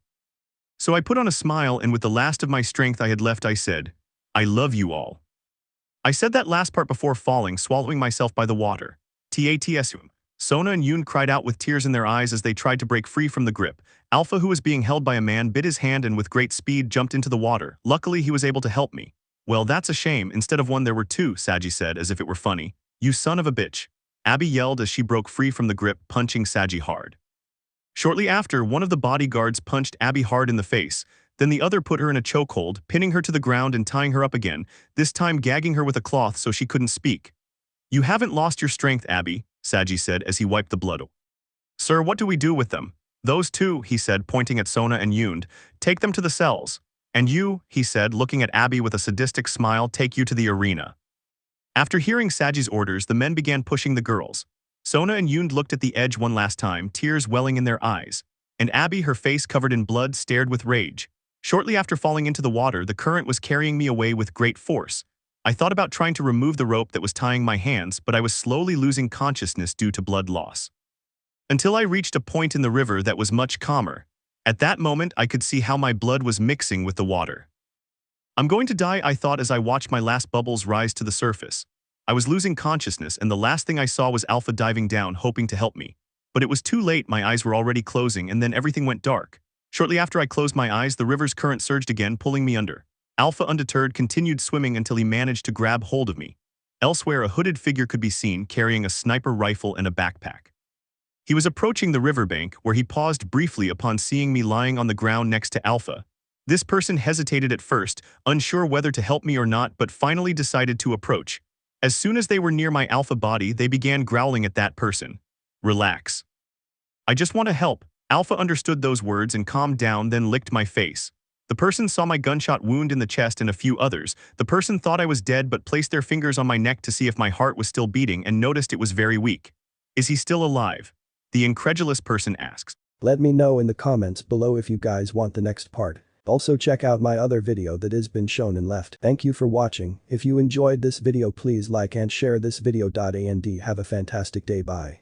So I put on a smile, and with the last of my strength I had left, I said, "I love you all." I said that last part before falling, swallowing myself by the water. Tatsum. Sona and Yoon cried out with tears in their eyes as they tried to break free from the grip. Alpha, who was being held by a man, bit his hand and with great speed jumped into the water. Luckily, he was able to help me. "Well, that's a shame. Instead of one, there were two," Saji said as if it were funny. "You son of a bitch." Abby yelled as she broke free from the grip, punching Saji hard. Shortly after, one of the bodyguards punched Abby hard in the face. Then the other put her in a chokehold, pinning her to the ground and tying her up again, this time gagging her with a cloth so she couldn't speak. "You haven't lost your strength, Abby," Saji said as he wiped the blood. "Sir, what do we do with them?" "Those two," he said, pointing at Sona and Yoon. "Take them to the cells. And you," he said, looking at Abby with a sadistic smile, "take you to the arena." After hearing Saji's orders, the men began pushing the girls. Sona and Yoon looked at the edge one last time, tears welling in their eyes. And Abby, her face covered in blood, stared with rage. Shortly after falling into the water, the current was carrying me away with great force. I thought about trying to remove the rope that was tying my hands, but I was slowly losing consciousness due to blood loss. Until I reached a point in the river that was much calmer. At that moment, I could see how my blood was mixing with the water. "I'm going to die," I thought as I watched my last bubbles rise to the surface. I was losing consciousness, and the last thing I saw was Alpha diving down, hoping to help me. But it was too late, my eyes were already closing, and then everything went dark. Shortly after I closed my eyes, the river's current surged again, pulling me under. Alpha, undeterred, continued swimming until he managed to grab hold of me. Elsewhere, a hooded figure could be seen, carrying a sniper rifle and a backpack. He was approaching the riverbank where he paused briefly upon seeing me lying on the ground next to Alpha. This person hesitated at first, unsure whether to help me or not, but finally decided to approach. As soon as they were near my Alpha body, they began growling at that person. Relax. I just want to help. Alpha understood those words and calmed down, then licked my face. The person saw my gunshot wound in the chest and a few others. The person thought I was dead but placed their fingers on my neck to see if my heart was still beating and noticed it was very weak. Is he still alive? The incredulous person asks. Let me know in the comments below if you guys want the next part. Also check out my other video that has been shown and left. Thank you for watching. If you enjoyed this video, please like and share this video. And have a fantastic day. Bye.